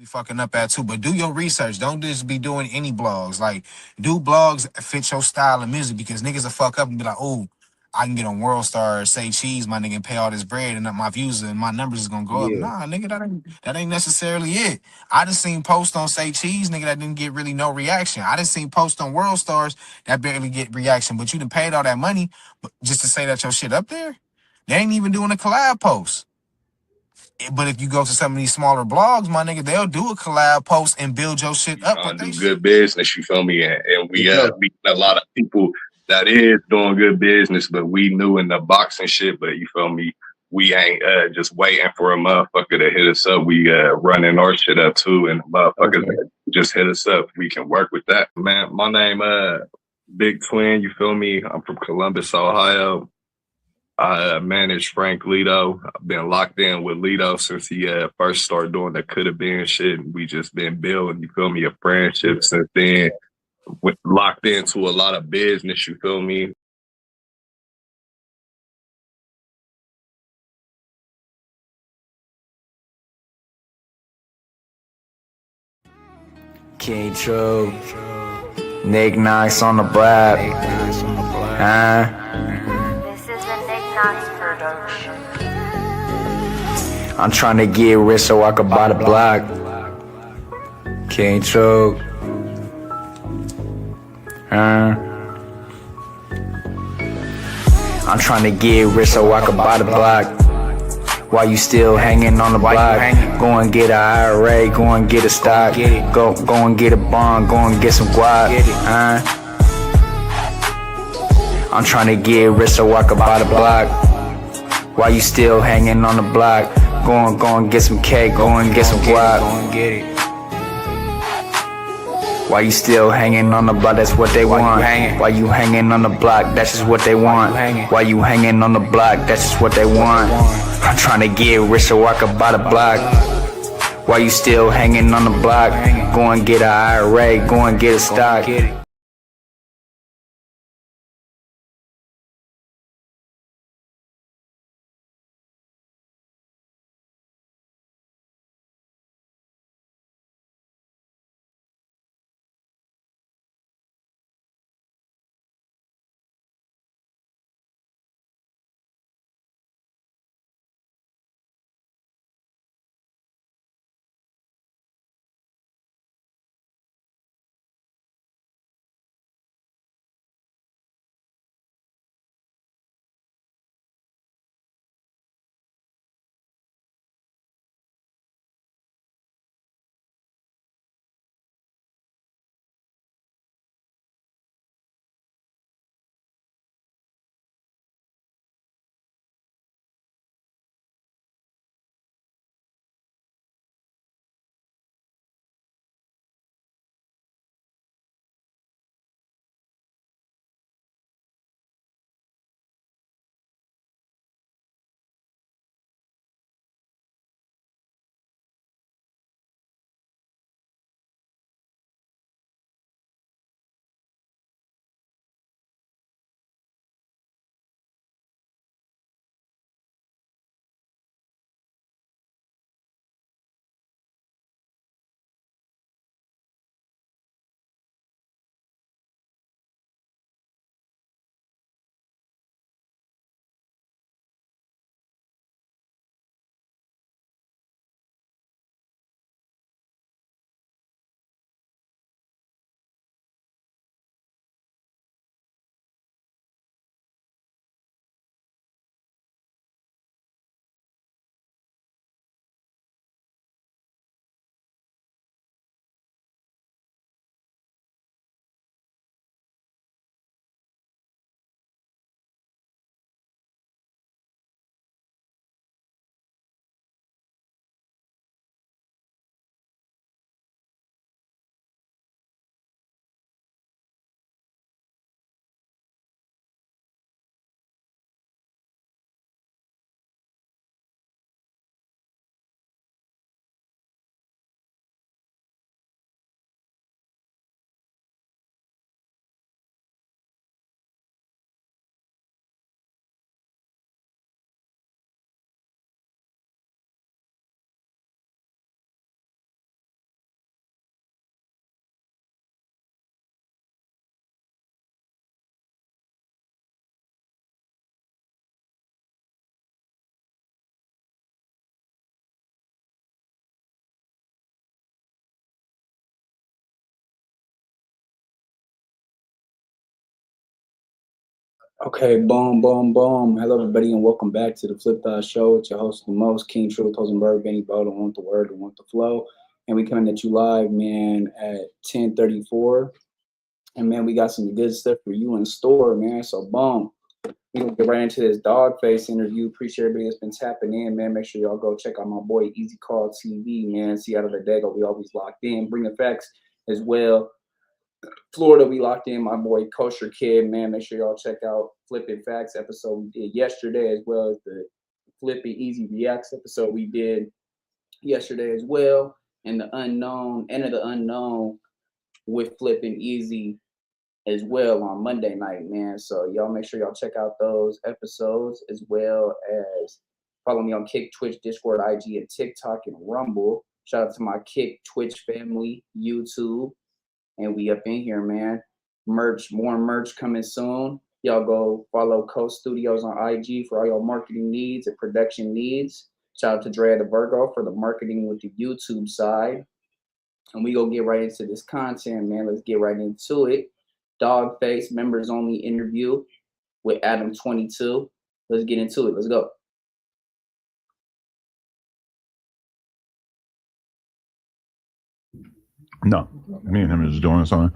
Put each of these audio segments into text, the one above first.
be fucking up at too. But do your research. Don't just be doing any blogs. Like, do blogs that fit your style of music because niggas will fuck up and be like, oh, I can get on World Star, say cheese, my nigga, and pay all this bread, and my views and my numbers is gonna go up. Yeah. Nah, nigga, that ain't necessarily it. I just seen posts on say cheese, nigga, that didn't get really no reaction. I just seen posts on World Stars that barely get reaction, but you done paid all that money just to say that your shit up there. They ain't even doing a collab post. But if you go to some of these smaller blogs, my nigga, they'll do a collab post and build your shit We up trying with to they do good shit. business, you feel me? And For we sure. meeting a lot of people that is doing good business, but we new in the boxing shit, but you feel me? We ain't just waiting for a motherfucker to hit us up. We running our shit up too, and motherfuckers Okay. that just hit us up. We can work with that. Man, my name Big Twin, you feel me? I'm from Columbus, Ohio. I managed Frank Lito. I've been locked in with Lito since he first started doing the could have been shit. And we just been building, you feel me, a friendship since then. With locked into a lot of business, you feel me? King True, Nick Knox on the blab. This is the Nick Knox production. I'm trying to get rich so I could buy the block. King True, I'm trying to get rich so I could buy the block. While you still hanging on the block, go and get a IRA, go and get a stock, go and get a bond, go and get some guap. I'm trying to get rich so I could buy the block. While you still hanging on the block, go and get some cake, go and get some guap. While you still hanging on the block, that's what they want. While you hanging on the block, that's just what they want. While you hanging on the block, that's just what they want. I'm trying to get rich so I could buy the block. While you still hanging on the block, go and get a IRA, go and get a stock. Okay, boom, boom, boom. Hello, everybody, and welcome back to the Flip Show. It's your host, the most King Truth, Tosenberg, Benny Bo, don't want the word, don't want the flow. And we coming at you live, man, at 10:34. And, man, we got some good stuff for you in store, man. So, boom. We gonna get right into this Dawg Face interview. Appreciate everybody that's been tapping in, man. Make sure y'all go check out my boy Easy Call TV, man. Seattle the Dago, we always locked in. Bringing facts as well. Florida, we locked in. My boy Kosher Kid, man. Make sure y'all check out Flipping Facts episode we did yesterday, as well as the Flipping Easy Reacts episode we did yesterday as well. And the unknown, Enter the Unknown with Flipping Easy as well on Monday night, man. So y'all make sure y'all check out those episodes, as well as follow me on Kick, Twitch, Discord, IG, and TikTok, and Rumble. Shout out to my Kick, Twitch family, YouTube. And we up in here, man. Merch, more merch coming soon. Y'all go follow Coast Studios on IG for all your marketing needs and production needs. Shout out to Drea the Virgo for the marketing with the YouTube side. And we go get right into this content, man. Let's get right into it. Dawg Face members only interview with Adam 22. Let's get into it. Let's go. No, me and him are just doing something.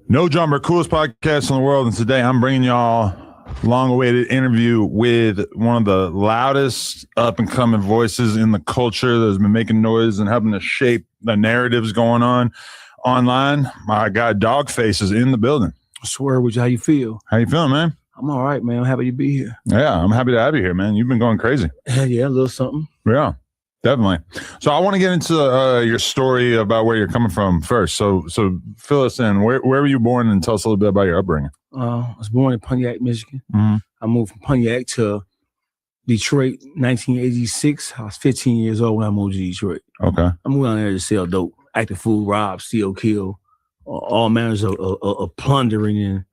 No Jumper, coolest podcast in the world. And today I'm bringing y'all long-awaited interview with one of the loudest up-and-coming voices in the culture that's been making noise and helping to shape the narratives going on online. My guy Dawg Face is in the building. I swear with you, how you feel? How you feeling, man? I'm all right, man. I'm happy to be here. Yeah, I'm happy to have you here, man. You've been going crazy. Yeah, a little something. Yeah. Definitely. So I want to get into your story about where you're coming from first. So fill us in. Where were you born, and tell us a little bit about your upbringing. I was born in Pontiac, Michigan. Mm-hmm. I moved from Pontiac to Detroit 1986. I was 15 years old when I moved to Detroit. Okay. I moved down there to sell dope, active food, rob, steal, kill, all manners of plundering and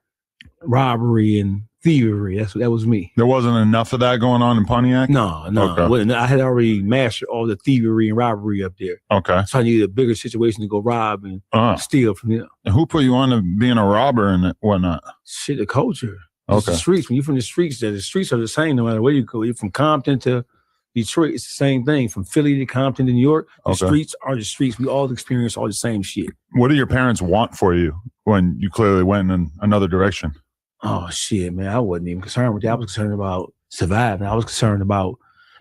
robbery and thievery. That was me. There wasn't enough of that going on in Pontiac? No. Okay. I had already mastered all the thievery and robbery up there. Okay. So I needed a bigger situation to go rob and steal from them. And who put you on to being a robber and whatnot? Shit, the culture. Okay. The streets. When you're from the streets are the same no matter where you go. You're from Compton to Detroit, it's the same thing. From Philly to Compton to New York, the streets are the streets. We all experience all the same shit. What do your parents want for you when you clearly went in another direction? Oh, shit, man. I wasn't even concerned with that. I was concerned about surviving. I was concerned about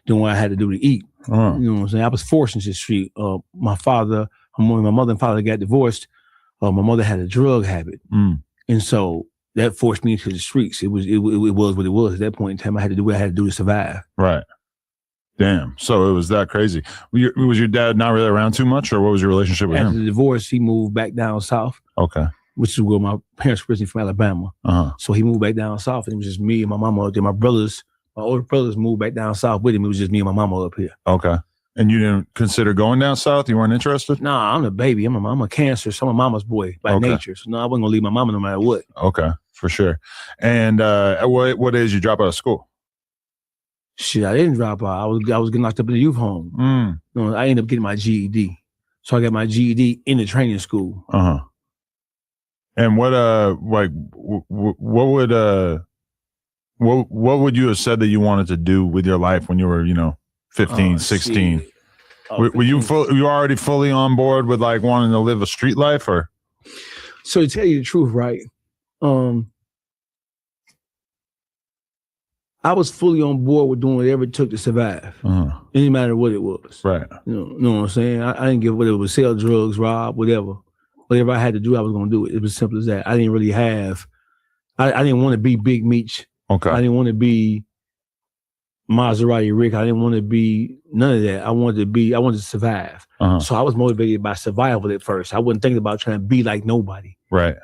doing what I had to do to eat. You know what I'm saying? I was forced into the street. My mother and father got divorced, my mother had a drug habit. And so that forced me into the streets. It was what it was. At that point in time, I had to do what I had to do to survive. Right. Damn. So it was that crazy. Was your dad not really around too much, or what was your relationship with him? After the divorce, he moved back down south. Okay. Which is where my parents were originally from Alabama. So he moved back down south, and it was just me and my mama up there. My older brothers moved back down south with him. It was just me and my mama up here. Okay. And you didn't consider going down south? You weren't interested? Nah, I'm the baby. I'm a Cancer, so I'm a mama's boy by nature. So no, I wasn't gonna leave my mama no matter what. Okay, for sure. And at what age did you drop out of school? Shit, I didn't drop out. I was getting locked up in the youth home. I ended up getting my GED. So I got my GED in the training school. And what would you have said that you wanted to do with your life when you were 15, 16? Were you already fully on board with like wanting to live a street life, or? So to tell you the truth, right? I was fully on board with doing whatever it took to survive. It didn't matter what it was. Right. You know what I'm saying? I didn't give whatever it was, sell drugs, rob, whatever. Whatever I had to do, I was going to do it. It was as simple as that. I didn't really have, I didn't want to be Big Meech. Okay. I didn't want to be Maserati Rick. I didn't want to be none of that. I wanted to survive. So I was motivated by survival at first. I wasn't thinking about trying to be like nobody. Right.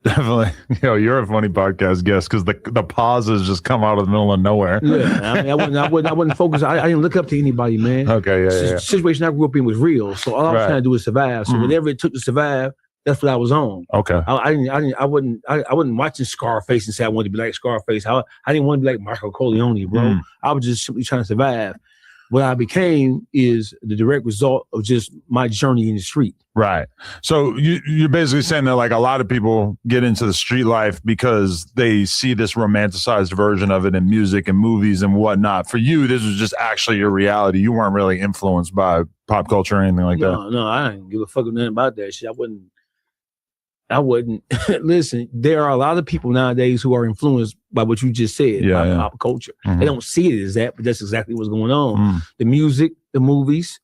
Definitely. You're a funny podcast guest because the pauses just come out of the middle of nowhere. Yeah. I mean, I wasn't focused. I didn't look up to anybody, man. Okay. Yeah. The situation I grew up in was real. So all I was trying to do was survive. So whatever it took to survive, that's what I was on. Okay. I wasn't watching Scarface and say I wanted to be like Scarface. I didn't want to be like Marco Corleone, bro. I was just simply trying to survive. what I became is the direct result of just my journey in the street. Right. So you're basically saying that like a lot of people get into the street life because they see this romanticized version of it in music and movies and whatnot. For you, this was just actually your reality. You weren't really influenced by pop culture or anything like that. No, I didn't give a fuck nothing about that shit. I wouldn't. Listen, there are a lot of people nowadays who are influenced by what you just said, by pop culture. They don't see it as that, but that's exactly what's going on. The music, the movies,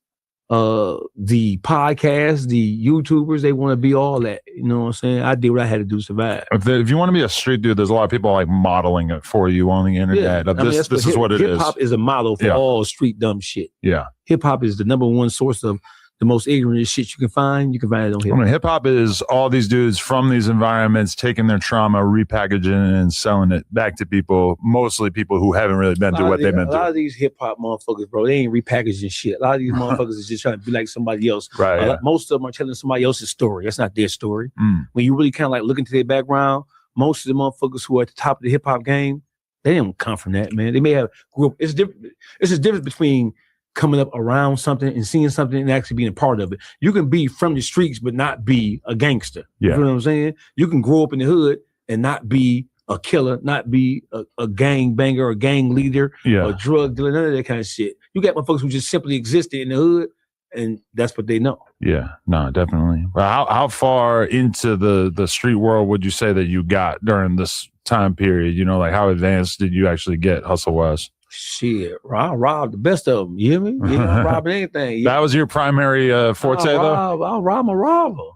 the podcasts, the YouTubers, they want to be all that. You know what I'm saying? I did what I had to do to survive. If you want to be a street dude, there's a lot of people like modeling it for you on the internet. This is what it is. Hip-hop is a model for all street dumb shit. Yeah. Hip-hop is the number one source of the most ignorant shit you can find. You can find it on hip-hop. I mean, hip-hop is all these dudes from these environments taking their trauma, repackaging it, and selling it back to people, mostly people who haven't really been through what they've been through. A lot of these hip-hop motherfuckers, bro, they ain't repackaging shit. A lot of these motherfuckers is just trying to be like somebody else. Right. Most of them are telling somebody else's story. That's not their story. When you really kind of like look into their background, most of the motherfuckers who are at the top of the hip-hop game, they didn't come from that, man. They may have grew up. It's different. It's a difference between coming up around something and seeing something and actually being a part of it. You can be from the streets but not be a gangster. Yeah. You know what I'm saying? You can grow up in the hood and not be a killer, not be a gang banger or a gang leader or drug dealer, none of that kind of shit. You got motherfuckers who just simply existed in the hood and that's what they know. Yeah, no, definitely. Well, how far into the street world would you say that you got during this time period? You know, like how advanced did you actually get hustle-wise? Shit, I robbed the best of them. You hear me? Yeah, I'm robbing anything. That was your primary forte, though? I'll rob a robber.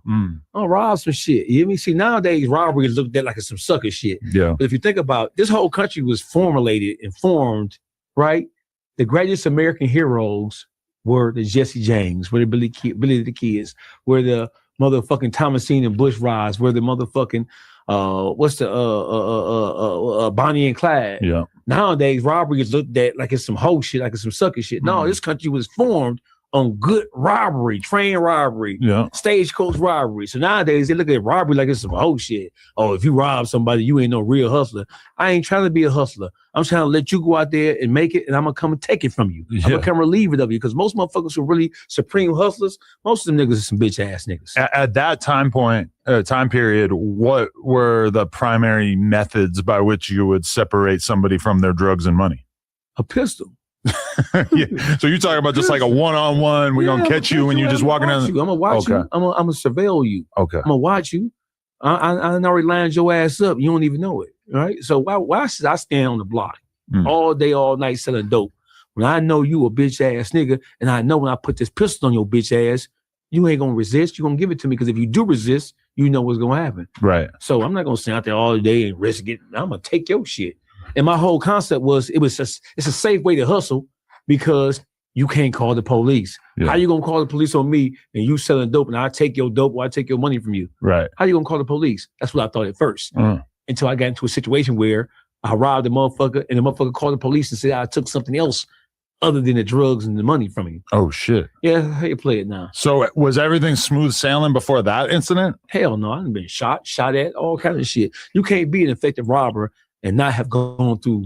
I'll rob some shit. You hear me? See, nowadays, robbery is looked at like it's some sucker shit. Yeah. But if you think about this whole country was formulated and formed, right? The greatest American heroes were the Jesse James, were the Billy the Kids, were the motherfucking Thomasine and Bush Rides, were the motherfucking Bonnie and Clyde. Yeah. Nowadays, robbery is looked at like it's some hoe shit, like it's some sucker shit. No, this country was formed on good robbery, train robbery, stagecoach robbery. So nowadays, they look at robbery like it's some hoe shit. Oh, if you rob somebody, you ain't no real hustler. I ain't trying to be a hustler. I'm trying to let you go out there and make it, and I'm going to come and take it from you. I'm going to come relieve it of you, because most motherfuckers who are really supreme hustlers, most of them niggas are some bitch-ass niggas. At that time period, what were the primary methods by which you would separate somebody from their drugs and money? A pistol. So you're talking about just like a one-on-one, we're going to catch you when you're just walking down. I'm going to watch you. I'm going to surveil you. Okay. I'm going to watch you. I already lined your ass up. You don't even know it. Right? So why should I stand on the block all day, all night selling dope when I know you a bitch ass nigga, and I know when I put this pistol on your bitch ass, you ain't going to resist. You're going to give it to me, because if you do resist, you know what's going to happen. Right. So I'm not going to stand out there all day and risk it. I'm going to take your shit. And my whole concept was it's a safe way to hustle, because you can't call the police. Yeah. How you gonna call the police on me and you selling dope and I take your dope or I take your money from you? Right. How you gonna call the police? That's what I thought at first. Until I got into a situation where I robbed the motherfucker and the motherfucker called the police and said I took something else other than the drugs and the money from him. Oh shit. Yeah, how you play it now? So was everything smooth sailing before that incident? Hell no, I've been shot at, all kinds of shit. You can't be an effective robber and not have gone through.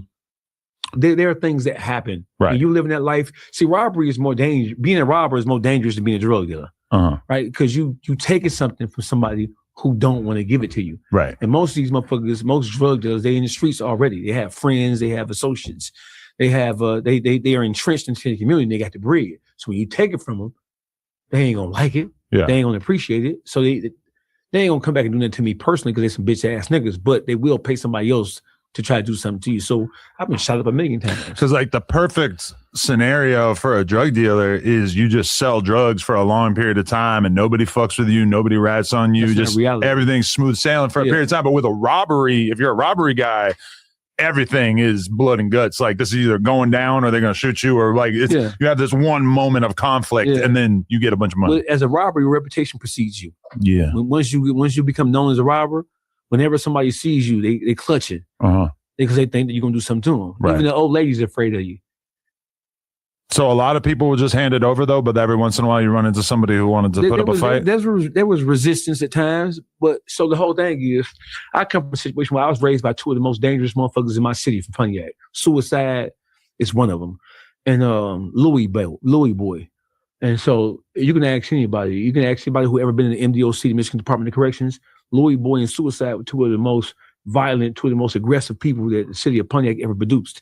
There are things that happen. Right. When you live in that life. See, robbery is more dangerous. Being a robber is more dangerous than being a drug dealer. Right? Because you taking something from somebody who don't want to give it to you. Right. And most of these motherfuckers, most drug dealers, they in the streets already. They have friends, they have associates, they have they are entrenched into the community. They got the bread. So when you take it from them, they ain't gonna like it. Yeah. They ain't gonna appreciate it. So they ain't gonna come back and do that to me personally, because they some bitch ass niggas. But they will pay somebody else to try to do something to you. So I've been shot up a million times. Because like the perfect scenario for a drug dealer is you just sell drugs for a long period of time and nobody fucks with you, nobody rats on you, just everything's smooth sailing for a period of time. But with a robbery, if you're a robbery guy, everything is blood and guts. Like this is either going down or they're going to shoot you, or like it's, you have this one moment of conflict and then you get a bunch of money. But as a robber, your reputation precedes you. Yeah. Once you become known as a robber, whenever somebody sees you, they clutch it. Because they think that you're going to do something to them. Right. Even the old ladies are afraid of you. So a lot of people will just hand it over, though, but every once in a while you run into somebody who wanted to put up a fight. There was resistance at times, but so the whole thing is, I come from a situation where I was raised by two of the most dangerous motherfuckers in my city from Pontiac. Suicide is one of them. and Louis Boy. And so you can ask anybody. You can ask anybody who ever been in the MDOC, the Michigan Department of Corrections. Louis Boy and Suicide were two of the most violent, two of the most aggressive people that the city of Pontiac ever produced.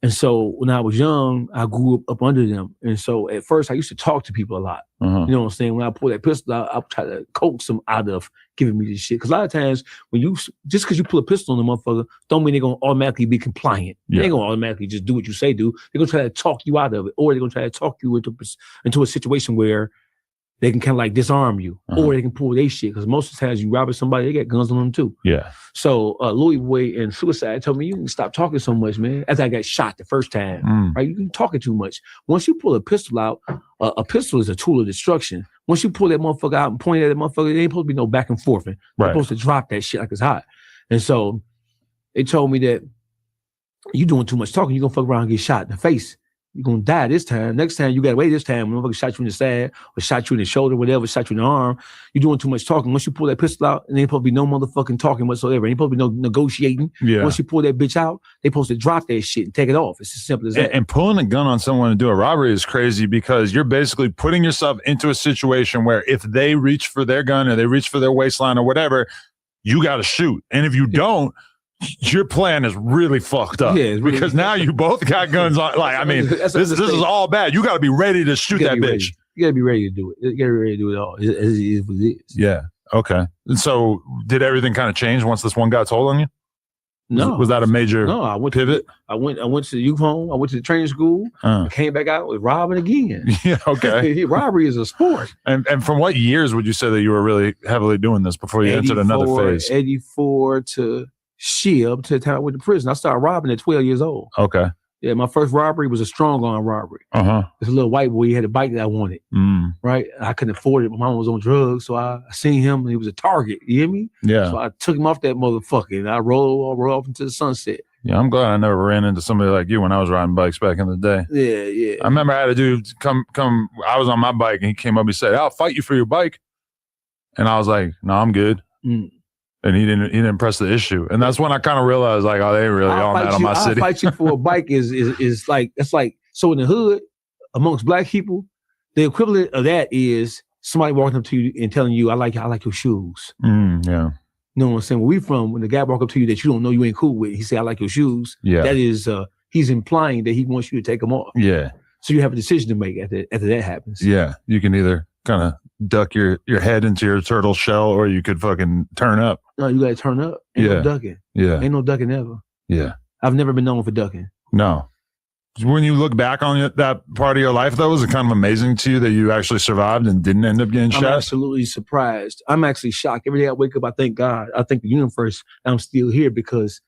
And so when I was young, I grew up under them. And so at first I used to talk to people a lot. You know what I'm saying? When I pull that pistol out, I'll try to coax them out of giving me this shit. Because a lot of times when just because you pull a pistol on a motherfucker, don't mean they're going to automatically be compliant. They ain't going to automatically just do what you say do. They're going to try to talk you out of it. Or they're going to try to talk you into a situation where they can kind of like disarm you, or they can pull their shit. Because most of the times you rob somebody, they got guns on them too. Yeah. So Louis Boy and Suicide told me, you can stop talking so much, man. After I got shot the first time, right? You can talking too much. Once you pull a pistol out, a pistol is a tool of destruction. Once you pull that motherfucker out and point at that motherfucker, there ain't supposed to be no back and forth. They're supposed to drop that shit like it's hot. And so they told me that you doing too much talking, you're gonna fuck around and get shot in the face. You're gonna die this time. Next time you gotta wait this time. When motherfucker shot you in the side or shot you in the shoulder, whatever, shot you in the arm, you're doing too much talking. Once you pull that pistol out, and there ain't supposed to be no motherfucking talking whatsoever. Ain't supposed to be no negotiating. Once you pull that bitch out, they supposed to drop that shit and take it off. It's as simple as that. And pulling a gun on someone to do a robbery is crazy because you're basically putting yourself into a situation where if they reach for their gun or they reach for their waistline or whatever, you got to shoot. And if you don't, your plan is really fucked up because now you both got guns on. Like, I mean, this is all bad. You got to be ready to shoot that bitch. You got to be ready to do it. You got to be ready to do it all. As it is what it is. Yeah. Okay. And so did everything kind of change once this one got told on you? No. Was that a major I went pivot? I went to the youth home. I went to the training school. I came back out with robbing again. Yeah. Okay. Robbery is a sport. And from what years would you say that you were really heavily doing this before you entered another phase? 84 to up to the time I went to prison. I started robbing at 12 years old. Okay. Yeah, my first robbery was a strong arm robbery. This little white boy, he had a bike that I wanted. Right? I couldn't afford it. My mom was on drugs, so I seen him and he was a target. You hear me? Yeah. So I took him off that motherfucker and I rolled off into the sunset. Yeah, I'm glad I never ran into somebody like you when I was riding bikes back in the day. Yeah. I remember I had a dude come. I was on my bike and he came up and said, "I'll fight you for your bike." And I was like, "No, I'm good." And he didn't press the issue. And that's when I kind of realized, like, oh, they ain't really on that on my city. I'll fight you for a bike is like, it's like, so in the hood, amongst black people, the equivalent of that is somebody walking up to you and telling you, I like your shoes. Yeah. You know what I'm saying? Where we from, when the guy walk up to you that you don't know you ain't cool with, he say, I like your shoes. Yeah. That is, he's implying that he wants you to take them off. Yeah. So you have a decision to make after that happens. Yeah. You can either kind of duck your head into your turtle shell or you could fucking turn up. No, you gotta turn up. Ain't no ducking. Yeah. Ain't no ducking ever. Yeah. I've never been known for ducking. No. When you look back on that part of your life, though, was it kind of amazing to you that you actually survived and didn't end up getting shot? I'm absolutely surprised. I'm actually shocked. Every day I wake up, I thank God. I thank the universe I'm still here because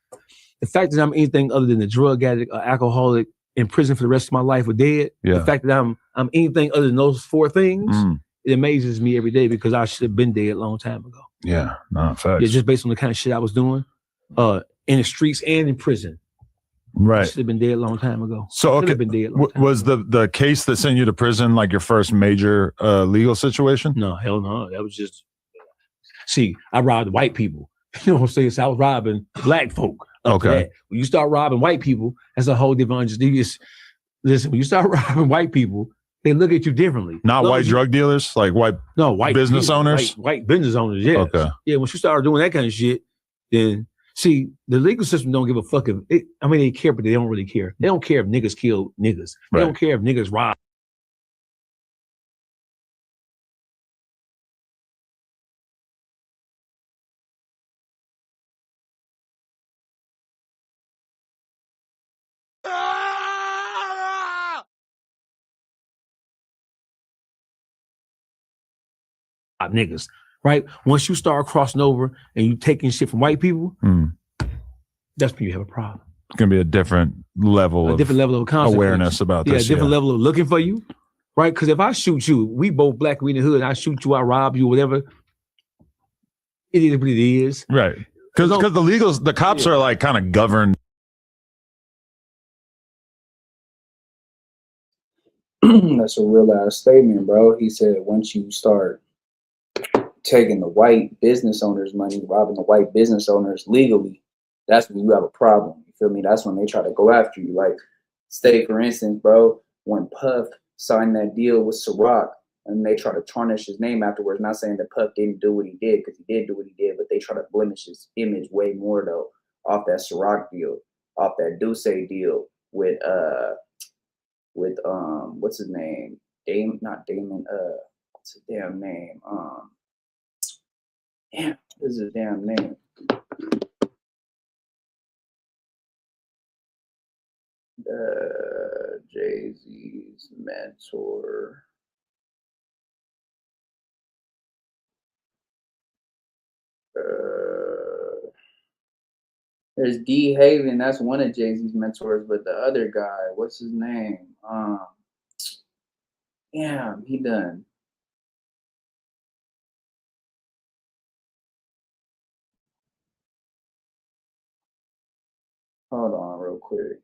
the fact that I'm anything other than a drug addict, or alcoholic, in prison for the rest of my life or dead, the fact that I'm anything other than those four things, it amazes me every day because I should have been dead a long time ago. Yeah, no, facts. Yeah, just based on the kind of shit I was doing in the streets and in prison. Right. I should have been dead a long time ago. So, okay, been dead a long time was ago. the case that sent you to prison like your first major legal situation? No, hell no. That was just, see, I robbed white people. You know what I'm saying? So I was robbing black folk. Okay. When you start robbing white people, that's a whole different. Listen, when you start robbing white people, they look at you differently. Not white drug dealers, like white business owners? White business owners, yeah. Okay. Yeah, once you start doing that kind of shit, then, see, the legal system don't give a fuck they care, but they don't really care. They don't care if niggas kill niggas. They don't care if niggas rob. Niggas, right? Once you start crossing over and you taking shit from white people, that's when you have a problem. It's gonna be a different level of awareness about this. Yeah, a different level of looking for you, right? Because if I shoot you, we both black, we in the hood, and I shoot you, I rob you, whatever. It is what it is, right? Because the cops are like kind of governed. That's a real ass statement, bro. He said once you start taking the white business owners' money, robbing the white business owners legally, that's when you have a problem. You feel me? That's when they try to go after you. Like, Say, for instance, bro, when Puff signed that deal with Ciroc and they try to tarnish his name afterwards, not saying that Puff didn't do what he did, because he did do what he did, but they try to blemish his image way more, though, off that Ciroc deal, off that Duce deal with what's his name? Not Damon, what's his damn name? Damn, this is his damn name. Jay-Z's mentor. There's D Haven, that's one of Jay-Z's mentors, but the other guy, what's his name? Damn, he done. Hold on real quick.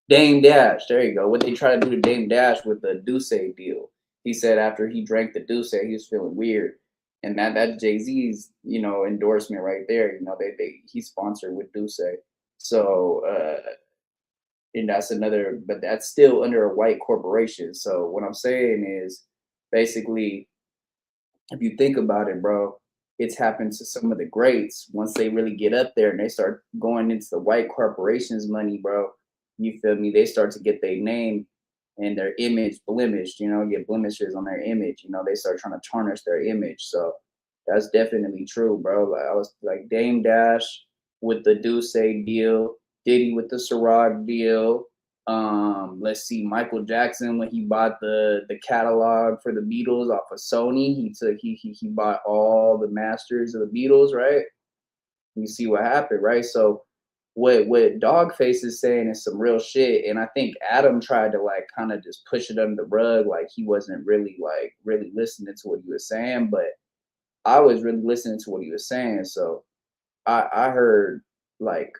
Dame Dash, there you go. What they try to do to Dame Dash with the Duce deal. He said after he drank the Duce, he was feeling weird. And that's Jay-Z's, endorsement right there. He's sponsored with Duce. So and that's another, but that's still under a white corporation. So what I'm saying is basically, if you think about it, bro, it's happened to some of the greats. Once they really get up there and they start going into the white corporations money, bro, you feel me? They start to get their name and their image blemished, get blemishes on their image. They start trying to tarnish their image. So that's definitely true, bro. Like, I was like Dame Dash with the Duce deal, Diddy with the Ciroc deal. Let's see, Michael Jackson, when he bought the catalog for the Beatles off of Sony, he bought all the masters of the Beatles, right? You see what happened, right? So what Dogface is saying is some real shit, and I think Adam tried to like kind of just push it under the rug, like he wasn't really listening to what he was saying, but I was really listening to what he was saying. So I heard, like,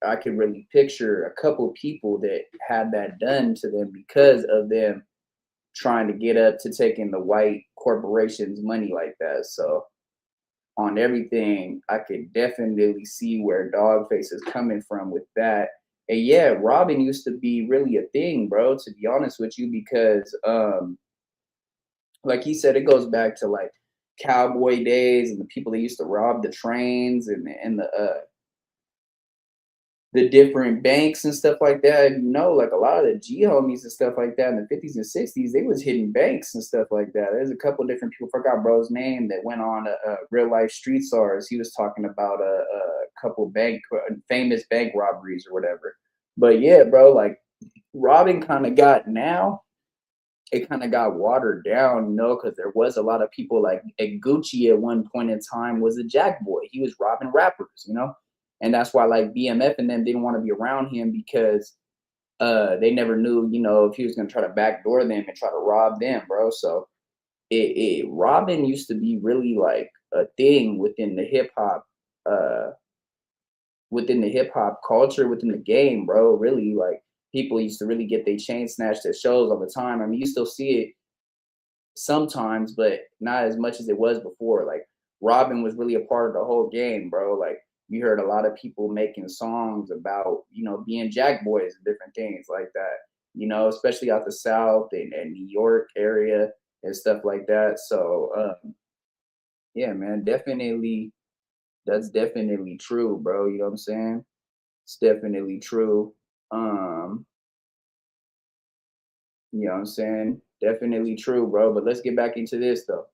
I could really picture a couple of people that had that done to them because of them trying to get up to taking the white corporations' money like that. So on everything, I could definitely see where Dogface is coming from with that. And yeah, robbing used to be really a thing, bro, to be honest with you, because like he said, it goes back to like cowboy days and the people that used to rob the trains and the different banks and stuff like that. Like a lot of the G homies and stuff like that in the 50s and 60s, they was hitting banks and stuff like that. There's a couple different people, forgot bro's name, that went on a Real Life Street Stars. He was talking about a couple famous bank robberies or whatever. But yeah, bro, like robbing kind of got watered down, because there was a lot of people like Gucci at one point in time was a jack boy. He was robbing rappers, And that's why like BMF and them didn't want to be around him, because they never knew, if he was going to try to backdoor them and try to rob them, bro. So robbing used to be really like a thing within the hip hop culture, within the game, bro. Really, like people used to really get their chain snatched at shows all the time. I mean, you still see it sometimes, but not as much as it was before. Like robbing was really a part of the whole game, bro. Like you heard a lot of people making songs about, being jack boys and different things like that, especially out the South and New York area and stuff like that. So, yeah, man, definitely. That's definitely true, bro. You know what I'm saying? It's definitely true. You know what I'm saying? Definitely true, bro. But let's get back into this though.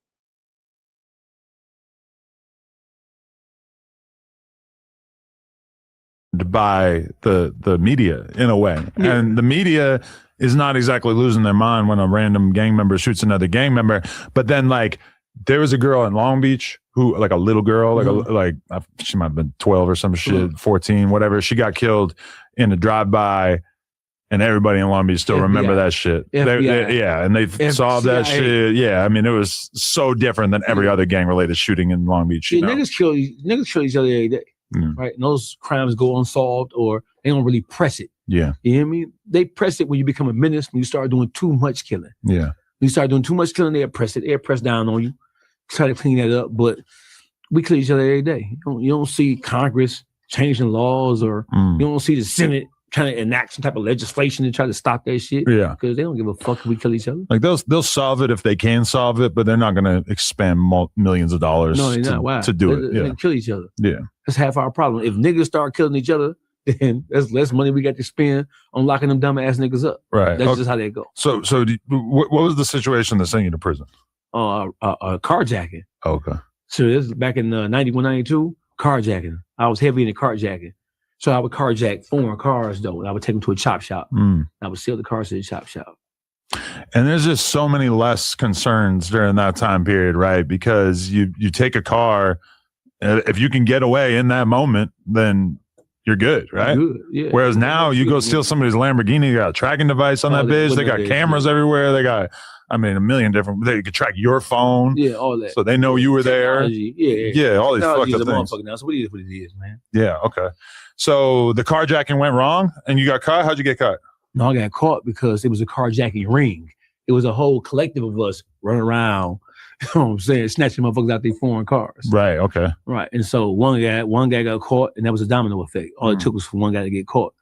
By the media in a way. Yeah. And the media is not exactly losing their mind when a random gang member shoots another gang member. But then like there was a girl in Long Beach who, like a little girl, she might have been 12 or some shit, 14, whatever. She got killed in a drive-by, and everybody in Long Beach still remember that shit. And they solved that shit. Yeah, I mean, it was so different than every other gang-related shooting in Long Beach. Niggas kill each other every day, right? And those crimes go unsolved, or they don't really press it. Yeah. You hear me? They press it when you become a menace, when you start doing too much killing. Yeah. When you start doing too much killing, they press it. They press down on you. Try to clean that up, but we kill each other every day. You don't see Congress changing laws, or you don't see the Senate trying to enact some type of legislation to try to stop that shit. Yeah. Because they don't give a fuck if we kill each other. Like they'll solve it if they can solve it, but they're not going to expend millions of dollars No, they're not. Why? to do it. They kill each other. Yeah. That's half our problem. If niggas start killing each other, then that's less money we got to spend on locking them dumb ass niggas up. Right. That's just how they go. So what was the situation that sent you to prison? Carjacking. Okay. So this is back in 91, 92, carjacking. I was heavy into carjacking. So I would carjack foreign cars, though. I would take them to a chop shop. I would steal the cars to the chop shop. And there's just so many less concerns during that time period, right? Because you take a car, if you can get away in that moment, then you're good, right? Good, yeah. Whereas now you go steal somebody's Lamborghini, you got a tracking device on that bitch. They got cameras everywhere. They got, a million different. They could track your phone. Yeah, all that. So they know you were there. Yeah, all these fucked up things. Now, so what it is, man. Yeah, okay. So the carjacking went wrong and you got caught? How'd you get caught? No, I got caught because it was a carjacking ring. It was a whole collective of us running around, you know what I'm saying, snatching motherfuckers out their foreign cars. Right, okay. Right. And so one guy got caught, and that was a domino effect. All it took was for one guy to get caught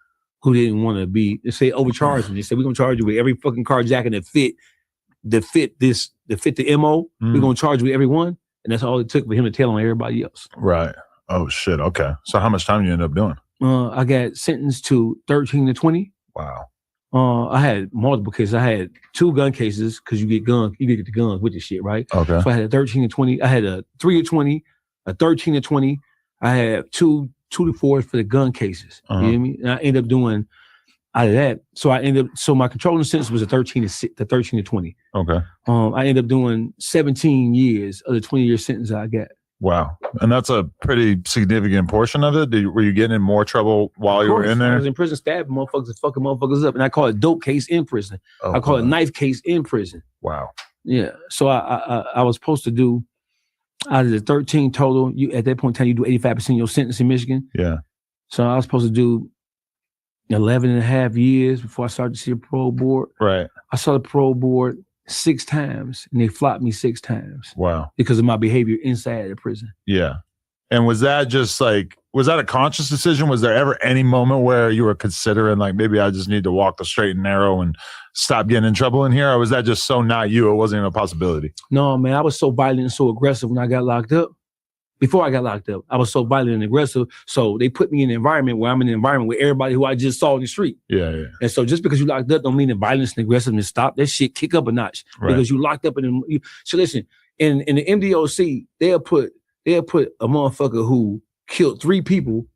who didn't want to be, they say overcharged him. They said, we're gonna charge you with every fucking carjacking that fit the MO. We're gonna charge you with every one. And that's all it took for him to tell on everybody else. Right. Oh shit. Okay. So how much time you end up doing? I got sentenced to 13 to 20. Wow. I had multiple cases. I had 2 gun cases because you get the guns with the shit, right? Okay. So I had a 13 to 20. I had a 3 to 20, a 13 to 20. I had 2 to 4 for the gun cases. You know what I mean? And I ended up doing out of that. So my controlling sentence was a 13 to 20. Okay. I ended up doing 17 years of the 20-year sentence I got. Wow. And that's a pretty significant portion of it. Were you getting in more trouble while you were in there? I was in prison stabbing motherfuckers and fucking motherfuckers up. And I call it dope case in prison. I call it knife case in prison. Wow. Yeah. So I was supposed to do, out of the 13 total, at that point in time, you do 85% of your sentence in Michigan. Yeah. So I was supposed to do 11 and a half years before I started to see a parole board. Right. I saw the parole board 6 times, and they flopped me 6 times. Wow. Because of my behavior inside the prison. Yeah. And was that a conscious decision? Was there ever any moment where you were considering like, maybe I just need to walk the straight and narrow and stop getting in trouble in here? Or was that just so not you? It wasn't even a possibility. No, man, I was so violent and so aggressive when I got locked up. Before I got locked up, I was so violent and aggressive. So they put me in an environment where I'm in an environment with everybody who I just saw in the street. Yeah, yeah. And so just because you locked up don't mean the violence and aggressiveness stop. That shit kick up a notch. Right. Because you locked up so listen, in the MDOC, they'll put a motherfucker who killed 3 people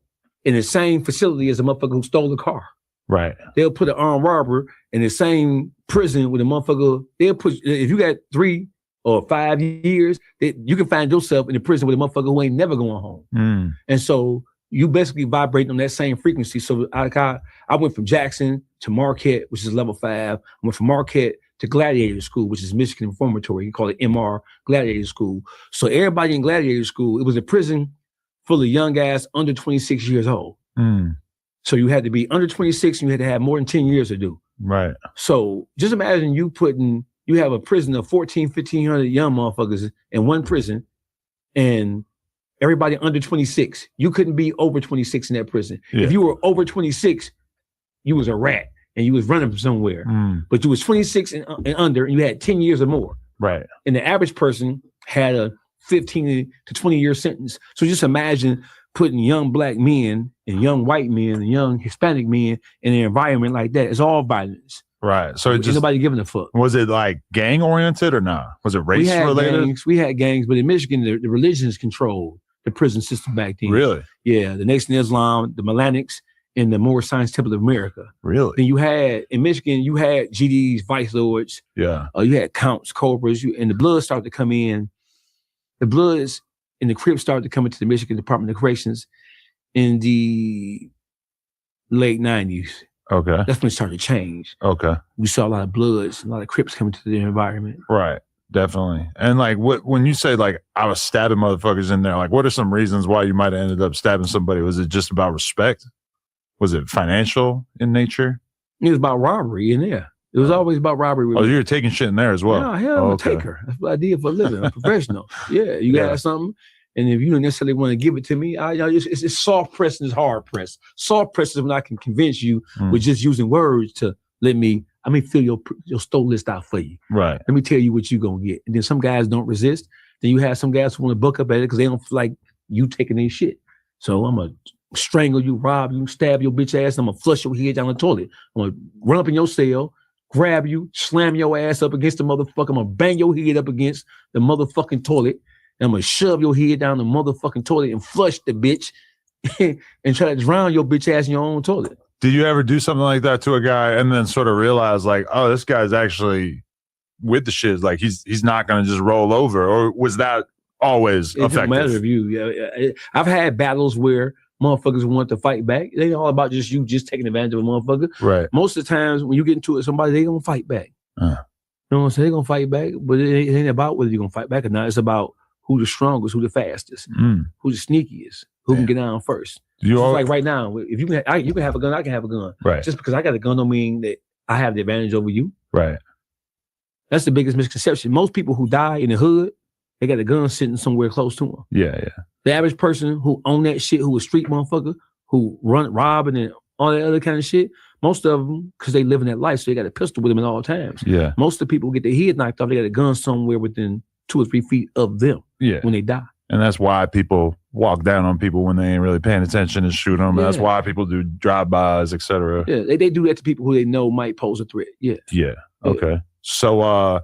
in the same facility as a motherfucker who stole the car. Right. They'll put an armed robber in the same prison with a motherfucker. If you got 3 or 5 years, you can find yourself in the prison with a motherfucker who ain't never going home. And so you basically vibrate on that same frequency. So I went from Jackson to Marquette, which is level 5. I went from Marquette to Gladiator School, which is Michigan Reformatory. You call it MR, Gladiator School. So everybody in Gladiator School, it was a prison full of young guys under 26 years old. So you had to be under 26 and you had to have more than 10 years to do. Right. So just imagine you have a prison of 1,500 young motherfuckers in one prison and everybody under 26. You couldn't be over 26 in that prison. Yeah. If you were over 26, you was a rat and you was running from somewhere. But you was 26 and under and you had 10 years or more. Right. And the average person had a 15 to 20 year sentence. So just imagine putting young black men and young white men and young Hispanic men in an environment like that. It's all violence. Right. So just nobody giving a fuck. Was it like gang oriented or not? Was it race related? We had gangs, but in Michigan, the religions controlled the prison system back then. Really? Yeah. The Nation of Islam, the Melanics, and the Moorish Science Temple of America. Really? Then you had in Michigan, you had GDs, vice lords. Yeah. You had counts, cobras, and the Bloods started to come in. The Bloods and the Crips started to come into the Michigan Department of Corrections in the late 90s. Okay. That's when it started to change. Okay. We saw a lot of Bloods, a lot of Crips coming to the environment. Right. Definitely. And like when you say like I was stabbing motherfuckers in there, like what are some reasons why you might have ended up stabbing somebody? Was it just about respect? Was it financial in nature? It was about robbery in there. It was always about robbery. Oh, you were taking shit in there as well. Yeah, hell, I'm a taker. That's what I did for a living. I'm a professional. Yeah, you got something. And if you don't necessarily want to give it to me, it's soft press and it's hard press. Soft press is when I can convince you with just using words to let me fill your store list out for you. Right. Let me tell you what you're going to get. And then some guys don't resist. Then you have some guys who want to buck up at it because they don't feel like you taking their shit. So I'm going to strangle you, rob you, stab your bitch ass. I'm going to flush your head down the toilet. I'm going to run up in your cell, grab you, slam your ass up against the motherfucker. I'm going to bang your head up against the motherfucking toilet. And I'm going to shove your head down the motherfucking toilet and flush the bitch and try to drown your bitch ass in your own toilet. Did you ever do something like that to a guy and then sort of realize like, oh, this guy's actually with the shit? Like he's not going to just roll over? Or was that always effective? It doesn't matter if you. Yeah, I've had battles where motherfuckers want to fight back. It ain't all about just you just taking advantage of a motherfucker. Right. Most of the times when you get into it with somebody, they gonna fight back. You know what I'm saying? They gonna fight back, but it ain't about whether you're gonna fight back or not. It's about who the strongest, who the fastest, who the sneakiest, who can get down first. Like right now, if you can have a gun, I can have a gun. Right. Just because I got a gun don't mean that I have the advantage over you. Right. That's the biggest misconception. Most people who die in the hood, they got a gun sitting somewhere close to them. Yeah. The average person who own that shit, who a street motherfucker, who robbing and all that other kind of shit, most of them, because they live in that life, so they got a pistol with them at all times. Yeah. Most of the people who get their head knocked off, they got a gun somewhere within 2 or 3 feet of them when they die. And that's why people walk down on people when they ain't really paying attention and shoot them. Yeah. That's why people do drive-bys, etc. Yeah, they do that to people who they know might pose a threat. Yeah. Okay. So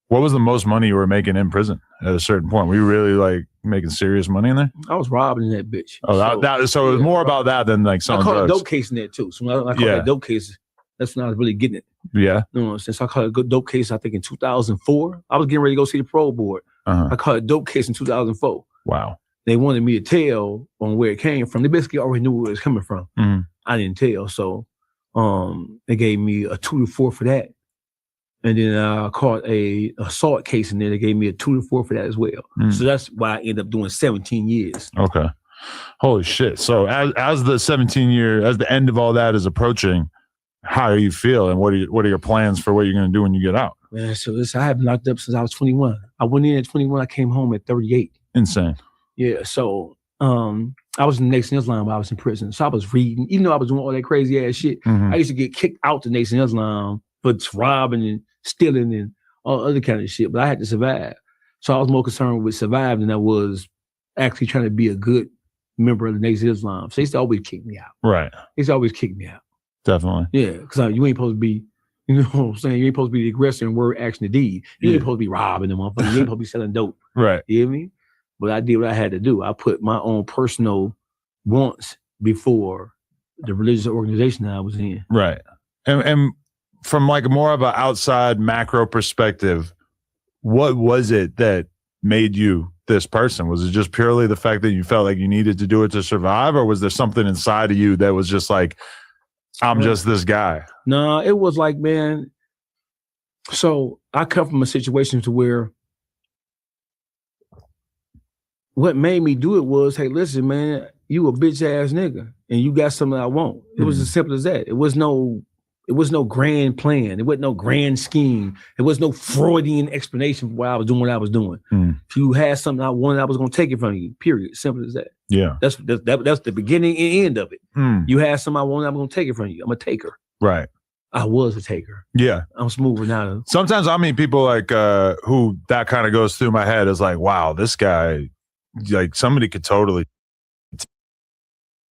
what was the most money you were making in prison at a certain point? Were you really like making serious money in there? I was robbing that bitch. Oh, so it was more about that than like selling drugs. I caught a dope case in there too. So when I caught that dope case, that's when I was really getting it. Yeah. You know, since I caught a good dope case, I think in 2004, I was getting ready to go see the parole board. I caught a dope case in 2004. Wow. They wanted me to tell on where it came from. They basically already knew where it was coming from. I didn't tell. So they gave me a 2 to 4 for that. And then I caught a assault case in there. They gave me a 2 to 4 for that as well. So that's why I ended up doing 17 years. Okay. Holy shit. So as the 17-year, as the end of all that is approaching, how do you feel? And what are your plans for what you're going to do when you get out? Man, so I have been locked up since I was 21. I went in at 21. I came home at 38. Insane. Yeah. So I was in the Nation Islam while I was in prison. So I was reading, even though I was doing all that crazy ass shit. I used to get kicked out the Nation Islam for robbing and stealing and all other kind of shit. But I had to survive. So I was more concerned with surviving than I was actually trying to be a good member of the Nation Islam. So they used to always kick me out. Right. They used to always kick me out. Definitely. Yeah. Because you ain't supposed to be, you know what I'm saying? You ain't supposed to be the aggressor in word, action, and deed. You ain't supposed to be robbing them motherfuckers. You ain't supposed to be selling dope. Right. You hear me? But I did what I had to do. I put my own personal wants before the religious organization that I was in. Right. And from like more of an outside macro perspective, what was it that made you this person? Was it just purely the fact that you felt like you needed to do it to survive? Or was there something inside of you that was just like, I'm just this guy? No, it was like, man, so I come from a situation to where what made me do it was, hey, listen, man, you a bitch ass nigga and you got something I want. It was as simple as that. It was no grand plan. It wasn't no grand scheme. It was no Freudian explanation for why I was doing what I was doing. If you had something I wanted, I was going to take it from you, period. Simple as that. Yeah. That's the beginning and end of it. You had something I wanted, I'm going to take it from you. I'm a taker. Right. I was a taker. Yeah. I'm smooth now. Sometimes I meet people like who that kind of goes through my head is like, wow, this guy, like somebody could totally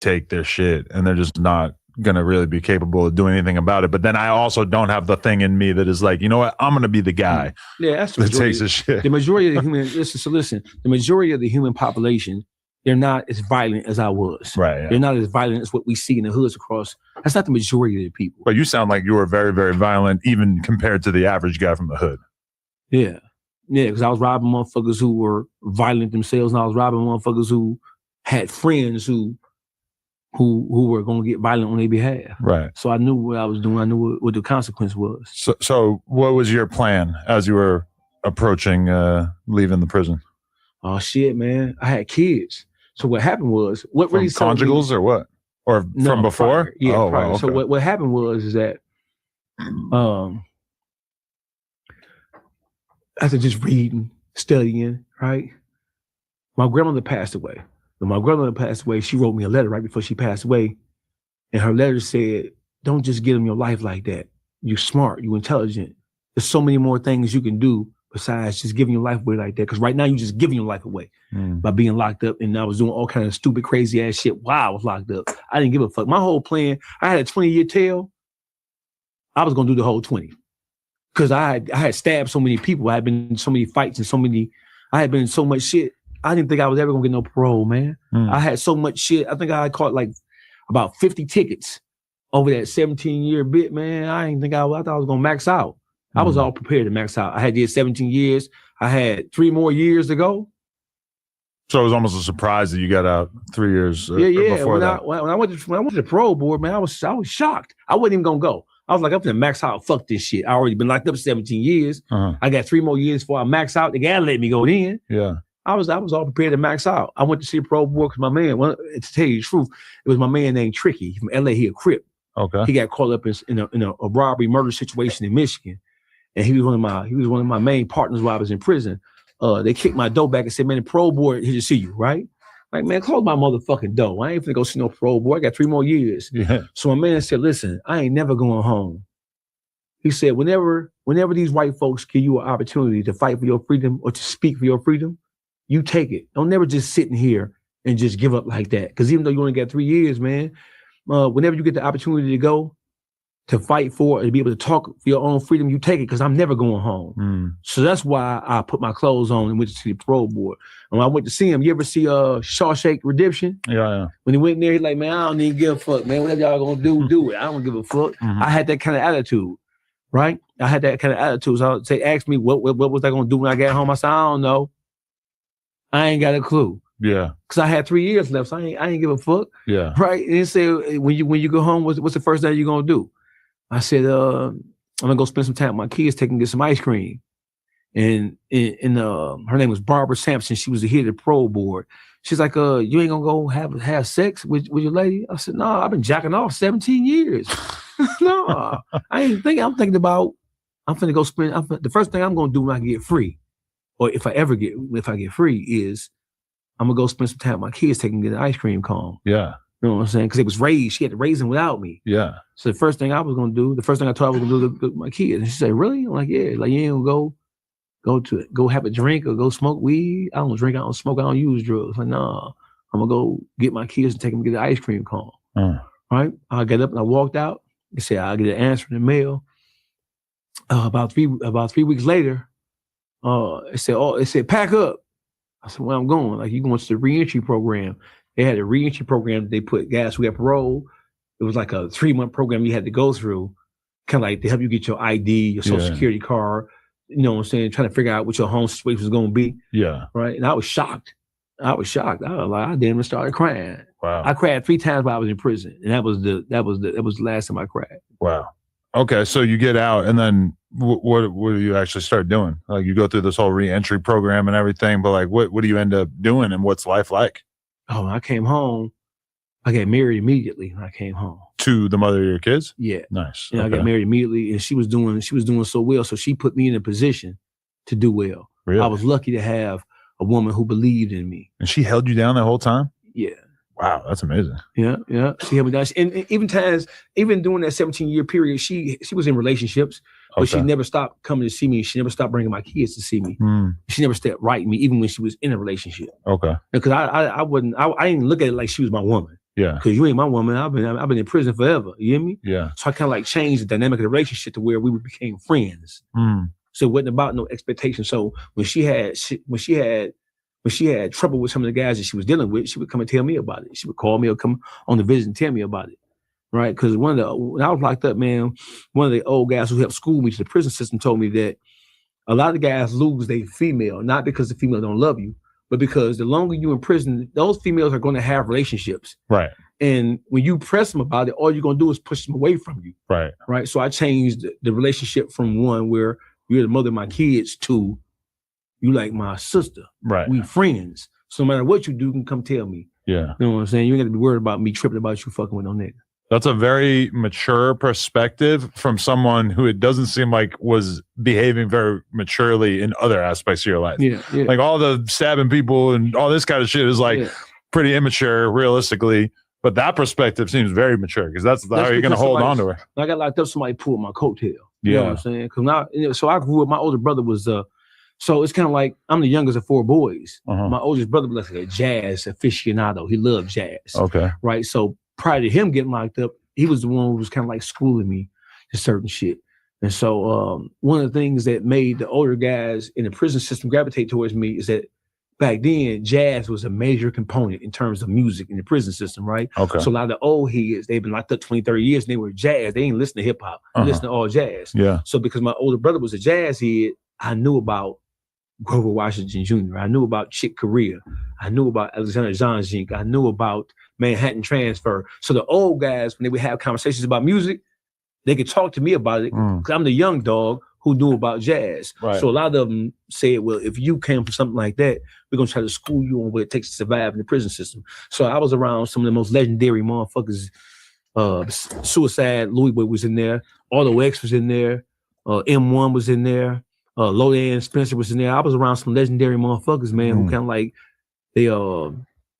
take their shit and they're just not going to really be capable of doing anything about it. But then I also don't have the thing in me that is like, you know what, I'm going to be the guy that's that takes the shit. The majority of the human, listen, the majority of the human population, they're not as violent as I was. Right. Yeah. They're not as violent as what we see in the hoods across. That's not the majority of the people. But you sound like you were very, very violent, even compared to the average guy from the hood. Yeah. Yeah, because I was robbing motherfuckers who were violent themselves, and I was robbing motherfuckers who had friends who were going to get violent on their behalf. Right. So I knew what I was doing. I knew what the consequence was. So what was your plan as you were approaching leaving the prison? Oh, shit, man. I had kids. So what happened was, what really conjugals or what? Or from before? Prior. Yeah, prior. Wow, okay. So what happened was is that after just reading, studying, right? My grandmother passed away. When my grandmother passed away, she wrote me a letter right before she passed away. And her letter said, don't just give them your life like that. You're smart, you're intelligent. There's so many more things you can do besides just giving your life away like that. Because right now you're just giving your life away by being locked up. And I was doing all kind of stupid, crazy ass shit while I was locked up. I didn't give a fuck. My whole plan, I had a 20-year tail. I was gonna do the whole 20. Because I had stabbed so many people. I had been in so many fights and I had been in so much shit. I didn't think I was ever gonna get no parole, man. I had so much shit. I think I caught like about 50 tickets over that 17-year bit, man. I thought I was gonna max out. I was all prepared to max out. I had did 17 years. I had 3 more years to go. So it was almost a surprise that you got out 3 years before that. When I went to the parole board, man, I was shocked. I wasn't even gonna go. I was like, I'm gonna max out. Fuck this shit. I already been locked up 17 years. I got 3 more years before I max out. They gotta let me go in. Yeah. I was all prepared to max out. I went to see the parole board because my man, to tell you the truth, it was my man named Tricky from LA. He a Crip. Okay. He got caught up in a robbery murder situation in Michigan. And he was one of my main partners while I was in prison. They kicked my door back and said, man, the parole board here to see you, right? Like, man, close my motherfucking door. I ain't finna go see no parole board. I got 3 more years. Yeah. So my man said, listen, I ain't never going home. He said, whenever these white folks give you an opportunity to fight for your freedom or to speak for your freedom, you take it. Don't never just sit in here and just give up like that. Because even though you only got 3 years, man, whenever you get the opportunity to go to fight for and be able to talk for your own freedom, you take it, because I'm never going home. So that's why I put my clothes on and went to see the parole board. And when I went to see him, you ever see Shawshank Redemption? Yeah. When he went in there, he's like, man, I don't even give a fuck, man. Whatever y'all gonna do it. I don't give a fuck. I had that kind of attitude, right? I had that kind of attitude. So they asked me, what was I gonna do when I got home? I said, I don't know. I ain't got a clue. Yeah. Because I had 3 years left, so I ain't give a fuck. Yeah. Right? And he said, when you go home, what's the first thing you gonna do? I said, I'm gonna go spend some time with my kids, get some ice cream. And her name was Barbara Sampson. She was the head of the parole board. She's like, you ain't gonna go have sex with your lady? I said, no, I've been jacking off 17 years. No, I ain't thinking. I'm thinking about, I'm finna go spend, the first thing I'm gonna do when I get free, or if I get free, is I'm gonna go spend some time with my kids, get an ice cream cone. Yeah. You know what I'm saying? Because it was raised. She had to raise them without me. Yeah. So the first thing I was gonna do, the first thing I told her I was gonna do to my kids. And she said, really? I'm like, yeah. Like, you ain't gonna go have a drink or go smoke weed? I don't drink, I don't smoke, I don't use drugs. Like, nah, I'm gonna go get my kids and take them to get an ice cream cone. Right? I got up and I walked out. They said I'll get an answer in the mail. About three weeks later, it said pack up. I said, where I'm going? Like, you going to the reentry program. They had a reentry program that they put guys who got parole. It was like a 3-month program you had to go through, kind of like to help you get your ID, your social security card, you know what I'm saying, trying to figure out what your home situation was going to be. Yeah. Right. And I was shocked. I was like, I damn started crying. Wow. I cried 3 times while I was in prison. And that was the last time I cried. Wow. Okay. So you get out, and then what do you actually start doing? Like, you go through this whole reentry program and everything, but like, what do you end up doing, and what's life like? Oh, when I came home, I got married immediately when I came home. To the mother of your kids? Yeah. Nice. And I got married immediately, and she was doing so well. So she put me in a position to do well. Really? I was lucky to have a woman who believed in me. And she held you down that whole time? Yeah. Wow, that's amazing. Yeah. She held me down. And even during that 17-year period, she was in relationships, but she never stopped coming to see me. She never stopped bringing my kids to see me. She never stepped right me, even when she was in a relationship. Okay. Because I didn't look at it like she was my woman. Yeah. Because you ain't my woman. I've been in prison forever. You hear me? Yeah. So I kind of like changed the dynamic of the relationship to where we became friends. So it wasn't about no expectation. So when she had trouble with some of the guys that she was dealing with, she would come and tell me about it. She would call me or come on the visit and tell me about it. Right? Because when I was locked up, man, one of the old guys who helped school me to the prison system told me that a lot of guys lose their female, not because the female don't love you, but because the longer you're in prison, those females are going to have relationships. Right. And when you press them about it, all you're going to do is push them away from you. Right. Right. So I changed the relationship from one where you're the mother of my kids to you like my sister. Right. We friends. So no matter what you do, you can come tell me. Yeah. You know what I'm saying? You ain't got to be worried about me tripping about you fucking with no nigga. That's a very mature perspective from someone who it doesn't seem like was behaving very maturely in other aspects of your life. Yeah. Like all the stabbing people and all this kind of shit is like pretty immature, realistically. But that perspective seems very mature because that's how you're going to hold on to her. I got locked up, somebody pulled my coattail. You know what I'm saying? Because now, so I grew up, my older brother was, so it's kind of like I'm the youngest of 4 boys. My oldest brother was like a jazz aficionado. He loved jazz. Okay. Right. So prior to him getting locked up, he was the one who was kind of like schooling me to certain shit. And so one of the things that made the older guys in the prison system gravitate towards me is that back then, jazz was a major component in terms of music in the prison system, right? Okay. So a lot of the old heads, they've been locked up 20, 30 years, and they were jazz. They ain't listen to hip-hop. They listen to all jazz. Yeah. So because my older brother was a jazz head, I knew about Grover Washington Jr. I knew about Chick Corea. I knew about Alexander Zanzink. I knew about Manhattan Transfer. So the old guys, when they would have conversations about music, they could talk to me about it because I'm the young dog who knew about jazz. Right. So a lot of them said, well, if you came from something like that, we're going to try to school you on what it takes to survive in the prison system. So I was around some of the most legendary motherfuckers. Suicide, Louis Boy was in there. Auto X was in there. M1 was in there. Lodan Spencer was in there. I was around some legendary motherfuckers, man, who kind of like,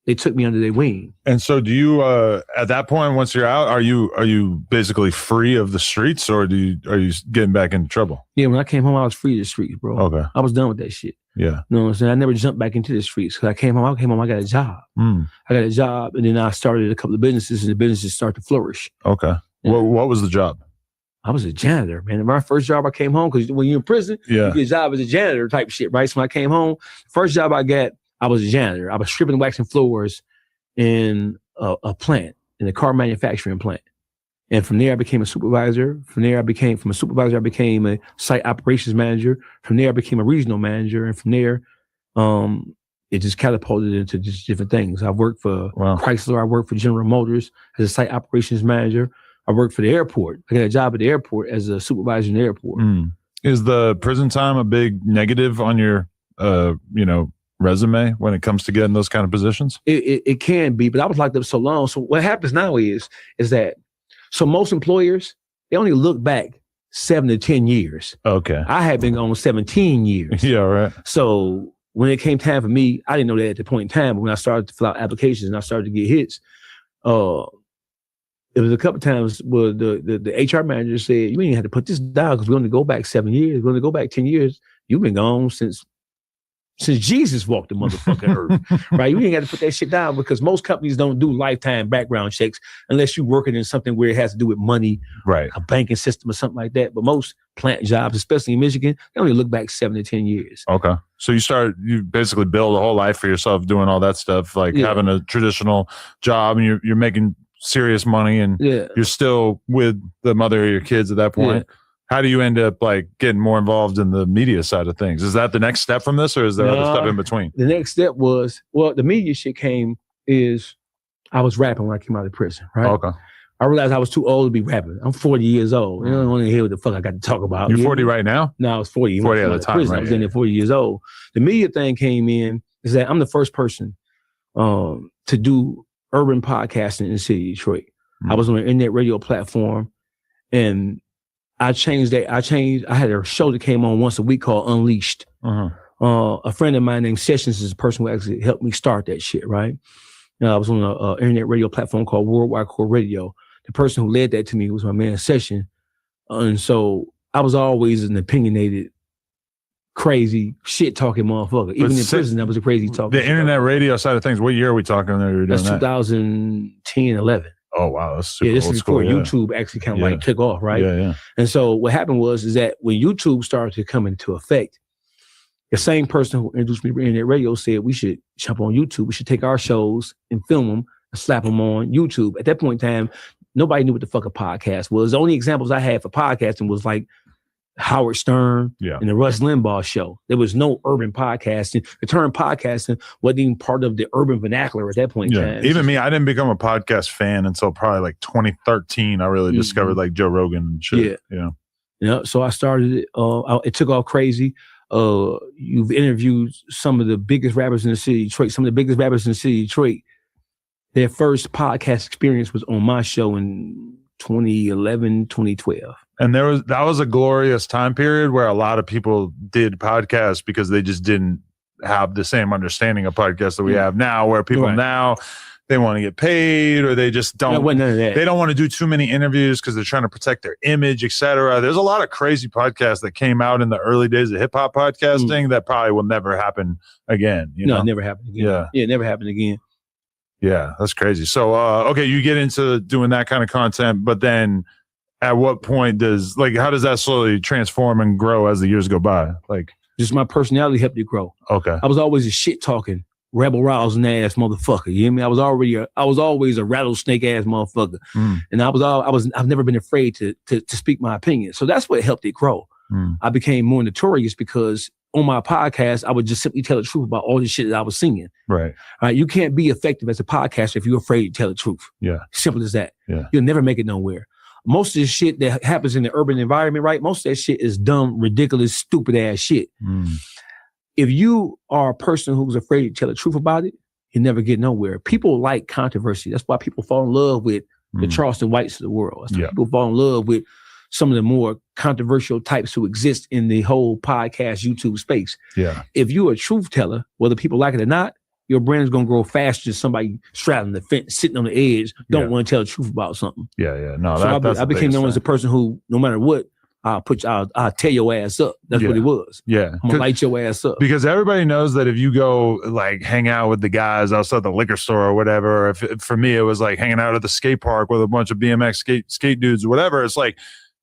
they took me under their wing. And so do you at that point, once you're out, are you basically free of the streets, or are you getting back into trouble? Yeah, when I came home, I was free of the streets, bro. Okay. I was done with that shit. Yeah. You know what I'm saying? I never jumped back into the streets because I came home, I got a job. I got a job, and then I started a couple of businesses, and the businesses started to flourish. Okay. Yeah. What was the job? I was a janitor, man. My first job, I came home, because when you're in prison, you get a job as a janitor type shit, right? So when I came home, first job I got, I was a janitor. I was stripping and waxing floors in a plant, in a car manufacturing plant. And from there, I became a supervisor. From a supervisor, I became a site operations manager. From there, I became a regional manager. And from there, it just catapulted into just different things. I worked for Chrysler. I worked for General Motors as a site operations manager. I worked for the airport. I got a job at the airport as a supervisor in the airport. Is the prison time a big negative on your, resume when it comes to getting those kind of positions? It can be, but I was locked up so long. So what happens now is that, so most employers, they only look back 7 to 10 years. Okay. I had been gone 17 years. Yeah, right. So when it came time for me, I didn't know that at the point in time, but when I started to fill out applications and I started to get hits, it was a couple of times where the HR manager said, you ain't have to put this down because we're going to go back 7 years. We're going to go back 10 years. You've been gone since Jesus walked the motherfucking earth, right? You ain't got to put that shit down because most companies don't do lifetime background checks unless you're working in something where it has to do with money, right? A banking system or something like that. But most plant jobs, especially in Michigan, they only look back 7 to 10 years. Okay. So you basically build a whole life for yourself doing all that stuff, like having a traditional job, and you're making serious money, and you're still with the mother of your kids at that point. Yeah. How do you end up like getting more involved in the media side of things? Is that the next step from this, or is there other stuff in between? The next step was, the media shit is I was rapping when I came out of prison, right? Okay. I realized I was too old to be rapping. I'm 40 years old. You don't want to hear what the fuck I got to talk about. You're 40 right now? No, I was 40. 40 at the time, right? I was in there 40 years old. The media thing came in is that I'm the first person to do urban podcasting in the city of Detroit. I was on an internet radio platform, and I changed that. I had a show that came on once a week called Unleashed. A friend of mine named Sessions is the person who actually helped me start that shit, right? I was on an internet radio platform called Worldwide Core Radio. The person who led that to me was my man Session. And so I was always an opinionated, crazy, shit-talking motherfucker. Even in prison, I was a crazy talker. The internet radio side of things, what year are we talking that you were doing that? That's 2010, 11. Oh, wow. That's super this old is before school, YouTube actually kind of like took off, right? Yeah. And so what happened is that when YouTube started to come into effect, the same person who introduced me to internet radio said we should jump on YouTube. We should take our shows and film them and slap them on YouTube. At that point in time, nobody knew what the fuck a podcast was. The only examples I had for podcasting was like Howard Stern and the Rush Limbaugh show. There was no urban podcasting. The term podcasting wasn't even part of the urban vernacular at that point in time. Even me, I didn't become a podcast fan until probably like 2013. I really discovered like Joe Rogan and shit. So I started it. It took off crazy. You've interviewed some of the biggest rappers in the city of Detroit, some of the biggest rappers in the city of Detroit. their first podcast experience was on my show in 2011, 2012. And that was a glorious time period where a lot of people did podcasts because they just didn't have the same understanding of podcasts that we have now, where people now they want to get paid, or they just don't. They don't want to do too many interviews because they're trying to protect their image, etc. There's a lot of crazy podcasts that came out in the early days of hip hop podcasting that probably will never happen again. You know? It never happened again. Yeah, it never happened again. Yeah, that's crazy. So, okay, you get into doing that kind of content, but then at what point how does that slowly transform and grow as the years go by? Like, just my personality helped it grow. Okay. I was always a shit talking, rebel rousing ass motherfucker. You hear me? I was always a rattlesnake ass motherfucker. And I've never been afraid to speak my opinion. So that's what helped it grow. I became more notorious because on my podcast, I would just simply tell the truth about all the shit that I was singing. Right. You can't be effective as a podcaster if you're afraid to tell the truth. Yeah. Simple as that. Yeah. You'll never make it nowhere. Most of the shit that happens in the urban environment, right? Most of that shit is dumb, ridiculous, stupid ass shit. If you are a person who's afraid to tell the truth about it, you never get nowhere. People like controversy. That's why people fall in love with the Charleston Whites of the world. That's why people fall in love with some of the more controversial types who exist in the whole podcast, YouTube space. Yeah. If you're a truth teller, whether people like it or not, your brand is going to grow faster than somebody straddling the fence, sitting on the edge, don't want to tell the truth about something. Yeah. No, so I became known as a person who, no matter what, I'll tear your ass up. That's what it was. Yeah. I'm gonna light your ass up. Because everybody knows that if you go like hang out with the guys outside the liquor store or whatever, or for me, it was like hanging out at the skate park with a bunch of BMX skate dudes or whatever. It's like,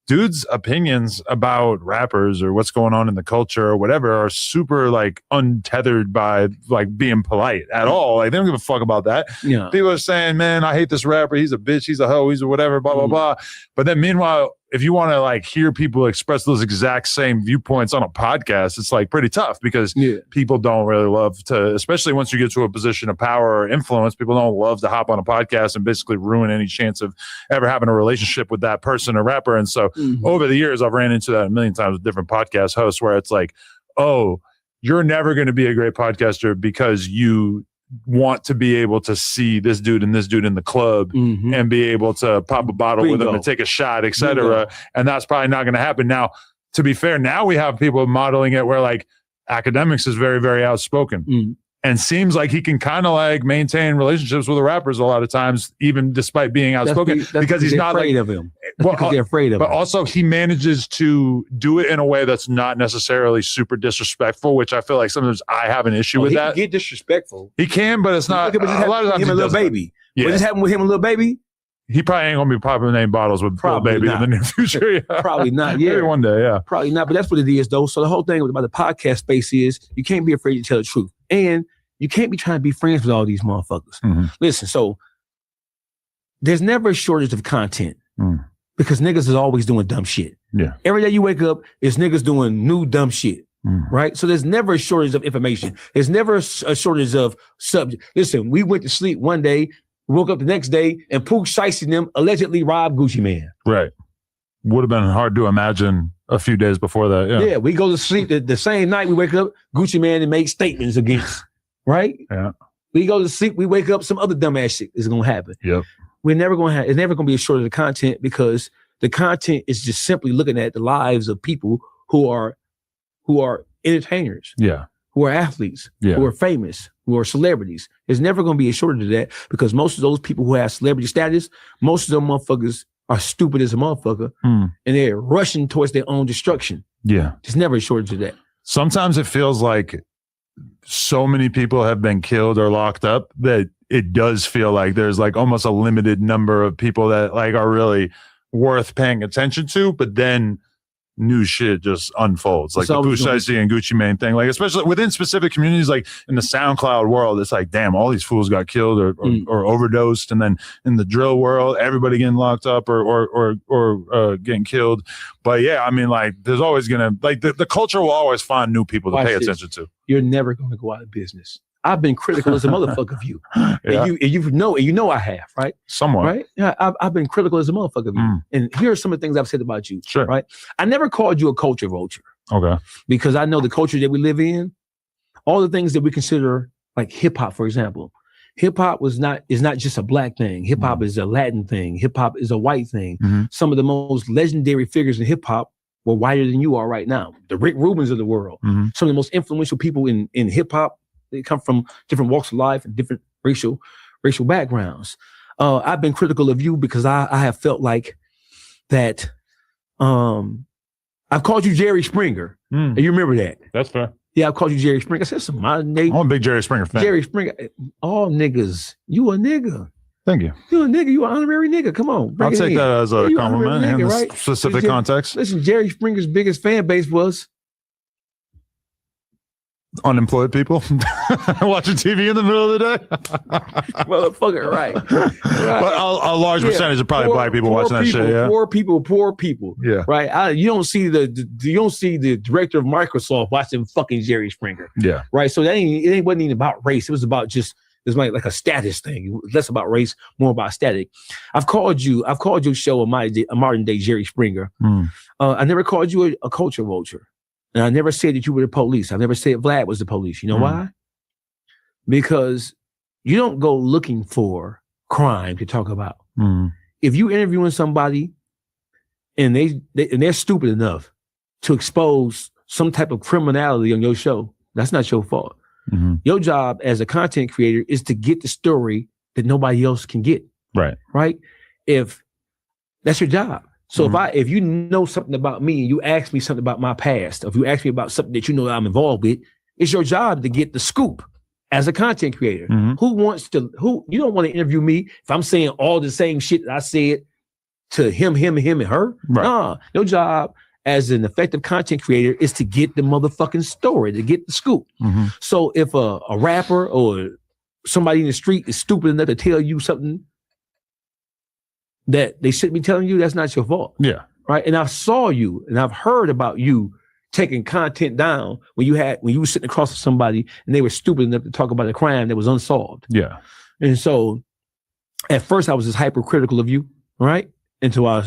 dudes' opinions about rappers or what's going on in the culture or whatever are super like untethered by like being polite at all. Like they don't give a fuck about that. Yeah. People are saying, man, I hate this rapper. He's a bitch. He's a hoe. He's a whatever, blah, blah, blah. But then meanwhile, if you want to like hear people express those exact same viewpoints on a podcast, it's like pretty tough because people don't really love to, especially once you get to a position of power or influence, people don't love to hop on a podcast and basically ruin any chance of ever having a relationship with that person or rapper. And so over the years, I've ran into that a million times with different podcast hosts where it's like, oh, you're never going to be a great podcaster because you want to be able to see this dude and this dude in the club and be able to pop a bottle with them and take a shot, etc. And that's probably not going to happen. Now, to be fair, now we have people modeling it where like Academics is very, very outspoken and seems like he can kind of like maintain relationships with the rappers a lot of times, even despite being outspoken, because he's not afraid like, of him. Because they're afraid of him. But also he manages to do it in a way that's not necessarily super disrespectful, which I feel like sometimes I have an issue with that. He can get disrespectful. He can, but it's not. A lot of times him and Lil Baby. Yeah. What just happened with him and Lil Baby? He probably ain't gonna be popping name bottles with Lil Baby in the near future. Yeah. Probably not. Yeah, maybe one day. Yeah, probably not. But that's what it is, though. So the whole thing about the podcast space is you can't be afraid to tell the truth, and you can't be trying to be friends with all these motherfuckers. Listen, so there's never a shortage of content because niggas is always doing dumb shit. Yeah. Every day you wake up, it's niggas doing new dumb shit. Right? So there's never a shortage of information. There's never a shortage of subject. Listen, we went to sleep one day, woke up the next day, and Pooh Shiesty and them allegedly robbed Gucci Mane. Right. Would have been hard to imagine a few days before that. Yeah. We go to sleep the same night we wake up, Gucci Mane and make statements against. Right? Yeah. We go to sleep, we wake up, some other dumbass shit is gonna happen. Yep. It's never gonna be a shortage of content because the content is just simply looking at the lives of people who are entertainers. Yeah. Who are athletes, who are famous, who are celebrities. There's never gonna be a shortage of that because most of those people who have celebrity status, most of them motherfuckers are stupid as a motherfucker and they're rushing towards their own destruction. Yeah. There's never a shortage of that. Sometimes it feels like so many people have been killed or locked up that it does feel like there's like almost a limited number of people that like are really worth paying attention to, but then new shit just unfolds, like the Pooh Shiesty and Gucci Mane thing, like especially within specific communities, like in the SoundCloud world, it's like, damn, all these fools got killed or overdosed, and then in the drill world, everybody getting locked up or getting killed. But yeah, I mean, like, there's always gonna like the culture will always find new people to pay attention to. You're never gonna go out of business. I've been critical as a motherfucker of you. And you know I have, right? Somewhat. Right? Yeah, I've been critical as a motherfucker of you. And here are some of the things I've said about you. Sure. Right? I never called you a culture vulture. Okay. Because I know the culture that we live in, all the things that we consider like hip hop, for example. hip hop is not just a black thing. Hip hop is a Latin thing. Hip hop is a white thing. Some of the most legendary figures in hip hop were whiter than you are right now. The Rick Rubins of the world. Some of the most influential people in hip hop, they come from different walks of life and different racial backgrounds. I've been critical of you because I have felt like that. I've called you Jerry Springer. And you remember that? That's fair. Yeah, I've called you Jerry Springer. I said some modern day. I'm a big Jerry Springer fan. Jerry Springer. All niggas. You a nigga. Thank you. You a nigga. You an honorary nigga. Come on. I'll take that as a You compliment honorary in nigga, this right? specific context. Listen, Jerry Springer's biggest fan base was Unemployed people watching TV in the middle of the day. motherfucker, right? But a large percentage of probably black people watching that shit. Yeah, poor people. Yeah, right. You don't see the director of Microsoft watching fucking Jerry Springer. Yeah, right. So it wasn't even about race. It was about just like a status thing. Less about race, more about static. I've called your show a modern day Jerry Springer. I never called you a culture vulture. And I never said that you were the police. I never said Vlad was the police. You know why? Because you don't go looking for crime to talk about. If you interviewing somebody and they're stupid enough to expose some type of criminality on your show, that's not your fault. Your job as a content creator is to get the story that nobody else can get. Right? If that's your job. So if you know something about me and you ask me something about my past, or if you ask me about something that you know that I'm involved with, it's your job to get the scoop as a content creator. You don't want to interview me if I'm saying all the same shit that I said to him, and her. Right. Nah, your job as an effective content creator is to get the motherfucking story, to get the scoop. So if a rapper or somebody in the street is stupid enough to tell you something that they shouldn't be telling you, that's not your fault. Yeah. Right. And I saw you and I've heard about you taking content down when you were sitting across from somebody and they were stupid enough to talk about a crime that was unsolved. Yeah. And so at first I was just hypercritical of you, right? Until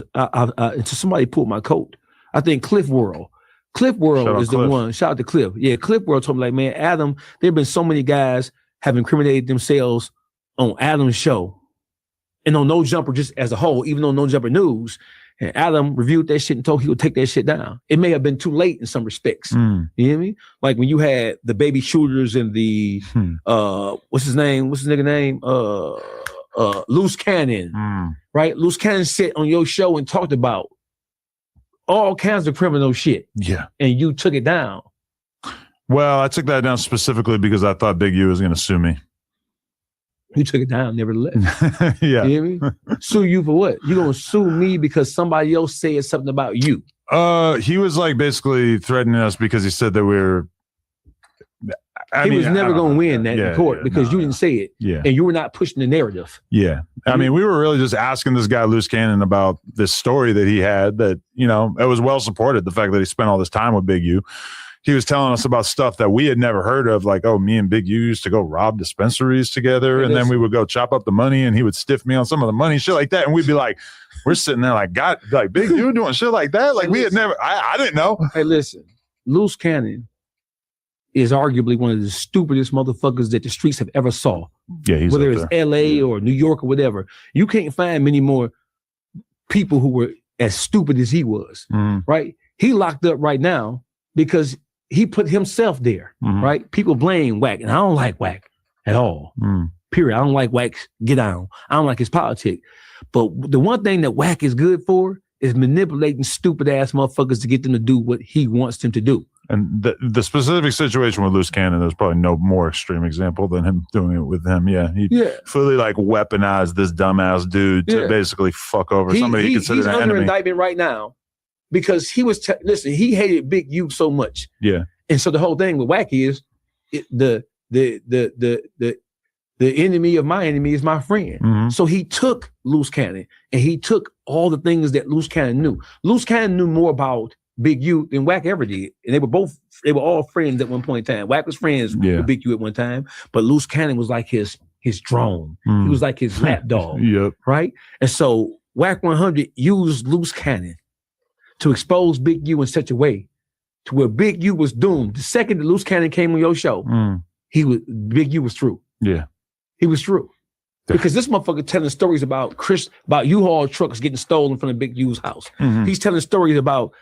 somebody pulled my coat. I think Cliff World is the one. Shout out to Cliff. Yeah, Cliff World told me, like, man, Adam, there have been so many guys have incriminated themselves on Adam's show. And on No Jumper just as a whole, even on No Jumper News, and Adam reviewed that shit and told he would take that shit down. It may have been too late in some respects. You hear me? Like when you had the baby shooters and the what's his nigga name? Loose Cannon. Right? Loose Cannon sat on your show and talked about all kinds of criminal shit. Yeah. And you took it down. Well, I took that down specifically because I thought Big U was going to sue me. You took it down, nevertheless. Yeah. You hear me? Sue you for what? You gonna sue me because somebody else said something about you? He was like basically threatening us because he said that He was never gonna win that in court because you didn't say it. Yeah. And you were not pushing the narrative. Yeah. I mean, we were really just asking this guy, Loose Cannon, about this story that he had that, you know, it was well supported. The fact that he spent all this time with Big U. He was telling us about stuff that we had never heard of, like, oh, me and Big U used to go rob dispensaries together, and then we would go chop up the money, and he would stiff me on some of the money, shit like that. And we'd be like, we're sitting there like, God, like Big U doing shit like that? Like, we had never, I didn't know. Hey, listen, Loose Cannon is arguably one of the stupidest motherfuckers that the streets have ever saw. Yeah, he's whether it's LA or New York or whatever. You can't find many more people who were as stupid as he was, right? He locked up right now because he put himself there, right? People blame Wack, and I don't like Wack at all. Period. I don't like Wack's get down. I don't like his politics. But the one thing that Wack is good for is manipulating stupid ass motherfuckers to get them to do what he wants them to do. And the specific situation with Loose Cannon, there's probably no more extreme example than him doing it with him. Yeah, he fully like weaponized this dumbass dude to basically fuck over somebody he considered an enemy. He's under indictment right now. Because he was, listen, he hated Big U so much. Yeah. And so the whole thing with Wack is the enemy of my enemy is my friend. So he took Loose Cannon and he took all the things that Loose Cannon knew. Loose Cannon knew more about Big U than Wack ever did. And they were all friends at one point in time. Wack was friends with Big U at one time, but Loose Cannon was like his drone. He was like his lapdog. Right? And so Wack 100 used Loose Cannon to expose Big U in such a way to where Big U was doomed. The second that Loose Cannon came on your show, Big U was through. Yeah. he was through. Because this motherfucker telling stories about U-Haul trucks getting stolen from the Big U's house. Mhm. He's telling stories about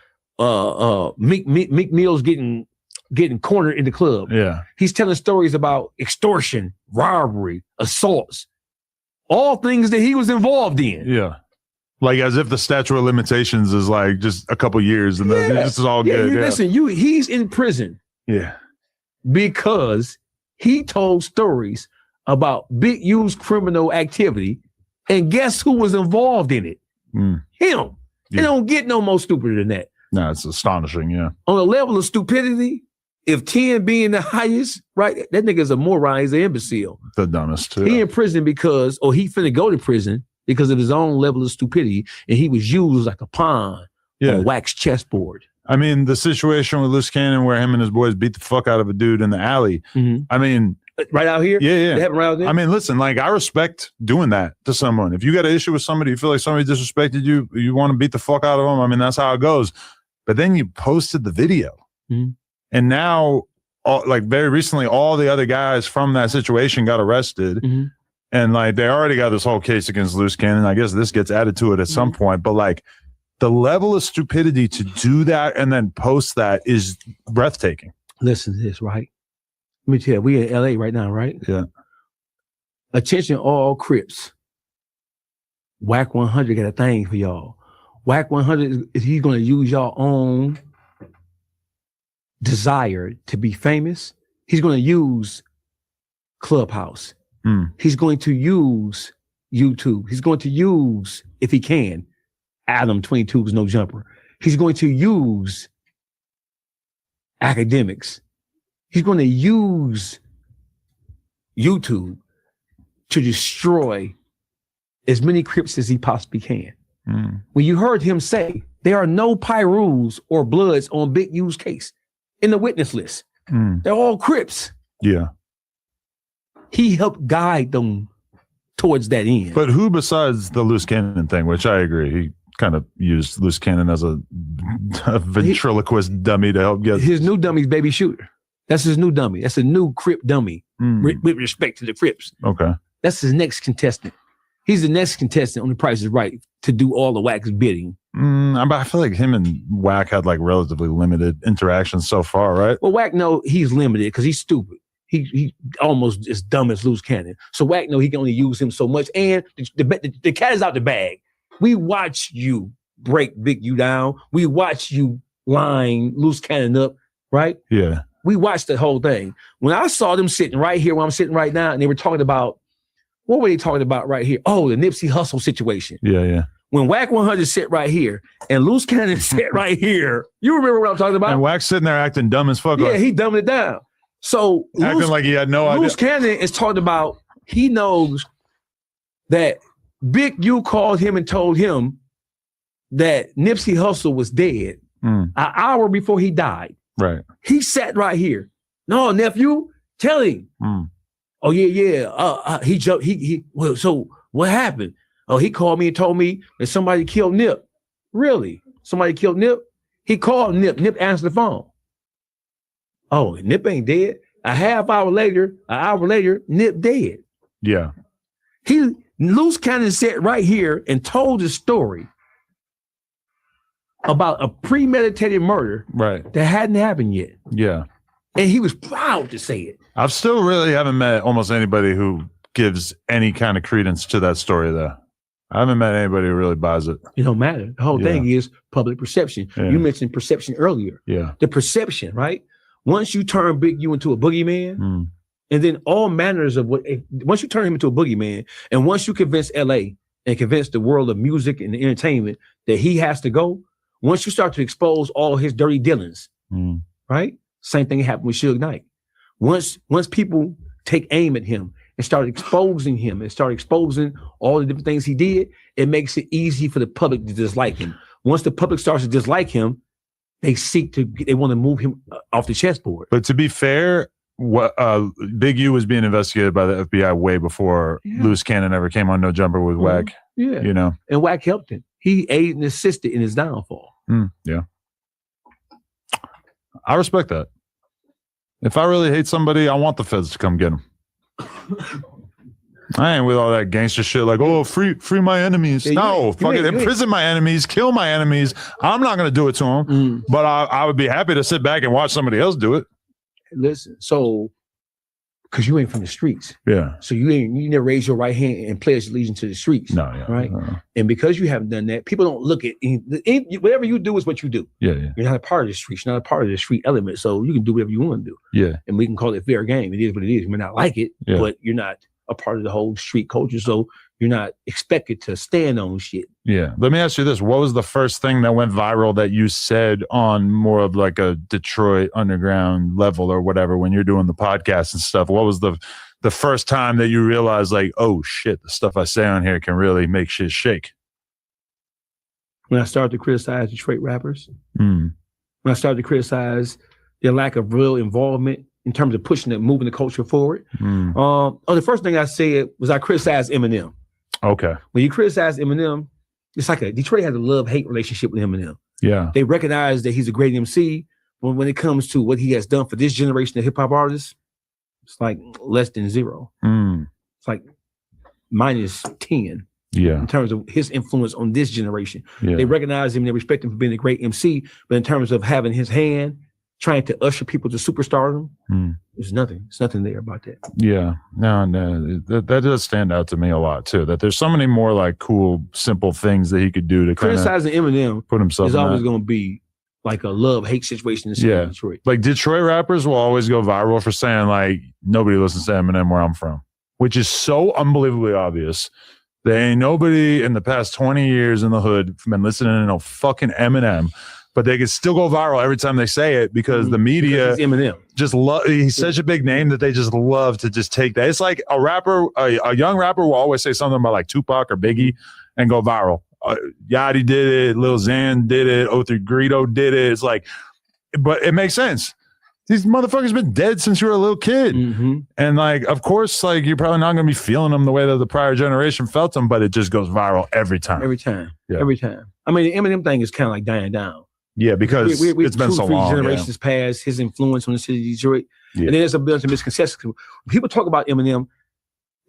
Meek Mill's getting cornered in the club. Yeah. He's telling stories about extortion, robbery, assaults, all things that he was involved in. Yeah. Like as if the statute of limitations is like just a couple years and this is all good. Listen, he's in prison. Yeah. Because he told stories about Big U's criminal activity, and guess who was involved in it? Him. Yeah. It don't get no more stupider than that. No, it's astonishing. Yeah. On a level of stupidity, if 10 being the highest, right? That nigga's a moron. He's an imbecile. The dumbest. Yeah. He in prison he finna go to prison because of his own level of stupidity, and he was used like a pawn on a wax chessboard. I mean, the situation with Loose Cannon where him and his boys beat the fuck out of a dude in the alley. Mm-hmm. I mean, right out here? Yeah. They have around there? I mean, listen, like I respect doing that to someone. If you got an issue with somebody, you feel like somebody disrespected you, you want to beat the fuck out of them. I mean, that's how it goes. But then you posted the video. Mm-hmm. And now, like very recently, all the other guys from that situation got arrested. Mm-hmm. And like they already got this whole case against Loose Cannon. I guess this gets added to it at some point. But like the level of stupidity to do that and then post that is breathtaking. Listen to this, right? Let me tell you, we in LA right now, right? Yeah. Attention all Crips. Whack 100 got a thing for y'all. Whack 100 is he's going to use your own desire to be famous. He's going to use Clubhouse. He's going to use YouTube. He's going to use, if he can, Adam 22 is no jumper. He's going to use academics. He's going to use YouTube to destroy as many Crips as he possibly can. When you heard him say there are no Pyrus or Bloods on Big U's case in the witness list, they're all Crips. Yeah. He helped guide them towards that end. But who besides the Loose Cannon thing, which I agree, he kind of used Loose Cannon as a ventriloquist dummy to help get his new dummy's Baby Shooter. That's his new dummy. That's a new Crip dummy with respect to the Crips. Okay. That's his next contestant. He's the next contestant on The Price is Right to do all the Wack's bidding. But I feel like him and Wack had like relatively limited interactions so far, right? Well, Wack know he's limited because he's stupid. He almost as dumb as Loose Cannon. So Wack know he can only use him so much. And the cat is out the bag. We watch you break Big U down. We watch you line Loose Cannon up, right? Yeah. We watched the whole thing. When I saw them sitting right here where I'm sitting right now, and they were talking about, what were they talking about right here? Oh, the Nipsey Hussle situation. Yeah. When Wack 100 sit right here and Loose Cannon sit right here, you remember what I'm talking about? And Wack's sitting there acting dumb as fuck. Yeah, he dumbed it down. So acting like he had no idea. Loose Cannon is talking about, he knows that Big U called him and told him that Nipsey Hussle was dead an hour before he died. Right. He sat right here. No, nephew, tell him. Oh, yeah. He jumped. Well, so what happened? Oh, he called me and told me that somebody killed Nip. Really? Somebody killed Nip? He called Nip. Nip answered the phone. Oh, Nip ain't dead. An hour later, Nip dead. Yeah. Loose Cannon sat right here and told his story about a premeditated murder that hadn't happened yet. Yeah. And he was proud to say it. I've still really haven't met almost anybody who gives any kind of credence to that story, though. I haven't met anybody who really buys it. It don't matter. The whole thing is public perception. Yeah. You mentioned perception earlier. Yeah. The perception, right? Once you turn Big U into a boogeyman, and then all manners of once you turn him into a boogeyman, and once you convince LA and convince the world of music and entertainment that he has to go, once you start to expose all his dirty dealings, right? Same thing happened with Suge Knight. Once people take aim at him and start exposing him and start exposing all the different things he did, it makes it easy for the public to dislike him. Once the public starts to dislike him, they want to move him off the chessboard. But to be fair, what Big U was being investigated by the FBI way before Loose Cannon ever came on No Jumper with Wack. Yeah. You know. And Wack helped him. He aided and assisted in his downfall. Yeah. I respect that. If I really hate somebody, I want the feds to come get him. I ain't with all that gangster shit like, oh, free my enemies. Yeah, no, fucking imprison my enemies, kill my enemies. I'm not gonna do it to them, but I would be happy to sit back and watch somebody else do it. Listen, so because you ain't from the streets. Yeah. So you never raise your right hand and pledge allegiance to the streets. No, yeah. Right. And because you haven't done that, people don't look at whatever you do is what you do. Yeah, yeah. You're not a part of the streets. You're not a part of the street element. So you can do whatever you want to do. Yeah. And we can call it fair game. It is what it is. You may not like it, but you're not a part of the whole street culture. So you're not expected to stand on shit. Yeah. Let me ask you this. What was the first thing that went viral that you said on more of like a Detroit underground level or whatever when you're doing the podcast and stuff? What was the first time that you realized like, oh shit, the stuff I say on here can really make shit shake? When I started to criticize Detroit rappers, when I started to criticize their lack of real involvement in terms of pushing and moving the culture forward. The first thing I said was I criticized Eminem. Okay. When you criticize Eminem, it's like Detroit has a love-hate relationship with Eminem. Yeah. They recognize that he's a great MC, but when it comes to what he has done for this generation of hip-hop artists, it's like less than zero. It's like minus 10 in terms of his influence on this generation. Yeah. They recognize him, they respect him for being a great MC, but in terms of having his hand, trying to usher people to superstardom, there's nothing. There's nothing there about that. Yeah. No, that does stand out to me a lot too, that there's so many more like cool, simple things that he could do to criticizing Eminem put himself is always going to be like a love-hate situation in the city of Detroit. Like Detroit rappers will always go viral for saying like nobody listens to Eminem where I'm from, which is so unbelievably obvious. There ain't nobody in the past 20 years in the hood been listening to no fucking Eminem, but they can still go viral every time they say it because the media Eminem just love. He's such a big name that they just love to just take that. It's like a rapper, a young rapper will always say something about like Tupac or Biggie and go viral. Yachty did it, Lil Xan did it, O3 Greedo did it. It's like, but it makes sense. These motherfuckers been dead since you were a little kid. And like, of course, like you're probably not going to be feeling them the way that the prior generation felt them, but it just goes viral every time. Every time. Every time. I mean, the Eminem thing is kind of like dying down. Yeah, because it's been so long. Generations past, his influence on the city of Detroit. And then there's a bunch of misconceptions. When people talk about Eminem,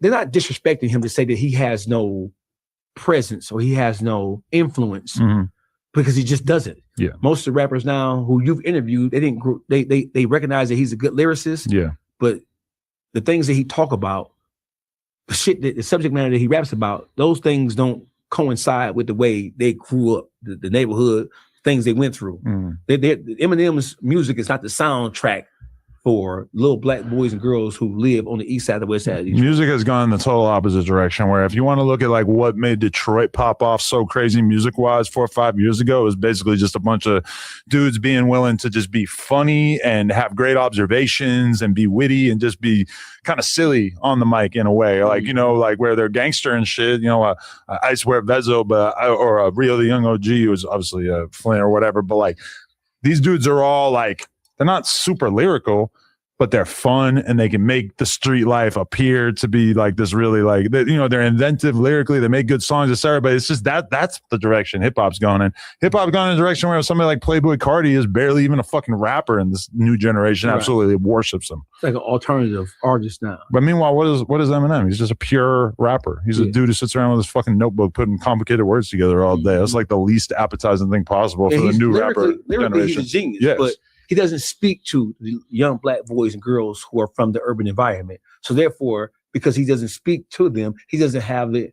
they're not disrespecting him to say that he has no presence or he has no influence because he just doesn't. Yeah. Most of the rappers now who you've interviewed, they recognize that he's a good lyricist. Yeah. But the things that he talk about, the subject matter that he raps about, those things don't coincide with the way they grew up, the neighborhood, things they went through. Eminem's music is not the soundtrack for little black boys and girls who live on the east side, the west side of Detroit. Music has gone in the total opposite direction, where if you want to look at like what made Detroit pop off so crazy music-wise 4 or 5 years ago, it was basically just a bunch of dudes being willing to just be funny and have great observations and be witty and just be kind of silly on the mic in a way. Like, you know, like where they're gangster and shit, you know, I swear Vezo, or Rio the Young OG, who was obviously a Flynn or whatever, but like these dudes are all like, they're not super lyrical, but they're fun and they can make the street life appear to be like this really like, you know, they're inventive lyrically. They make good songs, etc. But it's just that's the direction hip hop's going in. Hip hop's gone in a direction where somebody like Playboy Carti is barely even a fucking rapper, and this new generation absolutely worships him. It's like an alternative artist now. But meanwhile, what is Eminem? He's just a pure rapper. He's a dude who sits around with his fucking notebook putting complicated words together all day. That's like the least appetizing thing possible for the new rapper generation. He's a genius, but he doesn't speak to the young black boys and girls who are from the urban environment. So therefore, because he doesn't speak to them, he doesn't have the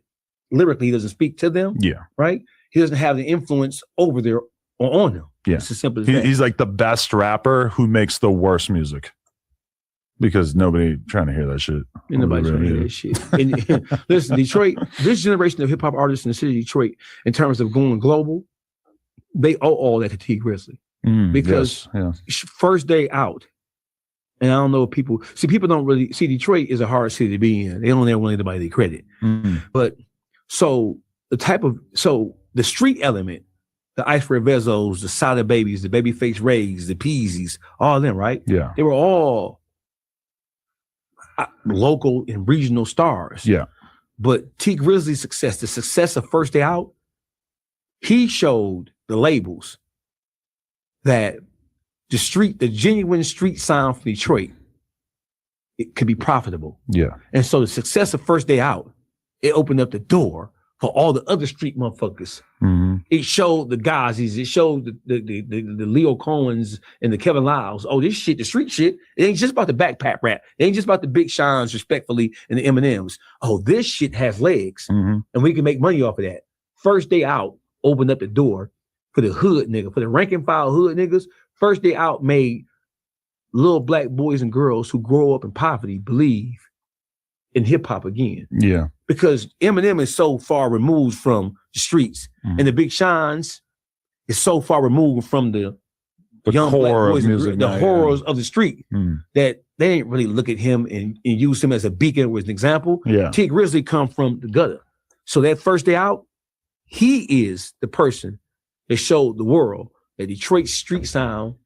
lyrically, he doesn't speak to them. Yeah. Right? He doesn't have the influence over there or on them. Yeah. It's as simple as that. He's like the best rapper who makes the worst music. Because nobody trying to hear that shit. Nobody's trying to hear that shit. And listen, Detroit, this generation of hip hop artists in the city of Detroit, in terms of going global, they owe all that to T Grizzly. Because first day out, and I don't know if people don't really see Detroit is a hard city to be in. They don't ever want anybody to credit. But so the street element, the Ice Red Vezos, the Solid Babies, the Babyface Rays, the Peasies, all of them, right? Yeah. They were all local and regional stars. Yeah. But T Grizzly's success, the success of First Day Out, he showed the labels that the genuine street sound for Detroit it could be profitable. Yeah. And so the success of First Day Out, it opened up the door for all the other street motherfuckers. Mm-hmm. It showed the Gazis, it showed the Leo Cohens and the Kevin Lyles. Oh, this shit, the street shit, it ain't just about the backpack rap. It ain't just about the Big Seans, respectfully, and the Eminems. Oh, this shit has legs, and we can make money off of that. First Day Out opened up the door for the hood nigga, for the rank and file hood niggas. First Day Out made little black boys and girls who grow up in poverty believe in hip hop again. Yeah. Because Eminem is so far removed from the streets, and the Big Seans is so far removed from the young black boys of music, the horrors of the street, that they ain't really look at him and use him as a beacon or as an example. Yeah. T Grizzly come from the gutter. So that First Day Out, he is the person that showed the world that Detroit's street sound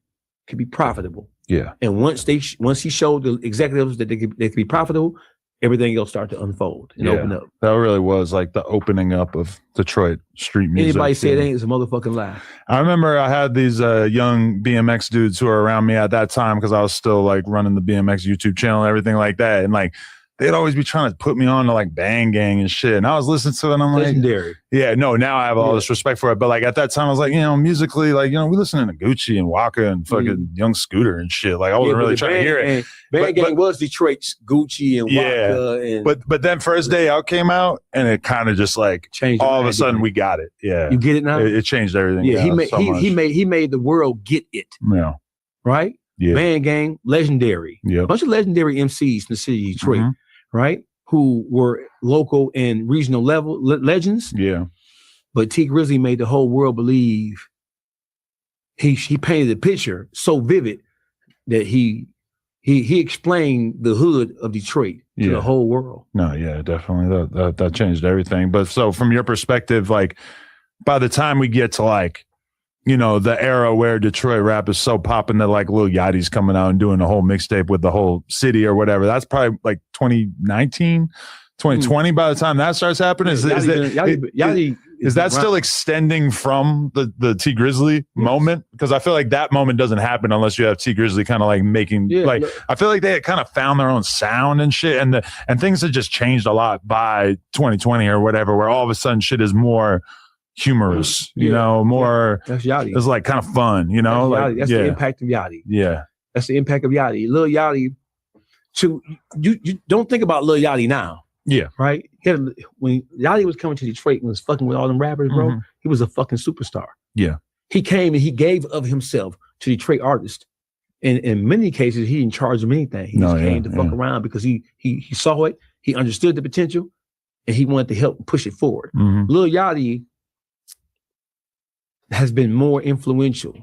can be profitable. Yeah. And once he showed the executives that they could be profitable, everything else started to unfold and open up. That really was like the opening up of Detroit street music. Anybody say it ain't, it's a motherfucking lie. I remember I had these young BMX dudes who were around me at that time because I was still like running the BMX YouTube channel and everything like that. And like, they'd always be trying to put me on to like Bang Gang and shit. And I was listening to it and I'm like, legendary. Yeah, no, now I have all this respect for it. But like at that time, I was like, musically, like, we listening to Gucci and Waka and fucking Young Scooter and shit. Like I wasn't really trying to hear it. Bang Gang was Detroit's Gucci and Waka. And but then First Day Out came out and it kind of just like changed. All of a sudden we got it. Yeah. You get it now? It changed everything. Yeah, he made the world get it. Yeah. Right? Yeah. Bang Gang, legendary. Yeah. A bunch of legendary MCs in the city of Detroit, right? Who were local and regional level legends. Yeah. But T Grizzly made the whole world believe. He painted a picture so vivid that he explained the hood of Detroit to the whole world. No, yeah, definitely. That changed everything. But so from your perspective, like by the time we get to like, the era where Detroit rap is so popping that like Lil Yachty's coming out and doing the whole mixtape with the whole city or whatever. That's probably like 2019, 2020 by the time that starts happening. Is that still extending from the T Grizzly moment? Because I feel like that moment doesn't happen unless you have T Grizzly kind of like making I feel like they had kind of found their own sound and shit, and things have just changed a lot by 2020 or whatever, where all of a sudden shit is more humorous, more that's Yachty. It's like kind of fun, That's the impact of Yachty. Yeah. That's the impact of Yachty. Lil Yachty, you don't think about Lil Yachty now. Yeah. Right? When Yachty was coming to Detroit and was fucking with all them rappers, bro, he was a fucking superstar. Yeah. He came and he gave of himself to Detroit artists. And in many cases, he didn't charge them anything. He just came to fuck around because he saw it, he understood the potential, and he wanted to help push it forward. Lil Yachty has been more influential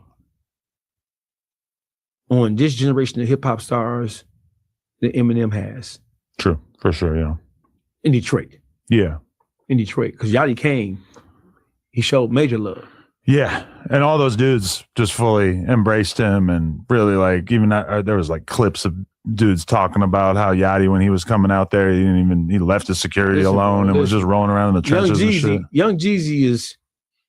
on this generation of hip hop stars than Eminem has. True, for sure, yeah. In Detroit. Yeah. In Detroit. Because Yachty came, he showed major love. Yeah. And all those dudes just fully embraced him and really like, even there was like clips of dudes talking about how Yachty, when he was coming out there, he left his security alone and was just rolling around in the trenches and shit.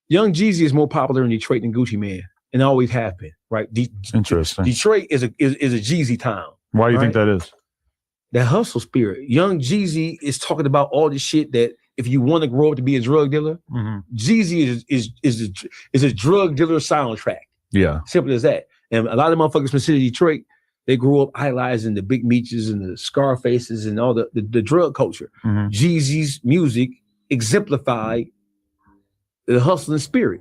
Young Jeezy is more popular in Detroit than Gucci Mane, and always have been, right? Interesting. Detroit is a Jeezy town. Why do you think that is? That hustle spirit. Young Jeezy is talking about all the shit that if you want to grow up to be a drug dealer, Jeezy is a drug dealer soundtrack. Yeah. Simple as that. And a lot of motherfuckers from the city of Detroit, they grew up idolizing the Big Meeches and the Scarfaces and all the drug culture. Jeezy's music exemplified the hustling spirit.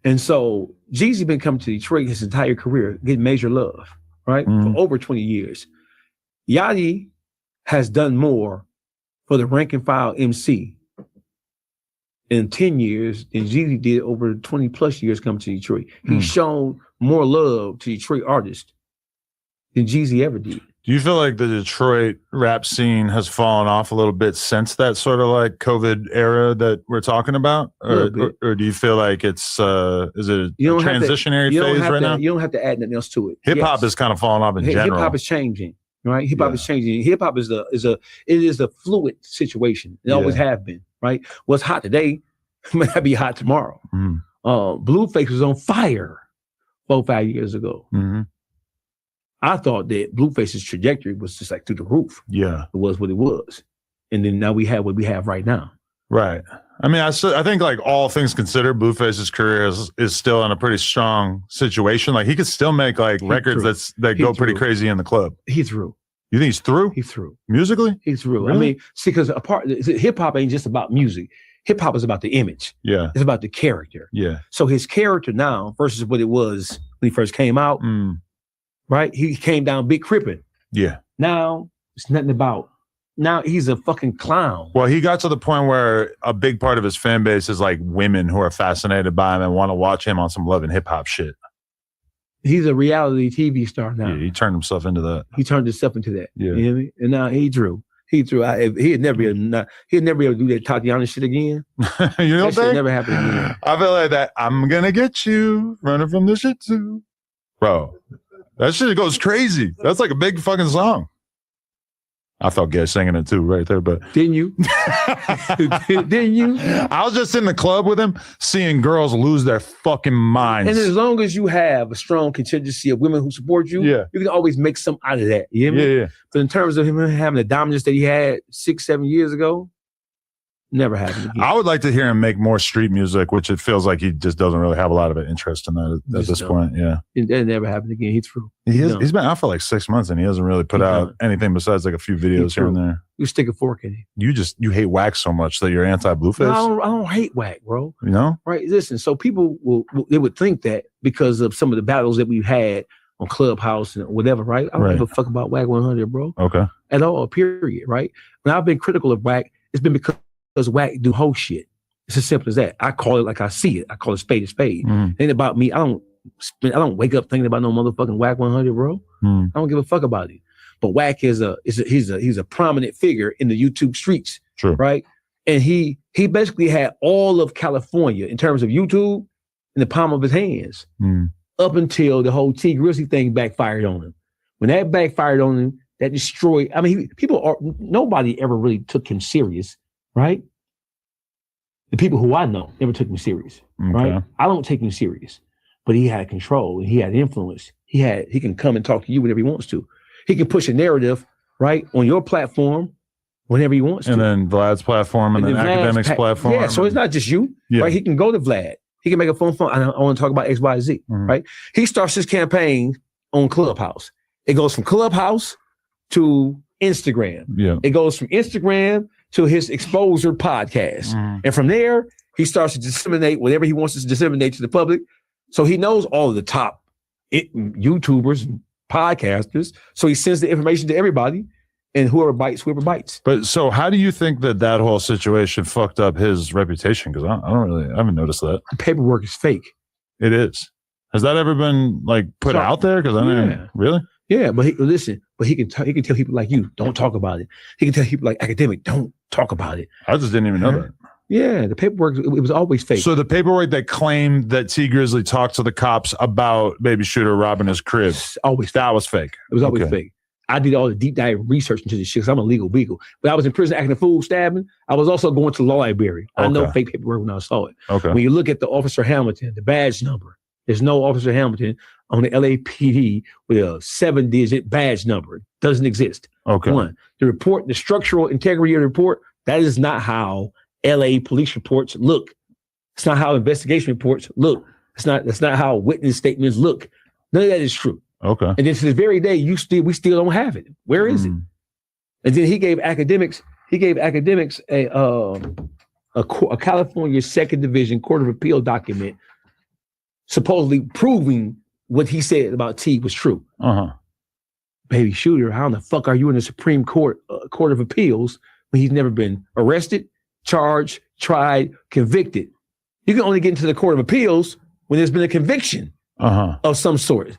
And so Jeezy been coming to Detroit his entire career, getting major love, right? For over 20 years. Yachty has done more for the rank and file MC in 10 years than Jeezy did over 20 plus years coming to Detroit. He's shown more love to Detroit artists than Jeezy ever did. Do you feel like the Detroit rap scene has fallen off a little bit since that sort of like COVID era that we're talking about? Or do you feel like it's, is it a transitionary phase right now? You don't have to add nothing else to it. Hip hop is kind of falling off in general. Hip hop is changing, right? Hip hop is changing. Hip hop is a fluid situation. It always have been, right? What's hot today may not be hot tomorrow. Blueface was on fire 4 or 5 years ago. I thought that Blueface's trajectory was just like through the roof. Yeah. It was what it was. And then now we have what we have right now. Right. I mean, I think like all things considered, Blueface's career is still in a pretty strong situation. Like he could still make like records that go pretty crazy in the club. He's through. You think he's through? He's through. Musically? He's through. Really? I mean, see, because hip hop ain't just about music. Hip hop is about the image. Yeah. It's about the character. Yeah. So his character now versus what it was when he first came out, right? He came down big crippin'. Yeah. Now it's nothing about. Now he's a fucking clown. Well, he got to the point where a big part of his fan base is like women who are fascinated by him and want to watch him on some Love and Hip Hop shit. He's a reality TV star now. Yeah, he turned himself into that. He turned himself into that. Yeah. You know what I mean? And now he drew. He'd never be able to do that Tatiana shit again. You know what that shit never happened again. I feel like that. I'm gonna get you running from the shit too, bro. That shit goes crazy. That's like a big fucking song. I felt gay singing it too right there, but didn't you? Didn't you? I was just in the club with him, seeing girls lose their fucking minds. And as long as you have a strong contingency of women who support you, yeah, you can always make something out of that. You know what I mean? Yeah. But in terms of him having the dominance that he had 6-7 years ago, never happened again. I would like to hear him make more street music, which it feels like he just doesn't really have a lot of interest in that at this point. Yeah. That never happened again. He's through. He's been out for like 6 months and he hasn't really put out anything besides like a few videos here and there. You stick a fork in it. You hate Wax so much that you're anti-Blueface? No, I don't hate Wack, bro. You know? Right. Listen, so people they would think that because of some of the battles that we've had on Clubhouse and whatever, right? I don't give a fuck about Wack 100, bro. Okay. At all, period, right? When I've been critical of Wack, it's been because Wack do whole shit. It's as simple as that. I call it like I see it. I call it spade a spade. It ain't about me. I don't wake up thinking about no motherfucking Wack 100, bro. I don't give a fuck about it. But Wack he's a prominent figure in the YouTube streets. True. Right? And he basically had all of California in terms of YouTube in the palm of his hands up until the whole T Grizzly thing backfired on him. When that backfired on him, that destroyed. I mean, nobody ever really took him serious, right? The people who I know never took him serious, right? I don't take him serious, but he had control and he had influence. He can come and talk to you whenever he wants to. He can push a narrative, right, on your platform whenever he wants to. And then Vlad's platform and then Academics platform. Yeah, so it's not just you, right? He can go to Vlad. He can make a phone. I want to talk about X, Y, Z, right? He starts his campaign on Clubhouse. It goes from Clubhouse to Instagram. Yeah. It goes from Instagram to his Exposure podcast. And from there, he starts to disseminate whatever he wants to disseminate to the public. So he knows all of the top YouTubers and podcasters. So he sends the information to everybody, and whoever bites. But so how do you think that whole situation fucked up his reputation? Because I haven't noticed that. The paperwork is fake. It is. Has that ever been like put out there? Because really? Yeah, but he can tell people like you, don't talk about it. He can tell people like Academic, don't talk about it. I just didn't even know that. Yeah, the paperwork, it was always fake. So the paperwork that claimed that T Grizzly talked to the cops about Baby Shooter robbing his crib, that was fake. It was always fake. I did all the deep dive research into this shit because I'm a legal beagle. But I was in prison acting a fool, stabbing. I was also going to the law library. I know fake paperwork when I saw it. Okay. When you look at the Officer Hamilton, the badge number, there's no Officer Hamilton on the LAPD with a 7-digit badge number. It doesn't exist. Okay. One, the structural integrity of the report, that is not how LA police reports look. It's not how investigation reports look. That's not how witness statements look. None of that is true. Okay. And then to this very day, we still don't have it. Where is it? And then he gave academics a California Second Division Court of Appeal document supposedly proving what he said about T was true. Baby Shooter, how in the fuck are you in the Supreme Court Court of Appeals when he's never been arrested, charged, tried, convicted? You can only get into the Court of Appeals when there's been a conviction of some sort.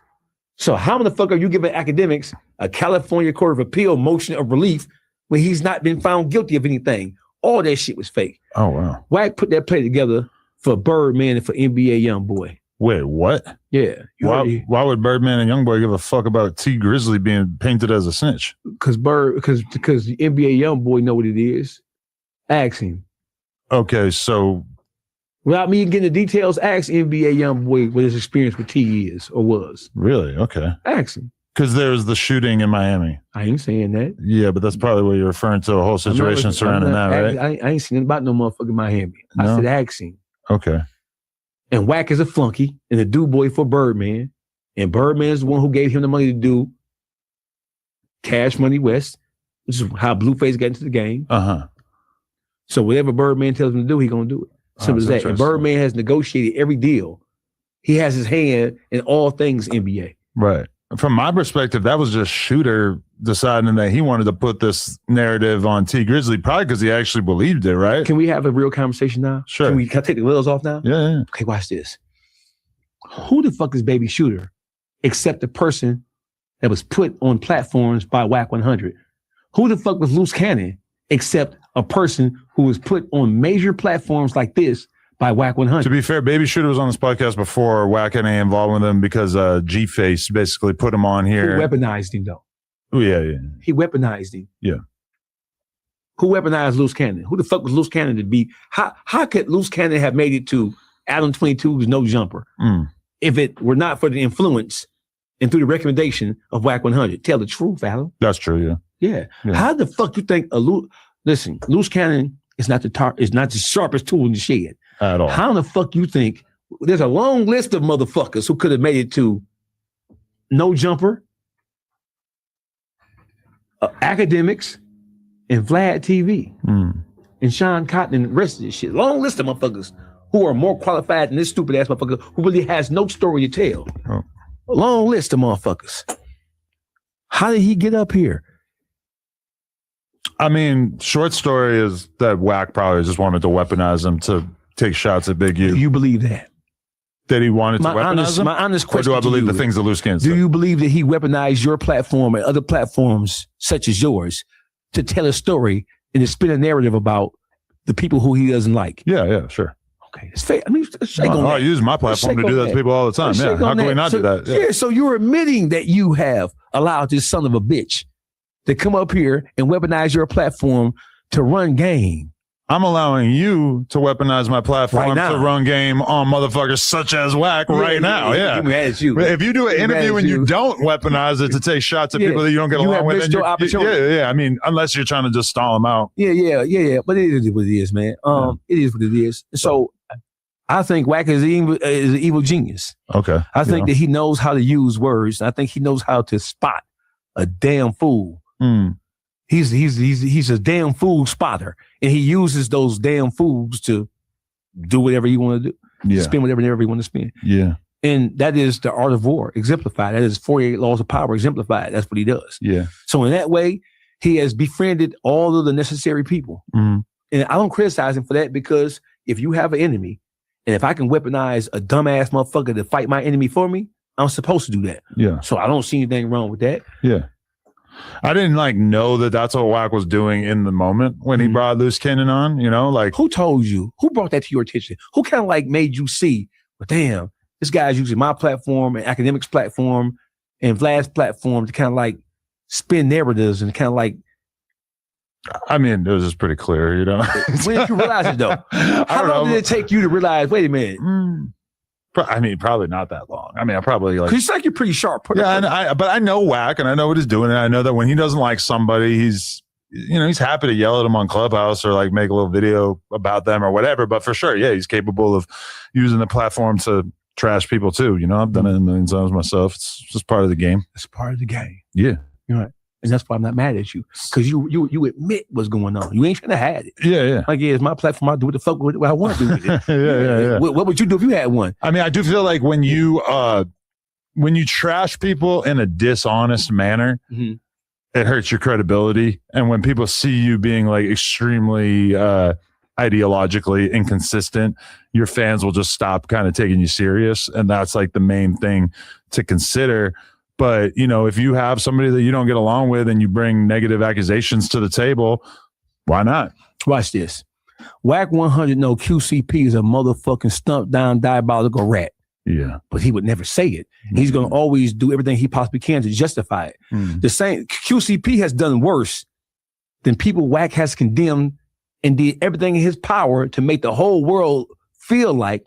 So how in the fuck are you giving academics a California Court of Appeal motion of relief when he's not been found guilty of anything? All that shit was fake. Oh, wow. Wack put that play together for Birdman and for NBA Youngboy. Wait, what? Yeah. Why would Birdman and Youngboy give a fuck about T Grizzly being painted as a snitch? Because the NBA Youngboy know what it is. Ask him. Okay, so without me getting the details, ask NBA Youngboy what his experience with T is or was. Really? Okay. Ask him. Because there's the shooting in Miami. I ain't saying that. Yeah, but that's probably what you're referring to, a whole situation surrounding that, right? I ain't seen about no motherfucking Miami. No? I said Axine. Okay. And Wack is a flunky and a do boy for Birdman. And Birdman is the one who gave him the money to do Cash Money West, which is how Blueface got into the game. Uh-huh. So whatever Birdman tells him to do, he's going to do it. Simple as that. And Birdman has negotiated every deal. He has his hand in all things NBA. Right. From my perspective, that was just Shooter deciding that he wanted to put this narrative on T Grizzly, probably because he actually believed it, right? Can we have a real conversation now? Sure. Can I take the wheels off now? Yeah. Okay, watch this. Who the fuck is Baby Shooter except the person that was put on platforms by Wack 100? Who the fuck was Loose Cannon except a person who was put on major platforms like this by Wack 100? To be fair, Baby Shooter was on this podcast before Wack had any involvement with him because G-Face basically put him on here. Who weaponized him, though? Oh, yeah. He weaponized him. Yeah. Who weaponized Loose Cannon? Who the fuck was Loose Cannon to be? How could Loose Cannon have made it to Adam 22's No Jumper if it were not for the influence and through the recommendation of Wack 100? Tell the truth, Alan. That's true, yeah. How the fuck you think Loose Cannon is not the sharpest tool in the shed at all? How the fuck you think there's a long list of motherfuckers who could have made it to No Jumper, Academics, and Vlad TV, and Sean Cotton and the rest of this shit. Long list of motherfuckers who are more qualified than this stupid ass motherfucker who really has no story to tell. A long list of motherfuckers. How did he get up here? I mean, short story is that Wack probably just wanted to weaponize him to take shots at Big U. Do you believe that? That he wanted to weaponize him? My honest question. Or do I believe the things that Loose Cannon said? Do you believe that he weaponized your platform and other platforms such as yours to tell a story and to spin a narrative about the people who he doesn't like? Yeah, sure. Okay, it's fair. I mean, shake on that. I use my platform to do that to people all the time. Yeah, how can we not do that? Yeah, so you're admitting that you have allowed this son of a bitch to come up here and weaponize your platform to run game. I'm allowing you to weaponize my platform to run game on motherfuckers such as Wack right now. Yeah. If you do an interview and you don't weaponize it to take shots at people that you don't get along with, I mean, unless you're trying to just stall them out. Yeah. But it is what it is, man. It is what it is. So I think Wack is an evil genius. Okay. I think that he knows how to use words. I think he knows how to spot a damn fool. He's a damn fool spotter, and he uses those damn fools to do whatever you want to do, spin whatever he want to spin. Yeah, and that is the art of war exemplified. That is 48 laws of power exemplified. That's what he does. Yeah. So in that way, he has befriended all of the necessary people, and I don't criticize him for that because if you have an enemy, and if I can weaponize a dumbass motherfucker to fight my enemy for me, I'm supposed to do that. Yeah. So I don't see anything wrong with that. Yeah. I didn't know that that's what Wack was doing in the moment when he brought Loose Cannon on, who told you? Who brought that to your attention? Who kind of made you see, well, damn, this guy's using my platform and Academics platform and Vlad's platform to kind of spin narratives and kind of I mean, it was just pretty clear, When did you realize it though? How long did it take you to realize, wait a minute? I mean, probably not that long. I mean, I probably because you're pretty sharp. Yeah, but I know Wack and I know what he's doing. And I know that when he doesn't like somebody, he's happy to yell at them on Clubhouse or make a little video about them or whatever. But for sure, yeah, he's capable of using the platform to trash people too. I've done it a million times myself. It's just part of the game. It's part of the game. Yeah. You're right. And that's why I'm not mad at you because you admit what's going on. You ain't trying to hide it. Yeah. It's my platform. I do what the fuck what I want to do with it. Yeah. What would you do if you had one? I mean, I do feel like when you trash people in a dishonest manner, it hurts your credibility. And when people see you being extremely ideologically inconsistent, your fans will just stop kind of taking you serious. And that's the main thing to consider. But, if you have somebody that you don't get along with and you bring negative accusations to the table, why not? Watch this. Wack 100 know QCP is a motherfucking stumped down diabolical rat. Yeah. But he would never say it. He's going to always do everything he possibly can to justify it. The same QCP has done worse than people Wack has condemned and did everything in his power to make the whole world feel like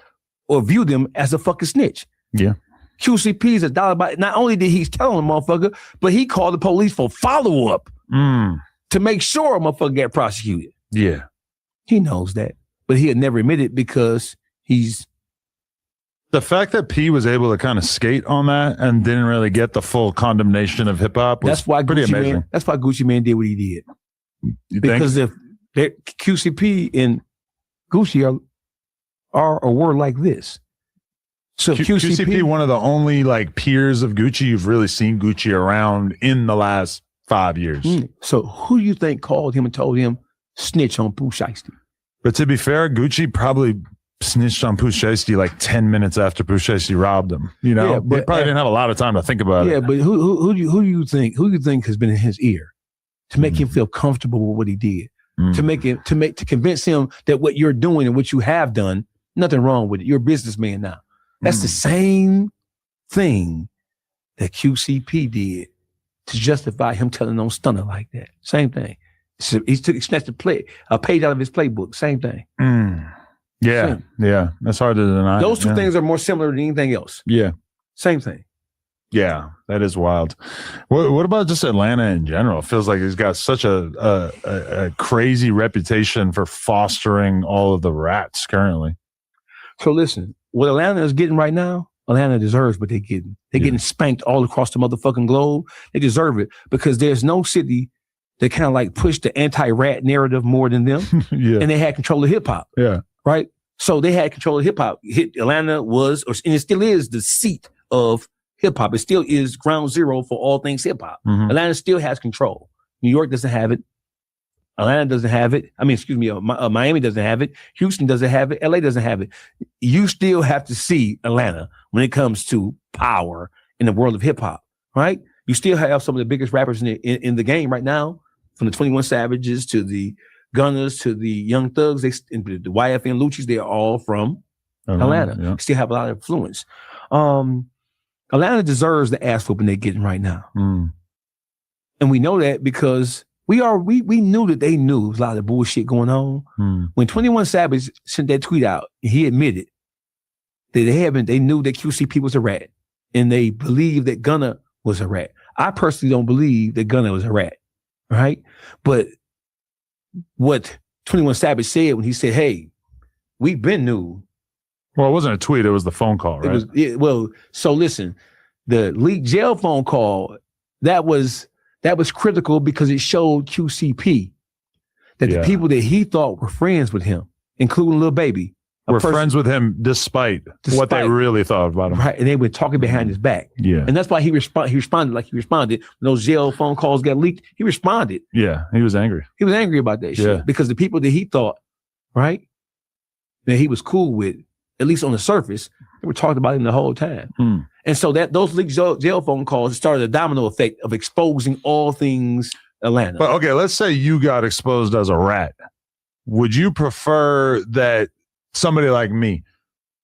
or view them as a fucking snitch. Yeah. QCP's $1 not only did he tell him motherfucker, but he called the police for follow-up to make sure a motherfucker got prosecuted. Yeah. He knows that, but he'll never admit it because he's... The fact that P was able to kind of skate on that and didn't really get the full condemnation of hip-hop was pretty amazing. That's why Gucci Mane did what he did. You because think? if QCP and Gucci are or were like this. So QCP, one of the only like peers of Gucci you've really seen Gucci around in the last 5 years. So who do you think called him and told him snitch on Pooh Shiesty? But to be fair, Gucci probably snitched on Pooh Shiesty like 10 minutes after Pooh Shiesty robbed him. You know, but he probably didn't have a lot of time to think about it. Yeah, but who do you think has been in his ear to make him feel comfortable with what he did? To convince him that what you're doing and what you have done, nothing wrong with it. You're a businessman now. That's the same thing that QCP did to justify him telling on Stunner like that. Same thing. So he snatched a page out of his playbook. Same thing. Yeah, yeah. That's hard to deny. Those two things are more similar than anything else. Yeah. Same thing. Yeah, that is wild. What about just Atlanta in general? It feels like he's got such a crazy reputation for fostering all of the rats currently. So listen, what Atlanta is getting right now, Atlanta deserves what they're getting. They're getting spanked all across the motherfucking globe. They deserve it because there's no city that kind of like pushed the anti-rat narrative more than them. And they had control of hip hop. Yeah. Right? So they had control of hip hop. Atlanta was, and it still is, the seat of hip hop. It still is ground zero for all things hip hop. Atlanta still has control. New York doesn't have it. Atlanta doesn't have it. I mean, excuse me, Miami doesn't have it. Houston doesn't have it. LA doesn't have it. You still have to see Atlanta when it comes to power in the world of hip hop, right? You still have some of the biggest rappers in the game right now, from the 21 Savages to the Gunners to the Young Thugs, the YFN Lucci's, they're all from Atlanta. Yeah. Still have a lot of influence. Atlanta deserves the ass whooping they're getting right now. And we know that because we knew that they knew there was a lot of bullshit going on. When 21 Savage sent that tweet out, he admitted that they knew that QCP was a rat and they believed that Gunna was a rat. I personally don't believe that Gunna was a rat, right? But what 21 Savage said when he said, hey, we've been new. Well, it wasn't a tweet, it was the phone call, right? So listen, the leaked jail phone call, that was critical because it showed QCP that the people that he thought were friends with him, including Lil Baby, were friends with him despite what they really thought about him. Right, and they were talking behind his back. Yeah. And that's why he responded like he responded. When those jail phone calls got leaked, he responded. Yeah, he was angry. He was angry about that shit because the people that he thought, right, that he was cool with, at least on the surface, they were talking about him the whole time. And so that those leaked jail phone calls started a domino effect of exposing all things Atlanta. But okay, let's say you got exposed as a rat. Would you prefer that somebody like me,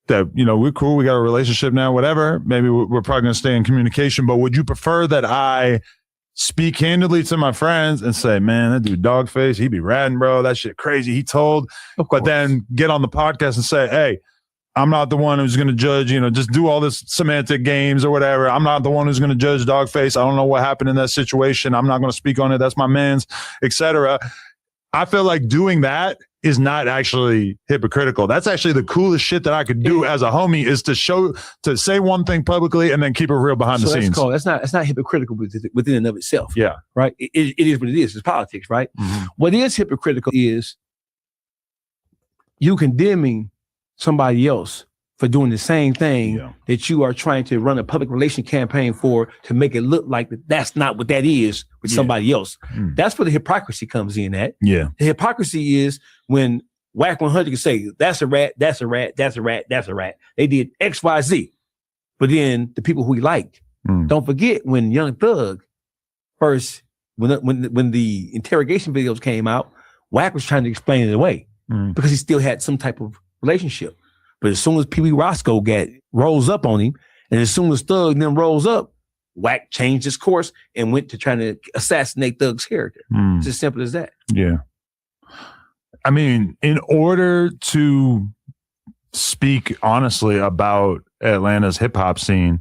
that, you know, we're cool, we got a relationship now, whatever, maybe we're probably going to stay in communication, but would you prefer that I speak candidly to my friends and say, man, that dude Dogface, he be ratting, bro, that shit crazy, he told, but then get on the podcast and say, hey, I'm not the one who's going to judge, you know, just do all this semantic games or whatever. I'm not the one who's going to judge Dogface. I don't know what happened in that situation. I'm not going to speak on it. That's my man's, etc. I feel like doing that is not actually hypocritical. That's actually the coolest shit that I could do as a homie, is to say one thing publicly and then keep it real behind the scenes. That's not hypocritical within and of itself. Yeah. Right. It is what it is. It's politics, right? What is hypocritical is you condemning somebody else for doing the same thing that you are trying to run a public relation campaign for, to make it look like that's not what that is with somebody else. That's where the hypocrisy comes in at. Yeah. The hypocrisy is when Whack 100 can say, that's a rat, that's a rat, that's a rat, that's a rat. They did X, Y, Z. But then the people who he liked, don't forget when Young Thug first, when the interrogation videos came out, Whack was trying to explain it away because he still had some type of relationship. But as soon as Pee Wee Roscoe rolls up on him, and as soon as Thug then rolls up, Whack changed his course and went to trying to assassinate Thug's character. It's as simple as that. Yeah. I mean, in order to speak honestly about Atlanta's hip hop scene,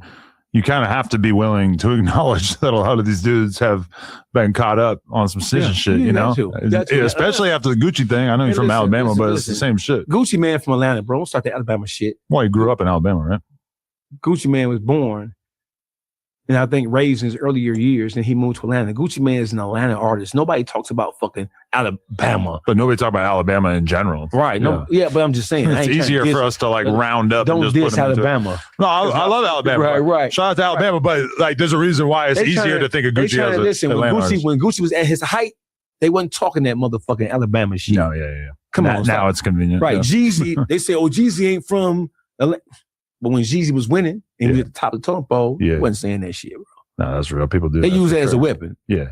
you kind of have to be willing to acknowledge that a lot of these dudes have been caught up on some snitching shit, you know? Especially after the Gucci thing. I know you're from Alabama, but it's the same shit. Gucci Man from Atlanta, bro. Don't start the Alabama shit. Well, he grew up in Alabama, right? Gucci Man was born, and I think raised in his earlier years, and he moved to Atlanta. Gucci Man is an Atlanta artist. Nobody talks about fucking Alabama. But nobody talks about Alabama in general. Right. No, yeah, but I'm just saying. It's easier for us to like round up don't and just diss put Alabama. No, I love Alabama. Right. Shout out to Alabama, but like there's a reason why it's easier to think of Gucci as an Atlanta artist. When Gucci was at his height, they wasn't talking that motherfucking Alabama shit. No, yeah. Come on. Now it's convenient. Right. Yeah. Jeezy, they say, oh, Jeezy ain't from Atlanta. But when Jeezy was winning and he was at the top of the totem pole, he wasn't saying that shit, bro. No, that's real. People do. They use it as a weapon. Yeah,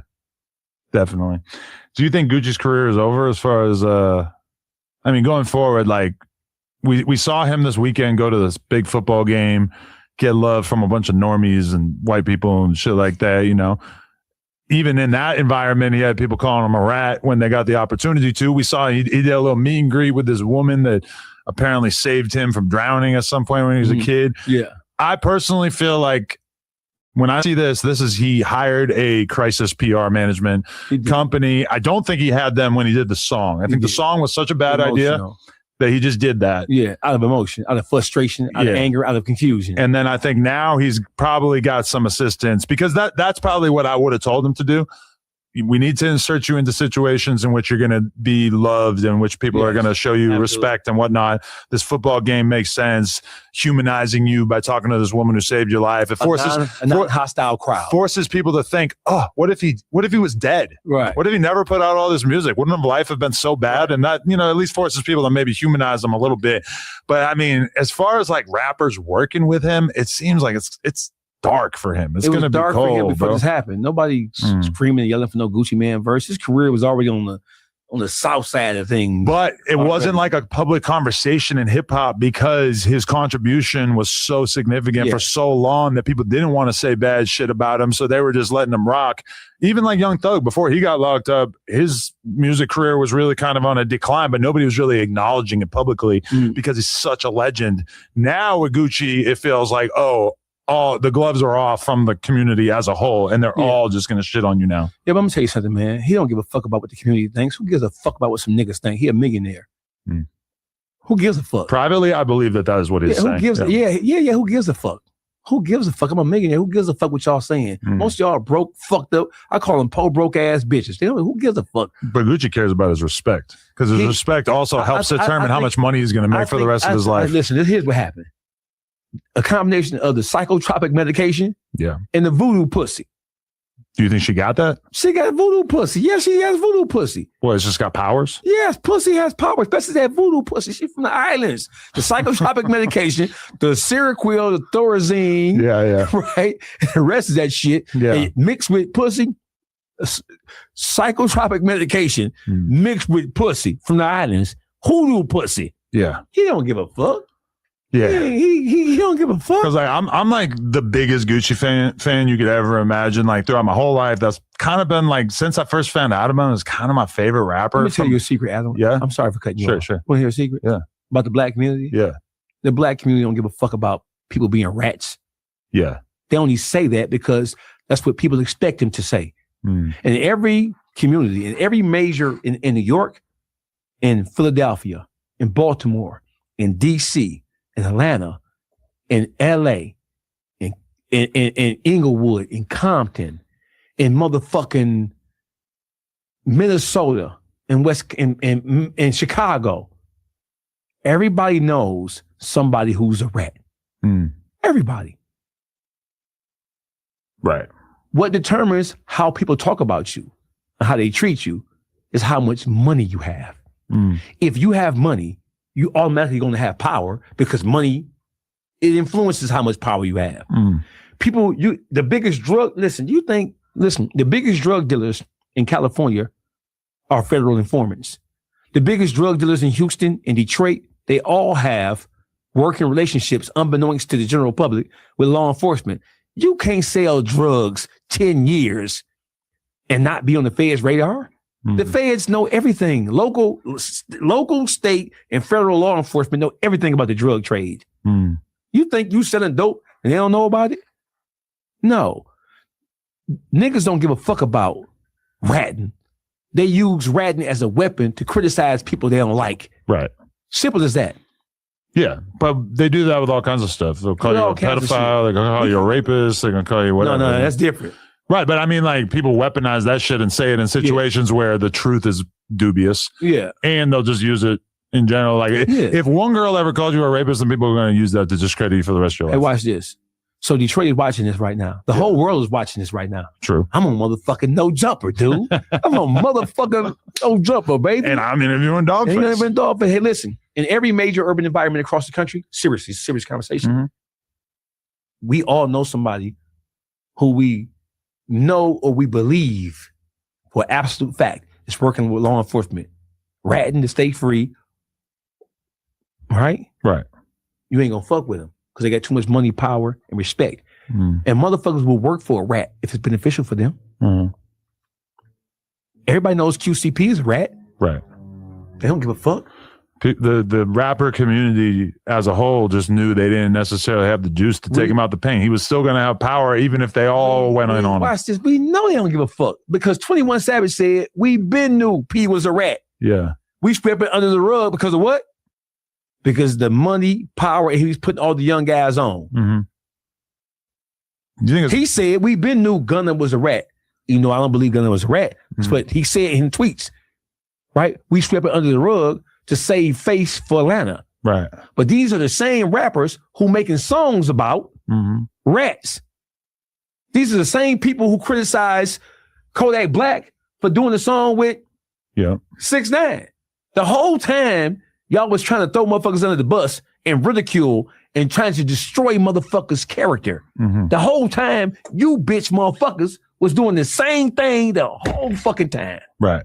definitely. Do you think Gucci's career is over as far as, I mean, going forward, like we saw him this weekend go to this big football game, get love from a bunch of normies and white people and shit like that, you know. Even in that environment, he had people calling him a rat when they got the opportunity to. We saw he did a little meet and greet with this woman that apparently saved him from drowning at some point when he was a kid. Yeah. I personally feel like when I see this is he hired a crisis PR management company. I don't think he had them when he did the song. I think the song was such a bad idea that he just did that. Yeah, out of emotion, out of frustration, out of anger, out of confusion. And then I think now he's probably got some assistance because that's probably what I would have told him to do. We need to insert you into situations in which you're going to be loved and which people are going to show you respect and whatnot. This football game makes sense, humanizing you by talking to this woman who saved your life. It forces a non-hostile crowd. Forces people to think, oh, what if he was dead? Right. What if he never put out all this music? Wouldn't his life have been so bad? And that, you know, at least forces people to maybe humanize him a little bit. But I mean, as far as like rappers working with him, it seems like it's dark for him. It's going to be cold for him before bro. this happened. Nobody screaming and yelling for no Gucci Man verse. His career was already on the south side of things. But it wasn't like a public conversation in hip hop because his contribution was so significant for so long that people didn't want to say bad shit about him. So they were just letting him rock. Even like Young Thug, before he got locked up, his music career was really kind of on a decline, but nobody was really acknowledging it publicly because he's such a legend. Now with Gucci, it feels like, all the gloves are off from the community as a whole, and they're all just gonna shit on you now. Yeah, but I'm gonna tell you something, man. He don't give a fuck about what the community thinks. Who gives a fuck about what some niggas think? He a millionaire. Who gives a fuck? Privately, I believe that is what he's saying. Who gives? Yeah. Who gives a fuck? Who gives a fuck? I'm a millionaire. Who gives a fuck what y'all saying? Most of y'all are broke, fucked up. I call them broke ass bitches. They don't. Who gives a fuck? But Gucci cares about his respect because his respect also helps determine how much money he's gonna make for the rest of his life. Listen, here's what happened. A combination of the psychotropic medication and the voodoo pussy. Do you think she got that? She got voodoo pussy. Yes, she has voodoo pussy. Well, it's just got powers? Yes, pussy has power, especially that voodoo pussy. She from the islands. The psychotropic medication, the Seroquel, the Thorazine. Yeah. Right? And the rest of that shit mixed with pussy. Psychotropic medication mixed with pussy from the islands. Hoodoo pussy. Yeah. He don't give a fuck. Yeah, he don't give a fuck. Because like I'm like the biggest Gucci fan you could ever imagine. Like throughout my whole life, that's kind of been like since I first found out about him, it's kind of my favorite rapper. Let me tell you a secret, Adam. Yeah, I'm sorry for cutting you off. Sure. Want to hear a secret? Yeah, about the black community. Yeah, the black community don't give a fuck about people being rats. Yeah, they only say that because that's what people expect them to say. And in every community, in every major in New York, in Philadelphia, in Baltimore, in DC. In Atlanta, in LA, in Inglewood, in Compton, in motherfucking Minnesota, in Chicago. Everybody knows somebody who's a rat. Everybody. Right. What determines how people talk about you and how they treat you is how much money you have. If you have money, you automatically going to have power because money, it influences how much power you have. People, the biggest the biggest drug dealers in California are federal informants. The biggest drug dealers in Houston and Detroit, they all have working relationships unbeknownst to the general public with law enforcement. You can't sell drugs 10 years and not be on the Fed's radar. The feds know everything. Local, state, and federal law enforcement know everything about the drug trade. You think you selling dope and they don't know about it? No. Niggas don't give a fuck about ratting. They use ratting as a weapon to criticize people they don't like. Right. Simple as that. Yeah, but they do that with all kinds of stuff. They'll call you a pedophile. They're going to call you a rapist. They're going to call you whatever. No, that's different. Right, but I mean, like, people weaponize that shit and say it in situations where the truth is dubious. Yeah. And they'll just use it in general. Like, if one girl ever called you a rapist, then people are going to use that to discredit you for the rest of your life. Hey, watch this. So Detroit is watching this right now. The whole world is watching this right now. True. I'm a motherfucking no jumper, dude. I'm a motherfucking no jumper, baby. And I'm interviewing Dawg. Hey, listen. In every major urban environment across the country, serious conversation. Mm-hmm. We all know somebody who we know or we believe for absolute fact is working with law enforcement, ratting to stay free. Right? Right. You ain't gonna fuck with them because they got too much money, power, and respect. Mm. And motherfuckers will work for a rat if it's beneficial for them. Mm. Everybody knows QCP is a rat. Right. They don't give a fuck. The rapper community as a whole just knew they didn't necessarily have the juice to take him out the paint. He was still going to have power even if they all went in on him. Watch this. We know they don't give a fuck because 21 Savage said, we been knew P was a rat. Yeah. We swept it under the rug because of what? Because the money, power, and he was putting all the young guys on. Mm-hmm. You think he said, we been knew Gunna was a rat. You know, I don't believe Gunna was a rat. That's what he said in tweets, right? We swept it under the rug to save face for Atlanta. Right. But these are the same rappers who making songs about rats. These are the same people who criticize Kodak Black for doing the song with 6ix9ine. The whole time, y'all was trying to throw motherfuckers under the bus and ridicule and trying to destroy motherfuckers' character. Mm-hmm. The whole time, you bitch motherfuckers was doing the same thing the whole fucking time. Right.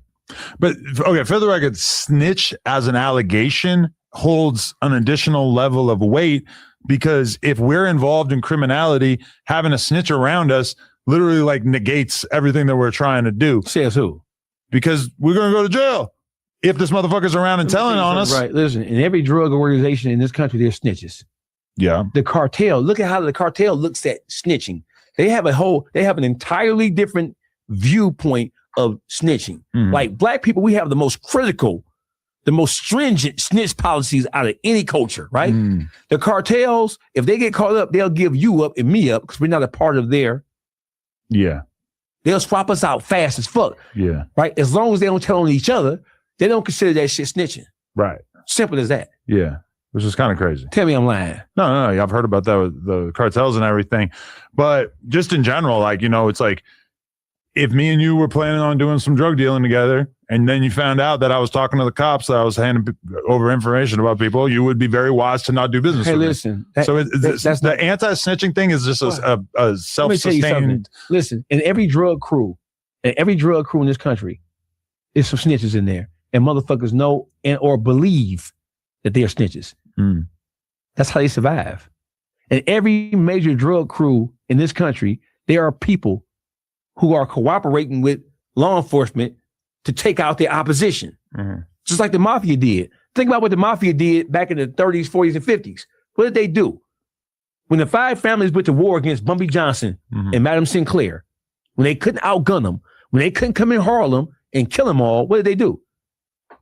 But, okay, for the record, snitch as an allegation holds an additional level of weight because if we're involved in criminality, having a snitch around us literally like negates everything that we're trying to do. Says who? Because we're going to go to jail if this motherfucker's around and telling on us. Right. Listen, in every drug organization in this country, there's snitches. Yeah. The cartel, look at how the cartel looks at snitching. They have an entirely different viewpoint of snitching. Like black people, we have the most critical, the most stringent snitch policies out of any culture, right? The cartels, if they get caught up, they'll give you up and me up because we're not a part of their. Yeah. They'll swap us out fast as fuck. Yeah. Right? As long as they don't tell on each other, they don't consider that shit snitching. Right. Simple as that. Yeah. Which is kind of crazy. Tell me I'm lying. No. I've heard about that with the cartels and everything. But just in general, like, you know, it's like, if me and you were planning on doing some drug dealing together, and then you found out that I was talking to the cops, that I was handing over information about people, you would be very wise to not do business with listen. me. So that's the anti-snitching thing is just a self-sustained. Listen, in every drug crew in this country, there's some snitches in there, and motherfuckers know and or believe that they are snitches. That's how they survive. In every major drug crew in this country, there are people who are cooperating with law enforcement to take out their opposition. Just like the mafia did. Think about what the mafia did back in the 30s, 40s, and 50s. What did they do? When the five families went to war against Bumpy Johnson and Madam Sinclair, when they couldn't outgun them, when they couldn't come in Harlem and kill them all, what did they do?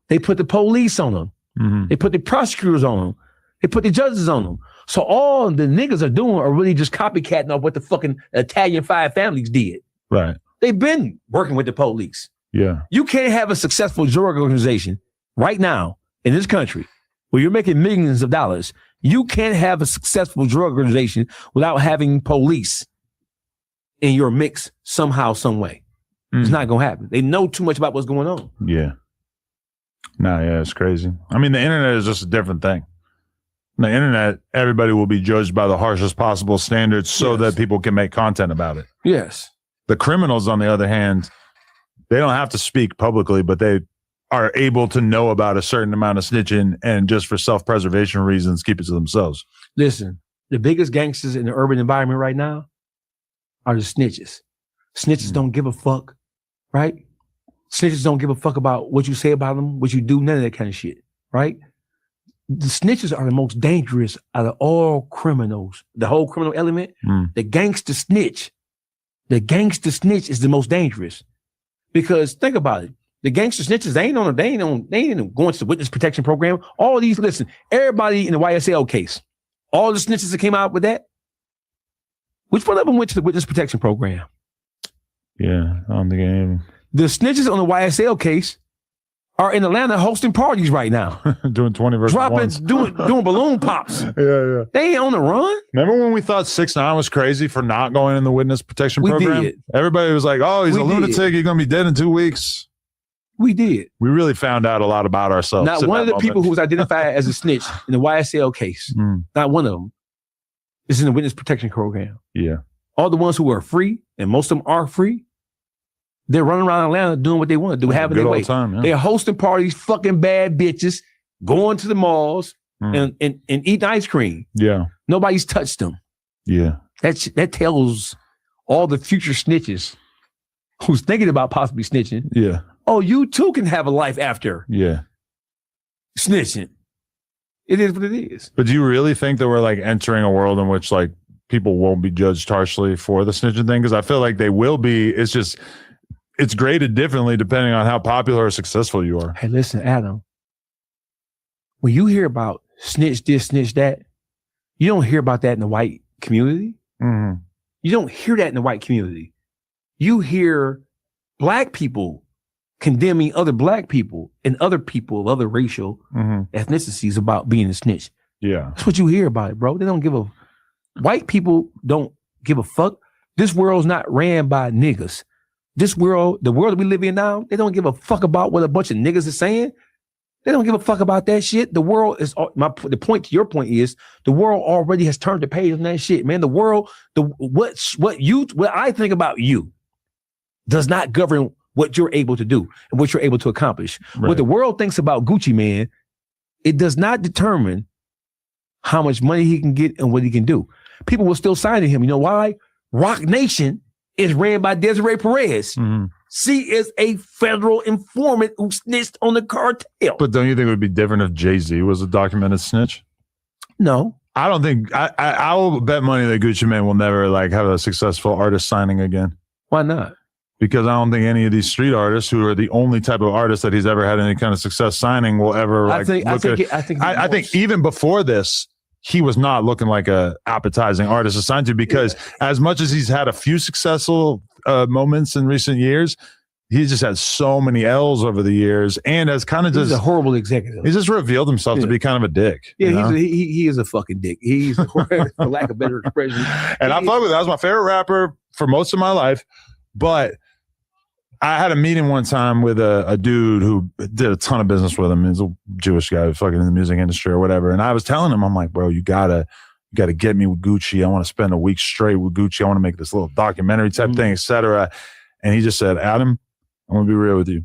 They put the police on them. They put the prosecutors on them. They put the judges on them. So all the niggas are doing are really just copycatting off what the fucking Italian five families did. Right. They've been working with the police. Yeah. You can't have a successful drug organization right now in this country where you're making millions of dollars. You can't have a successful drug organization without having police in your mix somehow, some way. It's not going to happen. They know too much about what's going on. Yeah. Yeah, it's crazy. I mean, the internet is just a different thing. The internet, everybody will be judged by the harshest possible standards so that people can make content about it. Yes. The criminals, on the other hand, they don't have to speak publicly, but they are able to know about a certain amount of snitching and just for self-preservation reasons, keep it to themselves. Listen, the biggest gangsters in the urban environment right now are the snitches. Snitches don't give a fuck, right? Snitches don't give a fuck about what you say about them, what you do, none of that kind of shit, right? the snitches are the most dangerous out of all criminals. The whole criminal element, the gangster snitch. The gangster snitch is the most dangerous. Because think about it. The gangster snitches, they ain't going to the witness protection program. All these, listen, everybody in the YSL case, all the snitches that came out with that, which one of them went to the witness protection program? Yeah, I don't think any of them. The snitches on the YSL case are in Atlanta hosting parties right now. Doing 20 versus dropping, doing balloon pops. Yeah. They ain't on the run. Remember when we thought 6ix9ine was crazy for not going in the witness protection program? Did. Everybody was like, oh, he's a lunatic. He's going to be dead in 2 weeks. We did. We really found out a lot about ourselves. Not one of the people who was identified as a snitch in the YSL case, not one of them, is in the witness protection program. Yeah. All the ones who are free, and most of them are free, they're running around Atlanta doing what they want to do, having their way. They're hosting parties, fucking bad bitches, going to the malls and eating ice cream. Yeah. Nobody's touched them. Yeah. That tells all the future snitches who's thinking about possibly snitching. Yeah. Oh, you too can have a life after snitching. It is what it is. But do you really think that we're like entering a world in which like people won't be judged harshly for the snitching thing? Because I feel like they will be. It's just, it's graded differently depending on how popular or successful you are. Hey, listen, Adam, when you hear about snitch this, snitch that, you don't hear about that in the white community. Mm-hmm. You don't hear that in the white community. You hear black people condemning other black people and other people of other racial ethnicities about being a snitch. Yeah. That's what you hear about it, bro. They don't give a, white people don't give a fuck. This world's not ran by niggas. This world, the world that we live in now, they don't give a fuck about what a bunch of niggas are saying. They don't give a fuck about that shit. The world is, the point to your point is, the world already has turned the page on that shit, man. The world, what I think about you does not govern what you're able to do and what you're able to accomplish. Right. What the world thinks about Gucci Mane, it does not determine how much money he can get and what he can do. People will still sign to him. You know why? Rock Nation is ran by Desiree Perez. She is a federal informant who snitched on the cartel. But don't you think it would be different if Jay-Z was a documented snitch? No. I don't think, I will bet money that Gucci Mane will never like have a successful artist signing again. Why not? Because I don't think any of these street artists who are the only type of artists that he's ever had any kind of success signing will ever like I think even before this, he was not looking like a appetizing artist to sign to, because as much as he's had a few successful moments in recent years, he's just had so many L's over the years and has kind of just a horrible executive. He's just revealed himself to be kind of a dick. Yeah, he is a fucking dick. He's for lack of better expression. And I fuck with that. That was my favorite rapper for most of my life. But I had a meeting one time with a dude who did a ton of business with him. He's a Jewish guy fucking in the music industry or whatever. And I was telling him, I'm like, bro, you gotta get me with Gucci. I want to spend a week straight with Gucci. I want to make this little documentary type thing, etc. And he just said, Adam, I'm gonna be real with you.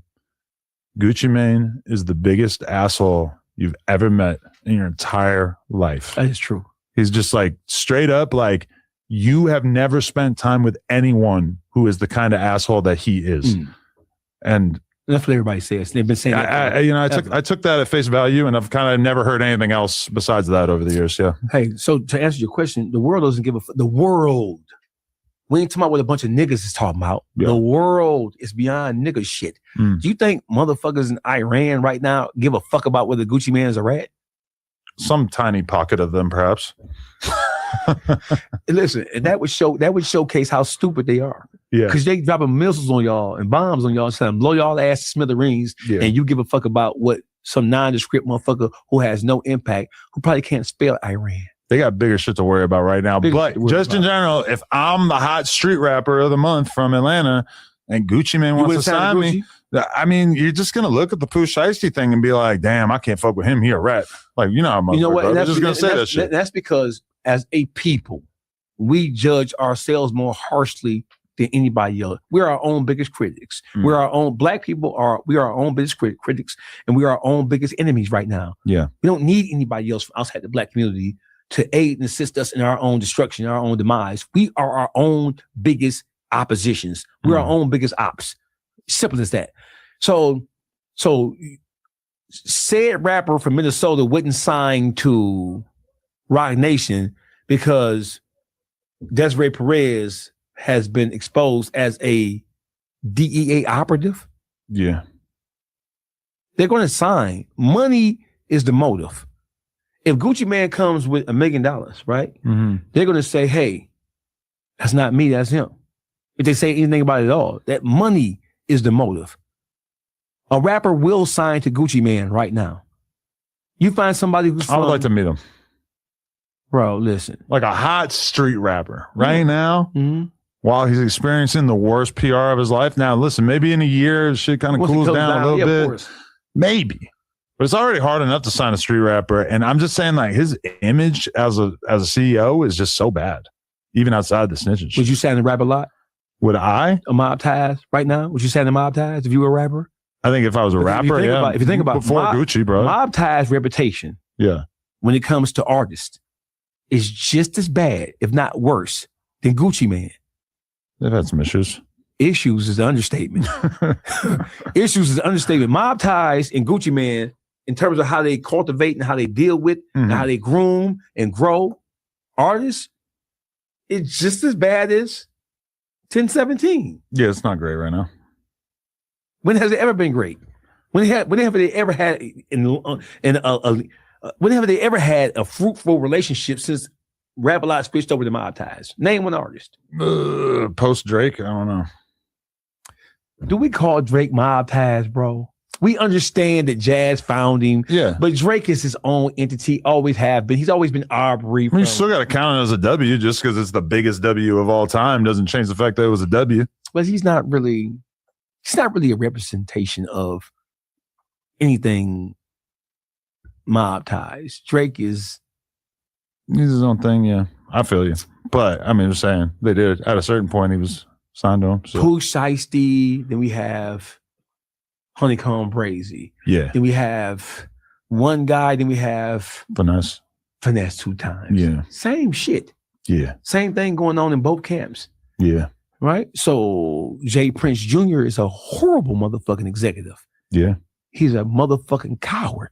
Gucci Mane is the biggest asshole you've ever met in your entire life. That is true. He's just like straight up like, you have never spent time with anyone who is the kind of asshole that he is. And that's what everybody says. They've been saying that. I took that at face value, and I've kind of never heard anything else besides that over the years. Yeah. Hey, so to answer your question, the world doesn't give a fuck. The world. We ain't talking about what a bunch of niggas is talking about. Yeah. The world is beyond nigga shit. Do you think motherfuckers in Iran right now give a fuck about whether Gucci Mane is a rat? Some tiny pocket of them, perhaps. Listen, and that would showcase how stupid they are. Yeah, because they dropping missiles on y'all and bombs on y'all, trying to blow y'all ass to smithereens, and you give a fuck about what some nondescript motherfucker who has no impact, who probably can't spell Iran. They got bigger shit to worry about right now. But just in general, if I'm the hot street rapper of the month from Atlanta and Gucci Mane wants to sign me, I mean, you're just gonna look at the Pooh Shiesty thing and be like, "Damn, I can't fuck with him. He a rat." Like, you know how much. You know what? I'm just gonna say that shit. That's because as a people, we judge ourselves more harshly than anybody else. We're our own biggest critics. We're our own black people we are our own biggest critics, and we are our own biggest enemies right now. Yeah, we don't need anybody else from outside the black community to aid and assist us in our own destruction, our own demise. We are our own biggest oppositions. We're our own biggest ops. Simple as that. So said rapper from Minnesota wouldn't sign to Rock Nation because Desiree Perez has been exposed as a DEA operative. Yeah. They're going to sign. Money is the motive. If Gucci Man comes with $1 million, right? Mm-hmm. They're going to say, hey, that's not me, that's him. If they say anything about it at all, that money is the motive. A rapper will sign to Gucci Man right now. You find somebody who's I would like to meet him. Bro, listen. Like a hot street rapper right now, Mm-hmm. while he's experiencing the worst PR of his life. Now, listen, maybe in a year, shit kind of cools down a little bit. Maybe. But it's already hard enough to sign a street rapper. And I'm just saying, like, his image as a CEO is just so bad, even outside the snitching. Would you sign to rap a lot? Would I? A Mob Ties right now? Would you sign to Mob Ties if you were a rapper? I think if I was a rapper, yeah. If you think about before Gucci, bro. Mob Ties' reputation, yeah, when it comes to artists, is just as bad, if not worse, than Gucci Man. They've had some issues. Issues is an understatement. Issues is an understatement. Mob Ties and Gucci Man, in terms of how they cultivate and how they deal with and how they groom and grow artists, it's just as bad as 1017. Yeah, it's not great right now. When has it ever been great? When have they ever had when have they ever had a fruitful relationship since Rap-A-Lot switched over to Mob Ties? Name one artist. Post Drake, I don't know. Do we call Drake Mob Ties, bro? We understand that Jazz found him. Yeah. But Drake is his own entity, always have been. He's always been Aubrey. You still got to count it as a W just because it's the biggest W of all time. Doesn't change the fact that it was a W. But he's not really a representation of anything Mob Ties. Drake is. He's his own thing, yeah. I feel you. But, I mean, I'm saying they did. At a certain point, he was signed to him. So. Pooh Shiesty. Then we have Honeycomb Brazy. Yeah. Then we have one guy. Then we have Finesse 2 times. Yeah. Same shit. Yeah. Same thing going on in both camps. Yeah. Right? So Jay Prince Jr. is a horrible motherfucking executive. Yeah. He's a motherfucking coward.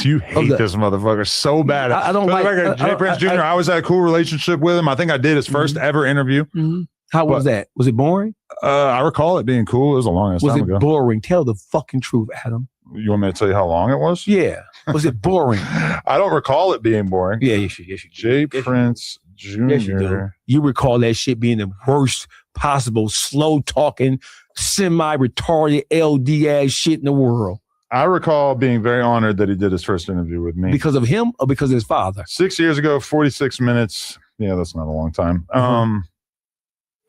You hate this motherfucker so bad. I don't like Jay Prince Jr. I always had a cool relationship with him. I think I did his first ever interview. Mm-hmm. How was that? Was it boring? I recall it being cool. It was a long ass time ago. Was it boring? Tell the fucking truth, Adam. You want me to tell you how long it was? Yeah. Was it boring? I don't recall it being boring. Yeah, yes, you Jay Prince Jr. Yes, you do. You recall that shit being the worst possible, slow talking, semi-retarded LD ass shit in the world. I recall being very honored that he did his first interview with me. Because of him or because of his father? 6 years ago, 46 minutes. Yeah, that's not a long time.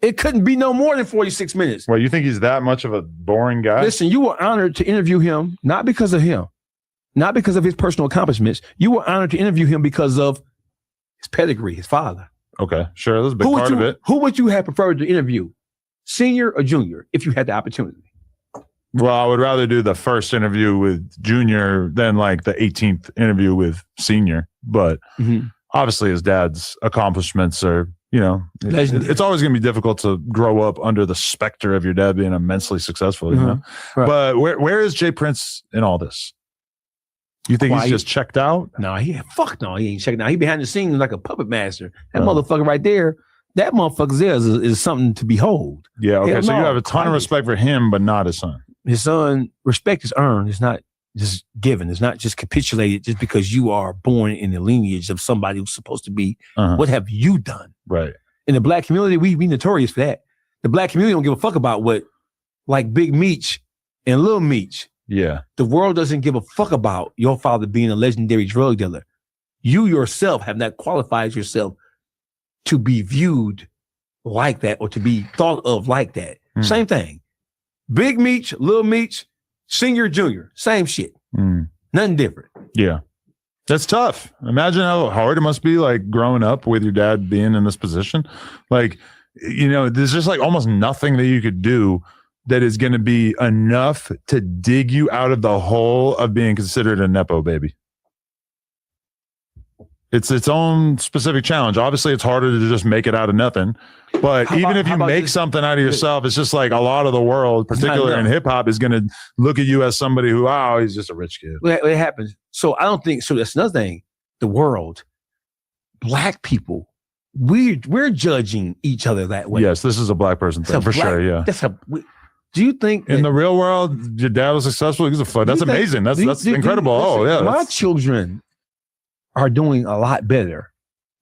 It couldn't be no more than 46 minutes. Well, you think he's that much of a boring guy? Listen, you were honored to interview him, not because of him, not because of his personal accomplishments. You were honored to interview him because of his pedigree, his father. Okay, sure. That's a big part of it. Who would you have preferred to interview, senior or junior, if you had the opportunity? Well, I would rather do the first interview with junior than like the 18th interview with senior. But obviously his dad's accomplishments are, you know, it's always going to be difficult to grow up under the specter of your dad being immensely successful, you know? Right. But where is Jay Prince in all this? You think he's just checked out? No, he ain't checked out. He behind the scenes like a puppet master. That motherfucker right there, that motherfucker there is something to behold. Yeah, okay. So you have a ton of respect for him, but not his son. His son, respect is earned. It's not just given. It's not just capitulated just because you are born in the lineage of somebody who's supposed to be. What have you done? Right. In the black community, we notorious for that. The black community don't give a fuck about what, like Big Meech and Lil Meech. Yeah. The world doesn't give a fuck about your father being a legendary drug dealer. You yourself have not qualified yourself to be viewed like that or to be thought of like that. Same thing. Big Meech, Lil Meech, senior, junior, same shit. Nothing different. Yeah. That's tough. Imagine how hard it must be, like, growing up with your dad being in this position. Like, you know, there's just like almost nothing that you could do that is going to be enough to dig you out of the hole of being considered a Nepo baby. It's its own specific challenge. Obviously, it's harder to just make it out of nothing. But even if you make something out of yourself, it's just like a lot of the world, particularly in hip hop, is going to look at you as somebody who, he's just a rich kid. It happens. So I don't think so. That's another thing. The world, black people, we're judging each other that way. Yes, this is a black person thing for sure. Yeah. Do you think in the real world, your dad was successful? He's a fuck. That's amazing. That's incredible. My children are doing a lot better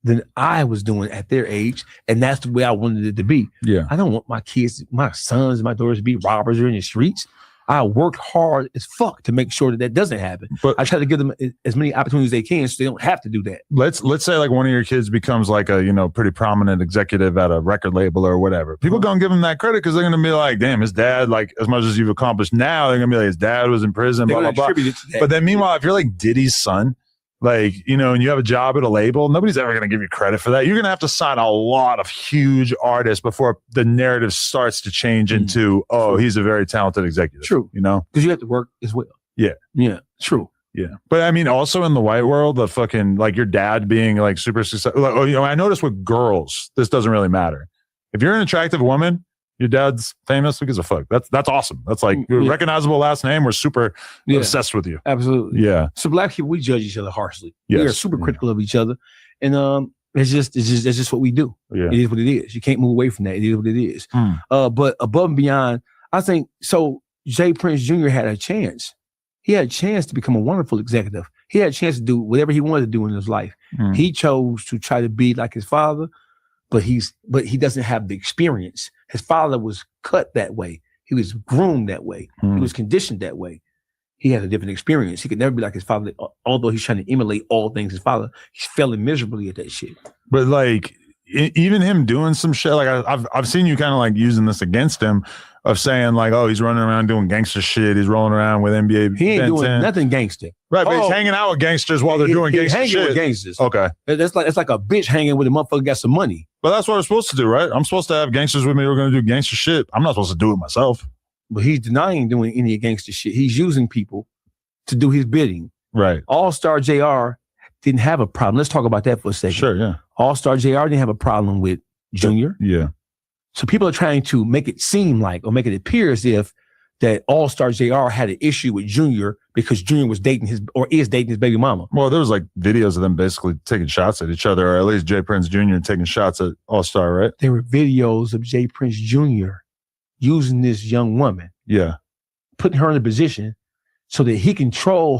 than I was doing at their age, and that's the way I wanted it to be. Yeah, I don't want my kids, my sons, and my daughters to be robbers or in the streets. I worked hard as fuck to make sure that doesn't happen. But I try to give them as many opportunities as they can, so they don't have to do that. Let's say like one of your kids becomes like a pretty prominent executive at a record label or whatever. People gonna give him that credit because they're gonna be like, damn, his dad, like as much as you've accomplished now, they're gonna be like, his dad was in prison, blah blah blah. But then meanwhile, if you're like Diddy's son, like, and you have a job at a label, nobody's ever going to give you credit for that. You're going to have to sign a lot of huge artists before the narrative starts to change into, he's a very talented executive. True. Because you have to work as well. Yeah. Yeah. True. Yeah. But I mean, also in the white world, the fucking, like your dad being like super successful. I notice with girls, this doesn't really matter. If you're an attractive woman, your dad's famous, who gives a fuck? That's awesome. That's like your recognizable last name. We're super obsessed with you. Absolutely. Yeah. So black people, we judge each other harshly. Yes. We are super critical of each other. And it's just what we do. Yeah. It is what it is. You can't move away from that. It is what it is. But above and beyond, I think so Jay Prince Jr. had a chance. He had a chance to become a wonderful executive. He had a chance to do whatever he wanted to do in his life. He chose to try to be like his father, but he doesn't have the experience. His father was cut that way. He was groomed that way. He was conditioned that way. He had a different experience. He could never be like his father, although he's trying to emulate all things his father. He's failing miserably at that shit. But like, even him doing some shit, like I've seen you kind of like using this against him, of saying like, he's running around doing gangster shit. He's rolling around with NBA. He ain't doing nothing gangster. Right, but he's hanging out with gangsters while they're doing gangster hanging shit. With gangsters. Okay. It's like a bitch hanging with a motherfucker got some money. But that's what I'm supposed to do, right? I'm supposed to have gangsters with me who are going to do gangster shit. I'm not supposed to do it myself. But he's denying doing any gangster shit. He's using people to do his bidding. Right. All-Star JR didn't have a problem. Let's talk about that for a second. Sure, yeah. All-Star JR didn't have a problem with Junior. Yeah. So people are trying to make it seem like, or make it appear as if that All-Star JR had an issue with Junior because Junior was dating is dating his baby mama. Well, there was like videos of them basically taking shots at each other, or at least Jay Prince Jr. taking shots at All-Star, right? There were videos of Jay Prince Jr. using this young woman. Yeah. Putting her in a position so that he can troll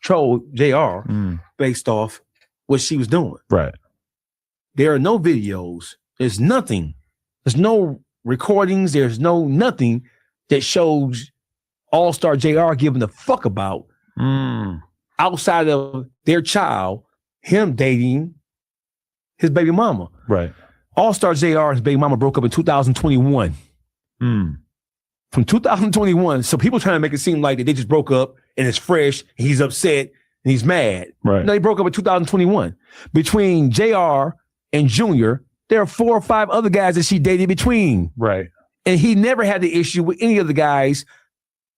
JR based off what she was doing. Right. There are no videos. There's nothing. There's no recordings. There's no nothing that shows All-Star JR giving a fuck about outside of their child, him dating his baby mama. Right. All-Star JR and his baby mama broke up in 2021. From 2021, so people trying to make it seem like that they just broke up and it's fresh, and he's upset and he's mad. Right. No, they broke up in 2021. Between JR and Junior, there are 4 or 5 other guys that she dated between. Right. And he never had the issue with any of the guys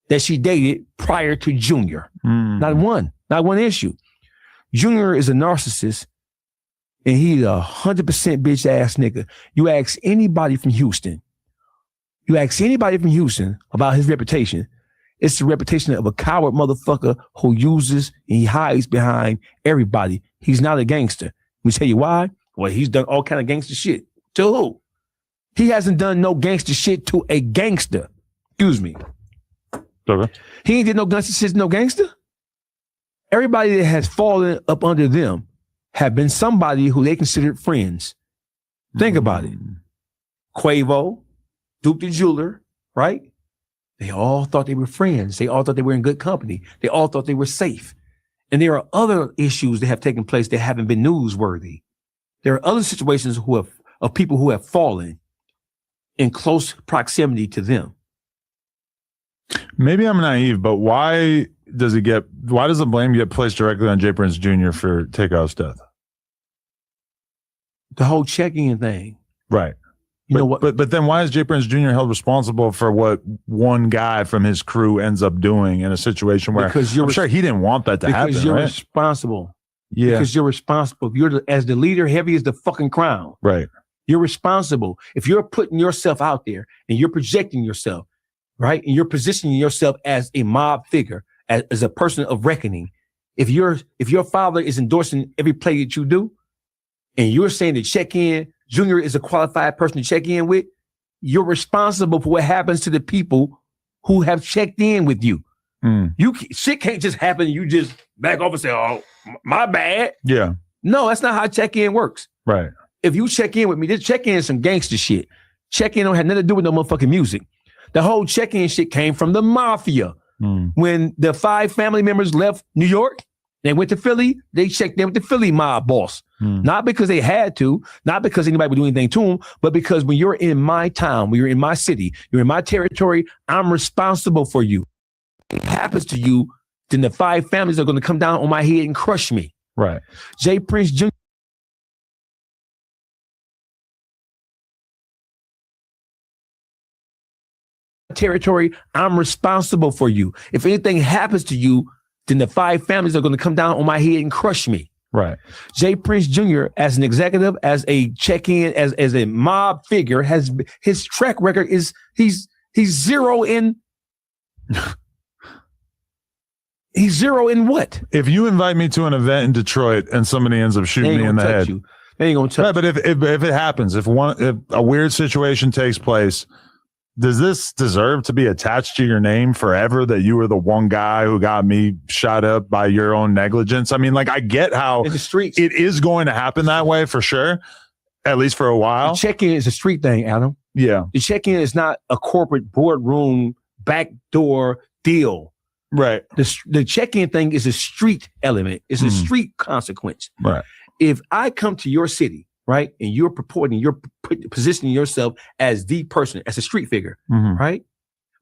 that she dated prior to Junior. Not one issue. Junior is a narcissist, and he's 100% bitch ass nigga. You ask anybody from Houston about his reputation, it's the reputation of a coward motherfucker who uses and he hides behind everybody. He's not a gangster. Let me tell you why. Well, he's done all kind of gangster shit. To who? He hasn't done no gangster shit to a gangster. Excuse me. Okay. He ain't did no gangster shit to no gangster. Everybody that has fallen up under them have been somebody who they considered friends. Think about it. Quavo, Duke the Jeweler, right? They all thought they were friends. They all thought they were in good company. They all thought they were safe. And there are other issues that have taken place that haven't been newsworthy. There are other situations of people who have fallen in close proximity to them. Maybe I'm naive, but why does the blame get placed directly on Jay Prince Jr. for Takeoff's death? The whole checking thing. Right. You know what? But then why is Jay Prince Jr. held responsible for what one guy from his crew ends up doing in a situation where I'm sure he didn't want that to happen? Because you're right? responsible. Yeah. Because you're responsible. You're as the leader, heavy as the fucking crown. Right. You're responsible. If you're putting yourself out there and you're projecting yourself, right? And you're positioning yourself as a mob figure, as a person of reckoning. If your father is endorsing every play that you do, and you're saying that check-in, Junior is a qualified person to check in with, you're responsible for what happens to the people who have checked in with you. Shit can't just happen. You just back off and say, "Oh, my bad." Yeah. No, that's not how check-in works. Right. If you check in with me, this check-in is some gangster shit. Check-in don't have nothing to do with no motherfucking music. The whole check-in shit came from the mafia. When the 5 family members left New York, they went to Philly, they checked in with the Philly mob boss. Not because they had to, not because anybody would do anything to them, but because when you're in my town, when you're in my city, you're in my territory, I'm responsible for you. If it happens to you, then the 5 families are going to come down on my head and crush me. Right. Jay Prince Jr. territory, I'm responsible for you. If anything happens to you, then the 5 families are going to come down on my head and crush me. Right. Jay Prince Jr. as an executive, as a check-in, as a mob figure, has his track record is he's 0 in he's 0 in what? If you invite me to an event in Detroit and somebody ends up shooting me in the head, they ain't gonna touch. Right, but if it happens, if a weird situation takes place, does this deserve to be attached to your name forever, that you were the one guy who got me shot up by your own negligence? I mean, like, I get how in the streets it is going to happen that way for sure, at least for a while. The check-in is a street thing, Adam. Yeah. The check-in is not a corporate boardroom backdoor deal. Right. The check-in thing is a street element. It's a street consequence. Right. If I come to your city, right, and you're positioning yourself as the person, as a street figure, right?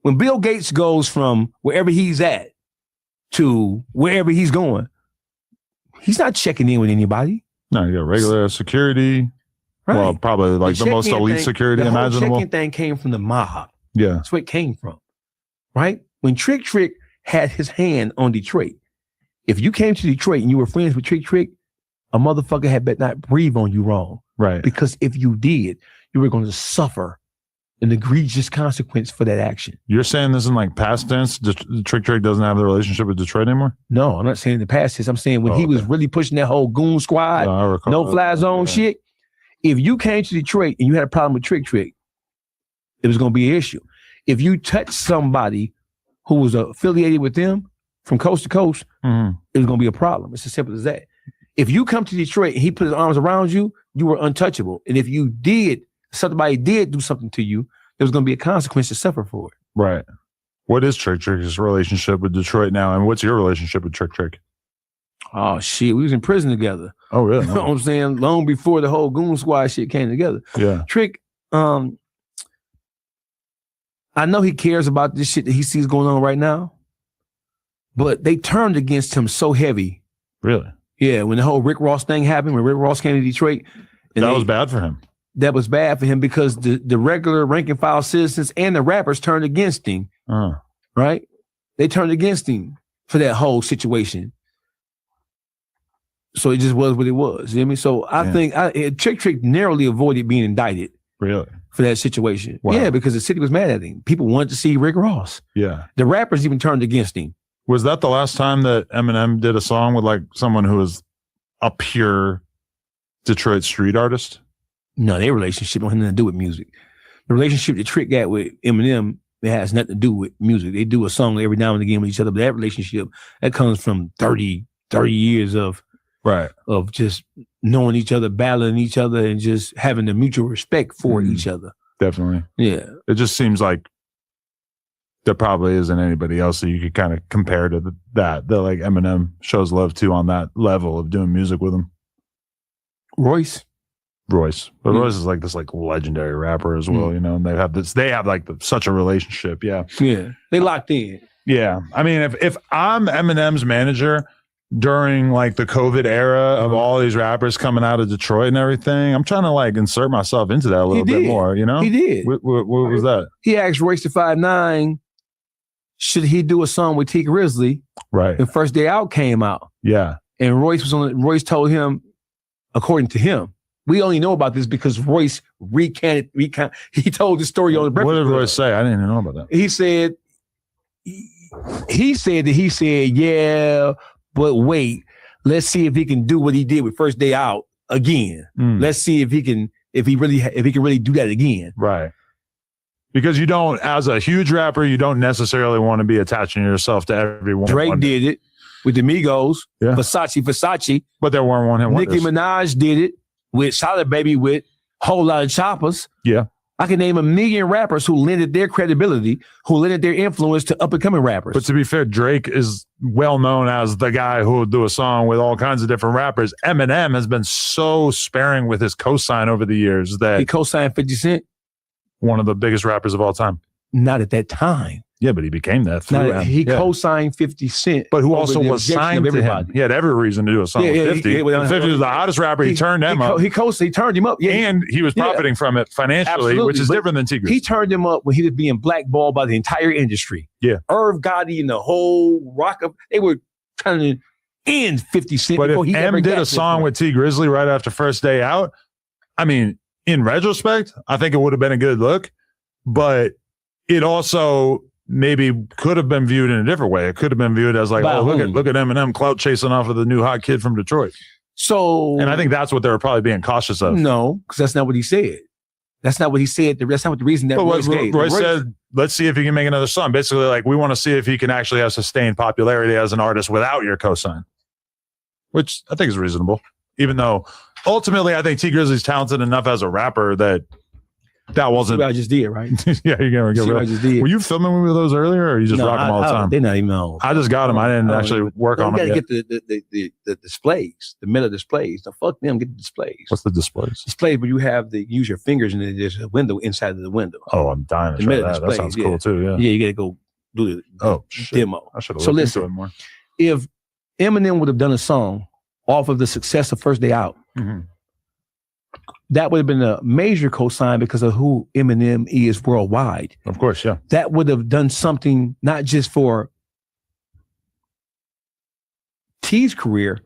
When Bill Gates goes from wherever he's at to wherever he's going, he's not checking in with anybody. No, you got regular security. Right. Well, probably like the most elite security imaginable. The check-in thing came from the mob. Yeah. That's where it came from, right? When Trick had his hand on Detroit, if you came to Detroit and you were friends with Trick, a motherfucker had better not breathe on you wrong. Right. Because if you did, you were going to suffer an egregious consequence for that action. You're saying this in like past tense? Trick doesn't have the relationship with Detroit anymore? No, I'm not saying in the past tense. I'm saying when he was really pushing that whole goon squad, no fly zone shit. If you came to Detroit and you had a problem with Trick, it was going to be an issue. If you touched somebody who was affiliated with them from coast to coast, it was going to be a problem. It's as simple as that. If you come to Detroit and he put his arms around you, you were untouchable. And if you did, somebody did do something to you, there was going to be a consequence to suffer for it. Right. What is Trick's relationship with Detroit now? And what's your relationship with Trick? Oh, shit. We was in prison together. Oh, really? You know what I'm saying? Long before the whole goon squad shit came together. Yeah. Trick, I know he cares about this shit that he sees going on right now, but they turned against him so heavy. Really? Yeah, when the whole Rick Ross thing happened, when Rick Ross came to Detroit. And that was bad for him. That was bad for him because the regular rank and file citizens and the rappers turned against him. Right? They turned against him for that whole situation. So it just was what it was. You know what I mean? So I think Trick narrowly avoided being indicted. Really? For that situation. Wow. Yeah, because the city was mad at him. People wanted to see Rick Ross. Yeah. The rappers even turned against him. Was that the last time that Eminem did a song with like someone who was a pure Detroit street artist? No, their relationship had nothing to do with music. The relationship that Trick got with Eminem, it has nothing to do with music. They do a song every now and again with each other, but that relationship, that comes from 30 years of just knowing each other, battling each other, and just having the mutual respect for each other. Definitely. Yeah. It just seems like there probably isn't anybody else that you could kind of compare to that like Eminem shows love to on that level of doing music with him. Royce. But Royce is like this like legendary rapper as well, you know, and they have like such a relationship. Yeah. Yeah. They locked in. Yeah. I mean, if I'm Eminem's manager during like the COVID era of all these rappers coming out of Detroit and everything, I'm trying to like insert myself into that a little bit more, you know? He did. What was that? He asked Royce the 5'9", should he do a song with T. Grizzly? Right. The First Day Out came out. Yeah. And Royce told him, according to him, we only know about this because Royce recanted. He told the story on the Breakfast What did Club. Royce say? I didn't even know about that. He said, yeah, but wait, let's see if he can do what he did with First Day Out again. Let's see if he can really do that again. Right. Because you don't, as a huge rapper, you don't necessarily want to be attaching yourself to everyone. Drake did it with the Migos, Versace. But there weren't one hit wonders. Nicki Minaj did it with Solid Baby with Whole Lot of Choppers. Yeah. I can name a million rappers who lended their credibility, who lended their influence to up-and-coming rappers. But to be fair, Drake is well known as the guy who would do a song with all kinds of different rappers. Eminem has been so sparing with his cosign over the years that he co-signed 50 Cent. One of the biggest rappers of all time. Not at that time. Yeah, but he became that through him. He co-signed 50 Cent. But who also was signed to him. He had every reason to do a song with 50. 50 was the hottest rapper. He turned him up. He turned him up. Yeah. And he was profiting from it financially, Absolutely. which is different than T. Grizzly. He turned him up when he was being blackballed by the entire industry. Yeah. Irv Gotti and the whole rock up, they were trying to end 50 Cent. But if M did a song with T. Grizzly right after First Day Out, I mean, in retrospect, I think it would have been a good look, but it also maybe could have been viewed in a different way. It could have been viewed as like, look at Eminem clout chasing off of the new hot kid from Detroit. So, and I think that's what they were probably being cautious of. No, because that's not what he said. That's not what he said. That's not what the reason that Royce gave. Royce said, let's see if he can make another song. Basically, like, we want to see if he can actually have sustained popularity as an artist without your cosign, which I think is reasonable. Even though ultimately, I think T. Grizzly's talented enough as a rapper that wasn't. I just did, right? Yeah, you're gonna get I just did. Were you filming with those earlier, or you just rock them all the time? They're not even on. I just got them. I didn't actually work on them. You gotta get the displays, the metal displays. Now, fuck them. Get the displays. What's the displays? Displays where you have use your fingers and there's a window inside of the window. Oh, I'm dying to try that. That sounds cool too. Yeah. Yeah, you gotta go do the demo. I should have. So listen, it more. If Eminem would have done a song off of the success of First Day Out. Mm-hmm. That would have been a major cosign because of who Eminem is worldwide. Of course, yeah. That would have done something not just for T's career,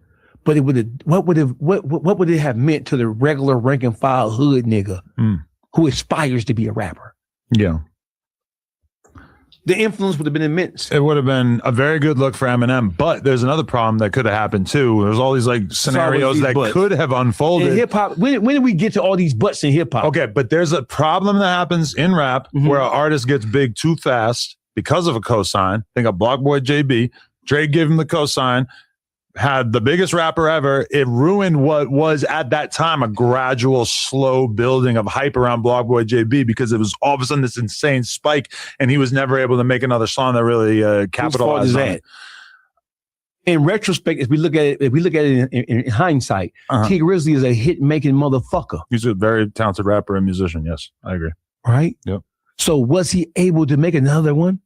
but it would have what would it have meant to the regular rank and file hood nigga who aspires to be a rapper? Yeah. The influence would have been immense. It would have been a very good look for Eminem, but there's another problem that could have happened too. There's all these like scenarios that could have unfolded. In hip hop, when did we get to all these butts in hip hop? Okay, but there's a problem that happens in rap where an artist gets big too fast because of a cosign. Think of Block Boy JB. Drake gave him the cosign. Had the biggest rapper ever. It ruined what was at that time a gradual, slow building of hype around Block Boy JB because it was all of a sudden this insane spike, and he was never able to make another song that really capitalized on it. In retrospect, if we look at it in hindsight, T. Grizzly is a hit-making motherfucker. He's a very talented rapper and musician. Yes, I agree. Right? Yep. So was he able to make another one?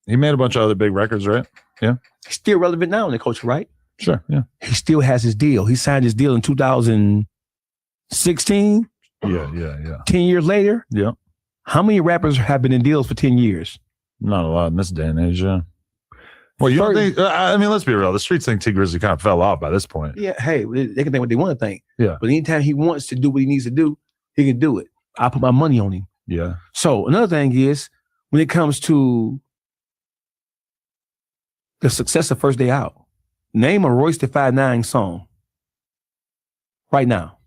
He made a bunch of other big records, right? Yeah. He's still relevant now in the culture, right? Sure, yeah. He still has his deal. He signed his deal in 2016. Yeah. 10 years later. Yeah. How many rappers have been in deals for 10 years? Not a lot in this day and age, yeah. Well, you don't think, I mean, let's be real. The streets think T. Grizzly kind of fell off by this point. Yeah, hey, they can think what they want to think. Yeah. But anytime he wants to do what he needs to do, he can do it. I put my money on him. Yeah. So another thing is, when it comes to the success of First Day Out, name a Royce da 5'9" song right now.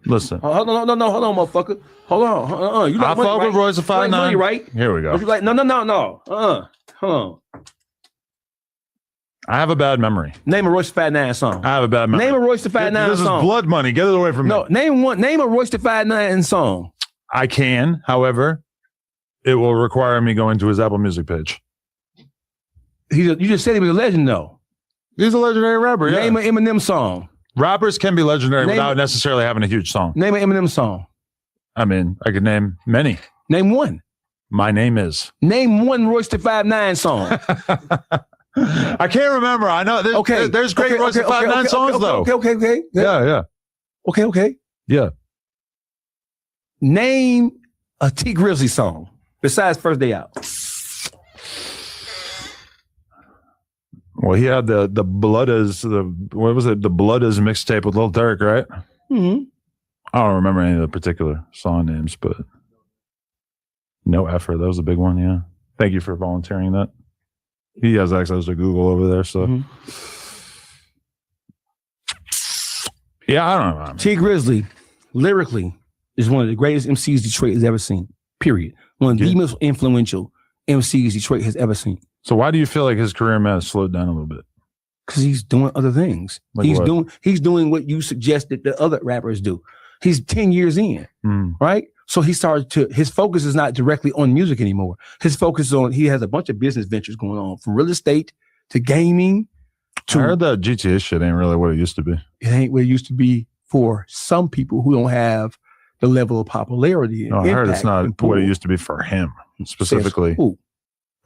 Listen. Hold on, motherfucker. Hold on. You I fuck with Royce da 5'9". Right? Here we go. You like, no. Hold on. I have a bad memory. Name a Royce da 5'9" song. I have a bad memory. Name a Royce da 5'9" song. This is blood money. Get it away from me. No, name a Royce da 5'9" song. I can, however, it will require me going to his Apple Music page. You just said he was a legend, though. He's a legendary rapper, yeah. Name an Eminem song. Rappers can be legendary without necessarily having a huge song. Name an Eminem song. I mean, I could name many. Name one. My Name Is. Name one Royce da 5'9" song. I can't remember. I know there's great Royce da 5'9" songs, though. Okay. Yeah. Okay. Yeah. Name a T. Grizzly song besides First Day Out. Well, he had the Blood is the what was it? The Blood is mixtape with Lil Durk, right? Mm-hmm. I don't remember any of the particular song names, but No Effort. That was a big one. Yeah. Thank you for volunteering that. He has access to Google over there, so yeah, I don't know. I mean, T Grizzly, lyrically, is one of the greatest MCs Detroit has ever seen. Period. One of the most influential MCs Detroit has ever seen. So why do you feel like his career may have slowed down a little bit? Because he's doing other things. Like he's doing what you suggested the other rappers do. He's 10 years in, right? So he started to, his focus is not directly on music anymore. His focus is on, he has a bunch of business ventures going on, from real estate to gaming. I heard that GTA shit ain't really what it used to be. It ain't what it used to be for some people who don't have the level of popularity. No, I heard it's not what it used to be for him specifically.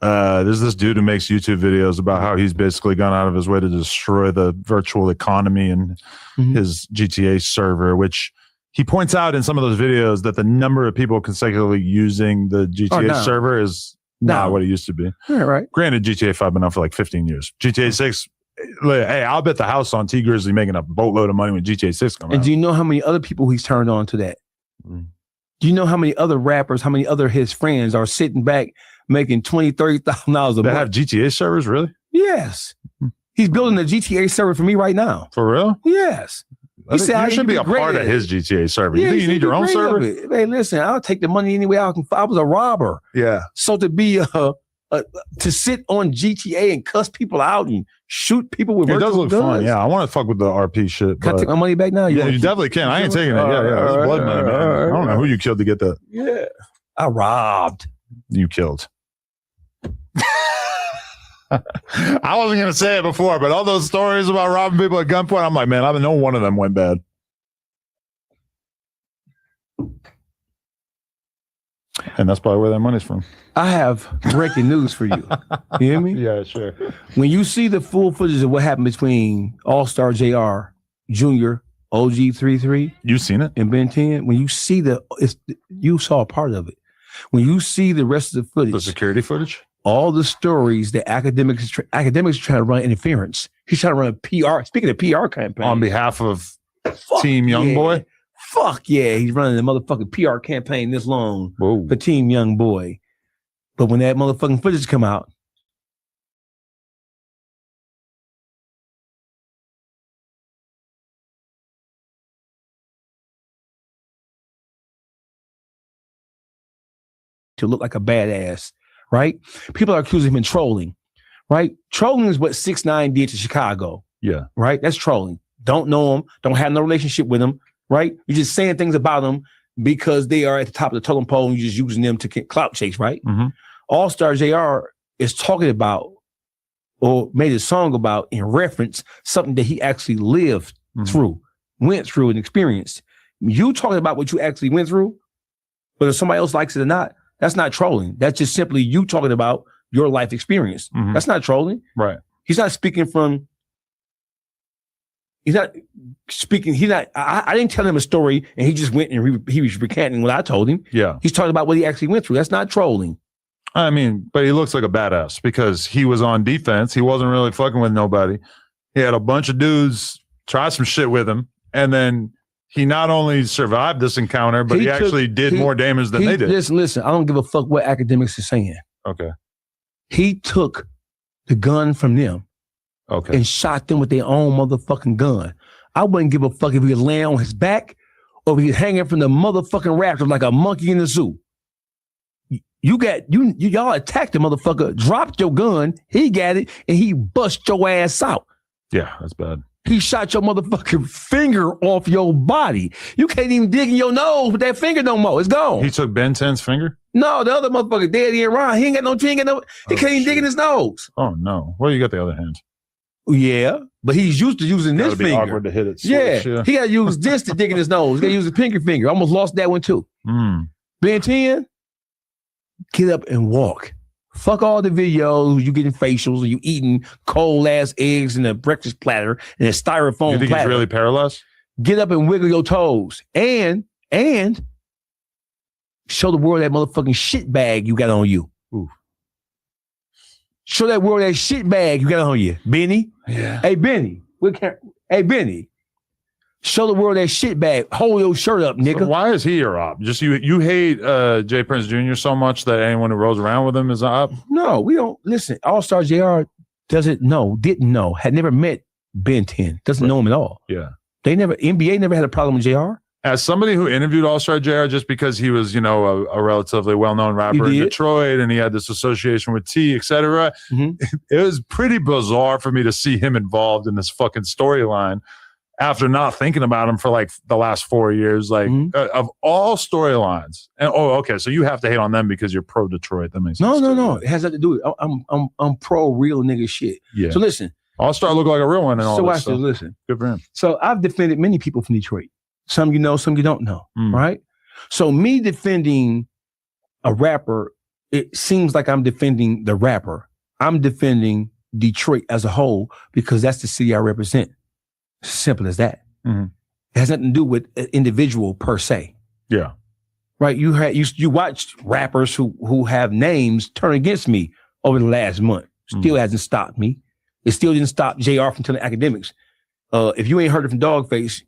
There's this dude who makes YouTube videos about how he's basically gone out of his way to destroy the virtual economy and his GTA server, which he points out in some of those videos that the number of people consecutively using the GTA server is not what it used to be. Yeah, right. Granted, GTA 5 been out for like 15 years. GTA 6, hey, I'll bet the house on T Grizzly making a boatload of money when GTA 6 comes out. And do you know how many other people he's turned on to that? Do you know how many other rappers, how many other his friends are sitting back making $20,000, $30,000 a month? They have GTA servers, really? Yes. He's building a GTA server for me right now. For real? Yes. He said you should be a part of his GTA server. You think you need your own server? Hey, listen, I'll take the money any way I can. I was a robber. Yeah. So to be to sit on GTA and cuss people out and shoot people with virtual it does look guns. fun. Yeah, I want to fuck with the RP shit. Can I take my money back now? Yeah, you definitely can. I ain't taking it. Yeah. It's blood money, man. I don't know who you killed to get that. Yeah. I robbed. You killed. I wasn't going to say it before, but all those stories about robbing people at gunpoint, I'm like, man, I know one of them went bad. And that's probably where that money's from. I have breaking news for you. You hear me? Yeah, sure. When you see the full footage of what happened between All-Star JR, Junior, OG33, you seen it? And Ben 10, when you see you saw a part of it. When you see the rest of the footage, the security footage, all the stories that academics trying to run interference. He's trying to run a PR. Speaking of PR campaign on behalf of Team Young Boy. Fuck yeah, he's running the motherfucking PR campaign this long for Team Young Boy. But when that motherfucking footage come out, to look like a badass, right? People are accusing him of trolling, right? Trolling is what 6ix9ine did to Chicago. Yeah. Right? That's trolling. Don't know him, don't have no relationship with him, right? You're just saying things about them because they are at the top of the totem pole and you're just using them to clout chase, right? All-Star JR is talking about or made a song about in reference something that he actually lived through, went through and experienced. You talking about what you actually went through, but if somebody else likes it or not, that's not trolling. That's just simply you talking about your life experience. That's not trolling. Right. He's not speaking from, I didn't tell him a story and he just went and he was recanting what I told him. Yeah. He's talking about what he actually went through. That's not trolling. I mean, but he looks like a badass because he was on defense. He wasn't really fucking with nobody. He had a bunch of dudes try some shit with him. And then he not only survived this encounter, but he actually did more damage than they did. Listen, I don't give a fuck what academics are saying. Okay. He took the gun from them and shot them with their own motherfucking gun. I wouldn't give a fuck if he was laying on his back or if he was hanging from the motherfucking rafters like a monkey in the zoo. Y'all attacked the motherfucker, dropped your gun, he got it, and he bust your ass out. Yeah, that's bad. He shot your motherfucking finger off your body. You can't even dig in your nose with that finger no more. It's gone. He took Ben 10's finger? No, the other motherfucker dead here around. He can't even dig in his nose. Oh no. Well, you got the other hand. Yeah, but he's used to using this finger. Awkward to hit it. Yeah, he got to use this to dig in his nose. He got to use his pinky finger. Almost lost that one too. Ben 10, get up and walk. Fuck all the videos, you getting facials, or you eating cold ass eggs in a breakfast platter and a styrofoam You think platter. he's really paralyzed? Get up and wiggle your toes and show the world that motherfucking shit bag you got on you. Ooh. Show that world that shit bag you got on you, Benny. Yeah. Hey, Benny. Hey, Benny. Show the world that shit bag. Hold your shirt up, nigga. So why is he your op? Just you hate Jay Prince Jr. so much that anyone who rolls around with him is an op? No, we don't. Listen, All-Star JR didn't know, had never met Ben 10. Doesn't know him at all. Yeah. NBA never had a problem with JR. As somebody who interviewed All-Star JR just because he was, a relatively well-known rapper in Detroit and he had this association with T, etc., it was pretty bizarre for me to see him involved in this fucking storyline after not thinking about him for like the last 4 years. Like of all storylines. And okay, so you have to hate on them because you're pro Detroit. That makes sense. No. It has nothing to do with it. I'm pro real nigga shit. Yeah. So listen. All-Star look like a real one and all so that watch stuff. this, listen. Good for him. So I've defended many people from Detroit. Some you know, some you don't know, right? So me defending a rapper, it seems like I'm defending the rapper. I'm defending Detroit as a whole because that's the city I represent. Simple as that. It has nothing to do with an individual per se. Yeah. Right? You watched rappers who have names turn against me over the last month. Still hasn't stopped me. It still didn't stop JR from telling academics. If you ain't heard it from Dogface,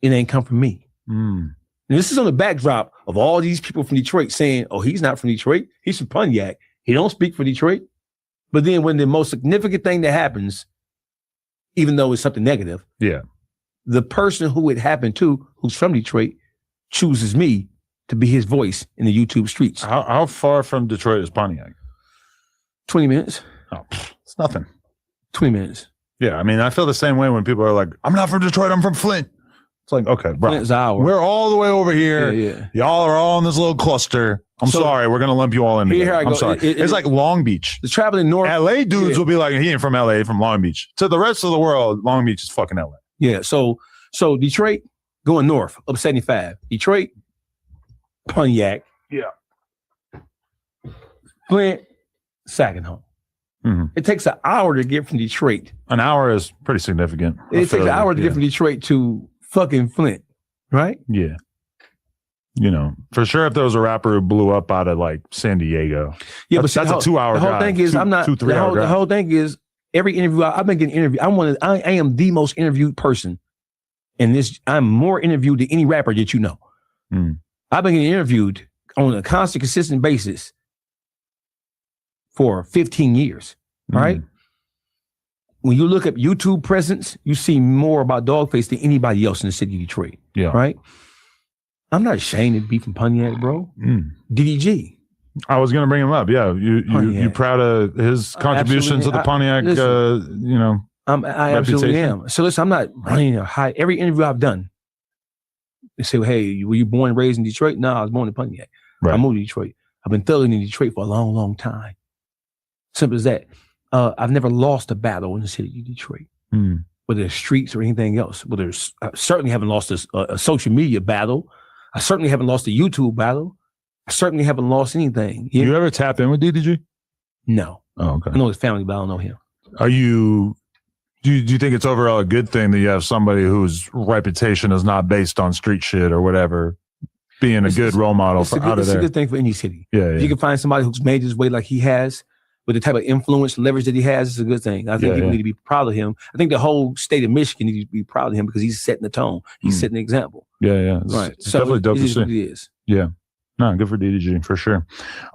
it ain't come from me. And this is on the backdrop of all these people from Detroit saying, oh, he's not from Detroit. He's from Pontiac. He don't speak for Detroit. But then when the most significant thing that happens, even though it's something negative, the person who it happened to, who's from Detroit, chooses me to be his voice in the YouTube streets. How far from Detroit is Pontiac? 20 minutes. Oh, it's nothing. 20 minutes. Yeah, I mean, I feel the same way when people are like, I'm not from Detroit, I'm from Flint. It's like, okay, bro. Flint's our. We're all the way over here. Yeah. Y'all are all in this little cluster. I'm sorry, we're going to lump you all in Here together. I go. I'm sorry. It's like Long Beach. The traveling north. LA dudes will be like, he ain't from LA, from Long Beach. To the rest of the world, Long Beach is fucking LA. Yeah, so Detroit, going north, up 75. Detroit, Pontiac. Yeah. Flint, Saginaw. It takes an hour to get from Detroit. An hour is pretty significant. It takes an hour to get from Detroit to fucking Flint, right? Yeah. For sure, if there was a rapper who blew up out of like San Diego, that's a 2 hour drive. The whole thing is, the whole thing is, every interview I've been getting interviewed. I am the most interviewed person in this. I'm more interviewed than any rapper that you know. I've been getting interviewed on a constant, consistent basis for 15 years, right? When you look up YouTube presence, you see more about Dogface than anybody else in the city of Detroit. Yeah. Right? I'm not ashamed to be from Pontiac, bro. DDG. I was going to bring him up. Yeah. You proud of his contribution to the Pontiac, I absolutely am. So listen, I'm not running a high. Every interview I've done, they say, well, hey, were you born and raised in Detroit? No, I was born in Pontiac. Right. I moved to Detroit. I've been thugging in Detroit for a long, long time. Simple as that. I've never lost a battle in the city of Detroit, whether it's streets or anything else. I certainly haven't lost a social media battle. I certainly haven't lost a YouTube battle. I certainly haven't lost anything. You ever tap in with DDG? No. Oh, okay. I know his family, but I don't know him. Do you think it's overall a good thing that you have somebody whose reputation is not based on street shit or whatever, being a good role model out of there? It's a good thing for any city. Yeah. If you can find somebody who's made his way like he has, with the type of influence and leverage that he has, it's a good thing. I think people need to be proud of him. I think the whole state of Michigan needs to be proud of him because he's setting the tone. He's setting the example. Yeah. Right. It's definitely dope to see. It is. Yeah. No, good for DDG for sure.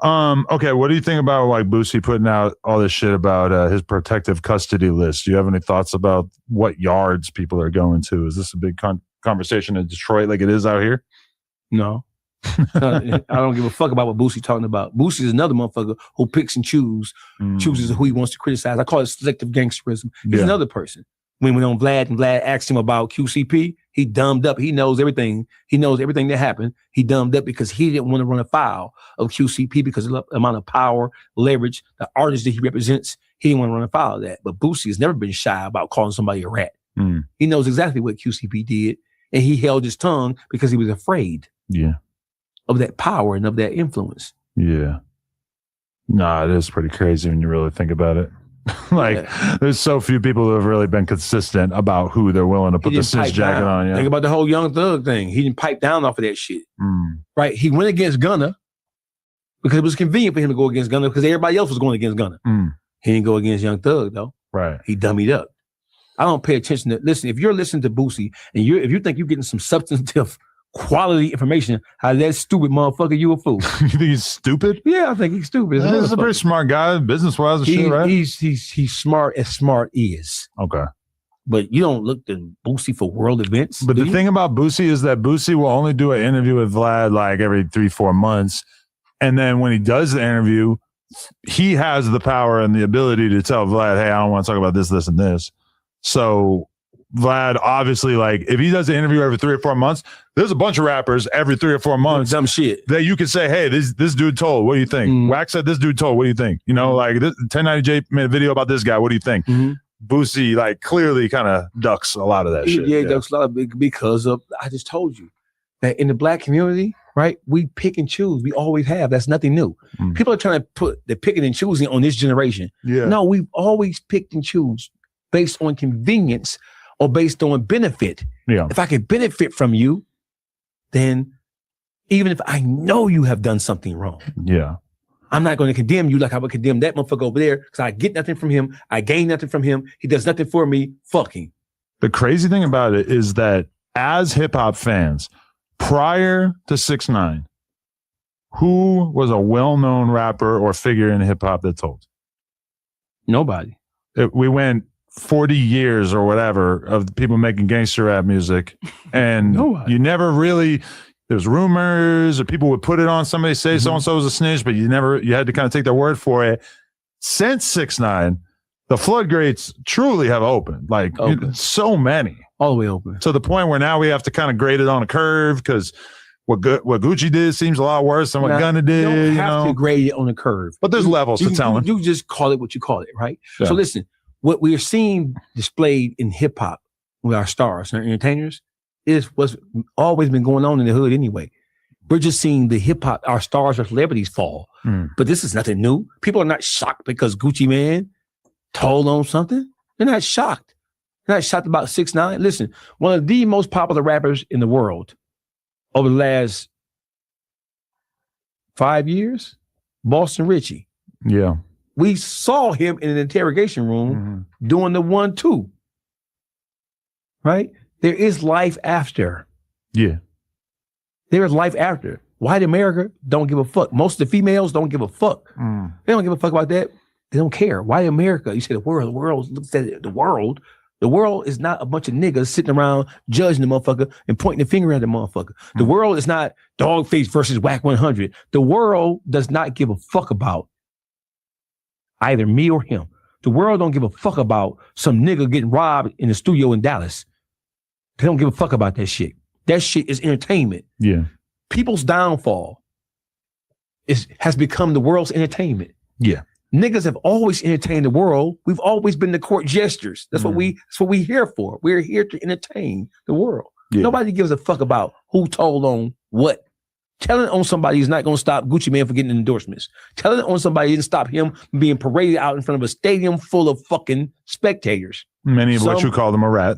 Okay, what do you think about like Boosie putting out all this shit about his protective custody list? Do you have any thoughts about what yards people are going to? Is this a big conversation in Detroit like it is out here? No. I don't give a fuck about what Boosie talking about. Boosie is another motherfucker who picks and chooses who he wants to criticize. I call it selective gangsterism. He's another person. When we on Vlad and Vlad asked him about QCP, he dumbed up. He knows everything. He knows everything that happened. He dumbed up because he didn't want to run afoul of QCP because of the amount of power, leverage, the artist that he represents. He didn't want to run afoul of that. But Boosie has never been shy about calling somebody a rat. He knows exactly what QCP did, and he held his tongue because he was afraid. Yeah. Of that power and of that influence. Yeah. Nah, it is pretty crazy when you really think about it. There's so few people who have really been consistent about who they're willing to put the cinch jacket on. Yeah. Think about the whole Young Thug thing. He didn't pipe down off of that shit. Right? He went against Gunna because it was convenient for him to go against Gunna because everybody else was going against Gunna. He didn't go against Young Thug though. Right. He dummied up. I don't pay attention to. Listen, if you're listening to Boosie and if you think you're getting some substantive quality information, how that stupid motherfucker, you a fool. You think he's stupid? Yeah, I think he's stupid. He's a pretty smart guy, business-wise and shit, right? He's smart as smart is. Okay. But you don't look to Boosie for world events. But the thing about Boosie is that Boosie will only do an interview with Vlad like every 3-4 months. And then when he does the interview, he has the power and the ability to tell Vlad, hey, I don't want to talk about this, this, and this. So Vlad, obviously, like, if he does an interview every 3 or 4 months, there's a bunch of rappers every 3 or 4 months. Dumb shit. That you can say, hey, this dude told, what do you think? Wax said this dude told, what do you think? You know, like, 1090J made a video about this guy, what do you think? Boosie, like, clearly kind of ducks a lot of that shit. Yeah, ducks a lot of because of, I just told you, that in the black community, right, we pick and choose. We always have. That's nothing new. People are trying to put the picking and choosing on this generation. Yeah. No, we've always picked and choose based on convenience or based on benefit. Yeah. If I can benefit from you, then even if I know you have done something wrong, yeah, I'm not going to condemn you like I would condemn that motherfucker over there because I get nothing from him. I gain nothing from him. He does nothing for me. Fuck him. The crazy thing about it is that as hip hop fans, prior to 6ix9ine, who was a well-known rapper or figure in hip hop that told? Nobody. We went 40 years or whatever of people making gangster rap music, and you never really. There's rumors, or people would put it on somebody, say so and so was a snitch, but you had to kind of take their word for it. Since 6ix9ine, the floodgates truly have opened. Like so many, all the way open to the point where now we have to kind of grade it on a curve because what Gucci did seems a lot worse than what Gunna did. You don't have to grade it on a curve, but there's levels to telling. You just call it what you call it, right? Yeah. So listen, what we are seeing displayed in hip hop with our stars and our entertainers is what's always been going on in the hood anyway. We're just seeing the hip hop, our stars or celebrities fall. But this is nothing new. People are not shocked because Gucci Man told on something. They're not shocked. They're not shocked about 6ix9ine. Listen, one of the most popular rappers in the world over the last 5 years, Boston Richie. Yeah. We saw him in an interrogation room doing the 1-2. Right? There is life after. Yeah. There is life after. White America don't give a fuck. Most of the females don't give a fuck. They don't give a fuck about that. They don't care. White America, you say the world looks at it, the world. The world is not a bunch of niggas sitting around judging the motherfucker and pointing the finger at the motherfucker. The world is not Dogface versus Whack 100. The world does not give a fuck about either me or him. The world don't give a fuck about some nigga getting robbed in the studio in Dallas. They don't give a fuck about that shit. That shit is entertainment. Yeah. People's downfall has become the world's entertainment. Yeah. Niggas have always entertained the world. We've always been the court jesters. That's what we're here for. We're here to entertain the world. Yeah. Nobody gives a fuck about who told on what. Telling on somebody is not going to stop Gucci Man from getting endorsements. Telling on somebody didn't stop him from being paraded out in front of a stadium full of fucking spectators. Many of what you call them a rat.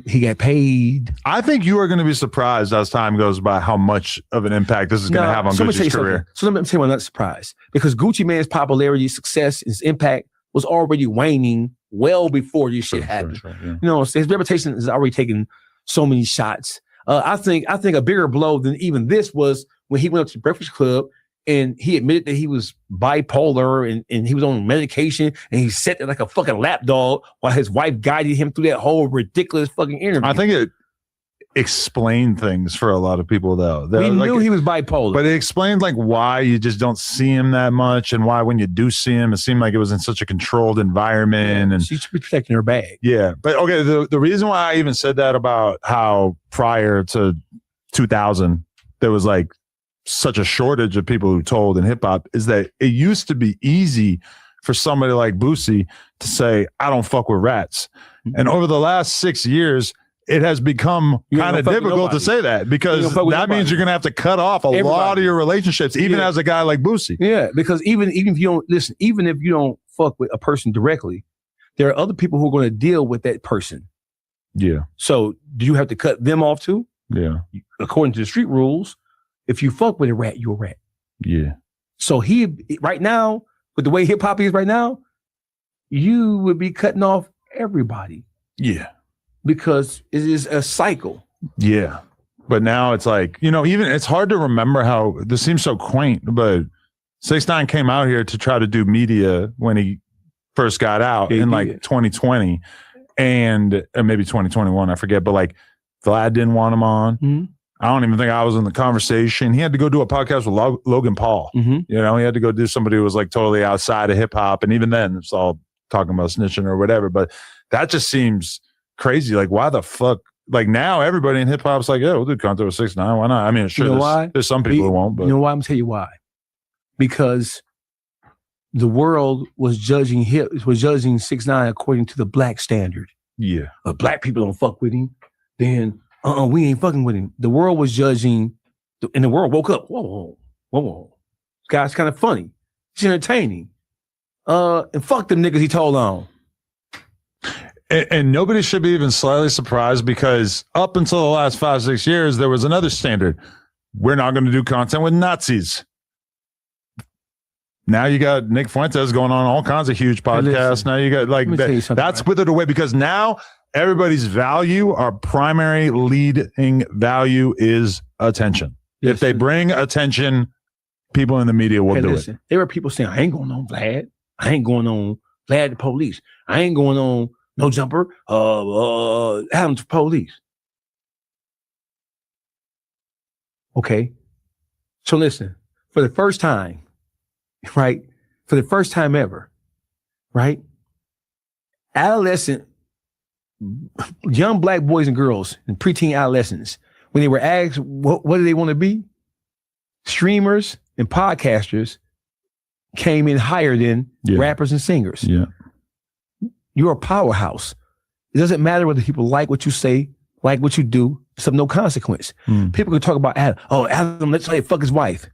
He got paid. I think you are going to be surprised as time goes by how much of an impact this is going to have on Gucci's career. So let me tell you why I'm not surprised. Because Gucci Man's popularity, success, his impact was already waning well before this shit happened. Sure, yeah. You know, his reputation has already taken so many shots. I think a bigger blow than even this was when he went up to the Breakfast Club and he admitted that he was bipolar and he was on medication and he sat there like a fucking lapdog while his wife guided him through that whole ridiculous fucking interview. I think it explained things for a lot of people though. We knew he was bipolar. But it explained like why you just don't see him that much and why when you do see him, it seemed like it was in such a controlled environment. And she's protecting her bag. Yeah. But okay, the reason why I even said that about how prior to 2000, there was like such a shortage of people who told in hip hop is that it used to be easy for somebody like Boosie to say, I don't fuck with rats. And over the last 6 years, it has become kind of difficult to say that because that means you're going to have to cut off a lot of your relationships, even as a guy like Boosie. Yeah, because even if you don't listen, even if you don't fuck with a person directly, there are other people who are going to deal with that person. Yeah. So do you have to cut them off too? Yeah. According to the street rules, if you fuck with a rat, you're a rat. Yeah. So right now, with the way hip hop is right now, you would be cutting off everybody. Yeah. Because it is a cycle. Yeah. But now it's like, even it's hard to remember how this seems so quaint, but 6ix9ine came out here to try to do media when he first got out in 2020 and maybe 2021, I forget, but like Vlad didn't want him on. Mm-hmm. I don't even think I was in the conversation. He had to go do a podcast with Logan Paul. Mm-hmm. He had to go do somebody who was like totally outside of hip hop. And even then it's all talking about snitching or whatever. But that just seems crazy. Like, why the fuck? Like, now everybody in hip hop's like, yeah, we'll do content with 6ix9ine. Why not? I mean, sure, why? There's some people who won't. But you know why? I'm gonna tell you why. Because the world was judging 6ix9ine according to the black standard. Yeah. If black people don't fuck with him, then we ain't fucking with him. The world was judging, and the world woke up. Whoa. This guy's kind of funny. He's entertaining. And fuck them niggas he told on. And nobody should be even slightly surprised, because up until the last 5-6 years, there was another standard. We're not going to do content with Nazis. Now you got Nick Fuentes going on all kinds of huge podcasts. Now you got that's withered away, because now everybody's value, our primary leading value, is attention. If they bring attention, people in the media will do it. There were people saying, I ain't going on Vlad. I ain't going on Vlad the police. I ain't going on No Jumper. Adams the police. Okay. So listen, for the first time, right? For the first time ever, right? Adolescent, young black boys and girls and preteen adolescents, when they were asked what do they want to be, streamers and podcasters came in higher than rappers and singers. Yeah. You're a powerhouse. It doesn't matter whether people like what you say, like what you do. It's of no consequence. People can talk about Adam. Oh, Adam, let's say fuck his wife.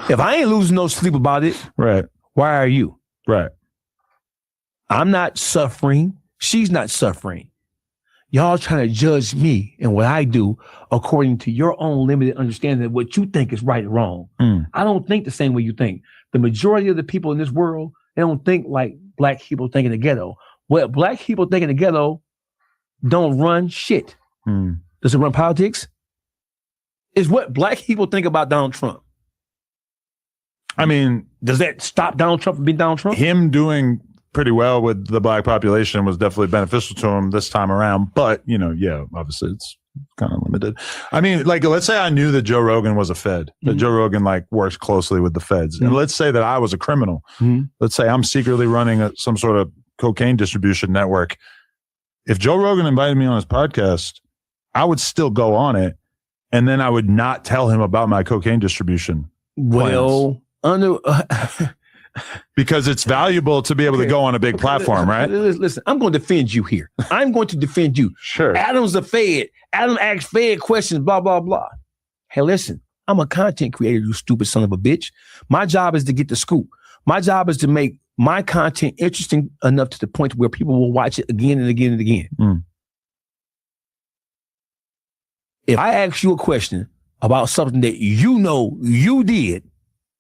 If I ain't losing no sleep about it, right? Why are you? Right. I'm not suffering. She's not suffering. Y'all trying to judge me and what I do according to your own limited understanding of what you think is right or wrong. I don't think the same way you think. The majority of the people in this world, they don't think like black people think in the ghetto. What black people think in the ghetto don't run shit. Does it run politics? Is what black people think about Donald Trump. I mean, does that stop Donald Trump from being Donald Trump? Him doing pretty well with the black population was definitely beneficial to him this time around. But, obviously it's kind of limited. I mean, like, let's say I knew that Joe Rogan was a Fed, that Joe Rogan works closely with the Feds. And let's say that I was a criminal. Let's say I'm secretly running some sort of cocaine distribution network. If Joe Rogan invited me on his podcast, I would still go on it. And then I would not tell him about my cocaine distribution. Well, because it's valuable to be able to go on a big platform, right? Listen, I'm going to defend you here. I'm going to defend you. Sure. Adam's a Fed. Adam asks Fed questions, blah, blah, blah. Hey, listen, I'm a content creator, you stupid son of a bitch. My job is to get the scoop. My job is to make my content interesting enough to the point where people will watch it again and again and again. If I ask you a question about something that you know you did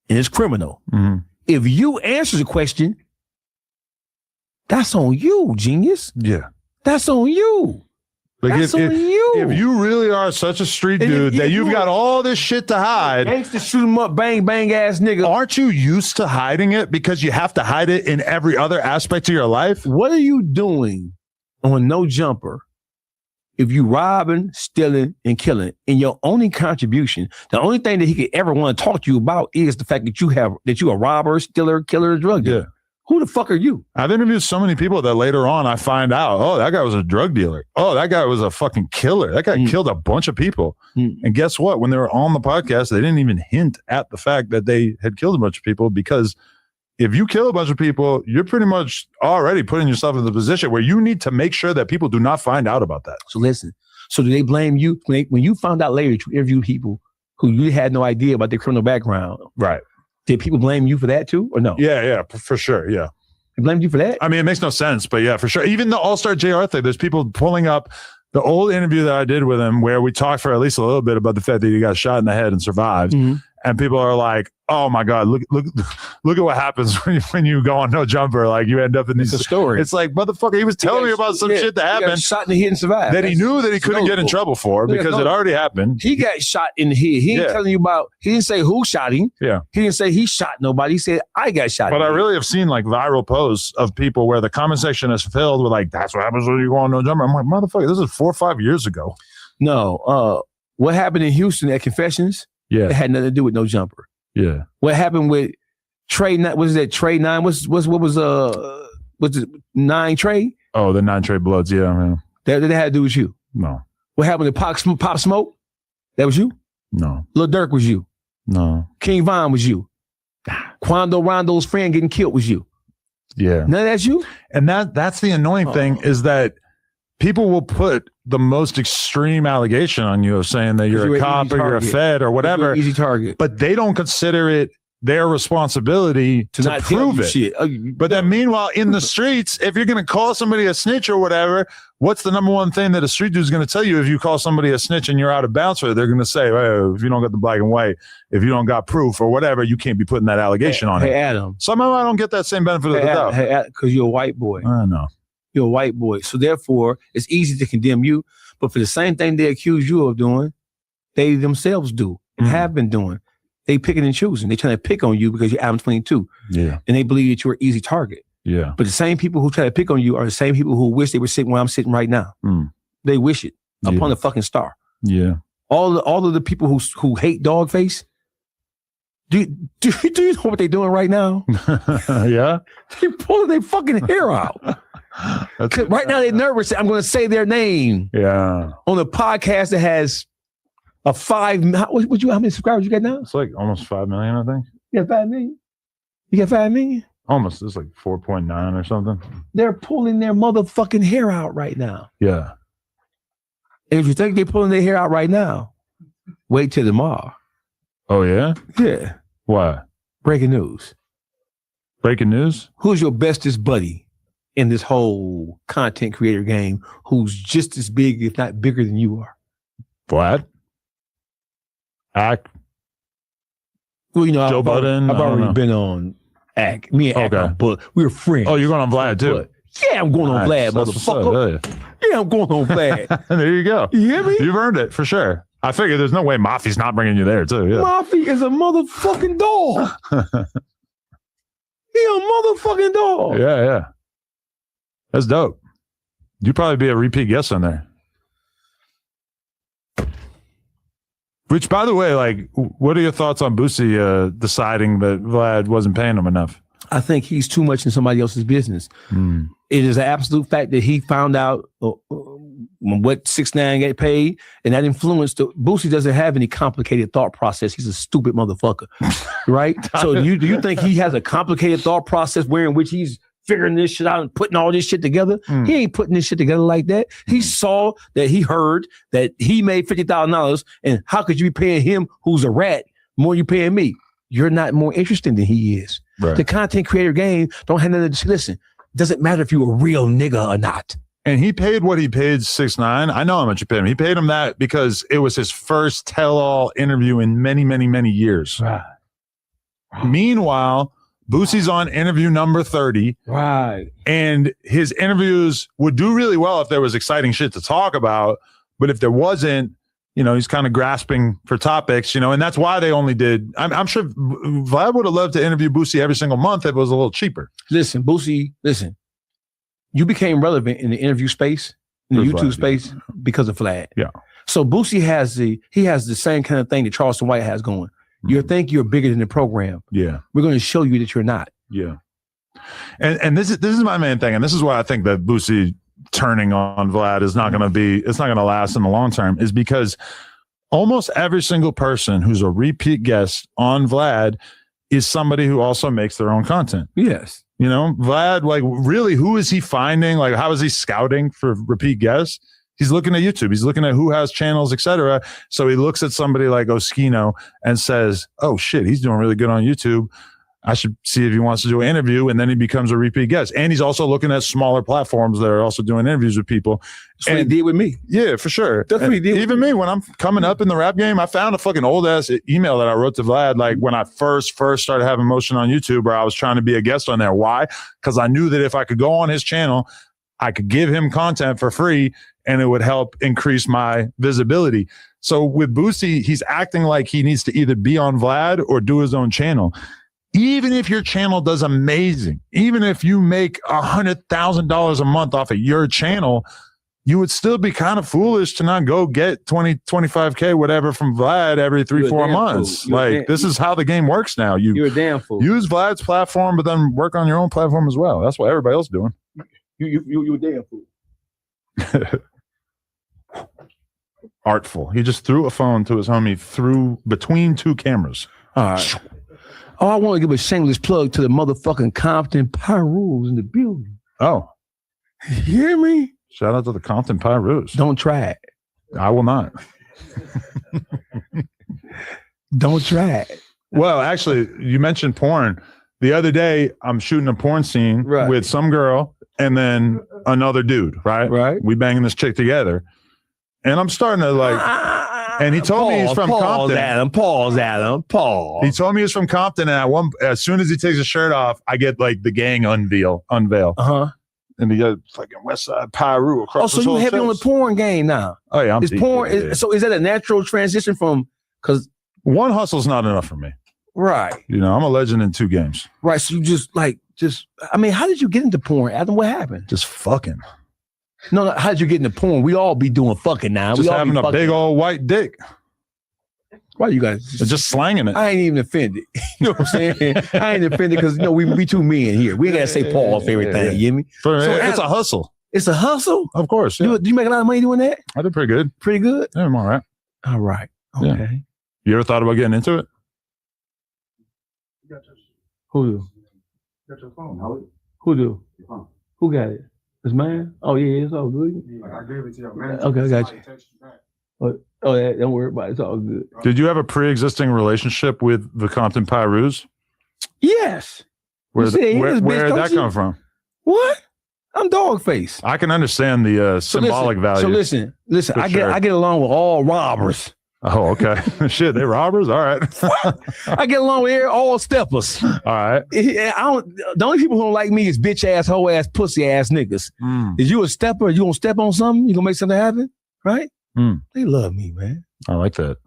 and it's criminal, if you answer the question, that's on you, genius. Yeah. That's on you. Like that's on you. If you really are such a street dude that you've got all this shit to hide. Gangsta shoot 'em up, bang, bang ass nigga. Aren't you used to hiding it because you have to hide it in every other aspect of your life? What are you doing on No Jumper if you robbing, stealing, and killing, and your only contribution, the only thing that he could ever want to talk to you about is the fact that you're a robber, stealer, killer, drug dealer? Yeah. Who the fuck are you? I've interviewed so many people that later on I find out, oh, that guy was a drug dealer. Oh, that guy was a fucking killer. That guy killed a bunch of people. And guess what? When they were on the podcast, they didn't even hint at the fact that they had killed a bunch of people, because if you kill a bunch of people, you're pretty much already putting yourself in the position where you need to make sure that people do not find out about that. So listen, so do they blame you when you found out later that you interviewed people who you had no idea about their criminal background? Right. Did people blame you for that too, or no? Yeah, for sure. Yeah. They blamed you for that? I mean, it makes no sense, but yeah, for sure. Even the All-Star JR thing, there's people pulling up the old interview that I did with him where we talked for at least a little bit about the fact that he got shot in the head and survived. and people are like, "Oh my god, look at what happens when you go on No Jumper. Like you end up in these stories. It's like, motherfucker, he was telling me about some shit that happened. Shot in the head and survived. That he knew that he couldn't get in trouble for because it already happened. He got shot in the head. He ain't telling you about. He didn't say who shot him. Yeah, he didn't say he shot nobody. He said I got shot. But I really have seen like viral posts of people where the comment section is filled with like, "That's what happens when you go on No Jumper." I'm like, motherfucker, this is 4 or 5 years ago. No, what happened in Houston at Confessions? Yeah, it had nothing to do with No Jumper. Yeah. What happened with Trey? Was that Trey 9? Was it 9 Trey? Oh, the 9 Trey Bloods. Yeah, man. That had to do with you. No. What happened to Pop Smoke? That was you. No. Lil Durk was you. No. King Von was you. Quando Rondo's friend getting killed was you. Yeah. None of that's you. And that's the annoying thing is that people will put the most extreme allegation on you of saying that you're a cop or you're a fed or whatever. Easy target. But they don't consider it their responsibility to not prove it. Shit. But then meanwhile, in the streets, if you're going to call somebody a snitch or whatever, what's the number one thing that a street dude is going to tell you if you call somebody a snitch and you're out of bounds for it? They're going to say, well, if you don't got the black and white, if you don't got proof or whatever, you can't be putting that allegation on it. Hey, Adam. Somehow I don't get that same benefit of the doubt. Hey, because you're a white boy. I know. You're a white boy. So therefore, it's easy to condemn you. But for the same thing they accuse you of doing, they themselves do and have been doing. They picking and choosing. They trying to pick on you because you're Adam 22. Yeah. And they believe that you're an easy target. Yeah. But the same people who try to pick on you are the same people who wish they were sitting where I'm sitting right now. They wish it upon a fucking star. Yeah. All of the people who hate Dawg Face, do you know what they're doing right now? Yeah. They're pulling their fucking hair out. Right now they're nervous. I'm going to say their name. Yeah. On a podcast that has a 5. How many subscribers you got now? It's like almost 5 million, I think. You got 5 million? You got 5 million? Almost. It's like 4.9 or something. They're pulling their motherfucking hair out right now. Yeah. And if you think they're pulling their hair out right now, wait till tomorrow. Oh, yeah? Yeah. What? Breaking news. Breaking news? Who's your bestest buddy in this whole content creator game who's just as big, if not bigger than you are? Vlad? Ack? Well, you know, Joe Budden? I've already been on Ack. Me and Ack, but we were friends. Oh, you're going on Vlad too? Yeah, I'm going on Vlad, motherfucker. Yeah, I'm going on Vlad. There you go. You hear me? You've earned it for sure. I figure there's no way Mafi's not bringing you there too. Yeah. Mafi is a motherfucking dog. He a motherfucking dog. Yeah, yeah. That's dope. You'd probably be a repeat guest on there. Which, by the way, like, what are your thoughts on Boosie deciding that Vlad wasn't paying him enough? I think he's too much in somebody else's business. It is an absolute fact that he found out what 6ix9ine get paid, and that influenced. Boosie doesn't have any complicated thought process. He's a stupid motherfucker, right? So do you think he has a complicated thought process wherein which he's figuring this shit out and putting all this shit together? He ain't putting this shit together like that. He saw that he heard that he made $50,000, and how could you be paying him, who's a rat, more you paying me? You're not more interesting than he is. Right. The content creator game don't have nothing to listen. Doesn't matter if you're a real nigga or not. And he paid what he paid 6ix9ine. I know how much he paid him. He paid him that because it was his first tell-all interview in many, many, many years. Right. Meanwhile, Boosie's on interview number 30. Right. And his interviews would do really well if there was exciting shit to talk about. But if there wasn't, you know, he's kind of grasping for topics, you know, and that's why they only did. I'm sure Vlad would have loved to interview Boosie every single month if it was a little cheaper. Listen, Boosie, you became relevant in the interview space, in the YouTube space, because of Vlad. Yeah. So Boosie has the same kind of thing that Charleston White has going. You think you're bigger than the program. Yeah. We're going to show you that you're not. Yeah. And this is my main thing, and this is why I think that Boosie turning on Vlad is not going to last in the long term, is because almost every single person who's a repeat guest on Vlad is somebody who also makes their own content. Yes. You know, Vlad, like, really, who is he finding? Like, how is he scouting for repeat guests? He's looking at YouTube. He's looking at who has channels, etc. So he looks at somebody like Oskino and says, oh, shit, he's doing really good on YouTube. I should see if he wants to do an interview, and then he becomes a repeat guest. And he's also looking at smaller platforms that are also doing interviews with people. That's what he did with me. Yeah, for sure. That's what he did. Even me, when I'm coming up in the rap game, I found a fucking old ass email that I wrote to Vlad, like when I first started having motion on YouTube, where I was trying to be a guest on there. Why? Because I knew that if I could go on his channel, I could give him content for free, and it would help increase my visibility. So with Boosie, he's acting like he needs to either be on Vlad or do his own channel. Even if your channel does amazing, even if you make $100,000 a month off of your channel, you would still be kind of foolish to not go get 20, 25K, whatever from Vlad every 3-4 months. Like, this is how the game works now. You're a damn fool. Use Vlad's platform, but then work on your own platform as well. That's what everybody else is doing. You a damn fool. Artful. He just threw a phone to his homie through between two cameras. All right. Oh, I want to give a shameless plug to the motherfucking Compton Pyrus in the building. Oh. You hear me? Shout out to the Compton Pyrus. Don't try it. I will not. Don't try it. Well, actually, you mentioned porn. The other day, I'm shooting a porn scene with some girl and then another dude, right? Right. We banging this chick together. And I'm starting to like... And he told me he's from Compton. Pause, Adam. He told me he's from Compton, and as soon as he takes his shirt off, I get like the gang unveil. Uh-huh. And he got fucking West Side Pyru across. Oh, so you heavy on the porn game now? Oh yeah, it's porn. Yeah. So is that a natural transition from? Because one hustle's not enough for me. Right. You know, I'm a legend in 2 games. Right. So you just. I mean, how did you get into porn, Adam? What happened? Just fucking. No, how did you get into porn? We all be doing fucking now. Just we all having a big old white dick. Why you guys just slanging it? I ain't even offended. You know what I'm saying? I ain't offended because we too men here. We gotta say pause for everything. You hear me? It's a hustle. It's a hustle? Of course. Yeah. Do you make a lot of money doing that? I did pretty good. Pretty good? Yeah, I'm all right. All right. Okay. Yeah. You ever thought about getting into it? Who do? Got your phone. Who do? Who got it? It's mine? Oh, yeah, it's all good. I gave it to your man. Okay, I got you. Oh, yeah, don't worry about it. It's all good. Did you have a pre-existing relationship with the Compton Pyrus? Yes. Where did that come from? What? I'm dog face. I can understand the symbolic value. So listen. I get along with all robbers. Oh, okay. Shit, they robbers? All right. I get along with all steppers. All right. The only people who don't like me is bitch ass, hoe ass, pussy ass niggas. Is you a stepper? You gonna step on something? You gonna make something happen? Right? They love me, man. I like that.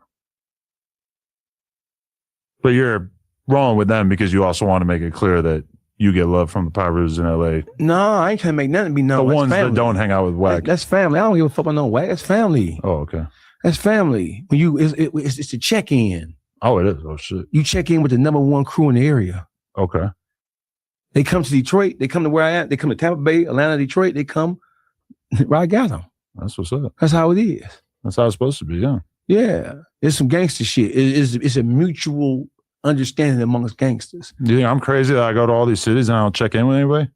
But you're wrong with them because you also want to make it clear that you get love from the Pyrus in LA. No, I ain't trying to make nothing be known. The ones that don't hang out with whack. That's family. I don't give a fuck about no whack. That's family. Oh, okay. That's family. When it's a check-in. Oh, it is. Oh shit. You check in with the #1 crew in the area. Okay. They come to Detroit. They come to where I am. They come to Tampa Bay, Atlanta, Detroit. They come where I got them. That's what's up. That's how it is. That's how it's supposed to be. Yeah. Yeah. It's some gangster shit. It's a mutual understanding amongst gangsters. Do you think I'm crazy that I go to all these cities and I don't check in with anybody?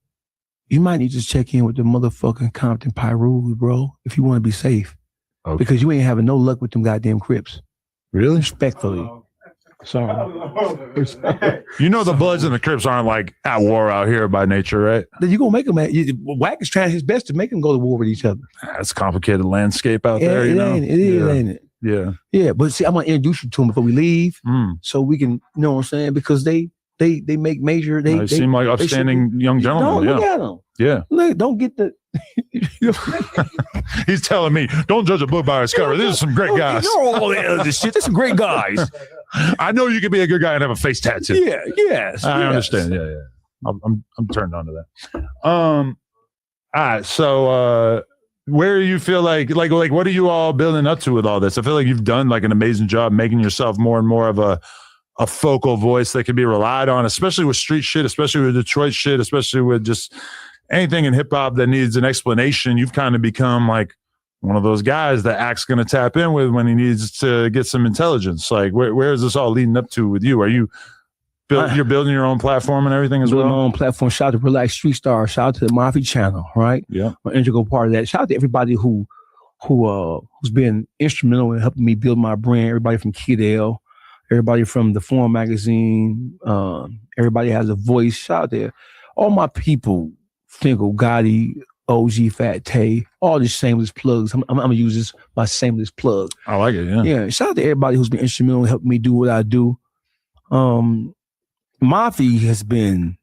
You might need to check in with the motherfucking Compton Pyrus, bro, if you want to be safe. Okay. Because you ain't having no luck with them goddamn Crips. Really? Respectfully. Sorry. You know the Bloods and the Crips aren't like at war out here by nature, right? Then you gonna make them. Wack is trying his best to make them go to war with each other. That's a complicated landscape out there. It is, ain't it? Yeah. Yeah, but see, I'm gonna introduce you to them before we leave, so we can, you know what I'm saying? Because they make major. They seem like upstanding young gentlemen. Look at them. Yeah. Look, don't get the. He's telling me, don't judge a book by its cover. These are some great guys. All this shit. They're some great guys. I know you can be a good guy and have a face tattoo. Yeah. Yes. I understand. Yeah. I'm turned on to that. All right. So where do you feel like what are you all building up to with all this? I feel like you've done like an amazing job making yourself more and more of a focal voice that can be relied on, especially with street shit, especially with Detroit shit, especially with just anything in hip hop that needs an explanation. You've kind of become like one of those guys that Act's going to tap in with when he needs to get some intelligence. Like, where is this all leading up to with you? Are you you're building your own platform and everything as well? My own platform. Shout out to Relax Street Star. Shout out to the Mafia channel, right? Yeah. An integral part of that. Shout out to everybody who's been instrumental in helping me build my brand. Everybody from Kidell, everybody from the Forum magazine. Everybody has a voice. Shout out there. All my people, Finkel, Gotti, OG, Fat Tay, all these shameless plugs. I'm gonna use this my shameless plug. I like it. Yeah. Yeah. Shout out to everybody who's been instrumental in helping me do what I do. Mafi has been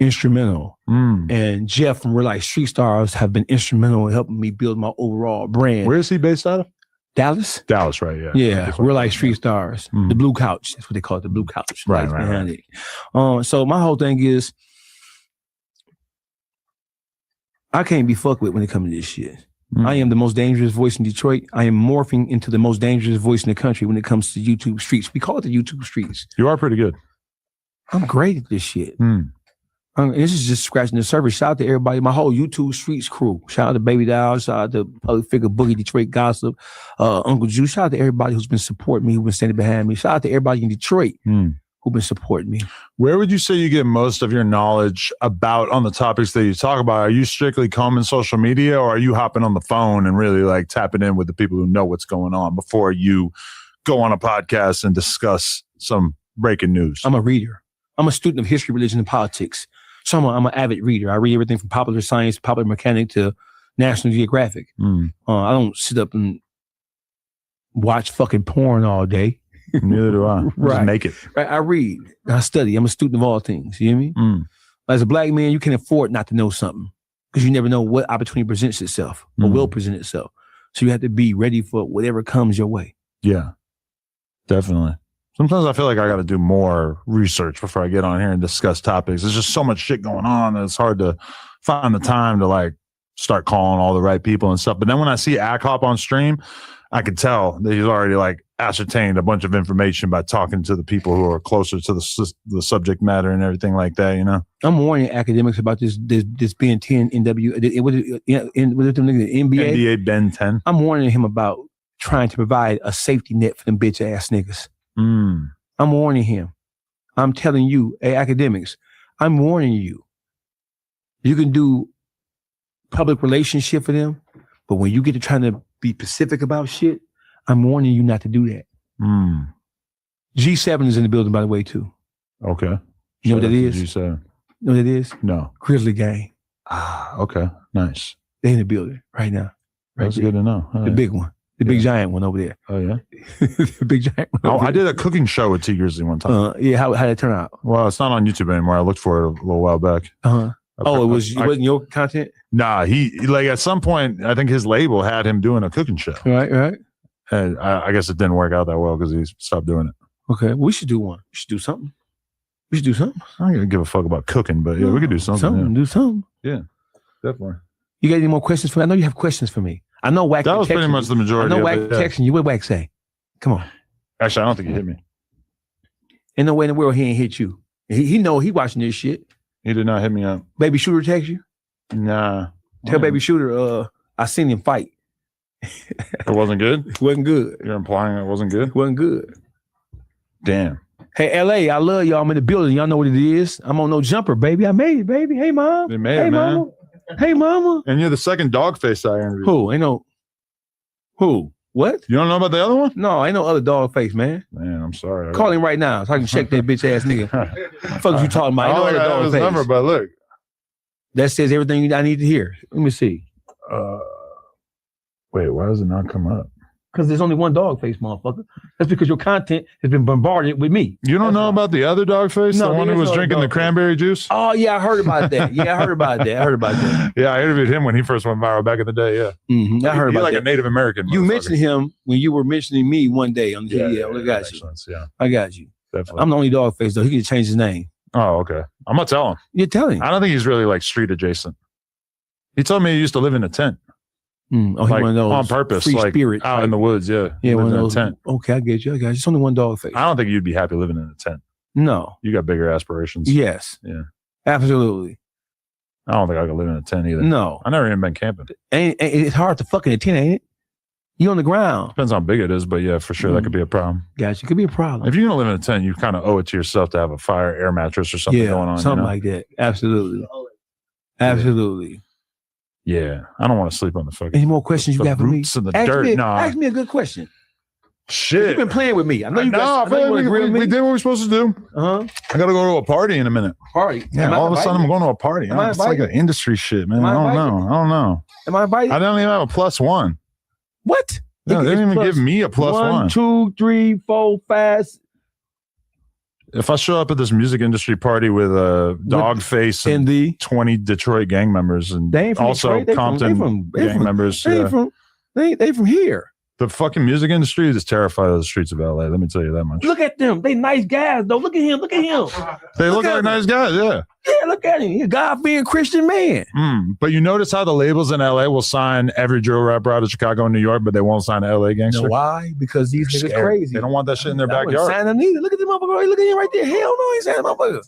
instrumental, and Jeff from Real Life Street Stars have been instrumental in helping me build my overall brand. Where is he based out of? Dallas? Dallas, right? Yeah. Yeah, Real Life Street Stars. The Blue Couch. That's what they call it, the Blue Couch. Right. So my whole thing is, I can't be fucked with when it comes to this shit. I am the most dangerous voice in Detroit. I am morphing into the most dangerous voice in the country when it comes to YouTube streets. We call it the YouTube streets. You are pretty good. I'm great at this shit. This is just scratching the surface. Shout out to everybody, my whole YouTube Streets crew. Shout out to Baby Dawg. Shout out to Public Figure Boogie, Detroit Gossip, Uncle Juice. Shout out to everybody who's been supporting me, who's been standing behind me. Shout out to everybody in Detroit who've been supporting me. Where would you say you get most of your knowledge about on the topics that you talk about? Are you strictly combing social media, or are you hopping on the phone and really like tapping in with the people who know what's going on before you go on a podcast and discuss some breaking news? I'm a reader. I'm a student of history, religion, and politics. So I'm an avid reader. I read everything from popular science, popular mechanic to National Geographic. I don't sit up and watch fucking porn all day. Neither do I. Right. Just make it. Right. I read. I study. I'm a student of all things. You hear me? As a black man, you can afford not to know something because you never know what opportunity presents itself or will present itself. So you have to be ready for whatever comes your way. Yeah, definitely. Sometimes I feel like I got to do more research before I get on here and discuss topics. There's just so much shit going on that it's hard to find the time to like start calling all the right people and stuff. But then when I see Ackhop on stream, I can tell that he's already like ascertained a bunch of information by talking to the people who are closer to the subject matter and everything like that, you know? I'm warning academics about this Ben 10 NW, the NBA? NBA Ben 10. I'm warning him about trying to provide a safety net for them bitch ass niggas. I'm warning him. I'm telling you, hey, academics, I'm warning you. You can do public relationship for them, but when you get to trying to be specific about shit, I'm warning you not to do that. G7 is in the building, by the way, too. Okay. You know what that is? G7. You know what that is? No. Grizzly Gang. Okay. Nice. They're in the building right now. Right That's there. good to know. The big one. The big giant one over there. Oh, yeah? The big giant one. Oh, I did a cooking show with T. Grizzly one time. Yeah, how did it turn out? Well, it's not on YouTube anymore. I looked for it a little while back. Oh, it wasn't your content? Nah, he like at some point, I think his label had him doing a cooking show. Right. And I guess it didn't work out that well because he stopped doing it. Okay, we should do one. We should do something. I don't even give a fuck about cooking, but yeah, we could do something. Do something. Yeah, definitely. You got any more questions for me? I know you have questions for me. I know Wack. That was pretty much the majority. I know Wack of it, texting you. What Wack say? Come on. Actually, I don't think he hit me. Ain't no way in the world he ain't hit you. He know he watching this shit. He did not hit me up. Baby Shooter text you? Nah. Tell Baby Shooter, I seen him fight. It wasn't good? It wasn't good. You're implying it wasn't good? It wasn't good. Damn. Hey, LA, I love y'all. I'm in the building. Y'all know what it is. I'm on No Jumper, baby. I made it, baby. Hey, mom. You made hey, it, man. Mama. Hey, mama. And you're the second dog face I interviewed. Who? Ain't no. Who? What? You don't know about the other one? No, ain't no other dog face, man. Man, I'm sorry. Call him right now so I can check that bitch ass nigga. Fuck is you talking about? Ain't no other dog face. Number, but look. That says everything I need to hear. Let me see. Wait, why does it not come up? Because there's only one dog face, motherfucker. That's because your content has been bombarded with me. You don't know about the other dog face? No, the one who was drinking the cranberry juice? Oh, yeah, I heard about that. Yeah, I heard about that. Yeah, I interviewed him when he first went viral back in the day, yeah. Mm-hmm. I heard about like that. a Native American. You mentioned him when you were mentioning me one day on the video. I got you. Yeah, I got you. definitely. I'm the only dog face, though. He can change his name. Oh, okay. I'm going to tell him. You're telling him. I don't think he's really like street adjacent. He told me he used to live in a tent. Oh, like, one of those on purpose, free like spirit out type. in the woods, yeah. Yeah, one of in a those. tent. Okay, I get you. It's only one dog face. I don't think you'd be happy living in a tent. No. You got bigger aspirations. Yes. Yeah. Absolutely. I don't think I could live in a tent either. No. I never even been camping. It's hard to fuck in a tent, ain't it? You on the ground. Depends how big it is, but yeah, for sure that could be a problem. Gotcha. Could be a problem. If you're gonna live in a tent, you kind of owe it to yourself to have a fire air mattress or something going on. Something like that. Absolutely. Absolutely. Yeah. I don't want to sleep on the fucking. Any more questions you got for me? roots in the Ask dirt. me, Nah. ask me a good question. Shit. You've been playing with me. I know you No, I feel like we did what we were supposed to do. Uh-huh. I gotta go to a party in a minute. Party. Yeah, all of a sudden I'm going to a party. Am I It's like an invited? industry shit, man. Am I I don't invited? know. Am I invited? I don't even have a +1. What? No, they didn't even give me a +1. 1, 2, 3, 4, 5. If I show up at this music industry party with a dog face In and the 20 Detroit gang members and They ain't from also Detroit. They Compton gang members, They from here. the fucking music industry is terrified of the streets of LA. Let me tell you that much. Look at them. They nice guys though. Look at him. Look at him. They look at like him. nice guys, yeah. Yeah, look at him. He's a God-fearing Christian man. But you notice how the labels in LA will sign every drill rapper out of Chicago and New York, but they won't sign an LA You gangster. know why? Because these They're niggas scared. crazy. They don't want that shit in their I wouldn't backyard. sign them neither. Look at the motherfucker. Look at him right there. Hell no, I ain't signing the motherfucker.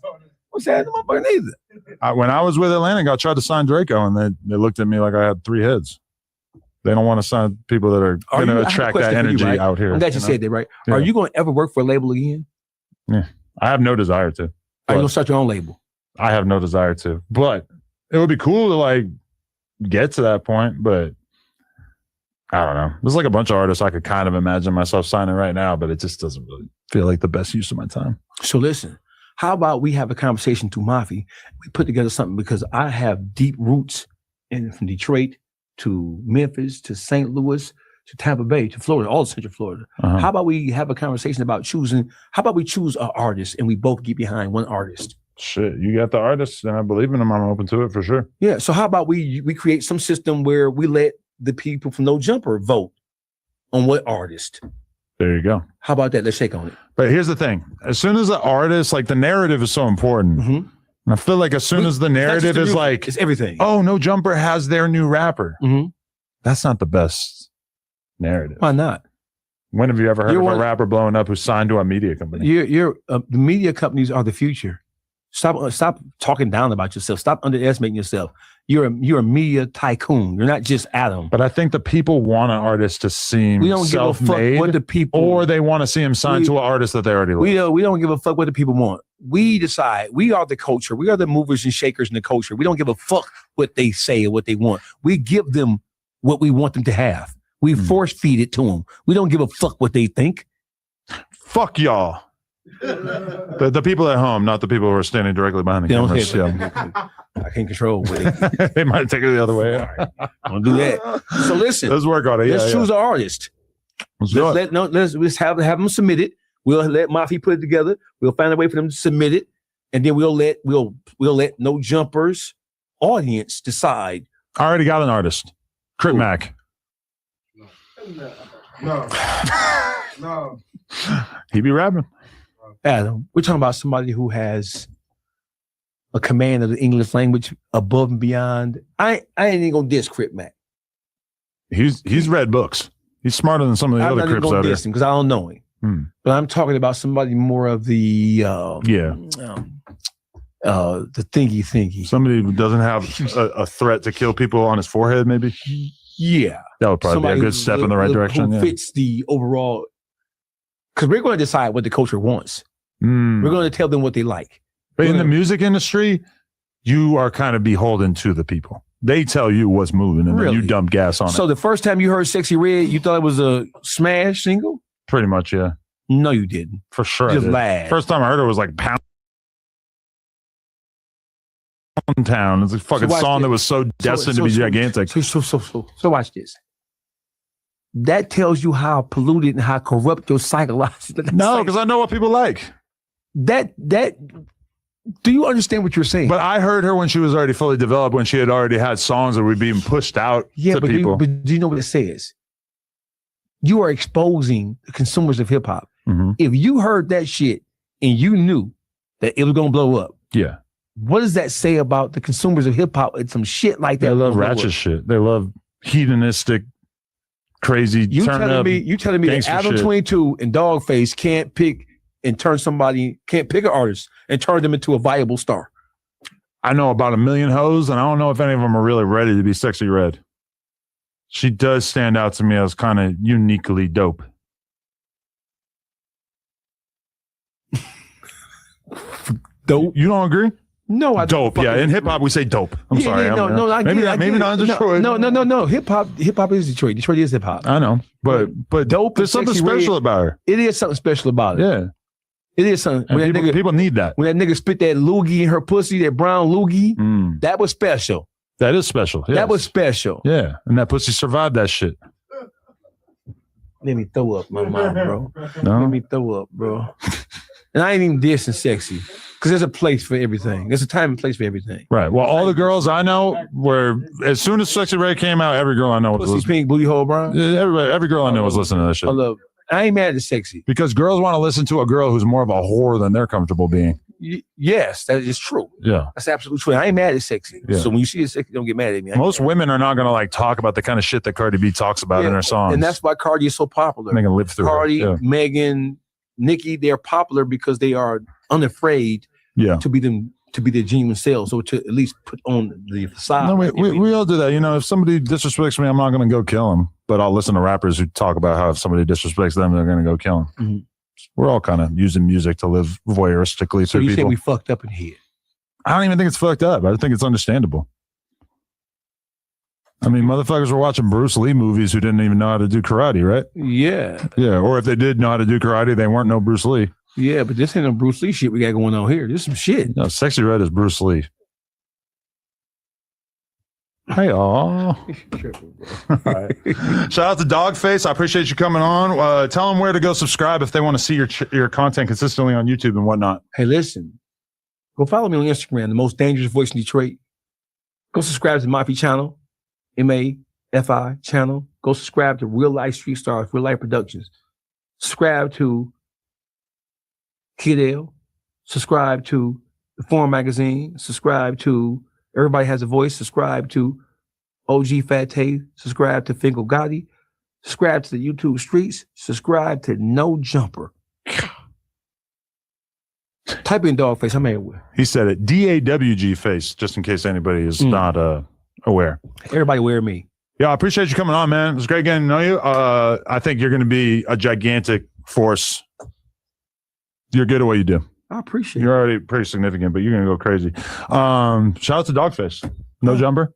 I'm signing the motherfucker neither. When I was with Atlantic, I tried to sign Draco, and they looked at me like I had 3 heads. They don't want to sign people that are going to attract that energy out here. I'm glad you said that, right? Yeah. Are you going to ever work for a label again? Yeah, I have no desire to. Are you But going to start your own label? I have no desire to. But it would be cool to like get to that point. But I don't know. There's like a bunch of artists I could kind of imagine myself signing right now, but it just doesn't really feel like the best use of my time. So listen, how about we have a conversation to Mafi? We put together something because I have deep roots from Detroit to Memphis to St. Louis to Tampa Bay to Florida, all Central Florida. How about we have a conversation about choosing? How about we choose an artist and we both get behind one artist? Shit, you got the artists, and I believe in them. I'm open to it for sure. Yeah. So how about we create some system where we let the people from No Jumper vote on what artist? There you go. How about that? Let's shake on it. But here's the thing: as soon as the artist, like the narrative is so important, and I feel like as soon as the narrative is like, it's everything. Oh, No Jumper has their new rapper. That's not the best narrative. Why not? When have you ever heard of a rapper blowing up who's signed to a media company? The media companies are the future. Stop talking down about yourself. Stop underestimating yourself. You're a media tycoon. You're not just Adam. But I think the people want an artist to seem we don't self-made, give a fuck what the people, or they want to see him signed to an artist that they already love. We don't give a fuck what the people want. We decide. We are the culture. We are the movers and shakers in the culture. We don't give a fuck what they say or what they want. We give them what we want them to have. We force feed it to them. We don't give a fuck what they think. Fuck y'all. The people at home, not the people who are standing directly behind the cameras. I can't control it. They might take it the other way. Don't do that. So listen, let's work on it. Let's choose an artist. Let's have them submit it. We'll let Mafi put it together. We'll find a way for them to submit it, and then we'll let No Jumpers audience decide. I already got an artist, Crit Mac. No. He be rapping. Adam, we're talking about somebody who has a command of the English language above and beyond. I ain't even gonna diss Crip Mac. He's read books. He's smarter than some of the other Crips out there. Because I don't know him. But I'm talking about somebody more of the the thingy. Somebody who doesn't have a threat to kill people on his forehead, maybe. Yeah, that would probably be a good step in the right direction. Who fits the overall? Because we're going to decide what the culture wants. We're going to tell them what they like. But in the music industry, you are kind of beholden to the people. They tell you what's moving, and then you dump gas on it. So the first time you heard "Sexy Red," you thought it was a smash single? Pretty much, yeah. No, you didn't. For sure. Just laughed. First time I heard it was like Pound Town. It's a fucking song that was so destined to be gigantic. So watch this. That tells you how polluted and how corrupt your psychological. No, because I know what people like. That do you understand what you're saying? But I heard her when she was already fully developed, when she had already had songs that were being pushed out to people. But do you know what it says? You are exposing the consumers of hip hop. If you heard that shit and you knew that it was gonna blow up, yeah. What does that say about the consumers of hip hop and some shit like that? They love ratchet shit. They love hedonistic, crazy. You telling me that Adam 22 and Dogface can't pick an artist and turn them into a viable star? I know about 1 million hoes, and I don't know if any of them are really ready to be Sexy Red. She does stand out to me as kind of uniquely dope. Dope? You don't agree? No, I dope. don't. Yeah, in hip hop we say dope. I'm sorry. Yeah, I maybe get it, maybe not in Detroit. No. Hip hop is Detroit. Detroit is hip hop. I know, but dope. there's something Sexy special Red, about her. It is something special about it. Yeah, it is something. And people need that. When that nigga spit that loogie in her pussy, that brown loogie, that was special. That is special. Yes. That was special. Yeah, and that pussy survived that shit. Let me throw up my mom, bro. No? Let me throw up, bro. And I ain't even dissing sexy. Because there's a place for everything. There's a time and place for everything. Right. Well, all the girls I know were, as soon as Sexy Red came out, every girl I know was Pussy listening. pink, booty hole, bro. Every girl I know was listening to that shit. I ain't mad at sexy. Because girls want to listen to a girl who's more of a whore than they're comfortable being. Yes, that is true. Yeah. That's absolutely true. I ain't mad at sexy. Yeah. So when you see it sexy, don't get mad at me. Most women are not going to like talk about the kind of shit that Cardi B talks about in her songs. And that's why Cardi is so popular. They can live through Cardi, her. Yeah. Megan, Nicki, they're popular because they are unafraid to be their genuine selves, or to at least put on the facade. No, we all do that. You know, if somebody disrespects me, I'm not going to go kill him. But I'll listen to rappers who talk about how if somebody disrespects them, they're going to go kill him. Mm-hmm. We're all kind of using music to live voyeuristically So through you people. say we fucked up in here? I don't even think it's fucked up. I think it's understandable. I mean, motherfuckers were watching Bruce Lee movies who didn't even know how to do karate, right? Yeah. Yeah. Or if they did know how to do karate, they weren't no Bruce Lee. Yeah, but this ain't no Bruce Lee shit we got going on here. This is some shit. No, Sexy Red is Bruce Lee. Hey, all right. Shout out to Dogface. I appreciate you coming on. Tell them where to go subscribe if they want to see your content consistently on YouTube and whatnot. Hey, listen. Go follow me on Instagram, the most dangerous voice in Detroit. Go subscribe to Mafi channel, MAFI channel. Go subscribe to Real Life Street Stars, Real Life Productions. Subscribe to Kid L. Subscribe to the Forum Magazine. Subscribe to Everybody Has a Voice. Subscribe to OG Fat Tay. Subscribe to Fingal Gotti. Subscribe to the YouTube Streets. Subscribe to No Jumper. Type in Dogface. I'm everywhere. He said it. DAWG face, just in case anybody is not aware. Everybody wear me. Yeah, I appreciate you coming on, man. It was great getting to know you. I think you're going to be a gigantic force. You're good at what you do. I appreciate it. You're already pretty significant, but you're going to go crazy. Shout out to Dogfish. No Jumper.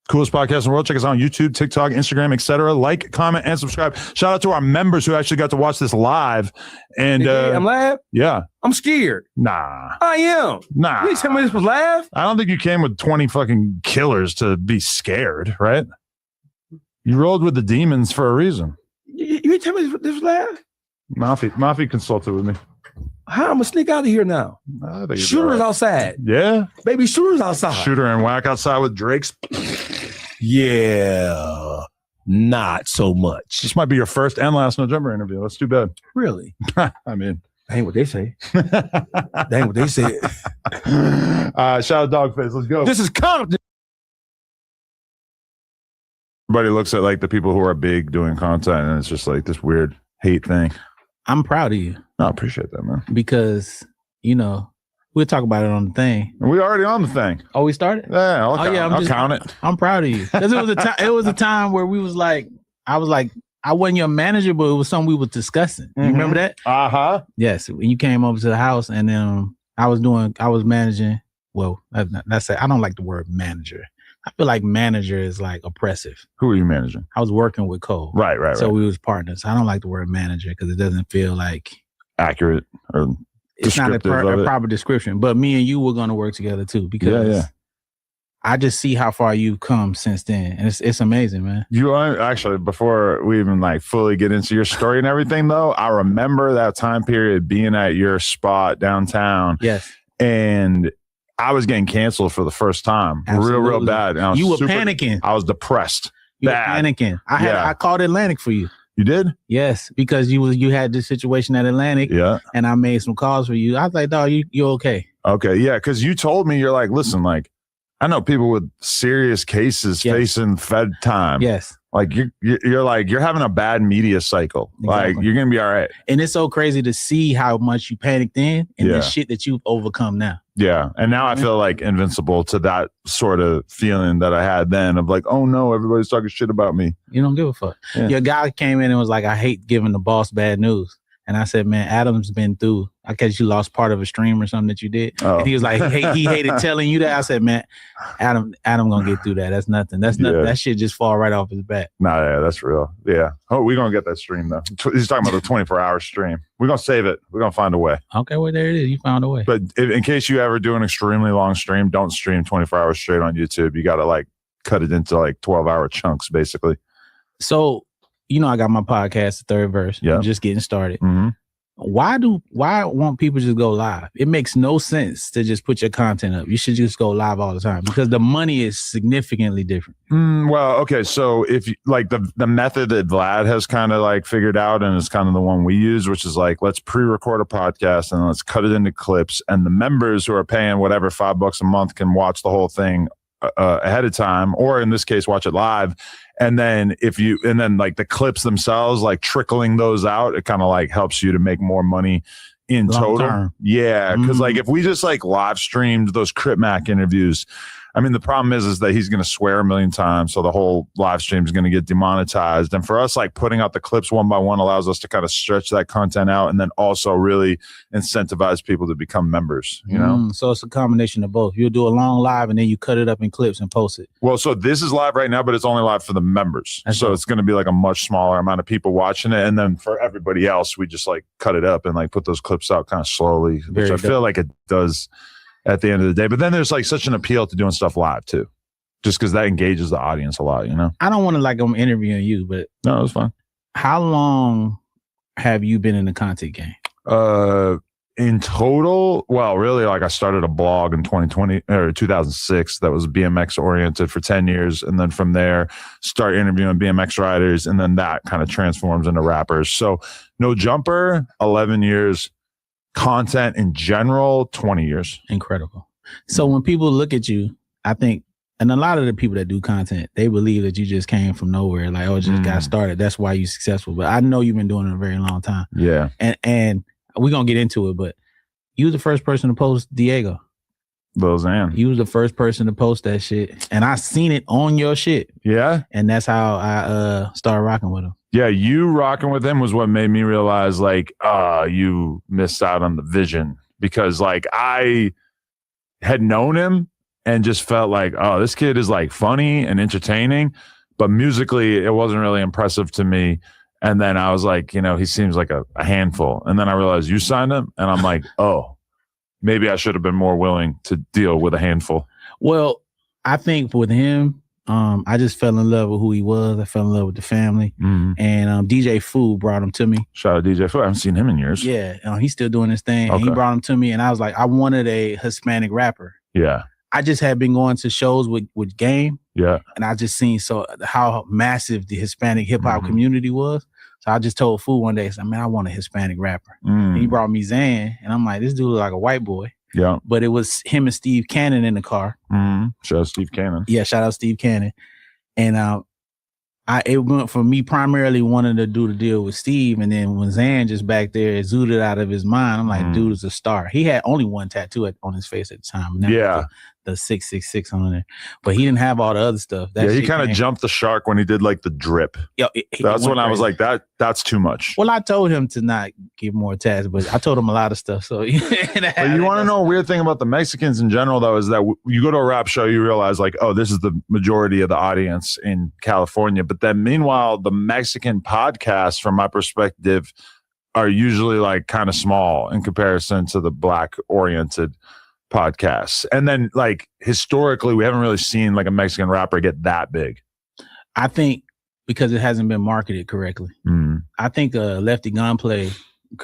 Coolest podcast in the world. Check us out on YouTube, TikTok, Instagram, etc. Like, comment, and subscribe. Shout out to our members who actually got to watch this live. And I'm live? Yeah. I'm scared. Nah. I am. Nah. You tell me this was live? I don't think you came with 20 fucking killers to be scared, right? You rolled with the demons for a reason. You tell me this was live? Mafi consulted with me. How I'm gonna sneak out of here now? Shooters outside. Yeah. Baby, shooters outside. Shooter and whack outside with Drake's. Yeah. Not so much. This might be your first and last No Jumper interview. That's too bad. Really? I mean, that ain't what they say. That ain't what they said. Shout out Dogface. Let's go. This is Compton. Everybody looks at like the people who are big doing content, and it's just like this weird hate thing. I'm proud of you. I appreciate that, man. Because, you know, we'll talk about it on the thing. We already on the thing. Oh, we started? Yeah, I'll count it. I'm proud of you. Because it was a time where we was like, I wasn't your manager, but it was something we were discussing. You remember that? Uh-huh. Yes. When you came over to the house and then I was managing. Well, that's I don't like the word manager. I feel like manager is like oppressive. Who are you managing? I was working with Cole. Right. So we was partners. I don't like the word manager because it doesn't feel like accurate or it's not a proper description. But me and you were going to work together too because I just see how far you've come since then, and it's amazing, man. You are actually, before we even like fully get into your story and everything, though, I remember that time period being at your spot downtown. Yes, and I was getting canceled for the first time. Absolutely. Real bad. And you were panicking. I was depressed. You were panicking. I called Atlantic for you. You did? Yes, because you had this situation at Atlantic. Yeah. And I made some calls for you. I was like, dog, you okay? Okay. Yeah. Because you told me, you're like, listen, like, I know people with serious cases facing Fed time. Yes. Like you're like, you're having a bad media cycle. Exactly. Like you're going to be all right. And it's so crazy to see how much you panicked then and the shit that you've overcome now. Yeah. And now I feel like invincible to that sort of feeling that I had then of like, oh no, everybody's talking shit about me. You don't give a fuck. Yeah. Your guy came in and was like, I hate giving the boss bad news. And I said, man, Adam's been through. I guess you lost part of a stream or something that you did. Oh. And he was like, he hated telling you that. I said, man, Adam gonna get through that. That's nothing. That's nothing. That shit just fall right off his back. Nah, yeah, that's real. Yeah. Oh, we're gonna get that stream though. He's talking about the 24-hour stream. We're gonna save it. We're gonna find a way. Okay, well there it is. You found a way. But in case you ever do an extremely long stream, don't stream 24 hours straight on YouTube. You gotta like cut it into like 12-hour chunks, basically. So, you know, I got my podcast, The Third Verse. Yeah. I'm just getting started. Mm-hmm. Why won't people just go live? It makes no sense to just put your content up. You should just go live all the time because the money is significantly different. Well, okay. So if you, like the method that Vlad has kind of like figured out, and it's kind of the one we use, which is like, let's pre-record a podcast and let's cut it into clips. And the members who are paying whatever $5 a month can watch the whole thing ahead of time, or in this case, watch it live. And then like the clips themselves, like trickling those out, it kind of like helps you to make more money in total. Term. Yeah. Cause like if we just like live streamed those Crip Mac interviews, I mean, the problem is that he's going to swear a million times. So the whole live stream is going to get demonetized. And for us, like putting out the clips one by one allows us to kind of stretch that content out and then also really incentivize people to become members, you know? So it's a combination of both. You'll do a long live and then you cut it up in clips and post it. Well, so this is live right now, but it's only live for the members. So it's going to be like a much smaller amount of people watching it. And then for everybody else, we just like cut it up and like put those clips out kind of slowly, which I feel like it does at the end of the day. But then there's like such an appeal to doing stuff live too, just because that engages the audience a lot, you know? I don't want to like I'm interviewing you, but no, it's fine. How long have you been in the content game? In total, well, really, like I started a blog in 2006 that was BMX oriented for 10 years. And then from there, start interviewing BMX riders. And then that kind of transforms into rappers. So No Jumper, 11 years. Content in general, 20 years. Incredible. So when people look at you, I think, and a lot of the people that do content, they believe that you just came from nowhere, like, oh, it just got started. That's why you're successful. But I know you've been doing it a very long time. Yeah. And we're going to get into it, but you was the first person to post Diego. Lil Xan. You was the first person to post that shit. And I seen it on your shit. Yeah. And that's how I started rocking with him. Yeah, you rocking with him was what made me realize, like, you missed out on the vision. Because, like, I had known him and just felt like, oh, this kid is, like, funny and entertaining. But musically, it wasn't really impressive to me. And then I was like, you know, he seems like a handful. And then I realized you signed him. And I'm like, oh, maybe I should have been more willing to deal with a handful. Well, I think with him, I just fell in love with who he was. I fell in love with the family. And DJ Fu brought him to me. Shout out DJ Fu. I haven't seen him in years. Yeah, he's still doing his thing. Okay. He brought him to me, and I was like, I wanted a Hispanic rapper. Yeah. I just had been going to shows with Game. Yeah. And I just seen how massive the Hispanic hip hop community was. So I just told Fu one day, I said, man, I want a Hispanic rapper. And he brought me Xan, and I'm like, this dude look like a white boy. Yeah. But it was him and Steve Cannon in the car. Shout out Steve Cannon. Yeah, shout out Steve Cannon. And it went for me primarily wanting to do the deal with Steve. And then when Xan just back there zooted out of his mind, I'm like, dude is a star. He had only one tattoo on his face at the time. Yeah. The 666 on there. But he didn't have all the other stuff. He kind of jumped the shark when he did like the drip. Yo, that's when I was like, that's too much. Well, I told him to not give more tats, but I told him a lot of stuff. So but you want to know a weird thing about the Mexicans in general, though, is that you go to a rap show, you realize like, oh, this is the majority of the audience in California. But then meanwhile, the Mexican podcasts, from my perspective, are usually like kind of small in comparison to the Black oriented podcasts. And then like historically, we haven't really seen like a Mexican rapper get that big. I think because it hasn't been marketed correctly. I think Lefty Gunplay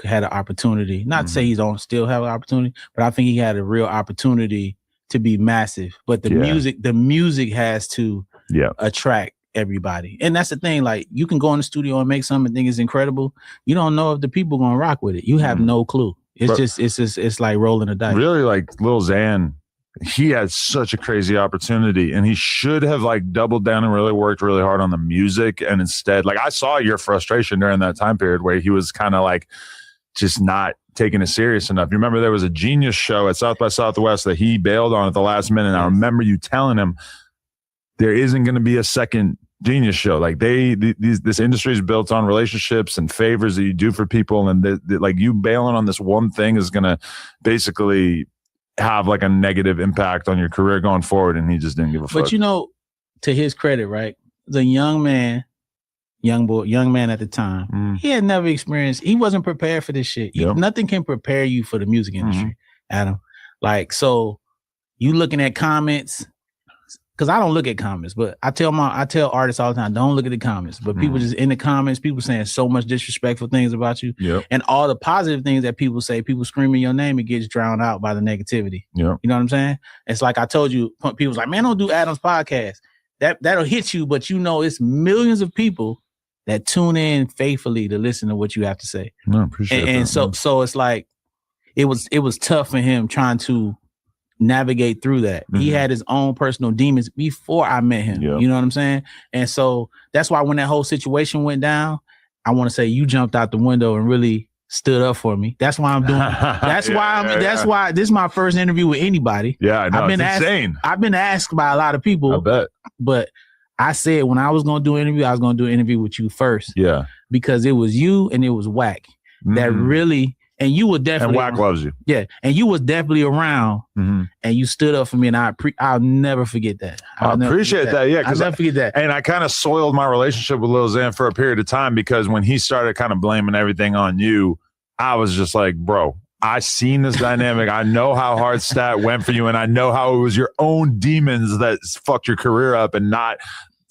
had an opportunity, not to say he don't still have an opportunity, but I think he had a real opportunity to be massive. But the music has to attract everybody. And that's the thing, like you can go in the studio and make something and think it's incredible. You don't know if the people gonna rock with it. You have no clue. It's like rolling a dice. Really, like Lil Xan, he had such a crazy opportunity, and he should have like doubled down and really worked really hard on the music. And instead, like I saw your frustration during that time period where he was kind of like just not taking it serious enough. You remember there was a Genius show at South by Southwest that he bailed on at the last minute. And I remember you telling him there isn't going to be a second genius show. Like this industry is built on relationships and favors that you do for people, and like you bailing on this one thing is gonna basically have like a negative impact on your career going forward. And he just didn't give a fuck. But you know, to his credit, right? The young man at the time, he had never experienced. He wasn't prepared for this shit. Nothing can prepare you for the music industry, Adam. Like, so you looking at comments. Because I don't look at comments, but I tell artists all the time, don't look at the comments. But people just in the comments, people saying so much disrespectful things about you. And all the positive things that people say, people screaming your name, it gets drowned out by the negativity. You know what I'm saying? It's like I told you, people's like, man, don't do Adam's podcast. That'll hit you, but you know it's millions of people that tune in faithfully to listen to what you have to say. No, appreciate that. And so it's like it was tough for him trying to navigate through that. He had his own personal demons before I met him. You know what I'm saying? And so that's why when that whole situation went down, I want to say you jumped out the window and really stood up for me. That's why I'm doing. That's why this is my first interview with anybody. Yeah, I know. It's insane. I've been asked by a lot of people. I bet. But I said when I was going to do an interview, I was going to do an interview with you first. Yeah. Because it was you and it was Wack that really. And you were definitely and Wack loves you. Yeah, and you was definitely around, and you stood up for me, and I'll never forget that. I appreciate that. Yeah, I'll never forget that. And I kind of soiled my relationship with Lil Xan for a period of time because when he started kind of blaming everything on you, I was just like, bro, I seen this dynamic. I know how hard Stat went for you, and I know how it was your own demons that fucked your career up, and not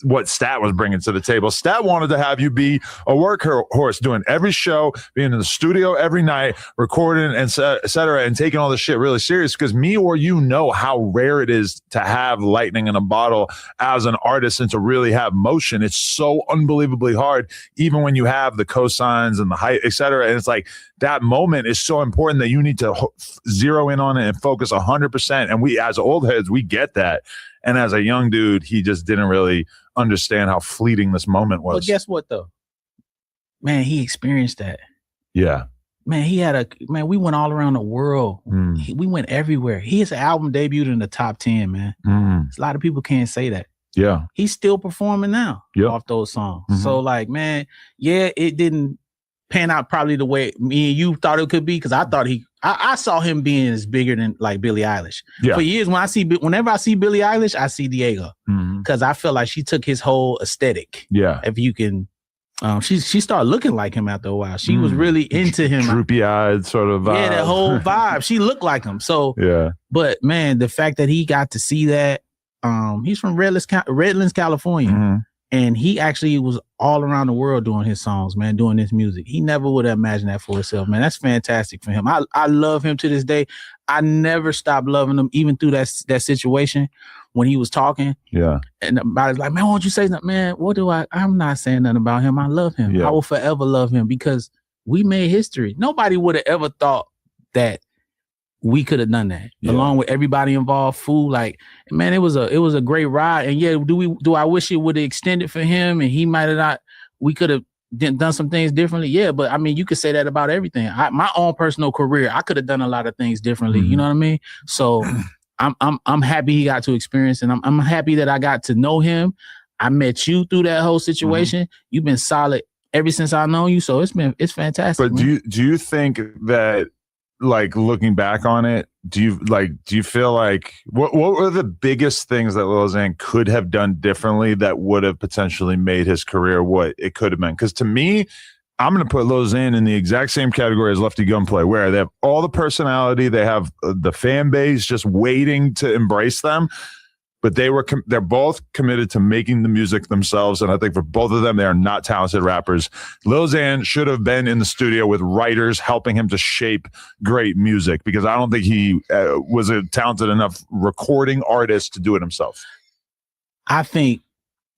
what Stat was bringing to the table. Stat wanted to have you be a workhorse, doing every show, being in the studio every night, recording, and et cetera, and taking all this shit really serious. Because me or you know how rare it is to have lightning in a bottle as an artist and to really have motion. It's so unbelievably hard, even when you have the cosigns and the height, et cetera. And it's like that moment is so important that you need to zero in on it and focus 100%. And we, as old heads, we get that. And as a young dude, he just didn't really understand how fleeting this moment was. But guess what, though? Man, he experienced that. Yeah. Man, we went all around the world. We went everywhere. His album debuted in the top 10, man. A lot of people can't say that. Yeah. He's still performing now off those songs. So, like, man, yeah, it didn't pan out probably the way me and you thought it could be, because I thought I saw him being as bigger than like Billie Eilish. For years, whenever I see Billie Eilish, I see Diego, because I feel like she took his whole aesthetic. Yeah, if you can, she started looking like him after a while. She was really into him, droopy eyed sort of vibe. Yeah, that whole vibe. She looked like him. So yeah, but man, the fact that he got to see that, he's from Redlands, California. And he actually was all around the world doing his songs, man, doing this music. He never would have imagined that for himself, man. That's fantastic for him. I love him to this day. I never stopped loving him, even through that situation when he was talking. Yeah. And everybody's like, man, why don't you say something? Man, I'm not saying nothing about him. I love him. I will forever love him because we made history. Nobody would have ever thought that we could have done that along with everybody involved. Food, like, man, it was a great ride. And yeah, do I wish it would have extended for him and he might have not? We could have done some things differently. Yeah, but I mean, you could say that about everything. My own personal career, I could have done a lot of things differently. You know what I mean? So I'm happy he got to experience, and I'm happy that I got to know him. I met you through that whole situation. You've been solid ever since I know you, so it's fantastic. But do you think that, like, looking back on it, do you feel like what were the biggest things that Lil Xan could have done differently that would have potentially made his career what it could have been? Because to me, I'm going to put Lil Xan in the exact same category as Lefty Gunplay, where they have all the personality, they have the fan base just waiting to embrace them. But they're both committed to making the music themselves, and I think for both of them, they are not talented rappers. Lil Xan should have been in the studio with writers helping him to shape great music, because I don't think he was a talented enough recording artist to do it himself. I think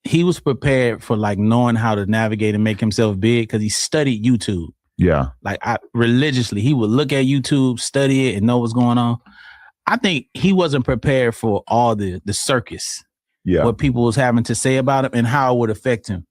he was prepared for, like, knowing how to navigate and make himself big because he studied YouTube. Yeah, like religiously, he would look at YouTube, study it, and know what's going on. I think he wasn't prepared for all the circus, what people was having to say about him and how it would affect him.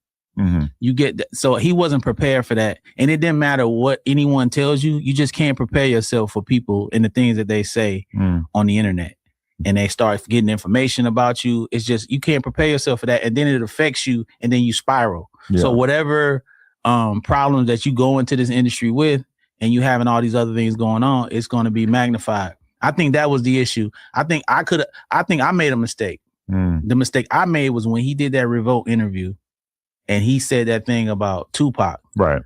You get that? So he wasn't prepared for that. And it didn't matter what anyone tells you. You just can't prepare yourself for people and the things that they say on the internet. and they start getting information about you. It's just, you can't prepare yourself for that. And then it affects you and then you spiral. Yeah. So whatever problems that you go into this industry with and you having all these other things going on, it's going to be magnified. I think that was the issue. I think I made a mistake. The mistake I made was when he did that Revolt interview and he said that thing about Tupac. Right.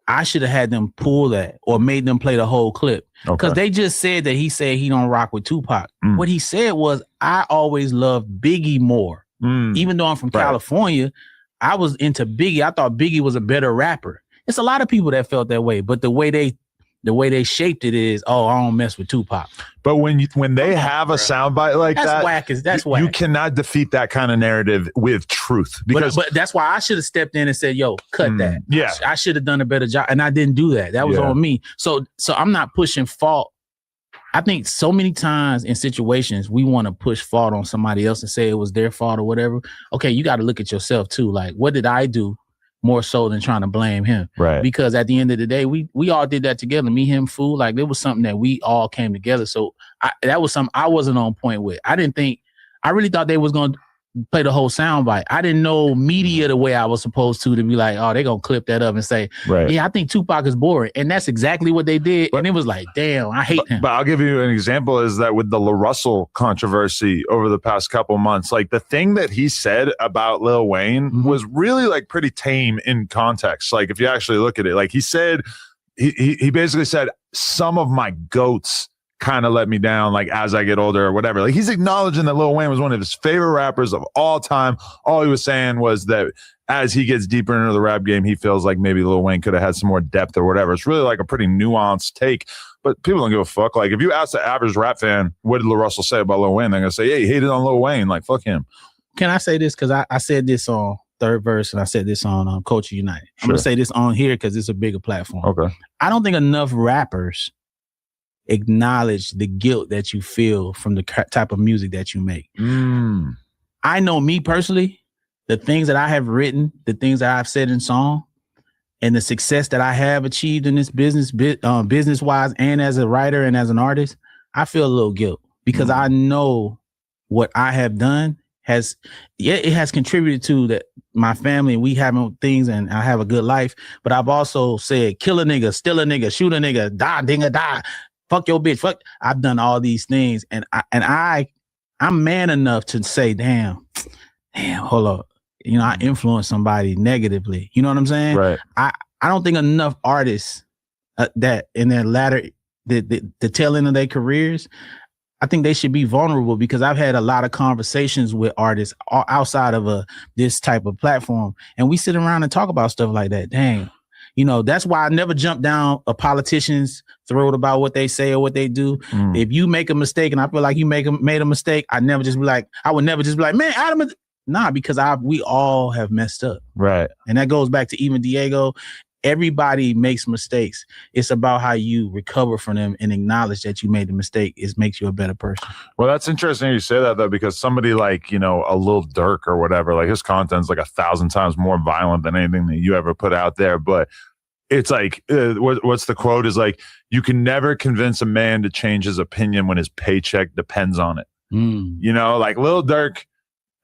I should have had them pull that or made them play the whole clip. Because they just said that he said he don't rock with Tupac. What he said was, I always loved Biggie more. Even though I'm from California, I was into Biggie. I thought Biggie was a better rapper. It's a lot of people that felt that way, but the way they shaped it is, oh, I don't mess with Tupac. But when they have a soundbite like that's that, whack. That's whack. You cannot defeat that kind of narrative with truth. Because but that's why I should have stepped in and said, yo, cut that. Yeah. I should have done a better job. And I didn't do that. That was on me. So I'm not pushing fault. I think so many times in situations, we want to push fault on somebody else and say it was their fault or whatever. Okay, you got to look at yourself too. Like, what did I do more so than trying to blame him? Right. Because at the end of the day, we all did that together. Me, him, Fool. Like, it was something that we all came together. So that was something I wasn't on point with. I really thought they was going to play the whole soundbite. I didn't know media the way I was supposed to be like, oh, they're going to clip that up and say, yeah, I think Tupac is boring. And that's exactly what they did. And it was like, damn, I hate him. But I'll give you an example is that with the La Russell controversy over the past couple months, like the thing that he said about Lil Wayne was really like pretty tame in context. Like if you actually look at it, like he said, he basically said, some of my goats kind of let me down, like as I get older or whatever. Like he's acknowledging that Lil Wayne was one of his favorite rappers of all time. All he was saying was that as he gets deeper into the rap game, he feels like maybe Lil Wayne could have had some more depth or whatever. It's really like a pretty nuanced take, but people don't give a fuck. Like if you ask the average rap fan, what did La Russell say about Lil Wayne? They're gonna say, yeah, he hated on Lil Wayne. Like fuck him. Can I say this? Because I said this on Third Verse and I said this on Culture United. I'm gonna say this on here because it's a bigger platform. Okay. I don't think enough rappers acknowledge the guilt that you feel from the type of music that you make. I know me personally, the things that I have written, the things that I've said in song, and the success that I have achieved in this business, business-wise and as a writer and as an artist, I feel a little guilt because I know what I have done it has contributed to that my family, we having things and I have a good life, but I've also said, kill a nigga, steal a nigga, shoot a nigga, die, dinga, die. Fuck your bitch. Fuck. I've done all these things. And I'm man enough to say, damn, hold up. You know, I influence somebody negatively. You know what I'm saying? Right. I don't think enough artists that in their latter, the tail end of their careers, I think they should be vulnerable because I've had a lot of conversations with artists outside of this type of platform. And we sit around and talk about stuff like that. Dang. You know, that's why I never jump down a politician's throat about what they say or what they do. If you make a mistake and I feel like you made a mistake, I would never just be like, man, Adam, nah, because we all have messed up. Right. And that goes back to even Diego. Everybody makes mistakes. It's about how you recover from them and acknowledge that you made the mistake. It makes you a better person. Well, that's interesting you say that, though, because somebody like, you know, a Lil Durk or whatever, like his content's like 1,000 times more violent than anything that you ever put out there. But it's like, what's the quote is like, you can never convince a man to change his opinion when his paycheck depends on it. You know, like Lil Durk,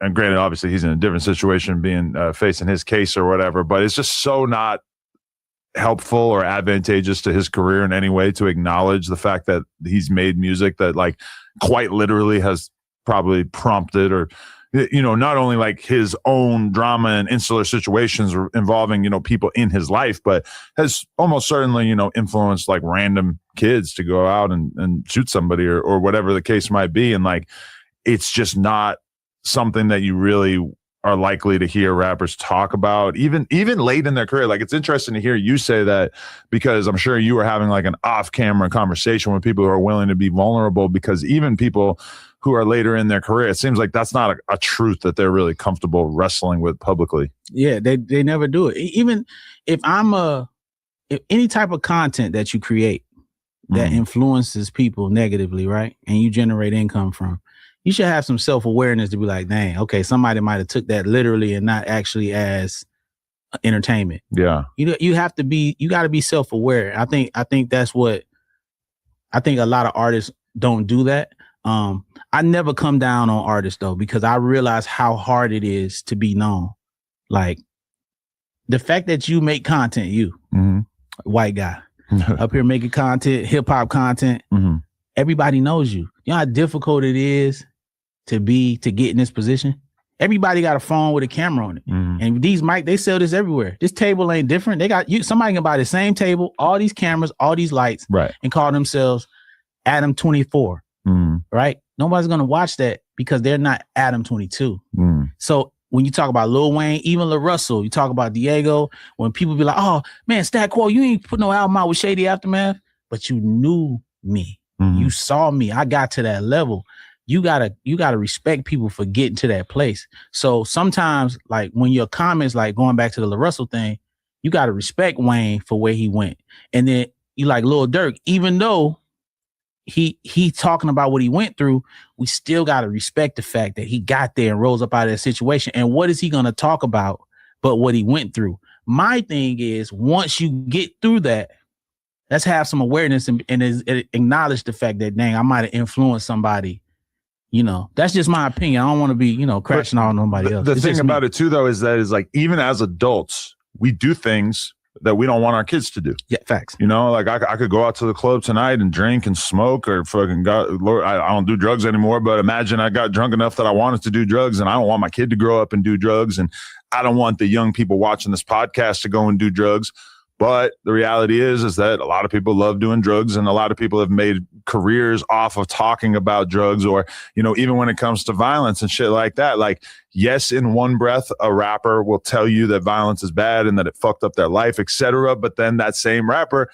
and granted, obviously he's in a different situation being facing his case or whatever, but it's just so not helpful or advantageous to his career in any way to acknowledge the fact that he's made music that like quite literally has probably prompted or, you know, not only like his own drama and insular situations involving, you know, people in his life, but has almost certainly, you know, influenced like random kids to go out and shoot somebody or whatever the case might be. And like, it's just not something that you really are likely to hear rappers talk about even late in their career. Like it's interesting to hear you say that because I'm sure you were having like an off-camera conversation with people who are willing to be vulnerable because even people who are later in their career, it seems like that's not a truth that they're really comfortable wrestling with publicly. Yeah, they never do it. Even if if any type of content that you create that influences people negatively, right? And you generate income from, you should have some self-awareness to be like, dang, okay, somebody might have took that literally and not actually as entertainment. Yeah. You got to be self-aware. I think that's what, I think a lot of artists don't do that. I never come down on artists though, because I realize how hard it is to be known. Like the fact that you make content, white guy up here making content, hip hop content, everybody knows you. You know how difficult it is to get in this position? Everybody got a phone with a camera on it. And these mic, they sell this everywhere. This table ain't different. They got somebody can buy the same table, all these cameras, all these lights, and call themselves Adam 24. Right? Nobody's gonna watch that because they're not Adam 22. So when you talk about Lil Wayne, even Lil Russell, you talk about Diego, when people be like, oh man, Stat Quo, you ain't put no album out with Shady Aftermath, but you knew me. You saw me. I got to that level. You gotta respect people for getting to that place. So sometimes, like when your comments, like going back to the Lil Russell thing, you gotta respect Wayne for where he went. And then you like Lil Durk, even though he talking about what he went through, we still got to respect the fact that he got there and rose up out of that situation. And what is he going to talk about but what he went through? My thing is, once you get through that, let's have some awareness and acknowledge the fact that, dang, I might have influenced somebody. You know, that's just my opinion. I don't want to be, crashing on nobody else. The thing about it too, though, is like, even as adults, we do things that we don't want our kids to do. Yeah, facts. Like I could go out to the club tonight and drink and smoke, or fucking Lord, I don't do drugs anymore, but imagine I got drunk enough that I wanted to do drugs, and I don't want my kid to grow up and do drugs, and I don't want the young people watching this podcast to go and do drugs. But the reality is that a lot of people love doing drugs, and a lot of people have made careers off of talking about drugs, or, even when it comes to violence and shit like that. Like, yes, in one breath, a rapper will tell you that violence is bad and that it fucked up their life, etc. But then that same rapper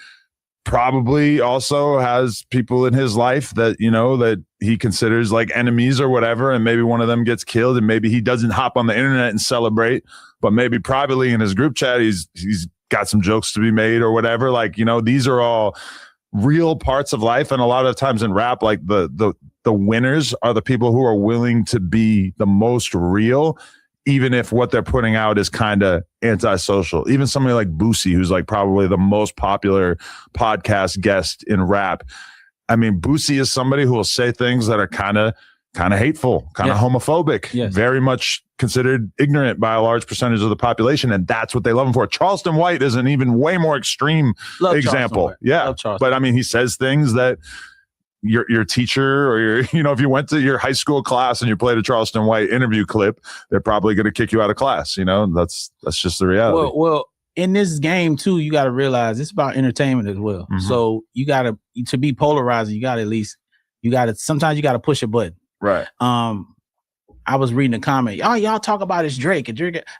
probably also has people in his life that, that he considers like enemies or whatever. And maybe one of them gets killed, and maybe he doesn't hop on the internet and celebrate, but maybe privately in his group chat, he's got some jokes to be made or whatever. Like, these are all real parts of life. And a lot of times in rap, like the winners are the people who are willing to be the most real, even if what they're putting out is kind of antisocial. Even somebody like Boosie, who's like probably the most popular podcast guest in rap. I mean, Boosie is somebody who will say things that are kind of hateful, kind of homophobic, very much considered ignorant by a large percentage of the population, and that's what they love him for. Charleston White is an even way more extreme example. Yeah, but I mean, he says things that your teacher or your, if you went to your high school class and you played a Charleston White interview clip, they're probably going to kick you out of class. That's just the reality. Well, in this game too, you got to realize it's about entertainment as well. So you got to be polarizing. You got to sometimes you got to push a button. Right. I was reading a comment. Oh, y'all talk about is Drake.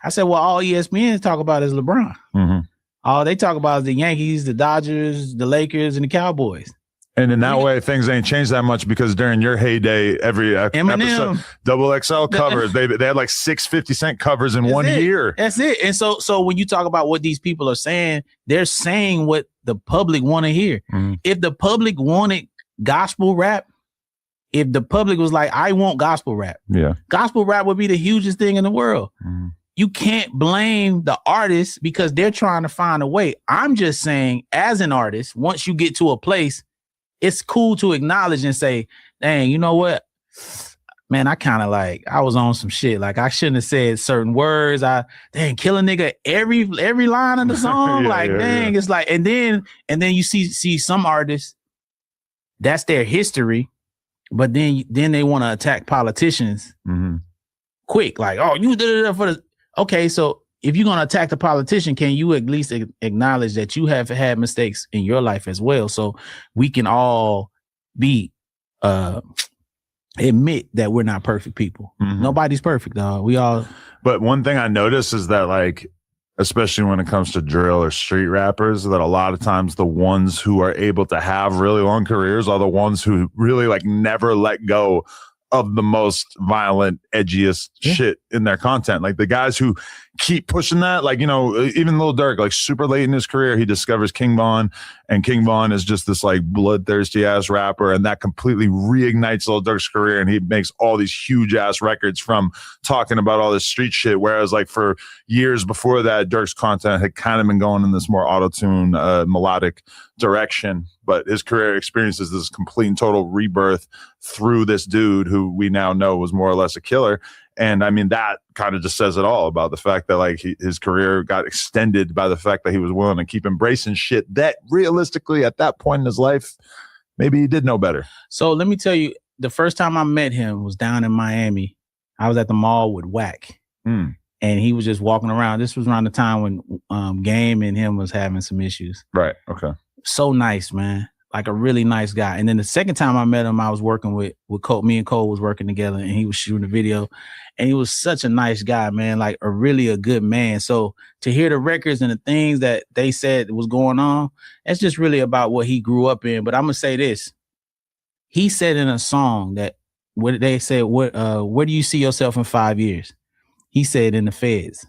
I said, well, all ESPN talk about is LeBron. All they talk about is the Yankees, the Dodgers, the Lakers, and the Cowboys. And in that way, things ain't changed that much, because during your heyday, every episode, Double XL covers, they had like 6 50-cent covers in one year. That's it. And so when you talk about what these people are saying, they're saying what the public want to hear. If the public wanted gospel rap, if the public was like, I want gospel rap, gospel rap would be the hugest thing in the world. You can't blame the artist because they're trying to find a way. I'm just saying, as an artist, once you get to a place, it's cool to acknowledge and say, dang, you know what? Man, I was on some shit. Like, I shouldn't have said certain words. Kill a nigga every line of the song. It's like, and then you see some artists, that's their history. But then they want to attack politicians quick. Like, oh, you did it for the... Okay, so if you're going to attack the politician, can you at least acknowledge that you have had mistakes in your life as well? So we can all be... admit that we're not perfect people. Nobody's perfect, dog. We all... But one thing I notice is that, like, especially when it comes to drill or street rappers, that a lot of times the ones who are able to have really long careers are the ones who really like never let go of the most violent, edgiest shit in their content. Like the guys who keep pushing that, like, even Lil Durk, like super late in his career, he discovers King Von, and King Von is just this like bloodthirsty ass rapper. And that completely reignites Lil Durk's career. And he makes all these huge ass records from talking about all this street shit. Whereas like for years before that, Durk's content had kind of been going in this more auto-tune, melodic direction. but his career experiences this complete and total rebirth through this dude who we now know was more or less a killer. And I mean, that kind of just says it all about the fact that like his career got extended by the fact that he was willing to keep embracing shit that realistically at that point in his life, maybe he did know better. So let me tell you, the first time I met him was down in Miami. I was at the mall with Wack. And he was just walking around. This was around the time when Game and him was having some issues. Right. Okay. So nice, man. Like a really nice guy. And then the second time I met him, I was working with Cole. Me and Cole was working together, and he was shooting a video. And he was such a nice guy, man. Like a good man. So to hear the records and the things that they said was going on, that's just really about what he grew up in. But I'm gonna say this: he said in a song that what they said, where do you see yourself in 5 years? He said in the feds.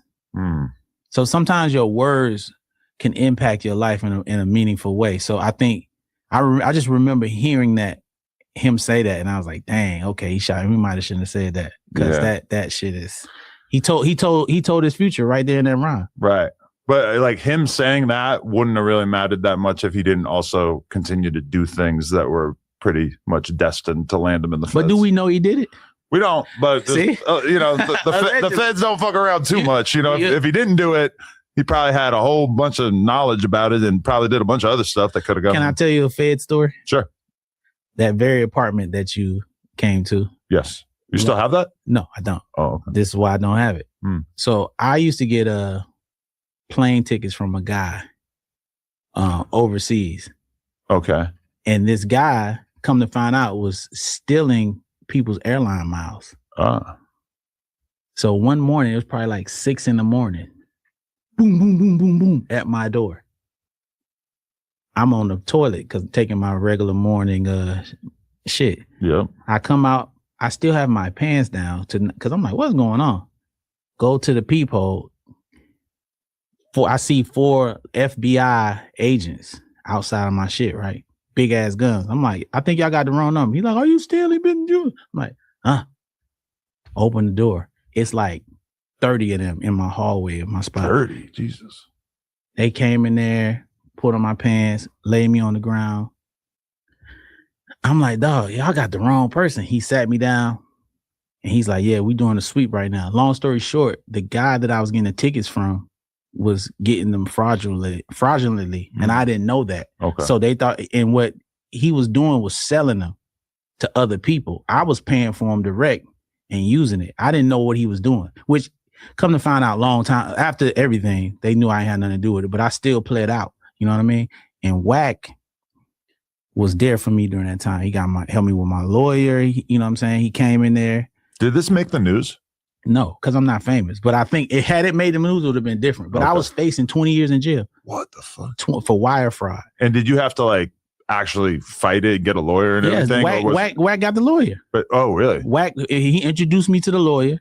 So sometimes your words can impact your life in a meaningful way. So I think I just remember hearing him say that, and I was like, dang, okay, he shot him. He might have shouldn't have said that, because that shit is he told his future right there in that rhyme. Right. But like him saying that wouldn't have really mattered that much if he didn't also continue to do things that were pretty much destined to land him in the feds. But do we know he did it? We don't, but the feds don't fuck around too much. You know, if he didn't do it, he probably had a whole bunch of knowledge about it and probably did a bunch of other stuff that could have gone. Can I tell you a Fed story? Sure. That very apartment that you came to. Yes. You still have that? No, I don't. Oh, okay. This is why I don't have it. So I used to get plane tickets from a guy overseas. Okay. And this guy, come to find out, was stealing people's airline miles. So one morning, it was probably like 6 a.m. Boom, boom, boom, boom, boom, at my door. I'm on the toilet because I'm taking my regular morning shit. Yep. I come out, I still have my pants down because I'm like, what's going on? Go to the peephole. I see 4 FBI agents outside of my shit, right? Big ass guns. I'm like, I think y'all got the wrong number. He's like, are you still been doing? I'm like, huh? Open the door. It's like 30 of them in my hallway of my spot. 30, Jesus. They came in there, put on my pants, laid me on the ground. I'm like, dog, y'all got the wrong person. He sat me down and he's like, yeah, we doing a sweep right now. Long story short, the guy that I was getting the tickets from was getting them fraudulently, and I didn't know that. Okay. So they thought, and what he was doing was selling them to other people. I was paying for them direct and using it. I didn't know what he was doing, which come to find out long time after everything, they knew I had nothing to do with it, but I still played out. You know what I mean? And Wack was there for me during that time. He helped me with my lawyer. You know what I'm saying? He came in there. Did this make the news? No, because I'm not famous. But I think had it made the news, it would have been different. But I was facing 20 years in jail. What the fuck? For wire fraud. And did you have to like actually fight it, get a lawyer and everything? Wack got the lawyer. But oh, really? Wack, he introduced me to the lawyer,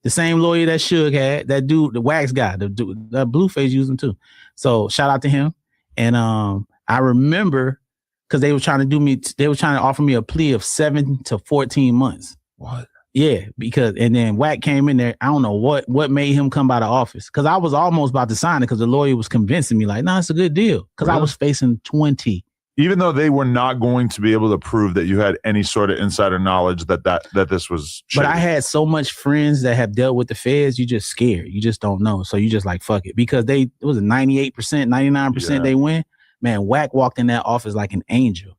the same lawyer that Suge had. That dude, the Wax guy, the Blueface used him too. So shout out to him. And I remember because they were trying to offer me a plea of 7 to 14 months. What? Yeah, and then Wack came in there. I don't know what made him come by the office, because I was almost about to sign it because the lawyer was convincing me like, no, it's a good deal, because I was facing 20. Even though they were not going to be able to prove that you had any sort of insider knowledge that this was shady. But I had so much friends that have dealt with the feds, you just scared. You just don't know. So you just like, fuck it. Because it was a 98%, 99% they win. Man, Wack walked in that office like an angel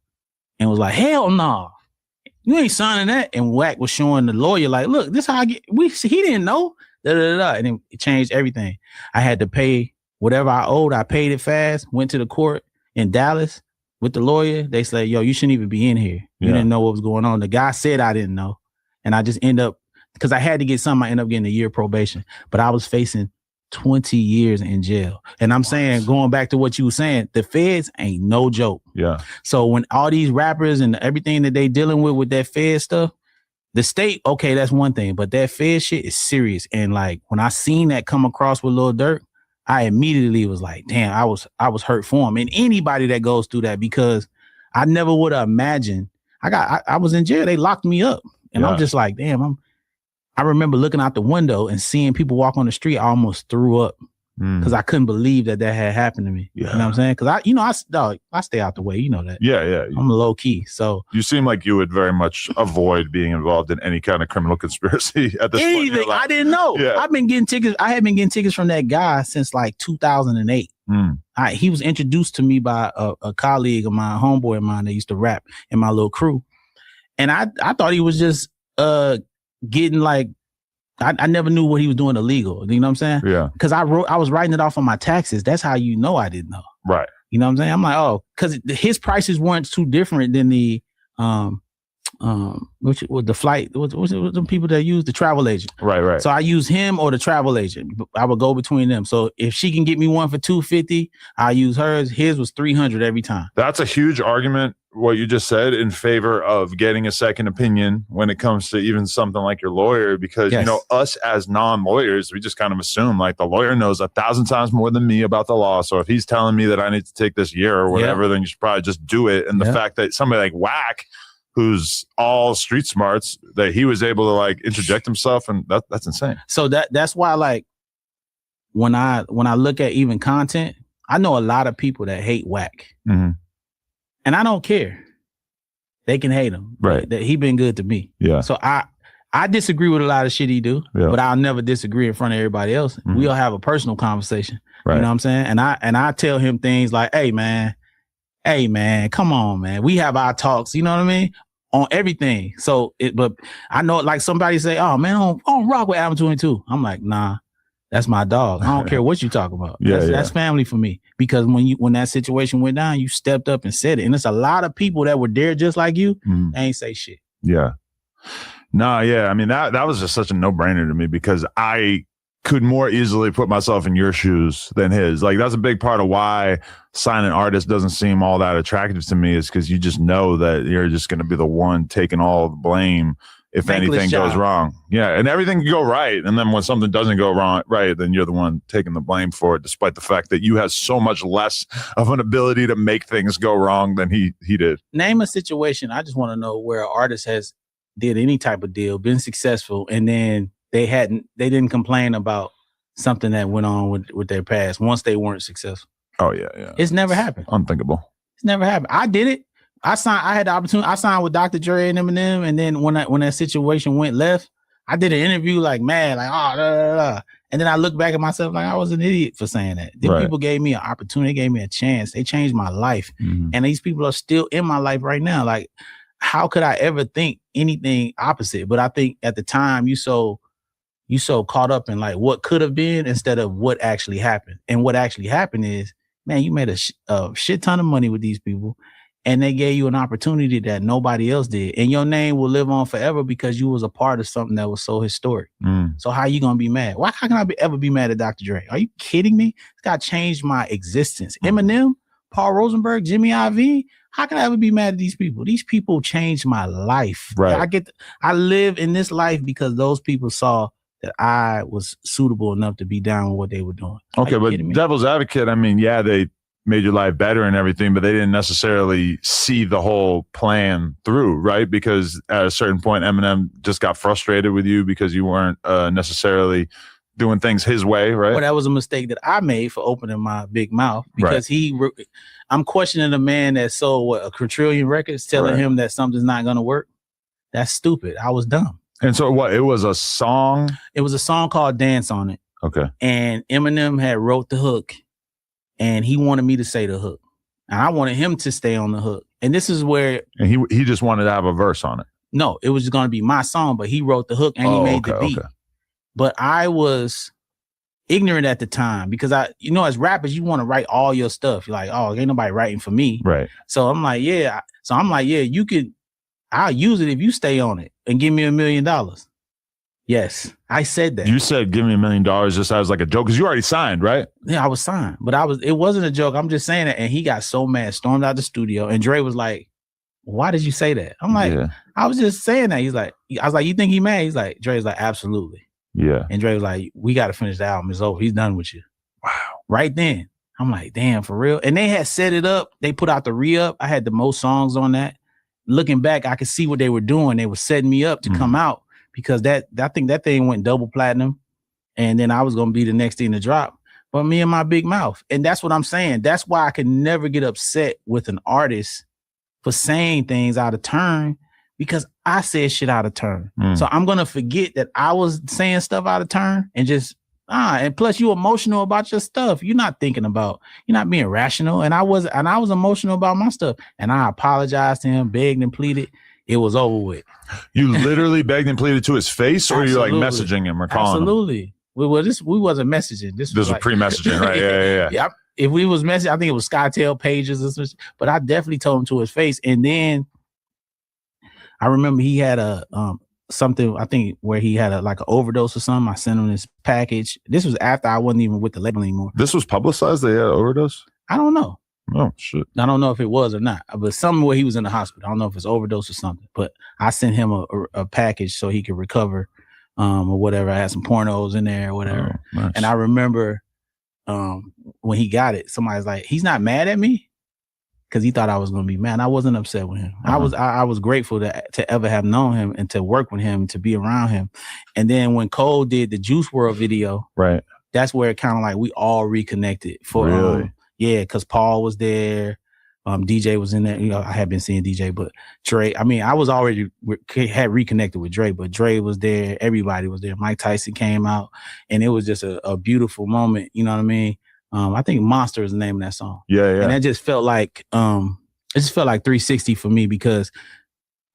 and was like, hell no. You ain't signing that. And Wack was showing the lawyer like, look, this how I get. He didn't know. And then it changed everything. I had to pay whatever I owed. I paid it fast. Went to the court in Dallas with the lawyer. They said, yo, you shouldn't even be in here. You didn't know what was going on. The guy said I didn't know. And I just end up, because I had to get something, I ended up getting a year probation. But I was facing 20 years in jail. And I'm saying, going back to what you were saying, the feds ain't no joke. Yeah. So when all these rappers and everything that they dealing with that fed stuff, the state, okay, that's one thing, but that fed shit is serious. And like, when I seen that come across with Lil Durk, I immediately was like, damn, I was hurt for him. And anybody that goes through that, because I never would have imagined. I was in jail. They locked me up. And I'm just like, damn, I remember looking out the window and seeing people walk on the street. I almost threw up. because I couldn't believe that had happened to me. Yeah. You know what I'm saying? Because I stay out the way. You know that. Yeah. I'm low key. So you seem like you would very much avoid being involved in any kind of criminal conspiracy at this point. Anything. I didn't know. Yeah. I've been getting tickets. I had been getting tickets from that guy since like 2008. He was introduced to me by a colleague of mine, homeboy of mine that used to rap in my little crew. And I thought he was just getting like, I never knew what he was doing illegal. You know what I'm saying? Yeah. Because I was writing it off on my taxes. That's how you know I didn't know. Right. You know what I'm saying? I'm like, oh, because his prices weren't too different than the which was the flight, was the people that use the travel agent. Right. So I use him or the travel agent. I would go between them. So if she can get me one for $250, I use hers. His was $300 every time. That's a huge argument, what you just said, in favor of getting a second opinion when it comes to even something like your lawyer, because you know, us as non-lawyers, we just kind of assume like the lawyer knows 1,000 times more than me about the law. So if he's telling me that I need to take this year or whatever, then you should probably just do it. And the fact that somebody like Wack, who's all street smarts, that he was able to like interject himself, and that's insane. So that's why, like, when I look at even content, I know a lot of people that hate Wack, and I don't care. They can hate him, right? That he been good to me. Yeah. So I disagree with a lot of shit he do, but I'll never disagree in front of everybody else. We'll have a personal conversation. Right. You know what I'm saying? And I tell him things like, hey man, come on, man. We have our talks, you know what I mean? On everything. So but I know, like, somebody say, oh man, I don't rock with Adam 22. I'm like, nah, that's my dog. I don't care what you talk about. That's family for me. Because when that situation went down, you stepped up and said it. And there's a lot of people that were there just like you, they ain't say shit. Yeah. No, yeah. I mean, that was just such a no-brainer to me, because I could more easily put myself in your shoes than his. Like, that's a big part of why signing artist doesn't seem all that attractive to me, is because you just know that you're just going to be the one taking all the blame if anything goes wrong. Yeah, and everything can go right, and then when something doesn't go wrong, right, then you're the one taking the blame for it, despite the fact that you have so much less of an ability to make things go wrong than he did. Name a situation. I just want to know where an artist has did any type of deal, been successful, and then they didn't complain about something that went on with their past once they weren't successful. Oh yeah. It's never happened. Unthinkable. It's never happened. I did it. I had the opportunity. I signed with Dr. Dre and Eminem, and then when that situation went left, I did an interview like mad, like and then I look back at myself like I was an idiot for saying that. Then people gave me an opportunity, gave me a chance. They changed my life, and these people are still in my life right now. Like, how could I ever think anything opposite? But I think at the time you so caught up in like what could have been instead of what actually happened. And what actually happened is, man, you made a shit ton of money with these people, and they gave you an opportunity that nobody else did. And your name will live on forever because you was a part of something that was so historic. So how you going to be mad? How can I ever be mad at Dr. Dre? Are you kidding me? This guy changed my existence. Eminem, Paul Rosenberg, Jimmy Iovine. How can I ever be mad at these people? These people changed my life. Right. I live in this life because those people saw that I was suitable enough to be down with what they were doing. Okay, but devil's advocate, I mean, yeah, they made your life better and everything, but they didn't necessarily see the whole plan through, right? Because at a certain point, Eminem just got frustrated with you because you weren't necessarily doing things his way, right? Well, that was a mistake that I made for opening my big mouth, because I'm questioning a man that sold a quadrillion records, telling him that something's not going to work. That's stupid. I was dumb. And so what? It was a song? It was a song called Dance on It. Okay. And Eminem had wrote the hook, and he wanted me to say the hook. And I wanted him to stay on the hook. And this is where... And he just wanted to have a verse on it. No, it was going to be my song, but he wrote the hook and he made the beat. Okay. But I was ignorant at the time because as rappers, you want to write all your stuff. You're like, oh, ain't nobody writing for me. Right. So I'm like, yeah. You could, I'll use it if you stay on it and give me $1 million. Yes, I said that. You said give me $1 million just as like a joke because you already signed, right? Yeah, I was signed, but it wasn't a joke. I'm just saying it. And he got so mad, stormed out the studio. And Dre was like, why did you say that? I'm like, I was just saying that. I was like, you think he mad? He's like, Dre's like, absolutely. Yeah. And Dre was like, we got to finish the album. It's over. He's done with you. Wow. Right then. I'm like, damn, for real? And they had set it up. They put out the re-up. I had the most songs on that. Looking back, I could see what they were doing. They were setting me up to come out because I think that thing went double platinum. And then I was going to be the next thing to drop. but me and my big mouth. And that's what I'm saying. That's why I could never get upset with an artist for saying things out of turn, because I said shit out of turn. So I'm going to forget that I was saying stuff out of turn and just, and plus you emotional about your stuff. You're not being rational. And I was emotional about my stuff. And I apologized to him, begged and pleaded. It was over with. You literally begged and pleaded to his face, or you like messaging him or calling him? Absolutely. We wasn't messaging. This was like, pre-messaging, right? Yeah. If we was messaging, I think it was Skytail pages or something, but I definitely told him to his face. And then I remember he had a something, I think, where he had an overdose or something. I sent him this package. This was after I wasn't even with the label anymore. This was publicized that he had an overdose? I don't know. Oh, shit. I don't know if it was or not, but something where he was in the hospital. I don't know if it's overdose or something, but I sent him a package so he could recover or whatever. I had some pornos in there or whatever. Oh, nice. And I remember when he got it, somebody's like, he's not mad at me, because he thought I was going to be mad. I wasn't upset with him. I was grateful to ever have known him and to work with him, to be around him. And then when Cole did the Juice WRLD video, right, that's where it kind of like we all reconnected. Really? Because Paul was there. DJ was in there. I had been seeing DJ, but Dre, I was already had reconnected with Dre, but Dre was there. Everybody was there. Mike Tyson came out, and it was just a beautiful moment. You know what I mean? I think Monster is the name of that song. Yeah. And that just felt like, 360 for me, because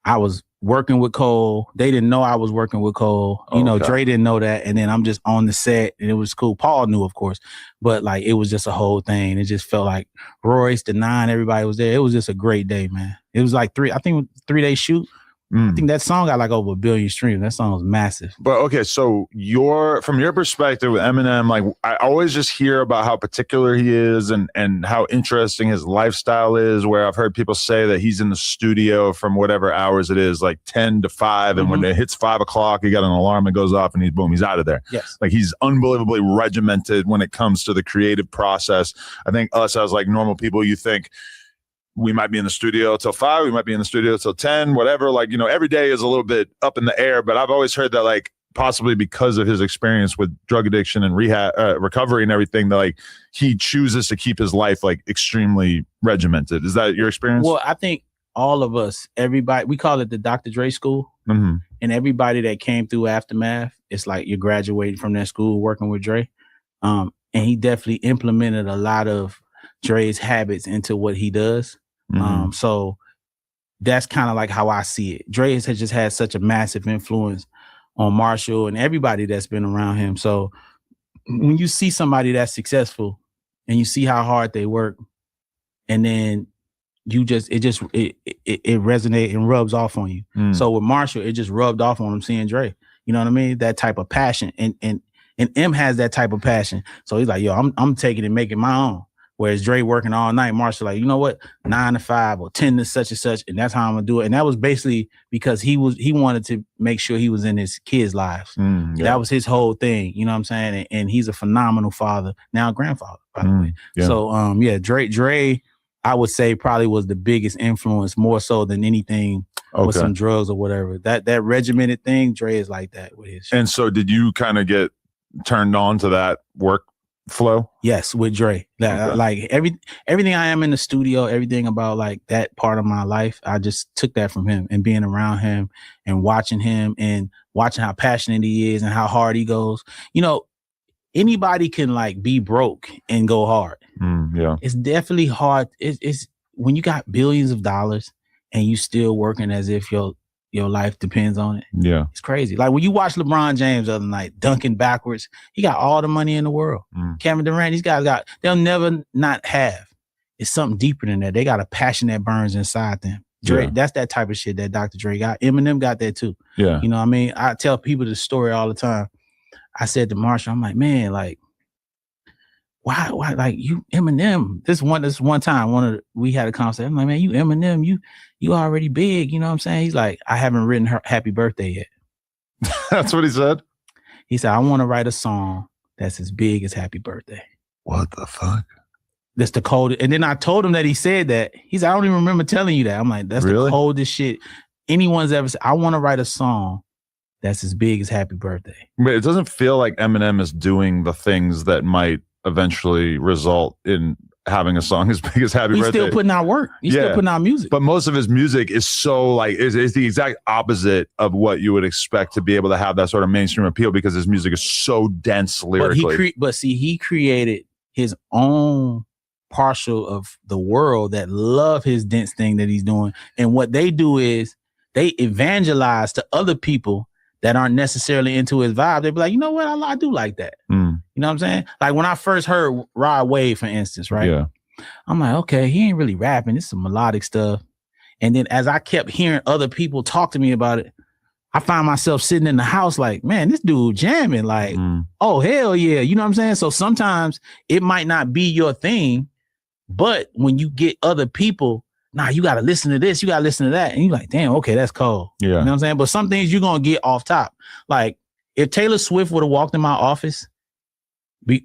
I was working with Cole. They didn't know I was working with Cole. Dre didn't know that. And then I'm just on the set, and it was cool. Paul knew, of course, but like, it was just a whole thing. It just felt like Royce, the Nine, everybody was there. It was just a great day, man. It was like 3-day shoot. I think that song got like over 1 billion streams. That song was massive. But okay, so from your perspective with Eminem, like I always just hear about how particular he is and how interesting his lifestyle is, where I've heard people say that he's in the studio from whatever hours it is, like 10 to 5. And when it hits 5 o'clock, he got an alarm that goes off and he's out of there. Yes. Like he's unbelievably regimented when it comes to the creative process. I think us as like normal people, you think, we might be in the studio till 5, we might be in the studio till 10, whatever. Like, every day is a little bit up in the air, but I've always heard that like possibly because of his experience with drug addiction and rehab, recovery and everything, that like he chooses to keep his life like extremely regimented. Is that your experience? Well, I think all of us, everybody, we call it the Dr. Dre school. And everybody that came through Aftermath, it's like you're graduating from that school working with Dre. And he definitely implemented a lot of Dre's habits into what he does. So that's kind of like how I see it. Dre has just had such a massive influence on Marshall and everybody that's been around him. So when you see somebody that's successful and you see how hard they work, and then it resonates and rubs off on you. So with Marshall, it just rubbed off on him seeing Dre. You know what I mean? That type of passion. And M has that type of passion. So he's like, yo, I'm taking it and making my own. Whereas Dre working all night, Marshall like, you know what, 9 to 5 or 10 to such and such, and that's how I'm gonna do it. And that was basically because he wanted to make sure he was in his kids' lives. That was his whole thing, you know what I'm saying? And he's a phenomenal father, now grandfather, by the way. Yeah. So Dre, I would say probably was the biggest influence, more so than anything with some drugs or whatever. That regimented thing, Dre is like that with his shit. And so did you kind of get turned on to that work flow? Yes, with Dre. Like everything I am in the studio, everything about like that part of my life, I just took that from him, and being around him and watching him and watching how passionate he is and how hard he goes. Anybody can like be broke and go hard. It's definitely hard. It's when you got billions of dollars and you still working as if your life depends on it. Yeah. It's crazy. Like when you watch LeBron James the other night, dunking backwards, he got all the money in the world. Kevin Durant, these guys they'll never not have. It's something deeper than that. They got a passion that burns inside them. Dre, that's that type of shit that Dr. Dre got. Eminem got that too. Yeah. You know what I mean? I tell people this story all the time. I said to Marshall, I'm like, man, like, why, like you Eminem? This one time, we had a conversation. I'm like, man, you Eminem, you already big. You know what I'm saying? He's like, I haven't written her happy birthday yet. That's what he said. He said, I want to write a song that's as big as Happy Birthday. What the fuck? That's the coldest. And then I told him that he said that. He said, I don't even remember telling you that. I'm like, that's the coldest shit anyone's ever said. I want to write a song that's as big as Happy Birthday. But it doesn't feel like Eminem is doing the things that might eventually result in having a song as big as Happy He's Birthday. still putting out work. He's still putting out music. But most of his music is so like is the exact opposite of what you would expect to be able to have that sort of mainstream appeal because his music is so dense lyrically. But he created his own partial of the world that love his dense thing that he's doing. And what they do is they evangelize to other people that aren't necessarily into his vibe. They be like, you know what? I do like that. You know what I'm saying? Like when I first heard Rod Wave, for instance, right? Yeah. I'm like, okay, he ain't really rapping. It's some melodic stuff. And then as I kept hearing other people talk to me about it, I find myself sitting in the house like, man, this dude jamming. Like, oh, hell yeah. You know what I'm saying? So sometimes it might not be your thing, but when you get other people, nah, you got to listen to this, you got to listen to that. And you're like, damn, okay, that's cold. Yeah. You know what I'm saying? But some things you're going to get off top. Like if Taylor Swift would have walked in my office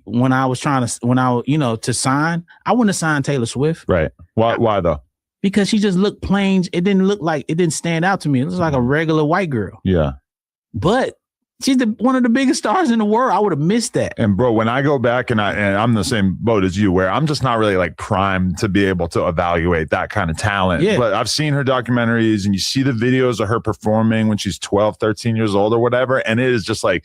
when I was to sign, I wouldn't have signed Taylor Swift. Right. Why though? Because she just looked plain. It didn't stand out to me. It was like a regular white girl. Yeah. But she's one of the biggest stars in the world. I would have missed that. And bro, when I go back and I'm the same boat as you, where I'm just not really like primed to be able to evaluate that kind of talent. Yeah. But I've seen her documentaries and you see the videos of her performing when she's 12, 13 years old or whatever. And it is just like,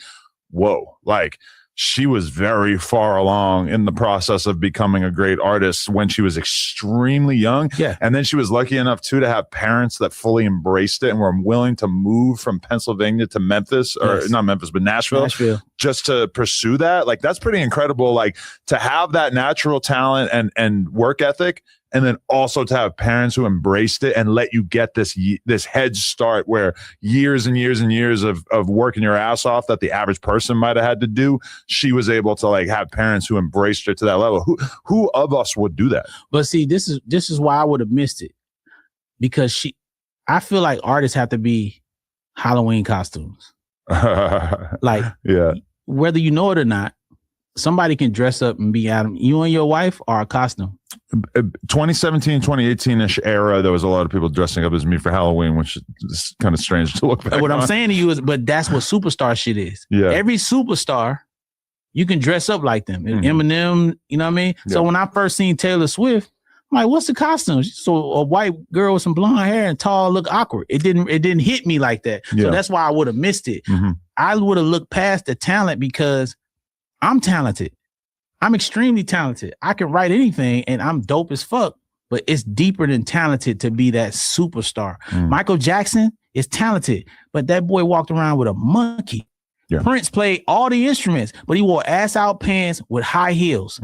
whoa, like she was very far along in the process of becoming a great artist when she was extremely young. Yeah. And then she was lucky enough too to have parents that fully embraced it and were willing to move from Pennsylvania to Memphis, or not Memphis, but Nashville, just to pursue that. Like that's pretty incredible. Like to have that natural talent and work ethic, and then also to have parents who embraced it and let you get this head start where years and years and years of working your ass off that the average person might have had to do, she was able to like have parents who embraced her to that level. Who of us would do that? But see, this is why I would have missed it, because I feel like artists have to be Halloween costumes. Like, yeah, whether you know it or not, somebody can dress up and be Adam. You and your wife are a costume. 2017, 2018-ish era, there was a lot of people dressing up as me for Halloween, which is kind of strange to look back What on. I'm saying to you is, but that's what superstar shit is. Yeah. Every superstar, you can dress up like them. Eminem, you know what I mean? Yeah. So when I first seen Taylor Swift, I'm like, what's the costume? So a white girl with some blonde hair and tall look awkward. It didn't hit me like that. Yeah. So that's why I would have missed it. I would have looked past the talent because I'm talented. I'm extremely talented. I can write anything and I'm dope as fuck, but it's deeper than talented to be that superstar. Michael Jackson is talented, but that boy walked around with a monkey. Yeah. Prince played all the instruments, but he wore ass out pants with high heels,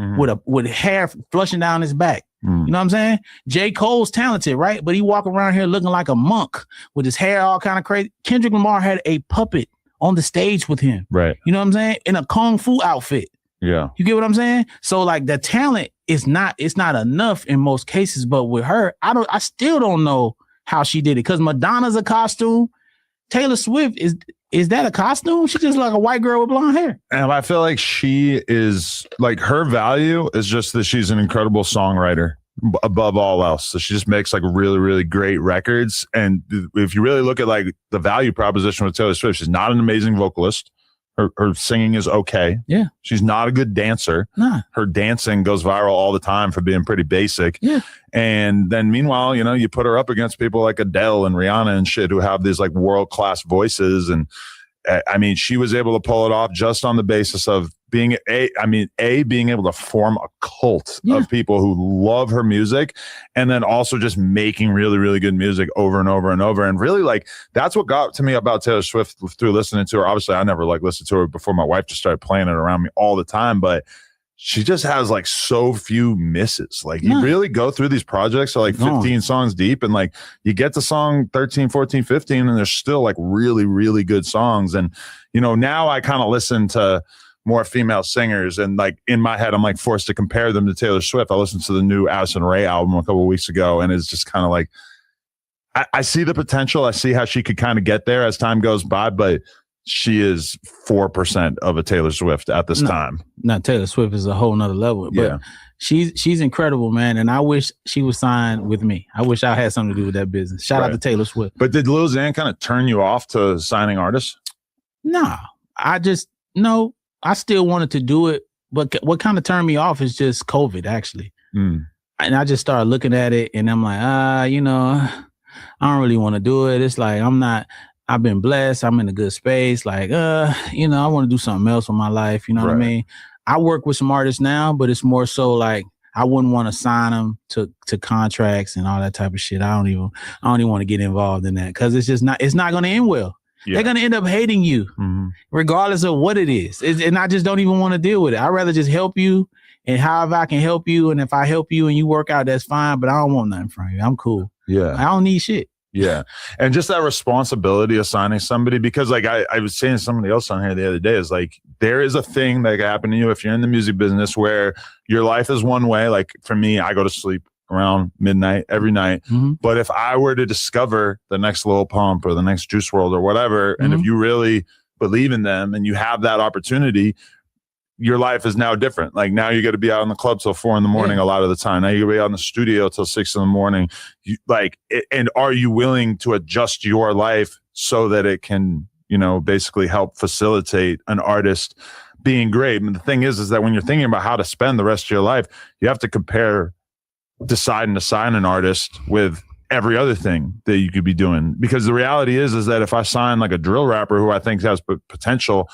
with hair flushing down his back. You know what I'm saying? J. Cole's talented, right? But he walk around here looking like a monk with his hair all kind of crazy. Kendrick Lamar had a puppet on the stage with him. Right. You know what I'm saying? In a kung fu outfit. Yeah. You get what I'm saying? So like the talent it's not enough in most cases, but with her, I still don't know how she did it. Cause Madonna's a costume. Taylor Swift is that a costume? She's just like a white girl with blonde hair. And I feel like she is like, her value is just that she's an incredible songwriter above all else. So she just makes like really, really great records. And if you really look at like the value proposition with Taylor Swift, she's not an amazing vocalist. Her singing is okay. Yeah. She's not a good dancer. Nah. Her dancing goes viral all the time for being pretty basic. Yeah. And then meanwhile, you know, you put her up against people like Adele and Rihanna and shit who have these like world-class voices. And I mean, she was able to pull it off just on the basis of being being able to form a cult of people who love her music, and then also just making really, really good music over and over and over. And really, like, that's what got to me about Taylor Swift through listening to her. Obviously, I never like listened to her before my wife just started playing it around me all the time, but she just has like so few misses. Like you really go through these projects are like 15 songs deep, and like you get to song 13, 14, 15, and there's still like really, really good songs. And, you know, now I kind of listen to more female singers, and like in my head, I'm like forced to compare them to Taylor Swift. I listened to the new Addison Rae album a couple of weeks ago, and it's just kind of like, I see the potential. I see how she could kind of get there as time goes by, but she is 4% of a Taylor Swift at this time. Now Taylor Swift is a whole nother level, but she's incredible, man. And I wish she was signed with me. I wish I had something to do with that business. Shout out to Taylor Swift. But did Lil Xan kind of turn you off to signing artists? Nah, I still wanted to do it, but what kind of turned me off is just COVID, actually. And I just started looking at it, and I'm like, I don't really want to do it. It's like I've been blessed. I'm in a good space. Like, I want to do something else with my life. You know what I mean? I work with some artists now, but it's more so like I wouldn't want to sign them to contracts and all that type of shit. I don't even want to get involved in that because it's not going to end well. Yeah. They're going to end up hating you regardless of what it is. And I just don't even want to deal with it. I'd rather just help you and however I can help you. And if I help you and you work out, that's fine. But I don't want nothing from you. I'm cool. Yeah. I don't need shit. Yeah. And just that responsibility of signing somebody, because like I was saying to somebody else on here the other day, is like there is a thing that can happen to you if you're in the music business where your life is one way. Like for me, I go to sleep around midnight every night. But if I were to discover the next Lil Pump or the next Juice WRLD or whatever, and if you really believe in them and you have that opportunity, your life is now different. Like now you got to be out in the club till 4 a.m. a lot of the time. Now you got to be out in the studio till 6 a.m. And are you willing to adjust your life so that it can, basically help facilitate an artist being great? And the thing is that when you're thinking about how to spend the rest of your life, you have to compare deciding to sign an artist with every other thing that you could be doing. Because the reality is that if I sign like a drill rapper who I think has potential,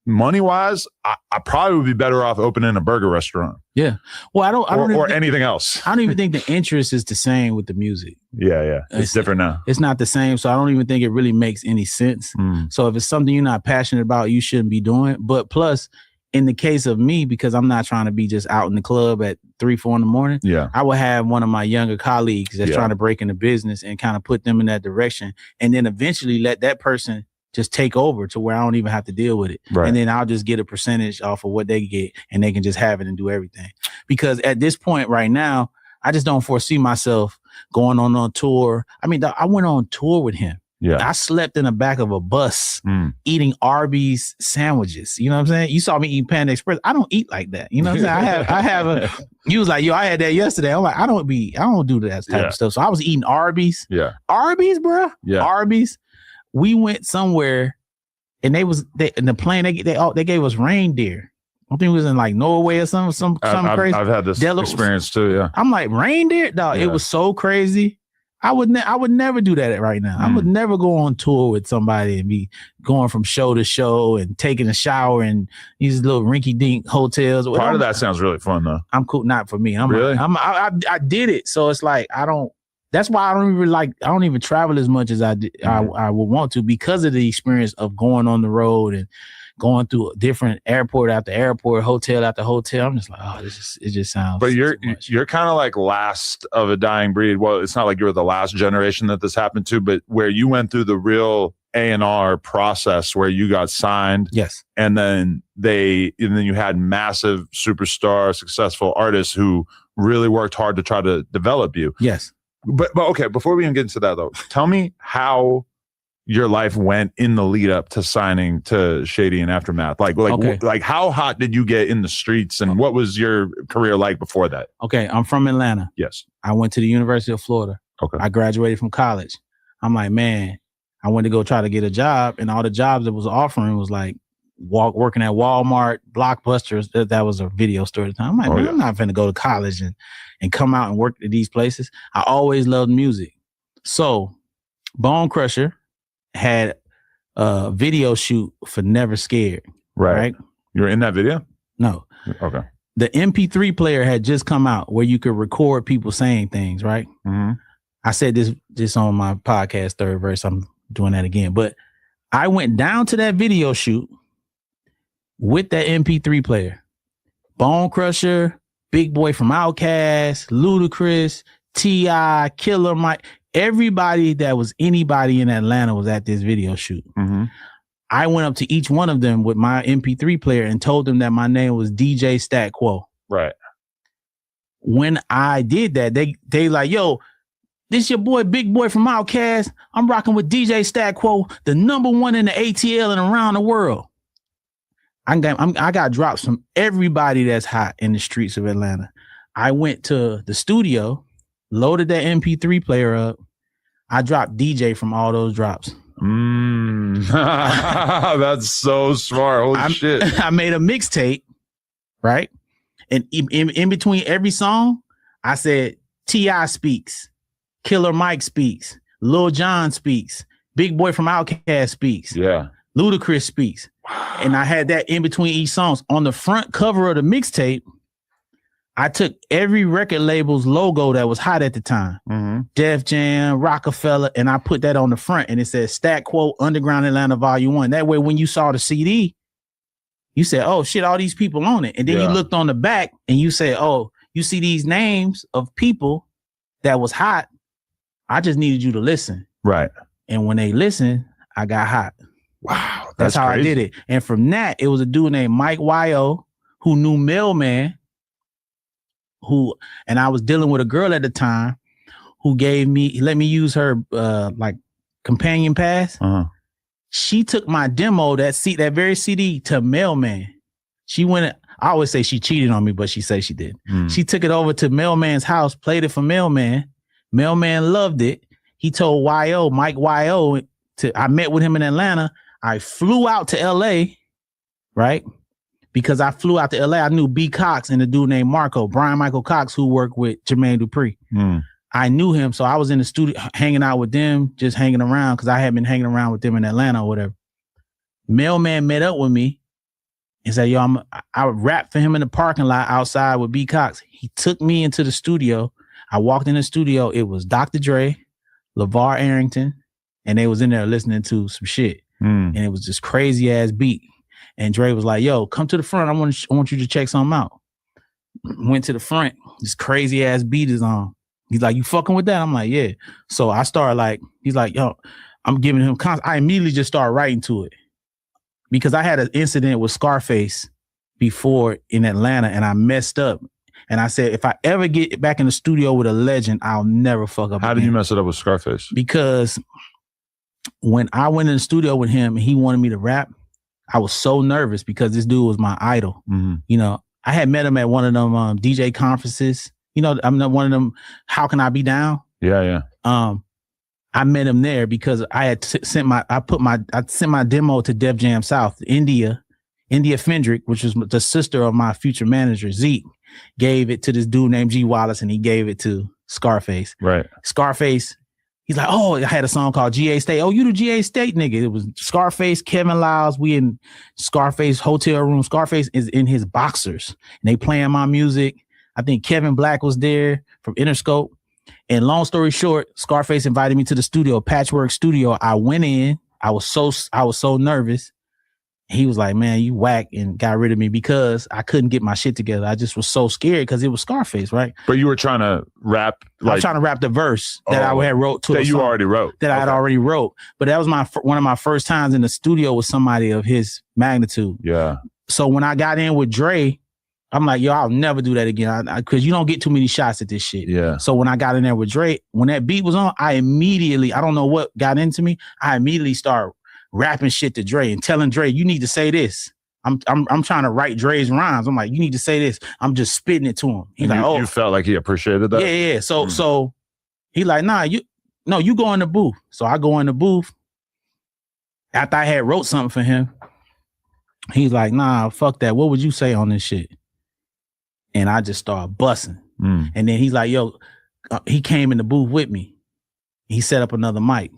money-wise, I probably would be better off opening a burger restaurant. Yeah. Well, I don't or anything else. I don't even think the interest is the same with the music. Yeah. It's different now. It's not the same. So I don't even think it really makes any sense. So if it's something you're not passionate about, you shouldn't be doing it. But plus, in the case of me, because I'm not trying to be just out in the club at 3, 4 in the morning, I would have one of my younger colleagues that's trying to break into business and kind of put them in that direction. And then eventually let that person just take over to where I don't even have to deal with it. Right. And then I'll just get a percentage off of what they get and they can just have it and do everything. Because at this point right now, I just don't foresee myself going on tour. I mean, I went on tour with him. Yeah. I slept in the back of a bus eating Arby's sandwiches. You know what I'm saying? You saw me eat Panda Express. I don't eat like that. You know what I'm saying? I have you was like, I had that yesterday. I'm like, I don't do that type of stuff. So I was eating Arby's. Yeah. Arby's, bro. Yeah. Arby's. We went somewhere, and in the plane they gave us reindeer. I think it was in like Norway or something crazy. I've had this experience too. Yeah, I'm like reindeer, dog. Yeah. It was so crazy. I would never do that right now. I would never go on tour with somebody and be going from show to show and taking a shower in these little rinky-dink hotels. Part of that sounds really fun though. I'm cool. Not for me. I did it, so it's like I don't. That's why I don't even travel as much as I would want to, because of the experience of going on the road and going through different airport after airport, hotel after hotel. I'm just like, it just sounds. But you're kind of like last of a dying breed. Well, it's not like you're the last generation that this happened to, but where you went through the real A&R process where you got signed. Yes. And then you had massive superstar successful artists who really worked hard to try to develop you. Yes. But okay, before we even get into that though, tell me how your life went in the lead up to signing to Shady and Aftermath. Like how hot did you get in the streets, and what was your career like before that? Okay, I'm from Atlanta. Yes. I went to the University of Florida. Okay. I graduated from college. I'm like, man, I went to go try to get a job, and all the jobs that was offering was like working at Walmart, Blockbusters. That was a video store at the time. I'm like, I'm not finna go to college and come out and work at these places. I always loved music. So Bone Crusher had a video shoot for Never Scared. Right? You were in that video? No. Okay. The MP3 player had just come out where you could record people saying things, right? Mm-hmm. I said this on my podcast, Third Verse. I'm doing that again. But I went down to that video shoot with that MP3 player. Bone Crusher, Big Boy from Outkast, Ludacris, T.I., Killer Mike. Everybody that was anybody in Atlanta was at this video shoot. Mm-hmm. I went up to each one of them with my MP3 player and told them that my name was DJ Stat Quo. Right. When I did that, they like, yo, this your boy, Big Boy from Outkast. I'm rocking with DJ Stat Quo, the #1 in the ATL and around the world. I got drops from everybody that's hot in the streets of Atlanta. I went to the studio, loaded that MP3 player up. I dropped DJ from all those drops. That's so smart. Holy shit. I made a mixtape right? And in between every song, I said, T.I. speaks, Killer Mike speaks, Lil Jon speaks, Big Boy from Outkast speaks, Ludacris speaks. And I had that in between each songs. On the front cover of the mixtape, I took every record label's logo that was hot at the time, Def Jam, Rockefeller, and I put that on the front, and it said Stat Quo Underground Atlanta Volume 1. That way, when you saw the CD, you said, oh shit, all these people on it. And then you looked on the back and you said, oh, you see these names of people that was hot. I just needed you to listen. Right. And when they listened, I got hot. Wow. That's how crazy. I did it. And from that, it was a dude named Mike Y.O. who knew Mailman, and I was dealing with a girl at the time who let me use her like companion pass. She took my demo, that very CD, to Mailman. She went. I always say she cheated on me, but she said she did. She took it over to Mailman's house, played it for Mailman. Mailman loved it. He told Mike Y.O. I met with him in Atlanta. I flew out to L.A., right? Because I flew out to L.A. I knew B. Cox and a dude named Brian Michael Cox, who worked with Jermaine Dupri. I knew him, so I was in the studio hanging out with them, just hanging around because I had been hanging around with them in Atlanta or whatever. Mailman met up with me and said, yo, I rapped for him in the parking lot outside with B. Cox. He took me into the studio. I walked in the studio. It was Dr. Dre, LeVar Arrington, and they was in there listening to some shit. And it was this crazy ass beat. And Dre was like, yo, come to the front. I want you to check something out. Went to the front. This crazy ass beat is on. He's like, you fucking with that? I'm like, yeah. So I started he's like, yo, I'm giving him I immediately just started writing to it because I had an incident with Scarface before in Atlanta and I messed up. And I said, if I ever get back in the studio with a legend, I'll never fuck up. How did you mess it up with Scarface? Because when I went in the studio with him and he wanted me to rap, I was so nervous because this dude was my idol. You know, I had met him at one of them DJ conferences. You know, I'm not one of them. How can I be down? Yeah. I met him there because I had sent my demo to Def Jam South. India Fendrick, which was the sister of my future manager Zeke, gave it to this dude named G Wallace, and he gave it to Scarface. Right. Scarface. He's like, oh, I had a song called GA State. Oh, you the GA State nigga. It was Scarface, Kevin Lyles. We in Scarface hotel room. Scarface is in his boxers, and they playing my music. I think Kevin Black was there from Interscope. And long story short, Scarface invited me to the studio, Patchwork Studio. I went in. I was so nervous. He was like, man, you whack, and got rid of me because I couldn't get my shit together. I just was so scared because it was Scarface, right? But you were trying to rap. I was trying to rap the verse that I had wrote to. That you already wrote. That I had already wrote. But that was one of my first times in the studio with somebody of his magnitude. Yeah. So when I got in with Dre, I'm like, yo, I'll never do that again because you don't get too many shots at this shit. Yeah. So when I got in there with Dre, when that beat was on, I don't know what got into me. I immediately started rapping shit to Dre and telling Dre, you need to say this. I'm trying to write Dre's rhymes. I'm like, you need to say this. I'm just spitting it to him. He's like, oh, you felt like he appreciated that? Yeah. So he like, nah, you go in the booth. So I go in the booth. After I had wrote something for him, he's like, nah, fuck that. What would you say on this shit? And I just started busting. And then he's like, yo, he came in the booth with me. He set up another mic.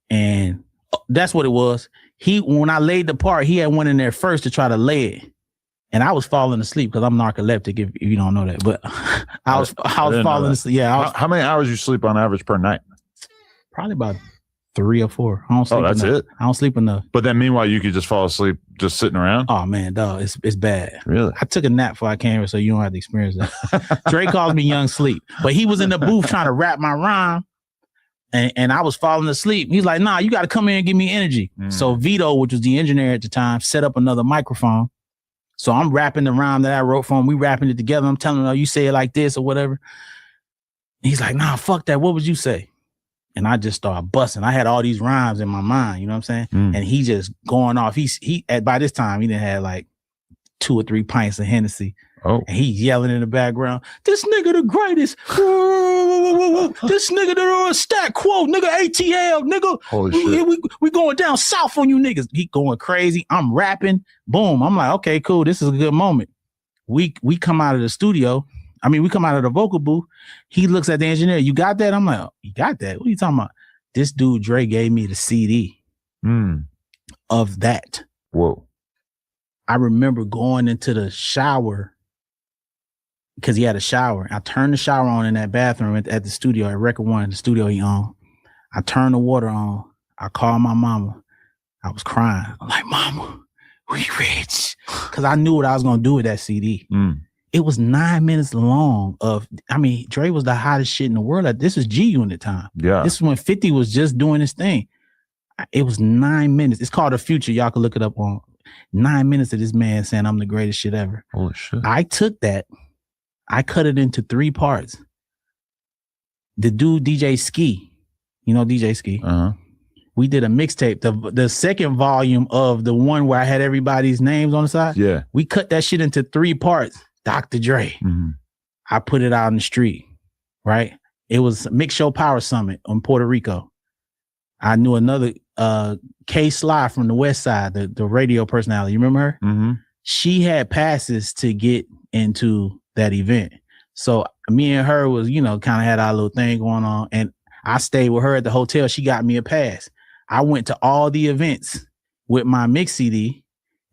And that's what it was. When I laid the part, he had went in there first to try to lay it. And I was falling asleep because I'm narcoleptic, if you don't know that. But I was falling asleep. Yeah. How many hours you sleep on average per night? Probably about 3 or 4. I don't sleep that's enough. it? I don't sleep enough. But then meanwhile, you could just fall asleep just sitting around? Oh, man, dog, it's bad. Really? I took a nap before I came here, so you don't have to experience that. Dre calls me young sleep. But he was in the booth trying to rap my rhyme. And I was falling asleep. He's like, nah, you got to come in and give me energy. So Vito, which was the engineer at the time, set up another microphone. So I'm rapping the rhyme that I wrote for him. We rapping it together. I'm telling him, oh, you say it like this or whatever. And he's like, nah, fuck that. What would you say? And I just started busting. I had all these rhymes in my mind, you know what I'm saying? And he just going off. By this time, he done had like 2 or 3 pints of Hennessy. Oh. And he's yelling in the background, this nigga the greatest. This nigga the Stat Quo, nigga ATL, nigga. Holy shit. We going down south on you niggas. He going crazy. I'm rapping. Boom. I'm like, okay, cool. This is a good moment. we come out of the studio. I mean, we come out of the vocal booth. He looks at the engineer. You got that? I'm like, oh, you got that? What are you talking about? This dude, Dre, gave me the CD of that. Whoa. I remember going into the shower because he had a shower. I turned the shower on in that bathroom at the studio, at Record One, the studio he owned. I turned the water on. I called my mama. I was crying. I'm like, Mama, we rich. Because I knew what I was going to do with that CD. It was 9 minutes long Dre was the hottest shit in the world. This was G-Unit time. Yeah. This is when 50 was just doing his thing. It was 9 minutes. It's called The Future. Y'all can look it up on 9 minutes of this man saying I'm the greatest shit ever. Holy shit. I took that. I cut it into 3 parts. The dude, DJ Ski, you know DJ Ski? Uh-huh. We did a mixtape, the second volume of the one where I had everybody's names on the side. Yeah. We cut that shit into 3 parts. Dr. Dre. I put it out in the street, right? It was Mix Show Power Summit on Puerto Rico. I knew another K Sly from the West Side, the radio personality. You remember her? She had passes to get into that event. So me and her was, kind of had our little thing going on. And I stayed with her at the hotel. She got me a pass. I went to all the events with my mix CD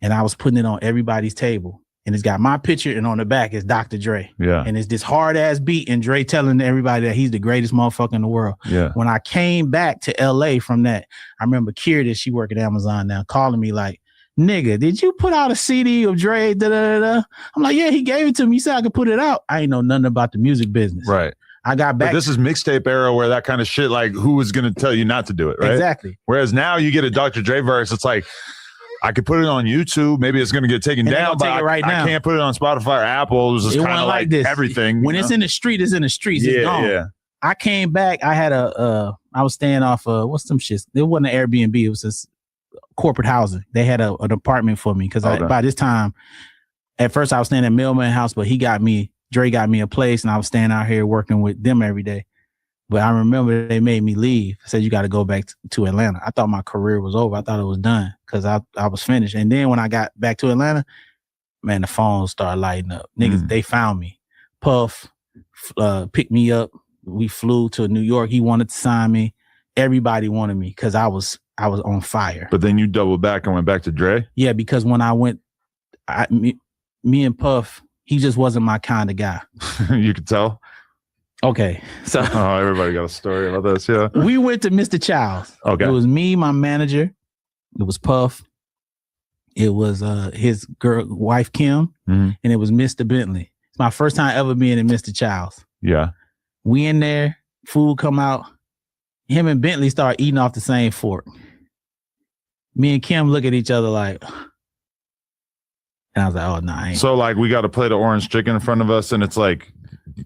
and I was putting it on everybody's table. And it's got my picture, and on the back is Dr. Dre. Yeah. And it's this hard ass beat, and Dre telling everybody that he's the greatest motherfucker in the world. Yeah. When I came back to LA from that, I remember Kira, she work at Amazon now, calling me like, nigga, did you put out a CD of Dre? Da-da-da-da? I'm like, yeah, he gave it to me. He said I could put it out. I ain't know nothing about the music business. Right. I got back. But this is mixtape era where that kind of shit, like, who was going to tell you not to do it, right? Exactly. Whereas now you get a Dr. Dre verse, it's like, I could put it on YouTube. Maybe it's going to get taken down, but I can't put it on Spotify or Apple. It was just kind of like this. Everything. When it's in the street, it's in the streets. It's gone. Yeah. I came back. I had I was staying off what's some shit? It wasn't an Airbnb. It was just corporate housing. They had an apartment for me because by this time, at first I was staying at Millman House, but Dre got me a place, and I was staying out here working with them every day. But I remember they made me leave. Said, you got to go back to Atlanta. I thought my career was over. I thought it was done because I was finished. And then when I got back to Atlanta, man, the phones started lighting up. Niggas, they found me. Puff picked me up. We flew to New York. He wanted to sign me. Everybody wanted me because I was on fire. But then you doubled back and went back to Dre? Yeah, because when I went, me and Puff, he just wasn't my kind of guy. You could tell? Okay, so everybody got a story about this. Yeah, we went to Mr. Childs. Okay, it was me, my manager. It was Puff. It was his wife Kim, and it was Mr. Bentley. It's my first time ever being in Mr. Childs. Yeah, we in there. Food come out. Him and Bentley start eating off the same fork. Me and Kim look at each other like, and I was like, "Oh no!" Nah, so like, we got a plate of orange chicken in front of us, and it's like,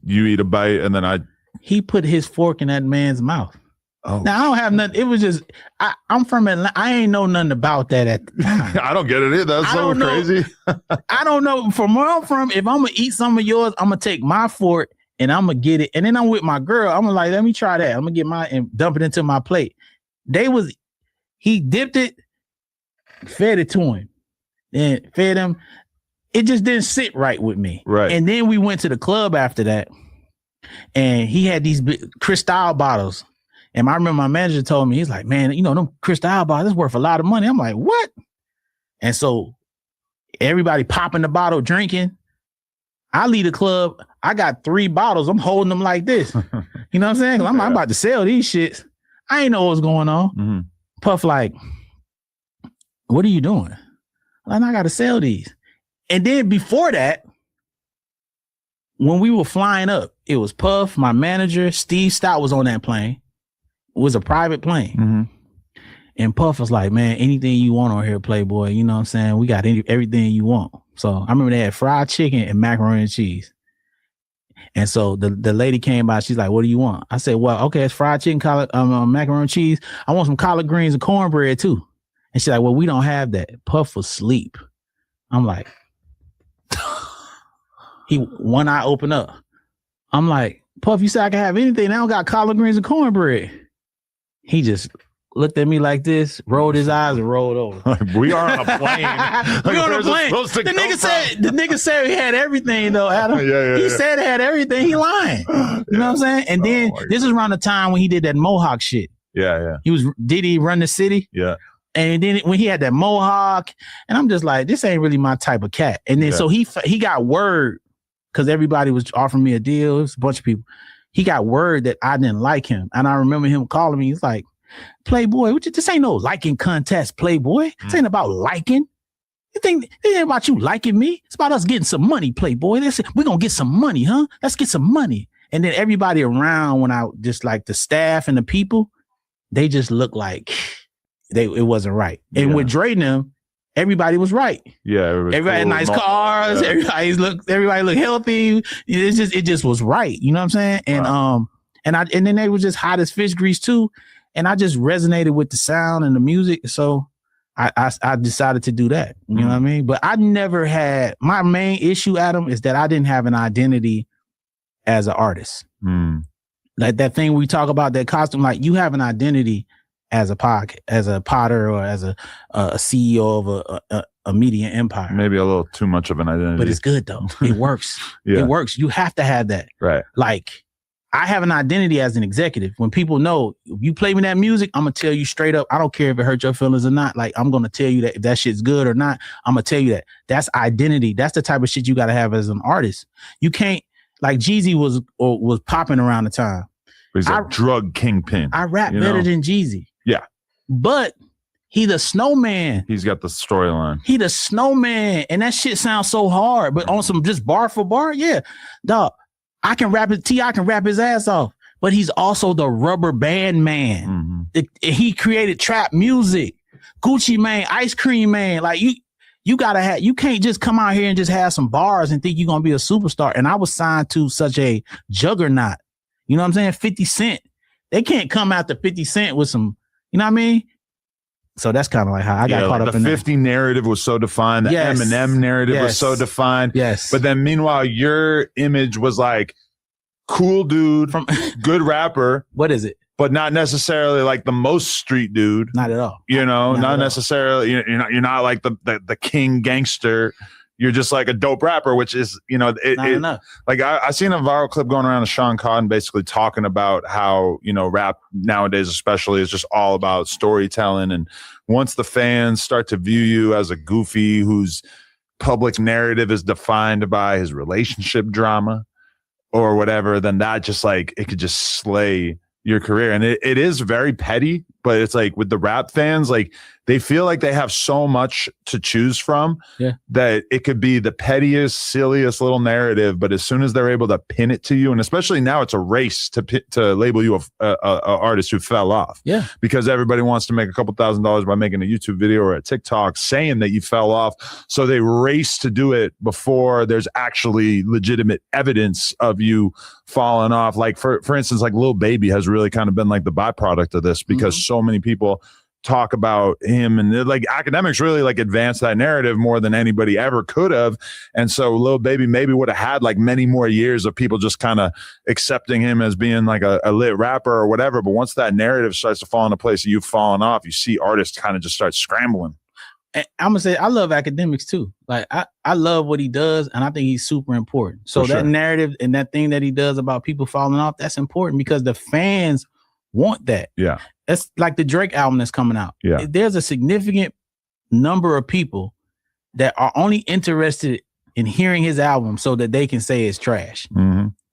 you eat a bite, and then he put his fork in that man's mouth. Oh, now I don't have nothing. It was just I'm from Atlanta. I ain't know nothing about that at the time. I don't get it either. That's so crazy. I don't know. From where I'm from, if I'm gonna eat some of yours, I'm gonna take my fork and I'm gonna get it, and then I'm with my girl. I'm gonna let me try that. I'm gonna get mine and dump it into my plate. He dipped it, fed it to him, and fed him. It just didn't sit right with me. Right. And then we went to the club after that, and he had these big Cristal bottles. And I remember my manager told me, he's like, man, them Cristal bottles, that's worth a lot of money. I'm like, what? And so everybody popping the bottle, drinking. I leave the club. I got 3 bottles. I'm holding them like this. You know what I'm saying? I'm about to sell these shits. I ain't know what was going on. Mm-hmm. Puff like, what are you doing? I got to sell these. And then before that, when we were flying up, it was Puff, my manager, Steve Stout was on that plane. It was a private plane. Mm-hmm. And Puff was like, man, anything you want on here, Playboy. You know what I'm saying? We got everything you want. So I remember they had fried chicken and macaroni and cheese. And so the lady came by. She's like, what do you want? I said, well, okay, it's fried chicken, macaroni and cheese. I want some collard greens and cornbread too. And she's like, well, we don't have that. Puff was asleep. I'm like, one eye open up. I'm like, Puff, you said I can have anything. I don't got collard greens and cornbread. He just looked at me like this, rolled his eyes, and rolled over. We are on a plane. We on a plane. The nigga said he had everything though, Adam. He said he had everything. He lying. You know what I'm saying? And then this is around the time when he did that Mohawk shit. Yeah. Did he run the city? Yeah. And then when he had that Mohawk, and I'm just like, this ain't really my type of cat. And then so he got word, because everybody was offering me a deal. It was a bunch of people. He got word that I didn't like him. And I remember him calling me. He's like, Playboy, this ain't no liking contest, Playboy. This ain't about liking. You think it ain't about you liking me? It's about us getting some money, Playboy. We're going to get some money, huh? Let's get some money. And then everybody around, when I just like the staff and the people, they just looked like it wasn't right. And with Dre and them, everybody was right. Yeah, everybody had nice cars. Yeah. Everybody looked healthy. It just was right. You know what I'm saying? And and then they were just hot as fish grease too. And I just resonated with the sound and the music. So I decided to do that. You know what I mean? But I never had, my main issue, Adam, is that I didn't have an identity as an artist. Like that thing we talk about, that costume, like you have an identity as a potter or as a CEO of a media empire. Maybe a little too much of an identity. But it's good though. It works. It works. You have to have that. Right. Like I have an identity as an executive. When people know, if you play me that music, I'm going to tell you straight up. I don't care if it hurts your feelings or not. Like I'm going to tell you that if that shit's good or not, I'm going to tell you that. That's identity. That's the type of shit you got to have as an artist. You can't, like Jeezy was popping around the time. He's a drug kingpin. I rap better than Jeezy. Yeah. But he the snowman. He's got the storyline. He the snowman. And that shit sounds so hard. But on some just bar for bar, yeah. Dog, I can rap it. T.I. can rap his ass off. But he's also the rubber band man. He created trap music. Gucci Mane, Ice Cream Man. Like you gotta have, you can't just come out here and just have some bars and think you're gonna be a superstar. And I was signed to such a juggernaut. You know what I'm saying? 50 Cent. They can't come after 50 Cent with some, you know what I mean? So that's kind of like how I got caught up in the 50 narrative was so defined. The Eminem narrative was so defined. Yes. But then meanwhile, your image was like cool dude, from good rapper. What is it? But not necessarily like the most street dude. Not at all. You know, not necessarily. You're not like the king gangster. You're just like a dope rapper, which is, like I seen a viral clip going around of Sean Cotton basically talking about how, rap nowadays especially is just all about storytelling. And once the fans start to view you as a goofy whose public narrative is defined by his relationship drama or whatever, then that just like, it could just slay your career. And it is very petty, but it's like with the rap fans, like they feel like they have so much to choose from that it could be the pettiest, silliest little narrative. But as soon as they're able to pin it to you, and especially now it's a race to label you a artist who fell off. Yeah. Because everybody wants to make a couple $1,000s by making a YouTube video or a TikTok saying that you fell off. So they race to do it before there's actually legitimate evidence of you falling off. Like for instance, like Lil Baby has really kind of been like the byproduct of this because so many people talk about him, and like academics really like advance that narrative more than anybody ever could have. And so Lil Baby maybe would have had like many more years of people just kind of accepting him as being like a lit rapper or whatever. But once that narrative starts to fall into place and you've fallen off, you see artists kind of just start scrambling. And I'm gonna say I love academics too. Like I love what he does, and I think he's super important. So that narrative and that thing that he does about people falling off, that's important because the fans want that. Yeah. It's like the Drake album that's coming out. Yeah. There's a significant number of people that are only interested in hearing his album so that they can say it's trash.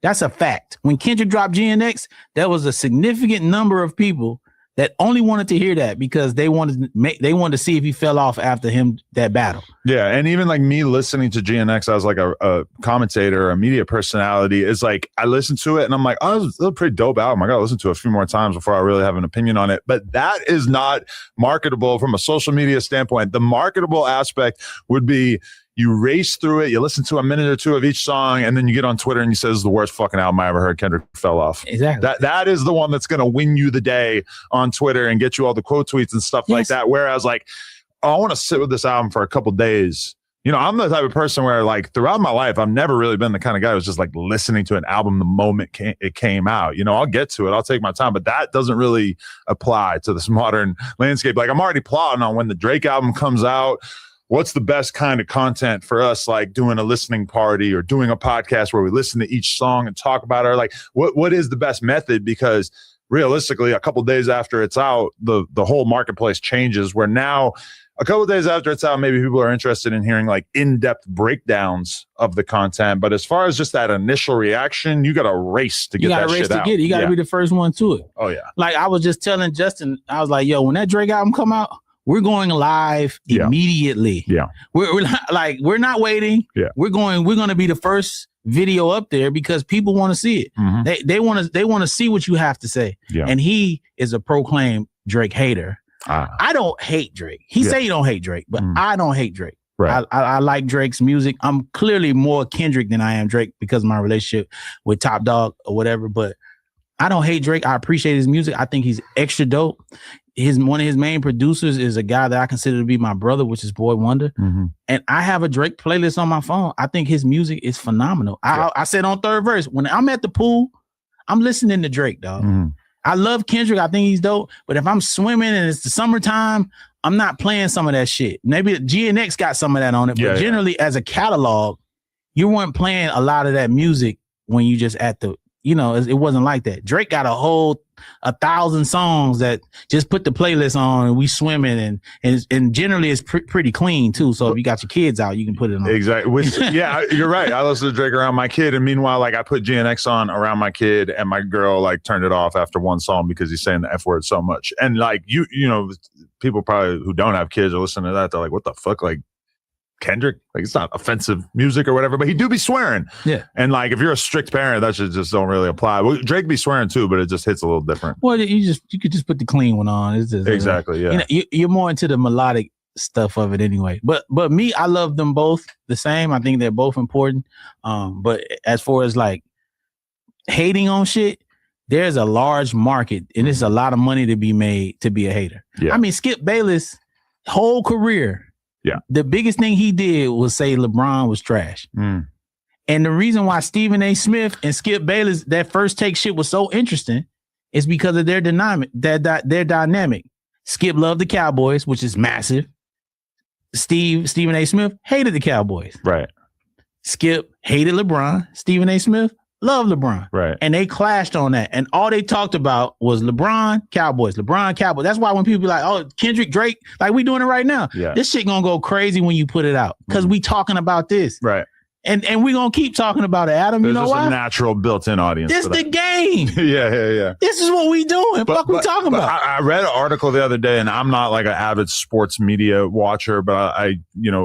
That's a fact. When Kendrick dropped GNX, there was a significant number of people that only wanted to hear that because they wanted to see if he fell off after that battle. Yeah, and even like me listening to GNX as like a commentator, a media personality, is like I listened to it and I'm like, oh, this is a pretty dope album. I gotta listen to it a few more times before I really have an opinion on it. But that is not marketable from a social media standpoint. The marketable aspect would be you race through it, you listen to a minute or two of each song, and then you get on Twitter and you say, this is the worst fucking album I ever heard. Kendrick fell off. Exactly. That is the one that's going to win you the day on Twitter and get you all the quote tweets and stuff like that. Whereas like, I want to sit with this album for a couple days You know, I'm the type of person where, like, throughout my life, I've never really been the kind of guy who's just like listening to an album the moment it came out. You know, I'll get to it, I'll take my time, but that doesn't really apply to this modern landscape. Like, I'm already plotting on when the Drake album comes out. What's the best kind of content for us, like doing a listening party or doing a podcast where we listen to each song and talk about it? Like, what is the best method? Because realistically, a couple days after it's out, the whole marketplace changes, where now a couple of days after it's out, maybe people are interested in hearing like in-depth breakdowns of the content. But as far as just that initial reaction, you got to race to get that shit out. You got to be the first one to it. Oh, yeah. Like I was just telling Justin, I was like, yo, when that Drake album come out, we're going live immediately. Yeah. We're not waiting. Yeah. We're going to be the first video up there because people want to see it. Mm-hmm. They want to see what you have to say. Yeah. And he is a proclaimed Drake hater. I don't hate Drake. He say he don't hate Drake, but I don't hate Drake. Right. I like Drake's music. I'm clearly more Kendrick than I am Drake because of my relationship with Top Dawg or whatever, but I don't hate Drake. I appreciate his music. I think he's extra dope. One of his main producers is a guy that I consider to be my brother, which is Boy Wonder. Mm-hmm. And I have a Drake playlist on my phone. I think his music is phenomenal. I said on third verse, when I'm at the pool, I'm listening to Drake, dog. Mm-hmm. I love Kendrick. I think he's dope. But if I'm swimming and it's the summertime, I'm not playing some of that shit. Maybe GNX got some of that on it. But generally, as a catalog, you weren't playing a lot of that music when you just at the, you know, it wasn't like that. Drake got a whole 1,000 songs that just put the playlist on and we swimming and generally it's pretty clean too. So if you got your kids out, you can put it on. Exactly. Which, yeah, you're right. I listen to Drake around my kid, and meanwhile, like I put GNX on around my kid, and my girl like turned it off after one song because he's saying the F word so much. And like you know, people probably who don't have kids are listening to that. They're like, what the fuck, like. Kendrick, like it's not offensive music or whatever, but he do be swearing. Yeah. And like if you're a strict parent, that should just don't really apply. Well, Drake be swearing too, but it just hits a little different. Well, you could just put the clean one on. It's just, exactly. Yeah. You know, you're more into the melodic stuff of it anyway. But me, I love them both the same. I think they're both important. But as far as like hating on shit, there's a large market and it's a lot of money to be made to be a hater. Yeah. I mean, Skip Bayless' whole career. Yeah. The biggest thing he did was say LeBron was trash. And the reason why Stephen A. Smith and Skip Bayless, that first take shit was so interesting is because of their dynamic. Their dynamic. Skip loved the Cowboys, which is massive. Stephen A. Smith hated the Cowboys. Right. Skip hated LeBron. Stephen A. Smith loved LeBron. Right. And they clashed on that. And all they talked about was LeBron, Cowboys. That's why when people be like, oh, Kendrick, Drake, like we doing it right now. Yeah. This shit gonna go crazy when you put it out. Because we talking about this. Right. And we gonna keep talking about it, Adam. There's you know just why? a natural built-in audience. This the game. Yeah. This is what we doing. Fuck we talking about. I read an article the other day, and I'm not like an avid sports media watcher, but I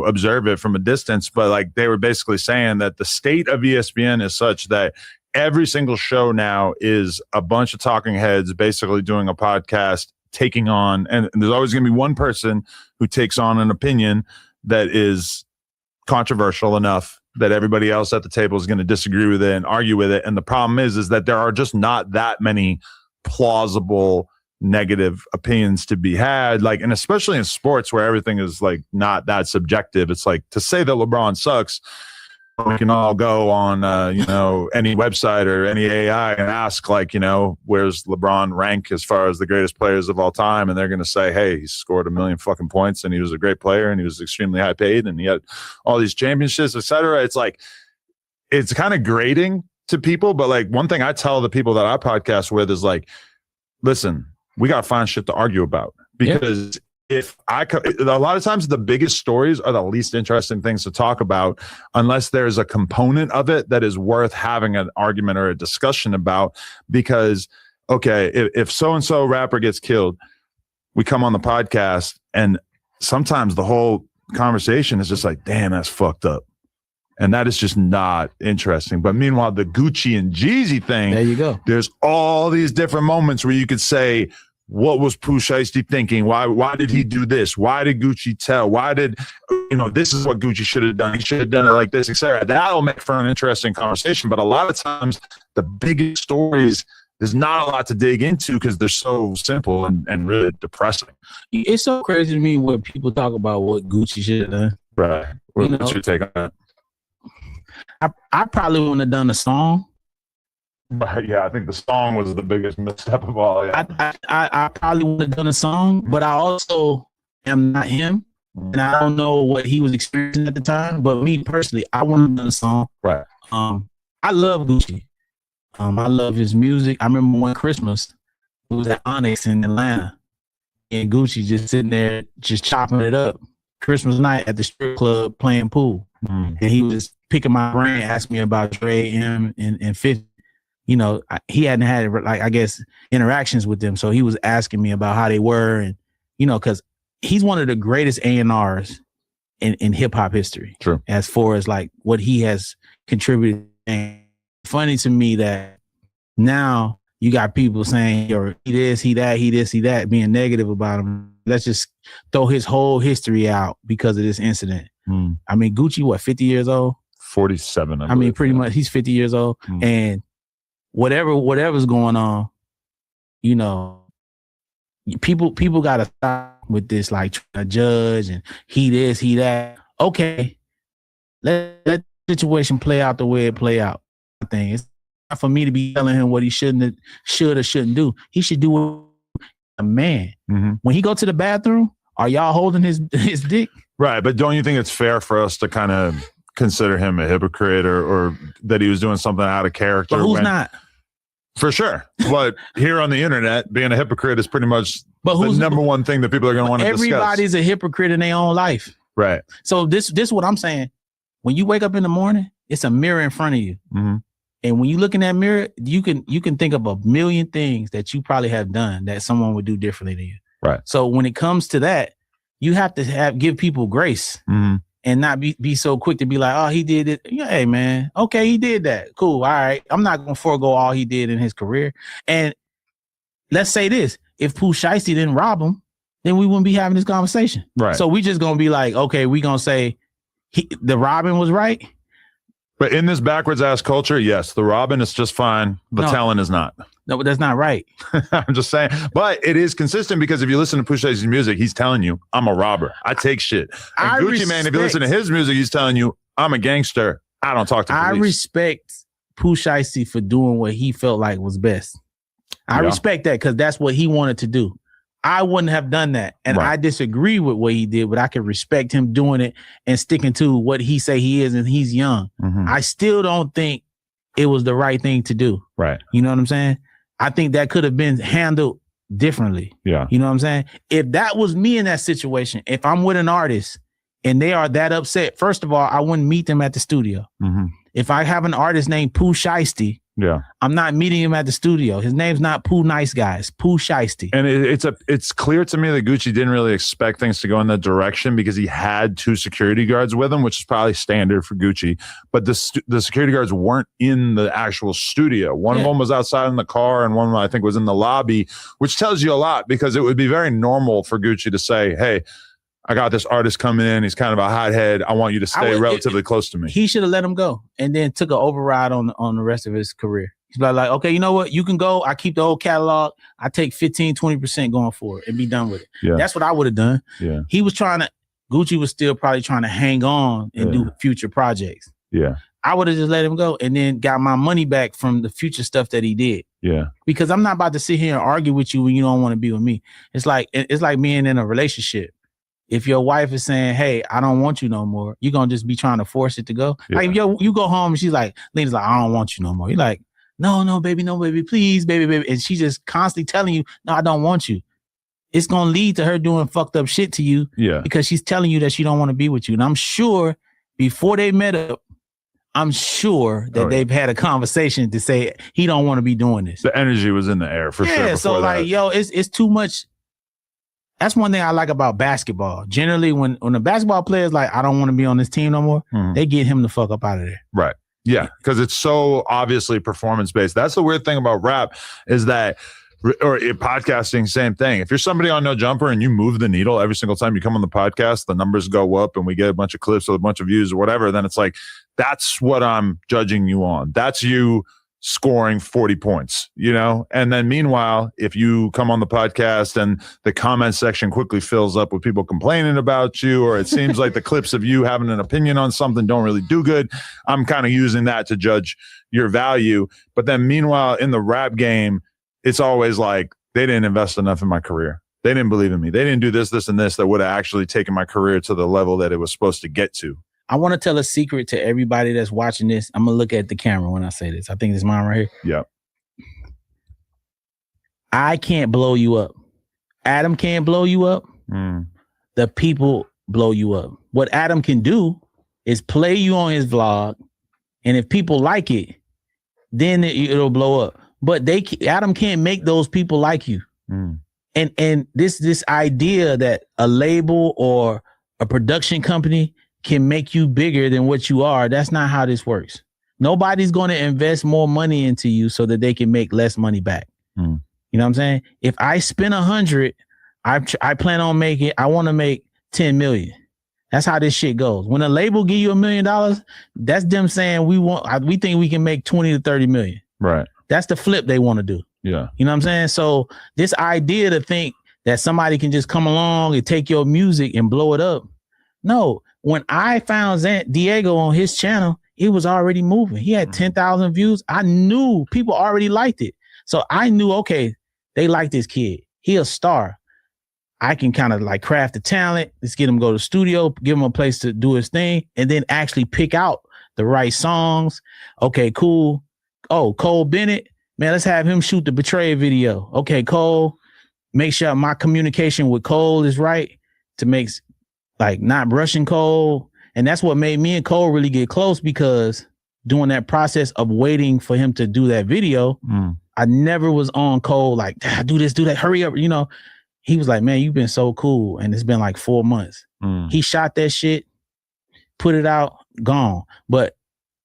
observe it from a distance. But like they were basically saying that the state of ESPN is such that every single show now is a bunch of talking heads basically doing a podcast, taking on, and there's always going to be one person who takes on an opinion that is controversial enough that everybody else at the table is going to disagree with it and argue with it. And the problem is that there are just not that many plausible negative opinions to be had. Like, and especially in sports where everything is like not that subjective. It's like to say that LeBron sucks, we can all go on, any website or any AI and ask, like, where's LeBron rank as far as the greatest players of all time? And they're going to say, hey, he scored 1 million fucking points and he was a great player and he was extremely high paid and he had all these championships, etc. It's like, it's kind of grating to people. But like one thing I tell the people that I podcast with is like, listen, we got to find shit to argue about because a lot of times the biggest stories are the least interesting things to talk about unless there's a component of it that is worth having an argument or a discussion about. Because, okay, if so-and-so rapper gets killed, we come on the podcast and sometimes the whole conversation is just like, damn, that's fucked up. And that is just not interesting. But meanwhile, the Gucci and Jeezy thing, there you go. There's all these different moments where you could say, what was Pooh Shiesty thinking? Why did he do this? Why did Gucci tell? Why did, this is what Gucci should have done. He should have done it like this, etc. That'll make for an interesting conversation. But a lot of times the biggest stories there's not a lot to dig into because they're so simple and really depressing. It's so crazy to me when people talk about what Gucci should have done. Right. What's your take on that? I probably wouldn't have done a song. But yeah, I think the song was the biggest misstep of all. Yeah. I probably wouldn't have done a song, but I also am not him. And I don't know what he was experiencing at the time. But me personally, I wouldn't have done a song. Right. I love Gucci. I love his music. I remember one Christmas, it was at Onyx in Atlanta. And Gucci just sitting there, just chopping it up. Christmas night at the strip club playing pool. And he was picking my brain, asking me about Dre, M, and 50. You know, he hadn't had, like, I guess, interactions with them. So he was asking me about how they were. And, you know, because he's one of the greatest A&Rs in hip-hop history. True. As far as, like, what he has contributed. And funny to me that now you got people saying, yo, he this, he that, he this, he that, being negative about him. Let's just throw his whole history out because of this incident. I mean, Gucci, what, 50 years old? 47. I mean, pretty much, he's 50 years old. And whatever's going on, you know, people got to stop with this, like, trying to judge and he this, he that. Okay, let the situation play out the way it play out. I think it's not for me to be telling him what he should or shouldn't do. He should do what a man. When he go to the bathroom, are y'all holding his dick? Right, but don't you think it's fair for us to kind of consider him a hypocrite or that he was doing something out of character? But who's not? For sure. But here on the internet, being a hypocrite is pretty much the number one thing that people are going to want to discuss. Everybody's a hypocrite in their own life. Right. So this is what I'm saying. When you wake up in the morning, it's a mirror in front of you. And when you look in that mirror, you can think of a million things that you probably have done that someone would do differently than you. Right. So when it comes to that, you have to give people grace and not be so quick to be like, oh, he did it. Yeah, hey, man. Okay, he did that. Cool. All right. I'm not going to forego all he did in his career. And let's say this. If Pooh Shiesty didn't rob him, then we wouldn't be having this conversation. Right. So we just going to be like, okay, we going to say the robbing was right. But in this backwards ass culture, yes, the robbing is just fine. The telling is not. No, but that's not right. I'm just saying. But it is consistent because if you listen to Pooh Shiesty's music, he's telling you, I'm a robber. I take shit. And Gucci Mane, if you listen to his music, he's telling you, I'm a gangster. I don't talk to police. I respect Pooh Shiesty for doing what he felt like was best. I respect that because that's what he wanted to do. I wouldn't have done that. And I disagree with what he did, but I can respect him doing it and sticking to what he say he is, and he's young. I still don't think it was the right thing to do. Right. You know what I'm saying? I think that could have been handled differently. Yeah. You know what I'm saying? If that was me in that situation, if I'm with an artist and they are that upset, first of all, I wouldn't meet them at the studio. If I have an artist named Pooh Shiesty, I'm not meeting him at the studio. His name's not Pooh Nice Guys, Pooh Shiesty. And it's clear to me that Gucci didn't really expect things to go in that direction because he had 2 security guards with him, which is probably standard for Gucci. But the security guards weren't in the actual studio. One of them was outside in the car, and one of them, I think, was in the lobby, which tells you a lot because it would be very normal for Gucci to say, hey, I got this artist coming in. He's kind of a hothead. I want you to stay relatively close to me. He should have let him go and then took an override on the rest of his career. He's like, okay, you know what? You can go. I keep the whole catalog. I take 15, 20% going for it and be done with it. Yeah. That's what I would have done. Yeah. Gucci was still probably trying to hang on and do future projects. Yeah. I would have just let him go and then got my money back from the future stuff that he did. Yeah. Because I'm not about to sit here and argue with you when you don't want to be with me. It's like being in a relationship. If your wife is saying, hey, I don't want you no more, you're going to just be trying to force it to go. Yeah. Like, you go home and she's like, Lena's like, I don't want you no more. You're like, no, baby, please, baby. And she's just constantly telling you, no, I don't want you. It's going to lead to her doing fucked up shit to you because she's telling you that she don't want to be with you. And I'm sure before they met up, I'm sure that they've had a conversation to say he don't want to be doing this. The energy was in the air for sure. Yeah, so like, yo, it's too much. That's one thing I like about basketball. Generally, when a basketball player is like, I don't want to be on this team no more, they get him the fuck up out of there. Right. Yeah, because it's so obviously performance-based. That's the weird thing about rap is that, or podcasting, same thing. If you're somebody on No Jumper and you move the needle every single time you come on the podcast, the numbers go up and we get a bunch of clips with a bunch of views or whatever, then it's like, that's what I'm judging you on. That's you scoring 40 points, you know? And then meanwhile, if you come on the podcast and the comment section quickly fills up with people complaining about you, or it seems like the clips of you having an opinion on something don't really do good, I'm kind of using that to judge your value. But then meanwhile, in the rap game, it's always like, they didn't invest enough in my career. They didn't believe in me. They didn't do this, this, and this that would have actually taken my career to the level that it was supposed to get to. I want to tell a secret to everybody that's watching this. I'm going to look at the camera when I say this. I think it's mine right here. Yeah. I can't blow you up. Adam can't blow you up. The people blow you up. What Adam can do is play you on his vlog. And if people like it, then it'll blow up. But Adam can't make those people like you. And this idea that a label or a production company can make you bigger than what you are, that's not how this works. Nobody's going to invest more money into you so that they can make less money back. You know what I'm saying? If I spend 100, I plan on I want to make 10 million. That's how this shit goes. When a label give you $1 million, that's them saying we think we can make 20 to 30 million. Right. That's the flip they want to do. Yeah. You know what I'm saying? So this idea to think that somebody can just come along and take your music and blow it up. No, when I found Diego on his channel, it was already moving. He had 10,000 views. I knew people already liked it. So I knew, okay, they like this kid. He a star. I can kind of like craft the talent. Let's get him to go to the studio, give him a place to do his thing, and then actually pick out the right songs. Okay, cool. Oh, Cole Bennett, man, let's have him shoot the Betray video. Okay, Cole, make sure my communication with Cole is right to make like not rushing Cole. And that's what made me and Cole really get close, because doing that process of waiting for him to do that video, I never was on Cole like, do this, do that, hurry up. You know, he was like, man, you've been so cool. And it's been like 4 months. He shot that shit, put it out, gone. But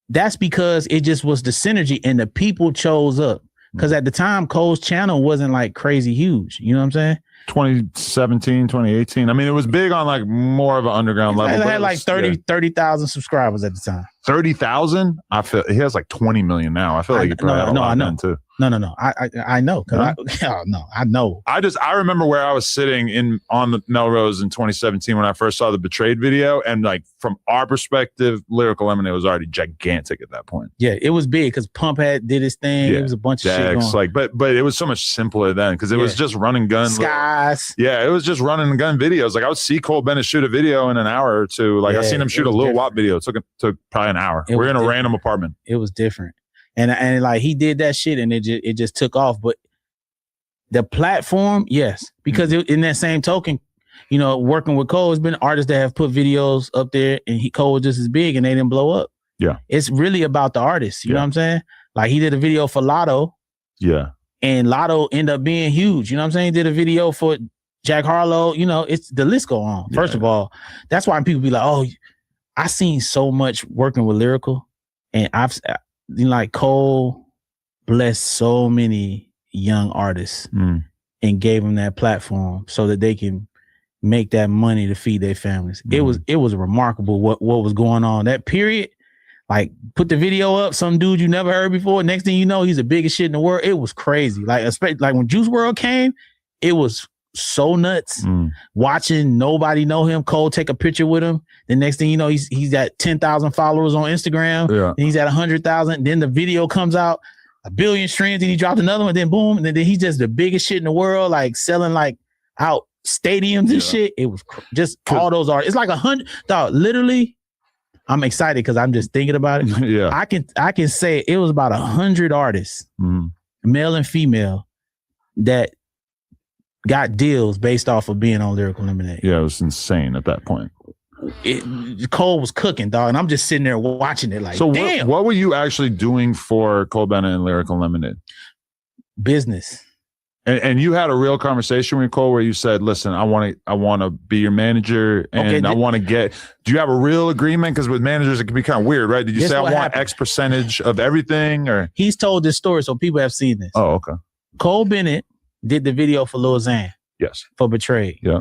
that's because it just was the synergy and the people chose up. Because at the time, Cole's channel wasn't like crazy huge. You know what I'm saying? 2017, 2018. I mean, it was big on like more of an underground level. It had like 30,000 subscribers at the time. 30,000? I feel he has like 20 million now. I feel like he probably had a lot then too. No. I know. I know. I remember where I was sitting on the Melrose in 2017 when I first saw the Betrayed video, and like from our perspective, Lyrical Lemonade was already gigantic at that point. Yeah, it was big because Pump did his thing. It was a bunch of shit going. Like, but it was so much simpler then because it was just running gun skies. Yeah, it was just running gun videos. Like I would see Cole Bennett shoot a video in an hour or two. Like I seen him shoot a Lil Wop video. It took probably an hour. We're in a random apartment. It was different. And like he did that shit and it just took off. But the platform, yes, because in that same token, you know, working with Cole, has been artists that have put videos up there and Cole was just as big and they didn't blow up. Yeah. It's really about the artist. You know what I'm saying? Like he did a video for Lotto. Yeah. And Lotto ended up being huge. You know what I'm saying? He did a video for Jack Harlow. You know, it's the list go on. First of all, that's why people be like, oh, I seen so much working with Lyrical, and I've like Cole blessed so many young artists and gave them that platform so that they can make that money to feed their families. It was remarkable what was going on that period. Like put the video up, some dude you never heard before. Next thing you know, he's the biggest shit in the world. It was crazy. Like especially like when Juice WRLD came, it was so nuts. Watching nobody know him. Cole take a picture with him. The next thing you know, he's got 10,000 followers on Instagram. Yeah. And he's at 100,000. Then the video comes out, 1 billion streams, and he dropped another one. Then boom, and then he's just the biggest shit in the world. Like selling like out stadiums and shit. It was just all those artists. It's like 100. Dog, literally, I'm excited because I'm just thinking about it. Yeah, I can say it was about 100 artists, male and female, that got deals based off of being on Lyrical Lemonade. Yeah, it was insane at that point. Cole was cooking, dog, and I'm just sitting there watching it like, so damn. What were you actually doing for Cole Bennett and Lyrical Lemonade? Business. And you had a real conversation with Cole where you said, listen, I want to be your manager and I want to get, do you have a real agreement? Because with managers, it can be kind of weird, right? Did you say I want X percentage of everything? Or he's told this story, so people have seen this. Oh, okay. Cole Bennett did the video for Lil Xan. Yes. For Betrayed. Yeah.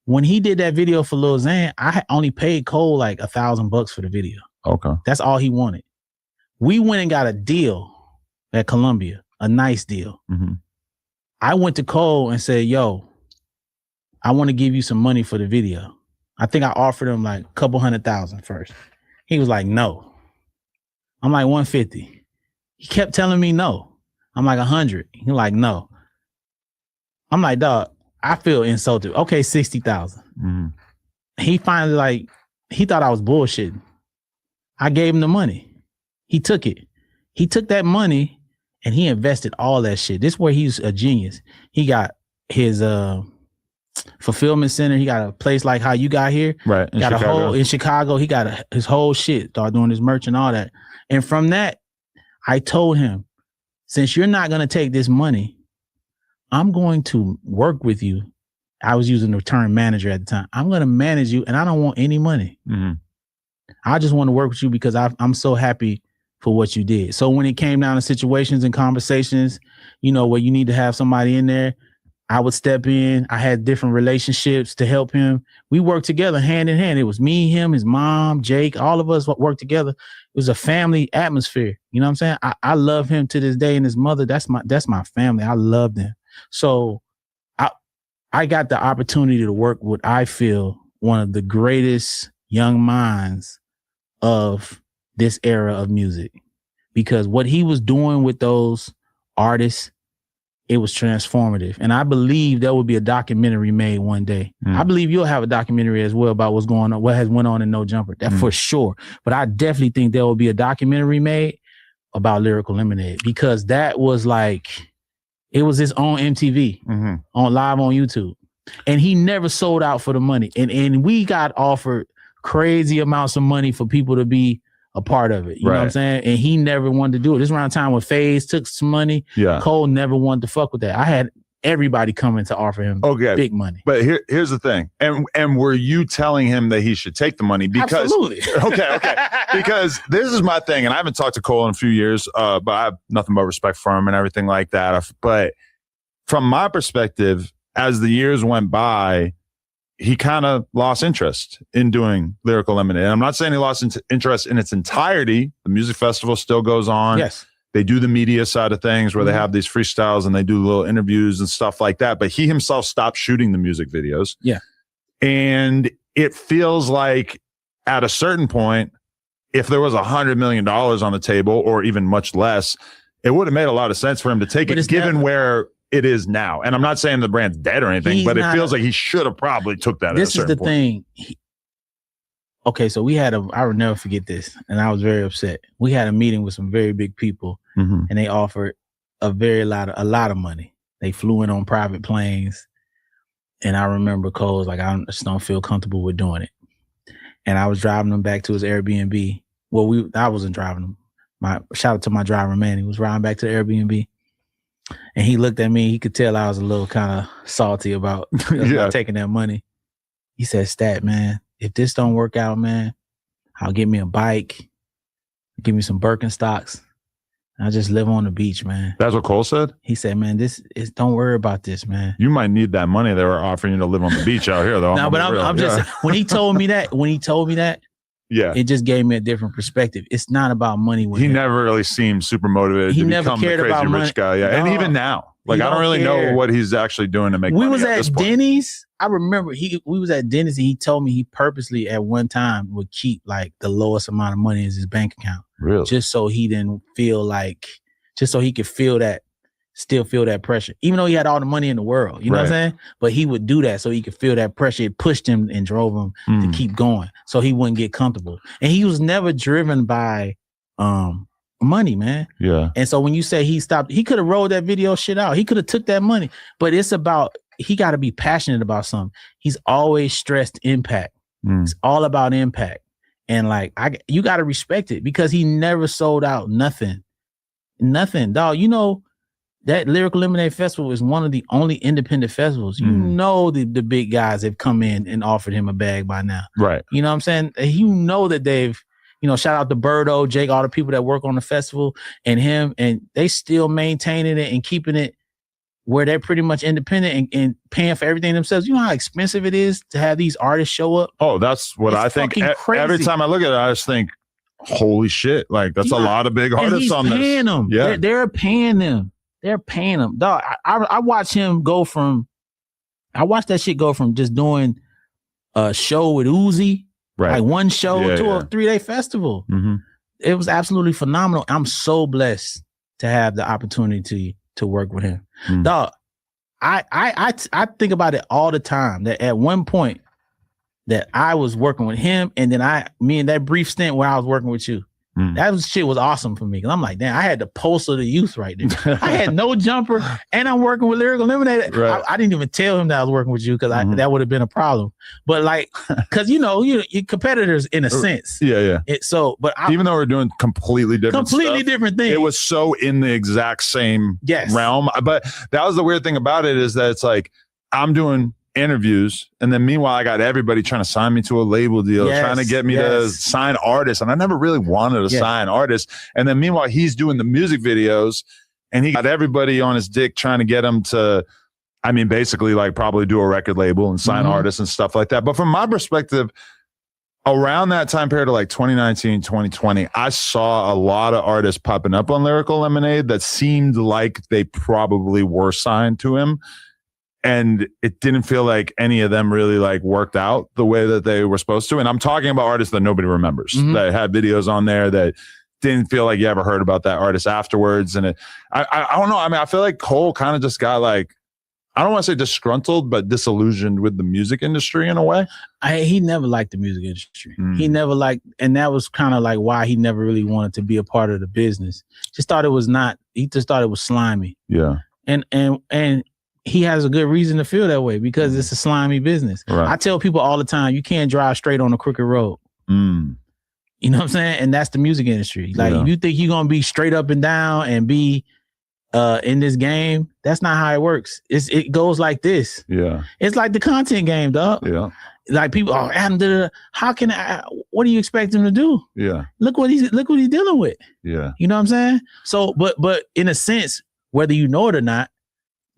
When he did that video for Lil Xan, I only paid Cole like $1,000 for the video. Okay. That's all he wanted. We went and got a deal at Columbia, a nice deal. Mm-hmm. I went to Cole and said, yo, I want to give you some money for the video. I think I offered him like a couple $100,000 first. He was like, no. I'm like 150. He kept telling me no. I'm like 100. He's like, no. I'm like, dog, I feel insulted. Okay, 60,000. Mm-hmm. He finally he thought I was bullshitting. I gave him the money. He took it. He took that money and he invested all that shit. This is where he's a genius. He got his fulfillment center. He got a place like how you got here. Right. In Chicago. He got his whole shit. Started doing his merch and all that. And from that, I told him, since you're not going to take this money, I'm going to work with you. I was using the term manager at the time. I'm going to manage you and I don't want any money. Mm-hmm. I just want to work with you because I'm so happy for what you did. So when it came down to situations and conversations, where you need to have somebody in there, I would step in. I had different relationships to help him. We worked together hand in hand. It was me, him, his mom, Jake, all of us worked together. It was a family atmosphere. You know what I'm saying? I love him to this day, and his mother, that's my family. I love them. So I got the opportunity to work with, I feel, one of the greatest young minds of this era of music, because what he was doing with those artists, it was transformative. And I believe there will be a documentary made one day. I believe you'll have a documentary as well about what's going on, what has went on in No Jumper. That for sure. But I definitely think there will be a documentary made about Lyrical Lemonade, because that was it was his own MTV on live on YouTube. And he never sold out for the money. And we got offered crazy amounts of money for people to be a part of it. You know what I'm saying? And he never wanted to do it. This around the time when FaZe took some money. Yeah. Cole never wanted to fuck with that. I had everybody coming to offer him big money. But here's the thing. And were you telling him that he should take the money? Because absolutely. Okay. Because this is my thing, and I haven't talked to Cole in a few years, but I have nothing but respect for him and everything like that. But from my perspective, as the years went by, he kind of lost interest in doing Lyrical Lemonade. And I'm not saying he lost interest in its entirety. The music festival still goes on. Yes. They do the media side of things where they have these freestyles and they do little interviews and stuff like that. But he himself stopped shooting the music videos. Yeah. And it feels like at a certain point, if there was $100 million on the table or even much less, it would have made a lot of sense for him to take it, given where it is now. And I'm not saying the brand's dead or anything, but it feels like he should have probably took that. This is the thing. Okay, so I would never forget this, and I was very upset. We had a meeting with some very big people, and they offered a lot of money. They flew in on private planes, and I remember Cole was like, I just don't feel comfortable with doing it. And I was driving him back to his Airbnb. Well, I wasn't driving him. Shout out to my driver, man. He was riding back to the Airbnb. And he looked at me. He could tell I was a little kind of salty about taking that money. He said, Stat, man, if this don't work out, man, I'll get me a bike, give me some Birkenstocks. I'll just live on the beach, man. That's what Cole said? He said, man, don't worry about this, man. You might need that money they were offering you to live on the beach out here, though. No, but I'm just, when he told me that, yeah, it just gave me a different perspective. It's not about money. He never really seemed super motivated to become the crazy rich guy. Yeah, and even now, I don't really know what he's actually doing to make money. We was at Denny's. I remember we was at Denny's and he told me he purposely at one time would keep the lowest amount of money in his bank account. Really? Just so he didn't feel just so he could still feel that pressure, even though he had all the money in the world, you know what I'm saying? But he would do that so he could feel that pressure. It pushed him and drove him to keep going so he wouldn't get comfortable. And he was never driven by money, man. Yeah. And so when you say he stopped, he could have rolled that video shit out. He could have took that money, but it's about, he got to be passionate about something. He's always stressed impact. It's all about impact. And you got to respect it because he never sold out nothing, dog. That Lyrical Lemonade Festival is one of the only independent festivals. The big guys have come in and offered him a bag by now. Right. You know what I'm saying? That they've, shout out to Birdo, Jake, all the people that work on the festival and him, and they still maintaining it and keeping it where they're pretty much independent and paying for everything themselves. You know how expensive it is to have these artists show up? Oh, that's what I think. Crazy. Every time I look at it, I just think, holy shit, like that's a lot of big artists on this. Paying them. Yeah, they're paying them. They're paying them. Dog, I watched him go from. I watched that shit go from just doing a show with Uzi, like one show to a 3-day festival. Mm-hmm. It was absolutely phenomenal. I'm so blessed to have the opportunity to work with him. Dog, I think about it all the time that at one point that I was working with him, and then me and that brief stint where I was working with you, that shit was awesome for me. Cause I'm like, damn, I had the pulse of the youth right there. I had no jumper, and I'm working with Lyrical Lemonade. Right. I didn't even tell him that I was working with you because that would have been a problem. But like, because you competitors in a sense. Yeah. Even though we're doing completely different different things, it was so in the exact same realm. But that was the weird thing about it, is that it's like I'm doing interviews, and then meanwhile I got everybody trying to sign me to a label deal, trying to get me to sign artists, and I never really wanted to sign artists. And then meanwhile he's doing the music videos, and he got everybody on his dick trying to get him to, I mean, basically like probably do a record label and sign artists and stuff like that. But from my perspective, around that time period of like 2019, 2020, I saw a lot of artists popping up on Lyrical Lemonade that seemed like they probably were signed to him. And it didn't feel like any of them really like worked out the way that they were supposed to. And I'm talking about artists that nobody remembers, that had videos on there that didn't feel like you ever heard about that artist afterwards. And I don't know. I mean, I feel like Cole kind of just got like, I don't want to say disgruntled, but disillusioned with the music industry in a way. He never liked the music industry. He never liked, and that was kind of like why he never really wanted to be a part of the business. He just thought it was slimy. Yeah. And he has a good reason to feel that way because it's a slimy business. Right. I tell people all the time, you can't drive straight on a crooked road. You know what I'm saying? And that's the music industry. Like, if you think you're going to be straight up and down and be in this game, that's not how it works. It goes like this. Yeah. It's like the content game, dog. Yeah. Like people, how can what do you expect him to do? Yeah. Look what he's dealing with. Yeah. You know what I'm saying? So, but in a sense, whether you know it or not,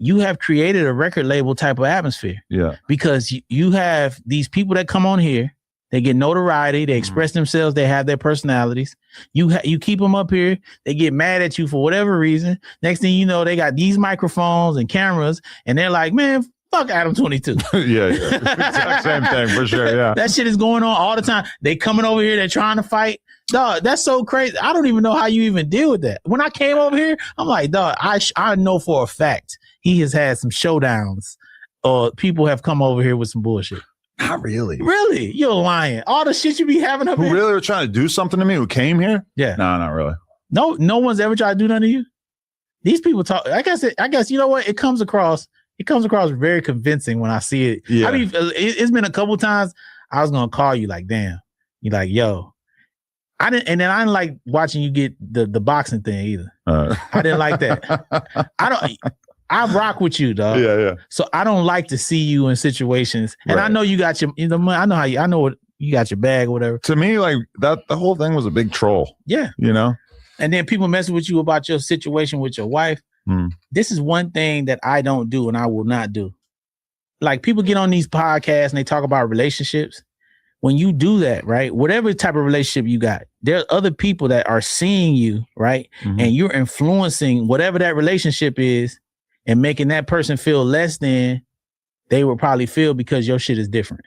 you have created a record label type of atmosphere. Yeah. Because you have these people that come on here, they get notoriety, they express themselves, they have their personalities. You keep them up here, they get mad at you for whatever reason. Next thing you know, they got these microphones and cameras, and they're like, man, fuck Adam 22. Yeah. Exact same thing for sure. Yeah. That shit is going on all the time. They coming over here, they're trying to fight. Dog, that's so crazy. I don't even know how you even deal with that. When I came over here, I'm like, dog, I know for a fact he has had some showdowns, or people have come over here with some bullshit. Not really. Really? You're lying. All the shit you be having up Who here. really were trying to do something to me, who came here? Yeah. No, not really. No one's ever tried to do nothing to you. These people talk. I guess you know what? It comes across very convincing when I see it. Yeah. I mean, it's been a couple times I was gonna call you like, damn. You're like, yo. I didn't like watching you get the boxing thing either. I didn't like that. I rock with you, dog. Yeah. So I don't like to see you in situations, and I know you got your, I know what you got your bag or whatever. To me, like that, the whole thing was a big troll. Yeah, you know. And then people messing with you about your situation with your wife. This is one thing that I don't do, and I will not do. Like, people get on these podcasts and they talk about relationships. When you do that, right, whatever type of relationship you got, there are other people that are seeing you, right, and you're influencing whatever that relationship is, and making that person feel less than they would probably feel because your shit is different.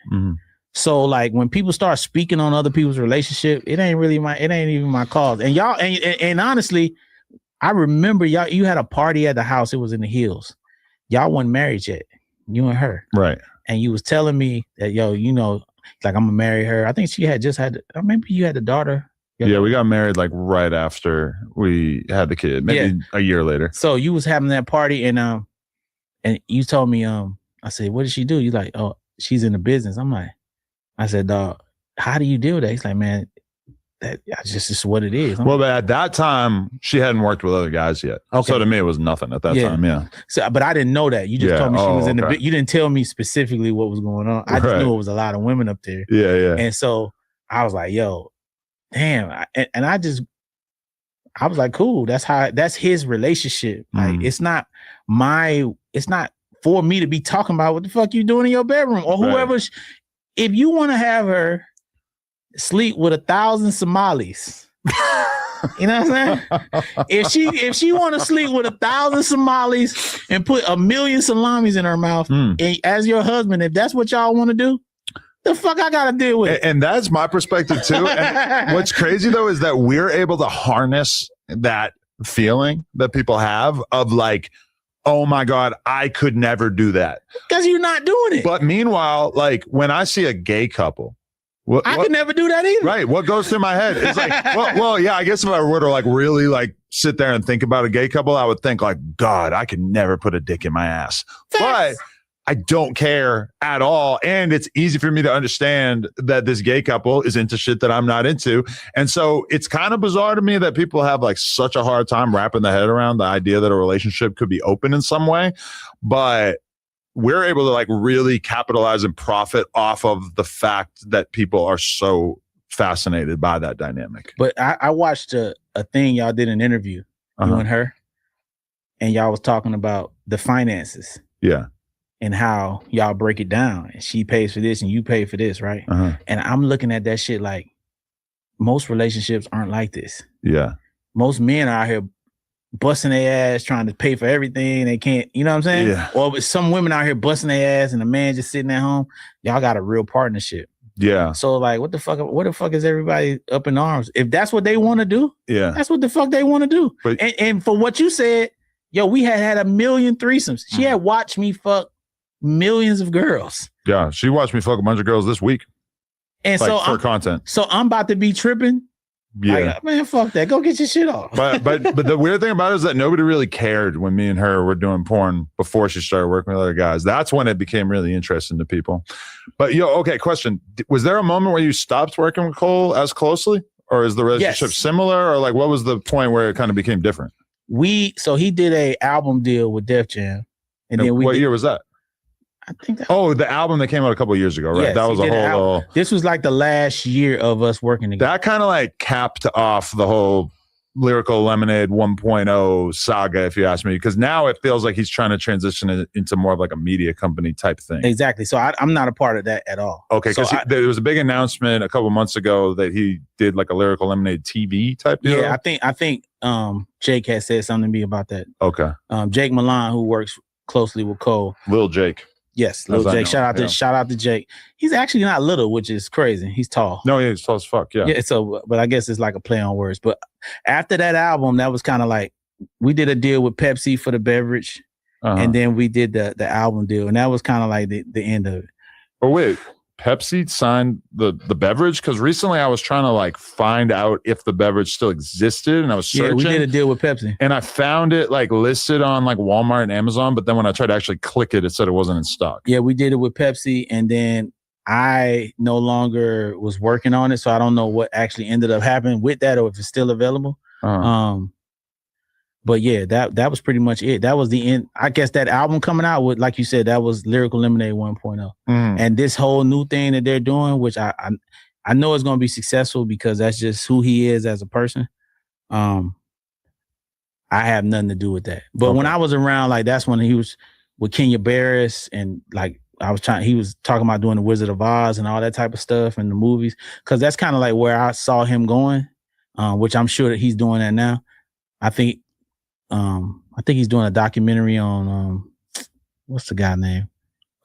So like when people start speaking on other people's relationship, it ain't even my cause. And y'all, and honestly, I remember you had a party at the house. It was in the hills. Y'all weren't married yet, you and her. Right. And you was telling me that, yo, you know, like, I'm gonna marry her. I think she had just had, maybe you had a daughter. Yeah, we got married like right after we had the kid, maybe a year later. So you was having that party, and you told me, I said, what did she do? You like, oh, she's in the business. I said, dog, how do you deal with that? He's like, man, that's just what it is. But at that time, she hadn't worked with other guys yet. Okay. So to me, it was nothing at that time. Yeah. So, but I didn't know that. You just told me she was in the. You didn't tell me specifically what was going on. I just knew it was a lot of women up there. Yeah. And so I was like, yo, damn. And I was like, cool. That's his relationship. Like, it's not for me to be talking about what the fuck you doing in your bedroom or whoever. If you want to have her, sleep with 1,000 Somalis. You know what I'm saying? If she want to sleep with 1,000 Somalis and put 1,000,000 salamis in her mouth, and as your husband, if that's what y'all want to do, the fuck I gotta deal with it. And that's my perspective too. And what's crazy though is that we're able to harness that feeling that people have of like, oh my God, I could never do that. Because you're not doing it. But meanwhile, like when I see a gay couple, I could never do that either. Right. What goes through my head? It's like, well, yeah, I guess if I were to like really like sit there and think about a gay couple, I would think like, God, I could never put a dick in my ass. But I don't care at all. And it's easy for me to understand that this gay couple is into shit that I'm not into. And so it's kind of bizarre to me that people have like such a hard time wrapping their head around the idea that a relationship could be open in some way. But we're able to like really capitalize and profit off of the fact that people are so fascinated by that dynamic. But I watched a thing y'all did an interview, you and her, and y'all was talking about the finances. Yeah. And how y'all break it down. And she pays for this and you pay for this, right? And I'm looking at that shit like most relationships aren't like this. Yeah. Most men are out here busting their ass trying to pay for everything. They can't, you know what I'm saying? Yeah. Or with some women out here busting their ass and the man just sitting at home. Y'all got a real partnership. Yeah. So like, what the fuck is everybody up in arms? If that's what they want to do, yeah, that's what the fuck they want to do. But, and for what you said, yo, we had 1,000,000 threesomes. She had watched me fuck millions of girls. Yeah. She watched me fuck a bunch of girls this week. And like, so for content. So I'm about to be tripping. Yeah. Like, man, fuck that. Go get your shit off. But the weird thing about it is that nobody really cared when me and her were doing porn before she started working with other guys. That's when it became really interesting to people. But okay, question. Was there a moment where you stopped working with Cole as closely? Or is the relationship similar? Or like what was the point where it kind of became different? So he did a album deal with Def Jam. And then what year was that? I think that the album that came out a couple of years ago, right? Yes, that was a whole this was like the last year of us working together. That kind of like capped off the whole Lyrical Lemonade 1.0 saga, if you ask me, because now it feels like he's trying to transition it into more of like a media company type thing. Exactly. So I'm not a part of that at all. Okay, because there was a big announcement a couple months ago that he did like a Lyrical Lemonade TV type deal. Yeah, I think Jake has said something to me about that. Okay. Jake Milan, who works closely with Cole. Lil Jake. Yes, Lil Jake. Shout out to Jake. He's actually not little, which is crazy. He's tall. No, he's tall as fuck. Yeah. Yeah. So, but I guess it's like a play on words. But after that album, that was kind of like we did a deal with Pepsi for the beverage, and then we did the album deal, and that was kind of like the end of it. Oh wait, Pepsi signed the beverage? Because recently I was trying to like find out if the beverage still existed, and I was searching. Yeah, we did a deal with Pepsi, and I found it like listed on like Walmart and Amazon, but then when I tried to actually click it, it said it wasn't in stock. Yeah, we did it with Pepsi, and then I no longer was working on it, so I don't know what actually ended up happening with that, or if it's still available. But yeah, that was pretty much it. That was the end. I guess that album coming out with, like you said, that was Lyrical Lemonade 1.0. And this whole new thing that they're doing, which I know is going to be successful because that's just who he is as a person. I have nothing to do with that. But when I was around, like that's when he was with Kenya Barris, and like he was talking about doing the Wizard of Oz and all that type of stuff and the movies, because that's kind of like where I saw him going, which I'm sure that he's doing that now. I think he's doing a documentary on what's the guy name?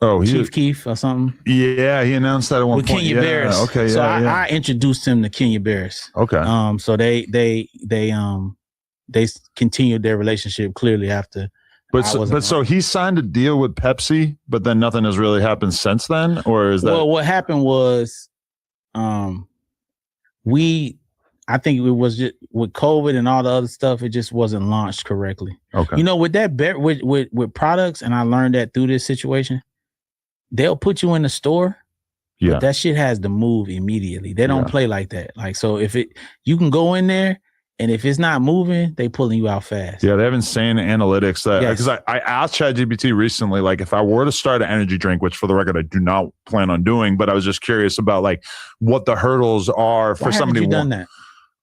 Oh, Chief Keef or something. Yeah, he announced that at one with point. Kenya Barris. Okay, so I introduced him to Kenya Barris. Okay. So they continued their relationship clearly after. So he signed a deal with Pepsi, but then nothing has really happened since then, or is that? Well, what happened was, I think it was just with COVID and all the other stuff, it just wasn't launched correctly. Okay. You know, with that with products, and I learned that through this situation, they'll put you in the store. Yeah. But that shit has to move immediately. They don't play like that. Like, so you can go in there, and if it's not moving, they pulling you out fast. Yeah, they have insane analytics. Because I asked ChatGPT recently, like if I were to start an energy drink, which for the record I do not plan on doing, but I was just curious about like what the hurdles are for somebody. Why haven't you done that?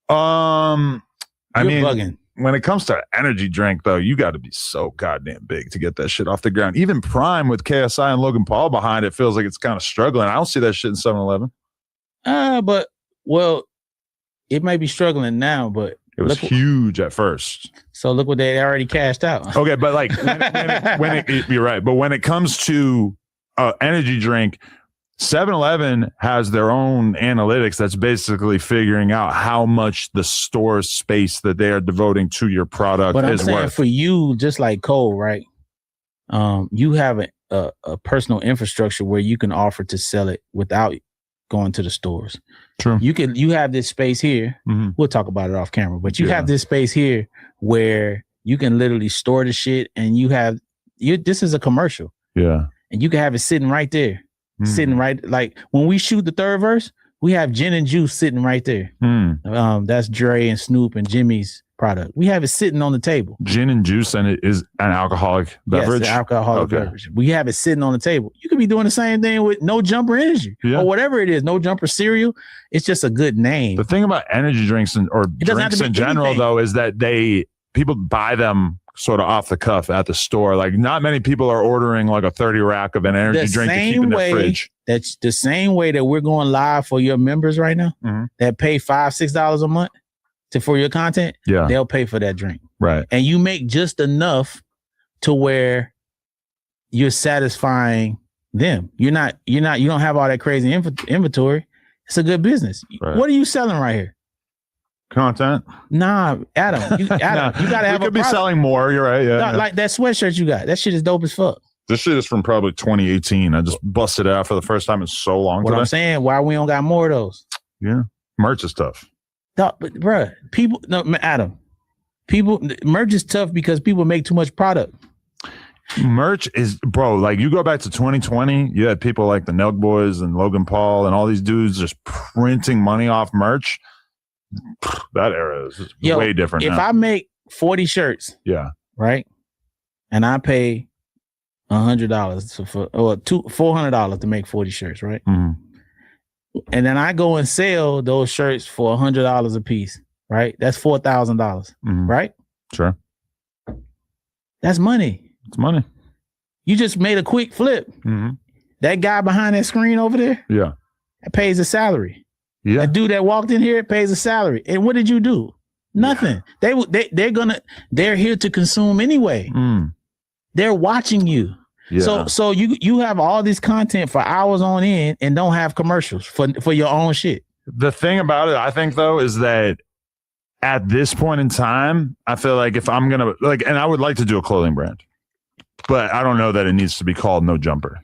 I mean, bugging. When it comes to energy drink, though, you got to be so goddamn big to get that shit off the ground. Even Prime with KSI and Logan Paul behind it feels like it's kind of struggling. I don't see that shit in 7-Eleven. But Well, it might be struggling now, but it was huge at first. So look what they already cashed out. Okay, but like you're right. But when it comes to energy drink, 7-Eleven has their own analytics that's basically figuring out how much the store space that they are devoting to your product But I'm is saying worth. for you, just like Cole, right? You have a personal infrastructure where you can offer to sell it without going to the stores. True. You have this space here. Mm-hmm. We'll talk about it off camera, but you have this space here where you can literally store the shit, and this is a commercial. Yeah. And you can have it sitting right there. Sitting right, like when we shoot the third verse, we have gin and juice sitting right there. That's Dre and Snoop and Jimmy's product. We have it sitting on the table. Gin and juice, and it is an alcoholic beverage. Yes, the alcoholic beverage. We have it sitting on the table. You could be doing the same thing with No Jumper Energy or whatever it is. No Jumper cereal. It's just a good name. The thing about energy drinks or drinks in general, though, is that people buy them sort of off the cuff at the store. Like, not many people are ordering like a 30 rack of an energy drink to keep in their fridge. That's the same way that we're going live for your members right now that pay $5-6 a month for your content. Yeah, they'll pay for that drink. Right. And you make just enough to where you're satisfying them. You don't have all that crazy inventory. It's a good business. Right. What are you selling right here? Content? Nah, Adam. You gotta have. We could be selling more. You're right. Yeah, like that sweatshirt you got. That shit is dope as fuck. This shit is from probably 2018. I just busted it out for the first time in so long. What I'm saying, why we don't got more of those? Yeah, merch is tough. But bruh, merch is tough because people make too much product. Merch is, bro, like you go back to 2020, you had people like the Nelk Boys and Logan Paul and all these dudes just printing money off merch. That era is way different if now. I make 40 shirts, right, and I pay $100 or $400 to make 40 shirts, right, and then I go and sell those shirts for $100 a piece, right, that's $4,000, right? Sure, that's money. It's money. You just made a quick flip. That guy behind that screen over there, that pays a salary. Yeah, a dude that walked in here pays a salary. And what did you do? Nothing. They're here to consume anyway. They're watching you. Yeah. So you have all this content for hours on end and don't have commercials for your own shit. The thing about it, I think though, is that at this point in time, I feel like if I'm gonna and I would like to do a clothing brand, but I don't know that it needs to be called No Jumper.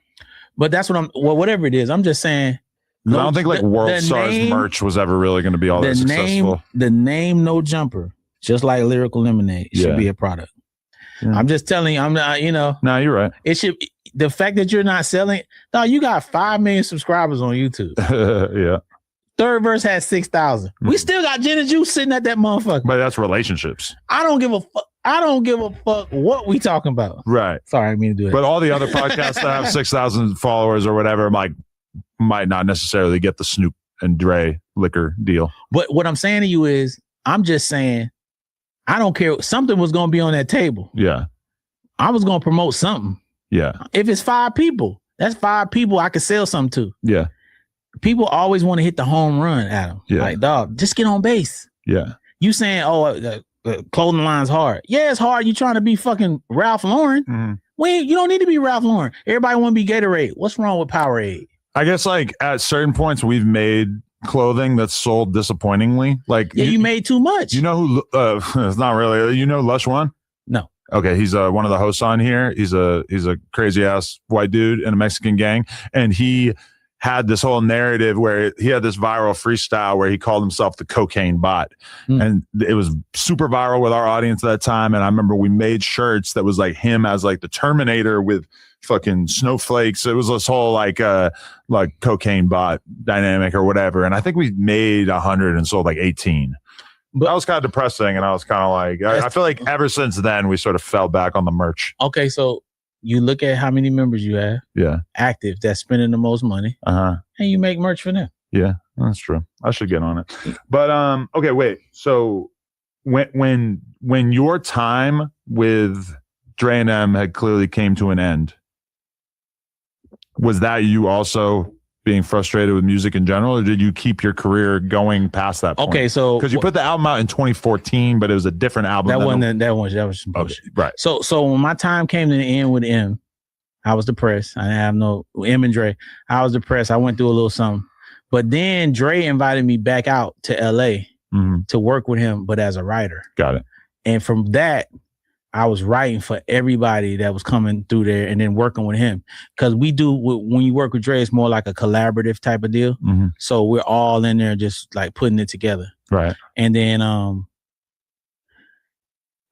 But that's whatever it is. I'm just saying. I don't think World Stars merch was ever really going to be all that successful. The name No Jumper, just like Lyrical Lemonade, should be a product. Yeah. I'm just telling you, I'm not, No, you're right. It should. The fact that you're not selling, no, you got 5 million subscribers on YouTube. Yeah. Third verse has 6,000. We still got gin and juice sitting at that motherfucker. But that's relationships. I don't give a fuck. I don't give a fuck what we talking about. Right. Sorry, I didn't mean to do that. But all the other podcasts that have 6,000 followers or whatever, might not necessarily get the Snoop and Dre liquor deal. But what I'm saying to you is, I'm just saying, I don't care. Something was going to be on that table. Yeah. I was going to promote something. Yeah. If it's 5 people, that's 5 people I could sell something to. Yeah. People always want to hit the home run, Adam. Yeah. Like, dog, just get on base. Yeah. You saying, clothing line's hard. Yeah, it's hard. You trying to be fucking Ralph Lauren. You don't need to be Ralph Lauren. Everybody want to be Gatorade. What's wrong with Powerade? I guess at certain points we've made clothing that's sold disappointingly. You made too much. You know who? It's not really. You know Lush One? No. Okay, he's one of the hosts on here. He's a crazy ass white dude in a Mexican gang, and he had this whole narrative where he had this viral freestyle where he called himself the cocaine bot, and it was super viral with our audience at that time. And I remember we made shirts that was like him as like the Terminator with fucking snowflakes. It was this whole like cocaine bot dynamic or whatever. And I think we made 100 and sold like 18. But that was kind of depressing. And I was kind of like, I feel like ever since then we sort of fell back on the merch. Okay. So you look at how many members you have. Yeah. Active that's spending the most money. And you make merch for them. Yeah, that's true. I should get on it. But okay, wait. So when your time with Dre and M had clearly came to an end, was that you also being frustrated with music in general, or did you keep your career going past that point? Okay, so because you put the album out in 2014, but it was a different album. That was some bullshit. Okay, right. So when my time came to the end with M, I was depressed. I didn't have no M and Dre. I was depressed. I went through a little something. But then Dre invited me back out to LA to work with him, but as a writer. Got it. And from that, I was writing for everybody that was coming through there and then working with him. Because when you work with Dre, it's more like a collaborative type of deal. So we're all in there just like putting it together. Right. And then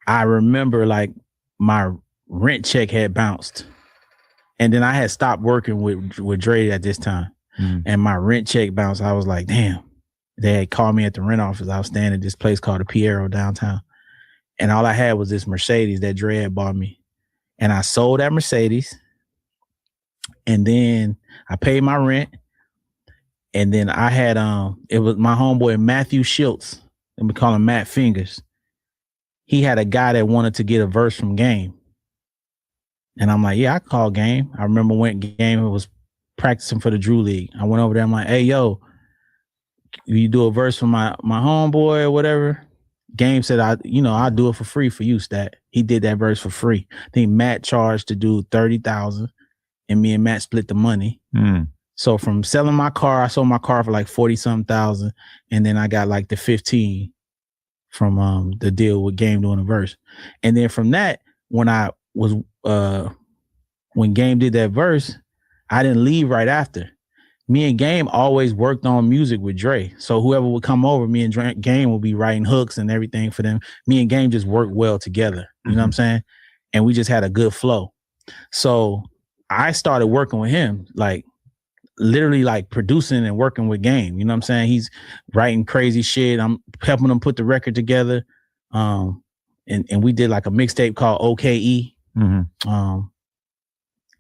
I remember like my rent check had bounced. And then I had stopped working with Dre at this time. And my rent check bounced. I was like, damn. They had called me at the rent office. I was staying at this place called the Piero downtown. And all I had was this Mercedes that Dre had bought me. And I sold that Mercedes. And then I paid my rent. And then I had it was my homeboy Matthew Schultz. And we call him Matt Fingers. He had a guy that wanted to get a verse from Game. And I'm like, yeah, I called Game. I remember when Game was practicing for the Drew League. I went over there. I'm like, hey, yo, you do a verse for my homeboy or whatever. Game said, I'll do it for free for you, Stat. He did that verse for free. I think Matt charged to do 30,000 and me and Matt split the money. So from selling my car, I sold my car for like 40-something thousand. And then I got like the 15 from the deal with Game doing a verse. And then from that, when Game did that verse, I didn't leave right after. Me and Game always worked on music with Dre. So whoever would come over, me and Game would be writing hooks and everything for them. Me and Game just worked well together. You know what I'm saying? And we just had a good flow. So I started working with him, like literally like producing and working with Game. You know what I'm saying? He's writing crazy shit. I'm helping him put the record together. And we did like a mixtape called OKE.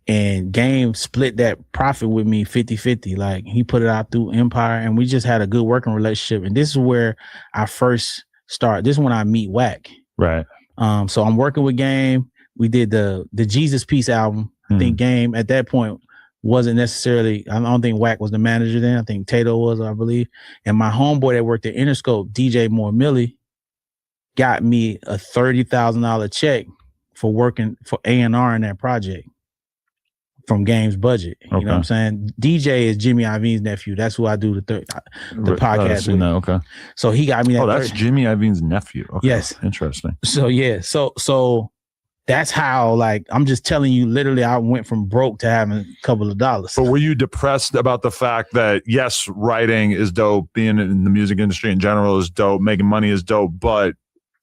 And Game split that profit with me 50-50. Like he put it out through Empire and we just had a good working relationship. And this is where I first start. This is when I meet Wack. Right. So I'm working with Game. We did the Jesus Peace album. I think Game at that point wasn't necessarily, I don't think Wack was the manager then. I think Tato was, I believe. And my homeboy that worked at Interscope, DJ Moore Millie, got me a $30,000 check for working for A&R in that project. From Game's budget. You know what I'm saying? DJ is Jimmy Iovine's nephew. That's who I do the podcast with. Okay. So he got me that. Oh, that's Jimmy Iovine's nephew. Okay. Yes. Interesting. So yeah. So that's how, like, I'm just telling you, literally, I went from broke to having a couple of dollars. But were you depressed about the fact that, yes, writing is dope, being in the music industry in general is dope, making money is dope, but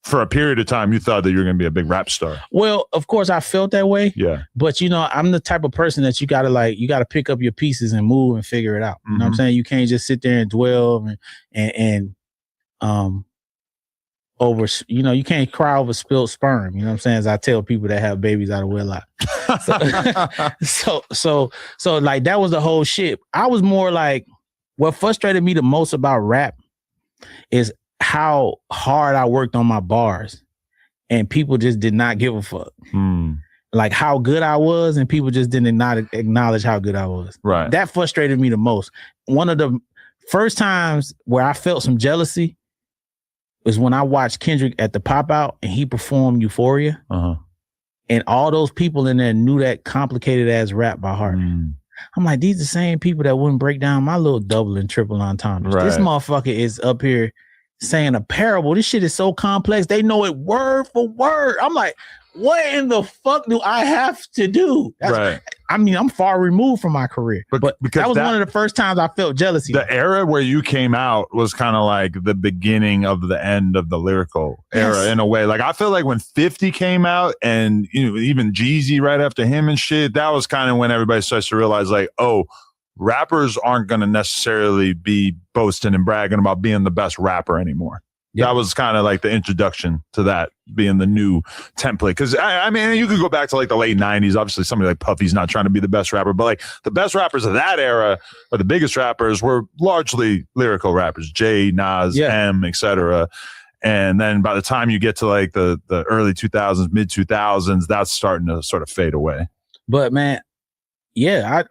for a period of time, you thought that you were going to be a big rap star? Well, of course, I felt that way. Yeah. But, I'm the type of person that you got to pick up your pieces and move and figure it out. You know what I'm saying? You can't just sit there and dwell and over, you can't cry over spilled sperm. You know what I'm saying? As I tell people that have babies out of wedlock. So like that was the whole shit. I was more like, what frustrated me the most about rap is how hard I worked on my bars and people just did not give a fuck. Like how good I was and people just did not acknowledge how good I was. Right. That frustrated me the most. One of the first times where I felt some jealousy was when I watched Kendrick at the Pop Out and he performed Euphoria. And all those people in there knew that complicated ass rap by heart. I'm like, these are the same people that wouldn't break down my little double and triple entendres. Right. This motherfucker is up here saying a parable. This shit is so complex. They know it word for word. I'm like, what in the fuck do I have to do? Right. I mean, I'm far removed from my career, but because that was one of the first times I felt jealousy. The era where you came out was kind of like the beginning of the end of the lyrical era in a way. Like I feel like when 50 came out and even Jeezy right after him and shit, that was kind of when everybody starts to realize like, oh, rappers aren't going to necessarily be boasting and bragging about being the best rapper anymore. That was kind of like the introduction to that being the new template. Because I mean, you could go back to like the late 90s. Obviously, somebody like Puffy's not trying to be the best rapper, but like the best rappers of that era or the biggest rappers were largely lyrical rappers, Jay, Nas, M, etc. And then by the time you get to like the early 2000s, mid 2000s, that's starting to sort of fade away. But man, yeah,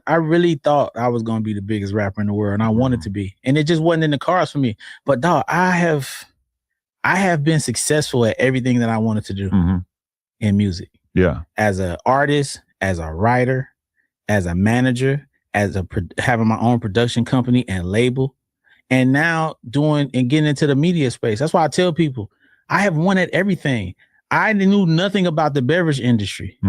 I really thought I was gonna be the biggest rapper in the world, and I wanted to be, and it just wasn't in the cards for me. But dog, I have been successful at everything that I wanted to do in music. Yeah, as an artist, as a writer, as a manager, having my own production company and label, and now doing and getting into the media space. That's why I tell people I have won at everything. I knew nothing about the beverage industry.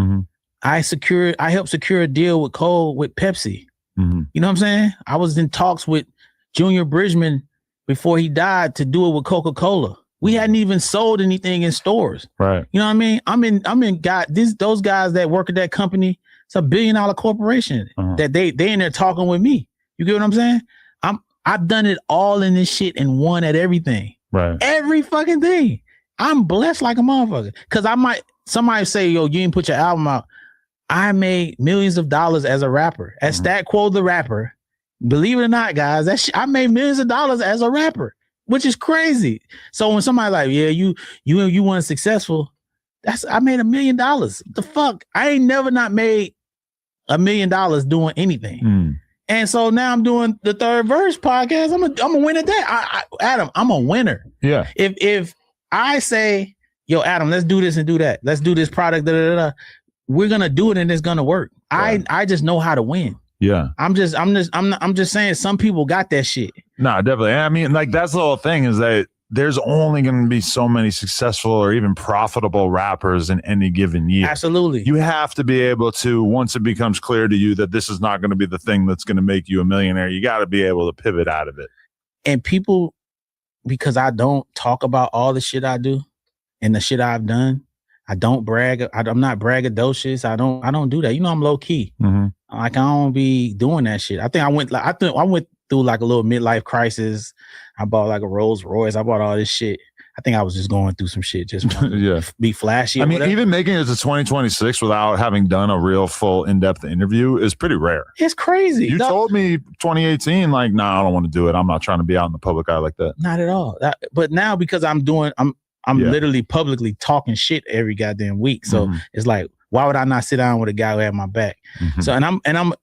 I helped secure a deal with Pepsi. You know what I'm saying? I was in talks with Junior Bridgman before he died to do it with Coca-Cola. We hadn't even sold anything in stores. Right. You know what I mean? I'm in those guys that work at that company, it's $1 billion corporation that they in there talking with me. You get what I'm saying? I've done it all in this shit and won at everything. Right. Every fucking thing. I'm blessed like a motherfucker. Cause somebody say, yo, you didn't put your album out. I made millions of dollars as a rapper. As Stat Quo the rapper. Believe it or not, guys, I made millions of dollars as a rapper, which is crazy. So when somebody like, yeah, you weren't successful, I made $1 million. The fuck? I ain't never not made $1 million doing anything. And so now I'm doing the Third Verse podcast. I'm a winner at that. Adam, I'm a winner. Yeah. If I say, yo, Adam, let's do this and do that. Let's do this product. We're gonna do it and it's gonna work. Right. I just know how to win. Yeah. I'm just saying some people got that shit. No, definitely. I mean, like that's the whole thing is that there's only going to be so many successful or even profitable rappers in any given year. Absolutely. You have to be able to, once it becomes clear to you that this is not going to be the thing that's going to make you a millionaire, you got to be able to pivot out of it. And people, because I don't talk about all the shit I do and the shit I've done, I don't brag. I'm not braggadocious. I don't do that. You know, I'm low key. Like I don't be doing that shit. I think I went through like a little midlife crisis. I bought like a Rolls Royce. I bought all this shit. I think I was just going through some shit, just be flashy. I mean, even making it to 2026 without having done a real full in-depth interview is pretty rare. It's crazy. You told me 2018, like, nah, I don't want to do it. I'm not trying to be out in the public eye like that. Not at all. But now because I'm literally publicly talking shit every goddamn week. So it's like, why would I not sit down with a guy who had my back? So and I'm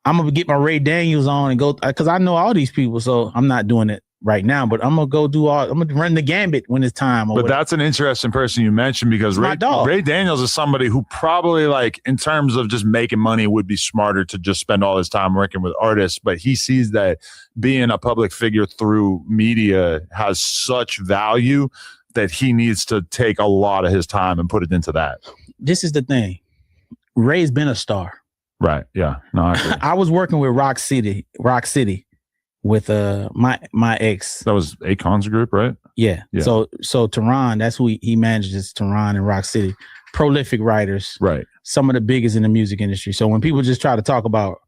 gonna get my Ray Daniels on and go because I know all these people. So I'm not doing it right now, but I'm gonna run the gambit when it's time. But that's an interesting person you mentioned because Ray Daniels is somebody who probably, like, in terms of just making money, would be smarter to just spend all his time working with artists. But he sees that being a public figure through media has such value that he needs to take a lot of his time and put it into that. This is the thing. Ray's been a star. Right. Yeah. No, I agree. I was working with Rock City with my ex. That was Akon's group, right? Yeah. So Tehran, that's who he manages, Tehran and Rock City. Prolific writers. Right. Some of the biggest in the music industry. So when people just try to talk about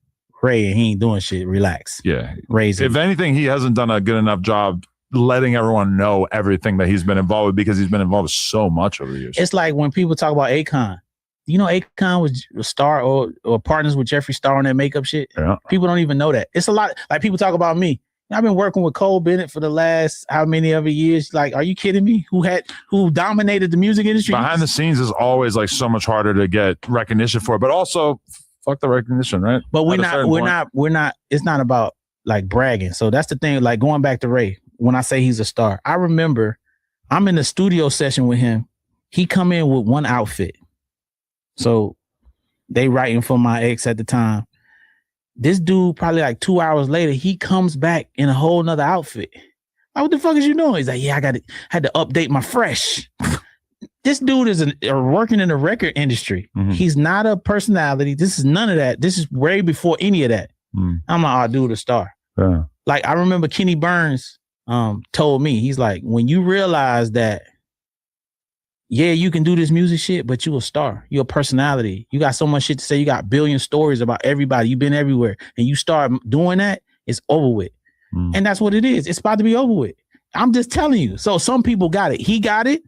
Ray and he ain't doing shit, relax. Yeah. If anything, he hasn't done a good enough job letting everyone know everything that he's been involved with because he's been involved with so much over the years. It's like when people talk about Akon. You know, Akon was a star or partners with Jeffree Star on that makeup shit. Yeah. People don't even know that. It's a lot. Like people talk about me. I've been working with Cole Bennett for the last how many other years? Like, are you kidding me? Who dominated the music industry? Behind the scenes is always like so much harder to get recognition for, but also fuck the recognition, right? But we're not. It's not about like bragging. So that's the thing. Like going back to Ray, when I say he's a star, I remember I'm in the studio session with him. He come in with one outfit. So they writing for my ex at the time. This dude, probably like 2 hours later, he comes back in a whole nother outfit. Like, what the fuck is you doing? He's like, yeah, had to update my fresh. This dude is working in the record industry. He's not a personality. This is none of that. This is way before any of that. I'm like, oh, dude, a star. Yeah. Like I remember Kenny Burns told me, he's like, when you realize that, yeah, you can do this music shit, but you a star. You're a personality. You got so much shit to say. You got billion stories about everybody. You've been everywhere. And you start doing that, it's over with. And that's what it is. It's about to be over with. I'm just telling you. So some people got it. He got it.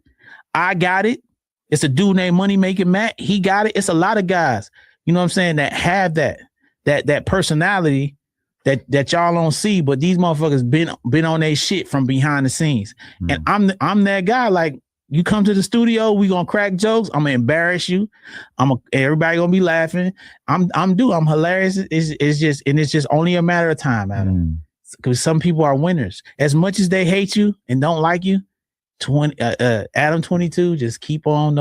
I got it. It's a dude named Money Making Matt. He got it. It's a lot of guys, you know what I'm saying, that have that personality that y'all don't see, but these motherfuckers been on their shit from behind the scenes. And I'm that guy. Like, You come to the studio, we gonna crack jokes. I'm gonna embarrass you. Everybody gonna be laughing. I'm hilarious. It's just only a matter of time, Adam. Because some people are winners. As much as they hate you and don't like you, Adam 22 just keep on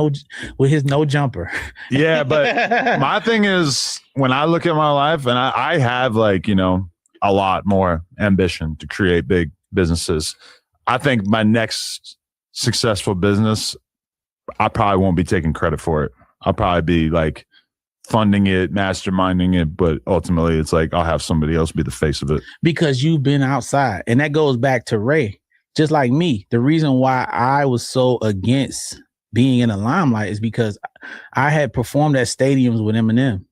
with his no jumper. Yeah, but my thing is when I look at my life, and I have like, you know, a lot more ambition to create big businesses. I think my next successful business, I probably won't be taking credit for it. I'll probably be like funding it, masterminding it, but ultimately it's like I'll have somebody else be the face of it. Because you've been outside. And that goes back to Ray. Just like me, the reason why I was so against being in the limelight is because I had performed at stadiums with Eminem.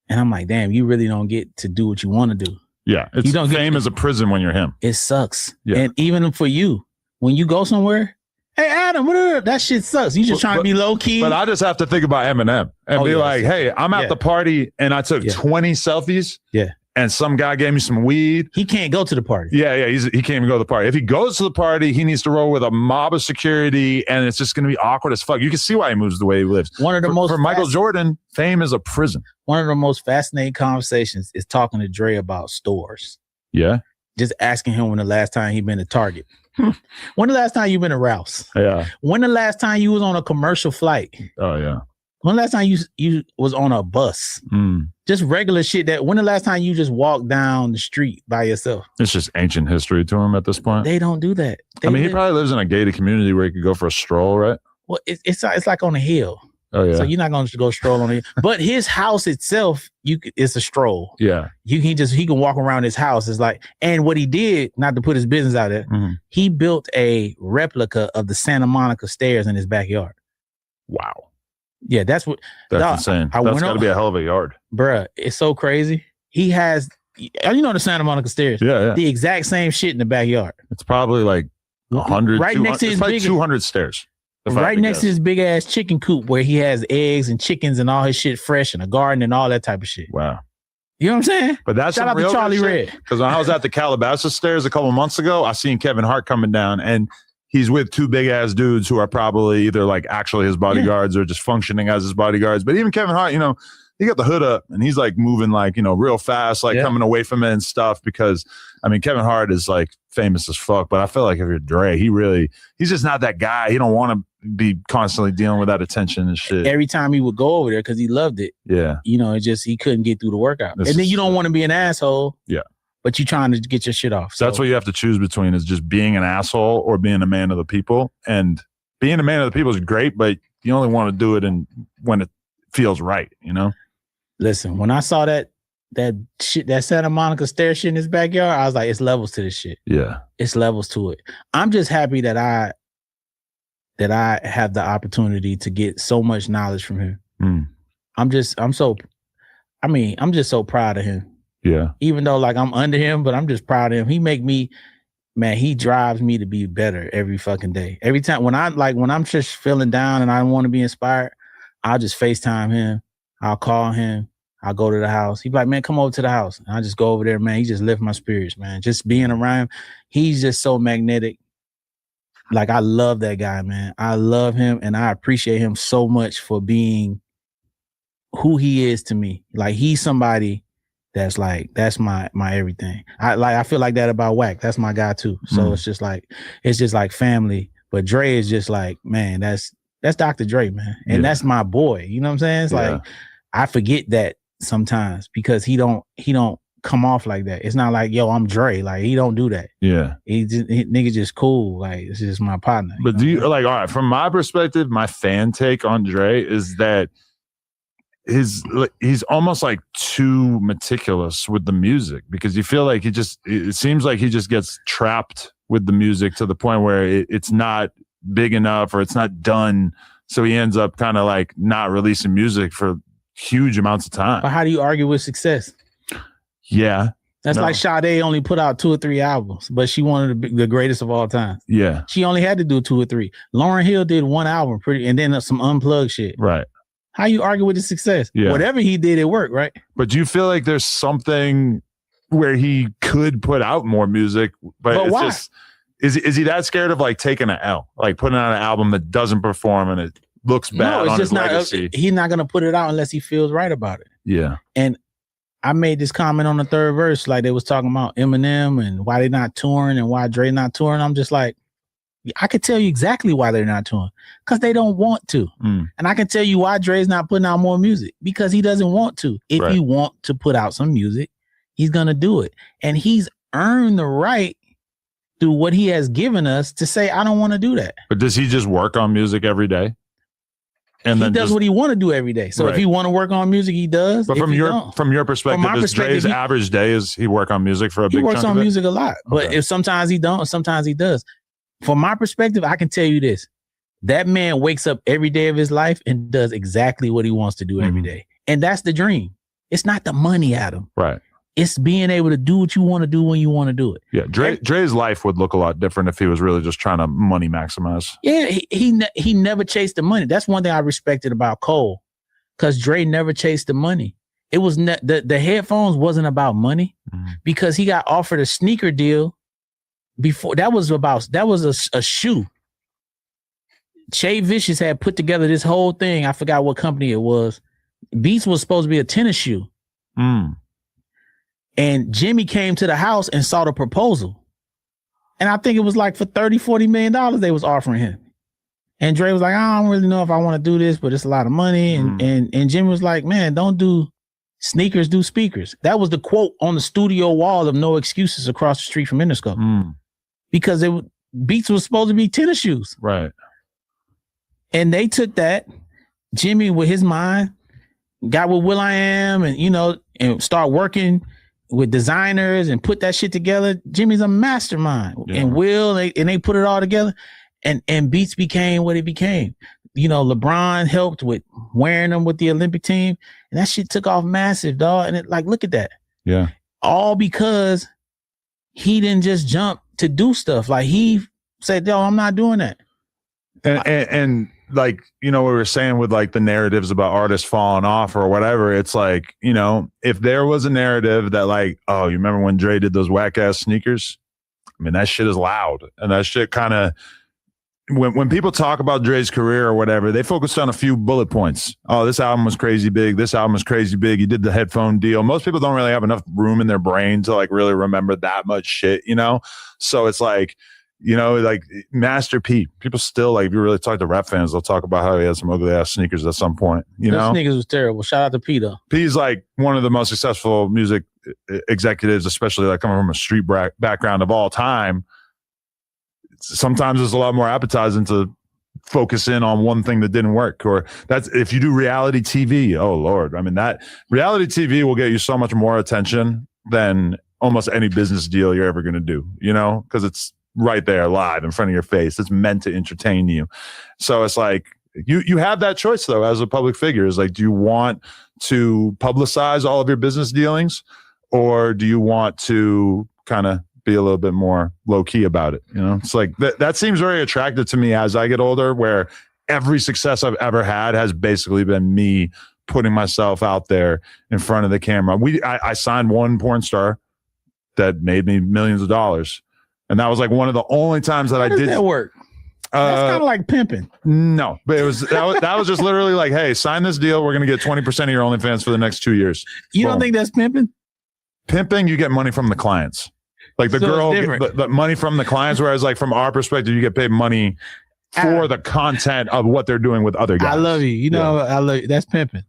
And I'm like, damn, you really don't get to do what you want to do. Yeah. It's fame as a prison when you're him. It sucks. Yeah. And even for you, when you go somewhere, hey, Adam, that shit sucks. You just trying to be low key. But I just have to think about Eminem and be like, hey, I'm at the party and I took 20 selfies. Yeah. And some guy gave me some weed. He can't go to the party. Yeah. He can't even go to the party. If he goes to the party, he needs to roll with a mob of security and it's just going to be awkward as fuck. You can see why he moves the way he lives. For Michael Jordan, fame is a prison. One of the most fascinating conversations is talking to Dre about stores. Yeah. Just asking him when the last time he been to Target. When the last time you been to Rouse? Yeah. When the last time you was on a commercial flight? Oh yeah. When the last time you was on a bus? Just regular shit. When the last time you just walked down the street by yourself? It's just ancient history to him at this point. They don't do that. He probably lives in a gated community where he could go for a stroll, right? Well, it's like on a hill. Oh yeah. So you're not going to go stroll on it. But his house itself, it's a stroll. Yeah. He can walk around his house. It's like, and what he did, not to put his business out there, he built a replica of the Santa Monica stairs in his backyard. Wow. Yeah, that's insane. That's got to be a hell of a yard. Bruh, it's so crazy. He has, you know, the Santa Monica stairs. Yeah. The exact same shit in the backyard. It's probably like 100, right next to his big 200 stairs. Right next to his big ass chicken coop where he has eggs and chickens and all his shit fresh and a garden and all that type of shit. Wow. You know what I'm saying? But that's shout out to Charlie Red. Because when I was at the Calabasas stairs a couple months ago, I seen Kevin Hart coming down and he's with two big ass dudes who are probably either like actually his bodyguards or just functioning as his bodyguards. But even Kevin Hart, you know, he got the hood up and he's like moving like, you know, real fast, like coming away from it and stuff. Because I mean, Kevin Hart is like famous as fuck, but I feel like if you're Dre, he's just not that guy. He don't want to be constantly dealing with that attention and shit. Every time he would go over there because he loved it. Yeah. You know, he couldn't get through the workout. And then you don't want to be an asshole. Yeah. But you're trying to get your shit off. So that's what you have to choose between is just being an asshole or being a man of the people. And being a man of the people is great, but you only want to do it when it feels right, you know? Listen, when I saw that shit, that Santa Monica stair shit in his backyard, I was like, it's levels to this shit. Yeah. It's levels to it. I'm just happy that I have the opportunity to get so much knowledge from him. I'm just so proud of him. Yeah. Even though like I'm under him, but I'm just proud of him. He drives me to be better every fucking day. Every time when I'm just feeling down and I want to be inspired, I'll just FaceTime him. I'll call him. I'll go to the house. He'd be like, man, come over to the house. And I just go over there, man. He just lifts my spirits, man. Just being around him. He's just so magnetic. Like, I love that guy, man. I love him and I appreciate him so much for being who he is to me. Like, he's somebody that's my everything. I feel like that about Wack. That's my guy too. So it's just like family. But Dre is just like, man, that's Dr. Dre, man. And that's my boy. You know what I'm saying? It's like I forget that sometimes because he don't come off like that. It's not like, yo, I'm Dre. Like, he don't do that. Yeah. Nigga just cool. Like, it's just my partner. But do you like, all right, from my perspective, my fan take on Dre is that he's almost like too meticulous with the music because you feel like it seems like he just gets trapped with the music to the point where it's not big enough or it's not done. So he ends up kind of like not releasing music for huge amounts of time. But how do you argue with success? Yeah. That's like Sade only put out 2 or 3 albums, but she wanted to be the greatest of all time. Yeah. She only had to do 2 or 3. Lauryn Hill did 1 album and then some unplugged shit. Right. How you argue with his success? Yeah. Whatever he did, it worked, right? But do you feel like there's something where he could put out more music, but it's why? just Is he that scared of like taking an L, like putting out an album that doesn't perform and it looks bad? No, it's on just his not. legacy? He's not gonna put it out unless he feels right about it. Yeah. And I made this comment on the third verse, like they was talking about Eminem and why they not touring and why Dre not touring. I'm just like, I could tell you exactly why they're not touring, because they don't want to. And I can tell you why Dre's not putting out more music, because he doesn't want to. If he want to put out some music, he's gonna do it, and he's earned the right through what he has given us to say, I don't want to do that. But does he just work on music every day? And he does what he want to do every day. So if he want to work on music, he does. But from your perspective, is Dre's average day is he work on music for a big chunk of it? He works on music a lot, but if sometimes he don't, sometimes he does. From my perspective, I can tell you this: that man wakes up every day of his life and does exactly what he wants to do every day, and that's the dream. It's not the money, Adam. Right. It's being able to do what you want to do when you want to do it. Yeah, Dre's life would look a lot different if he was really just trying to money maximize. Yeah, he never chased the money. That's one thing I respected about Cole, because Dre never chased the money. It was the headphones wasn't about money, because he got offered a sneaker deal before. That was a shoe. Shay Vicious had put together this whole thing. I forgot what company it was. Beats was supposed to be a tennis shoe. And Jimmy came to the house and saw the proposal. And I think it was like for $30-40 million they was offering him. And Dre was like, I don't really know if I want to do this, but it's a lot of money. And Jimmy was like, man, don't do sneakers, do speakers. That was the quote on the studio wall of No Excuses across the street from Interscope. Because Beats was supposed to be tennis shoes. Right. And they took that, Jimmy with his mind, got with will.i.am and start working with designers and put that shit together. Jimmy's a mastermind. And they put it all together, and Beats became what it became. LeBron helped with wearing them with the Olympic team, and that shit took off massive, dog. And look at that. Yeah. All because he didn't just jump to do stuff. Like he said, yo, I'm not doing that. And like, we were saying with like the narratives about artists falling off or whatever, it's like, if there was a narrative that like, oh, you remember when Dre did those whack ass sneakers? I mean, that shit is loud. And that shit kind of, when people talk about Dre's career or whatever, they focused on a few bullet points. Oh, this album was crazy big. This album was crazy big. He did the headphone deal. Most people don't really have enough room in their brain to like really remember that much shit, So it's like, like Master P, people still like, if you really talk to rap fans, they'll talk about how he had some ugly ass sneakers at some point, Those sneakers was terrible. Shout out to P though. P's like one of the most successful music executives, especially like coming from a street background of all time. Sometimes it's a lot more appetizing to focus in on one thing that didn't work, or that's if you do reality TV. Oh Lord. I mean, that reality TV will get you so much more attention than almost any business deal you're ever going to do, because it's right there live in front of your face. It's meant to entertain you. So it's like you have that choice though as a public figure. Is like, do you want to publicize all of your business dealings, or do you want to kind of be a little bit more low key about it? It's like that seems very attractive to me as I get older, where every success I've ever had has basically been me putting myself out there in front of the camera. I signed one porn star that made me millions of dollars. And that was like one of the only times that I did that work. That's kind of like pimping. No, but that was just literally like, hey, sign this deal. We're going to get 20% of your OnlyFans for the next 2 years. You don't think that's pimping? Pimping, you get money from the clients. Like the girl, the money from the clients, whereas like from our perspective, you get paid money for the content of what they're doing with other guys. I love you. I love you. That's pimping.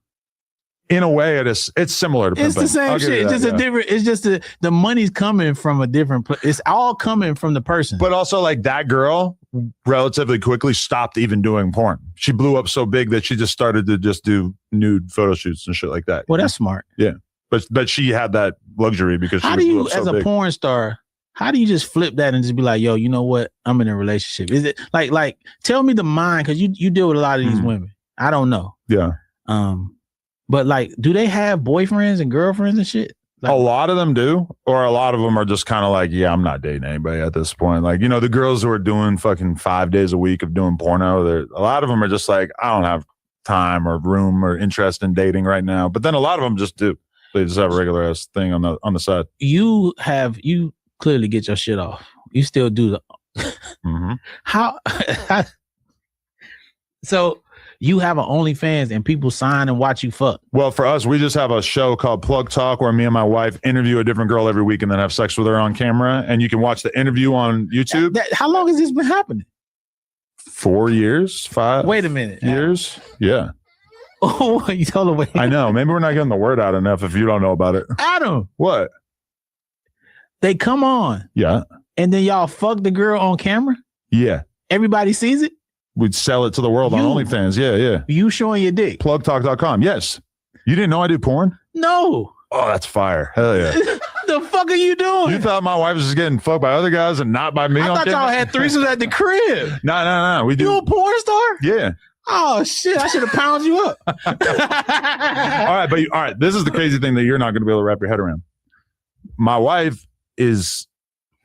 In a way, it's similar to pimping. It's the same shit. It's just a different. It's just the money's coming from a different place. It's all coming from the person. But also, like that girl, relatively quickly stopped even doing porn. She blew up so big that she just started to just do nude photo shoots and shit like that. Well, that's smart. Yeah, but she had that luxury because she how blew do you, up so as a big. Porn star, how do you just flip that and just be like, yo, you know what? I'm in a relationship. Is it like tell me the mind, because you deal with a lot of these women. I don't know. Yeah. But like, do they have boyfriends and girlfriends and shit? Like, a lot of them do, or a lot of them are just kind of like, yeah, I'm not dating anybody at this point. Like, the girls who are doing fucking 5 days a week of doing porno, a lot of them are just like, I don't have time or room or interest in dating right now. But then a lot of them just do. They just have a regular ass thing on the side. You clearly get your shit off. You still do Mm-hmm. How? So you have an OnlyFans and people sign and watch you fuck. Well, for us, we just have a show called Plug Talk where me and my wife interview a different girl every week and then have sex with her on camera. And you can watch the interview on YouTube. How long has this been happening? 4 years, 5. Wait a minute. Years? Yeah. Oh, you told her. Wait. I know. Maybe we're not getting the word out enough if you don't know about it. Adam. What? They come on. Yeah. And then y'all fuck the girl on camera? Yeah. Everybody sees it? We'd sell it to the world on OnlyFans. Yeah, yeah. You showing your dick? Plugtalk.com. Yes. You didn't know I do porn? No. Oh, that's fire. Hell yeah. The fuck are you doing? You thought my wife was just getting fucked by other guys and not by me? I thought y'all had threesomes at the crib. No. We do. You a porn star? Yeah. Oh shit! I should have pounded you up. All right. This is the crazy thing that you're not going to be able to wrap your head around. My wife is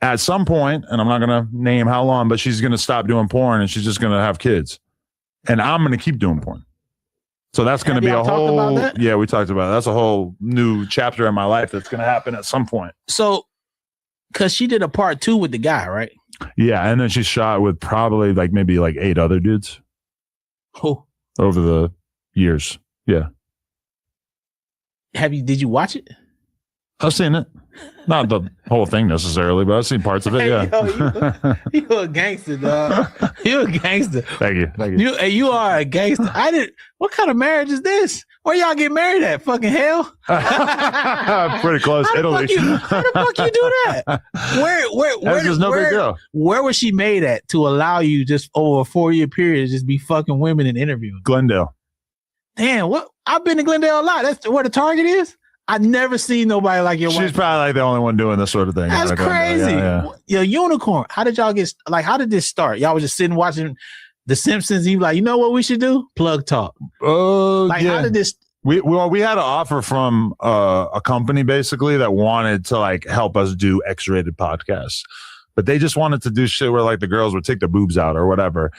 at some point, and I'm not going to name how long, but she's going to stop doing porn and she's just going to have kids, and I'm going to keep doing porn. So that's going to be a whole. Yeah, we talked about it. That's a whole new chapter in my life that's going to happen at some point. So, because she did a part 2 with the guy, right? Yeah, and then she shot with probably maybe 8 other dudes. Oh. Over the years. Yeah. Did you watch it? I've seen it. Not the whole thing necessarily, but I've seen parts of it. Yeah. Yo, you a gangster, dog. You a gangster. Thank you. You are a gangster. What kind of marriage is this? Where y'all get married at? Fucking hell. Pretty close. Italy. How the fuck you do that? There's no big deal. Where was she made at to allow you just over a 4-year period to just be fucking women and interviewing? Glendale. Damn, what? I've been to Glendale a lot. That's where the Target is. I've never seen nobody like your wife. She's probably the only one doing this sort of thing. That's crazy. Yeah. Your unicorn. How did y'all get? How did this start? Y'all was just sitting watching The Simpsons. You like, you know what we should do? Plug Talk. Oh, yeah. How did this? We had an offer from a company basically that wanted to help us do X-rated podcasts, but they just wanted to do shit where the girls would take their boobs out or whatever.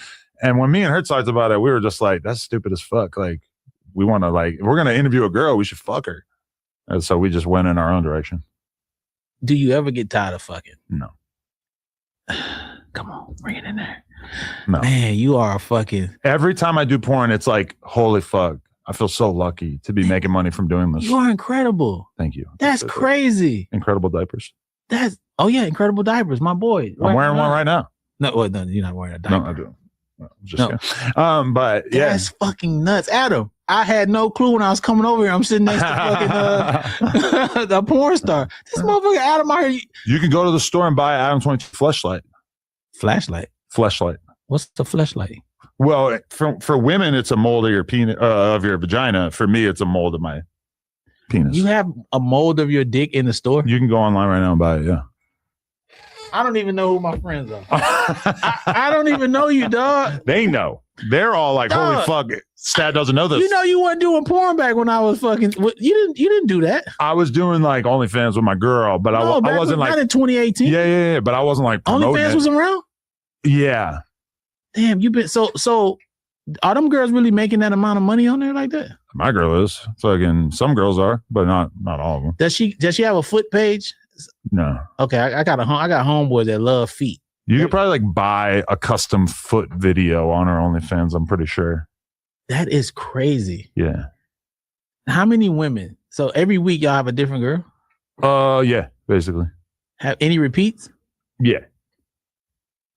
And when me and her talked about it, we were just like, that's stupid as fuck. We want to if we're gonna interview a girl, we should fuck her. And so we just went in our own direction. Do you ever get tired of fucking? No. Come on, bring it in there. No. Man, you are a fucking. Every time I do porn, it's holy fuck. I feel so lucky to be making money from doing this. You are incredible. Thank you. That's crazy. Incredible diapers. Incredible diapers, my boy. I'm wearing one right now. No, you're not wearing a diaper. No, I do. No, just kidding. But yeah, that's fucking nuts, Adam. I had no clue when I was coming over here. I'm sitting next to fucking the porn star. This motherfucker Adam out here. You can go to the store and buy Adam 22 fleshlight. Fleshlight. What's the fleshlight? Well, for women, it's a mold of your penis, of your vagina. For me, it's a mold of my penis. You have a mold of your dick in the store? You can go online right now and buy it. Yeah. I don't even know who my friends are. I don't even know you, dog. They know. They're all like, dog, holy fuck, Stat doesn't know this. You know you weren't doing porn back when I was fucking. You didn't do that. I was doing OnlyFans with my girl, but I wasn't not in 2018. Yeah. But I wasn't OnlyFans was around. Yeah. Damn, you been so. Are them girls really making that amount of money on there like that? My girl is. Some girls are, but not all of them. Does she have a foot page? No. Okay, I got homeboys that love feet. You could probably buy a custom foot video on our OnlyFans. I'm pretty sure. That is crazy. Yeah. How many women? So every week y'all have a different girl? Yeah, basically. Have any repeats? Yeah.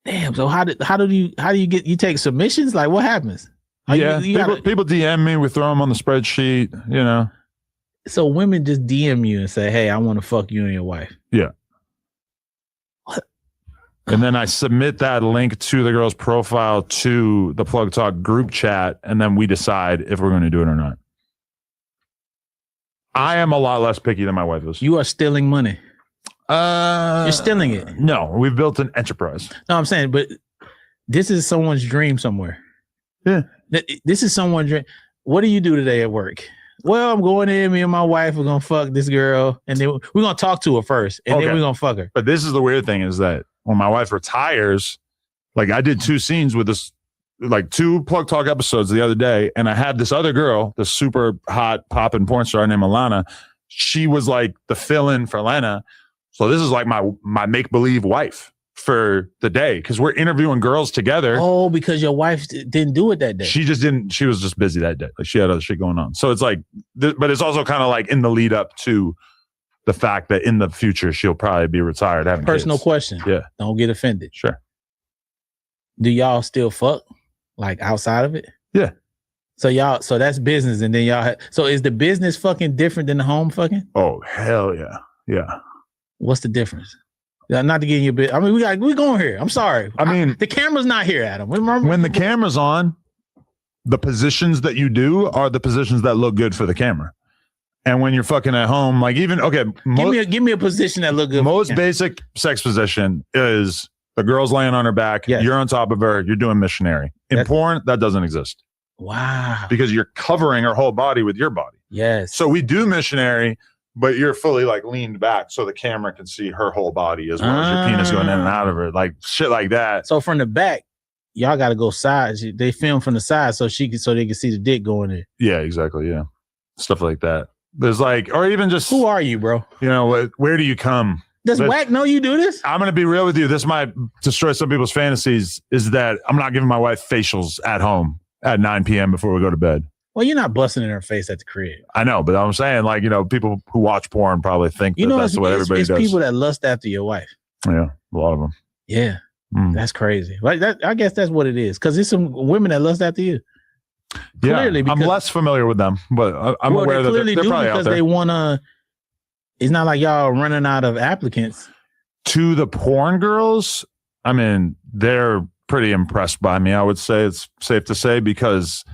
Damn. So how do you get? You take submissions? Like what happens? People DM me. We throw them on the spreadsheet. You know. So women just DM you and say, "Hey, I want to fuck you and your wife." Yeah. What? And then I submit that link to the girl's profile to the Plug Talk group chat, and then we decide if we're going to do it or not. I am a lot less picky than my wife is. You are stealing money. You're stealing it. No, we've built an enterprise. No, I'm saying, but this is someone's dream somewhere. Yeah. This is someone's dream. What do you do today at work? Well, I'm going in. Me and my wife are going to fuck this girl. And then we're going to talk to her first. And then we're going to fuck her. But this is the weird thing is that when my wife retires, I did 2 scenes with this, 2 Plug Talk episodes the other day. And I had this other girl, this super hot poppin' porn star named Alana. She was the fill-in for Lena. So this is my make-believe wife for the day because we're interviewing girls together. Oh, because your wife didn't do it that day. She just didn't. She was just busy that day. Like she had other shit going on. So it's like, but it's also kind of like in the lead up to the fact that in the future she'll probably be retired. Having Personal kids. question. Yeah. Don't get offended. Sure. Do y'all still fuck like outside of it? Yeah. So that's business, and then so is the business fucking different than the home fucking? Oh hell yeah, yeah. What's the difference? Not to get in your bit. I mean, we going here. I'm sorry. I mean, the camera's not here, Adam. When the camera's on, the positions that you do are the positions that look good for the camera. And when you're fucking at home, like even give me a position that look good. Most basic sex position is the girl's laying on her back. Yes. You're on top of her. You're doing missionary. In porn, that doesn't exist. Wow. Because you're covering her whole body with your body. Yes. So we do missionary, but you're fully like leaned back so the camera can see her whole body as well as your penis going in and out of her, like shit like that. So from the back, y'all got to go sides. They film from the side so they can see the dick going in. Yeah, exactly. Yeah, stuff like that. There's like, or even just, who are you, bro? You know, where do you come? Does Wack know you do this? I'm gonna be real with you. This might destroy some people's fantasies. Is that I'm not giving my wife facials at home at 9 p.m. before we go to bed. Well, you're not busting in her face at the crib. I know, but I'm saying, like, you know, people who watch porn probably think that's what everybody does. It's people that lust after your wife. Yeah, a lot of them. Yeah, that's crazy. Like that, I guess that's what it is. Because there's some women that lust after you. Clearly, I'm less familiar with them, but I'm aware that they're probably out there. They want to. It's not like y'all running out of applicants. To the porn girls, I mean, they're pretty impressed by me. I would say it's safe to say because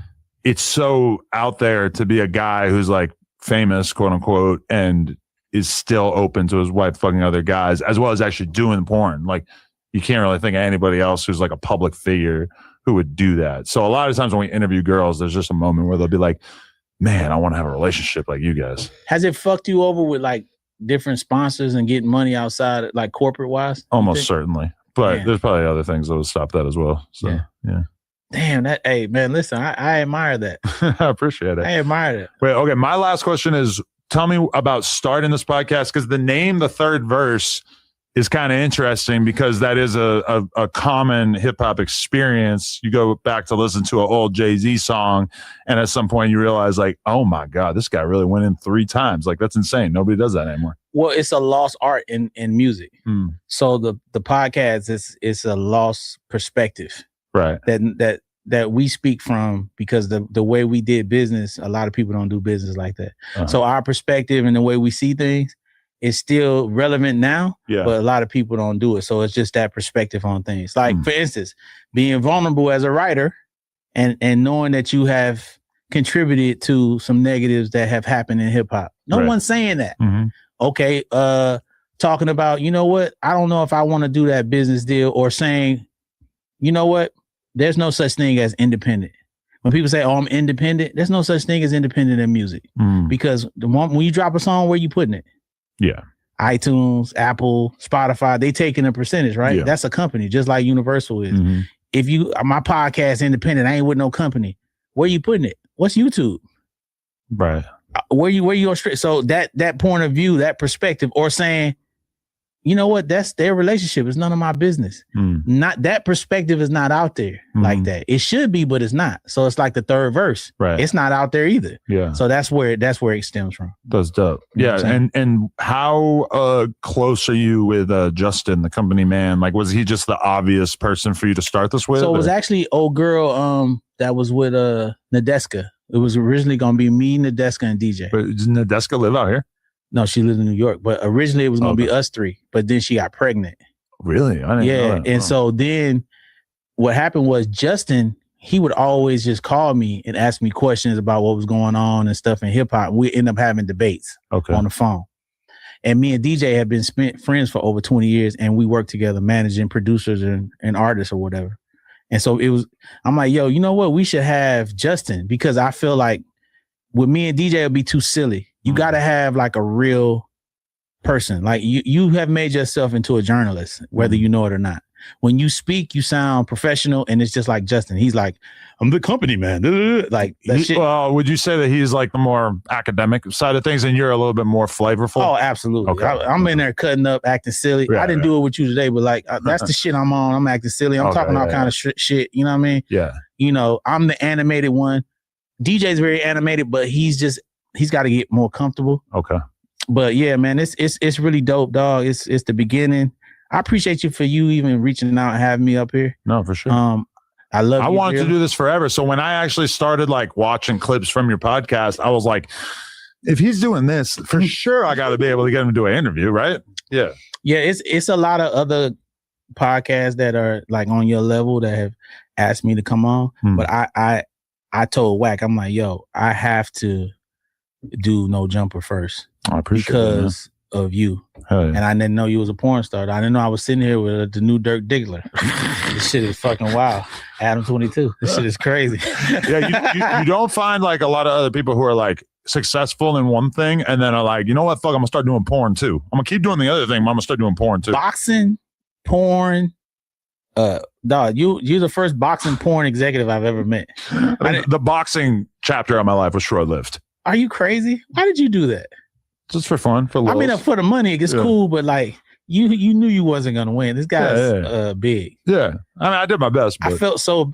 it's so out there to be a guy who's like famous, quote unquote, and is still open to his wife fucking other guys, as well as actually doing porn. Like you can't really think of anybody else who's like a public figure who would do that. So a lot of times when we interview girls, there's just a moment where they'll be like, man, I want to have a relationship like you guys. Has it fucked you over with like different sponsors and getting money outside, like corporate wise? Almost certainly. But there's probably other things that would stop that as well. So, yeah. Damn, hey, man, listen, I admire that. I appreciate it. I admire that. Wait, okay. My last question is, tell me about starting this podcast, because the name, The Third Verse, is kind of interesting because that is a common hip hop experience. You go back to listen to an old Jay-Z song, and at some point you realize, like, oh my God, this guy really went in 3 times. Like, that's insane. Nobody does that anymore. Well, it's a lost art in music. So the podcast is a lost perspective. Right. That we speak from, because the way we did business, a lot of people don't do business like that. So our perspective and the way we see things is still relevant now, but a lot of people don't do it. So it's just that perspective on things. Like, for instance, being vulnerable as a writer and knowing that you have contributed to some negatives that have happened in hip hop. No one's saying that. Okay, talking about, you know what, I don't know if I want to do that business deal, or saying, you know what, there's no such thing as independent. When people say, oh, I'm independent, there's no such thing as independent in music. Because when you drop a song, where you putting it? Yeah. iTunes, Apple, Spotify, they taking a percentage, right? Yeah. That's a company, just like Universal is. If my podcast independent, I ain't with no company. Where you putting it? What's YouTube? Right. Where you go straight? So that point of view, that perspective, or saying, you know what, that's their relationship. It's none of my business. Not that perspective is not out there like that. It should be, but it's not. So it's like the third verse. Right. It's not out there either. Yeah. So that's where it stems from. That's dope. You know Yeah. And how close are you with Justin, the company man? Like, was he just the obvious person for you to start this with? So it was actually old girl that was with Nadeska. It was originally gonna be me, Nadeska, and DJ. But does Nadeska live out here? No, she lives in New York, but originally it was going to be us 3, but then she got pregnant. Really? I didn't know that. And so then what happened was Justin, he would always just call me and ask me questions about what was going on and stuff in hip hop. We end up having debates on the phone. And me and DJ had been friends for over 20 years, and we worked together managing producers and artists or whatever. And so I'm like, yo, you know what? We should have Justin, because I feel like with me and DJ, it'd be too silly. You got to have like a real person. Like you have made yourself into a journalist, whether you know it or not. when you speak, you sound professional, and it's just like Justin. He's like, I'm the company man. Like that shit. Well, would you say that he's like the more academic side of things, and you're a little bit more flavorful? Oh, absolutely. Okay. I'm in there cutting up, acting silly. Yeah, I didn't do it with you today, but like that's the shit I'm on. I'm acting silly. I'm talking all kind of shit. You know what I mean? Yeah. You know, I'm the animated one. DJ's very animated, but he's got to get more comfortable. Okay. But yeah, man, it's really dope, dog. It's the beginning. I appreciate you for you even reaching out and having me up here. No, for sure. I wanted to do this forever. So when I actually started like watching clips from your podcast, I was like, if he's doing this, for sure I got to be able to get him to do an interview, right? Yeah. Yeah, it's a lot of other podcasts that are like on your level that have asked me to come on. But I told Wack, I'm like, yo, I have to do No Jumper first. I appreciate because of you. And I didn't know you was a porn star. I didn't know I was sitting here with the new Dirk Diggler. This shit is fucking wild. Adam 22. This shit is crazy. Yeah, you don't find like a lot of other people who are like successful in one thing and then are like, you know what, fuck, I'm gonna start doing porn too. I'm gonna keep doing the other thing, but I'm gonna start doing porn too. Boxing, porn, dog, you're the first boxing porn executive I've ever met. The boxing chapter of my life was short-lived. Are you crazy? Why did you do that? Just for fun, for lulz. I mean, for the money, it's cool, but like you knew you wasn't gonna win. This guy's big. Yeah, I mean, I did my best. But I felt so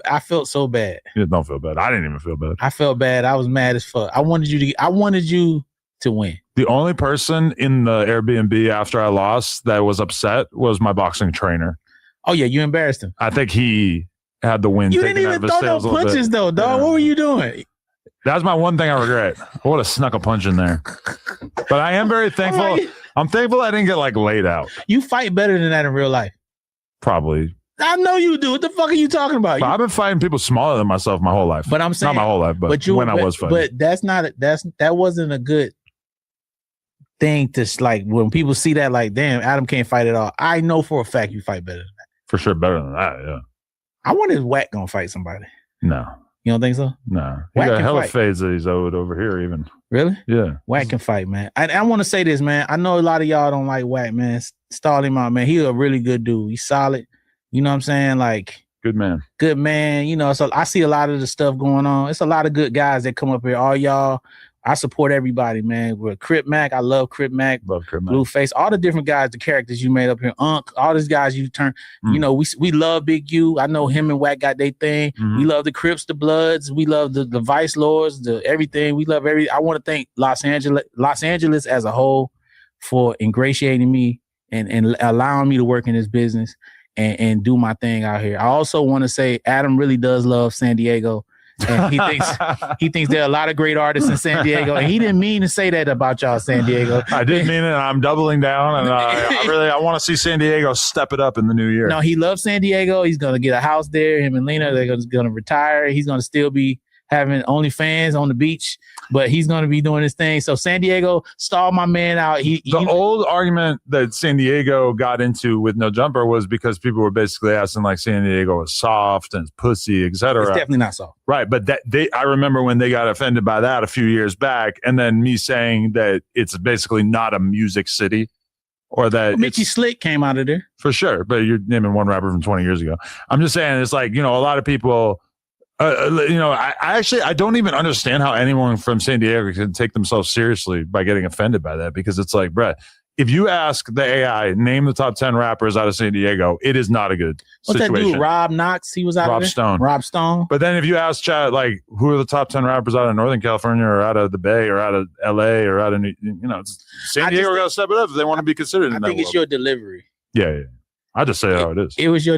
bad. You don't feel bad. I didn't even feel bad. I felt bad. I was mad as fuck. I wanted you to win. The only person in the Airbnb after I lost that was upset was my boxing trainer. Oh yeah, you embarrassed him. I think he had the win. You didn't even throw no punches though, dog. What were you doing? That's my one thing I regret. I would have snuck a punch in there. But I am very thankful. I'm thankful I didn't get like laid out. You fight better than that in real life. Probably. I know you do. What the fuck are you talking about? I've been fighting people smaller than myself my whole life. But I'm saying not my whole life, but when I was fighting. But that wasn't a good thing to like when people see that like, damn, Adam can't fight at all. I know for a fact you fight better than that. For sure, better than that, yeah. I wonder if Wack gonna fight somebody. No. You don't think so? No. He got hella fades that he's owed over here even. Really? Yeah. Wack can fight, man. I want to say this, man. I know a lot of y'all don't like Wack, man. Stall him out, man. He's a really good dude. He's solid. You know what I'm saying? Like good man. Good man. You know, so I see a lot of the stuff going on. It's a lot of good guys that come up here. All y'all, I support everybody, man. With Crip Mac, I love Crip Mac. Love Crip Mac. Blueface, all the different guys, the characters you made up here. All these guys you turn. You know, we love Big U. I know him and Wack got their thing. We love the Crips, the Bloods. We love the Vice Lords, the everything. We love I want to thank Los Angeles as a whole for ingratiating me and allowing me to work in this business and do my thing out here. I also want to say Adam really does love San Diego. And he thinks there are a lot of great artists in San Diego, and he didn't mean to say that about y'all, San Diego. I didn't mean it. I'm doubling down, and I want to see San Diego step it up in the new year. No, he loves San Diego. He's gonna get a house there. Him and Lena, they're gonna retire. He's gonna still be having OnlyFans on the beach, but he's going to be doing his thing. So San Diego, stall my man out. The old argument that San Diego got into with No Jumper was because people were basically asking like San Diego was soft and pussy, etc. It's definitely not soft. Right. But I remember when they got offended by that a few years back, and then me saying that it's basically not a music city. Or that Mickey Slick came out of there. For sure. But you're naming one rapper from 20 years ago. I'm just saying it's like, you know, a lot of people... I don't even understand how anyone from San Diego can take themselves seriously by getting offended by that, because it's like, bruh, if you ask the AI, name the top 10 rappers out of San Diego, it is not a good situation. What's that dude, Rob Knox? He was out of there? Rob Stone. But then if you ask Chad, like, who are the top 10 rappers out of Northern California or out of the Bay or out of LA or out of, San Diego got to step it up if they want to be considered in that think it's your delivery. Yeah. I just say how it is. It was you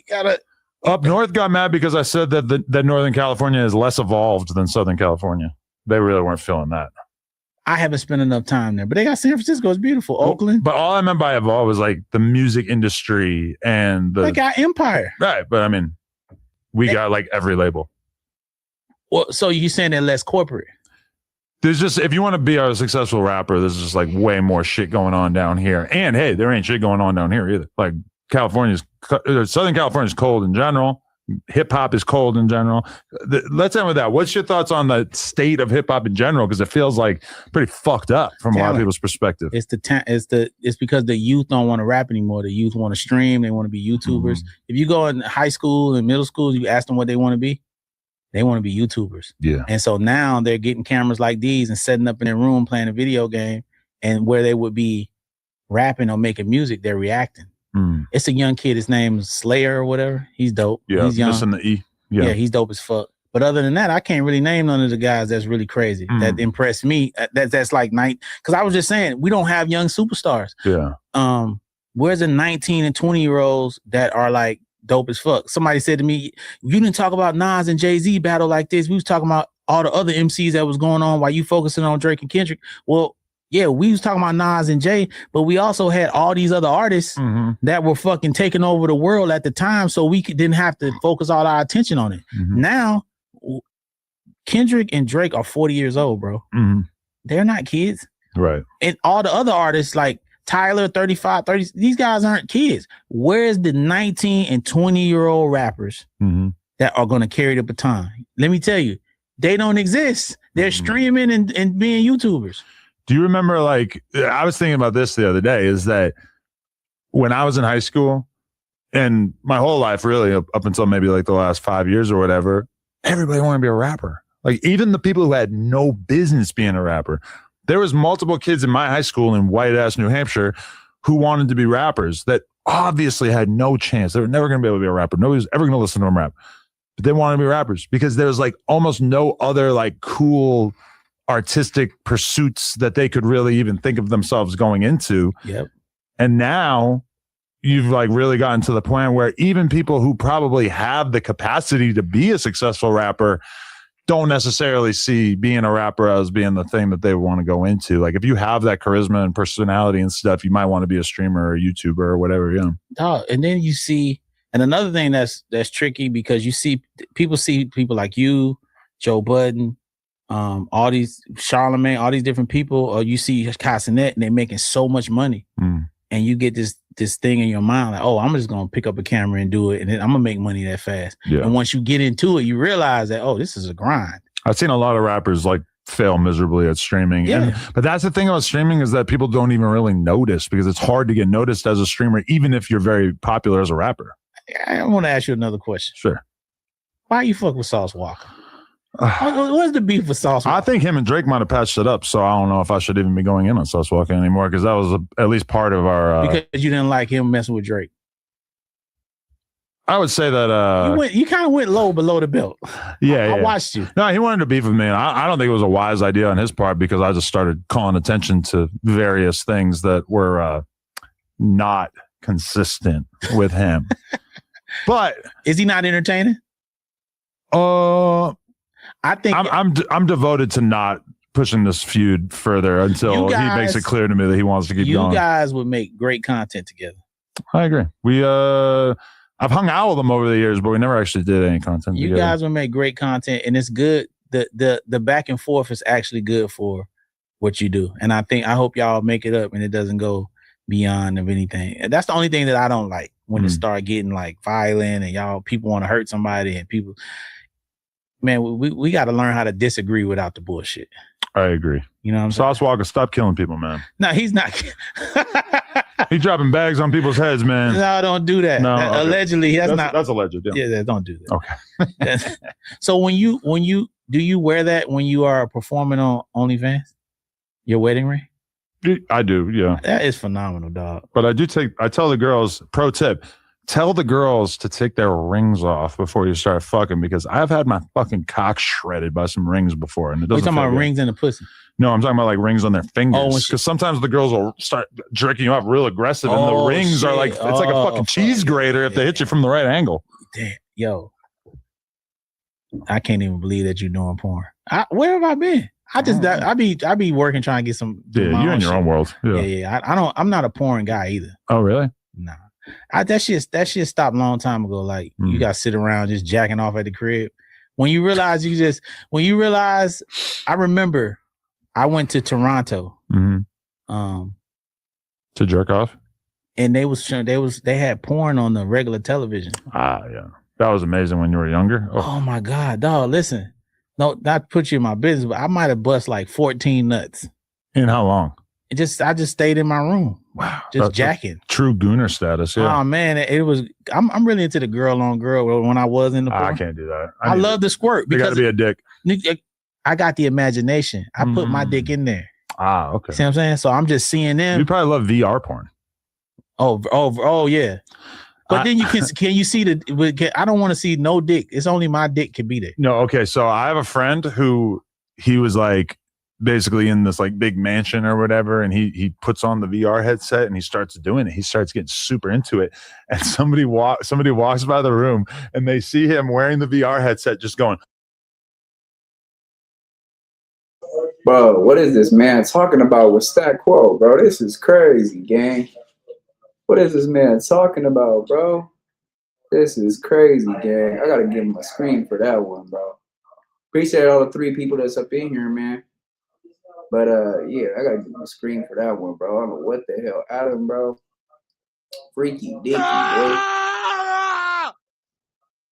gotta. Up north got mad because I said that Northern California is less evolved than Southern California. They really weren't feeling that. I haven't spent enough time there, but they got San Francisco. It's beautiful. Oakland. But all I meant by evolved was like the music industry and they got Empire. Right. But I mean, we got like every label. Well, so you saying they're less corporate? There's just, if you want to be a successful rapper, there's just like way more shit going on down here. And hey, there ain't shit going on down here either. Like Southern California's cold in general. hip hop is cold in general. Let's end with that. What's your thoughts on the state of hip hop in general? Because it feels like pretty fucked up from a lot of people's perspective. It's because the youth don't want to rap anymore. The youth want to stream. They want to be YouTubers. If you go in high school and middle school, you ask them what they want to be. They want to be YouTubers. Yeah. And so now they're getting cameras like these and setting up in their room playing a video game, and where they would be rapping or making music, they're reacting. It's a young kid. His name's Slayer or whatever. He's dope. Yeah, he's young. missing the E. Yeah, he's dope as fuck. But other than that, I can't really name none of the guys that's really crazy that impressed me. That's like night. Because I was just saying, we don't have young superstars. Yeah. Where's the 19 and 20-year-olds that are like dope as fuck? Somebody said to me, you didn't talk about Nas and Jay-Z battle like this. We was talking about all the other MCs that was going on while you focusing on Drake and Kendrick. Well, yeah, we was talking about Nas and Jay, but we also had all these other artists that were fucking taking over the world at the time, so we didn't have to focus all our attention on it. Now, Kendrick and Drake are 40 years old, bro. They're not kids. Right. And all the other artists like Tyler, 35, 30, these guys aren't kids. Where's the 19 and 20-year-old rappers that are going to carry the baton? Let me tell you, they don't exist. They're streaming and being YouTubers. Do you remember, like, I was thinking about this the other day, is that when I was in high school and my whole life, really, up until maybe like the last 5 years or whatever, everybody wanted to be a rapper. Like, even the people who had no business being a rapper. There was multiple kids in my high school in white-ass New Hampshire who wanted to be rappers that obviously had no chance. They were never going to be able to be a rapper. Nobody was ever going to listen to them rap. But they wanted to be rappers because there was, like, almost no other, like, cool artistic pursuits that they could really even think of themselves going into. Yep. And now you've like really gotten to the point where even people who probably have the capacity to be a successful rapper don't necessarily see being a rapper as being the thing that they want to go into. Like if you have that charisma and personality and stuff, you might want to be a streamer or a YouTuber or whatever. Yeah. Oh, and then you see, and another thing that's tricky because you see people like you, Joe Budden, all these Charlemagne, all these different people, or you see Cassinet and they're making so much money, and you get this thing in your mind like, oh, I'm just gonna pick up a camera and do it, and then I'm gonna make money that fast. Yeah. And once you get into it, you realize that, oh, this is a grind. I've seen a lot of rappers like fail miserably at streaming. Yeah. But that's the thing about streaming is that people don't even really notice because it's hard to get noticed as a streamer, even if you're very popular as a rapper. I want to ask you another question. Sure. Why you fuck with Sauce Walker? What's the beef with Sauce Walker? I think him and Drake might have patched it up, so I don't know if I should even be going in on Sauce Walker anymore because that was at least part of our. Because you didn't like him messing with Drake. I would say that you kind of went low below the belt. Yeah, I watched you. No, he wanted to beef with me. And I don't think it was a wise idea on his part because I just started calling attention to various things that were not consistent with him. But is he not entertaining? I think I'm devoted to not pushing this feud further until he makes it clear to me that he wants to keep going. You guys would make great content together. I agree. I've hung out with them over the years, but we never actually did any content together. You guys would make great content, and it's good. The back and forth is actually good for what you do, and I hope y'all make it up, and it doesn't go beyond of anything. And that's the only thing that I don't like when it start getting like violent and people want to hurt somebody and people. Man, we got to learn how to disagree without the bullshit. I agree. You know what I'm saying? Sauce Walker, stop killing people, man. No, he's not. He's dropping bags on people's heads, man. No, don't do that. No, okay. Allegedly, that's alleged. Yeah, don't do that. Okay. So when you do you wear that when you are performing on OnlyFans? Your wedding ring? I do, yeah. That is phenomenal, dog. But I tell the girls, pro tip, tell the girls to take their rings off before you start fucking because I've had my fucking cock shredded by some rings before. And it doesn't. You're talking about rings in the pussy? No, I'm talking about like rings on their fingers. Because sometimes the girls will start jerking you off real aggressive and the rings are like, it's like a fucking cheese grater if they hit you from the right angle. Damn, yo. I can't even believe that you're doing porn. Where have I been? I be working trying to get some. Yeah, you're in your own world. Yeah. I'm not a porn guy either. Oh, really? Nah. That shit stopped a long time ago. Like you got to sit around just jacking off at the crib. When you realize I remember I went to Toronto, to jerk off, and they had porn on the regular television. Yeah, That was amazing when you were younger. Oh my God, dog. Listen, no, not to put you in my business, but I might have bust like 14 nuts. In how long? I just stayed in my room. Wow. Just jacking. True gooner status. Yeah. Oh man, it was. I'm really into the girl on girl when I was in the porn. I can't do that. I love the squirt You got to be a dick. I got the imagination. I put my dick in there. Ah, okay. See what I'm saying? So I'm just seeing them. You probably love VR porn. Oh yeah. But then can you see I don't want to see no dick. It's only my dick can be there. No, okay. So I have a friend who he was like basically in this like big mansion or whatever, and he puts on the VR headset and he starts doing it. He starts getting super into it, and somebody walks by the room and they see him wearing the VR headset, just going. Bro, what is this man talking about with Stat Quo, bro? This is crazy, gang. What is this man talking about, bro? This is crazy, gang. I gotta give him a screen for that one, bro. Appreciate all the 3 people that's up in here, man. But yeah, I gotta give him a screen for that one, bro. I don't know what the hell, Adam, bro. Freaky dicky, boy.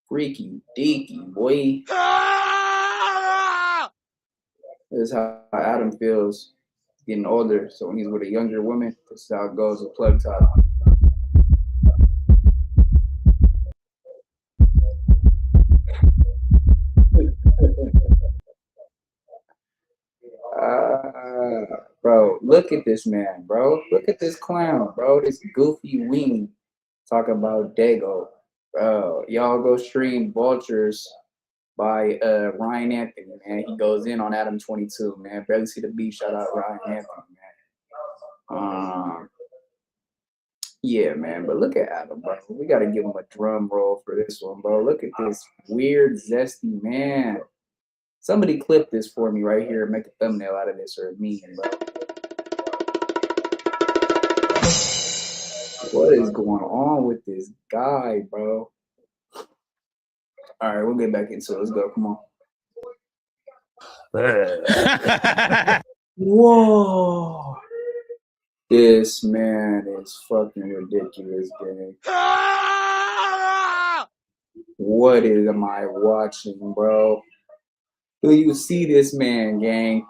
Freaky deaky, boy. This is how Adam feels getting older. So when he's with a younger woman, this is how it goes with plug top. Bro, look at this man, bro. Look at this clown, bro. This goofy wing talking about Dago. Bro, y'all go stream Vultures by Ryan Anthony, man. He goes in on Adam 22, man. Barely see the beef. Shout out Ryan Anthony, man. Yeah, man. But look at Adam, bro. We gotta give him a drum roll for this one, bro. Look at this weird, zesty man. Somebody clip this for me right here and make a thumbnail out of this or a meme, bro. What is going on with this guy, bro? All right, we'll get back into it. Let's go. Come on. Whoa. This man is fucking ridiculous, gang. What am I watching, bro? Do you see this man, gang?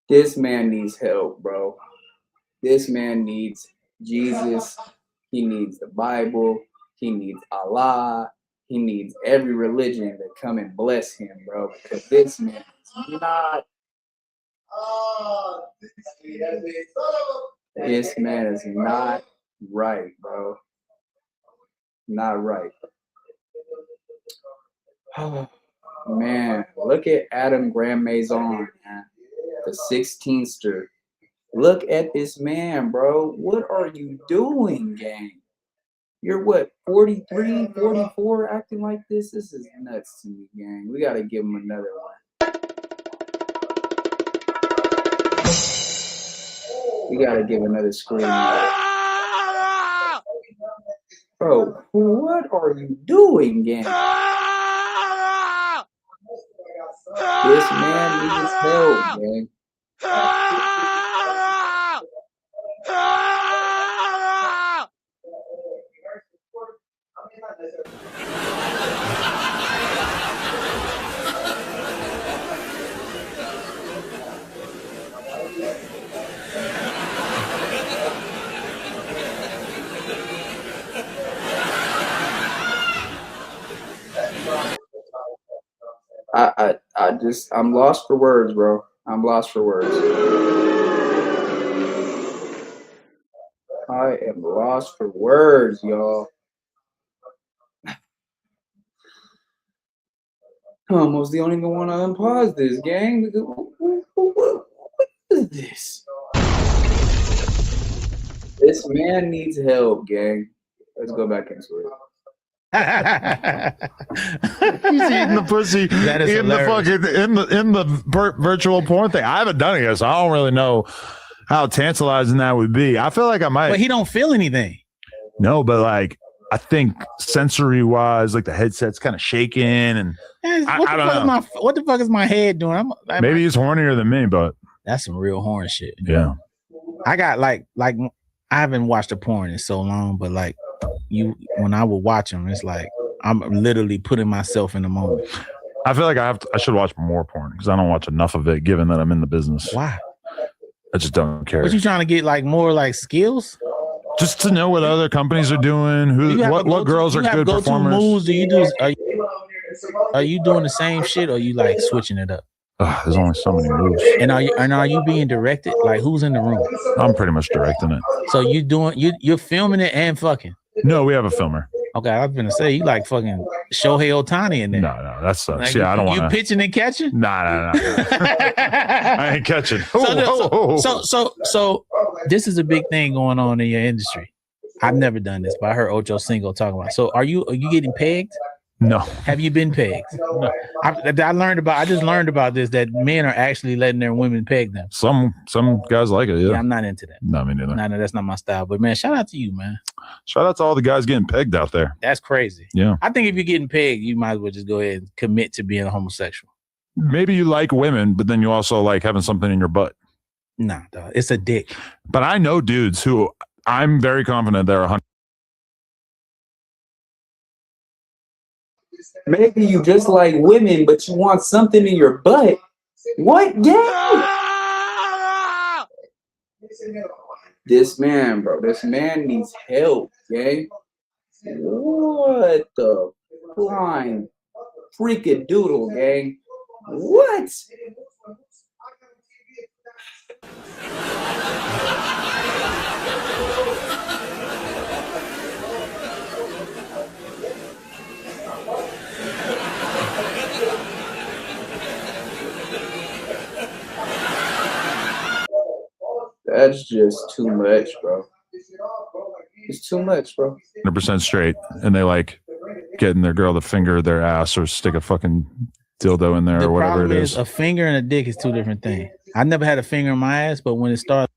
This man needs help, bro. This man needs Jesus. He needs the Bible. He needs Allah. He needs every religion to come and bless him, bro. Because this man is not. This man is not right, bro. Not right. Man, look at Adam Graham Maison, man. The 16ster. Look at this man, bro. What are you doing, gang? You're what, 43, 44, acting like this? This is nuts to me, gang. We got to give him another one. We got to give another screen. Bro, what are you doing, gang? This man needs help, gang. I'm lost for words, bro. I'm lost for words. I am lost for words, y'all. I almost don't even want to unpause this, gang. What is this? This man needs help, gang. Let's go back into it. He's eating the pussy in the virtual porn thing. I haven't done it yet, so I don't really know how tantalizing that would be. I feel like I might. But he don't feel anything. No, but like I think sensory wise, like the headset's kind of shaking, and I don't know. What the fuck is my head doing? Maybe he's hornier than me, but that's some real horn shit. Yeah, I got like I haven't watched a porn in so long, but like when I would watch them, it's like I'm literally putting myself in the moment. I feel like I should watch more porn because I don't watch enough of it, given that I'm in the business. Why? I just don't care. What you trying to get like more like skills? Just to know what other companies are doing, what girls are good performers. Moves do you do? Are you doing the same shit or are you like switching it up? There's only so many moves. And are you being directed? Like who's in the room? I'm pretty much directing it. So you're filming it and fucking? No, we have a filmer. Okay, I was gonna say you like fucking Shohei Ohtani in there. No, that sucks. Like, I don't want you pitching and catching. Nah. I ain't catching. So this is a big thing going on in your industry. I've never done this, but I heard Ocho Cinco talking about it. So are you getting pegged? No. Have you been pegged? No. I just learned about this, that men are actually letting their women peg them. Some guys like it, yeah. I'm not into that. No, me neither. No, that's not my style. But man, shout out to you, man. Shout out to all the guys getting pegged out there. That's crazy. Yeah. I think if you're getting pegged, you might as well just go ahead and commit to being a homosexual. Maybe you like women, but then you also like having something in your butt. Nah, dog, it's a dick. But I know dudes who I'm very confident they're 100. Maybe you just like women, but you want something in your butt. What? Yeah. This man, bro. This man needs help, gang. What the flying freaking doodle, gang? What? That's just too much, bro. It's too much, bro. 100% straight, and they like getting their girl to finger their ass or stick a fucking dildo in there or whatever it is. A finger and a dick is two different things. I never had a finger in my ass, but when it starts,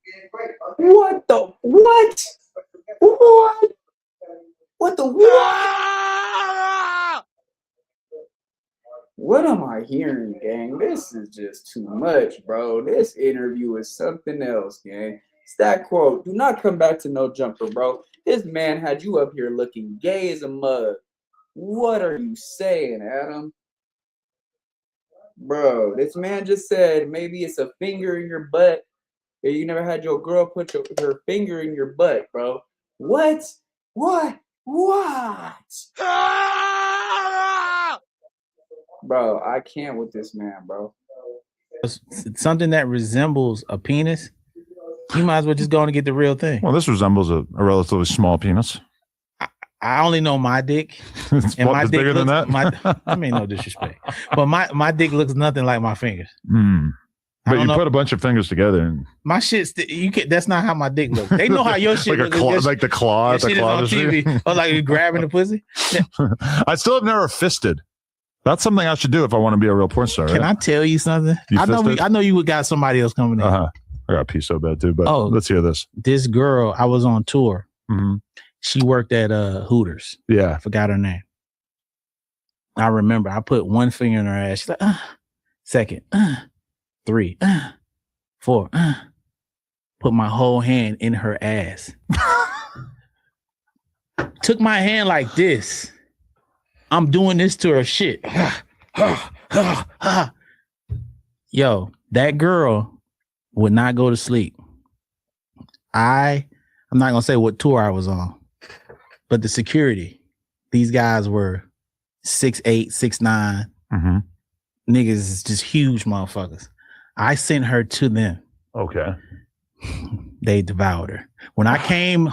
what the what? What? What the what? What am I hearing, gang? This is just too much, bro. This interview is something else, gang. It's that quote. Do not come back to no jumper, bro. This man had you up here looking gay as a mug. What are you saying, Adam? Bro, this man just said maybe it's a finger in your butt. You never had your girl put her finger in your butt, bro. What? What? Bro, I can't with this man, bro. Something that resembles a penis, you might as well just go and get the real thing. Well, this resembles a relatively small penis. I only know my dick. And my dick bigger than that? I mean, no disrespect. But my dick looks nothing like my fingers. But you put a bunch of fingers together. And my shit, that's not how my dick looks. They know how your shit looks. Like the claw. Your shit is on TV. Or like you grabbing the pussy. I still have never fisted. That's something I should do if I want to be a real porn star. Can I tell you something? I know you would got somebody else coming in. I got a pee so bad too, but let's hear this. This girl, I was on tour. Mm-hmm. She worked at Hooters. Yeah. I forgot her name. I remember I put one finger in her ass. She's like, second, 3, 4, put my whole hand in her ass. Took my hand like this. I'm doing this to her shit. Yo, that girl would not go to sleep. I'm not gonna say what tour I was on, but the security, these guys were 6'8", 6'9". Mm-hmm. Niggas is just huge motherfuckers. I sent her to them. Okay. They devoured her. When I came,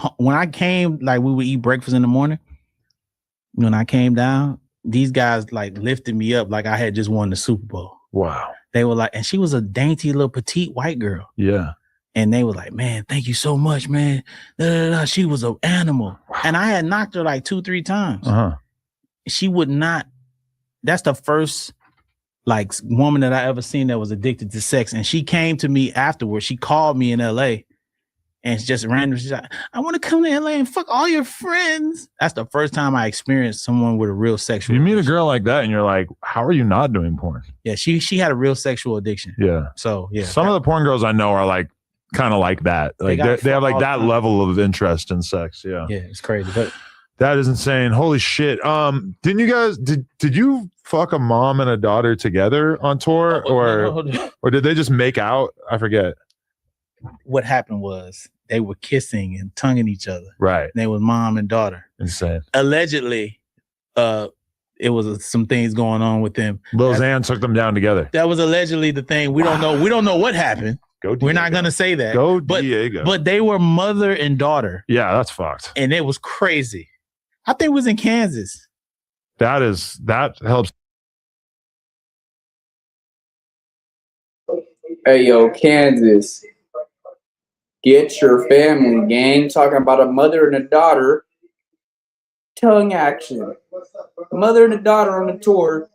like we would eat breakfast in the morning. When I came down, these guys like lifted me up like I had just won the Super Bowl. Wow. They were like, and she was a dainty little petite white girl. Yeah. And they were like, man, thank you so much, man. She was an animal. Wow. And I had knocked her like 2-3 times. She would not. That's the first like woman that I ever seen that was addicted to sex. And she came to me afterwards. She called me in LA. And it's just random. She's like, I want to come to LA and fuck all your friends. That's the first time I experienced someone with a real sexual addiction. You meet a girl like that and you're like, how are you not doing porn? Yeah, she had a real sexual addiction. Yeah. So, yeah. Some of the porn girls I know are like kind of like that. Like they have like that level of interest in sex. Yeah. Yeah, it's crazy. But That is insane. Holy shit. Didn't you guys did you fuck a mom and a daughter together on tour or did they just make out? I forget. What happened was they were kissing and tonguing each other. Right. They was mom and daughter. Insane. Allegedly, it was some things going on with them. Lil Xan took them down together. That was allegedly the thing. We don't know. We don't know what happened. We're not gonna say that. Diego. But they were mother and daughter. Yeah, that's fucked. And it was crazy. I think it was in Kansas. That helps. Hey, yo, Kansas. Get your family, gang. Talking about a mother and a daughter. Tongue action. Mother and a daughter on the tour.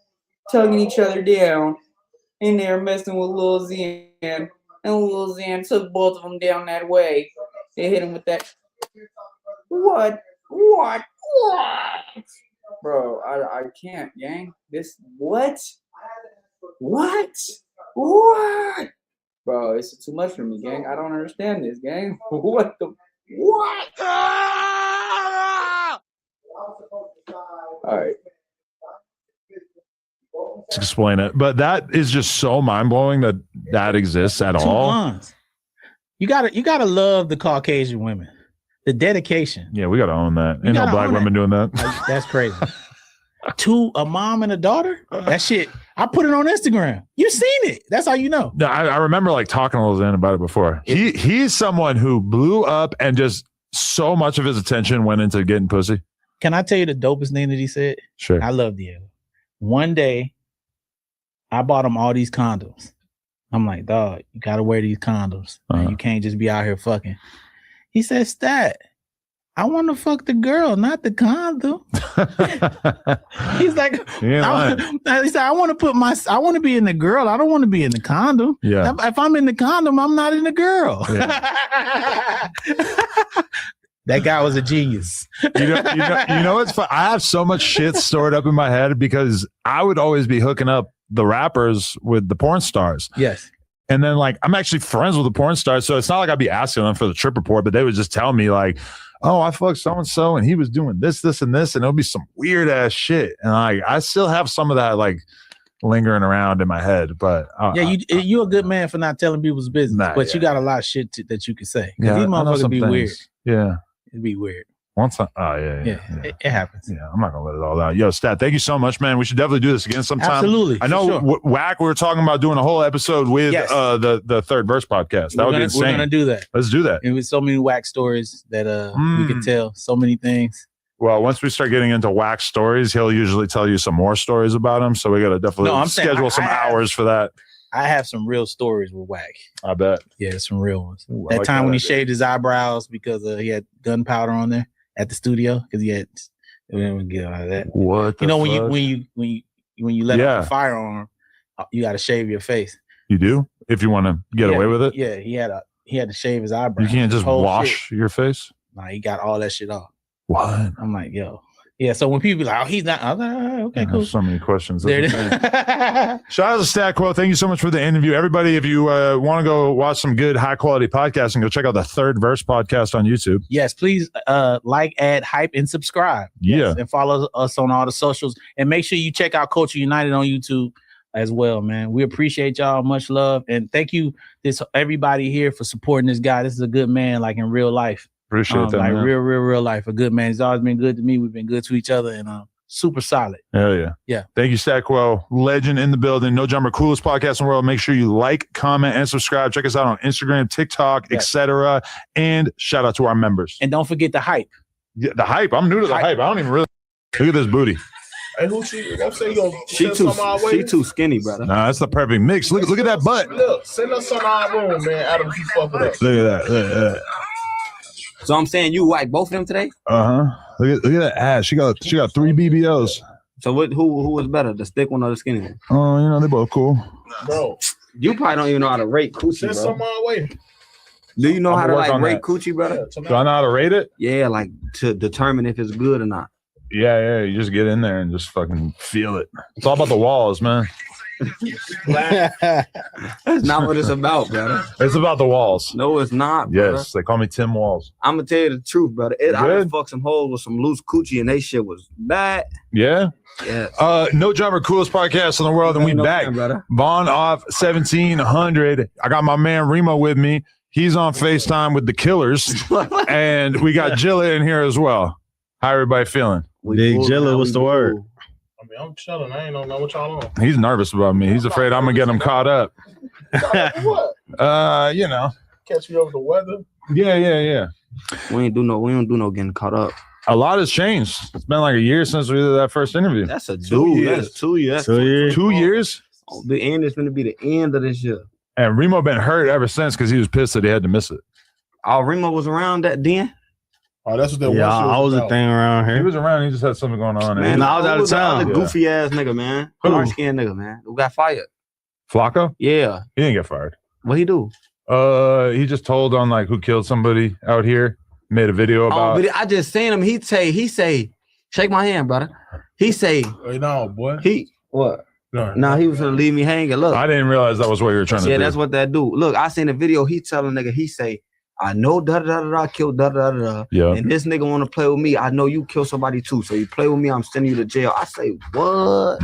Tonguing each other down. And they're messing with Lil Xan. And Lil Xan took both of them down that way. They hit him with that. What? Bro, I can't, gang. This, what? Bro, it's too much for me, gang. I don't understand this, gang. What? All right. To explain it, but that is just so mind-blowing that exists at all. Months. You gotta love the Caucasian women. The dedication. Yeah, we gotta own that. Ain't no black women doing that. That's crazy. To a mom and a daughter? That shit. I put it on Instagram. You seen it. That's how you know. No, I remember like talking to Lil Xan about it before. He's someone who blew up and just so much of his attention went into getting pussy. Can I tell you the dopest thing that he said? Sure. I love Diego. One day, I bought him all these condoms. I'm like, dog, you gotta wear these condoms. Man. You can't just be out here fucking. He said, Stat, I want to fuck the girl, not the condom. He's like, he said, I want to be in the girl. I don't want to be in the condom. Yeah. If I'm in the condom, I'm not in the girl. Yeah. That guy was a genius. You know what's fun? I have so much shit stored up in my head because I would always be hooking up the rappers with the porn stars. Yes. And then like I'm actually friends with the porn stars, so it's not like I'd be asking them for the trip report, but they would just tell me like, oh, I fucked so and so, and he was doing this, and this, and it'll be some weird ass shit. And I still have some of that like lingering around in my head. But you're a good man for not telling people's business, but you got a lot of shit that you can say. Yeah, these motherfuckers be weird. Yeah, it'd be weird. Once yeah. It happens. Yeah, I'm not gonna let it all out. Yo, Stat, thank you so much, man. We should definitely do this again sometime. Absolutely. I know Whack. We were talking about doing a whole episode with the Third Verse podcast. That would be insane. We're gonna do that. Let's do that. And with so many Whack stories that we could tell, so many things. Well, once we start getting into Whack stories, he'll usually tell you some more stories about him. So we got to definitely schedule some hours for that. I have some real stories with Whack. I bet. Yeah, some real ones. That time when he shaved his eyebrows because he had gunpowder on there at the studio because he had. We didn't get out of that. What? You know when you let off a firearm, you got to shave your face. You do if you want to get away with it. Yeah, he had to shave his eyebrows. You can't just wash your face. Nah, he got all that shit off. What? I'm like, yo. Yeah, so when people be like, oh, he's not, I'm like, okay, cool. So many questions. Shout out to Stat Quo. Thank you so much for the interview. Everybody, if you want to go watch some good, high quality podcasting, go check out the Third Verse podcast on YouTube. Yes, please like, add, hype, and subscribe. Yeah. Yes, and follow us on all the socials. And make sure you check out Culture United on YouTube as well, man. We appreciate y'all. Much love. And thank you, everybody here for supporting this guy. This is a good man, like in real life. Appreciate that, like man. real life. A good man. He's always been good to me. We've been good to each other, and super solid. Hell yeah. Yeah. Thank you, Stat Quo. Legend in the building. No Jumper, coolest podcast in the world. Make sure you like, comment, and subscribe. Check us out on Instagram, TikTok, etc. And shout out to our members. And don't forget the hype. Yeah, the hype. I'm new to the hype. I don't even really look at this booty. Hey, who she too skinny, brother. Nah, that's the perfect mix. Look at that butt. Look, send us on our room, man. Adam, keep fucking up. Look at that. So I'm saying you like both of them today? Look at that ass. She got 3 BBLs. So who was better, the thick one or the skinny one? Oh, they both cool. Bro, you probably don't even know how to rate coochie, send some my way. Do you know how to like rate coochie, brother? Do I know how to rate it? Yeah, like to determine if it's good or not. Yeah. You just get in there and just fucking feel it. It's all about the walls, man. That's not what it's about, brother. It's about the walls. No, it's not, brother. Yes, they call me Tim Walls. I'm gonna tell you the truth, brother. I done fucked some hoes with some loose coochie, and they shit was bad. Yeah. Yes. No Jumper, coolest podcast in the world, and we back. Vaughn off 1700. I got my man Remo with me. He's on FaceTime with the Killers, and we got Jilla in here as well. How everybody feeling? Big Jilla, what's the word? I mean, I'm chilling. I ain't know what y'all on. He's nervous about me. He's afraid I'm gonna get him caught up. What? You know. Catch me over the weather. Yeah. We don't do no getting caught up. A lot has changed. It's been like a year since we did that first interview. That's a dude. That's 2 years. 2 years. 2 years. Oh, the end is going to be the end of this year. And Remo been hurt ever since because he was pissed that he had to miss it. Oh, Remo was around that then. Oh, that's what that was. Yeah, I was a thing around here. He was around. He just had something going on. Man, I was out of town. The goofy ass nigga, man. Dark skinned nigga, man. Who got fired? Flacco? Yeah. He didn't get fired. What he do? He just told on like who killed somebody out here. Made a video about. But I just seen him. He say, shake my hand, brother. He say, hey, no, boy. What? No, he was gonna leave me hanging. Look, I didn't realize that was what you were trying to do. Yeah, that's what that do. Look, I seen the video. He telling nigga, he say, I know killed Yeah. And this nigga want to play with me. I know you killed somebody too. So you play with me, I'm sending you to jail. I say, what?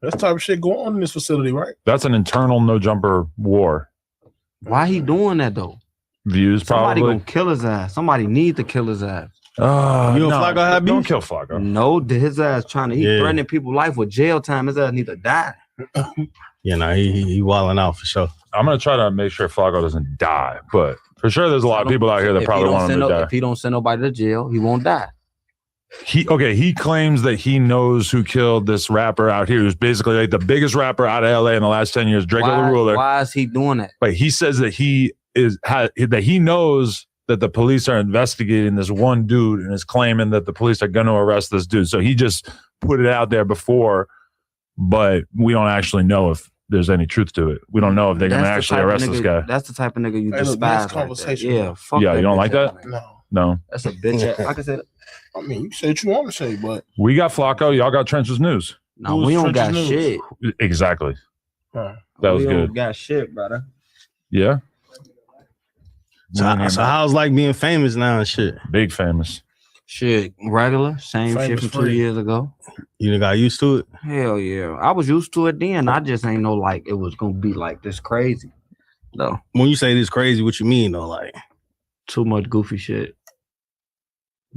That's type of shit going on in this facility, right? That's an internal no jumper war. Why he doing that though? Views Somebody probably. gonna kill his ass. Somebody need to kill his ass. You know Flacco have beef? Don't kill Flacco. No, his ass trying to. He threatening people's life with jail time. His ass need to die. You know, he wilding out for sure. I'm gonna try to make sure Flacco doesn't die, but for sure, there's a lot of people out here that probably want him to die. If he don't send nobody to jail, he won't die. He claims that he knows who killed this rapper out here, who's basically like the biggest rapper out of LA in the last 10 years, Draco the Ruler. Why is he doing that? But he says that he knows that the police are investigating this one dude and is claiming that the police are going to arrest this dude. So he just put it out there before, but we don't actually know if there's any truth to it. We don't know if they're going to actually arrest this guy. That's the type of nigga you Hey, look, despise. nice conversation. Yeah, fuck Yeah, that you don't bitch like ass that? nigga. No. That's a bitch. Like I said, I mean, you say what you want to say, but We got Flacco. Y'all got Trenches News. no, we don't got Trenches shit. Exactly. Huh. That was we good. don't got shit, brother. Yeah. So how's like being famous now and shit? Big famous. Shit, regular, same Famous shit from free. 2 years ago. You done got used to it? Hell yeah, I was used to it then. I just ain't know like it was gonna be like this crazy. No, When you say this crazy, what you mean though? Like, too much goofy shit.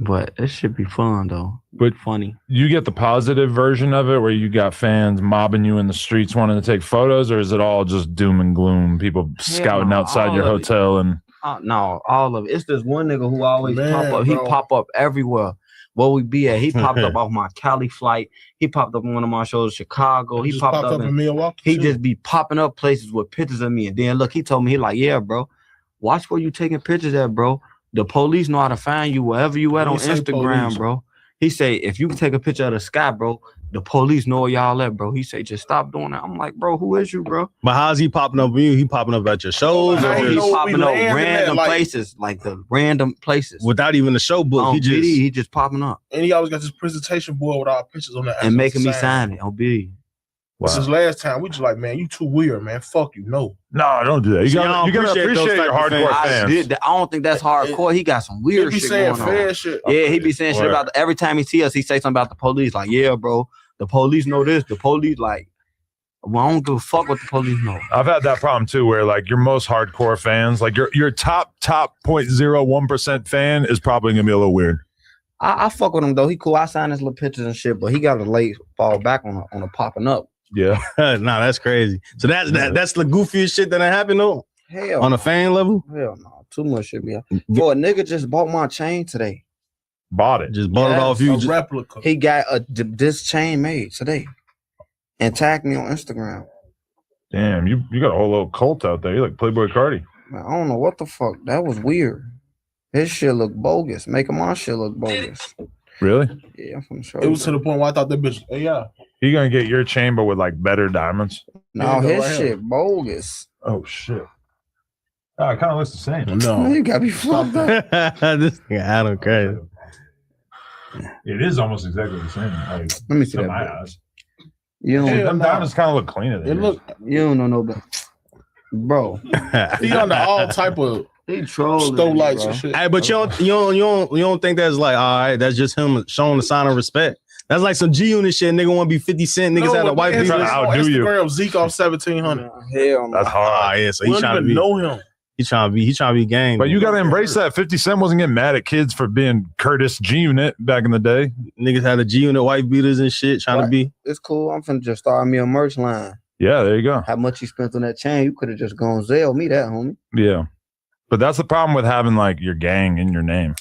But it should be fun though. But Funny. you get the positive version of it where you got fans mobbing you in the streets wanting to take photos, or is it all just doom and gloom? People scouting no, outside all your of it. hotel and No, all of it. It's this one nigga who always Man, pop up. He bro. pop up everywhere. Where we be at. He popped up off my Cali flight. He popped up on one of my shows in Chicago. He just popped up in Milwaukee. he too. just be popping up places with pictures of me. And then look, he told me, he like, yeah, bro, watch where you taking pictures at, bro. The police know how to find you wherever you at He on say Instagram, police. bro. He say, if you take a picture of the sky, bro, the police know where y'all at, bro. He say, just stop doing that. I'm like, bro, who is you, bro? but how's he popping up with you? He popping up at your shows I or ain't He's know just what we popping up landing at, random like- places, like the random places. without even a show book? On He just BD, he just popping up And he always got this presentation board with our pictures on that. and making me sign it on BD. This is last time. We just like, man, you too weird, man. Fuck you. No. no, don't do that. You See, I gotta don't appreciate appreciate those your type of hardcore fans. fans. I don't think that's hardcore. He got some He weird be shit saying going on. fair shit. Yeah, he be saying shit Word. about every time he see us, he say something about the police. Like, yeah, bro, the police know this. The police, like, well, I don't give a fuck what the police know. I've had that problem too, where like your most hardcore fans, like your top 0.01% fan is probably gonna be a little weird. I fuck with him though. He cool. I sign his little pictures and shit, but he got a late fall back on a popping up. Yeah. nah, that's crazy. So that's the goofiest shit that happened though. Hell, On a fan level, hell no, too much shit. Be boy, a nigga just bought my chain today. Bought it. just bought it Yeah, off you. A Just, replica. He got this chain made today and tagged me on Instagram. Damn, you got a whole little cult out there. You like Playboy Cardi. Man, I don't know what the fuck. That was weird. His shit look bogus. Making my shit look bogus. Really? Yeah, I'm from sure. It was to the point where I thought that bitch. Hey, yeah. You gonna get your chamber with like better diamonds? No, There you his go, right shit here. bogus. Oh shit. Oh, it kind of looks the same. Man, No. you gotta be fucked up. this nigga Adam crazy. It is almost exactly the same. Like, Let me see to that. my bitch. eyes. You don't, them diamonds kind of look cleaner than yours. You don't know no better. Bro. He under all type of stow lights and shit. Hey, but you don't think that's like, all right, that's just him showing the sign of respect. That's like some G Unit shit. Nigga want to be 50 Cent. Niggas had a white people. Outdo you. Instagram Zeke off 1700. Hell, that's hard. Yeah, so we he don't trying to even be. know him. He trying to be gang. But you got to embrace that. 50 Cent wasn't getting mad at kids for being Curtis G Unit back in the day. Niggas had a G Unit white beaters and shit trying to be. It's cool. I'm finna just start me a merch line. Yeah, there you go. How much you spent on that chain? You could have just gone Zelle me that, homie. Yeah. But that's the problem with having like your gang in your name.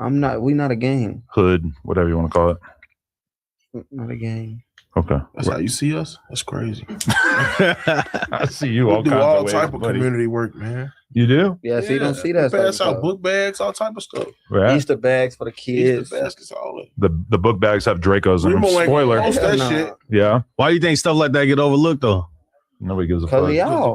We not a gang. Hood, whatever you want to call it. Not a gang. Okay. That's how you see us? That's crazy. I see you all do kinds all of ways, type of buddy. community work, man. You do? Yeah, so you don't see that. Pass out book bags, all type of stuff. Right. Easter bags for the kids. Easter baskets, all that. The book bags have Dracos in them. Remo ain't Spoiler. post that shit. Yeah. Why do you think stuff like that get overlooked though? Nobody gives a fuck.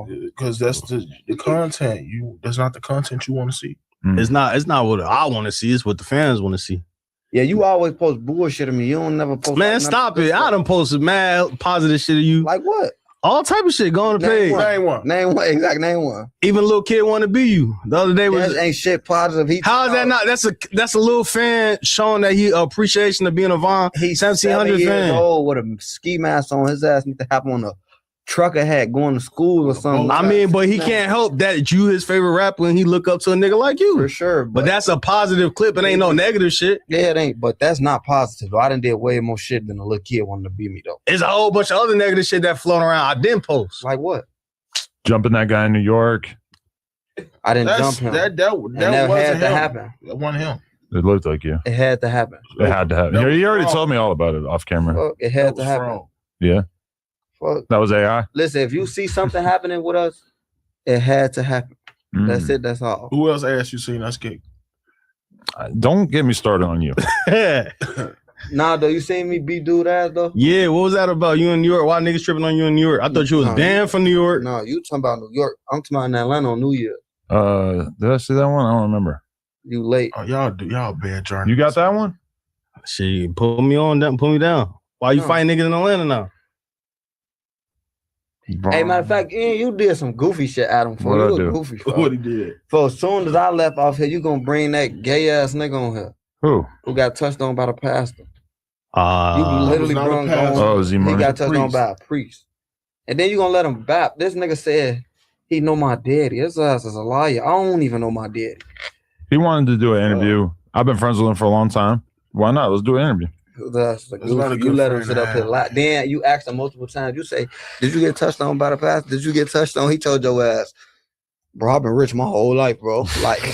Because that's the content. That's not the content you want to see. It's not what I want to see. It's what the fans want to see. Yeah, you always post bullshit of me. You don't never post. Man, stop it. I done posted mad positive shit of you. Like what? All type of shit. Go on the page. Name one. Name one. Exactly. Name one. Even little kid want to be you. The other day was ain't shit positive. How is that not? That's a little fan showing that he appreciation of being a Vaughn. He's 1700 years fan. old with a ski mask on. His ass need to have on a trucker hat going to school or something. I mean, but he can't help that you his favorite rapper and he look up to a nigga like you. For sure. But that's a positive clip. It ain't no negative shit. Yeah, it ain't. But that's not positive. Though. I done did way more shit than a little kid wanted to be me though. There's a whole bunch of other negative shit that floating around. I didn't post. Like what? Jumping that guy in New York. I didn't jump him. That had to happen. That wasn't him. It looked like you. It had to happen. It had to happen. You already told me all about it off camera. Fuck, it had to happen. Yeah. Fuck. That was AI. Listen, if you see something happening with us, it had to happen. That's it. That's all. Who else asked you seen us kick? Don't get me started on you. Nah, though, you seen me beat dude ass though? Yeah, what was that about? You in New York? Why niggas tripping on you in New York? I thought you was banned from New York. No, you talking about New York. I'm talking about in Atlanta on New Year. Did I see that one? I don't remember. You late. Oh, y'all bad journalists. You got that one? Shit, pull me down. Why you fighting niggas in Atlanta now? Hey, matter of fact, Ian, you did some goofy shit, Adam. For What'd you I do? goofy. For. What he did? For as soon as I left off here, you gonna bring that gay ass nigga on here. Who got touched on by the pastor? You Uh, literally brought on. Oh, He Z-Money. got touched on by a priest, and then you gonna let him bap? This nigga said he know my daddy. His ass is a liar. I don't even know my daddy. He wanted to do an interview. I've been friends with him for a long time. Why not? Let's do an interview. That's a goofy. You let him sit up here. Then you asked him multiple times. You say, "Did you get touched on by the pastor? Did you get touched on?" He told your ass, "Bro, I've been rich my whole life, bro." Like,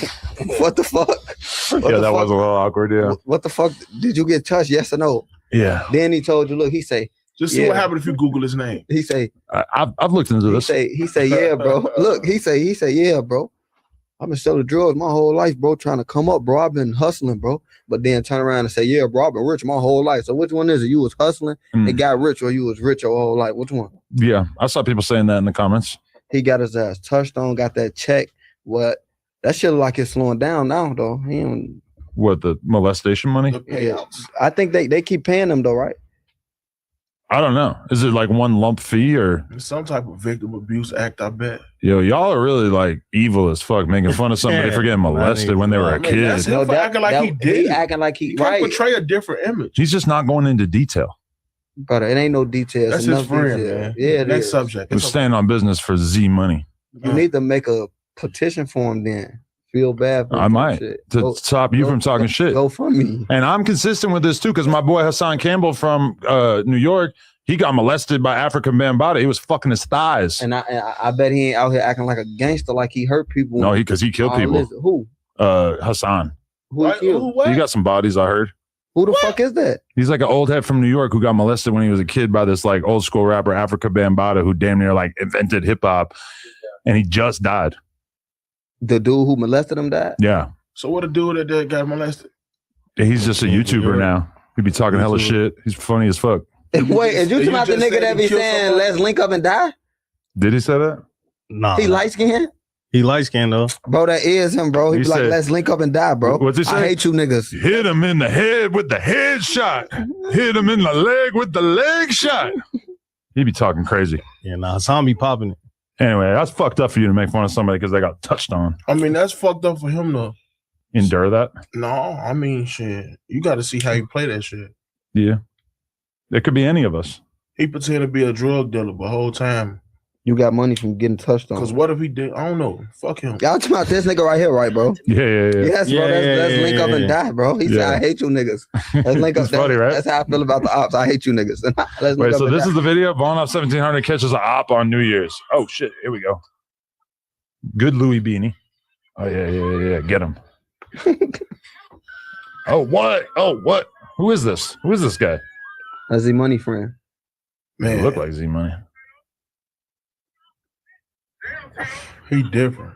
what the fuck? Yeah, that was a little awkward. Yeah. What the fuck? Did you get touched? Yes or no? Yeah. Then he told you, look, he say, just see what happened if you Google his name. He say, I've looked into this. He say, yeah, bro. Look, he say, yeah, bro. I've been selling drugs my whole life, bro, trying to come up, bro. I've been hustling, bro. But then turn around and say, yeah, bro, I've been rich my whole life. So which one is it? You was hustling and got rich, or you was rich your whole life? Which one? Yeah, I saw people saying that in the comments. He got his ass touched on, got that check. What? That shit look like it's slowing down now, though. He don't, What, the molestation money? yeah, I think they keep paying them though, right? I don't know. Is it like one lump fee or some type of victim abuse act? I bet. Yo, y'all are really like evil as fuck, making fun of somebody for getting molested when they were a kid. That's him for acting like he did. He acting like he can't right. portray a different image. He's just not going into detail. But it ain't no details. That's enough his friend, detail. man. Yeah, it Next is. subject. We're staying on business for Z money. You need to make a petition for him then. Feel bad for I him might shit. to stop you from talking shit. Go for me. And I'm consistent with this too, because my boy Hassan Campbell from New York, he got molested by African Bambaataa. He was fucking his thighs. And I bet he ain't out here acting like a gangster, like he hurt people. No, because he killed people. Who? Hassan. Who he killed? He got some bodies, I heard. Who the fuck is that? He's like an old head from New York who got molested when he was a kid by this like old school rapper Africa Bambaataa, who damn near like invented hip hop, and he just died. The dude who molested him died? Yeah. So what a dude that got molested? He's just a YouTuber now. He be talking hella shit. He's funny as fuck. Wait, is you talking about the nigga that be saying let's link up and die? Did he say that? Nah. He light skinned? He light skinned though. Bro, that is him, bro. He be like, let's link up and die, bro. What's he say? I hate you niggas. Hit him in the head with the head shot. Hit him in the leg with the leg shot. He'd be talking crazy. Yeah, nah, Hassan be popping it. Anyway, that's fucked up for you to make fun of somebody because they got touched on. I mean, that's fucked up for him to endure that. No, I mean, shit. You got to see how you play that shit. Yeah, it could be any of us. He pretended to be a drug dealer the whole time. You got money from getting touched on. Because what if he did? I don't know. Fuck him. Y'all talking about this nigga right here, right, bro? Yeah. Yes, bro. Let's link up and die, bro. He said, I hate you niggas. Let's link up. Funny, right? That's how I feel about the ops. I hate you niggas. Wait, so this is the video. Vaughn off 1700 catches an op on New Year's. Oh, shit. Here we go. Good Louis beanie. Oh, yeah. Get him. Oh, what? Who is this? Who is this guy? That's Z-Money friend. Man. He look like Z-Money. He different.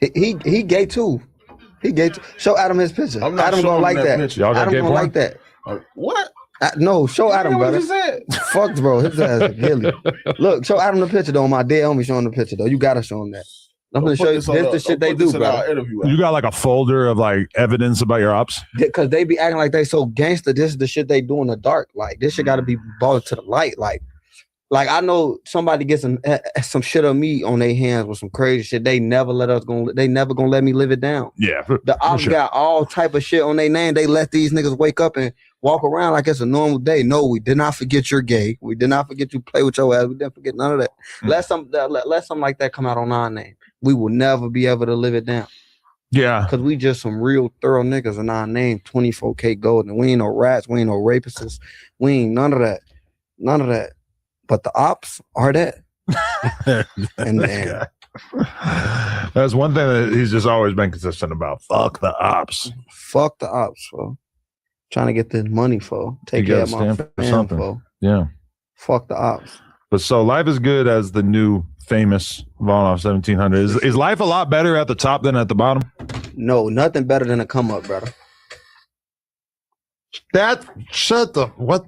He gay too. He gay too. Show Adam his picture. I'm not Adam gonna like that. picture. Y'all got Adam gay gonna porn? like that. What? No, show Adam, What brother. you said? Fuck, bro. His ass is hilly. Look, show Adam the picture though. My dead homie showing the picture though. You gotta show him that. I'm gonna show you. This the shit they do, bro. You got like a folder of like evidence about your ops? Because they be acting like they so gangster. This is the shit they do in the dark. Like this shit got to be brought to the light. Like I know somebody gets some shit of me on their hands with some crazy shit. They never let us go. They never gonna let me live it down. Yeah. The ops got all type of shit on their name. They let these niggas wake up and walk around like it's a normal day. No, we did not forget you're gay. We did not forget you play with your ass. We didn't forget none of that. Let something like that come out on our name. We will never be able to live it down. Yeah. Because we just some real thorough niggas in our name, 24K gold. And we ain't no rats. We ain't no rapists. We ain't none of that. None of that. But the ops are that. And that's one thing that he's just always been consistent about. Fuck the ops. Fuck the ops, bro. Trying to get this money, for take care of my family, for. Yeah. Fuck the ops. But so Life is Good as the new famous Vaughn off 1700. Is life a lot better at the top than at the bottom? No, nothing better than a come up, brother. What?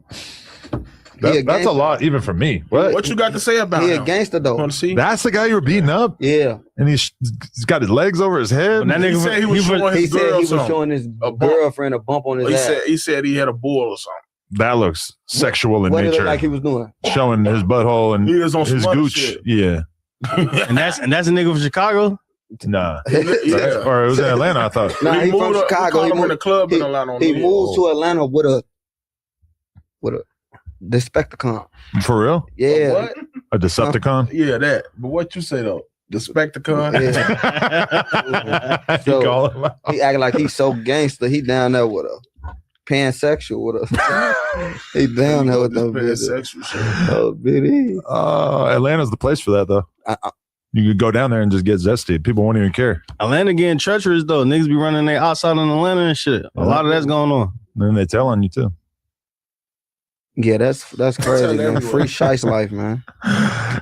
That's a lot even for me. What you got to say about him? He him? a gangster though. Want to see? That's the guy you were beating up? Yeah. And he's got his legs over his head. That nigga, He said he was showing his girlfriend a bump on his ass. He said he had a bull or something. That looks sexual in What did it nature. look like he was doing? Showing his butthole and He was on his some other gooch. shit. Yeah. and that's a nigga from Chicago? Nah. Yeah. Or it was in Atlanta, I thought. Nah, he from Chicago. He in the club in Atlanta. He moved to Atlanta with a Decepticon. For real? Yeah. What? A Decepticon? Yeah, that. But what you say though? The Spectacon? Yeah. So, he acting like he's so gangster. He down there with a pansexual with a he down there with them pansexual shit. Oh, bitty. Atlanta's the place for that though. You could go down there and just get zesty. People won't even care. Atlanta getting treacherous though. Niggas be running their outside in Atlanta and shit. A lot of that's going on. And then they tell on you too. Yeah, that's crazy, man. Free shice life, man.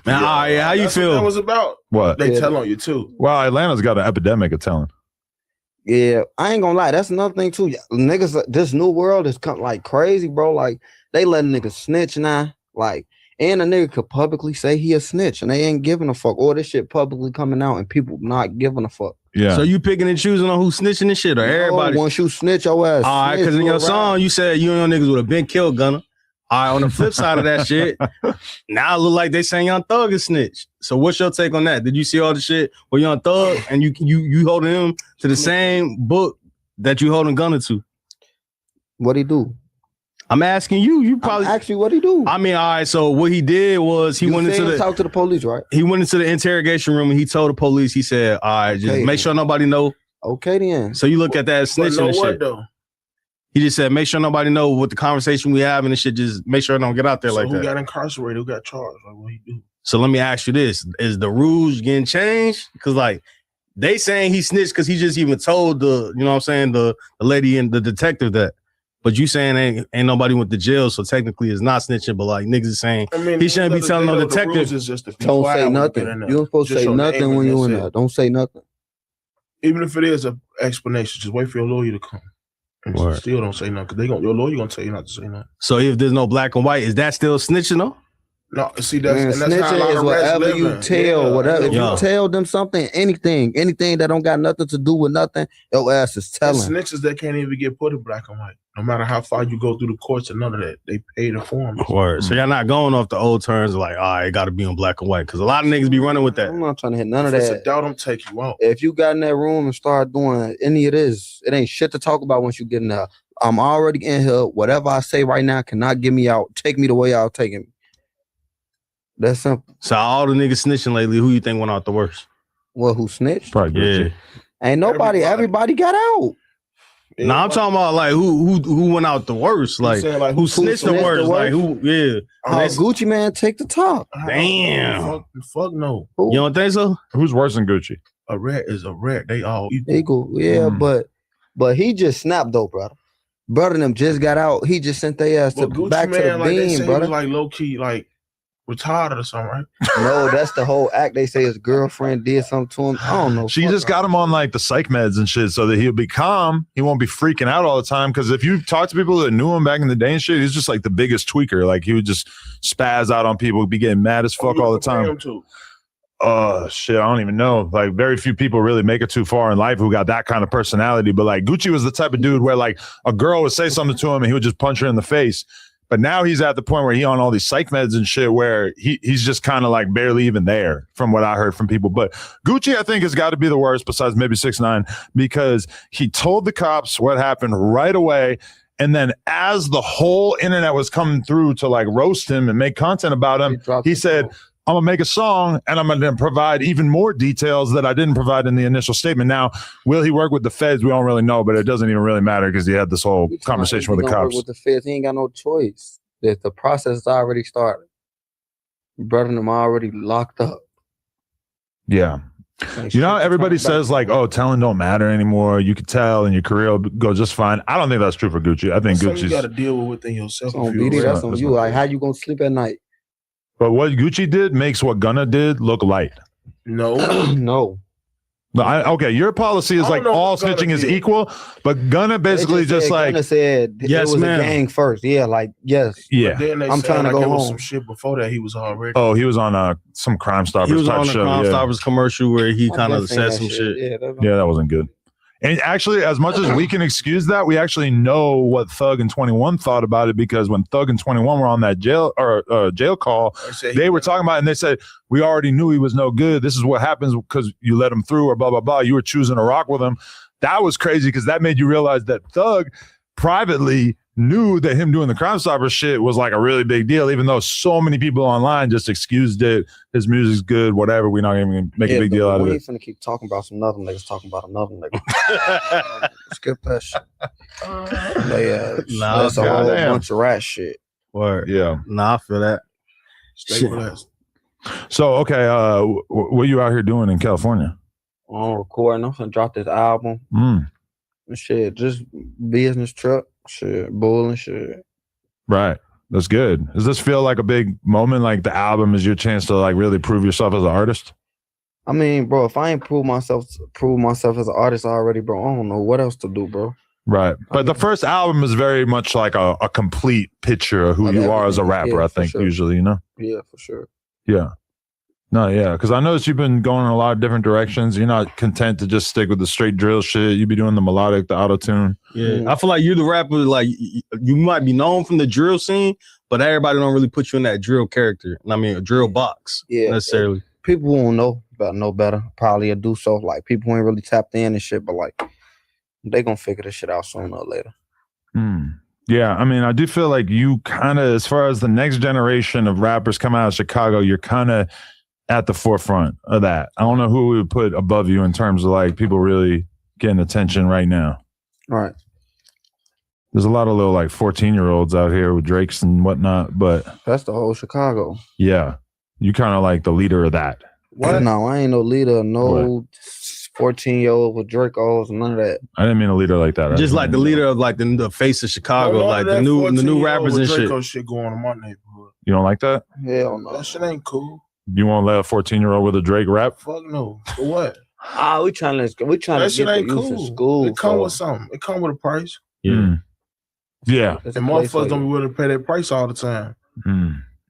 Man, how you feel? What that was about. What? They tell on you too. Well, Atlanta's got an epidemic of telling. Yeah, I ain't gonna lie. That's another thing too. Niggas, this new world is come like crazy, bro. Like they letting niggas snitch now. Like, and a nigga could publicly say he a snitch, and they ain't giving a fuck. Or this shit publicly coming out, and people not giving a fuck. Yeah. So you picking and choosing on who's snitching and shit, or everybody? Once you snitch your ass. All right, because in your song you said you and your niggas would have been killed, Gunner. All right, on the flip side of that shit, now it look like they saying Young Thug is snitch. So what's your take on that? Did you see all the shit with Young Thug and you holding him to the same book that you holding Gunner to? What he do? I'm asking you. You probably actually what he do. I mean, all right. So what he did was he went into talk to the police, right? He went into the interrogation room and he told the police. He said, "All right, just make sure nobody know." Okay, then. So you look at that as snitching and shit. Though? He just said, make sure nobody know what the conversation we having and shit. Just make sure it don't get out there like who that. Who got incarcerated? Who got charged? Like what he do? So let me ask you this: is the rules getting changed? Because like they saying he snitched because he just even told the, you know what I'm saying, the lady and the detective that. But you saying ain't nobody went to jail, so technically it's not snitching. But like niggas is saying he shouldn't be telling no detective. Don't say nothing. You don't supposed to say nothing when you in there. Don't say nothing. Even if it is an explanation, just wait for your lawyer to come. And still don't say nothing because your lawyer gonna tell you not to say nothing. So if there's no black and white, is that still snitching though? No, see that's Man, and that's how a snitching lot is of rats whatever you living. tell, whatever. If Yeah. you tell them something, anything that don't got nothing to do with nothing, your ass is There's telling. snitches that can't even get put in black and white. No matter how far you go through the courts and none of that. They pay the forms. Word. So y'all not going off the old terms of like, all right, it got to be on black and white. Because a lot of niggas be running with that. I'm not trying to hit none of If it's that. a doubt, I'm take you out. If you got in that room and start doing any of this, it ain't shit to talk about once you get in there. I'm already in here. Whatever I say right now cannot get me out. Take me the way y'all taking me. That's simple. So all the niggas snitching lately, who you think went out the worst? Well, who snitched? Probably Gucci. Ain't nobody. Everybody got out. Nah, I'm talking about like who went out the worst, like, saying, like, who snitched the worst, like who, yeah. Gucci man take the top. Damn. Fuck no. You don't think so? Who's worse than Gucci? A rat is a rat. They all equal. Yeah, but he just snapped though, brother. Brother them just got out. He just sent their ass to Gucci back man, to the like, they beam, say brother. he was like low key, like retarded or something, right? No, that's the whole act. They say his girlfriend did something to him. I don't know. She just got him on like the psych meds and shit so that he'll be calm. He won't be freaking out all the time. Because if you talk to people that knew him back in the day and shit, he's just like the biggest tweaker. Like he would just spaz out on people, be getting mad as fuck all the time. Shit, I don't even know. Like very few people really make it too far in life who got that kind of personality. But like Gucci was the type of dude where like a girl would say something to him and he would just punch her in the face. But now he's at the point where he on all these psych meds and shit where he's just kind of like barely even there from what I heard from people. But Gucci, I think, has got to be the worst besides maybe 6ix9ine because he told the cops what happened right away. And then as the whole internet was coming through to like roast him and make content about him, he said, I'm going to make a song and I'm going to provide even more details that I didn't provide in the initial statement. Now, will he work with the feds? We don't really know, but it doesn't even really matter because he had this whole conversation with the cops. With the feds, he ain't got no choice. The process is already started. Brother them already locked up. Yeah. You know, everybody says like, oh, telling don't matter anymore. You can tell and your career will go just fine. I don't think that's true for Gucci. I think Gucci's... You got to deal with within yourself. That's on you. Like, how you going to sleep at night? But what Gucci did makes what Gunna did look light. No. No. Okay, your policy is like all snitching is equal, but Gunna basically just like Gunna said yes, it was ma'am. a gang first. Yeah, like yes. Yeah. But then they I'm said, trying to like, go there was home. some shit before that he was already. Oh, he was on some Crime Stoppers. He was type on a show, Crime yeah. Stoppers commercial where he kind of said some shit. Yeah, that wasn't good. And actually, as much as we can excuse that, we actually know what Thug and 21 thought about it because when Thug and 21 were on that jail call, they were talking about it and they said, we already knew he was no good. This is what happens because you let him through or blah, blah, blah. You were choosing to rock with him. That was crazy because that made you realize that Thug privately knew that him doing the Crime Stoppers shit was like a really big deal, even though so many people online just excused it. His music's good, whatever. We're not even gonna make a big deal out of We it. ain't finna keep talking about some other niggas talking about another nigga. Skip that shit. Nah, that's a whole bunch of rat shit. Word. Yeah. Nah, I feel that. Stay blessed. So, okay, what are you out here doing in California? I'm recording. I'm finna drop this album. Shit, just business truck. Shit, bull and shit. Right. That's good. Does this feel like a big moment? Like the album is your chance to like really prove yourself as an artist? I mean, bro, if I ain't prove myself as an artist already, bro, I don't know what else to do, bro. Right. But the first album is very much like a complete picture of who you are as a rapper, I think, usually, you know? Yeah, for sure. Yeah. No, yeah. Because I noticed you've been going in a lot of different directions. You're not content to just stick with the straight drill shit. You be doing the melodic, the auto-tune. Yeah. I feel like you're the rapper, like you might be known from the drill scene, but everybody don't really put you in that drill character. I mean, a drill box necessarily. People won't know better. Probably will do so. Like people ain't really tapped in and shit, but like they gonna figure this shit out sooner or later. Yeah, I mean, I do feel like you kind of, as far as the next generation of rappers come out of Chicago, you're kind of at the forefront of that. I don't know who we would put above you in terms of like people really getting attention right now. Right. There's a lot of little like 14-year-olds out here with Drakes and whatnot, but that's the whole Chicago. Yeah, you kind of like the leader of that. What? No, I ain't no leader. No 14-year-old with Dracos and none of that. I didn't mean a leader like that. Just like the leader of like the face of Chicago, like the new rappers and shit. Shit going on in my neighborhood. You don't like that? Hell no. That shit ain't cool. You won't let a 14-year-old with a Drake rap? Fuck no. For what? We trying to that get shit the ain't youth cool. in school. It come with something. It come with a price. Yeah. And motherfuckers don't be willing to pay that price all the time.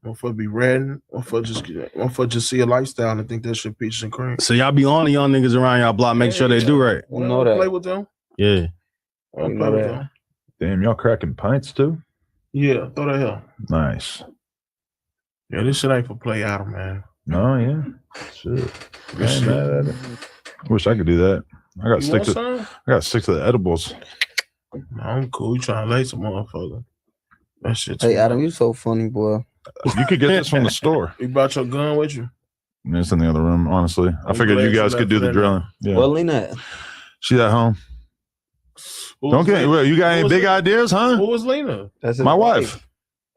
Motherfucker be redding. Motherfucker just see a lifestyle and think that shit peaches and cream. So y'all be on the young niggas around y'all block, make sure they do right. You know that. Play with them. Yeah. Play with them. Damn, y'all cracking pints too? Yeah, throw that hell. Nice. Yeah, this shit ain't for play out, man. No, yeah. Shit. Man, I wish I could do that. I got to stick to the edibles. No, I'm cool. You trying to lay some motherfucker. That shit. Hey, Adam, you so funny, boy. You could get this from the store. You brought your gun with you? It's in the other room, honestly. I figured you guys could do the drilling. Yeah. Well, Lena. She's at home. Don't get you got any big ideas, huh? Who was Lena? That's my wife.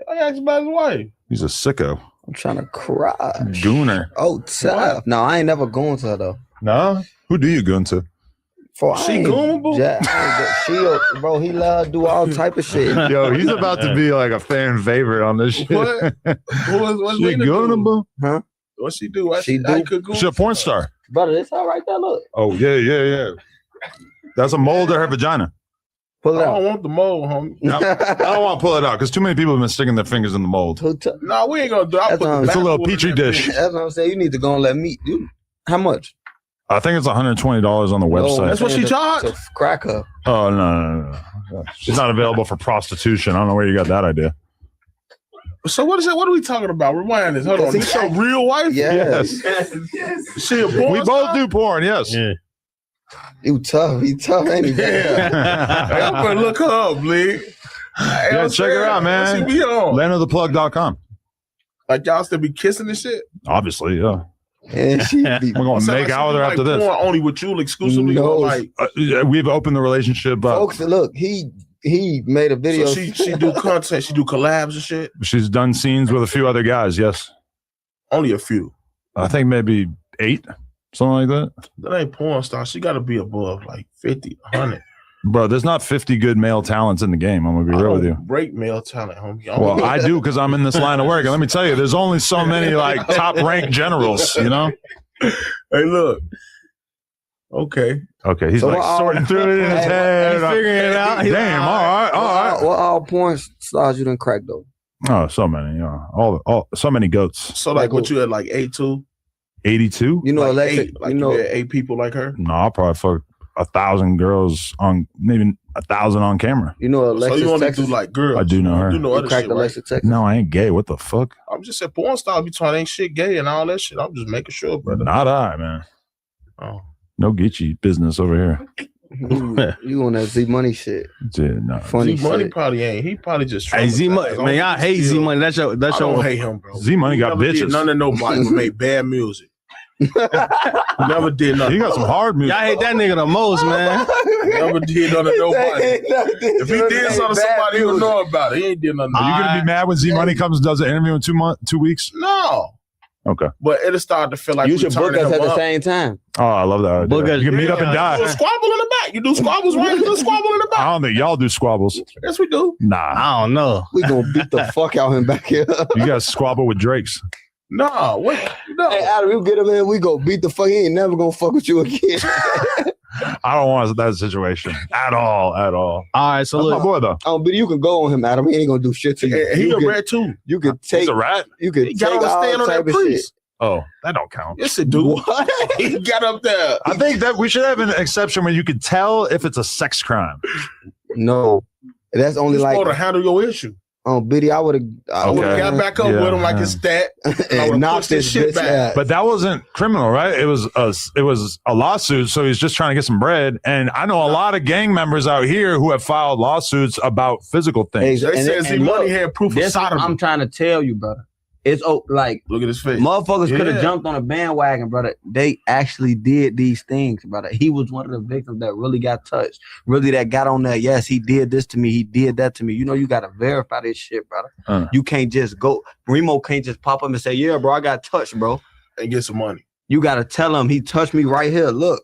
I asked about his wife. He's a sicko. I'm trying to cry. Gooner. Oh, tough. No, I ain't never going to her though. No? Who do you goon to? She goonable? Bro, he love do all type of shit. Yo, he's about to be like a fan favorite on this shit. What? What's She Lena goonable? Huh? What she do? She's a porn star. Brother, it's all right there. Look. Oh, yeah. That's a mold of her vagina. Pull it I out. don't want the mold, homie. No, I don't want to pull it out because too many people have been sticking their fingers in the mold. No, we ain't gonna do it. It's a little petri dish. That's what I'm saying. You need to go and let me. Dude, how much? I think it's $120 on the website. That's what she charged? To crack her. Oh, no. She's not available for prostitution. I don't know where you got that idea. So what is it? What are we talking about? Rewind this. Hold on. This your real wife? Yes. She a porn We both do porn, yes. Yeah. You tough. He tough, ain't he? Yeah. Hey, I'm gonna look her up, Lee. Yeah, check her out, man. She be on. Landoftheplug.com. Like y'all still be kissing and shit? Obviously, yeah. And she be, We're gonna make out with her after this. Porn only with you exclusively. No. Or like We've opened the relationship up. folks, look, he made a video. so she do content, she do collabs and shit. She's done scenes with a few other guys, yes. Only a few. I think maybe 8, something like that. That ain't porn star. She got to be above like 50, 100. Bro, there's not 50 good male talents in the game. I'm gonna be real with you. Break male talent, homie. Well, I do because I'm in this line of work. And let me tell you, there's only so many like top ranked generals, you know? Hey, look. Okay. He's So like what sorting through it in his head. He's figuring it out. He's Damn, all right. What all porn stars you done crack though? Oh, so many, yeah. All so many goats. So like what you had like 82? 82? You know, Like Alexa, 8, like you know, you had 8 people like her? No, I'll probably fuck 1,000 girls on, maybe 1,000 on camera. you know, So Alexis, you only Texas. do like girls. I do know her. You know You other cracked shit, right? Alexis, Texas. No, I ain't gay. What the fuck? I'm just saying porn stars be trying ain't shit gay and all that shit. I'm just making sure, brother. Not I, man. Oh. No Geechee business over here. You on that Z Money shit? Dude, no. Funny Z Money shit. probably ain't. He probably just Hey, Z Money, man, y'all hate Z Money. That's your. I don't hate him, bro. Z Money He got never did bitches. none of nobody but make bad music. Never did nothing. He got some hard music. Y'all hate that nigga the most, man. Never did nothing to nobody. If he did something to somebody, he would know about it. He ain't did nothing. Are you gonna be mad when Z Money comes and does an interview in 2 weeks? No. Okay. But it'll start to feel like You we should book turning us him at the up. same time. Oh, I love that idea. Book us. You can meet up and You do die. a squabble in the back. You do squabbles, right? You do a squabble in the I back. don't think y'all do squabbles. Yes, we do. Nah. I don't know. We gonna beat the fuck out him back here. You guys squabble with Drakes. No, wait. No. Hey, Adam, you get him in, we go beat the fuck. He ain't never gonna fuck with you again. I don't want that situation at all. All right, so That's look. my boy though. But you can go on him, Adam. He ain't gonna do shit to you. He you a can, rat too. You can take. He's a rat. You can He take got on the all stand on type that of shit. priest. Oh, that don't count. Yes, it do. What? He got up there. I think that we should have an exception where you could tell if it's a sex crime. No, that's only You're like supposed to handle your issue. Biddy. I would have. I would have Okay. got back up Yeah, with him like yeah. his stat. I and would've knocked pushed this this shit bitch back. out. But that wasn't criminal, right? It was a lawsuit, so he's just trying to get some bread. And I know a lot of gang members out here who have filed lawsuits about physical things. They said Z Money look, had proof of this sodomy. I'm trying to tell you, brother. It's like Look at his face. motherfuckers could have Yeah. jumped on a bandwagon, brother. They actually did these things, brother. He was one of the victims that really got touched, really that got on there. Yes, he did this to me. He did that to me. You know, you got to verify this shit, brother. You can't just go. Remo can't just pop up and say, yeah, bro, I got touched, bro. And get some money. You got to tell him he touched me right here. Look.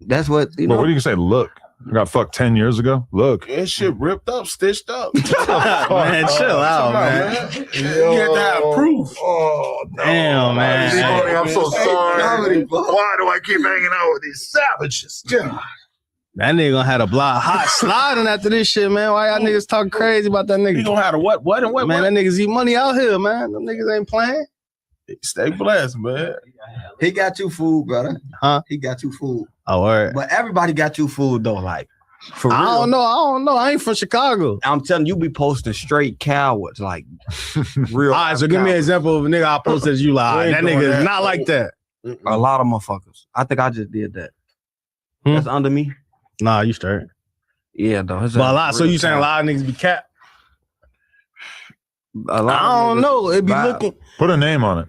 That's what, you But know. what do you say? Look, I got fucked 10 years ago. Look. That shit ripped up, stitched up. Man, chill out, man. You have to have proof. Oh, no. Damn, man. Z Money, I'm so sorry. Comedy, Why do I keep hanging out with these savages? God. That nigga gonna have a block hot sliding after this shit, man. Why y'all niggas talking crazy about that nigga? He gonna have a what? Man, that niggas eat money out here, man. Them niggas ain't playing. Stay blessed, man. He got you food, brother. Huh? He got you food. Oh, word. But everybody got you food though, like for real. I don't know. I ain't from Chicago. I'm telling you, be posting straight cowards, like real. All right, so give me an example of a nigga I posted as you like. That nigga is not like that. A lot of motherfuckers. I think I just did that. That's under me. Nah, you straight. Yeah, though. But a lot. So you saying a lot of niggas be cap? A lot. I don't know. It be looking. Put a name on it.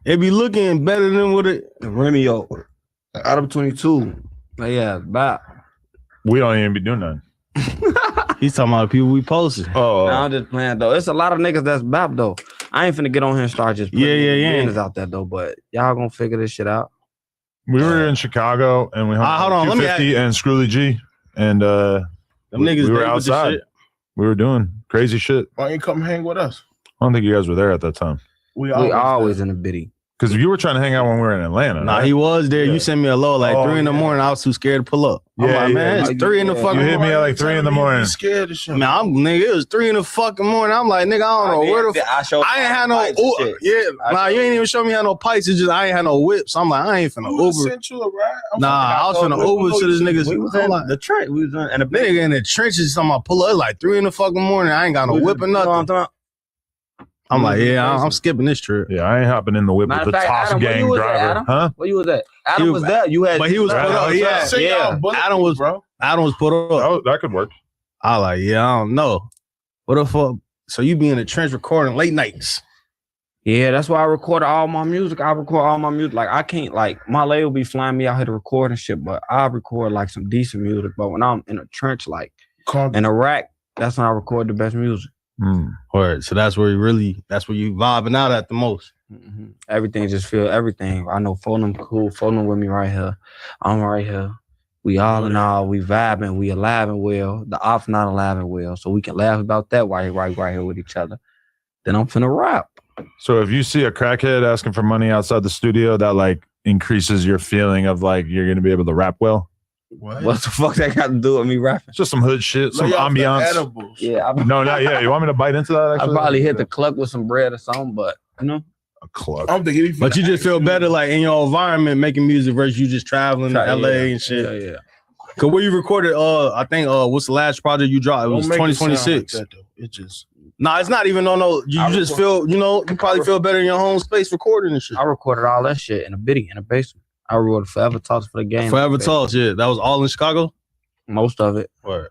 It be looking better than what it. Remio. Adam 22. But yeah, bye. We don't even be doing nothing. He's talking about the people we posted. Oh, nah, I'm just playing though. It's a lot of niggas that's bap though. I ain't finna get on here and start just putting business out there though. But y'all gonna figure this shit out. We were in Chicago and we hung hold on, let me 250 and Screwly G, and niggas we were outside. We were doing crazy shit. Why ain't come hang with us? I don't think you guys were there at that time. We always in a biddy. Because you were trying to hang out when we were in Atlanta. Nah, right? he was there. You sent me a low like 3 in the morning. I was too scared to pull up. I'm like, man, it's 3 in the fucking morning. You hit me at like 3 in the morning. Scared of shit. Man, nigga, it was 3 in the fucking morning. I'm like, nigga, I don't know where the fuck. I ain't had no. You ain't even show me how no pipes. It's just I ain't had no whips. I'm like, I ain't finna Uber. Sent you a ride? Nah, I was finna Uber to this niggas. We was in the trench. We was in the nigga in the trenches. I'm about pull up. It's like 3 in the fucking morning. I ain't got no whip or nothing. I'm like, I'm skipping this trip. Yeah, I ain't hopping in the whip with the Toss gang driver. Huh? Where you was at? Adam was there. You had, but he was put up. Yeah. Adam was put up. Oh, that could work. I like, I don't know. What the fuck? So you be in the trench recording late nights? Yeah, that's why I recorded all my music. I record all my music. Like I can't, like my label be flying me out here to record and shit, but I record like some decent music. But when I'm in a trench, like in a rack, that's when I record the best music. Word. So that's where you vibing out at the most. Mm-hmm. Everything just feel everything. I know phone cool, phone with me right here. I'm right here. We all in all, we vibing, we alive and well. The ops not alive and well, so we can laugh about that right here with each other. Then I'm finna rap. So if you see a crackhead asking for money outside the studio, that like increases your feeling of like you're gonna be able to rap well. What the fuck that got to do with me rapping? Just some hood shit, some ambiance. Yeah, no, not yet. You want me to bite into that? Actually, I probably hit the cluck with some bread or something, but you know, a cluck. But you just feel better like in your environment making music versus you just traveling to LA and shit. Yeah. Cause where you recorded, I think what's the last project you dropped? It was 2026. It just it's not even you just feel, you probably feel better in your home space recording and shit. I recorded all that shit in a basement. I recorded Forever Talks for the game. Forever Talks, yeah. That was all in Chicago? Most of it. Word.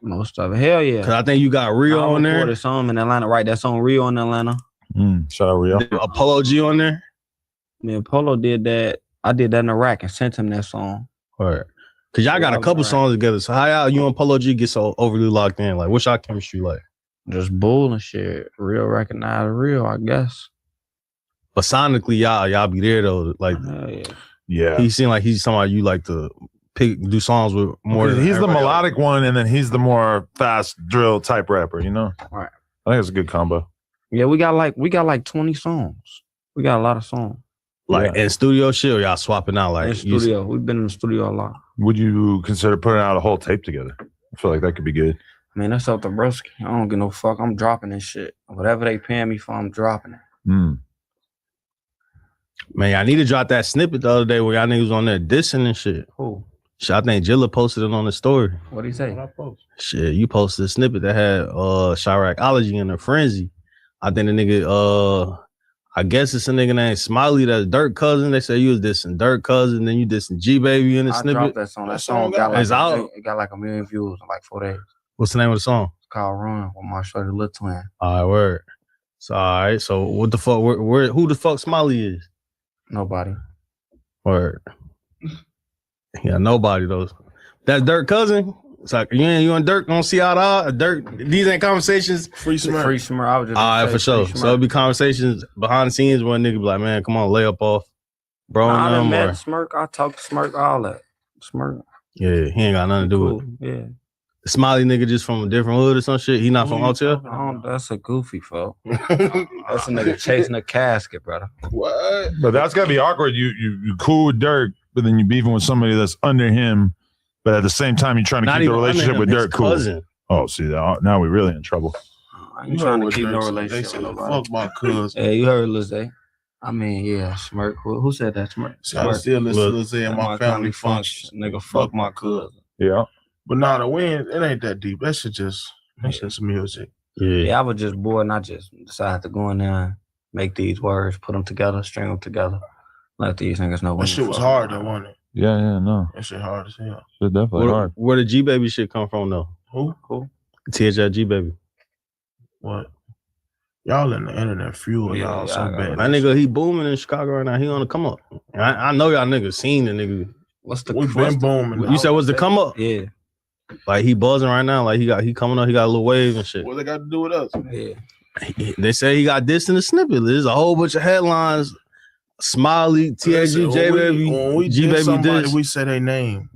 Most of it. Hell yeah. Cause I think you got Rio on there. I recorded some in Atlanta, right? That song Rio in Atlanta. Shout out Rio. Apollo G on there? Yeah, Polo did that. I did that in Iraq and sent him that song. Word. Cause y'all got a couple songs together. So how you and Polo G get so overly locked in? Like, what's y'all chemistry like? Just bull and shit. Real recognize real, I guess. But sonically, y'all be there though. Like, yeah. He seemed like he's somebody you like to do songs with more. He's the melodic one, and then he's the more fast drill type rapper. You know, right? I think it's a good combo. Yeah, we got like 20 songs. We got a lot of songs. Like in studio shit, or y'all swapping out like in studio. We've been in the studio a lot. Would you consider putting out a whole tape together? I feel like that could be good. Man, that's up to Broski. I don't give no fuck. I'm dropping this shit. Whatever they paying me for, I'm dropping it. Man, I need to drop that snippet the other day where y'all niggas on there dissing and shit. Who? Shit, I think Jilla posted it on the story. What'd he say? Shit, you posted a snippet that had Chiracology in a frenzy. I think the nigga, I guess it's a nigga named Smiley that's Dirk cousin. They say you was dissing Dirk cousin, then you dissing G Baby in the snippet. Dropped that song. That song got like a million views in like 4 days. What's the name of the song? It's called Run with my shorty Lil Twin. All right, word. So all right, so what the fuck? Who the fuck Smiley is? Nobody. Word. Yeah, nobody though. That's Dirk cousin. It's like you and Dirk don't see out Dirk. These ain't conversations. Free Smurf. I was just all right, for sure. So it'll be conversations behind the scenes where a nigga be like, man, come on, lay up off, bro. I done met Smirk. I talked to Smirk, all that. Smirk. Yeah, he ain't got nothing to do with it. Yeah. The Smiley nigga just from a different hood or some shit. He not from Hotel. That's a goofy folk. That's a nigga chasing a casket, brother. What? But that's gotta be awkward. You cool with Dirk, but then you beefing with somebody that's under him But at the same time, you're trying to Not keep the even relationship him, with his Dirt cool. cousin. Oh, see, now we're really in trouble. I ain't trying to keep no relationship They with said, nobody. fuck my cousin. Hey, you heard Lil Zay? I mean, yeah, Smirk. Who said that? Smirk. See, I still listen to Lil Zay in my family functions. Nigga, fuck my cousin. Yeah. But nah, the win, it ain't that deep. That's just music. Yeah, I was just bored and I just decided to go in there and make these words, put them together, string them together, let these niggas know. That shit was hard though, wasn't it? Yeah, no. That shit hard as hell. Shit definitely hard. Where the G Baby shit come from though? Who? THI G Baby. What? Y'all in the internet fuel, y'all so bad. That nigga, he booming in Chicago right now. He on the come up. I know y'all niggas seen the nigga. We've been booming. You said what's the come up? Yeah. Like he buzzing right now. Like he coming up. He got a little wave and shit. What they got to do with us? Yeah. They say he got dissed in the snippet. There's a whole bunch of headlines. Smiley, THG, J Baby, When we G did Baby somebody, diss. we say their name.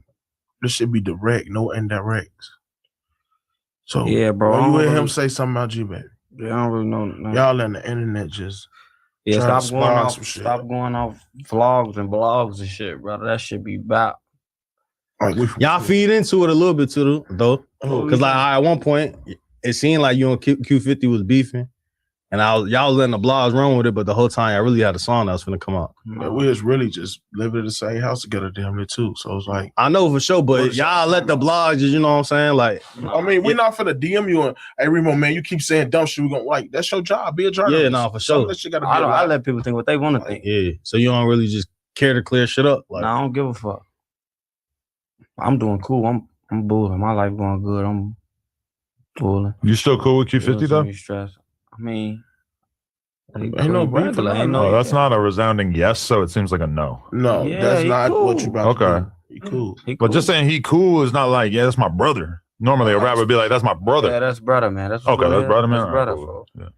This should be direct, no indirects. So Yeah, bro, when I you don't hear him really- say something about G Baby, Yeah, I don't really know. No. y'all in the internet just Yeah, trying to stop going spawn off. some shit. Stop going off vlogs and blogs and shit, brother. That should be bad. Y'all feed into it a little bit too, though, because like at one point it seemed like you and Q50 was beefing, and y'all letting the blogs run with it, but the whole time I really had a song that was gonna come out. Yeah, we was really just living in the same house together, damn near too. So it's like, I know for sure, but y'all let the blogs, you know what I'm saying? Like, I mean, we're not finna DM you and hey Remo, man, you keep saying dumb shit. We gonna like that's your job. Be a journalist. yeah, no, for Some of sure. that shit gotta be I allowed. let people think what they want to think. Yeah, so you don't really just care to clear shit up. Like, Nah, I don't give a fuck. I'm doing cool. I'm bulling. My life going good. I'm bulling. You still cool with Q50 though? Stress. I mean, Ain't no beef. regular. Ain't no. Oh, that's not a resounding yes, so it seems like a no. No, Yeah, that's he not cool. what you about to Okay. do. He cool. But just saying he cool is not like, yeah, that's my brother. Normally a rapper would be like, that's my brother. Yeah, that's brother, man. That's Okay, that's brother, man. That's All brother, right, cool. folks. Yeah.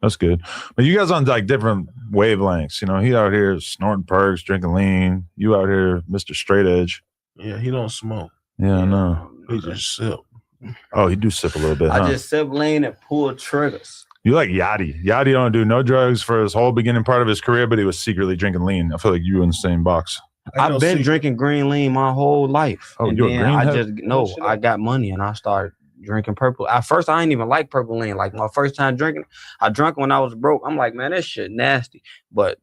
That's good. But you guys on like different wavelengths. You know, he out here snorting perks, drinking lean. You out here, Mr. Straight Edge. Yeah, he don't smoke. Yeah, I know. He just sip. Oh, he do sip a little bit, huh? I just sip lean and pull triggers. You like Yachty. Yachty don't do no drugs for his whole beginning part of his career, but he was secretly drinking lean. I feel like you were in the same box. I've been drinking green lean my whole life. Oh, and you a then green I head? just no, I got money and I started drinking purple. At first, I didn't even like purple lean. Like my first time drinking, I drank when I was broke. I'm like, man, this shit nasty. But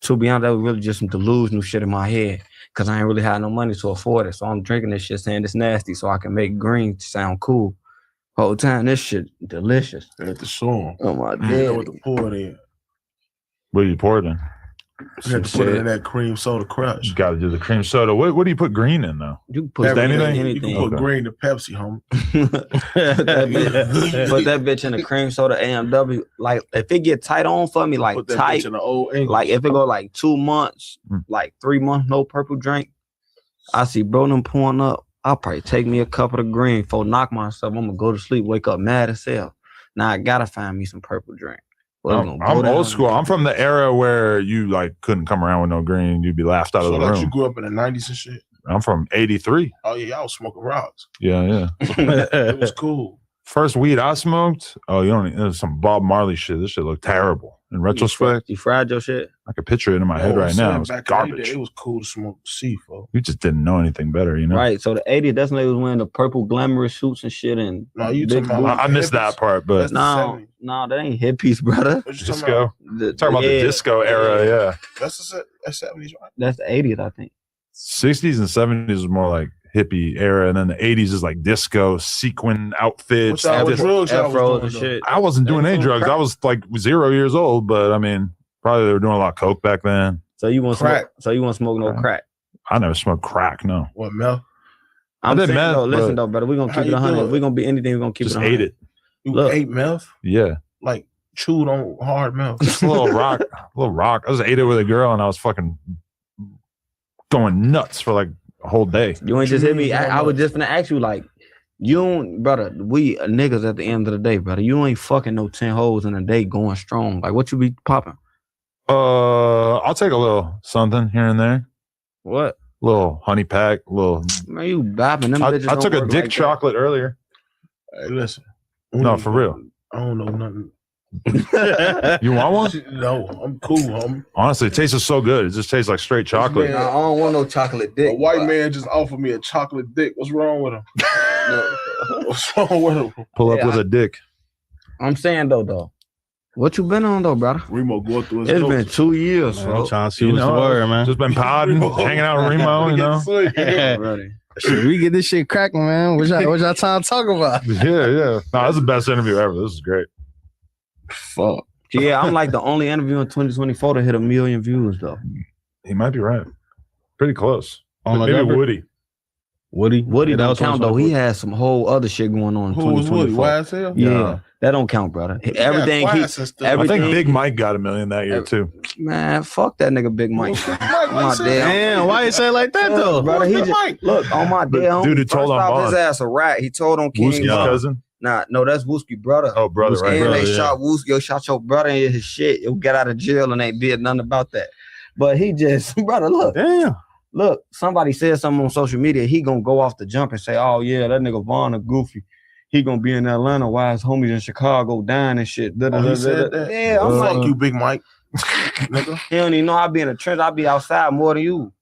to be honest, that was really just some delusional shit in my head because I ain't really had no money to afford it. So I'm drinking this shit saying it's nasty so I can make green sound cool. Whole time, this shit delicious. At the song. Oh my Yeah, god. with the pour in. What do you pour it in? You have to put it in that cream soda crush. You got to do the cream soda. What do you put green in though? You can put Everything? You can put Okay. green to Pepsi, homie. Put that bitch in the cream soda AMW. Like if it get tight on for me, like Put that tight, bitch in the old English. like if it go like 2 months, like 3 months, no purple drink. I see bro them pouring up. I'll probably take me a cup of the green before knock myself. I'm gonna go to sleep, wake up mad as hell. Now I gotta find me some purple drink. Well, I'm old school. I'm from the era where you like couldn't come around with no green. You'd be laughed out So of the like room. you grew up in the 90s and shit. I'm from 83. Oh yeah, y'all was smoking rocks. Yeah. It was cool. First weed I smoked. Oh, you don't. It was some Bob Marley shit. This shit looked terrible. In retrospect, You fried your shit? I could picture it in my head Yo, right son, now. It was back in the garbage. day, it was cool to smoke C4. You just didn't know anything better, you know. Right. So the 80s, that's when they was wearing the purple glamorous suits and shit and No, you big talking about boots. I missed that part, but That's the No, 70s. no, that ain't hippies, brother. What you talking about? disco. Talking about the disco era, yeah. That's the 70s, right? That's the 80s, I think. 60s and 70s was more like hippie era, and then the 80s is like disco, sequin outfits. What y'all- what Just- drugs y'all was Afros doing, and though? shit. I wasn't doing any drugs. I was like 0 years old, but I mean, probably they were doing a lot of coke back then. So you want Crack. smoke? So you want smoke no crack? I never smoked crack. No, What, Mel? I'm did saying meth, though, listen but- though, brother. We gonna How keep it you 100. do If we gonna be anything, we gonna keep just it 100. ate it. You Look. ate meth? Yeah, Like chewed on hard meth? just a little rock, a little rock. I just ate it with a girl, and I was fucking going nuts for like a whole day. You ain't just hit me. You I was just gonna ask you, like, you don't, brother. We niggas at the end of the day, brother. You ain't fucking no 10 hoes in a day going strong. Like, what you be popping? I'll take a little something here and there. What? Little honey pack, little. Man, you bopping them bitches. I don't took a work dick like that. chocolate earlier. Hey, listen. No, for real. I don't know nothing. You want one? No, I'm cool, homie. Honestly, it tastes so good. It just tastes like straight chocolate. I don't want no chocolate dick. A white man just offered me a chocolate dick. What's wrong with him? What's wrong with him? Pull up with a dick. I'm saying though. What you been on though, brother? Remo going through his It's notes. been 2 years, Man, bro. I'm trying to see what's the word, man. Just been podding, hanging out with Remo, you know? Shit, we get this shit cracking, man. What y'all trying to talk about? Yeah. No, this is the best interview ever. This is great. Fuck. Yeah, I'm like the only interview in 2024 to hit 1 million views though. He might be right. Pretty close. On Maybe November? Woody. Woody Yeah, that don't was count though. He had some whole other shit going on in Who was Woody? 2024. YSL? Yeah, that don't count, brother. Everything he, I think Big Mike got 1 million that year too. man, fuck that nigga Big Mike. My Damn, why you say it like that though? brother, he just, look on my But damn. dude who told on off his Bond. ass a rat. He told on King. Wooski's cousin. Nah, no, that's Wooski brother. Oh, brother, right? And Brother, they yeah. shot Wooski. Yo, shot your brother in his shit. You'll get out of jail and ain't did nothing about that. But he just, brother, look. Damn. Look, somebody said something on social media. He gonna go off the jump and say, "Oh yeah, that nigga Vaughn a goofy. He gonna be in Atlanta while his homies in Chicago dying and shit." He said that? Yeah, I'm Fuck like, you, Big Mike. Nigga. he don't even know I be in the trench. I be outside more than you.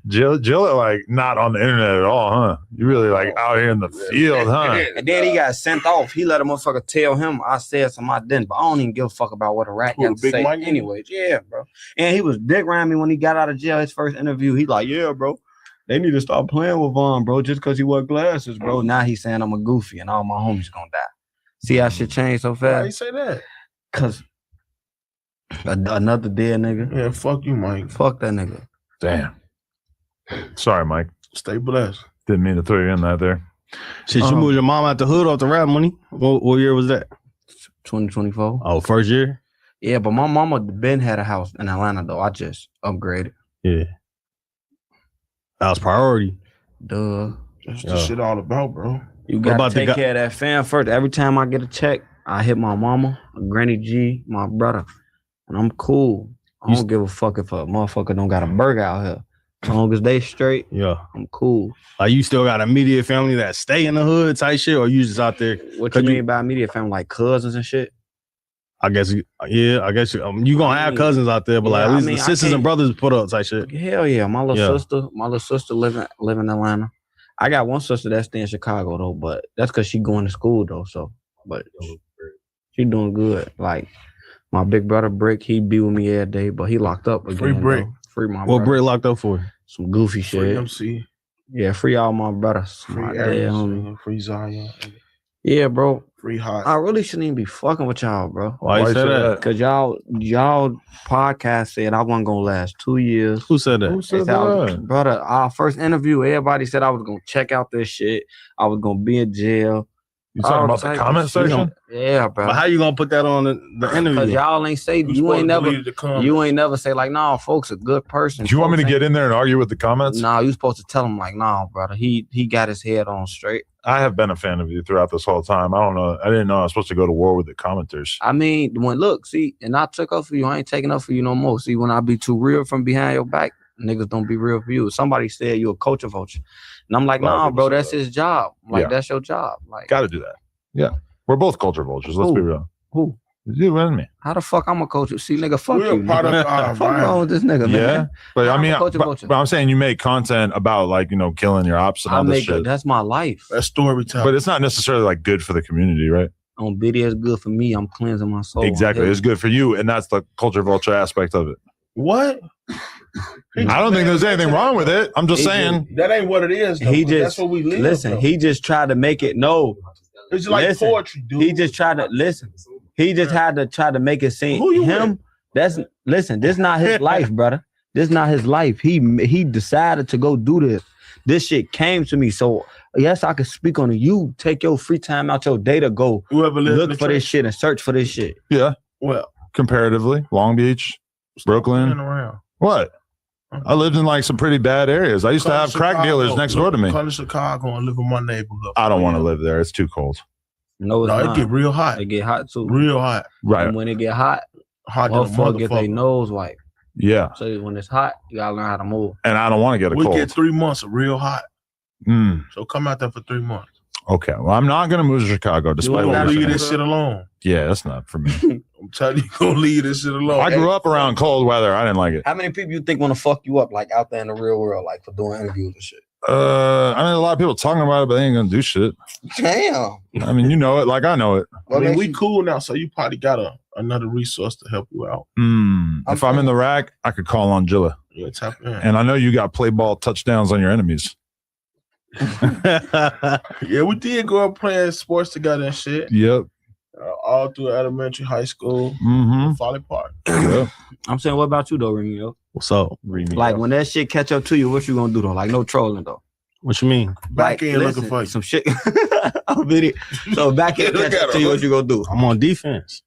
Jill, like not on the internet at all, huh? You really like out here in the field, huh? And then he got sent off. He let a motherfucker tell him I said something I didn't, but I don't even give a fuck about what a rat Who, got to Big say. Mike? Anyways, yeah, bro. And he was dick around me when he got out of jail. His first interview, he like, yeah, bro. They need to stop playing with Vaughn, bro, just because he wore glasses, bro. Now he's saying I'm a goofy and all my homies gonna die. See how shit changed so Why you fast? say that? Because another dead nigga. Yeah, fuck you, Mike. Fuck that nigga. Damn. Sorry, Mike. Stay blessed. Didn't mean to throw you in that there. Shit, you moved your mom out the hood off the rap money. What year was that? 2024. Oh, first year? Yeah, but my mama been had a house in Atlanta though. I just upgraded. Yeah. That was priority. Duh. That's the shit all about, bro. You What gotta about the take care of that fam first. Every time I get a check, I hit my mama, Granny G, my brother, and I'm cool. I don't give a fuck if a motherfucker don't got a burger out here. As long as they straight, Yeah. I'm cool. Like you still got immediate family that stay in the hood type shit, or you just out there? What you mean by immediate family? Like cousins and shit? I guess, yeah, I guess you gonna have cousins out there, but like at least the sisters and brothers put up type shit. Hell yeah, my little sister live in Atlanta. I got one sister that stay in Chicago though, but that's because she going to school though. So, but she doing good. Like my big brother Brick, he be with me every day, but he locked up again. Free Brick. Though. Free my What brother. Brick locked up for? Some goofy shit. Free MC. Yeah, free all my brothers. Free My Aries. dad, homie. Free Zion. Yeah, bro. Free Hot. I really shouldn't even be fucking with y'all, bro. Why you say that? Cause y'all podcast said I wasn't gonna last 2 years. Who said that? Who They said said I was- that? brother, our first interview, everybody said I was gonna check out this shit. I was gonna be in jail. You talking All about the type comment of shit. section? Yeah, bro. But how you gonna put that on the Cause interview? y'all ain't say you ain't never say like, nah, folks a good person. Do you want me to Folks get in there and argue with the comments? ain't- Nah, you supposed to tell him like, nah, brother. He got his head on straight. I have been a fan of you throughout this whole time. I don't know. I didn't know I was supposed to go to war with the commenters. I mean, and I took up for you. I ain't taking up for you no more. See, when I be too real from behind your back, niggas don't be real for you. Somebody said you a culture vulture. And I'm like, A lot of nah, people bro, say that's that. his job. Like, Yeah. that's your job. Like, Got to do that. Yeah. We're both culture vultures. Let's be Who? real. who? You and me. How the fuck I'm a coach? See, nigga, fuck We're a you. product Nigga. of our Fuck wrong with this nigga, Yeah. man. But I I'm mean, a culture vulture. but I'm saying you make content about like, killing your ops and I all this make shit. that's my life. That's storytelling. But it's not necessarily like good for the community, right? On video is good for me. I'm cleansing my soul. Exactly. It's good for you. And that's the culture vulture aspect of it. What? I don't think there's anything wrong with it. I'm just He saying. That ain't what it is. Though, He but just that's what we live. listen. though. He just tried to make it. No, It's like listen, poetry, dude. he just tried to listen. He just had to try to make it seem Who you him. That's listen. This not his life, brother. This not his life. He decided to go do this. This shit came to me. So yes, I can speak on it. You take your free time out your day to go Whoever lives in look the for this trench. shit and search for this shit. Yeah. Well, Comparatively, Long Beach, playing Brooklyn. around. What? I lived in like some pretty bad areas. I used to Come have crack Chicago. dealers next door to me. Come to Chicago and live in my neighborhood. I don't want to live there. It's too cold. No, it's No, not. it get real hot. It get hot too. Real hot. Right. And when it get hot, Hot than a motherfucker get their motherfucker. nose wiped. Yeah. So when it's hot, you gotta learn how to move. And I don't want to get a We cold. get 3 months of real hot. Mm. So come out there for 3 months. Okay, well, I'm not gonna move to Chicago despite You what gonna you're leave saying. this shit alone. Yeah, that's not for me. I'm telling you, gonna leave this shit alone. I grew up around cold weather. I didn't like it. How many people you think want to fuck you up like out there in the real world, like for doing interviews and shit? I mean, a lot of people talking about it, but they ain't gonna do shit. Damn. I mean, you know it, like I know it. I mean, we cool now, so you probably got another resource to help you out. If I'm in the rack, I could call on Jilla. Yeah, tap in. And I know you got play ball touchdowns on your enemies. Yeah, we did grow up playing sports together and shit. Yep. All through elementary, high school, Folly Park. Yep. I'm saying, what about you though, Remy? What's up? Like when that shit catch up to you, what you gonna do though? Like no trolling though. What you mean? Back end listen, looking for you. some shit. So back end catch up to you, what you gonna do? I'm on defense.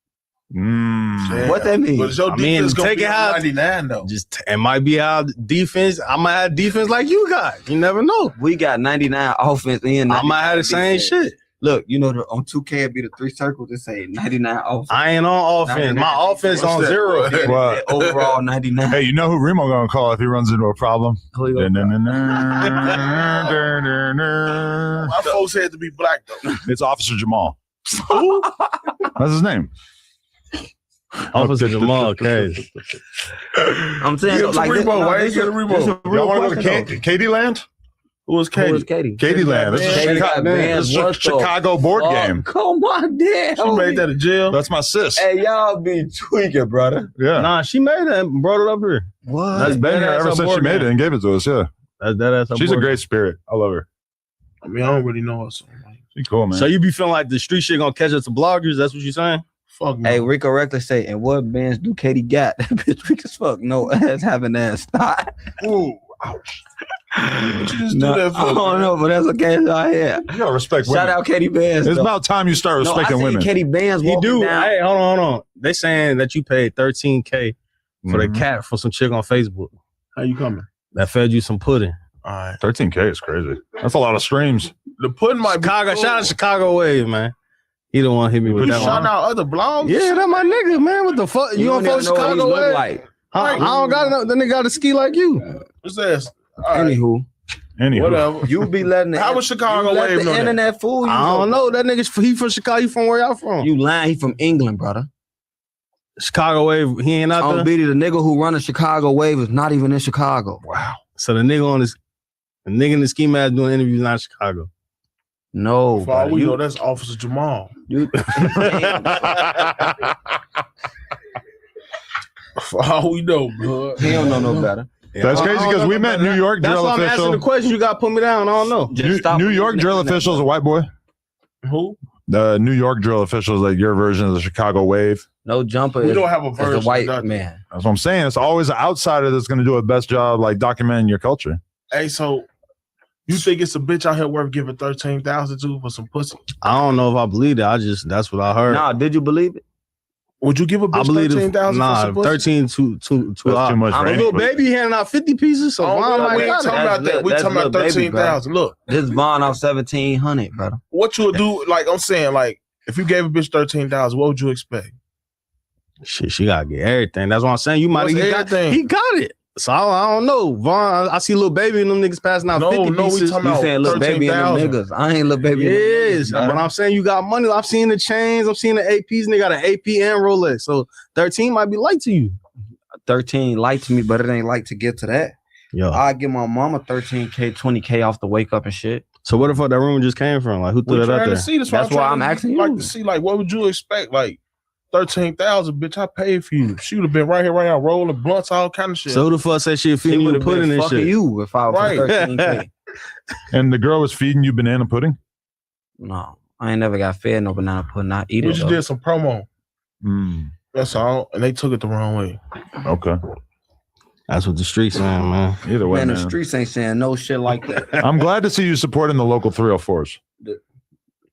Yeah. What that mean? But it's your I mean, defense gonna take be it on how 99 though. Just it might be our defense. I might have defense like you got. You never know. We got 99 offense and I might have the same defense. shit. Look, you know, on 2K it'd be the 3 circles. It say 99 offense. I ain't on offense. 99 My offense What's on that? 0. What? Overall 99. Hey, you know who Remo gonna call if he runs into a problem? Who you gonna My folks had to be black though. It's Officer Jamal. That's his name. Officer Jamal, okay. I'm saying, Give like, some this, Remo. no, Why this ain't is- get a this is Remo? a real Y'all want to go question, to though. Katie Land? Who was Who Katie? is Katie? Katie Land. This is Katie Chicago, got bands. this is What the Chicago board fuck? game. Come on, damn. She made that a jail. That's my sis. Hey, y'all be tweaking, brother. Yeah. Nah, she made it and brought it up here. What? That's been here ever since she made it and gave it to us. Yeah. That's She's a great spirit. I love her. I mean, I don't really know her. So She's cool, man. So you be feeling like the street shit gonna catch up to bloggers? That's what you saying? fuck no. Hey, Rico Reckless say, and what bands do Katie got? That bitch weak as fuck. No ass having ass. Stop. Ooh, ouch. What you just No, do that for? I don't know, but that's okay. I hear. You gotta respect women. Shout out Katie Bands. It's though. about time you start respecting women. Katie Bands. He do. Down. Hey, hold on. They saying that you paid $13K for the cat for some chick on Facebook. How you coming? That fed you some pudding. All right. $13K is crazy. That's a lot of streams. The pudding might Chicago. be cool. Shout out Chicago Wave, man. He don't want to hit me with You that shouting one. out other blogs? Yeah, that my nigga, man. What the fuck? You don't fuck even know what he Chicago look Wave? like. I don't got enough. Then they got to ski like you. What's this? All right. Anywho, Whatever. you be letting the, How was Chicago you let Wave the know that? internet fool you. I don't know. That nigga's he from Chicago. He from where y'all from? You lying? He from England, brother. Chicago Wave. He ain't out On there. Biddy, the nigga who run the Chicago Wave is not even in Chicago. Wow. So the nigga in the ski mask doing interviews not in Chicago. No, For all brother. we You- know, that's Officer Jamal. you- For all we know, bro. he don't know no better. That's crazy because we met New York That's drill why I'm asking official. the question. You got to put me down. I don't know. Just stop New York drill official is a white boy. Who? The New York drill official is like your version of the Chicago Wave. No jumper. We is, don't have a is version. a white of nothing. man. That's what I'm saying. It's always an outsider that's going to do a best job like documenting your culture. Hey, so you think it's a bitch out here worth giving $13,000 to for some pussy? I don't know if I believe it. That's what I heard. Nah, did you believe it? Would you give a I bitch believe $13,000 for nah, some pussy? 13 too That's too much I'm for a any little pussy. baby handing out 50 pieces. So Oh, why am well, I we ain't got talking it? about that. We That's talking about little baby, 13,000. Look, This Vaughn off 1,700, brother. what you would do? Like I'm saying, like if you gave a bitch $13,000, what would you expect? Shit, she gotta get everything. That's what I'm saying. You might What's he got everything? it. So I don't know. Vaughn, I see little baby and them niggas passing out 50 No, we pieces. talking You about saying little baby and them 13,000. niggas. I ain't little baby. and them Yes, niggas, but brother. I'm saying you got money. I've seen the chains. I'm seeing the APs, and they got an AP and Rolex. So 13 might be light to you. 13 light to me, but it ain't light to get to that. Yo. I give my mama 13K, 20K off the wake up and shit. So where the fuck that rumor just came from? Like who threw We're that out trying there? to see. That's That's why I'm asking you. Like to see, like, what would you expect? Like 13,000, bitch. I paid for you. She would have been right here, right now, rolling blunts, all kind of shit. So who the fuck said she She feeding you would the have pudding been and fucking shit? you if I was Right. 13K. And the girl was feeding you banana pudding? No, I ain't never got fed no banana pudding. I eat we it. just though. did some promo. That's all, and they took it the wrong way. Okay. That's what the streets saying, man. Either way, Man, the man. streets ain't saying no shit like that. I'm glad to see you supporting the local 304s.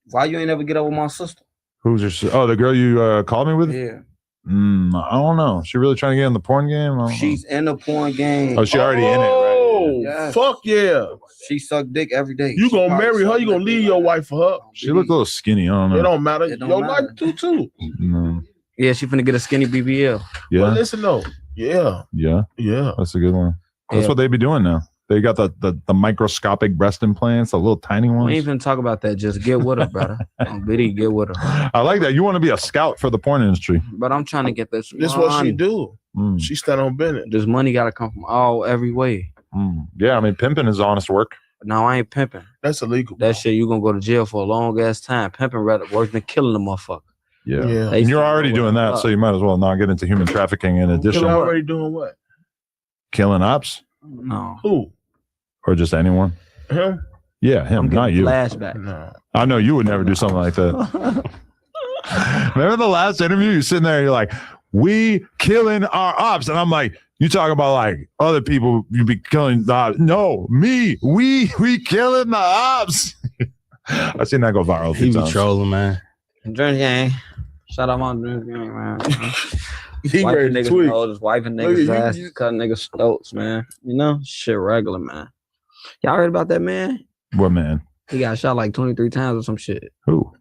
Why you ain't never get up with my sister? Who's your Oh, the girl you called me with? Yeah. I don't know. She really trying to get in the porn game? I don't know. She's in the porn game. Oh, she already in it, right? Oh, Yes. fuck yeah! She suck dick every day. You She gonna probably marry her? suck You gonna dick leave like your that. wife for her? She looked a little skinny. I don't know. It don't matter. It don't Your matter. wife do too. No. Yeah, she finna get a skinny BBL. Yeah. But listen though, yeah, Yeah. yeah. That's a good one. That's Yeah. what they be doing now. They got the microscopic breast implants, the little tiny ones. We ain't even talk about that. Just get with her, brother. Biddy, get with her. I like that. You want to be a scout for the porn industry. But I'm trying to get this. This is what she do. She stand on business. This money got to come from every way. Yeah, I mean, pimping is honest work. No, I ain't pimping. That's illegal. That shit, you gonna go to jail for a long ass time. Pimping rather worse than killing a motherfucker. Yeah. And you're already doing that, so you might as well not get into human trafficking in addition. You're already doing what? Killing ops? No. Who? Or just anyone? Him? Yeah, him, not you. Flashback. No. I know you would never do something like that. Remember the last interview? You're sitting there, and you're like, we killing our ops. And I'm like, you talk about like other people, you be killing the ops. No, me, we killing the ops. I seen that go viral. He be trolling, man. Dream gang. Shout out my dream gang, man. He Wiping ready to niggas' tweak. noses, wiping niggas' asses, cutting niggas' throats, man. You know, shit regular, man. Y'all heard about that man? What man? He got shot like 23 times or some shit. Who?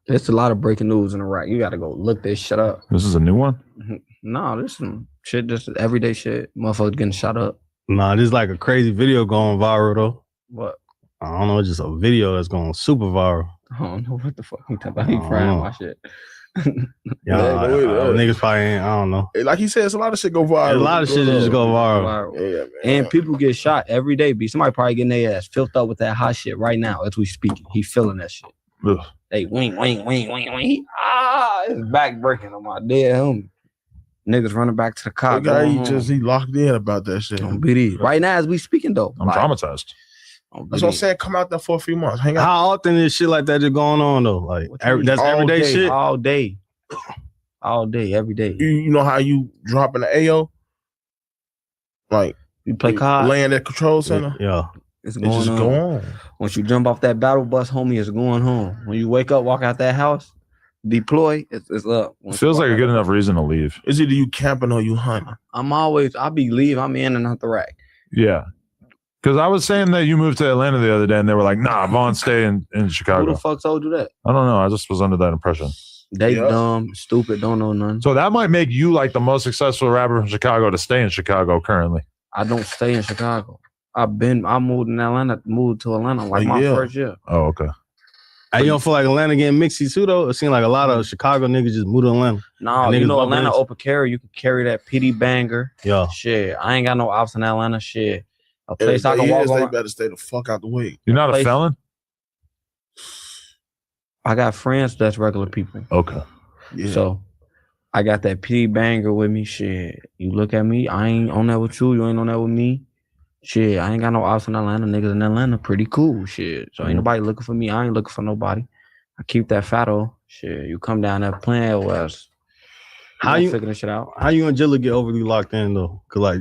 There's a lot of breaking news in Iraq. You got to go look this shit up. This is a new one? No, there's some shit, just everyday shit. Motherfuckers getting shot up. Nah, this is like a crazy video going viral though. What? I don't know, just a video that's going super viral. I don't know what the fuck I'm talking about. He frying my shit. Niggas probably ain't, I don't know. Like he said, it's a lot of shit go viral. A lot of shit just go viral. Yeah, man. And people get shot every day. Somebody probably getting their ass filled up with that hot shit right now as we speaking. He feeling that shit. Ugh. Hey, wing. It's back breaking on my dead homie. Niggas running back to the car. The guy, he locked in about that shit. On BD. Right now as we speaking though. I'm traumatized. That's what I'm saying. Come out there for a few months. Hang out. How often is shit like that just going on though? Like that's everyday day, shit. All day, every day. You know how you drop in the AO? Like you play cards, land at control center. Yeah. It's It going just on. go on. Once you jump off that battle bus, homie, it's going home. When you wake up, walk out that house, deploy, it's up. It feels like a good enough reason to leave. It's either you camping or you hunting. I be leave. I'm in and out the rack. Yeah. Because I was saying that you moved to Atlanta the other day, and they were like, nah, Vaughn, stay in Who Chicago. the fuck told you that? I don't know. I just was under that impression. They dumb, stupid, don't know nothing. So that might make you like the most successful rapper from Chicago to stay in Chicago currently. I don't stay in Chicago. I moved to Atlanta like my first year. Oh, okay. You don't feel like Atlanta getting mixy too though? It seems like a lot of Chicago niggas just moved to Atlanta. No, And you niggas know bumping Atlanta into- open carry. You can carry that PD banger. Yeah. Shit, I ain't got no ops in Atlanta. Shit, a place I can walk They around. better stay the fuck out the way. You're not a Place- felon? I got friends that's regular people. Okay. Yeah. So I got that PD banger with me. Shit, you look at me. I ain't on that with you. You ain't on that with me. Shit, I ain't got no ops in Atlanta. Niggas in Atlanta pretty cool. Shit. So ain't nobody looking for me. I ain't looking for nobody. I keep that fatto. Shit, you come down there playing with us. How you figure this shit out? How you and Jilla get overly locked in though? Cause like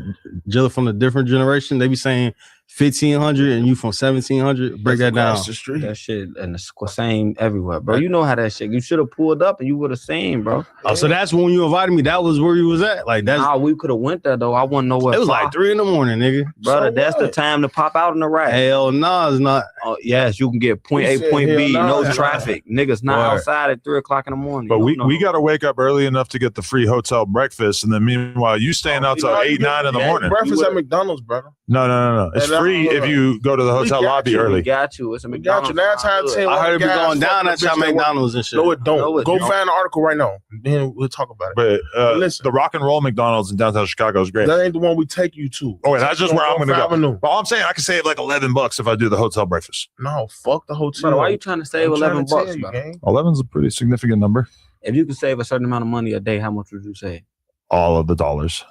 Jilla from a different generation, they be saying 1500 and you from 1700. Break that down. The street. That shit and the same everywhere, bro. You know how that shit. You should have pulled up and you would have seen, bro. Oh, so that's when you invited me. That was where you was at. Like that's. Nah, we could have went there though. I wouldn't know what. It was like 3 a.m, nigga. Brother, So that's what? the time to pop out in the rack. Hell no, it's not. Oh, yes, you can get point He A, said point B, hell no nah. traffic. Niggas not Word. outside at 3 o'clock in the morning. But You don't we know. got to wake up early enough to get the free hotel breakfast. And then meanwhile, you staying out till 8, 9 in the morning. Breakfast at McDonald's, brother. No. It's Yeah, free if you go to the hotel got lobby you. early. We got you. It's a We got McDonald's. you. 9 times 10. I heard it be guys going down fucking at y'all bitch that work. McDonald's and shit. No, it don't. No, it Go don't. find the article right now. Then we'll talk about it. But Listen. the Rock and Roll McDonald's in downtown Chicago is great. That ain't the one we take you to. Oh, wait, that's just where I'm going to go. Avenue. But all I'm saying, I can save like $11 if I do the hotel breakfast. No, fuck the hotel. Brother, why you trying to save I'm trying to $11, tell you, bro? gang. 11's a pretty significant number. If you could save a certain amount of money a day, how much would you save? All of the dollars.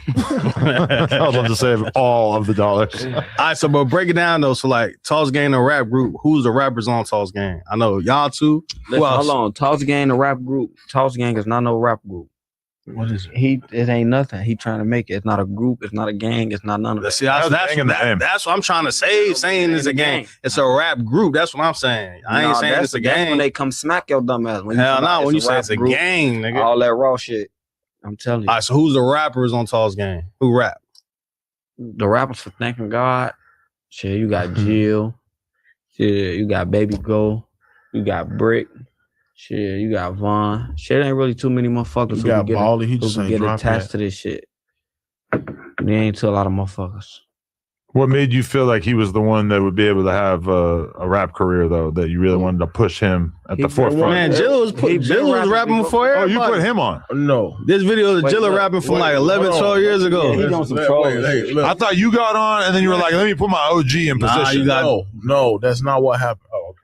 I'd love to save all of the dollars. All right, so but break it down though. So like Toss Gang, the rap group. Who's the rappers on Toss Gang? I know y'all two. Listen, hold on. Toss Gang, the rap group. Toss Gang is not no rap group. What is it? It ain't nothing. He trying to make it. It's not a group. It's not a gang. It's not none of that. See, that's what I'm trying to say. Saying it's a gang. It's a rap group. That's what I'm saying. I ain't saying it's a That's gang. when they come smack your dumb ass. When you Hell come no, out, when you say rap it's a group, gang, nigga. all that raw shit. I'm telling you. All right, so who's the rappers on Toss Gang? Who rap? The rappers for thanking God. Shit, you got Jill. Shit, you got Baby Go. You got Brick. Shit, you got Vaughn. Shit, ain't really too many motherfuckers You who got can Bally, he who just can ain't get drop attached yet. to this shit. There ain't too a lot of motherfuckers. What made you feel like he was the one that would be able to have a rap career, though, that you really wanted to push him at the forefront? Man, Jill was rapping before everybody. Oh, you put him on? No. This video of Jilla rapping from like 11, 12 years ago. He doing some trolling. I thought you got on, and then you were like, let me put my OG in position. No, that's not what happened. Oh, okay.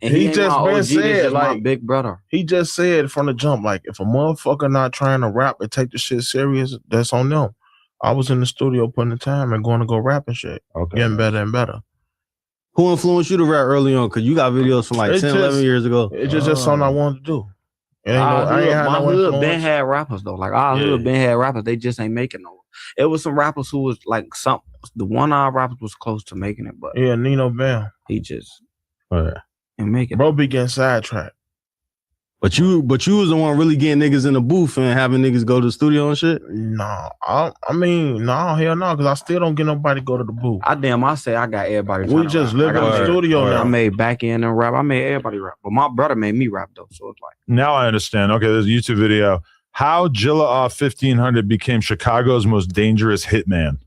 And he ain't just my been OG, this said, is my like, big brother. He just said from the jump, like, if a motherfucker not trying to rap and take the shit serious, that's on them. I was in the studio putting the time and going to go rap and shit. Okay. Getting better and better. Who influenced you to rap early on? Because you got videos from like 10, 11 years ago. It's just something I wanted to do. My hood been had rappers though. Like our hood been had rappers. They just ain't making no. It was some rappers who was like the one-eyed rappers was close to making it, but yeah, Nino Bam. He just and make it. Bro be getting sidetracked. But you was the one really getting niggas in the booth and having niggas go to the studio and shit? No, hell no, because I still don't get nobody to go to the booth. I say I got everybody. We just live in the studio now. I made back end and rap. I made everybody rap. But my brother made me rap though. So it's like Now I understand. Okay, there's a YouTube video. How Jilla off 1500 became Chicago's most dangerous hitman.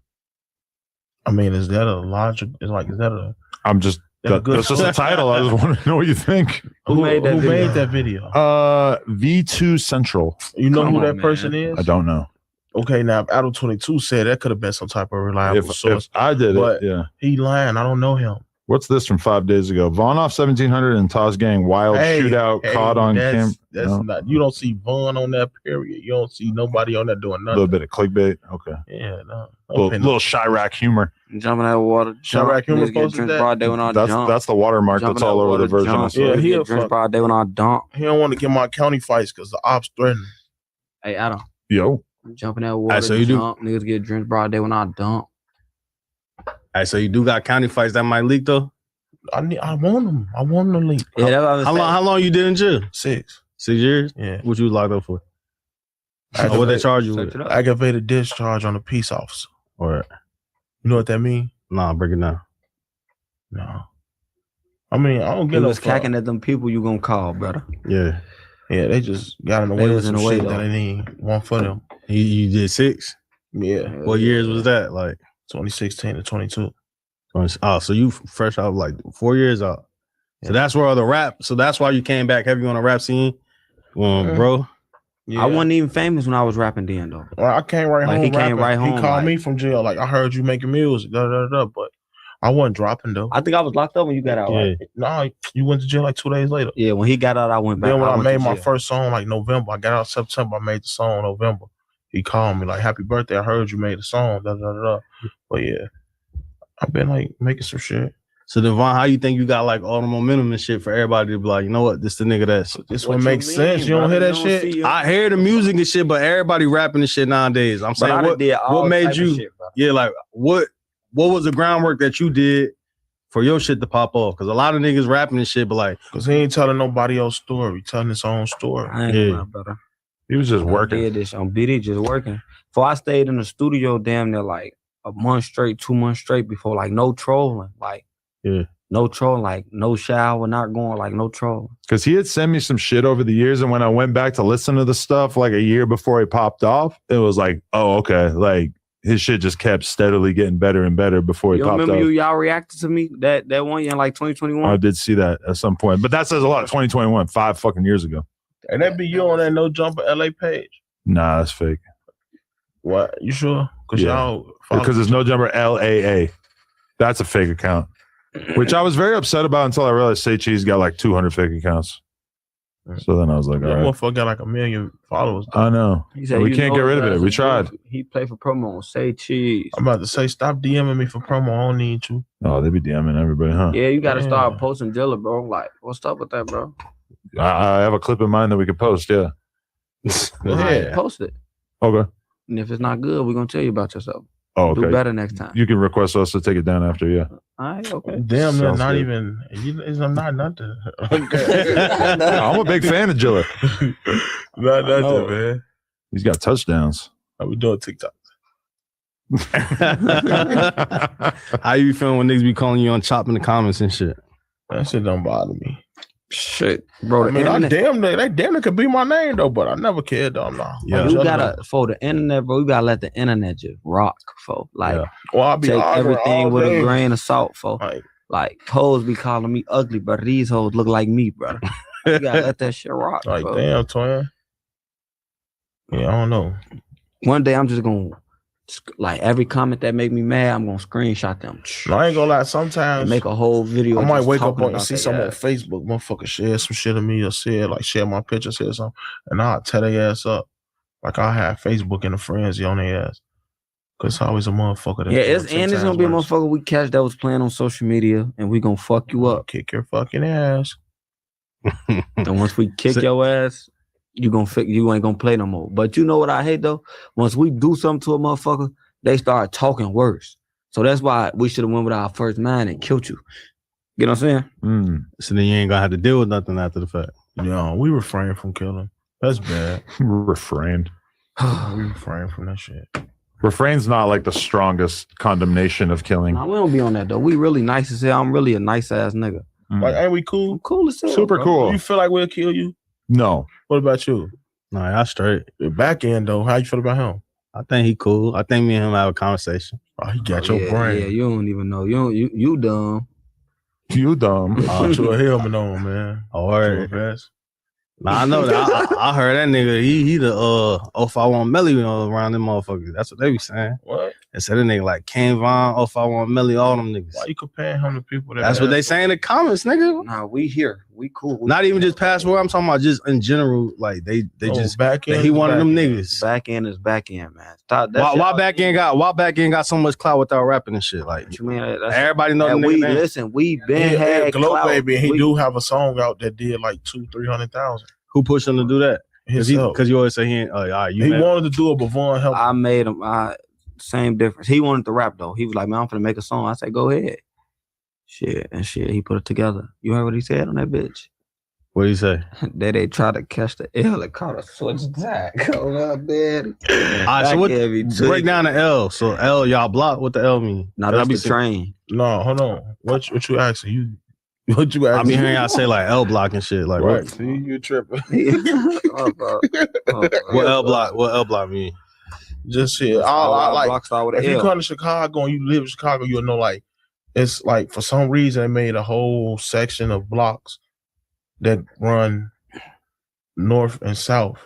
I mean, is that a logic? Is that a... I'm just... That's just the title. I just want to know what you think. Who made that video? V2 Central. You know who that person is? I don't know. Okay, now Adam 22 said that could have been some type of reliable source. If I did but it, yeah. He lying. I don't know him. What's this from 5 days ago? Vaughn off 1700 and Toss Gang wild shootout caught on cam. That's not. You don't see Vaughn on that period. You don't see nobody on that doing A nothing. little bit of clickbait. Okay. Yeah, no. Little Chirac humor. Jumping out of water. Chirac humor posted that. That's the watermark that's all over the version. I saw. Yeah, he a drink broad day when I dunk. He don't want to get my county fights because the ops threatening. Hey, Adam. Yo. Jumping out of water. So you jump. Niggas get drenched broad day when I dunk. Hey, so you do got county fights that might leak though? I want them. I want them to leak. Yeah, how long you did in jail? 6 years? Yeah. What you was locked up for? What they charge you with? Aggravated discharge on a peace officer. Or you know what that mean? Nah, break it down. No. I mean, I don't get no was cacking at them people you gonna call, brother. Yeah. Yeah, they just got in the way of some shit that they didn't want for them. You did 6? Yeah. What years was that? Like 2016 to 22. Oh, so you fresh out like 4 years out. So that's where all the rap. So that's why you came back heavy on the rap scene, bro. Yeah. I wasn't even famous when I was rapping then though. Well, I came right home. He came right home. He called me from jail. Like I heard you making music, but I wasn't dropping though. I think I was locked up when you got out. Right? No, you went to jail like 2 days later. Yeah, when he got out, I went back. Then when I made my first song like November, I got out September. I made the song in November. He called me like, "Happy birthday! I heard you made a song." But yeah. I've been like making some shit. So Devon, how you think you got like all the momentum and shit for everybody to be like, you know what, this the nigga that's this what makes sense. You don't hear that shit? I hear the music and shit, but everybody rapping and shit nowadays. I'm saying what made you what was the groundwork that you did for your shit to pop off? Because a lot of niggas rapping and shit, but like because he ain't telling nobody else's story, telling his own story. I ain't know, brother. He was just working. I did this on BD, just working. So I stayed in the studio damn near like a month straight, 2 months straight before, like no trolling, like no trolling, like no shower, not going, like no trolling. Because he had sent me some shit over the years, and when I went back to listen to the stuff like a year before he popped off, it was like, oh, okay, like his shit just kept steadily getting better and better before he popped off. Remember y'all reacted to me that one year in like 2021? I did see that at some point, but that says a lot. 2021, 5 fucking years ago. And that be you on that No Jumper LA page? Nah, that's fake. What? You sure? Because there's No Jumper LAA. That's a fake account, which I was very upset about until I realized Say Cheese got like 200 fake accounts. So then I was like, all right. Motherfucker got like 1 million followers. I know. We can't get rid of it. We tried. He played for promo on Say Cheese. I'm about to say, stop DMing me for promo. I don't need you. Oh, they be DMing everybody, huh? Yeah, you got to start posting Dilla, bro. Like, what's up with that, bro? I have a clip in mind that we could post, yeah. Post it. Okay. And if it's not good, we're going to tell you about yourself. Oh, okay. Do better next time. You can request us to take it down after, yeah. All right, okay. Damn, they're not even. I'm not nothing. Okay. I'm a big fan of Jilla. Not nothing, man. He's got touchdowns. How we doing TikTok? How you feeling when niggas be calling you on Chop in the comments and shit? That shit don't bother me. Shit, bro. I mean, that damn near could be my name though, but I never cared though. No. Yeah, you gotta for the internet, bro. You gotta let the internet just rock, for like. Well, I'll be take arguing everything all with day. a grain of salt, for like hoes be calling me ugly, but these hoes look like me, bro. You gotta let that shit rock. Like bro. damn, twin. Yeah, I don't know. One day I'm just gonna like every comment that make me mad, I'm gonna screenshot them. No, I ain't gonna lie. Sometimes and make a whole video. I might just wake up talking and about see that someone on ass. Facebook, motherfucker share some shit of me or share my picture, share something, and I'll tear their ass up. Like I have Facebook in a frenzy on their ass. Cause it's always a motherfucker. Yeah, it's gonna be a motherfucker we catch that was playing on social media, and we gonna fuck you up. Kick your fucking ass. And once we kick your ass, you ain't gonna play no more. But you know what I hate though? Once we do something to a motherfucker, they start talking worse. So that's why we should have went with our first mind and killed you. You know what I'm saying? So then you ain't gonna have to deal with nothing after the fact. Yeah, we refrain from killing. That's bad. Refrained. We refrain from that shit. Refrain's not like the strongest condemnation of killing. Nah, we don't be on that though. We really nice as hell. I'm really a nice ass nigga. Like, ain't we cool? I'm cool as hell. Super bro. cool. You feel like we'll kill you? No. What about you? Nah, y'all straight. The back end though, how you feel about him? I think he cool. I think me and him have a conversation. Oh, he got Yeah, your brain. Yeah, you don't even know. You dumb. You dumb. To a helmet on, man. Oh, word. Nah, I know that. I heard that nigga. He the 051 Melly around them motherfuckers. That's what they be saying. What? They said that nigga like Kane Von, 051 Melly, all them niggas. Why you comparing him to people that? That's what they say in the comments, nigga. Nah, we here. We cool. Not even just past word. I'm talking about just in general. Like they just back end. he one of them niggas. Back end is back end, man. Stop. Why back end got so much clout without rapping and shit? Like you mean, everybody know the and nigga we name. listen. We been had Glow clout. Baby, and he do have a song out that did like 200,000-300,000. Who pushed him to do that? Because Himself. you always say he ain't. All right, He wanted to do it, but Vaughn helped. I made him. Same difference. He wanted to rap though. He was like, "Man, I'm finna make a song." I said, "Go ahead." Shit. He put it together. You heard what he said on that bitch? What did he say? They tried to catch the L and caught a switch attack. Oh my bad. All right, so what? Break down the L. So L, y'all block. What the L mean? Now that's the train. No, hold on. What you asking? What you asking? I mean, hearing y'all say like L block and shit. Like right. what? See, you tripping. What L block? What L block mean? Just shit. I like. If you L. come to Chicago and you live in Chicago, you'll know like it's like for some reason they made a whole section of blocks that run north and south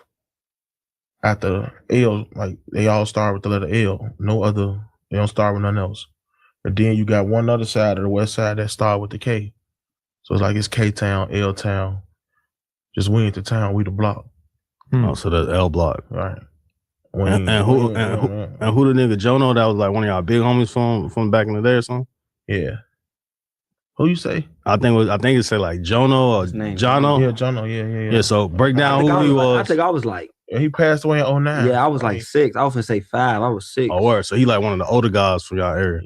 at the L. Like they all start with the letter L. No other. They don't start with nothing else. And then you got one other side of the west side that start with the K. So it's like it's K Town, L Town. Just we into town, we the block. Oh, so that's L block. Right. And who the nigga Jono that was like one of y'all big homies from back in the day or something? Yeah. Who you say? I think it said like Jono or Jono. Yeah, Jono. Yeah. Yeah. So break down who he was. I think I was like. Yeah, he passed away in 2009. Yeah, I was like 6. I was gonna say 5. I was 6. Oh, word. So he like one of the older guys from y'all area.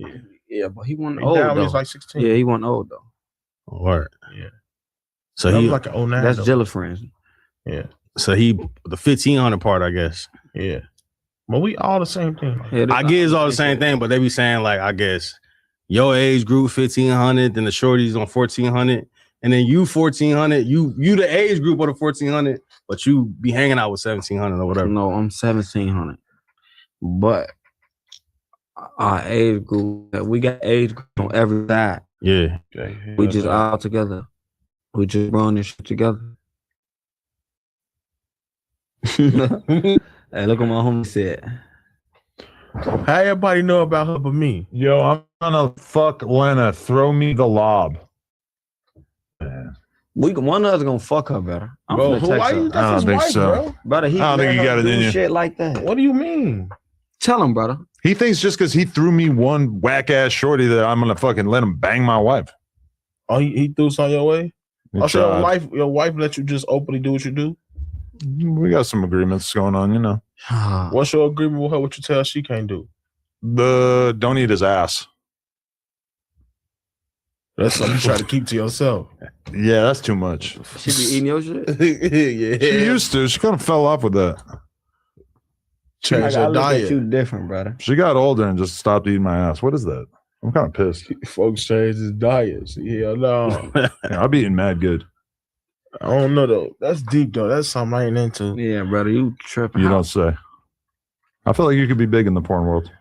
Yeah, but he wasn't He old died when though. he was like 16. Yeah, he wasn't old though. Oh, word. Yeah. So that he was like an 09. That's though. Jilla friends. Yeah. So he the 1500 part, I guess. Yeah. But we all the same thing. Yeah, I get it's all the same thing, but they be saying like, I guess your age group 1500, then the shorties on 1400, and then you 1400. You the age group of the 1400, but you be hanging out with 1700 or whatever. No, I'm 1700. But our age group, we got age group on every side. Yeah. We just all together. We just run this shit together. Hey, look what my homie said. How everybody know about her but me? Yo, I'm gonna fuck Lena. Throw me the lob. One of us gonna fuck her better. I'm Bro, gonna text her. I don't think so. Bro. Brother, he I don't think you got it in you. shit like that. What do you mean? Tell him, brother. He thinks just because he threw me one whack ass shorty that I'm gonna fucking let him bang my wife. Oh, he threw something your way? He Oh, so tried. your wife let you just openly do what you do? We got some agreements going on, you know. What's your agreement with her? What you tell her she can't do? Don't eat his ass. That's something you try to keep to yourself. Yeah, that's too much. She be eating your shit? Yeah. She used to. She kind of fell off with that. Change I your look at diet. you different, brother. She got older and just stopped eating my ass. What is that? I'm kind of pissed. Folks change his diet. See, hell no. Yeah, I'll be eating mad good. I don't know though. That's deep though. That's something I ain't into. Yeah, brother, you tripping. You don't say. I feel like you could be big in the porn world.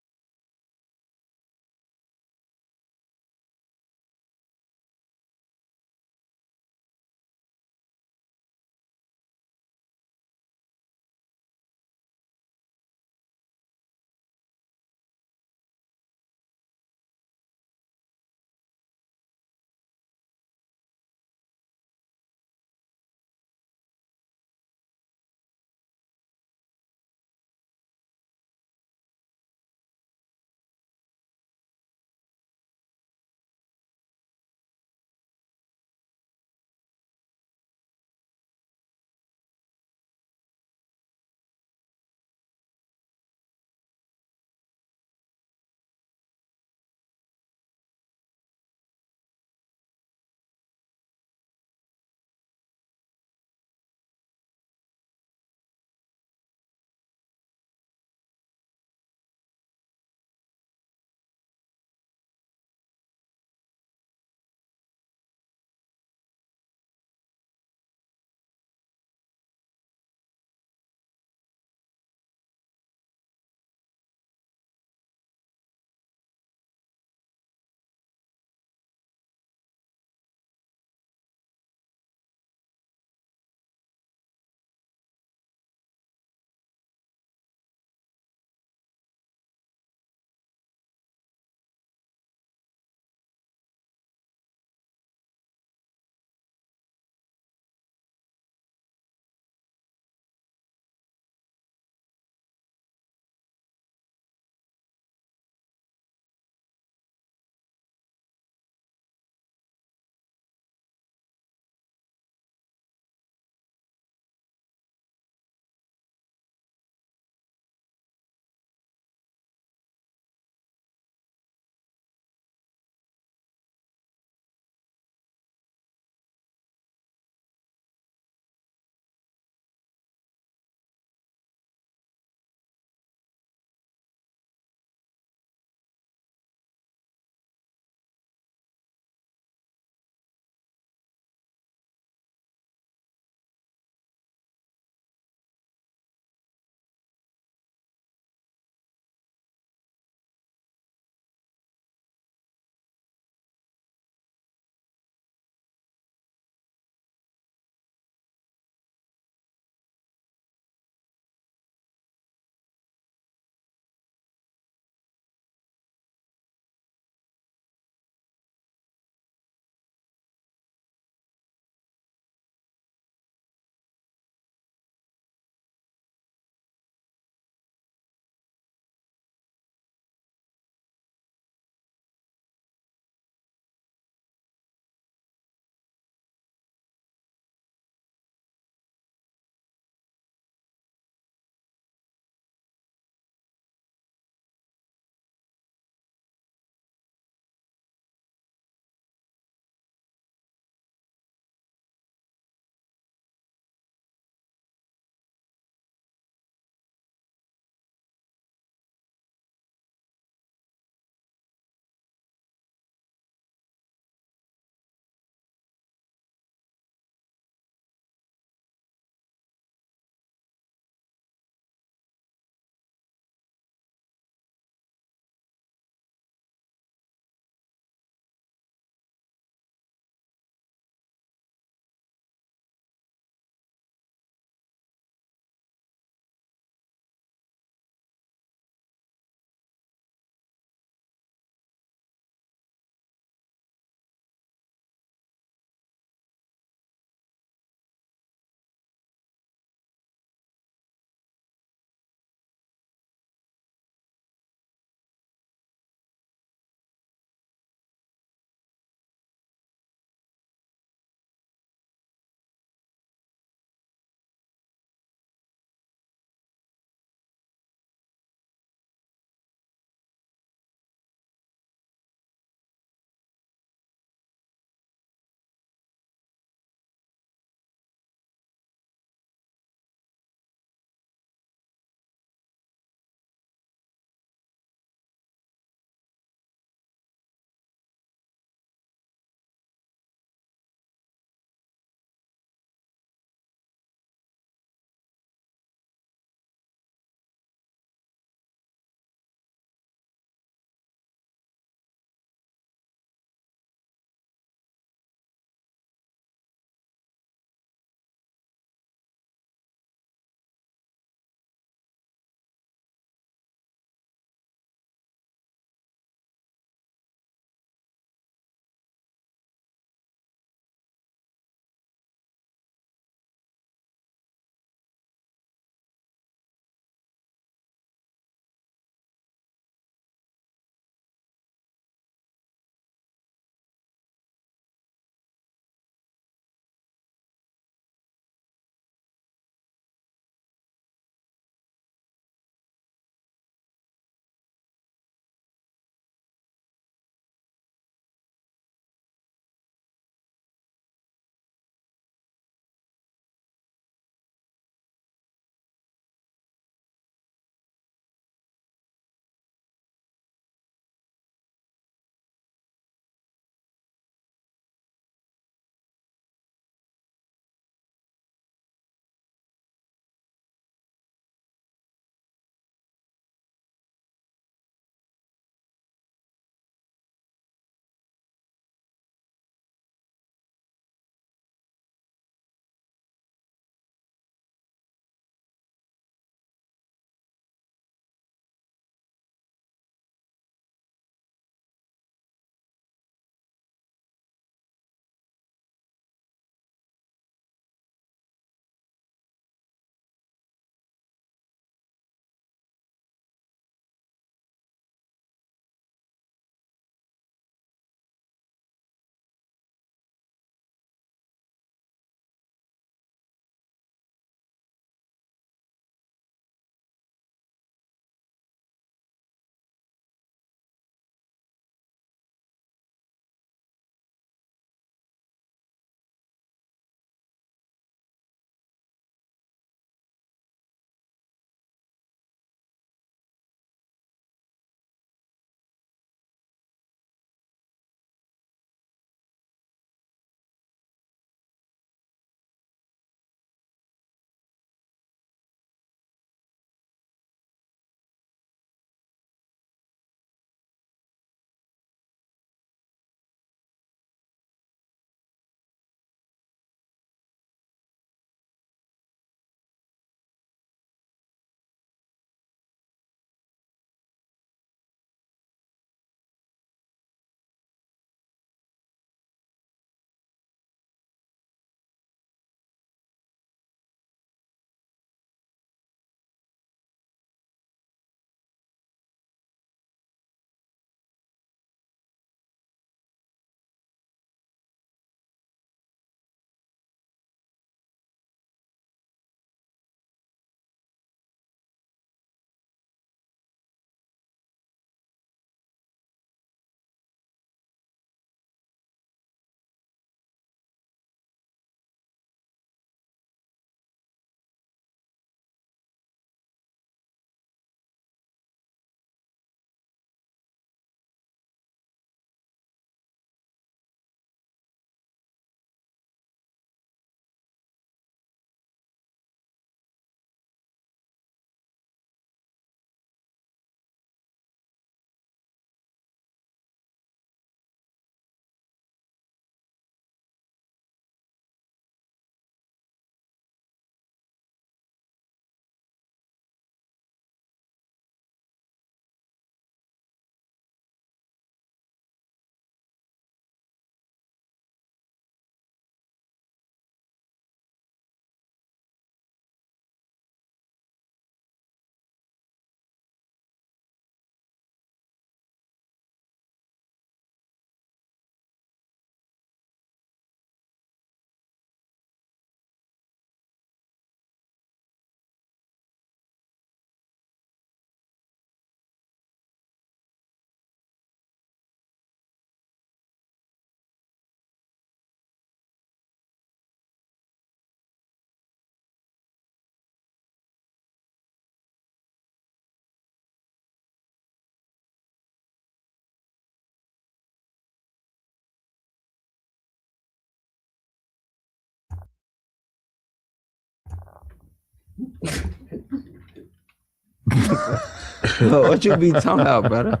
What you be talking about, brother?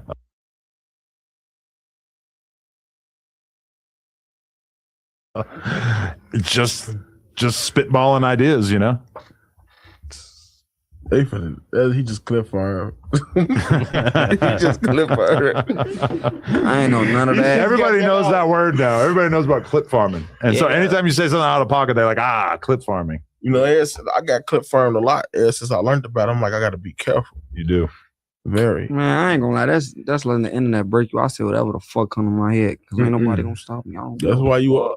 Just spitballing ideas, you know. He just clip for her. He just clip for her. I ain't know none of that. Everybody knows that word now. Everybody knows about clip farming. And so anytime you say something out of pocket, they're like, clip farming. You know, I got clip farmed a lot since I learned about it. I'm like, I got to be careful. You do. Very. Man, I ain't gonna lie. That's letting the internet break you. I say whatever the fuck come to my head because ain't nobody gonna stop me. That's why you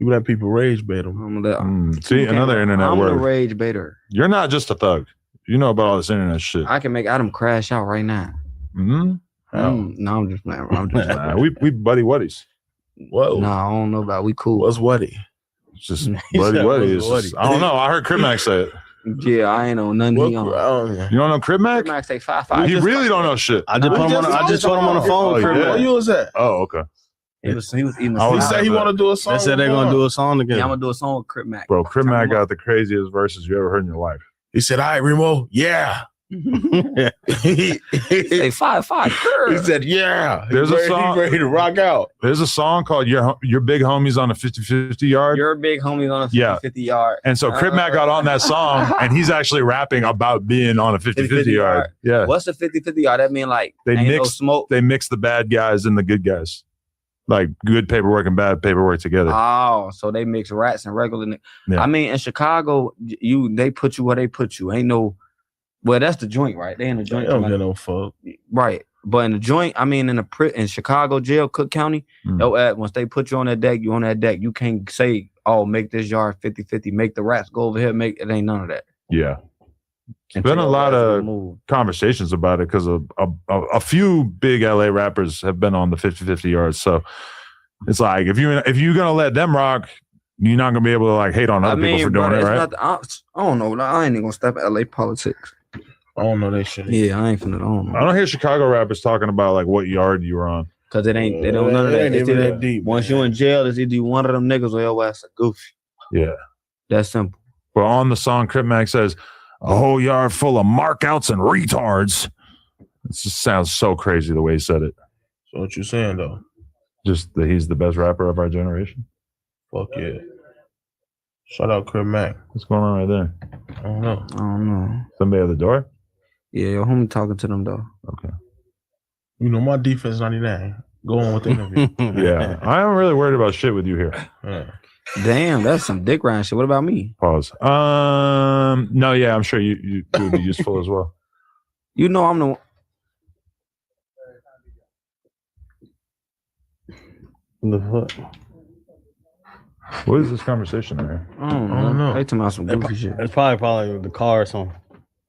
let people rage bait them. See, another internet I'm word. the rage baiter. You're not just a thug. You know about all this internet shit. I can make Adam crash out right now. Mm-hmm. No, I'm just playing. I'm just playing. We buddy wuddies. Whoa. No, I don't know about. We cool. What's Wuddy? It's just buddy wuddy. I don't know. I heard Crib Mac say it. Yeah, I ain't know nothing. You don't know Crib Mac? Crib Mac say 5'5". He really don't know shit. I just told him on the phone. What year was that? Oh, okay. He was eating. He said he want to do a song. They said they're gonna do a song together. Yeah, I'm gonna do a song with Crib Mac. Bro, Crib Mac got the craziest verses you ever heard in your life. He said, "All right, Remo, yeah." Say 5'5". He said, "Yeah." There's a song. He's ready to rock out. There's a song called "Your Big Homies on a 50-50 Yard." Your big homies on a 50-50 yard. And so Crib Mac got on that song, and he's actually rapping about being on a 50-50 yard. Yeah. What's a 50-50 yard? That mean like They ain't no mix smoke. They mix the bad guys and the good guys, like good paperwork and bad paperwork together. Oh, so they mix rats and regular. Yeah. I mean, in Chicago, they put you where they put you. Ain't no. Well, that's the joint, right? They in the joint. They don't get no fuck. Right. But in the joint, I mean, in Chicago jail, Cook County, once they put you on that deck, you on that deck. You can't say, "Oh, make this yard 50-50, make the rats go over here." It ain't none of that. Yeah. There's been a lot of conversations about it because a few big LA rappers have been on the 50-50 yards. So it's like if you're gonna let them rock, you're not gonna be able to like hate on other people for doing it, right? I don't know. I ain't even gonna step at LA politics. I don't know that shit. Yeah, I ain't finna. I don't hear Chicago rappers talking about like what yard you were on. Cause it ain't. They don't none of that. Ain't even that deep. Once you in jail, it's either one of them niggas or your ass a goofy. Yeah. That's simple. But on the song, Crip Mac says, "A whole yard full of markouts and retards." It just sounds so crazy the way he said it. So what you saying though? Just that he's the best rapper of our generation. Fuck yeah. Shout out Crip Mac. What's going on right there? I don't know. Somebody at the door? Yeah, your homie talking to them though. Okay. You know my defense 99. Go on with the interview. Yeah. I am really worried about shit with you here. Yeah. Damn, that's some dick riding shit. What about me? Pause. No, yeah, I'm sure you would be useful as well. You know I'm the one. The fuck? What is this conversation there? I don't know. They talking about some goofy shit. It's probably the car or something.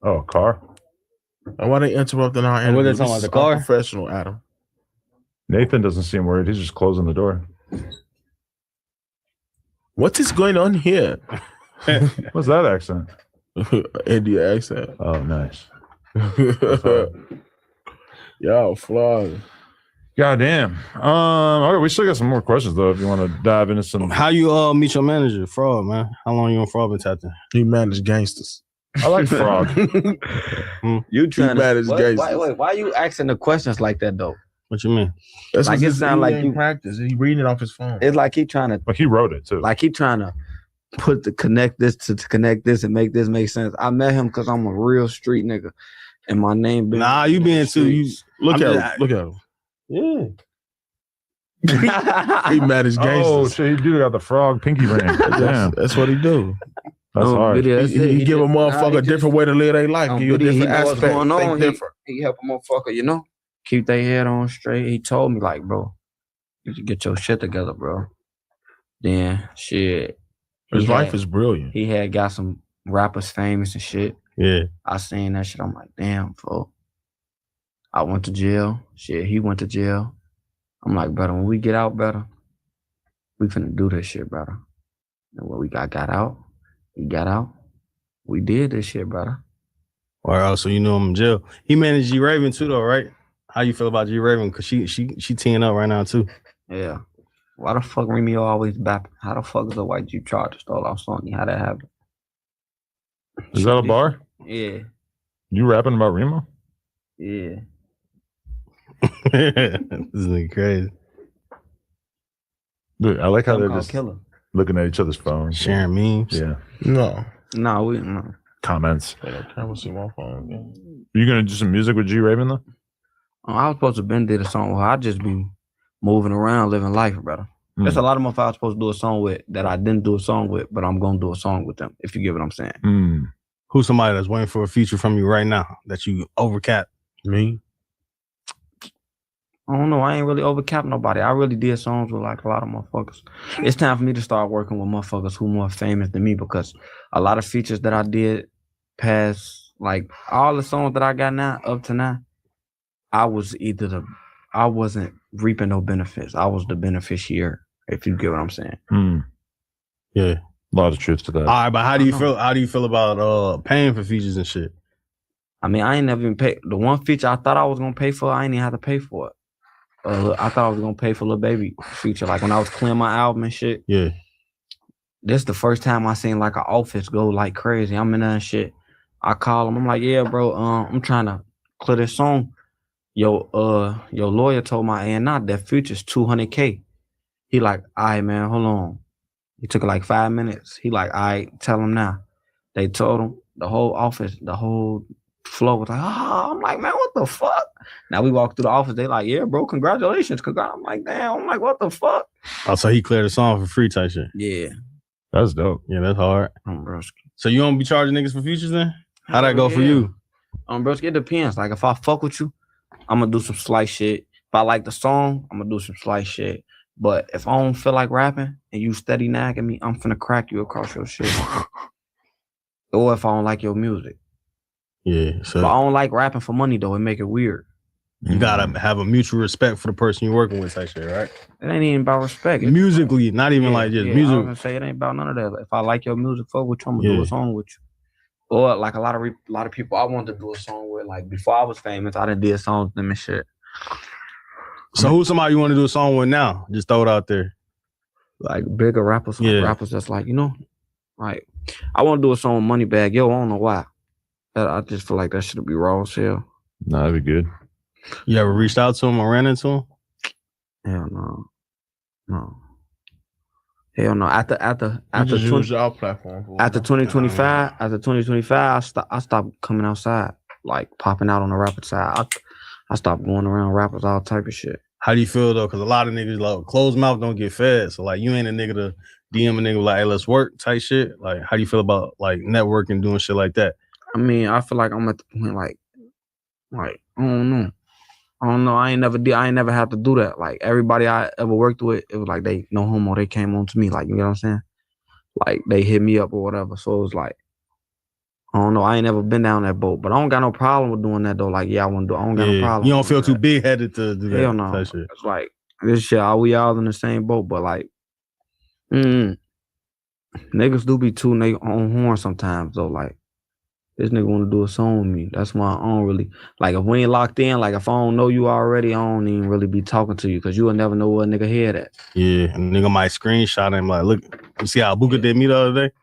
Oh, car? And why they interrupting our And what interview? they talking about, This the is car? unprofessional, Adam. Nathan doesn't seem worried. He's just closing the door. What is going on here? What's that accent? India accent. Oh, nice. Y'all fly. God damn. Okay, we still got some more questions though. If you want to dive into some. How you meet your manager, Frog, man? How long you on Frog been tapping? He managed gangsters. I like Frog. You trying manage to gangsters. wait, why you asking the questions like that though? What you mean? That's Like, like it it sound like you you- practice. He reading it off his phone. It's like he trying to Like he wrote it too. trying to connect this to connect this and make this make sense. I met him because I'm a real street nigga, and my name. been Nah, you being too. You Look I'm at just- him. Look at him. Yeah. He managed Oh gangsters. shit, he do got the frog pinky ring. Damn, That's what he do. that's hard. Video, that's it. He give a motherfucker a different way to live their life. On Give you a video, he different know what's aspect. going on. Think different. He help a motherfucker, you know, keep their head on straight. He told me like, bro, you should get your shit together, bro. Then shit, His life is brilliant. he had got some rappers famous and shit. Yeah. I seen that shit. I'm like, damn, fool. I went to jail. Shit, he went to jail. I'm like, brother, when we get out, brother, we finna do this shit, brother. And when we got out, we got out. We did this shit, brother. Or else, so you know him in jail. He managed G Raven too, though, right? How you feel about G Raven? Cause she teeing up right now too. Yeah. Why the fuck Remy always bapping? How the fuck is a white Jeep Charger stole off Sony? How that happen? Is that a bar? Yeah. You rapping about Remo? Yeah. This is crazy. Dude, I like how they're Called just Killer. looking at each other's phones. Sharing memes. Yeah. No. No, we no. Comments. I can't see my phone again. You gonna do some music with G Raven though? I was supposed to been did a song with her. I just be moving around, living life, brother. There's a lot of motherfuckers I was supposed to do a song with that I didn't do a song with, but I'm gonna do a song with them, if you get what I'm saying. Who's somebody that's waiting for a feature from you right now that you overcap? Me? I don't know. I ain't really overcapped nobody. I really did songs with like a lot of motherfuckers. It's time for me to start working with motherfuckers who more famous than me, because a lot of features that I did past, like all the songs that I got now, up to now, I wasn't reaping no benefits. I was the beneficiary, if you get what I'm saying. Yeah. A lot of truth to that. All right, but how do you feel? How do you feel about paying for features and shit? I mean, I ain't never even paid. The one feature I thought I was gonna pay for, I ain't even have to pay for it. I thought I was gonna pay for Lil Baby feature, like when I was clearing my album and shit. Yeah. This the first time I seen like an office go like crazy. I'm in there and shit. I call him. I'm like, yeah, bro. I'm trying to clear this song. Your lawyer told my A&R that feature's $200K. He like, all right, man, hold on. He took like 5 minutes. He like, all right, tell him now. They told him, the whole office, the whole floor was like, oh, I'm like, man, what the fuck? Now we walk through the office, they like, yeah, bro, congratulations. I'm like, damn, I'm like, what the fuck? Oh, so he cleared the song for free type shit. Yeah. That's dope. Yeah, that's hard. So you don't be charging niggas for features then? How'd that go for you? Broski, it depends. Like if I fuck with you, I'm gonna do some slight shit. If I like the song, I'm gonna do some slight shit. But if I don't feel like rapping and you steady nagging me, I'm finna crack you across your shit. Or if I don't like your music. Yeah. So if I don't like rapping for money though, it make it weird. You gotta have a mutual respect for the person you're working with, type shit, right? It ain't even about respect. Musically, not even like just music. I was gonna say it ain't about none of that. If I like your music, fuck with you, I'm gonna do a song with you. Or like a lot of people I wanted to do a song with. Like before I was famous, I done did songs with them and shit. So who's somebody you want to do a song with now? Just throw it out there. Like bigger rappers, rappers that's like, you know, like I want to do a song with Moneybag. Yo, I don't know why. I just feel like that should be raw as hell. No, that'd be good. You ever reached out to him or ran into him? Hell no. No. Hell no. After use our platform. After 2025, I stopped coming outside, like popping out on the rapper side. I stopped going around rappers, all type of shit. How do you feel though? Because a lot of niggas like closed mouth don't get fed. So like you ain't a nigga to DM a nigga like, hey, let's work type shit. Like how do you feel about like networking, doing shit like that? I mean, I feel like I'm at the point like I don't know. I ain't never had to do that. Like everybody I ever worked with, it was like they no homo. They came on to me, like you know what I'm saying. Like they hit me up or whatever. So it was like, I don't know. I ain't never been down that boat, but I don't got no problem with doing that though. Like I want to do. I don't got no problem. You don't feel too big headed to do that. Hell no. It's like this shit. We all in the same boat, but like, niggas do be too nigga on horn sometimes though. Like. This nigga want to do a song with me. That's why I don't really, like, if we ain't locked in, like, if I don't know you already, I don't even really be talking to you because you will never know what a nigga head at. Yeah, and nigga might screenshot him like, look, you see how Buka did me the other day?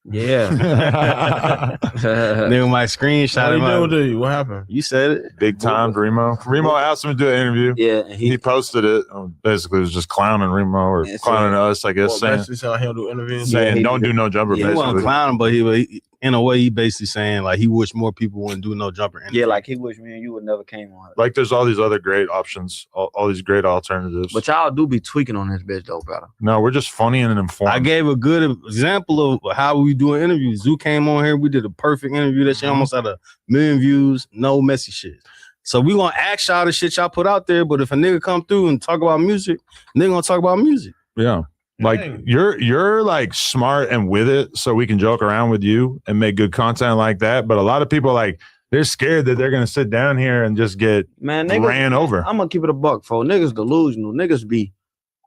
Yeah. Nigga might screenshot him. What did you? What happened? You said it. Big time, Remo. Remo asked him to do an interview. Yeah. And he posted it. Basically, it was just clowning Remo or clowning us, I guess. Saying he'll do interviews. Saying don't do no jumper. He wasn't clowning, but he in a way, he basically saying like he wish more people wouldn't do no jumper. Yeah, like he wish me and you would never came on. Like there's all these other great options, all these great alternatives. But y'all do be tweaking on this bitch though, brother. No, we're just funny and informed. I gave a good example of how we do an interview. Zoo came on here, we did a perfect interview. That shit almost had 1 million views, no messy shit. So we gonna ask y'all the shit y'all put out there. But if a nigga come through and talk about music, they gonna talk about music. Yeah. Like you're like smart and with it, so we can joke around with you and make good content like that. But a lot of people like they're scared that they're gonna sit down here and just get ran over. I'm gonna keep it a buck, folks. Niggas delusional. Niggas be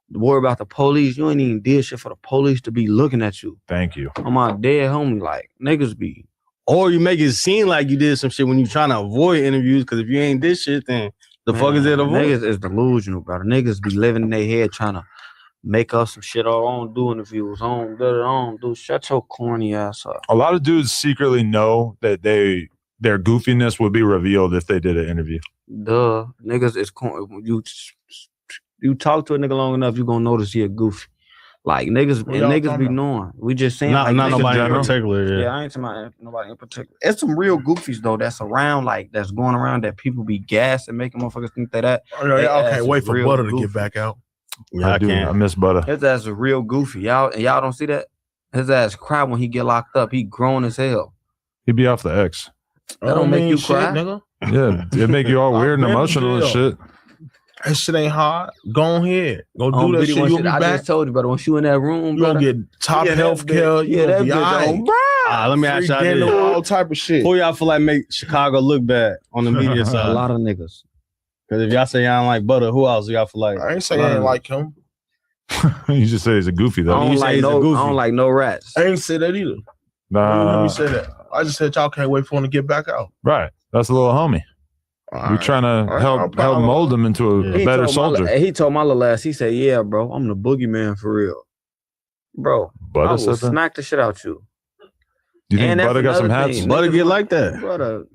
worried about the police. You ain't even did shit for the police to be looking at you. Thank you. I'm my dead homie. Like niggas be. Or you make it seem like you did some shit when you trying to avoid interviews. Because if you ain't this shit, then the fuck is it avoid? Niggas is delusional, brother. Niggas be living in their head trying to make up some shit. Oh, I don't do interviews. I don't do. Shut your corny ass up. A lot of dudes secretly know that their goofiness would be revealed if they did an interview. Duh, niggas is corny. You talk to a nigga long enough, you gonna notice he a goofy. Like niggas, and niggas be knowing. We just saying not nobody in particular. Yeah, I ain't talking about nobody in particular. It's some real goofies though that's around, like that's going around that people be gassing, making motherfuckers think that. I can't wait for Butter to get back out. Yeah, I can't. I miss Butter. His ass is real goofy. Y'all don't see that? His ass cry when he get locked up. He grown as hell. He be off the X. That don't make you cry, nigga. Yeah, it make you all weird and emotional and shit. That shit ain't hard. Go ahead. Go do that shit. You'll be back. I just told you, brother. Once you in that room, you gonna get top health care. Yeah, that bitch. Let me ask y'all this. All type of shit. Who y'all feel like make Chicago look bad on the media side? A lot of niggas. Because if y'all say y'all don't like Butter, who else y'all feel like? I ain't saying I ain't like him. You just say he's a goofy though. I don't like no rats. I ain't say that either. Nah. Let me say that. I just said y'all can't wait for him to get back out. Right. That's a little homie. We're trying to help mold him into a better soldier. He told my little ass, he said, yeah, bro, I'm the boogeyman for real. Bro, I will smack the shit out you. You think Butter got some hats? Butter get like that. Brother.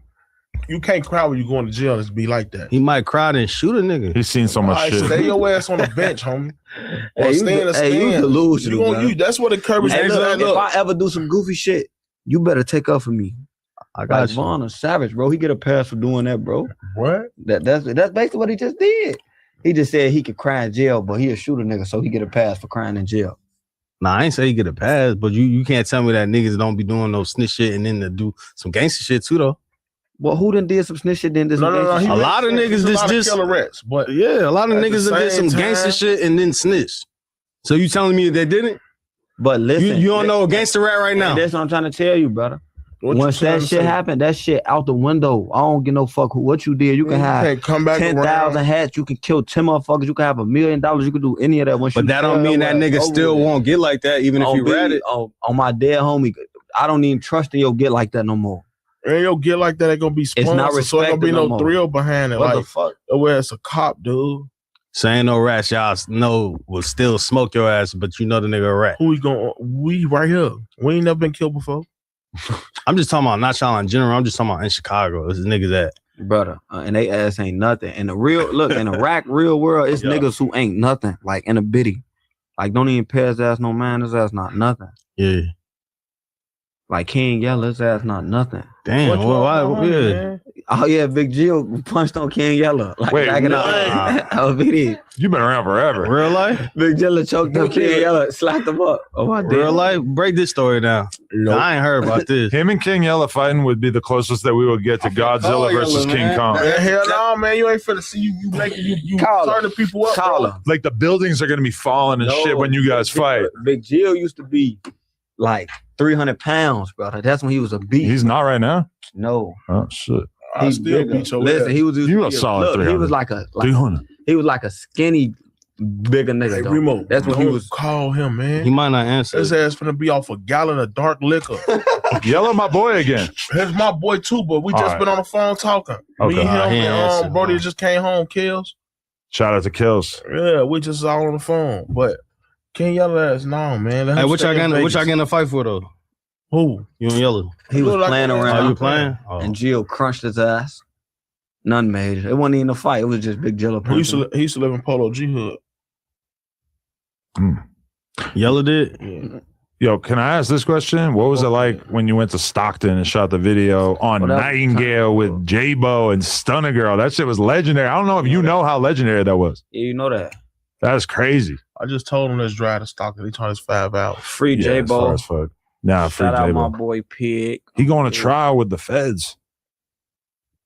You can't cry when you going to jail and be like that. He might cry and shoot a nigga. He's seen so much shit. Stay your ass on the bench, homie. Or Hey, stay in the stand. you delusional, That's what encourages hey, you. look, if I ever do some goofy shit, you better take up for me. I got like Vaughn is savage, bro. He get a pass for doing that, bro. What? That's basically what he just did. He just said he could cry in jail, but he'll shoot a nigga, so he get a pass for crying in jail. Nah, I ain't say he get a pass, but you can't tell me that niggas don't be doing no snitch shit and then to do some gangster shit too, though. Well, who done did some snitch shit? Then did some gangster shit? A lot of niggas just killer rats, but yeah, a lot of niggas that did some gangster shit and then snitch. So you telling me they didn't? But listen, you don't know a gangster rat right now. That's what I'm trying to tell you, brother. Once that shit happened, that shit out the window. I don't give no fuck what you did. You can have 10,000 hats. You can kill 10 motherfuckers. You can have $1 million. You can do any of that. But that don't mean that nigga still won't get like that, even if you read it. On my dead homie, I don't even trust in your get like that no more. And your get like that ain't gonna be sponsored. It's not so ain't gonna be no thrill behind it. What like, the fuck? Where it's a cop, dude. So ain't no rats y'all know will still smoke your ass, but you know the nigga a rat. Who we going? We right here. We ain't never been killed before. I'm just talking about not y'all in general. I'm just talking about in Chicago. This niggas that brother, and they ass ain't nothing. In the real look in the real world, it's niggas who ain't nothing. Like in a biddy, like don't even pay his ass no man. His ass not nothing. Yeah. Like King Yella, his ass not nothing. Damn. Why? Yeah. Oh yeah, Big Jill punched on King Yella. Like wait, back in the you been around forever. Real life? Big Jill choked up King Yella, slapped him up. Oh my Real life? Break this story down. Nope. I ain't heard about this. Him and King Yella fighting would be the closest that we would get to Godzilla versus King Kong. Man, hell no, man. You ain't finna see you making you turning people up. Bro. Like the buildings are gonna be falling and shit when you guys fight. Big Jill used to be like 300 pounds, brother. That's when he was a beast. He's not right now? No. Oh shit. I still beat your Listen, ass. he was you a solid 300. He was like a 300. He was like a skinny, bigger nigga. Hey, though. Remo, that's what he was. Call him, man. He might not answer. His ass finna be off a gallon of dark liquor. Yellow my boy again. He's my boy too, but we just been on the phone talking. Okay. Me and him and Brody just came home, Kills. Shout out to Kills. Yeah, we just all on the phone. But King Yellow ass, no, man. Hey, what y'all getting a fight for though? Who? You and Yellow. He was playing around. Oh, you playing? And Jill crunched his ass. None made it. It wasn't even a fight. It was just Big Jill. He used to live in Polo G Hood. Yellow did? Yeah. Yo, can I ask this question? What was it like when you went to Stockton and shot the video on Nightingale with J-Bo and Stunner Girl? That shit was legendary. I don't know if you know how legendary that was. Yeah, you know that. That's crazy. I just told him let's drive to Stockton. He turned his 5 out. Free J-Bo. As fuck. Nah, free Shout out J-Bo. my boy Pig. He going to trial with the feds.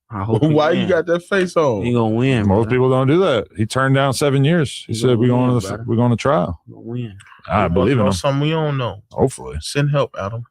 I hope Why you got that face on? He gonna win. Most brother. people don't do that. He turned down 7 years. He said we're going to trial. He gonna win. I believe in him. Something we don't know. Hopefully. Send help, Adam.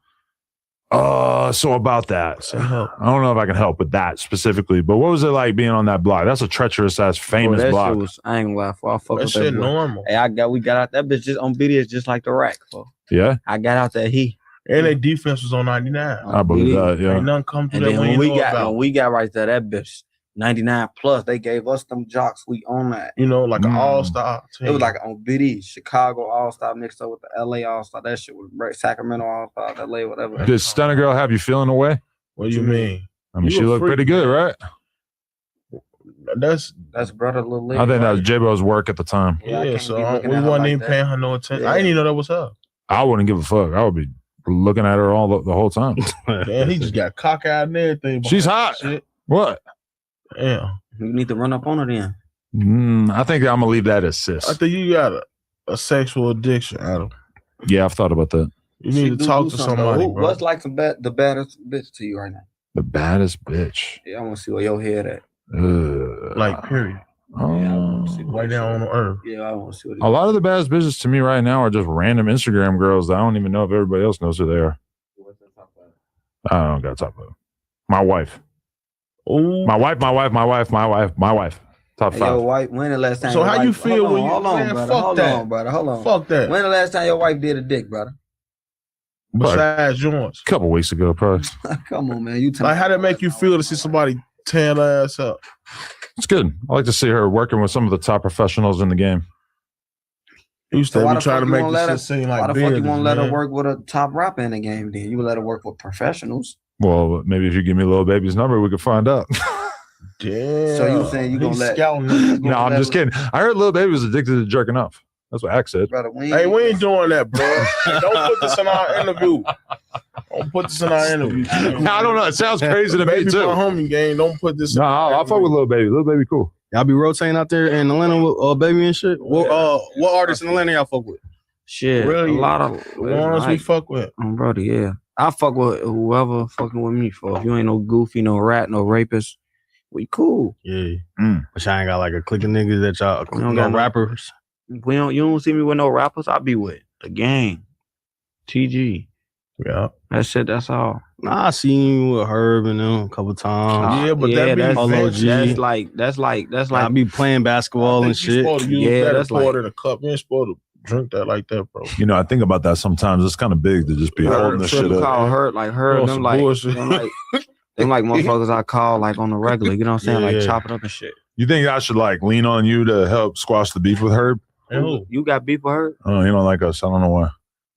So about that. Send help. I don't know if I can help with that specifically, but what was it like being on that block? That's a treacherous ass famous that block. Shit was, I ain't gonna lie, for I fuck That with shit that boy. normal. Hey, we got out that bitch just on video just like the rack, bro. Yeah. I got out that heat. And their defense was on 99. I believe that, yeah. Ain't nothing come through And that then when we got right there, that bitch 99 plus. They gave us them jocks. We on that. You know, like an all-star team. It was like on BD, Chicago all-star mixed up with the LA all-star. That shit was great. Sacramento all-star, LA, whatever. Did Stunner Girl have you feeling away? What do you mean? I mean, she looked pretty good, right? That's brother Lil Lee. I think that was J-Bo's work at the time. Yeah, so we wasn't even paying her no attention. I didn't even know that was her. I wouldn't give a fuck. I would be looking at her all the whole time. Man, he just got cockeyed and everything. She's hot. Shit. What? Yeah. You need to run up on her then. I think I'm gonna leave that as sis. I think you got a sexual addiction, Adam. Yeah, I've thought about that. You need to talk to somebody, bro. What's like the baddest bitch to you right now? The baddest bitch. Yeah, I want to see where your head at. Like, period. Right now on the earth. Yeah, I want to see what A lot of the baddest bitches to me right now are just random Instagram girls that I don't even know if everybody else knows who they are. I don't gotta talk about it. My wife. Ooh. My wife. Top 5. Your wife, when the last time? So how you feel when you hold on, man, brother, fuck hold that. on, brother, hold on. Fuck that. When the last time your wife did a dick, brother? Besides yours. A couple weeks ago, probably. Come on, man. You like, how that make you feel to see somebody tear their ass up? It's good. I like to see her working with some of the top professionals in the game. You used to be trying to make this shit seem like why the fuck you won't let her man. work with a top rapper in the game then? You would let her work with professionals. Well, maybe if you give me Lil Baby's number, we could find out. Damn. So you saying you gonna let? No, I'm just kidding. I heard Lil Baby was addicted to jerking off. That's what Ack said. Brother, we ain't doing that, bro. Don't put this in our interview. Don't put this in our interview. I don't know. It sounds crazy to me, Baby too. my homie gang. Don't put this. No, I'll fuck with Lil Baby. Lil Baby cool. Y'all be rotating out there in Atlanta with Baby and shit. What artists in Atlanta y'all fuck with? Shit, Really? a lot of The ones we fuck with. Brother, yeah. I fuck with whoever fucking with me for. If you ain't no goofy, no rat, no rapist, we cool. Yeah. But y'all ain't got like a clique of niggas that y'all We don't no got no- rappers. You don't see me with no rappers. I be with the gang, TG. Yeah. That's it. That's all. Nah, I seen you with Herb and them a couple times. Yeah, but that be Polo G. that's like I be playing basketball and You shit. supposed to use Yeah, that that's and pour like- it in a cup. You ain't supposed to drink that like that, bro. You know, I think about that sometimes. It's kind of big to just be holding this shit You up. call her like her, On them some like, bullshit. them like motherfuckers I call like on the regular. You know what I'm saying? Yeah, Like yeah. chop it up and shit. You think I should like lean on you to help squash the beef with Herb? You got beef with her? Oh, he don't like us. I don't know why.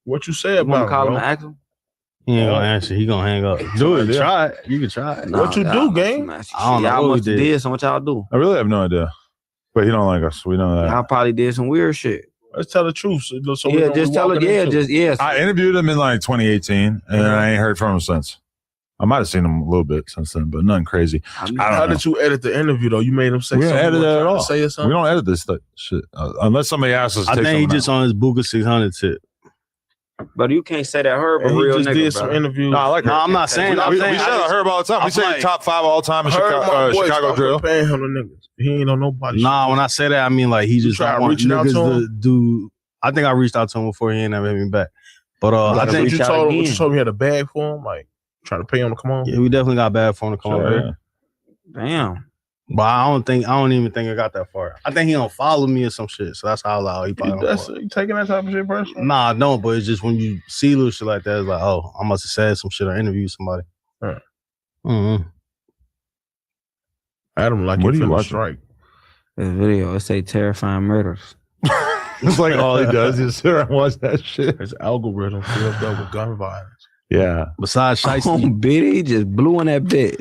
What you say You want about to call him bro? and ask him? He ain't gonna answer. He gonna hang up. Do it. Yeah. Try it. You can try it. What you do, gang? I don't know Y'all what we must have did. did some what y'all do. I really have no idea. But he don't like us. We know that. Y'all probably did some weird shit. Let's tell the truth. So we Yeah, know just we tell her. walking Yeah, into. just yes. I interviewed him in like 2018, and I ain't heard from him since. I might have seen him a little bit since then, but nothing crazy. I don't How know. did you edit the interview though? You made him say We don't something. edit you it were at trying to all. Say or We something. don't edit this shit unless somebody asks us. To I take think he something just out. on his Buka 600 tip. But you can't say that her, but And he real just nigga, did some brother. interviews. No, I like her. No, I'm not saying. We I'm saying say I heard all the time. We say top 5 all time in Heard my boy Chicago started drill. paying him the niggas. He ain't on nobody. Nah, when I say that, I mean like he just try don't want reaching out niggas to to him? do. I think I reached out to him before he ain't never hit me back. But I That's think what you reach out told him. What again. you told me, you had a bag for him, like trying to pay him to come on. yeah, we definitely got bad for him to come over here. Damn. But I don't even think it got that far. I think he don't follow me or some shit. So that's how loud he probably don't That's follow. you taking that type of shit personal. Nah, I don't, but it's just when you see little shit like that, it's like, oh, I must have said some shit or interviewed somebody. Right. Mm-hmm. Adam, like What you are you finna watching? strike. This video, it say terrifying murders. It's like all he does is sit around and watch that shit. His algorithm filled up with gun violence. Yeah. Besides Oh, Shiesty, Biddy just blew in that bitch.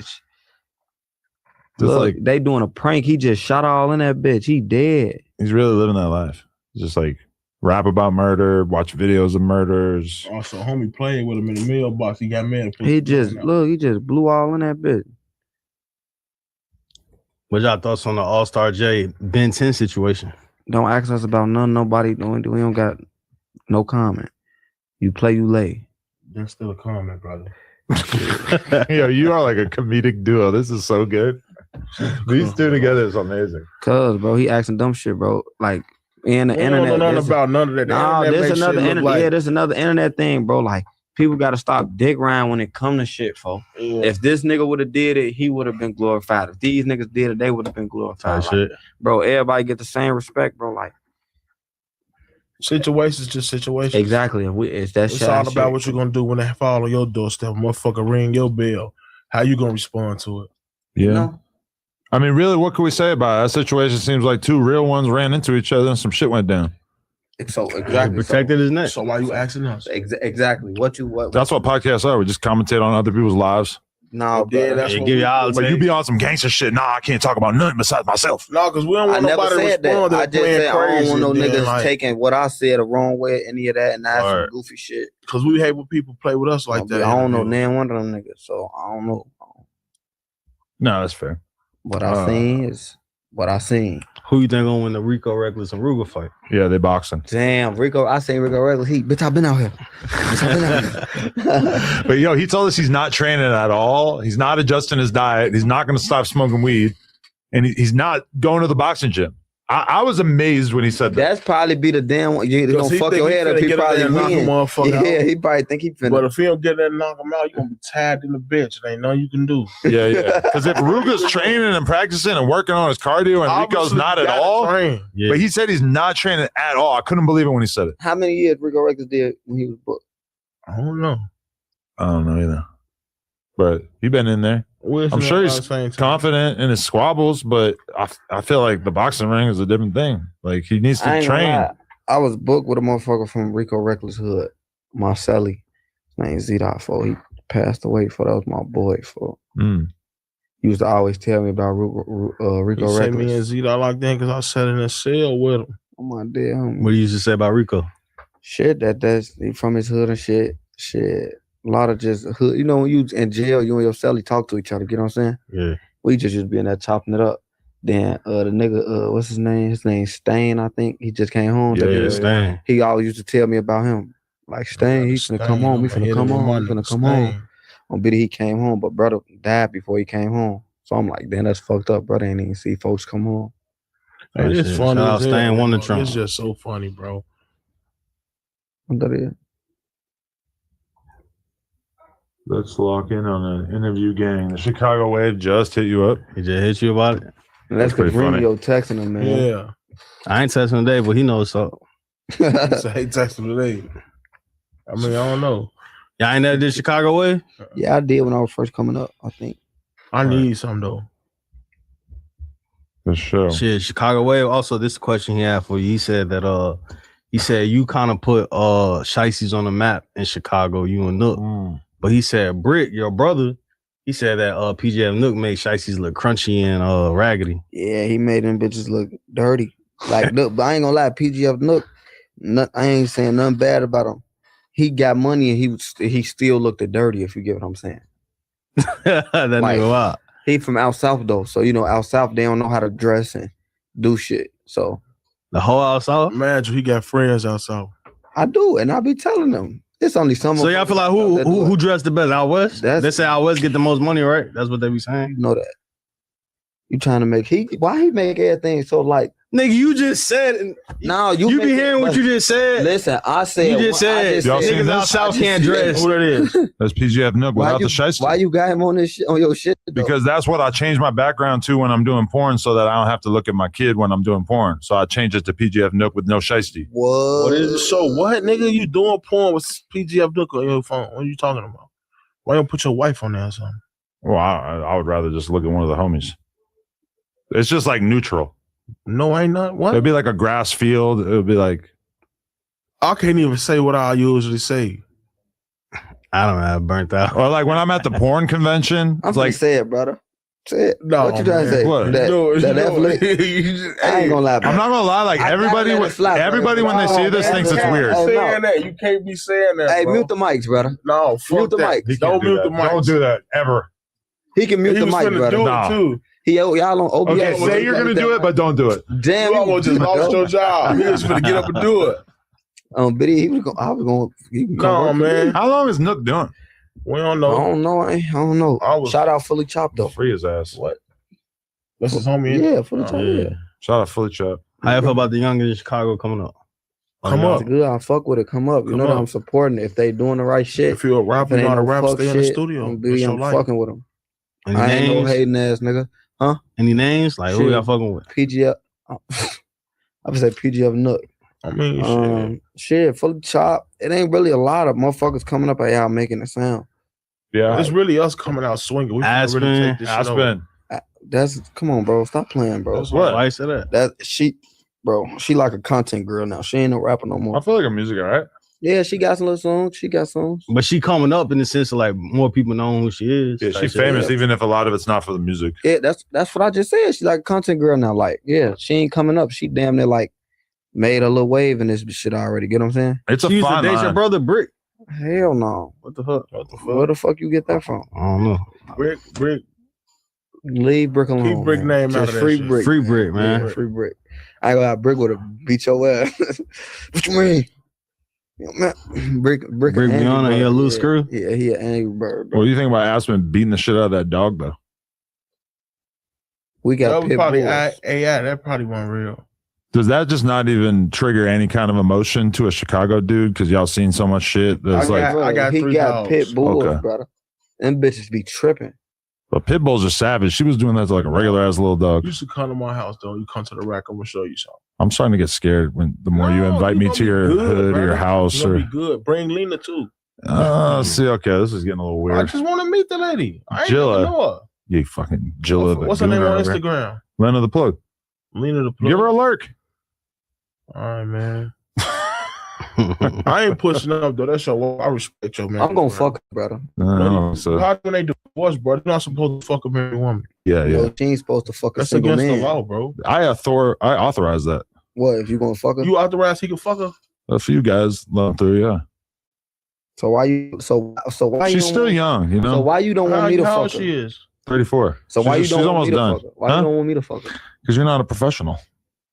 Just Look, like they doing a prank. He just shot all in that bitch. He dead. he's really living that life. Just like rap about murder, watch videos of murders. Also, homie played with him in the mailbox. He got mad. He just blew all in that bitch. what y'all thoughts on the All-Star J Ben 10 situation? Don't ask us about nobody doing. We don't got no comment. You play, you lay. That's still a comment, brother. Yo, you are like a comedic duo. This is so good. These two together is amazing. Cause bro, he asking dumb shit, bro. Like in the We don't internet. know nothing this- about none of that. The Nah, internet there's makes another shit look internet. like- Yeah, there's another internet thing, bro. Like people got to stop dick around when it come to shit, folks. Yeah. If this nigga would have did it, he would have been glorified. If these niggas did it, they would have been glorified. Type Like, shit. bro, everybody get the same respect, bro. Like Situations, just situations. exactly. It's that It's shit. all about what you're gonna do when they fall on your doorstep. Motherfucker, ring your bell. How you gonna respond to it? Yeah. You know? I mean, really, what can we say about it? That situation seems like two real ones ran into each other and some shit went down. So exactly protected his neck. So why you asking us? Exactly. What? That's what podcasts are. We just commentate on other people's lives. No, Yeah, that's what we do. But you be on some gangster shit. Nah, I can't talk about nothing besides myself. No, because we don't I want never nobody to said respond that. to I just said I don't want no niggas taking what I said the wrong way, any of that, and that's some goofy shit. Because we hate when people play with us like that. I don't know none one of them niggas, so I don't know. No, that's fair. What I seen is what I seen. Who you think gonna win the Rico Reckless and Ruger fight? Yeah, they boxing. Damn, Rico, I seen Rico Reckless. Bitch, I've been out here. But yo, he told us he's not training at all. He's not adjusting his diet. He's not going to stop smoking weed. And he's not going to the boxing gym. I was amazed when he said that. That's probably be the damn one. You're going to fuck your head up. He probably win. Yeah, he probably think he finna. But if he don't get that and knock him out, you're going to be tired in the bitch. There ain't nothing you can do. Yeah. Because if Ruger's training and practicing and working on his cardio and Rico's not at all, but he said he's not training at all. I couldn't believe it when he said it. How many years Rico Reckless did when he was booked? I don't know. I don't know either. But he been in there. I'm sure he's confident in his squabbles, but I feel like the boxing ring is a different thing. Like he needs to train. I was booked with a motherfucker from Rico Reckless hood, Marcelli. His name is Z-Dot. He passed away. That was my boy. He used to always tell me about Rico Reckless. Say me and Z-Dot locked in because I sat in a cell with him. Oh my damn. What do you used to say about Rico? Shit, that's from his hood and shit. Shit. A lot of just hood. You know, when you in jail, you and your cellie talk to each other. You know what I'm saying? Yeah. We just used to be in there chopping it up. Then the nigga, what's his name? His name's Stain, I think. He just came home. Yeah, Stain. He always used to tell me about him. Like, Stain, he's finna come home. He finna come home. He finna come home. On Biddy, he came home, but brother died before he came home. So I'm like, damn, that's fucked up. Brother ain't even see folks come home. Hey, it's funny. It's just so funny, bro. What that is? Let's lock in on an interview gang. The Chicago Wave just hit you up. He just hit you about it. That's because Romeo texting him, man. Yeah. I ain't texting him today, but he knows so. He texted him today. I mean, I don't know. Y'all ain't never did Chicago Wave? Yeah, I did when I was first coming up, I think. I need some, though. For sure. Shit, Chicago Wave. Also, this question he had for you. He said that you kind of put Shiesties on the map in Chicago, you and Nook. But he said, Britt, your brother, he said that PJF Nook made Shiesties look crunchy and raggedy. Yeah, he made them bitches look dirty. Like, look, but I ain't gonna lie, PGF Nook, I ain't saying nothing bad about him. He got money and he still looked dirty, if you get what I'm saying. That nigga wild. He from out south though, so you know out south they don't know how to dress and do shit. So the whole out south? Imagine he got friends out south. I do, and I be telling them. It's only some. So y'all feel like who dressed the best? Out west? They say out west get the most money, right? That's what they be saying. You know that. You trying to make why he make everything so like nigga? You just said no. You be hearing what you just said. Listen, I said you just said niggas out south can't dress. What it is? That's PGF Nook without the shiesty. Why you got him on this shit, on your shit? Though? Because that's what I changed my background to when I'm doing porn, so that I don't have to look at my kid when I'm doing porn. So I changed it to PGF Nook with no shiesty. What is it? So what, nigga? You doing porn with PGF Nook on your phone? What are you talking about? Why don't you put your wife on there or something? Well, I would rather just look at one of the homies. It's just like neutral. No, ain't not. What? It'd be like a grass field. It would be like. I can't even say what I usually say. I don't know. Burnt out. Or like when I'm at the porn convention. I'm like, say it, brother. Say it. No, what you trying to say? What? That I ain't gonna lie. Bro. I'm not gonna lie. Like everybody when they see this thinks it's weird. Saying that. You can't be saying that. Hey, bro. Mute the mics, brother. No, mute the mics. Don't mute the mics. Don't do that ever. He can mute the mic, brother. Do it too. Y'all on OBS. Okay, say you're gonna do it, but don't do it. Damn, you almost just lost your job. He was gonna get up and do it. Biddy, I was going. No, man. How long is Nook doing? We don't know. I don't know. Shout out Fully Chopped though. Free his ass. What? That's his homie. Yeah, Fully Chopped. Yeah. Shout out Fully Chopped. How you feel about the youngins in Chicago coming up? Come up. Good. I fuck with it. Come up. You know that I'm supporting it. If they doing the right shit. If you're a rapper, you know to rap, stay in the studio. I'm fucking with them. Any I ain't names? no hating ass nigga. Huh? Any names? Like who y'all fucking with? PGF. I would say PGF Nook. I mean, shit, Fully Chopped. It ain't really a lot of motherfuckers coming up at y'all making it sound. Yeah, it's really us coming out swinging. We Aspen. really take this shit over. come on, bro. Stop playing, bro. That's what? Why you say that? She like a content girl now. She ain't no rapper no more. I feel like her music, all right. Yeah, she got some little songs. She got songs. But she coming up in the sense of like more people know who she is. Yeah, she's famous, even if a lot of it's not for the music. Yeah, that's what I just said. She like a content girl now. Like, yeah, she ain't coming up. She damn near like made a little wave in this shit already. Get what I'm saying? It's she used to date your brother Brick. Hell no. What the fuck? Where the fuck you get that from? I don't know. Brick. Leave Brick alone. Keep Brick man. name out Just of that free shit. Brick. Free Brick, man. Yeah, free Brick. I ain't gonna have Brick would have beat your ass. What you mean? Man, Brick Beyond, he a loose screw. Yeah, he an angry bird. Bro. What do you think about Aspen beating the shit out of that dog, though? We got That was pit probably bulls. AI. That probably wasn't real. Does that just not even trigger any kind of emotion to a Chicago dude? Because y'all seen so much shit. That's I got he 3 got dogs. pit bulls, Okay. brother. Them bitches be tripping. But pit bulls are savage. She was doing that to like a regular ass little dog. You should come to my house though. You come to the rack. I'm gonna show you something. I'm starting to get scared when the more you invite me to your hood or your house or. Be good. Bring Lena too. See, okay, this is getting a little I weird. just want to meet the lady. I ain't Jilla. never know her. You fucking Jilla. What's her name on Instagram? Lena the Plug. Lena the Plug. Give her a lurk. All right, man. I ain't pushing up though. That's your. I respect your man. I'm gonna fuck her, brother. So How when they divorce, bro? They're not supposed to fuck a married woman. yeah. No, she ain't supposed to fuck a That's single against man. the law, bro. I authorize that. What if you gonna fuck her? You authorize he can fuck her? A few guys love through, yeah. So why you? So why you? She's don't still want- young, you know. So why you don't want me to How fuck old her? she is? 34. So why you she's don't want almost me to done? fuck her? Why you don't want me to fuck her, Because you're not a professional.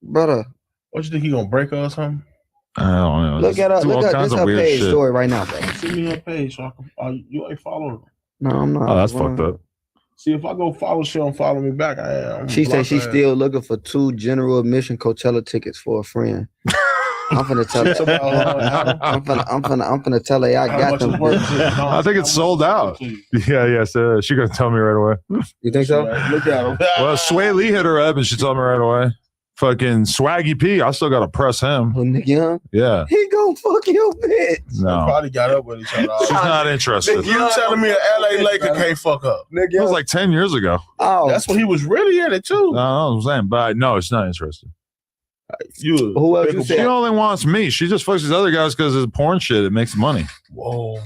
brother? What you think he gonna break her or something? I don't know. Look at her. Do all Look at kinds this of her weird page shit. story right now, bro. Send me her page so I can. You ain't following her. No, I'm not. Oh, that's fucked up. See, if I go follow, she don't follow me back. I'm She said block she's her. still looking for 2 general admission Coachella tickets for a friend. I'm finna tell It's her. about- I'm finna tell her I How got much them. is worth bitches. it? I think it's sold out. Yeah, so she gonna tell me right away. You think so? Look at him. Well, Sway Lee hit her up and she told me right away. Fucking Swaggy P, I still gotta press him. Who, Nick Young? Yeah. He gon' fuck your bitch. No. Probably got up with each other. She's not interested. You telling me an LA Laker can't fuck up? Nick It was Young. like 10 years ago. Oh, That's when he was really in it too. No, I'm saying, but no, it's not interested. You. Who else you She said? only wants me. She just fucks these other guys because it's porn shit. It makes money. Whoa.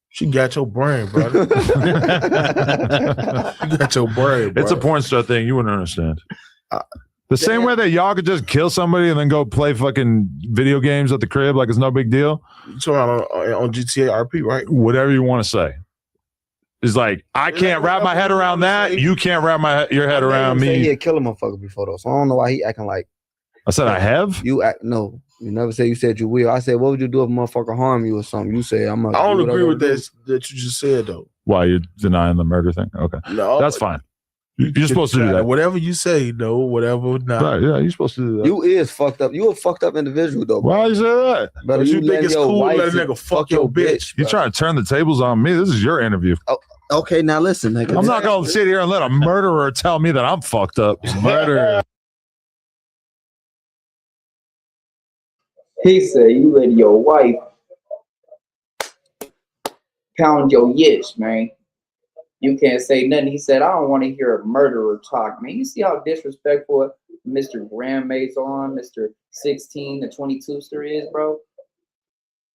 She got your brain, brother. You got your brain, bro. It's a porn star thing. You wouldn't understand. The same way that y'all could just kill somebody and then go play fucking video games at the crib like it's no big deal. You talking about on GTA RP, right? Whatever you want to say. It's like, I can't wrap my head around that. You can't wrap your head around He me. had killed a motherfucker before though, so I don't know why he acting like I said, I have? you act. No, you never said you said you will. I said, what would you do if a motherfucker harm you or something? You say, I'm. I don't agree with that you just said though. Why, you're denying the murder thing? Okay. No, That's fine. You're supposed to do that. Whatever you say, no, whatever not. Right, yeah, you're supposed to do that. You is fucked up. You a fucked up individual though. Why you say that? But you think it's cool to let a wife nigga fuck your bitch? You trying to turn the tables on me? This is your interview. Okay, now listen, nigga. I'm not going to sit here and let a murderer tell me that I'm fucked up. Murderer. He said, you let your wife pound your yish, man. You can't say nothing. He said, I don't want to hear a murderer talk, man. You see how disrespectful Mr. Grandmates on, Mr. 16, the 22-ster is, bro?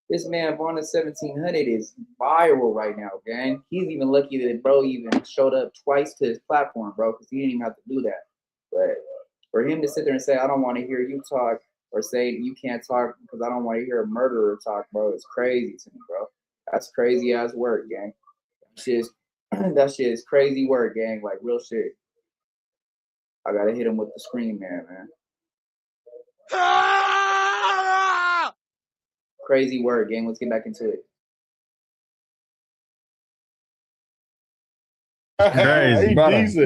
This man, Vaughn 1700, is viral right now, gang. He's even lucky that bro even showed up twice to his platform, bro, because he didn't even have to do that. But for him to sit there and say, I don't want to hear you talk, or say you can't talk because I don't want to hear a murderer talk, bro, it's crazy to me, bro. That's crazy ass work, gang. That shit is crazy work, gang. Like real shit. I gotta hit him with the scream, man. Crazy work, gang. Let's get back into it. Crazy.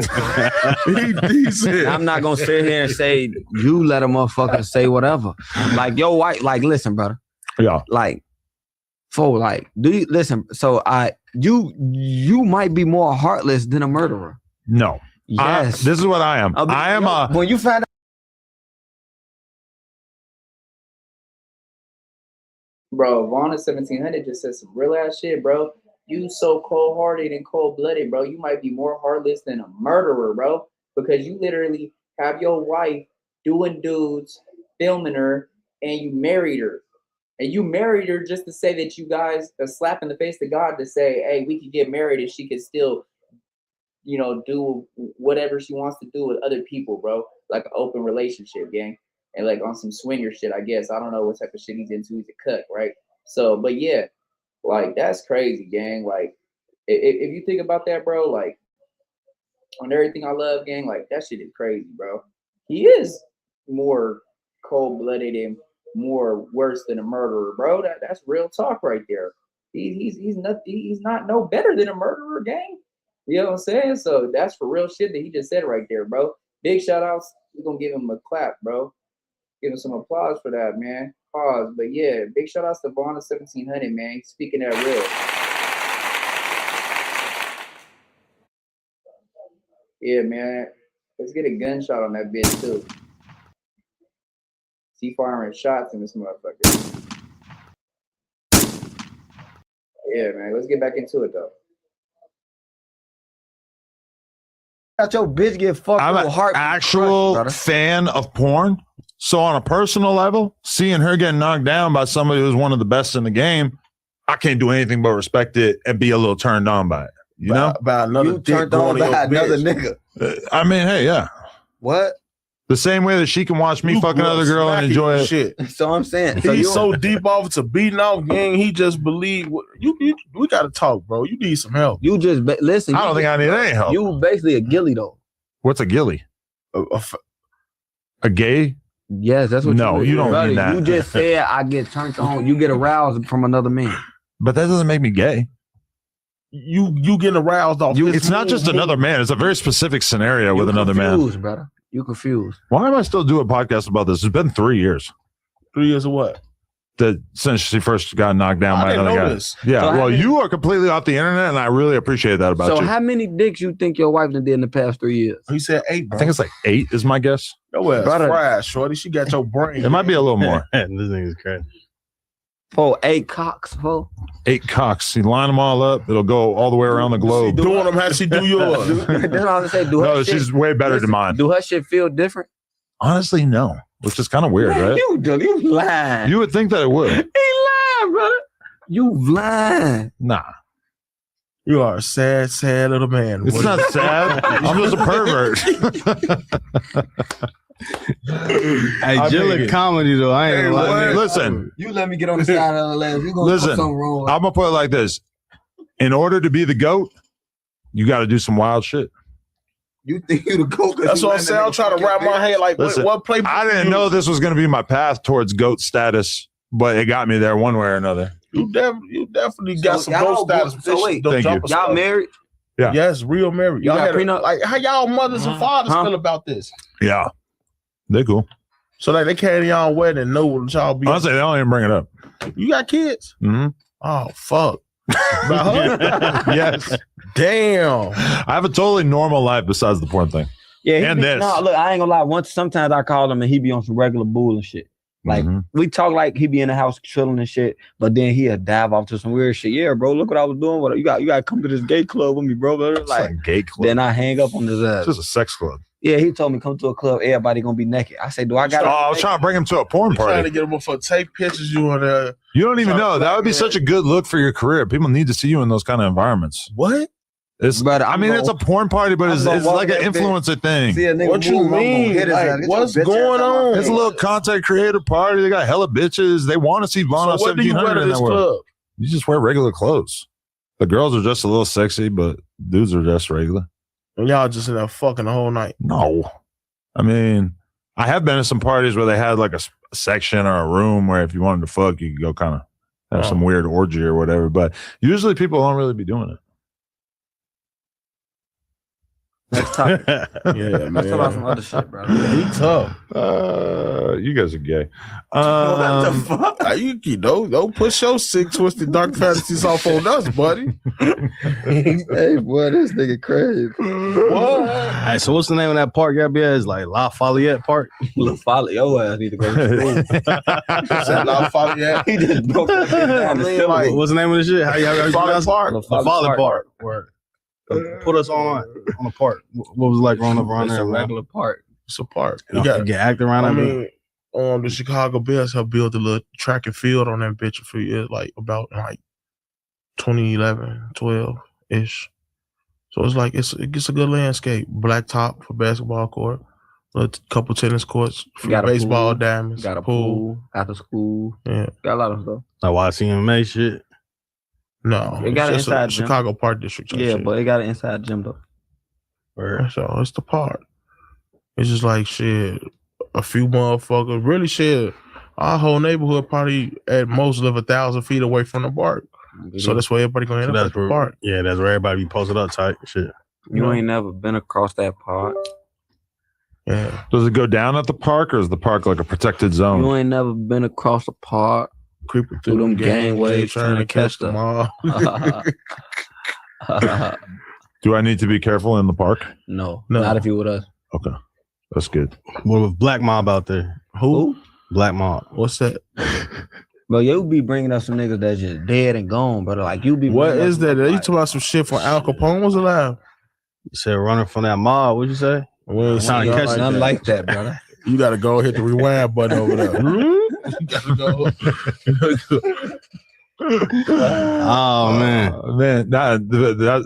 He decent. I'm not gonna sit here and say you let a motherfucker say whatever. Like your wife, like listen, brother. Yeah. Like, do you listen? So you might be more heartless than a murderer. No. Yes. This is what I am. I am when you find out. Bro, Vaughn 1700 just said some real ass shit, bro. you so cold-hearted and cold-blooded, bro. You might be more heartless than a murderer, bro, because you literally have your wife doing dudes, filming her, and you married her. And you married her just to say that you guys a slap in the face to God to say, hey, we could get married and she could still, do whatever she wants to do with other people, bro. Like an open relationship, gang. And like on some swinger shit, I guess. I don't know what type of shit he's into. He's a cuck, right? So, but yeah, like that's crazy, gang. Like, if you think about that, bro, like on everything I love, gang, like that shit is crazy, bro. He is more cold-blooded and more worse than a murderer, bro. That's real talk right there. He's not no better than a murderer, gang. You know what I'm saying? So that's for real shit that he just said right there, bro. Big shout outs. We're gonna give him a clap, bro. Give him some applause for that, man. Pause. But yeah, big shout outs to Vaughn 1700, man. Speaking that real. Yeah, man. Let's get a gunshot on that bitch too. See firing shots in this motherfucker. Yeah, man. Let's get back into it though. Got your bitch get fucked. I'm an actual fan of porn. So on a personal level, seeing her get knocked down by somebody who's one of the best in the game, I can't do anything but respect it and be a little turned on by it. You know? By another dick Turned on going by to your another bitch. nigga. I mean, hey, yeah. What? The same way that she can watch me You fuck another girl and smacking enjoy it. shit. So I'm saying. So He's so deep off to beating off gang. He just believe we gotta talk, bro. You need some help. You just listen. I don't think I need any help. You basically a gilly though. What's a gilly? A gay? Yes, that's what. No, you don't mean that. You just said I get turned on. You get aroused from another man. But that doesn't make me gay. You get aroused off. It's not just another man. It's a very specific scenario with another man. Confused, brother. You confused. Why am I still doing a podcast about this? It's been 3 years. 3 years of what? Since she first got knocked down by another guy. This. Yeah, So well, you are completely off the internet, and I really appreciate that about So you. how many dicks you think your wife done did in the past 3 years? He said 8. Bro. I think it's like 8 is my guess. Your ass Brother. fried, shorty. She got your brain. It might be a little more. This thing is crazy. 8 cocks, 8 cocks. You line them all up, it'll go all the way around the globe. Doing them how she do yours. That's what I was saying. Do her No, shit, she's way better than mine. Do her shit feel different? Honestly, no. Which is kind of weird, right? You lying. You would think that it would. He lying, brother. You lying. Nah. You are a sad, sad little man. It's not sad. I'm just a pervert. Hey, Jill a comedy though. I ain't lying. Listen. You let me get on the side of the left. You gonna Listen, put something wrong with I'm gonna put it like this: in order to be the GOAT, you got to do some wild shit. You think you the GOAT? That's what I'm saying. I'm trying to wrap my head like Listen, what play. I didn't know this was gonna be my path towards GOAT status, but it got me there one way or another. You definitely got some GOAT status. So wait, Thank you. y'all married? Yeah. Yes, real married. You Y'all got had prenup? like how y'all mothers and fathers feel about this? Yeah, they cool. So like they carry y'all wedding and know what y'all be. Honestly, they don't even bring it up. You got kids? Mm-hmm. Oh fuck. Yes. Damn. I have a totally normal life besides the porn thing. Yeah, and this. No, look, I ain't gonna lie. Sometimes I call him and he be on some regular bull and shit. Like we talk like he be in the house chilling and shit, but then he'll dive off to some weird shit. Yeah, bro, look what I was doing. What you got to come to this gay club with me, bro. Like a gay club. Then I hang up on his ass. It's just a sex club. Yeah, he told me come to a club, everybody gonna be naked. I said, do I got? Oh, I was trying to bring him to a porn Trying party. to get them for take pictures you on there. You don't even know. That would be such a good look for your career. People need to see you in those kind of environments. What? It's, But I mean, it's a porn party, but it's like an influencer thing. See a nigga What you move, I'm gonna mean? hit his Like, ass. Get what's your bitch going ass out my on? face. It's a little content creator party. They got hella bitches. They want to see Vaughn So what do you wear 1700 to in this that world. club? You just wear regular clothes. The girls are just a little sexy, but dudes are just regular. And y'all just in there fucking the whole night. No. I mean, I have been to some parties where they had like a section or a room where if you wanted to fuck, you could go kind of have some weird orgy or whatever. But usually people don't really be doing it. Next topic. Yeah, Let's talk about some man. other shit, bro. He tough. You guys are gay. What the fuck? You don't push your sick, twisted, dark fantasies off on us, buddy. Hey, boy, this nigga crazy. What? Hey, so what's the name of that park? Y'all be at? It's like La Fayette Park. Follow your ass need to go to school. Said La Fayette. He just broke that shit down. I mean, like, What's the name of the shit? How y'all Folly Park. La Fayette Park. Word. Put us on the park. What was it like growing up around It's there? a regular park. It's a park. You got get active around I there. mean, the Chicago Bears have built a little track and field on that bitch a few years, like about 2011, 12-ish. So it's like it's a good landscape. Black top for basketball court, a couple tennis courts, Got a baseball pool. diamonds, Got a pool after school. Yeah, Got a lot of stuff. Like YCMA shit. No, It got an it's just a inside gym. Chicago Park District. Yeah, shit. but it got an inside gym though. So it's the park. It's just like shit. A few motherfuckers, really shit. Our whole neighborhood probably at most live 1,000 feet away from the park. So that's where everybody gonna end up at the park. Yeah, that's where everybody be posted up tight shit. You ain't never been across that park. Yeah. Does it go down at the park, or is the park like a protected zone? You ain't never been across the park. Creeping through them gangways trying to catch them all. Do I need to be careful in the park? No, not if you with us. Okay, that's good. What with Black Mob out there? Who? Black Mob. What's that? Bro, you be bringing up some niggas that's just dead and gone, brother. Like you be. What bringing up is some that? niggas You like- talking about some shit from Al Capone was alive? You said running from that mob. What'd you say? We ain't Trying to seen catch nothing Nothing like that, brother. You gotta go hit the rewind button over there. You gotta go. Oh man,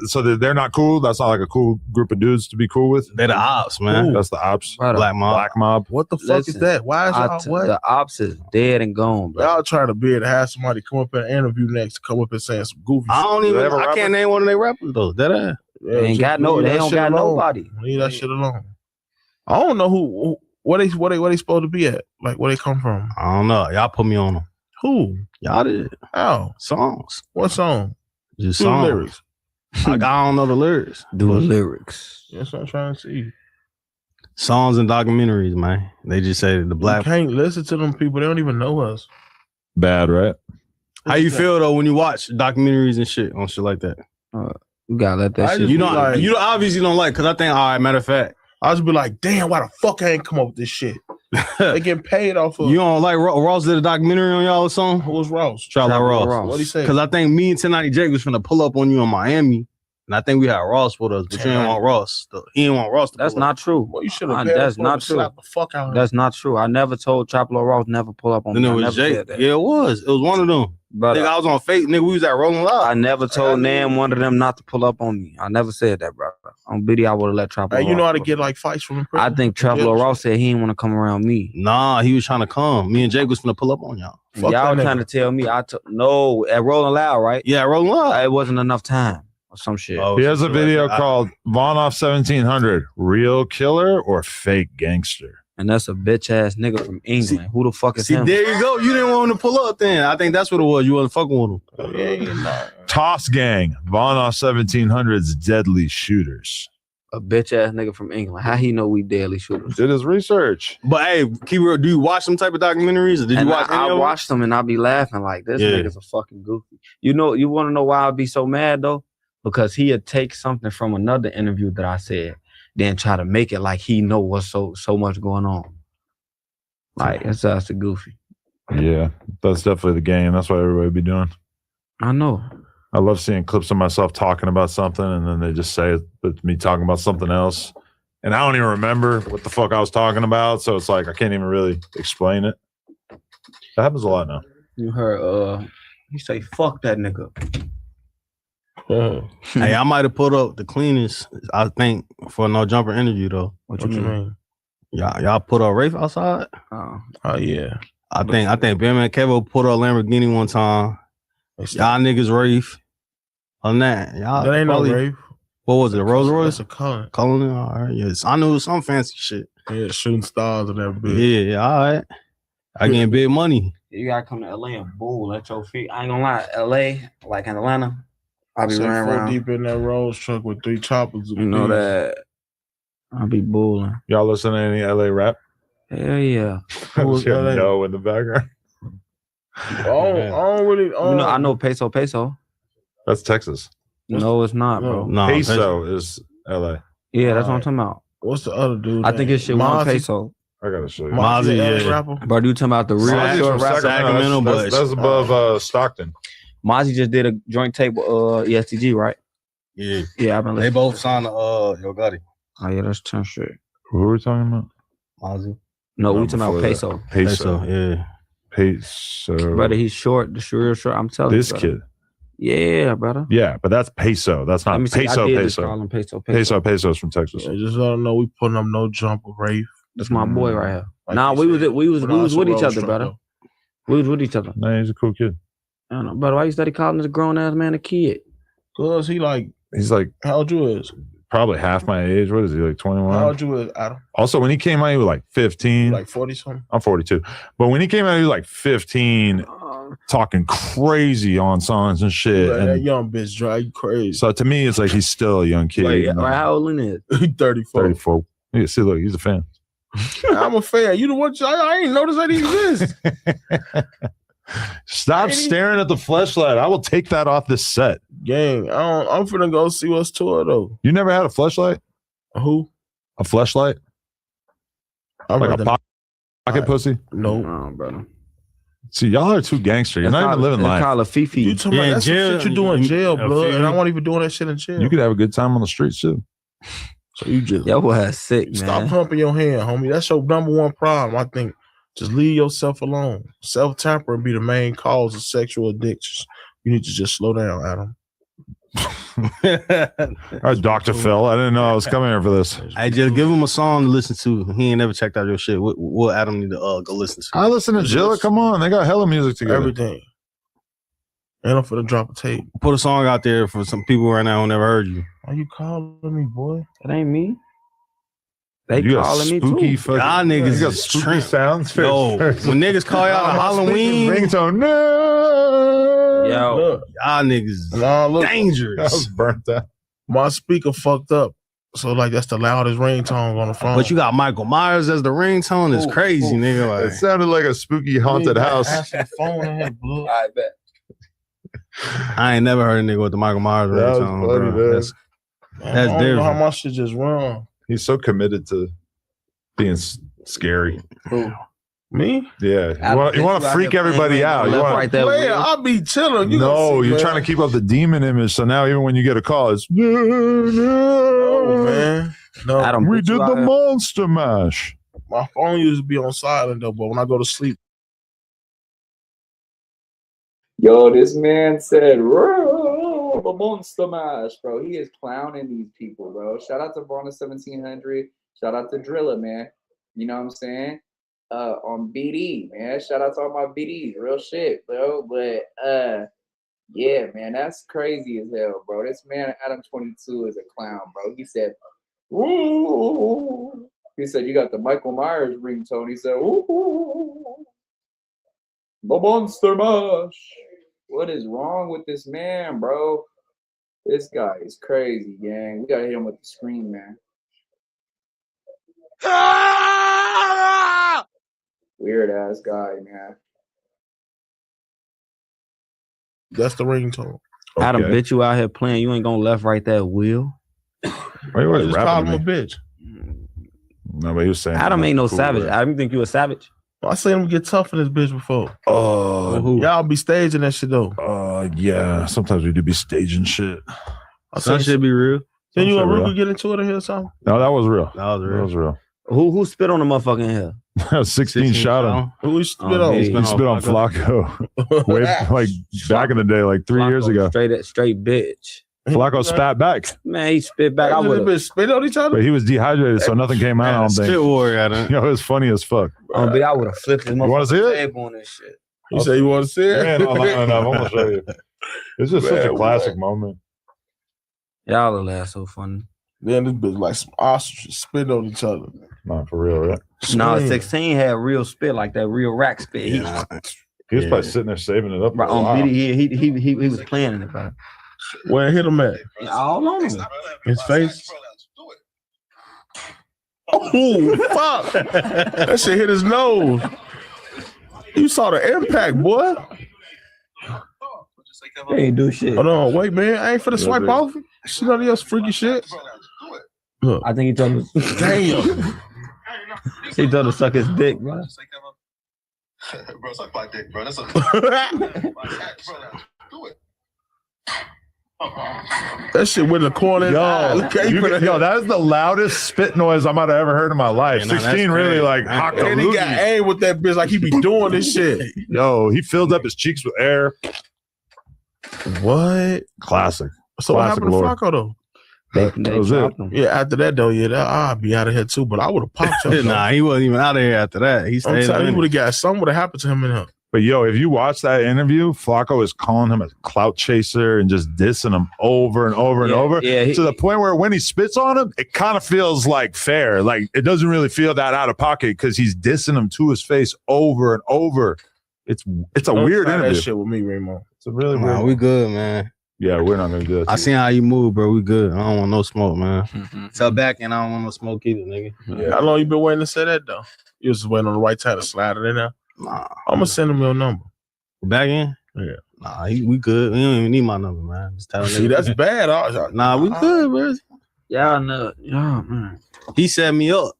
so they're not cool. That's not like a cool group of dudes to be cool with. They're the ops, man. That's the ops. Brother. Black Mob. Black Mob. What the fuck is Listen, that? Why is y'all what? The ops is dead and gone, bro. Y'all trying to be able to have somebody come up in an interview next to come up and saying some goofy I don't shit. even. They have a I rapper? can't name one of their rappers though. That ass. Yeah, They ain't just got no. leave They that don't shit got alone. nobody. Leave that shit alone. I don't know who where they supposed to be at. Like where they come from. I don't know. Y'all put me on them. Who? Y'all did How? songs. What song? Just Do the songs. lyrics. Like I don't know the lyrics. Do lyrics. That's what I'm trying to see. Songs and documentaries, man. They just say the You black. can't listen to them people. They don't even know us. Bad, right? How you feel though when you watch documentaries and shit on shit like that? You gotta let that I shit. just You be don't. like- You obviously don't like because I think. All right. Matter of fact, I just be like, damn, why the fuck I ain't come up with this shit? They getting paid off of. you don't like Ross did a documentary on y'all or something. Who was Ross? Trap like Trap like Ross. Ross. What'd he say? Because I think me and 1090 Jake was finna pull up on you in Miami, and I think we had Ross with us, but you didn't want Ross. He didn't want Ross. To That's pull up. not true. Well, you should have paid That's for not to true. slap the fuck out of him. That's not true. I never told Traplo Ross never pull up on Then me. it I was never Jake. said that. Yeah, it was. It was one of them. But Nigga, I was on fake. Nigga, we was at Rolling Loud. I never told Nam one of them not to pull up on me. I never said that, bro. On video, I would have let Traplo. Hey, you know how to Ross get like fights from him? I think Traplo Ross said he didn't want to come around me. Nah, he was trying to come. Me and Jake was finna pull up on y'all. Fuck Y'all that trying nigga. to tell me no at Rolling Loud, right? Yeah, Rolling Loud. It wasn't enough time or some shit. Oh, He has a shit video like that. called Von Off 1700, Real Killer or Fake Gangster. And that's a bitch ass nigga from England. Who the fuck is See, him? there you go. You didn't want him to pull up then. I think that's what it was. You wasn't fucking with him. Yeah, you know. Toss Gang, Von Off 1700's Deadly Shooters. A bitch ass nigga from England. How he know we deadly shooters? Did his research. But hey, keep real. Do you watch some type of documentaries? Or did And you watch any I of them? watched them and I be laughing like this Yeah. nigga's a fucking goofy. You know, you want to know why I'd be so mad though? Because he'd take something from another interview that I said, then try to make it like he know what's so much going on. Like it's just a goofy. Yeah, that's definitely the game. That's what everybody be doing. I know. I love seeing clips of myself talking about something and then they just say it's me talking about something else. And I don't even remember what the fuck I was talking about. So it's like I can't even really explain it. That happens a lot now. You heard he say fuck that nigga. Hey, I might have put up the cleanest, I think, for a No Jumper interview though. What you mean? Y'all put up Rafe outside? Oh Yeah. I think Batman Kevo put up Lamborghini one time. Y'all niggas Rafe. On that, y'all That ain't probably, no Rafe. What was it? A Rolls Royce? That's a Cullen. Cullen? All right, yes. I knew it was some fancy shit. Yeah, shooting stars and that bitch. Yeah, all right. I getting big money. You gotta come to LA and bull at your feet. I ain't gonna lie, LA, like in Atlanta, I be Say running four around. deep in that Rolls truck with 3 choppers. You know that I'll be bulling. Y'all listen to any LA rap? Hell yeah. I was hearing no in the background. I don't really. I know Peso. That's Texas. No, it's not, bro. No, Peso is LA. Yeah, that's what I'm talking about. What's the other dude? I think it's shit one Peso. I gotta show you. Mozzie, yeah. rapper. Bro, you talking about the real short rapper? Sacramento, but that's above Stockton. Mozzie just did a joint tape with ESTG, right? Yeah. Yeah, I've been listening. They both signed to Yo Gotti. Oh yeah, that's 10 shit. Who are we talking about? Mozzie. No, we talking about Peso. Peso. Yeah. Peso. Brother, he's short. The real short. I'm telling This you. kid. Yeah, brother. Yeah, but that's Peso. That's not Peso. Peso's from Texas. Yeah, just let them know we putting up no jumper, Rafe. That's my boy right here. Like nah, we was with each other, brother. We was with each other. Nah, he's a cool kid. I don't know, brother. Why you study calling this grown ass man a kid? Cause he's like how old you is? Probably half my age. What is he, like 21? How old you is, Adam? Also, when he came out, he was like 15. Like 40 something. I'm 42. But when he came out, he was like 15, talking crazy on songs and shit. Like, and that young bitch drive you crazy. So to me, it's like he's still a young kid. Like, how old is he? He's 34. 34. Yeah, see, look, he's a fan. I'm a fan. You know what? I ain't noticed that he exists. Stop staring at the fleshlight. I will take that off this set. Gang, I'm finna go see what's to it though. You never had a fleshlight? Who? A fleshlight? Like a pocket pussy? No, brother. See, y'all are too gangster. You're not even living life. Call a Fifi. You talking about that's the shit you do in jail, blood, and I wasn't even doing that shit in jail. You could have a good time on the streets too. So you just yo ass sick, man. Stop pumping your hand, homie. That's your number one problem. I think just leave yourself alone. Self-tampering be the main cause of sexual addictions. You need to just slow down, Adam. All right, Dr. Phil. I didn't know I was coming here for this. I just give him a song to listen to. He ain't never checked out your shit. What Adam need to go listen to? I listen to Jilla. Come on, they got hella music together. Everything. And I'm for the drop a tape. Put a song out there for some people right now who never heard you. Why you calling me, boy? It ain't me. They you calling me too. Y'all niggas got spooky sounds. Yo, when niggas call y'all on Halloween ringtone, no. Yo, look, y'all niggas look, dangerous. I was burnt out. My speaker fucked up. So like that's the loudest ringtone on the phone. But you got Michael Myers as the ringtone. It's crazy, nigga. Like, it sounded like a spooky haunted house. The phone in here, blood. I bet. I ain't never heard a nigga with the Michael Myers ringtone, funny, bro. man. That's I don't different. know how my shit just wrong. He's so committed to being scary. Who? Me? Yeah, you want to freak everybody out. You want, right there. Man, I'll be chilling. you're trying to keep up the demon image. So now even when you get a call, it's Oh, man. No, we did the monster mash. my phone used to be on silent though, but when I go to sleep. Yo, this man said, the monster mash, bro. He is clowning these people, bro. Shout out to Barna 1700. Shout out to Driller, man. You know what I'm saying? On BD, man. Shout out to all my BDs. Real shit, bro. But, yeah, man, that's crazy as hell, bro. This man, Adam 22, is a clown, bro. He said, ooh. He said, you got the Michael Myers ringtone. He said, ooh. The monster mash. What is wrong with this man, bro? This guy is crazy, gang. We gotta hit him with the scream, man. Weird ass guy, man. That's the ringtone. Adam, bitch, you out here playing. You ain't gonna left right that wheel. Why you always Just call rapping him a me? bitch. No, but he was saying Adam ain't no cool, savage. right? Adam, you think you a savage? I seen him get tough in this bitch before. Oh, Y'all be staging that shit though. yeah. Sometimes we do be staging shit. Some shit be real. Can you Some and shit Ruger real. get into it in here or something? No, that was real. That was real. Who spit on the motherfucking hill? 16 shot him. Who we spit Oh, on? yeah. He spit on Flacco. Way, like back in the day, like 3 years ago. Straight bitch. Flacco spat back, Man, he spit back. I They would been spit on each other. but he was dehydrated, so nothing came out. I don't Spit think. warrior, Adam. Yo, it was funny as fuck. but I would have flipped his wanna see it? motherfucking table on this shit. You say you want to see it? Man, no, I'm gonna show you. It's just such a Man, classic moment. Y'all are laugh so funny. Then this bitch like some ostriches spit on each other. Not for real, right? No, Scream. 16 had real spit, like that real rack spit. He, He was probably sitting there saving it up. right, for a on while. video, he was playing in it, bro. Where hit him at? All on him. His face. Oh, fuck. That shit hit his nose. You saw the impact, boy. He ain't do shit. Hold on, wait, man. I ain't finna swipe off. See none of your freaky shit. Look. I think he told him. Damn. He told him to suck his dick, bro. Bro, suck my dick, bro. That's a do it. That shit went in the corner. Yo, that is the loudest spit noise I might have ever heard in my life. Yeah, 16 really like hocked a And he got loogie. aim with that bitch like he be doing this shit. Yo, he filled up his cheeks with air. What? Classic. So what happened to lore. Flacco though? That was it. Yeah, after that though, I'd be out of here too. But I would have popped him. Nah, he wasn't even out of here after that. He I'm stayed telling you, in. would have got something would have happened to him and him. But yo, if you watch that interview, Flacco is calling him a clout chaser and just dissing him over and over and over to the point where when he spits on him, it kind of feels like fair. Like it doesn't really feel that out of pocket because he's dissing him to his face over and over. It's a weird interview. That shit with me, Raymond. It's a really weird. Nah, we good, man. Yeah, we're not gonna do it. I seen how you move, bro. We good. I don't want no smoke, man. Tell back and I don't want no smoke either, nigga. Yeah, how long you been waiting to say that though? You was waiting on the right time to slide it in there. Nah, I'm gonna send him your number. back in? Yeah. Nah, we good. We don't even need my number, man. Just tell See, that's bad. Nah, we good, bro. Y'all know, man. He set me up.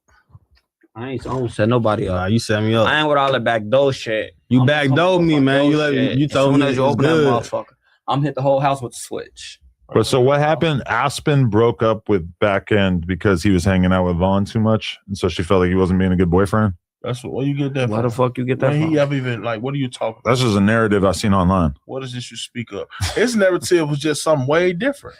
I don't set nobody up. Nah, you set me up. I ain't with all that backdoor shit. You I'm backdoored me, man. You let me. You told as soon me as you it was open good. that motherfucker, I'm hit the whole house with the switch. But so what happened? Aspen broke up with Backend because he was hanging out with Vaughn too much, and so she felt like he wasn't being a good boyfriend. That's where you get that. Why the fuck you get that Man, from? he ever even like? What are you talking about? That's just a narrative I seen online. What is this you speak of? His narrative was just something way different.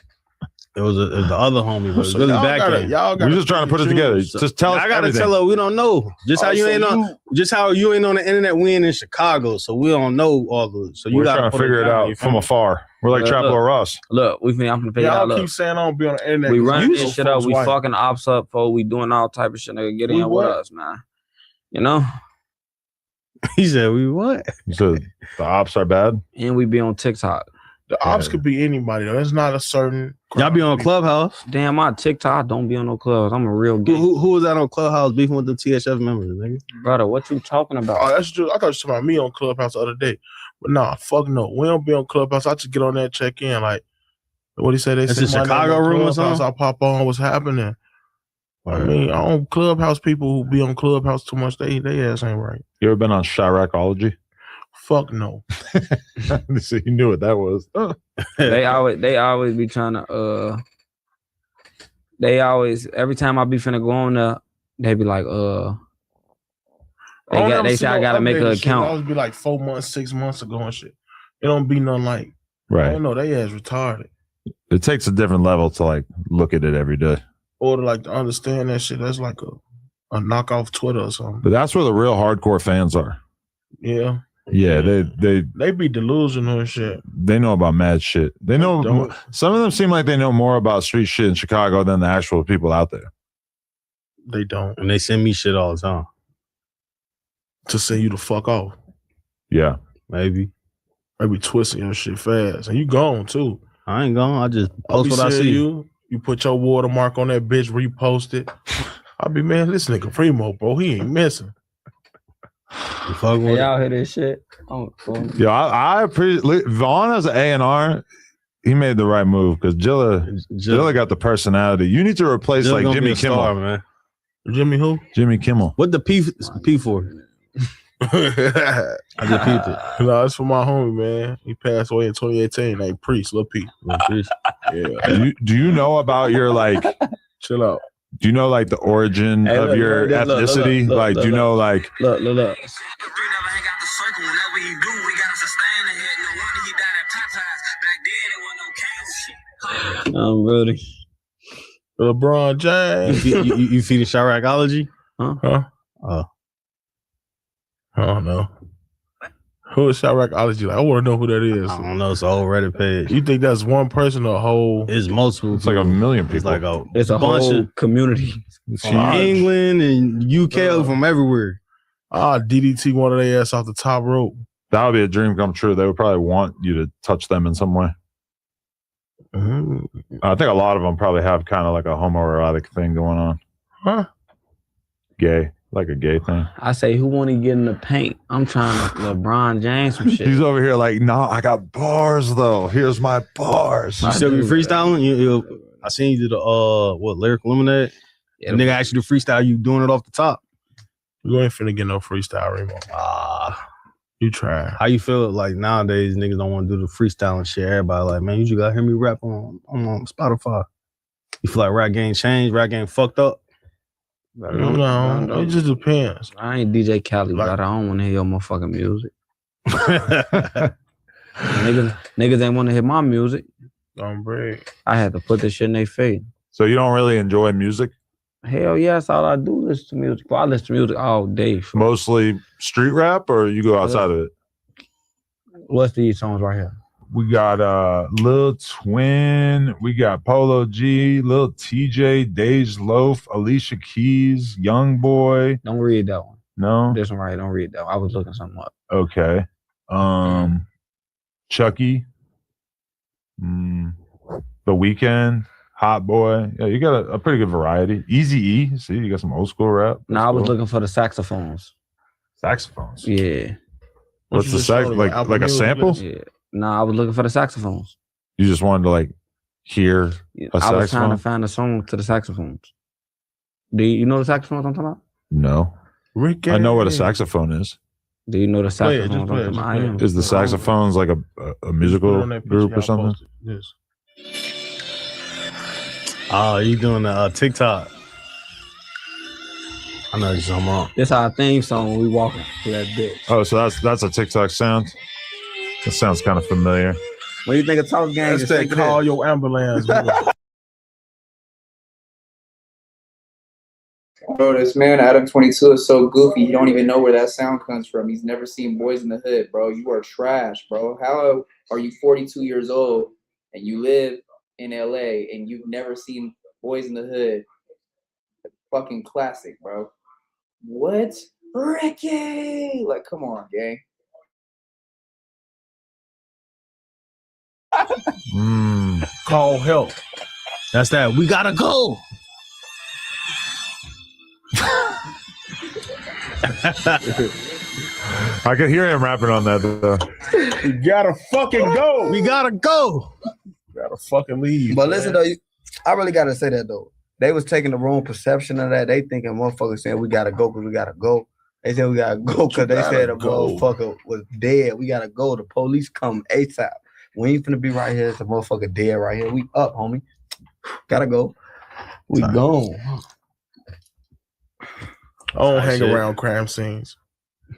It was the other homie, but So really y'all back gotta- end. y'all We're just trying to put it together. Just tell us I gotta everything. tell her we don't know. Just how you ain't on. Just how you ain't on the internet. We ain't in Chicago, so we don't know all the. So you We're gotta trying to put figure it down, out you feel from me? afar. We're like Look, Traplo Ross. Look, I'm gonna figure it out. Y'all Look, keep saying I don't be on the internet. we 'cause running you this shit up. folks We white. fucking ops up, for we doing all type of shit. Nigga, get We in with what? us, man. You know, He said we what? So the ops are bad. and we be on TikTok. The ops could be anybody though. It's not a certain. Y'all be on Clubhouse. Damn, my TikTok don't be on no clubs. I'm a real gay. Who was that on Clubhouse beefing with the THF members, nigga? Brother, what you talking about? Oh, that's true. I thought you were talking about me on Clubhouse the other day, but nah, fuck no. We don't be on Clubhouse. I just get on there, check in. Like what he said. They It's said a my name Chicago on room or Clubhouse. something? I pop on. What's happening? I mean, I don't Clubhouse people who be on Clubhouse too much. They ass ain't right. You ever been on Chiracology? Fuck no. So you knew what that was. They always be trying to every time I be finna go on there, they be like they say I gotta make an That account. was be like 4 months, 6 months ago and shit. It don't be nothing like. I Right. don't know. They ass retarded. It takes a different level to like look at it every day. Or to like to understand that shit. That's like a knockoff Twitter or something. But that's where the real hardcore fans are. Yeah. Yeah, they be delusional and shit. They know about mad shit. They know Don't. some of them seem like they know more about street shit in Chicago than the actual people out there. They don't. And they send me shit all the time. To send you the fuck off. Yeah. Maybe. They be twisting your shit fast. And you gone too. I ain't gone. I just I'll post be what I seeing see. You put your watermark on that bitch, repost it. I'll be, man, this nigga Primo, bro. He ain't missing. Fuck Hey, y'all hear this shit? Oh, cool. Yeah, I appreciate Vaughn as an A&R. He made the right move because Jilla got the personality. You need to replace Jilla like gonna be Jimmy a Kimmel. star, man. Jimmy who? Jimmy Kimmel. What the P for? I just peeped it. No, that's for my homie, man. He passed away in 2018. Named Priest, Lil P. Yeah. Do you know about your like? Chill out. Do you know like the origin Hey, of look, your look, look, ethnicity? look, like, look, do you look. know like? Look. I'm ready. LeBron James. You feeding Chiracology? Huh? Oh. I don't know. Who is Chiracology? Like, I want to know who that is. I don't know. It's a whole Reddit page. You think that's one person or a whole? It's multiple. It's like a million people. It's like It's a bunch whole of community. from England and UK from everywhere. DDT one of their ass off the top rope. That would be a dream come true. They would probably want you to touch them in some way. Mm-hmm. I think a lot of them probably have kind of like a homoerotic thing going on. Huh? Gay, like a gay thing. I say, who want to get in the paint? I'm trying to LeBron James some shit. He's over here like, nah, I got bars though. Here's my bars. You still be freestyling? I seen you do the Lyric Lemonade. Yeah, nigga asked you to freestyle. You doing it off the top? You ain't finna get no freestyle, Remo. You try. How you feel like nowadays niggas don't want to do the freestyling shit? Everybody like, man, you just gotta hear me rap on Spotify. You feel like rap game changed? Rap game fucked up? No, it just depends. I ain't DJ Khaled, but I don't want to hear your motherfucking music. niggas ain't want to hear my music. Don't break. I had to put this shit in their face. So you don't really enjoy music? Hell yes, all I do is listen to music. Well, I listen to music all day. Mostly street rap, or you go outside of it? What's these songs right here? We got Lil Twin, we got Polo G, Lil TJ, Dej Loaf, Alicia Keys, Young Boy. Don't read that one. No? This one right, don't read that one. I was looking something up. Okay. Chucky, The Weeknd, Hot Boy. Yeah, you got a pretty good variety. Eazy-E, see, you got some old school rap. No, I was looking for the saxophones. Saxophones? Yeah. What's the sax? Like a sample? Yeah. No, I was looking for the saxophones. You just wanted to like hear a saxophone? I was trying to find a song to the saxophones. Do you know the saxophones I'm talking about? No. I know what a saxophone is. Do you know the saxophones I'm talking about? Is the saxophones like a musical group or something? Yes. Oh, you doing the TikTok? I know you're talking about. This our theme song when we walking through that bitch. Oh, so that's a TikTok sound? That sounds kind of familiar. When you think of Talk Gang, That's that call your ambulance. Bro, this man, Adam 22, is so goofy. He don't even know where that sound comes from. He's never seen Boys in the Hood, bro. You are trash, bro. How are you 42 years old and you live in LA and you've never seen Boys in the Hood? Fucking classic, bro. What? Ricky! Like, come on, gang. Call help. That's that. We gotta go. I could hear him rapping on that though. We gotta fucking go. We gotta go. Gotta fucking leave. But listen though, I really gotta say that though. They was taking the wrong perception of that. They thinking motherfuckers saying we gotta go because we gotta go. They said we gotta go because they said a motherfucker was dead. We gotta go. The police come ASAP. We ain't finna be right here. It's a motherfucker dead right here. We up, homie. Gotta go. We gone. I don't hang around crime scenes.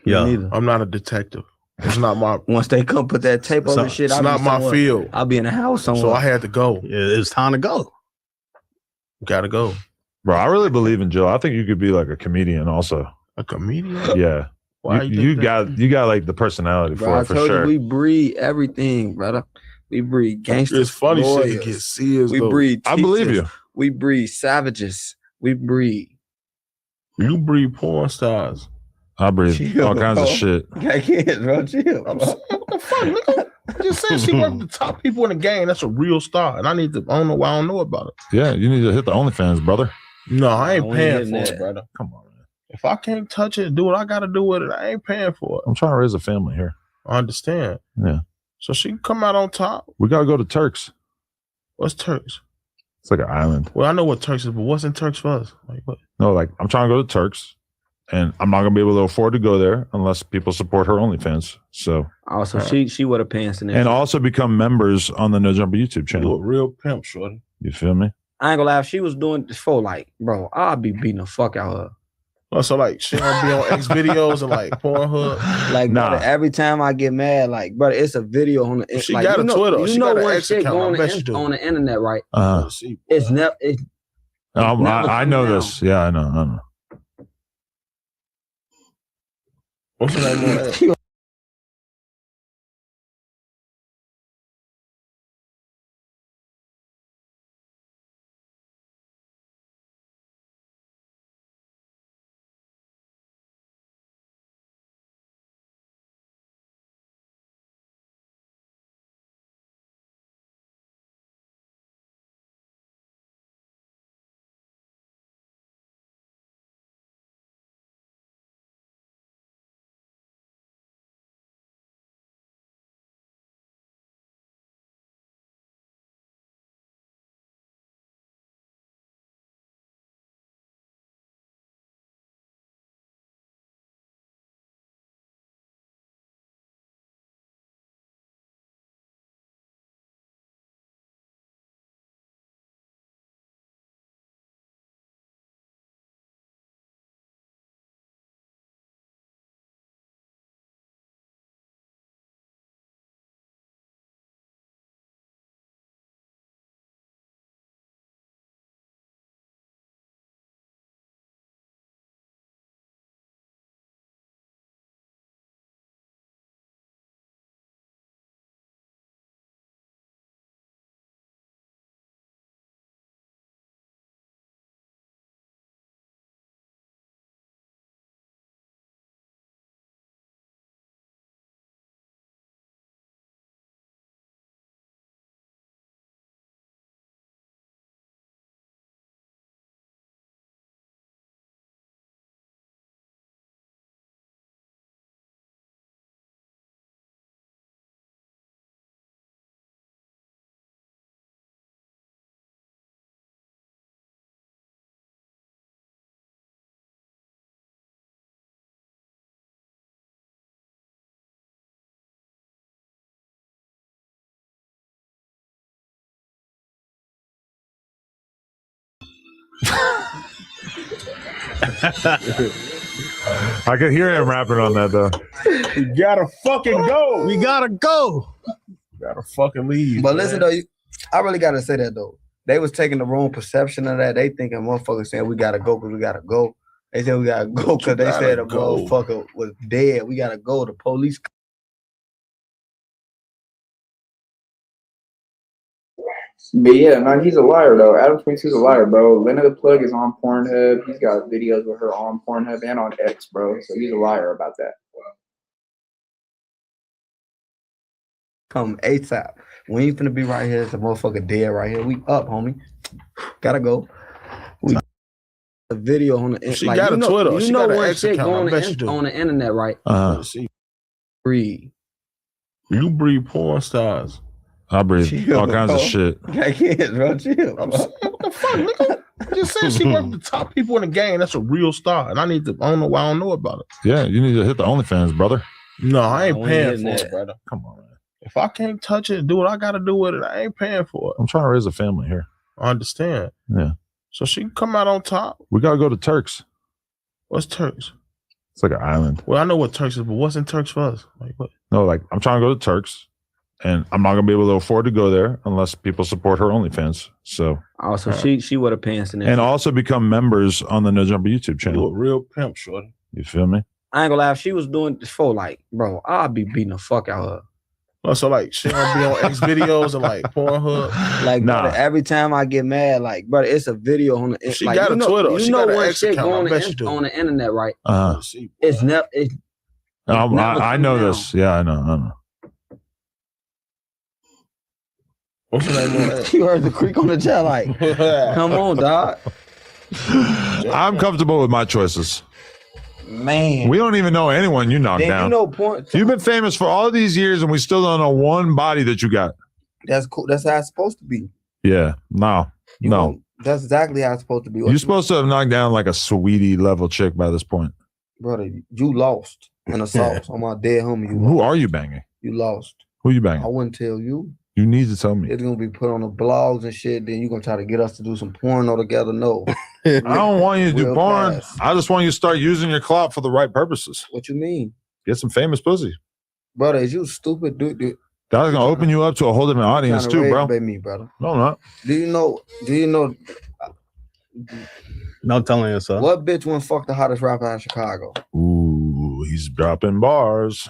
Yeah, I'm not a detective. It's not my. Once they come put that tape on the shit, it's not my field. I'll be in the house somewhere. So I had to go. Yeah, it's time to go. Gotta go, bro. I really believe in Joe. I think you could be like a comedian also. A comedian? Yeah. Why you got like the personality bro, for I it for told sure. you we breed everything, brother. We breed gangsters. It's funny lawyers. shit to get serious. We though. breed. I believe you. We breed savages. We breed. You breed porn stars. I breathe all kinds of shit. I can't, bro. Chill. I'm saying, what the fuck, nigga? I just said she one of the top people in the game. That's a real star, and I don't know why I don't know about it. Yeah, you need to hit the OnlyFans, brother. No, I ain't we paying ain't for hitting it, that. brother. Come on, man. If I can't touch it, do what I got to do with it, I ain't paying for it. I'm trying to raise a family here. I understand. Yeah. So she can come out on top. We gotta go to Turks. What's Turks? It's like an island. Well, I know what Turks is, but what's in Turks for us? Like what? No, like I'm trying to go to Turks, and I'm not gonna be able to afford to go there unless people support her OnlyFans. So Also, she would have pants in there. and also become members on the No Jumper YouTube You a channel. real pimp, shorty. You feel me? I ain't gonna lie. If she was doing this for like, bro, I'll be beating the fuck out of her. Oh, so like she gonna be on X videos and like Pornhub. Like, Nah. brother, every time I get mad, like, brother, it's a video on the. She like, got a Twitter. You She know got an when X shit account. go I on, bet she do. on the internet, right? Uh, It's never. I never know come this. Yeah, I know. What's her name on that? I could hear him rapping on that though. We gotta fucking go. We gotta go. Gotta fucking leave. But man. listen though, I really gotta say that though. They was taking the wrong perception of that. They thinking motherfuckers saying we gotta go because we gotta go. They said we gotta go because they said a motherfucker was dead. We gotta go. The police. But yeah, no, he's a liar though. Adam 22's a liar, bro. Lena the Plug is on Pornhub. He's got videos with her on Pornhub and on X, bro. So he's a liar about that. Come ASAP. We ain't finna be right here. It's a motherfucker dead right here. We up, homie. Gotta go. We a video on the She got a Twitter. You She know got an when X shit account. go I on bet you the, do. on the internet, right? Breathe. You breed porn stars. I breathe all kinds of shit. I can't, bro. Chill. I'm saying, what the fuck, nigga? I just said she one of the top people in the game. That's a real star, and I don't know why I don't know about it. Yeah, you need to hit the OnlyFans, brother. No, I ain't we paying ain't for hitting it, brother. Come on, man. If I can't touch it, do what I gotta do with it. I ain't paying for it. I'm trying to raise a family here. I understand. Yeah. So she can come out on top. We gotta go to Turks. What's Turks? It's like an island. Well, I know what Turks is, but what's in Turks for us? Like what? No, like I'm trying to go to Turks, and I'm not gonna be able to afford to go there unless people support her OnlyFans. So Also, she would have pants in it. and also become members on the No Jumper YouTube You a channel. real pimp, shorty. You feel me? I ain't gonna lie. If she was doing this for like, bro, I'll be beating the fuck out of her. Oh, so like she gonna be on X videos and like Pornhub. Like, Nah. brother, every time I get mad, like, brother, it's a video on the She like, got you a know, Twitter. You She know got an when X shit account. go I on bet you do. on the internet, right? Uh-huh. It's never. Never I come know down. this. Yeah, I know. What's your name on that? You heard the creak on the jet, like, come on, dog. I'm comfortable with my choices. Man, We don't even know anyone you knocked then down. you know, porn. You've been famous for all these years, and we still don't know one body that you got. That's cool. That's how it's supposed to be. Yeah, no. That's exactly how it's supposed to be. You're supposed to have knocked down like a sweetie level chick by this point. Brother, you lost in a sauce. On my dead homie. You Who lost. are you banging? You lost. Who you I banging? wouldn't tell you. You need to tell me. It's gonna be put on the blogs and shit. Then you're gonna try to get us to do some porno together. No. I don't want you to do Real porn. fast. I just want you to start using your clout for the right purposes. What you mean? Get some famous pussy. Brother, is you stupid, dude? That's gonna open you up to a whole different audience too, bro. Me, brother. No, I'm not. Do you know No telling yourself. what bitch went fuck the hottest rapper in Chicago? Ooh, he's dropping bars.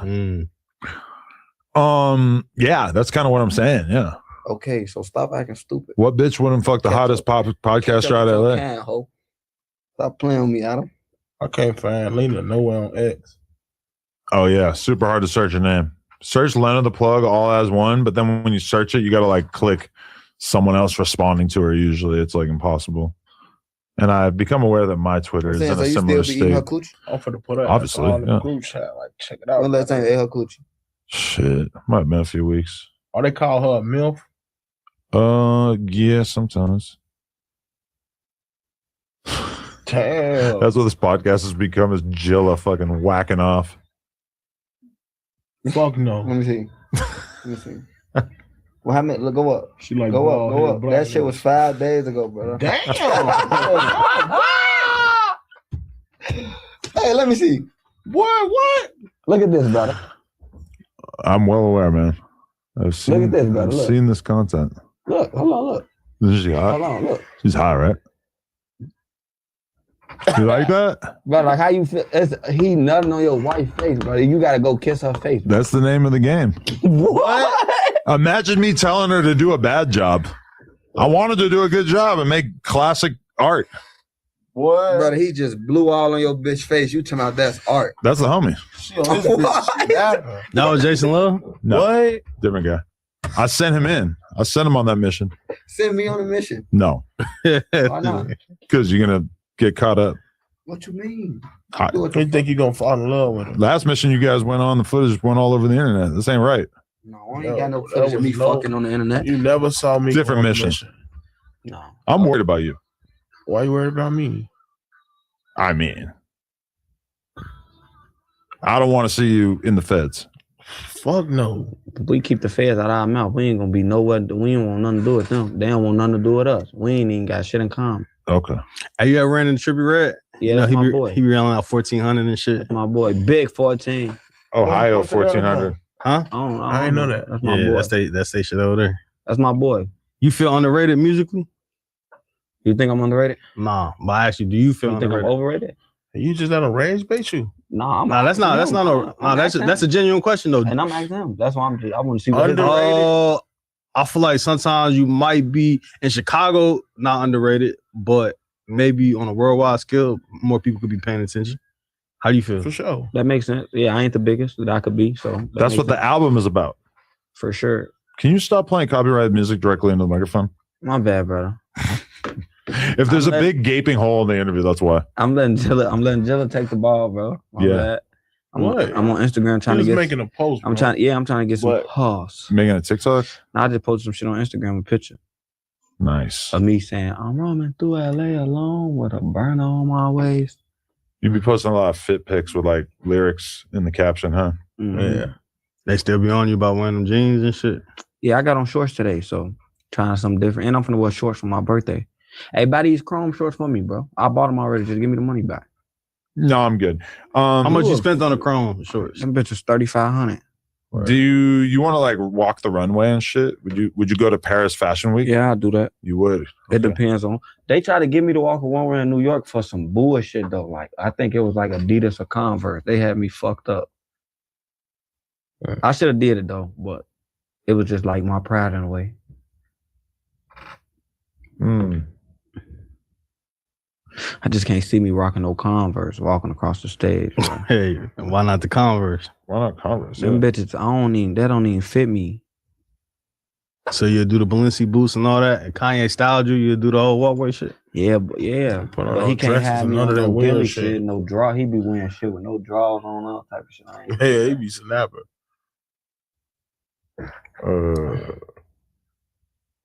Yeah, that's kind of what I'm saying. Yeah. Okay, so stop acting stupid. What bitch wouldn't fuck the hottest podcaster out of LA? Can, ho. Stop playing with me, Adam. I can't find Lena nowhere on X. Oh yeah, super hard to search her name. Search Lena the Plug all as one, but then when you search it, you gotta like click someone else responding to her. Usually, it's like impossible. And I've become aware that my Twitter is in a similar state. I'm finna put her Obviously, on the yeah. group chat. Like, check it out. When last time you ate her coochie? Shit, might have been a few weeks. Or they call her a MILF. Yeah, sometimes. Damn. That's what this podcast has become, is Jilla fucking whacking off. Fuck no. Let me see. Let me see. What happened? Look, go up. She like Go up. bald Go head, up. black That shit hair. was 5 days ago, brother. Damn. Hey, let me see. What? Look at this, brother. I'm well aware, man. I've seen, at this, brother. I've Look. seen this content. Look, hold on, look. Is she hot? Hold on, look. She's hot, right? You like that? Brother, like how you feel? He nutting on your wife's face, brother. You gotta go kiss her face. That's the name of the game. What? Imagine me telling her to do a bad job. I wanted to do a good job and make classic art. What? Brother, he just blew all on your bitch face. You talking about that's art. That's the homie. She on this bitch. Yeah. That was Jason Love? No, What? different guy. I sent him in. I sent him on that mission. Send me on a mission. No, Why not? because you're gonna get caught up. What you mean? Hot. Do it You think you gonna fall in love with him? Last mission you guys went on, the footage went all over the internet. This ain't right. No, I ain't got no That footage of was me no- fucking on the internet. You never saw me. Different on a mission. No. I'm worried about you. Why you worried about me? I mean, I don't want to see you in the feds. Fuck no. We keep the feds out of our mouth. We ain't gonna be nowhere. We ain't want nothing to do with them. They don't want nothing to do with us. We ain't even got shit in common. Okay. Have you ever ran into Trippie Redd? Yeah, that's he my be, boy. He be running out 1400 and shit. That's my boy. Big 14. Ohio 1400. Huh? I didn't know that. That's my Yeah, boy. that's they shit over there. That's my boy. You feel underrated musically? You think I'm underrated? Nah, but I ask you, do you feel You think underrated? I'm overrated? You just let him rage bait you. Nah, that's a genuine question though. And I'm asking him. That's why I want to see what underrated. I feel like sometimes you might be in Chicago not underrated, but maybe on a worldwide scale, more people could be paying attention. How do you feel? For sure. That makes sense. Yeah, I ain't the biggest that I could be. So that's what the album is about. For sure. Can you stop playing copyrighted music directly into the microphone? My bad, brother. If there's a big gaping hole in the interview, that's why. I'm letting Jilla take the ball, bro. My bad. I'm on Instagram trying to get making a post. I'm trying to get some pause. Making a TikTok? I just posted some shit on Instagram, a picture. Nice. Of me saying, I'm roaming through LA alone with a burner on my waist. You be posting a lot of fit pics with like lyrics in the caption, huh? Mm-hmm. Yeah. They still be on you about wearing them jeans and shit. Yeah, I got on shorts today, so trying something different. And I'm finna wear shorts for my birthday. Hey, buy these chrome shorts for me, bro. I bought them already. Just give me the money back. No, I'm good. How much you spent on the chrome shorts? Them bitches $3,500. Do you want to like walk the runway and shit? Would you go to Paris Fashion Week? Yeah, I'll do that. You would. It depends on. They try to get me to walk a one way in New York for some bullshit though. Like I think it was like Adidas or Converse. They had me fucked up. I should have did it though, but it was just like my pride in a way. I just can't see me rocking no Converse walking across the stage. Hey, why not the Converse? Why not Converse? Them bitches, they don't even fit me. So you'll do the Balenci boots and all that, and Kanye styled you do the whole walkway shit? Yeah, but he can't have me on no Billy shit, no draw. He be wearing shit with no drawers on, all type of shit. Yeah, he be snapper.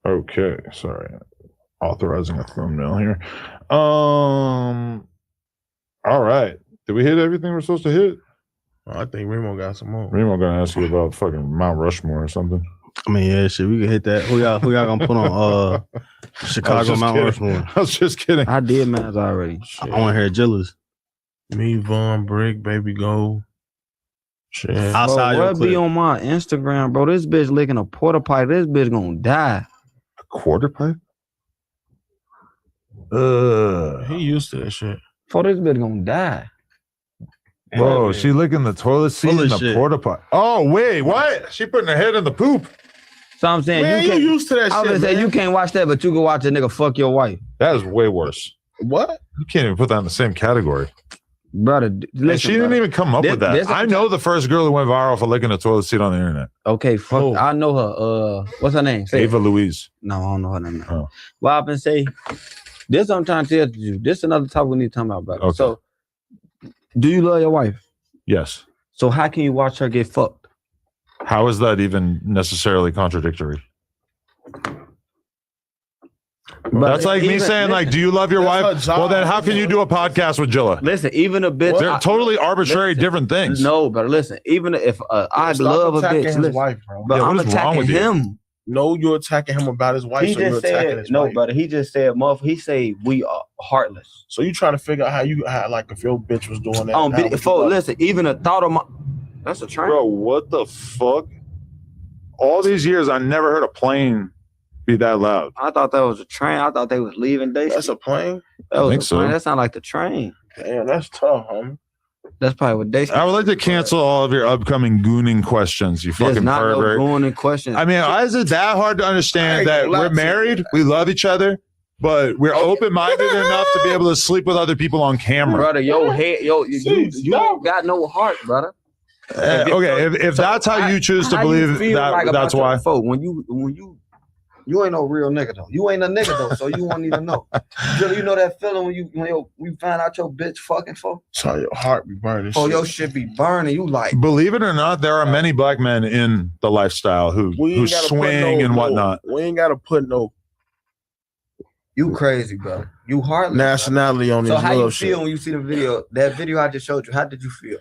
Okay, sorry. Authorizing a thumbnail here. All right. Did we hit everything we're supposed to hit? I think Remo got some more. Remo gonna ask you about fucking Mount Rushmore or something. I mean, yeah, shit, we can hit that. Who y'all gonna put on Chicago Mount Rushmore? I was just kidding. I did man's already. Shit. I want to hear Jilla's. Me, Von, Brick, Baby Gold. Shit. Outside bro, be on my Instagram, bro. This bitch licking a porta pipe. This bitch gonna die. A quarter pipe? He used to that shit. For this bitch gonna die. Bro, she licking the toilet seat in the porta potty. Oh, wait, what? She putting her head in the poop. So I'm saying, man, you used to that shit. I was gonna say, you can't watch that, but you can watch a nigga fuck your wife. That is way worse. What? You can't even put that in the same category. Brother, listen, and she didn't even come up with that. I know the first girl who went viral for licking a toilet seat on the internet. Okay, fuck. Oh. I know her. What's her name? Ava Louise. No, I don't know her name. Oh. Well, I've been saying, this I'm trying to tell you. This is another topic we need to talk about, brother. Okay. So, do you love your wife? Yes. So how can you watch her get fucked? How is that even necessarily contradictory? But that's like me saying, like, do you love your wife? Well, then how can you do a podcast with Jilla? Listen, even a bitch. They're totally arbitrary different things. No, but listen, even if I love a bitch, his wife, bro. But yeah, I'm what is attacking wrong with him. You? No, you're attacking him about his wife. He so just said no, brother. He just said, "Muff." He say we are heartless. So you trying to figure out how like if your bitch was doing that? Listen, even a thought of my that's a train, bro. What the fuck? All these years, I never heard a plane be that loud. I thought that was a train. I thought they was leaving. That's a plane. That was a plane. That sound like the train. Damn, that's tough, homie. That's probably what they. I would like to cancel all of your upcoming gooning questions. You fucking pervert. No gooning questions. I mean, why is it that hard to understand that we're married, we love each other, but we're open-minded enough to be able to sleep with other people on camera? Brother, your head, you don't got no heart, brother. If that's how you choose to believe that, that's why. When you ain't no real nigga though. You ain't a nigga though, so you won't even know. You know that feeling when you find out your bitch fucking for? So your heart be burning. Oh, your shit be burning. You like. Believe it or not, there are many black men in the lifestyle who swing and whatnot. We ain't gotta put no. You crazy, bro. You heartless. Nationality on this. So how you shit. feel when you see the video? That video I just showed you. How did you feel?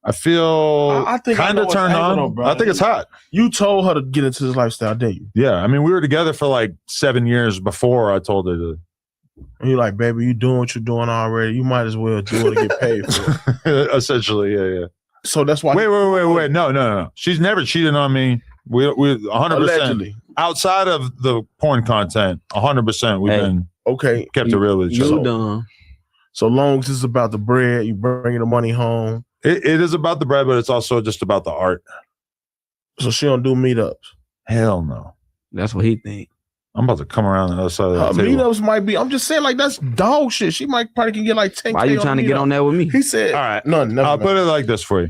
I feel kind of turned on. I think it's hot. You told her to get into this lifestyle, didn't you? Yeah. I mean, we were together for like 7 years before I told her to And you're like, baby, you doing what you're doing already. You might as well do it and get paid for it. Essentially, yeah. So that's why. Wait. No. She's never cheated on me. We 100%. Allegedly. Outside of the porn content, 100%. We've been okay. Kept it real with each other. done. So long as it's about the bread, you bringing the money home. It is about the bread, but it's also just about the art. So she don't do meetups. Hell no. That's what he think. I'm about to come around the other side of the table. Meetups might be. I'm just saying, like that's dog shit. She might probably can get like 10K. Why you trying to get on that with me? He said, all right. No, I'll put it like this for you.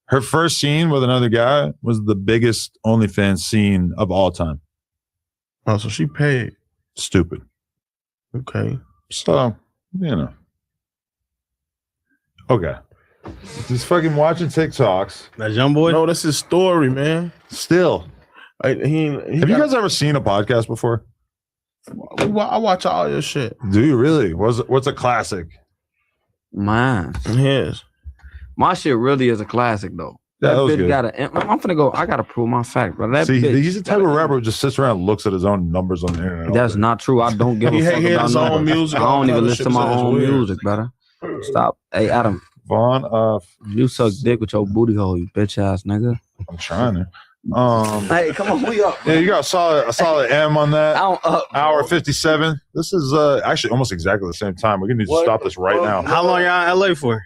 Her first scene with another guy was the biggest OnlyFans scene of all time. Oh, so she paid. Stupid. Okay. So, you know. Okay. Just fucking watching TikToks. That young boy? No, that's his story, man. Still. Have you guys ever seen a podcast before? I watch all your shit. Do you really? What's a classic? Mine. Yes. My shit really is a classic though. Yeah, that was bitch good. I'm finna go. I gotta prove my fact, bro. That See, bitch, he's the type of rapper who just sits around and looks at his own numbers on the internet. that's not true. I don't give a fuck about his own numbers. music, I all don't kind even of listen to shit, my so that's own weird. music, brother. Stop. Hey, Adam. Vaughn, you suck dick with your booty hole, you bitch ass nigga. I'm trying to. Hey, come on, we up. Yeah, you got a solid M on that. Up, hour 57. This is actually almost exactly the same time. We're gonna need to stop this right now. How long y'all in LA for?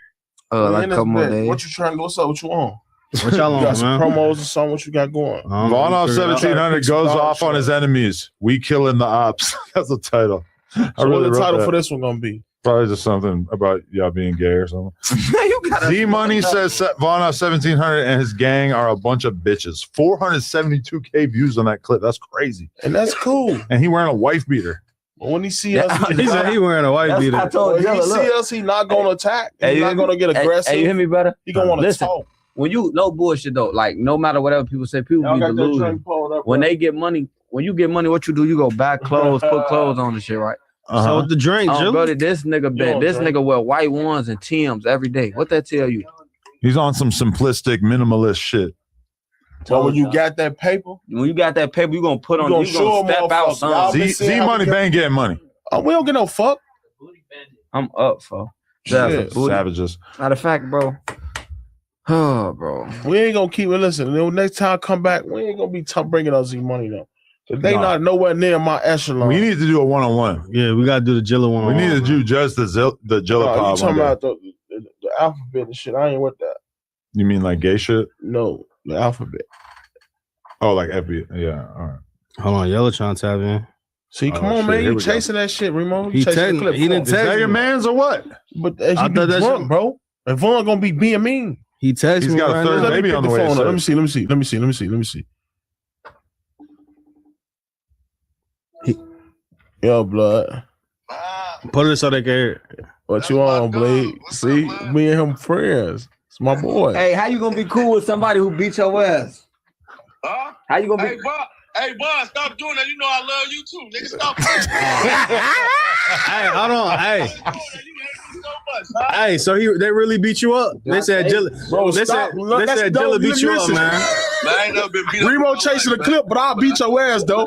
Like a couple more days. What you trying to do? What's up? What you on? What y'all You on, got some man? promos or something? What you got going? Vaughn off 1700 goes off on his enemies. We killing the ops. That's the title. So what's the title for this one gonna be? Probably just something about y'all being gay or something. Z Money says Vaughn off 1700 and his gang are a bunch of bitches. 472K views on that clip. That's crazy. And that's cool. And he wearing a wife beater. But when he see us, He said he wearing a white beater. When he see us, he not gonna attack. He's not gonna get aggressive. Hey, you hear me, brother? He gonna want to Listen, talk. when you no bullshit though, like no matter whatever people say, people be delusional. When they get money, when you get money, what you do? You go buy clothes, put clothes on and shit, right? So with the drink, Jill? brother, this nigga wear white ones and Timbs every day. What that tell you? He's on some simplistic minimalist shit. So when you got that paper, you gonna put on, you gonna step out something. Z Money Bang getting money. We don't get no fuck. I'm up for savages. Matter of fact, bro. Oh, bro. We ain't gonna keep it. Listen, next time I come back, we ain't gonna be bringing us Z Money though. They not nowhere near my echelon. We need to do a one-on-one. Yeah, we gotta do the Jilla one. We need to do just the Jilla Pod. You talking about the alphabet and shit? I ain't with that. You mean like gay shit? No, the alphabet. Oh, like FBI. Yeah, all right. Hold on, Yellow trying to tap in. See, come on, man. You chasing that shit, Remo. He didn't Is that your man's or what? But as I you be thought that drunk, shit- bro. And Vaughn gonna be being mean. He texted He's me got a right third now. baby on the way. Let me see. Yo, blood. Put it so they can hear it. What you on, Blade? See, me and him friends. It's my boy. Hey, how you gonna be cool with somebody who beat your ass? Huh? How you gonna be? Hey, boss, stop doing that. You know I love you too, nigga. Stop. Hey, hold on. Hey. You hate me so much, huh? Hey, so they really beat you up? They said Jilla. Bro, They stop. said Jilla beat you up, man. I ain't never been beat up. Remo chasing the clip, but I'll beat your ass though.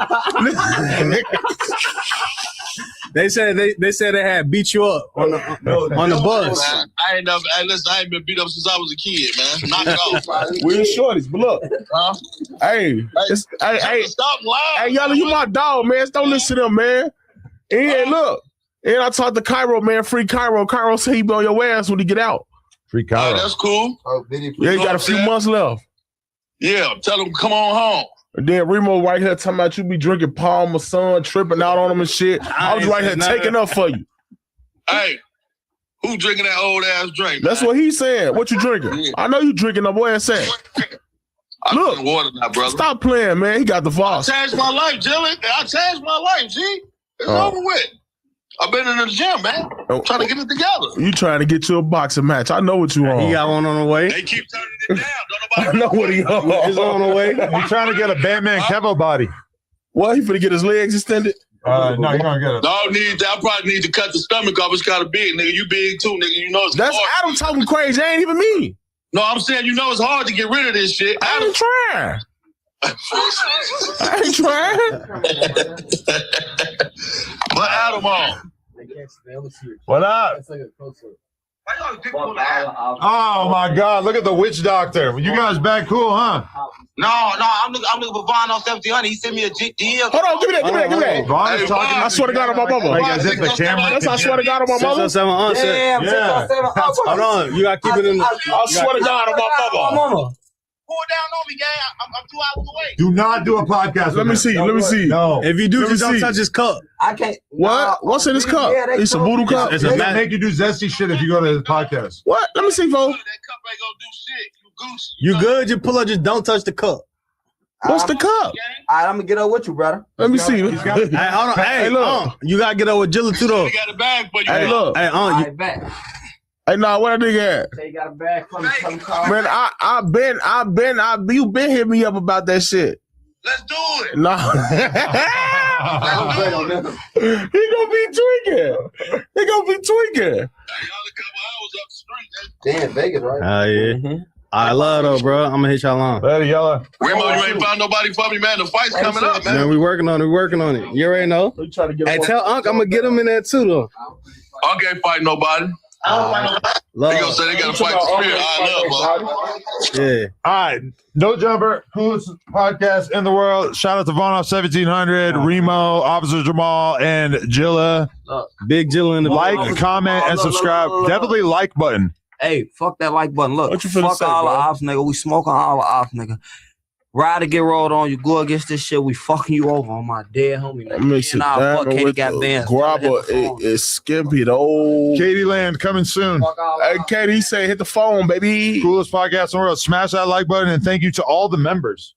They said they had beat you up on the bus. I ain't never. Hey, listen, I ain't been beat up since I was a kid, man. Knock it off. We ain't shorties, but look. Huh? Hey, stop lying. Hey, y'all, you my dog, man. Don't listen to them, man. And look, and I talked to Cairo, man. Free Cairo. Cairo said he be on your ass when he get out. Free Cairo. That's cool. Yeah, you got a few months left. Yeah, tell him come on home. And then Remo right here talking about you be drinking Palmer Sun, tripping out on him and shit. I was right here taking up for you. Hey, who drinking that old ass drink? That's what he said. What you drinking? Yeah. I know you drinking up. Where it's at? I'm Look, drinking water now, brother. Stop playing, man. He got the I Voss. changed my life, Jilly. I changed my life, G. It's over with. I've been in the gym, man. Trying to get it together. You trying to get you a boxing match. I know what you on. He got one on the way. They keep turning it down. I know what he on. He's on the way. You trying to get a Batman Kevo body? What, he finna get his legs extended? No, you're gonna get it. Dog I probably need to cut the stomach off. It's kind of big, nigga. You big too, nigga. You know it's That's hard. Adam talking crazy. That ain't even me. No, I'm saying you know it's hard to get rid of this shit. I ain't trying. I ain't trying. But Adam on. What up? Oh my God! Look at the witch doctor. You guys back cool, huh? No, I'm looking for Vaughn on 1700. He sent me a DM. Hold on, give me that. Vaughn is talking. I swear to God on my mama. Like as if the camera. That's I swear to God on my mama. 607 Damn, Yeah. 607. Hold on, you got to keep it in. I swear to God on my mama. Pull down on me, gang. I'm 2 hours away. Do not do a podcast. Let me see. No. If you do, Let me just don't see. touch his cup. I can't. What? What's in this cup? Yeah, they It's a told voodoo me. cup. It's They a gonna make you do zesty shit if you go to the podcast. What? Let me see, folks. That cup ain't gonna do shit. You goose. You good? You pull up, just don't touch the cup. What's the cup? All right, I'm gonna get up with you, brother. Let me see. Hey, hold on. Hey, look. you gotta get over with Jilla too, though. We got a bag for you. Hey, look. Hey, All you, right, back. Hey, nah, where that nigga at? Say you got a bag for me. Man, you been hitting me up about that shit. Let's do it. No. He gonna be tweaking. Y'all a couple hours up the street. Damn, Vegas, right? yeah. I love though, bro. I'm gonna hit y'all on. Later, yellow. Remo, you ain't found nobody for me, man. The fight's coming up, man. Man, we working on it. You already know. Hey, tell Unc I'm gonna get him in there too, though. I can't fight nobody. Love. They gonna say they gotta fight the spirit. I love, bro. Yeah. All right, No Jumper, coolest podcast in the world. Shout out to Vaughn off 1700, Remo, Officer Jamal, and Jilla. Big Jilla in the Like, comment, and subscribe. Definitely like button. Hey, fuck that like button. Look, What you finna fuck say, all the bro? ops, nigga. We smoking all the ops, nigga. Ride to get rolled on. You go against this shit. We fucking you over on my dead homie. I'm mixing Nah, down fuck Katie with got the bands. grabber. It's skimpy though. Katie Land coming soon. Hey, Katie, he said hit the phone, baby. Coolest podcast in the world. Smash that like button, and thank you to all the members.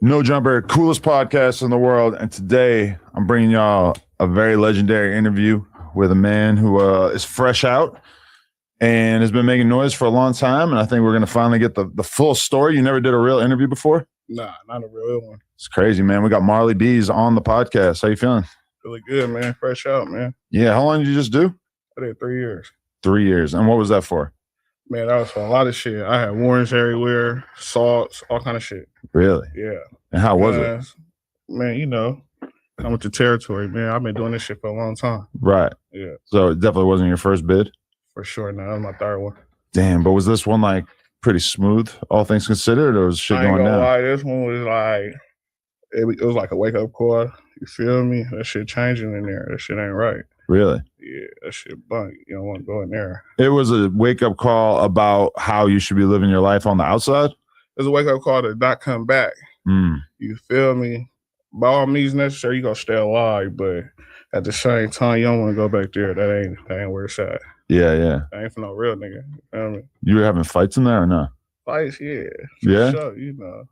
No Jumper, coolest podcast in the world. And today I'm bringing y'all a very legendary interview with a man who is fresh out and has been making noise for a long time. And I think we're going to finally get the full story. You never did a real interview before? Nah, not a real one. It's crazy, man. We got Marley B's on the podcast. How you feeling? Really good, man. Fresh out, man. Yeah. How long did you just do? I did 3 years. 3 years. And what was that for? Man, that was for a lot of shit. I had warrants everywhere, salts, all kind of shit. Really? Yeah. And how was it? Man, you know, come with the territory, man. I've been doing this shit for a long time. Right. Yeah, So it definitely wasn't your first bid? for sure. Now that was my third one. Damn. But was this one like pretty smooth, all things considered, or was shit I ain't going gonna down? lie, this one was like, it was like a wake up call. You feel me? That shit changing in there. That shit ain't right. Really? Yeah, that shit bunk. You don't want to go in there. It was a wake-up call about how you should be living your life on the outside? It's a wake up call to not come back. You feel me? By all means necessary, you gonna stay alive, but at the same time, you don't want to go back there. That ain't where it's at. Yeah, yeah. That ain't for no real nigga. You feel me? You were having fights in there or no? Fights, yeah. Yeah? For sure, you know.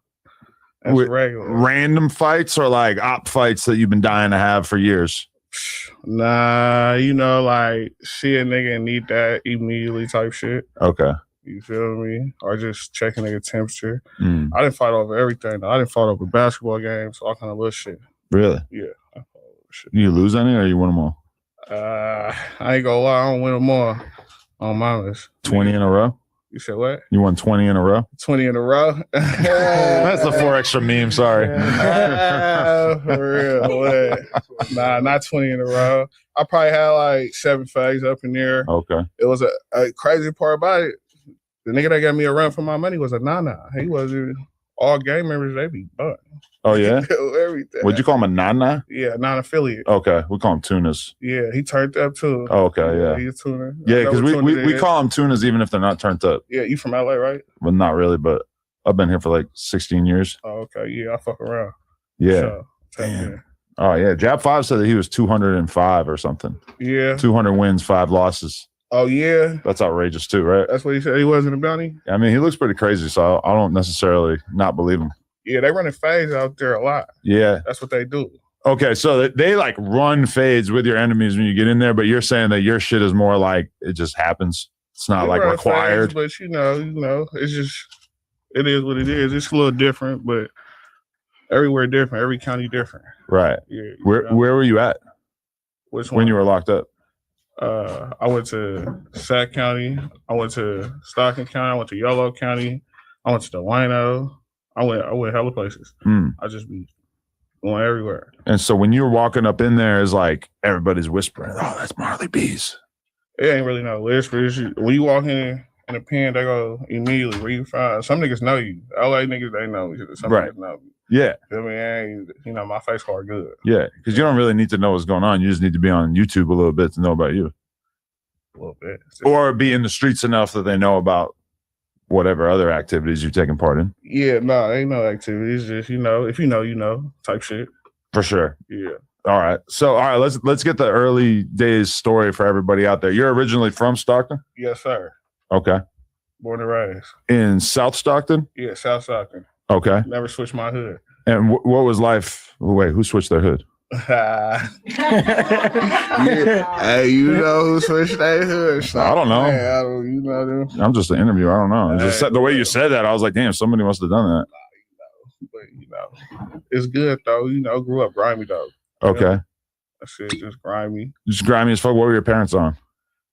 That's With regular. random fights or like op fights that you've been dying to have for years? Nah, you know, like see a nigga and need that immediately type shit. Okay. You feel me? Or just checking nigga temperature. Mm. I didn't fight over everything. Though. I didn't fight over basketball games, all kind of little shit. Really? Yeah. You lose any or you win them all? I ain't gonna lie, I don't win them all on my list. 20 in a row? You said what? You won 20 in a row? 20 in a row? That's the 4 extra meme, sorry. For real. What? Nah, not 20 in a row. I probably had like 7 fags up in there. Okay. It was a crazy part about it. The nigga that got me a run for my money was a nana. He wasn't all gang members, they be butt. Oh, yeah? Everything. Would you call him a nana? Yeah, non-affiliate. Okay. We call him tunas. Yeah, he turned up too. Oh, okay, yeah. He's a tuner. Yeah, I know because what tuner we is. call them tunas even if they're not turned up. Yeah, you from LA, right? Well, not really, but I've been here for like 16 years. Oh, okay. Yeah, I fuck around. Yeah. So, damn. Oh yeah. Jab 5 said that he was 205 or something. Yeah. 200 wins, 5 losses. Oh yeah. That's outrageous too, right? That's what he said. He wasn't a bounty. I mean, he looks pretty crazy, so I don't necessarily not believe him. Yeah, they running fades out there a lot. Yeah. That's what they do. Okay, so they like run fades with your enemies when you get in there, but you're saying that your shit is more like it just happens. It's not like required. Fades, but you know, it's just it is what it is. It's a little different, but everywhere different. Every county different. Right. Yeah. Where were you at? Which one? When you were locked up? I went to Sac County. I went to Stockton County. I went to Yolo County. I went to Delano. I went hella places. I just be going everywhere. And so when you were walking up in there, it's like everybody's whispering, "Oh, that's Marley B's." It ain't really no whispers. When you walk in the pen, they go immediately where you find. Some niggas know you. LA niggas, they know me. Some Right. niggas know me. Yeah. I mean, my face card good. Yeah, because you don't really need to know what's going on. You just need to be on YouTube a little bit to know about you. A little bit. Or be in the streets enough that they know about whatever other activities you're taking part in. Yeah, no, ain't no activities. Just, if you know, type shit. For sure. Yeah. All right. So, all right, let's get the early days story for everybody out there. You're originally from Stockton? Yes, sir. Okay. Born and raised. In South Stockton? Yeah, South Stockton. Okay. Never switched my hood. And what was life? Wait, who switched their hood? Yeah. Hey, you know who switched their hood? I don't know. Hey, I don't, you know them. I'm just an interviewer. I don't know. It's just the way you said that, I was like, damn, somebody must have done that. But it's good though. Grew up grimy though. Okay. That shit just grimy. Just grimy as fuck. What were your parents on?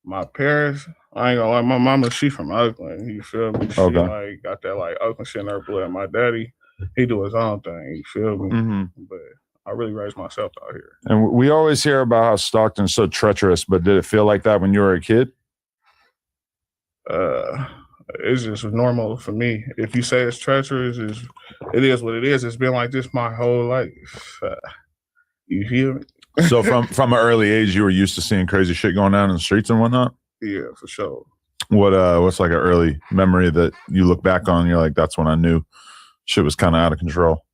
My parents, I ain't gonna lie, my mama, she from Oakland. You feel me? She like got that like Oakland shit in her blood. My daddy, he do his own thing. You feel me? Mm-hmm. But I really raised myself out here. And we always hear about how Stockton's so treacherous, but did it feel like that when you were a kid? It's just normal for me. If you say it's treacherous, it is what it is. It's been like this my whole life. You feel me? So from an early age, you were used to seeing crazy shit going on in the streets and whatnot? Yeah, for sure. What's like an early memory that you look back on and you're like, that's when I knew shit was kind of out of control?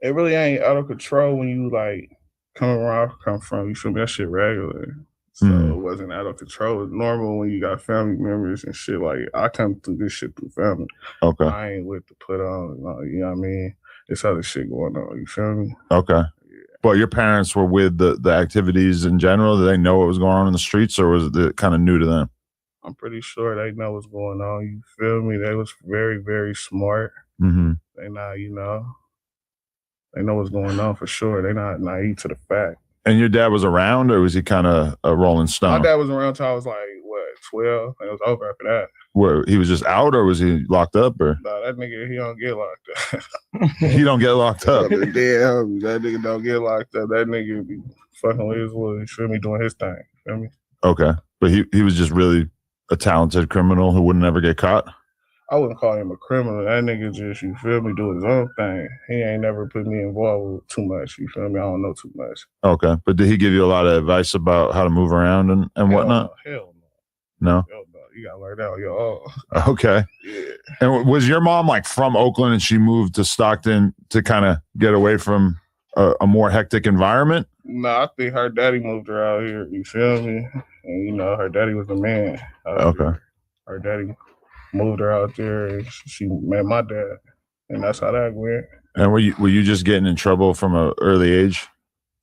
It really ain't out of control when you like come from. You feel me? That shit regular. So it wasn't out of control. It's normal when you got family members and shit. Like, I come through this shit through family. Okay. I ain't with to put on, you know what I mean? It's other shit going on. You feel me? Okay. Yeah. But your parents were with the activities in general? Did they know what was going on in the streets, or was it kind of new to them? I'm pretty sure they know what's going on. You feel me? They was very, very smart. Mm-hmm. They not, they know what's going on for sure. They not naive to the fact. And your dad was around, or was he kind of a rolling stone? My dad was around till I was like, 12? And it was over after that. Where he was just out, or was he locked up? Or nah, that nigga, he don't get locked up. He don't get locked up. That nigga don't get locked up. That nigga be fucking with his wood. You feel me? Doing his thing. You feel me? Okay. But he was just really a talented criminal who wouldn't ever get caught? I wouldn't call him a criminal. That nigga just, you feel me, do his own thing. He ain't never put me involved with too much. You feel me? I don't know too much. Okay. But did he give you a lot of advice about how to move around and whatnot? Hell no. Hell no. You gotta learn that on your own. Okay. Yeah. And was your mom like from Oakland and she moved to Stockton to kind of get away from a more hectic environment? No, I think her daddy moved her out here. You feel me? And her daddy was the man. Okay. Her daddy moved her out there, and she met my dad, and that's how that went. And were you just getting in trouble from an early age?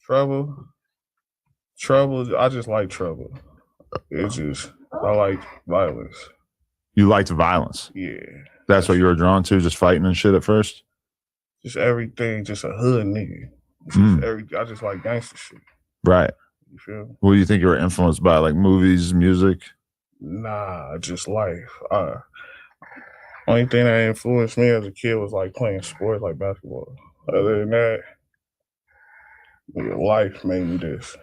Trouble. I just like trouble. It's just I like violence. You liked violence? Yeah. That's what you were drawn to, just fighting and shit at first? Just everything, just a hood nigga. I just like gangster shit. Right. You feel me? What do you think you were influenced by, like movies, music? Nah, just life. Only thing that influenced me as a kid was like playing sports, like basketball. Other than that, life made me this.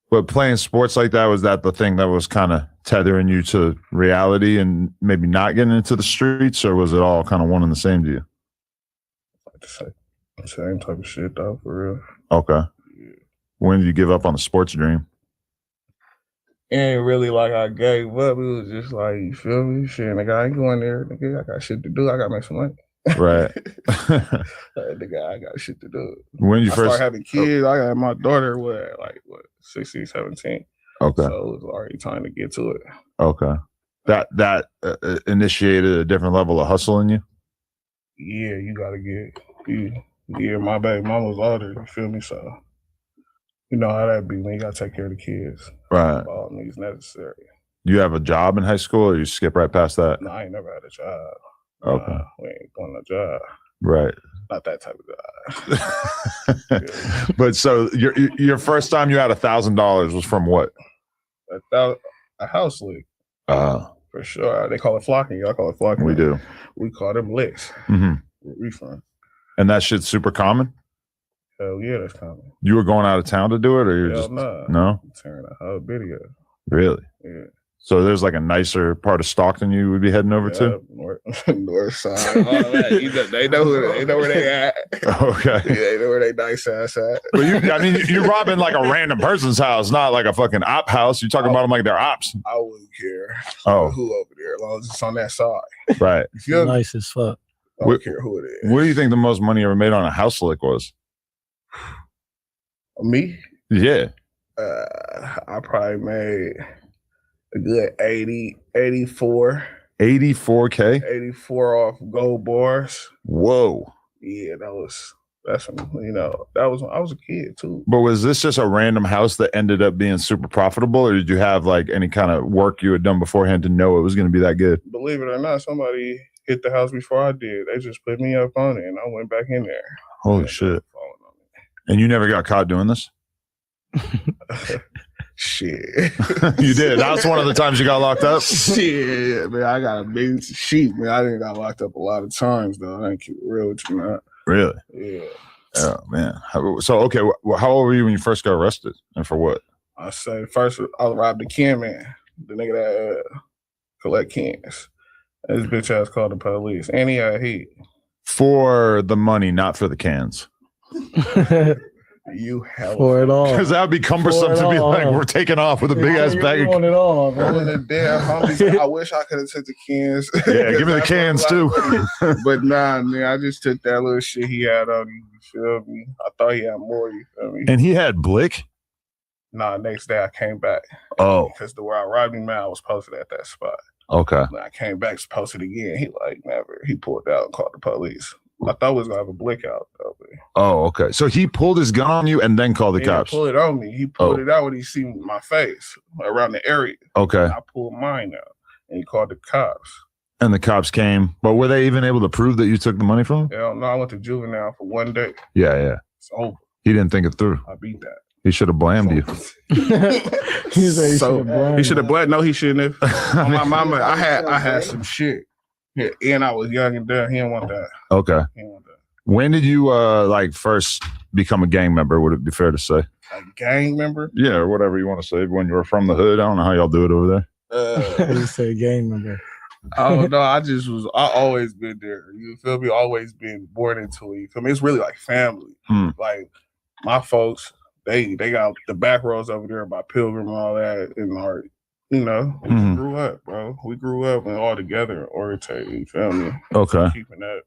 But playing sports like that, was that the thing that was kind of tethering you to reality and maybe not getting into the streets, or was it all kind of one and the same to you? Like the same type of shit though, for real. Okay. Yeah. When did you give up on the sports dream? It ain't really like I gave up. It was just like, you feel me? Shit, nigga, I ain't going there. Nigga, I got shit to do. I got to make some money. Right. Nigga, I got shit to do. When you I first started having kids, I got my daughter, what, 16, 17. Okay. So it was already time to get to it. Okay. That initiated a different level of hustle in you? Yeah, you gotta get my baby mama was older, you feel me? So you know how that be when you gotta take care of the kids. Right. All means necessary. You have a job in high school, or you skip right past that? No, I ain't never had a job. Okay. We ain't going no job. Right. Not that type of job. But so your first time you had $1,000 was from what? A house lick. For sure. They call it flocking. Y'all call it flocking. We do. We call them licks. Mm-hmm. Where we from. And that shit's super common? Hell yeah, that's common. You were going out of town to do it, or you're Hell just nah. no? Tearing a whole video. Really? Yeah. So there's like a nicer part of Stockton you would be heading over to? North side. All that. You know, they know where they at. Okay. Yeah, they know where they nice ass at. But you're robbing like a random person's house, not like a fucking op house. You're talking about them like they're ops. I wouldn't care. Oh. Who over there, as long as it's on that side. Right. Nice as fuck. I don't care who it is. What do you think the most money you ever made on a house lick was? Me? Yeah. I probably made a good 84. 84K? 84 off gold bars. Whoa. Yeah, that's when, I was a kid too. But was this just a random house that ended up being super profitable, or did you have like any kind of work you had done beforehand to know it was going to be that good? Believe it or not, somebody hit the house before I did. They just put me up on it and I went back in there. Holy shit. And you never got caught doing this? Shit. You did. That was one of the times you got locked up? Shit, man. I got a big sheet, man. I didn't got locked up a lot of times, though. I ain't keep it real with you, man. Really? Yeah. Oh, man. So, okay, how old were you when you first got arrested? And for what? I say first, I robbed the can man, the nigga that collect cans. This bitch ass called the police. And he had heat. For the money, not for the cans. You hell for it all. Because that would be cumbersome to be like, we're taking off with a big ass bag. On it all, bro. Damn, homies, I wish I could have took the cans. Yeah, give me the cans too. But nah, man, I just took that little shit he had on you. You feel me? I thought he had more. You feel me? And he had blick? Nah, next day I came back. Oh. Because the where I robbed him, man, I was posted at that spot. Okay. When I came back, posted again. He like never. He pulled out and called the police. I thought we was gonna have a blick out though. Oh, okay. So he pulled his gun on you and then called the cops. He pulled it on me. He pulled it out when he seen my face around the area. Okay. And I pulled mine out and he called the cops. And the cops came. But were they even able to prove that you took the money from him? Hell no, I went to juvenile for 1 day. Yeah. It's over. He didn't think it through. I beat that. He should have blamed you. He should have blamed. No, he shouldn't have. My mama, I had some shit. Yeah, and I was young and dumb. He didn't want that. Okay. When did you like first become a gang member? Would it be fair to say? A gang member? Yeah, or whatever you want to say. When you were from the hood, I don't know how y'all do it over there. You say gang member. I don't know. I always been there. You feel me? Always been born into it. You feel me? It's really like family. Like my folks, they got the back roads over there by Pilgrim and all that in our. We grew up, bro. We grew up and all together, oriented. You feel me? Okay. Keeping up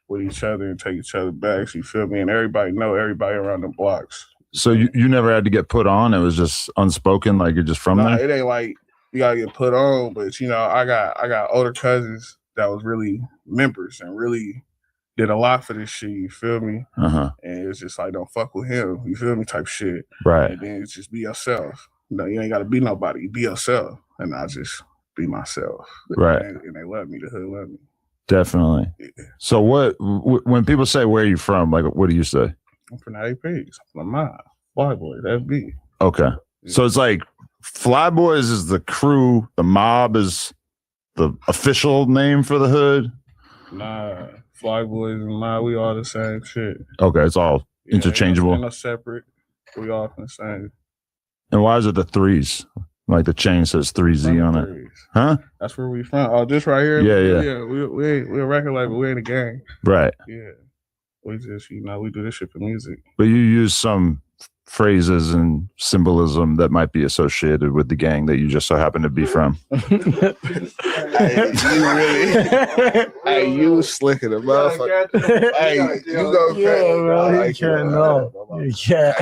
with each other and take each other back. You feel me? And everybody know everybody around the blocks. So you never had to get put on? It was just unspoken, like you're just from there? It ain't like you gotta get put on, but I got older cousins that was really members and really did a lot for this shit. You feel me? Uh-huh. And it's just like, don't fuck with him. You feel me? Type shit. Right. And then it's just be yourself. No, you ain't got to be nobody. Be yourself. And I just be myself. Right. And they love me. The hood love me. Definitely. Yeah. So when people say, where are you from? Like, what do you say? I'm from 80 I'm mine. Flyboys. That's me. Okay. Yeah. So it's like Flyboys is the crew. The mob is the official name for the hood. Nah. Flyboys and mob, we all the same shit. Okay. It's all interchangeable. No separate. We all from the same. And why is it the threes? Like the chain says 3Z on it. Huh? That's where we from. Oh, this right here? Yeah. We're a record label. We're in the gang. Right. Yeah. We just, we do this shit for music. But you use some phrases and symbolism that might be associated with the gang that you just so happen to be from? Hey, you really? Hey, you slick in the motherfucker. Hey, you go crazy. Yeah, bro. He can't know. You can't.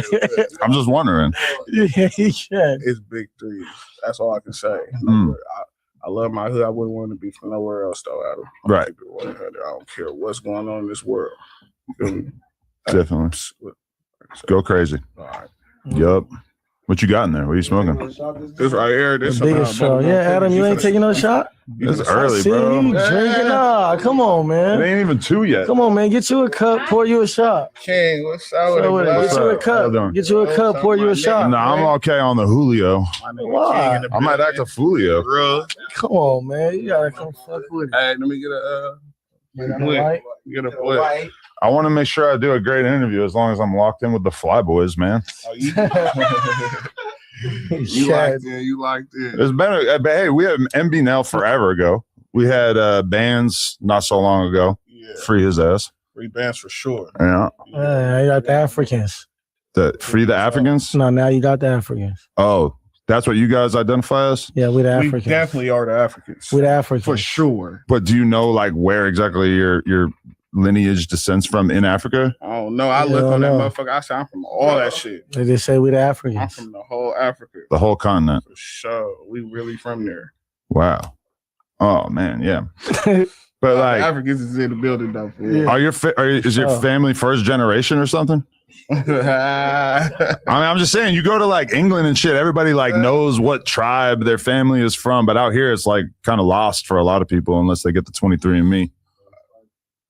I'm just wondering. Yeah, he can. It's big threes. That's all I can say. I love my hood. I wouldn't want to be from nowhere else, though, Adam. Right. I don't care what's going on in this world. Definitely. Go crazy. All right. Yup. What you got in there? What are you smoking? This right here. This The biggest show. Yeah, Adam, you ain't taking no shot? It's early, See, bro. you drinking? Nah, come on, man. It ain't even 2 yet. Come on, man. Get you a cup, pour you a shot. King, what's up? So get you a cup. Get you a cup, pour you a shot. Nah, I'm okay on the Julio. Why? I might act a Julio. Come on, man. You gotta come fuck with it. Hey, let me get a White. Get a flip. I want to make sure I do a great interview as long as I'm locked in with the Flyboys, man. Oh, you liked it. You liked it. It's been, but hey, we had MB Nell forever ago. We had bands not so long ago. Yeah. Free his ass. Free bands for sure. Yeah. You got the Africans. Free the Africans? No, now you got the Africans. Oh, that's what you guys identify as? Yeah, we the We Africans. definitely are the Africans. We the Africans. For sure. But do you know like where exactly your lineage descends from in Africa? I don't know. I look on that motherfucker. I say I'm from all that shit. They just say we the I'm Africans. from the whole Africa. The whole continent. For sure. We really from there. Wow. Oh man, yeah. But like Africans is in the building though. Is your family first generation or something? I mean, I'm just saying, you go to like England and shit, everybody like knows what tribe their family is from, but out here it's like kind of lost for a lot of people unless they get the 23andMe.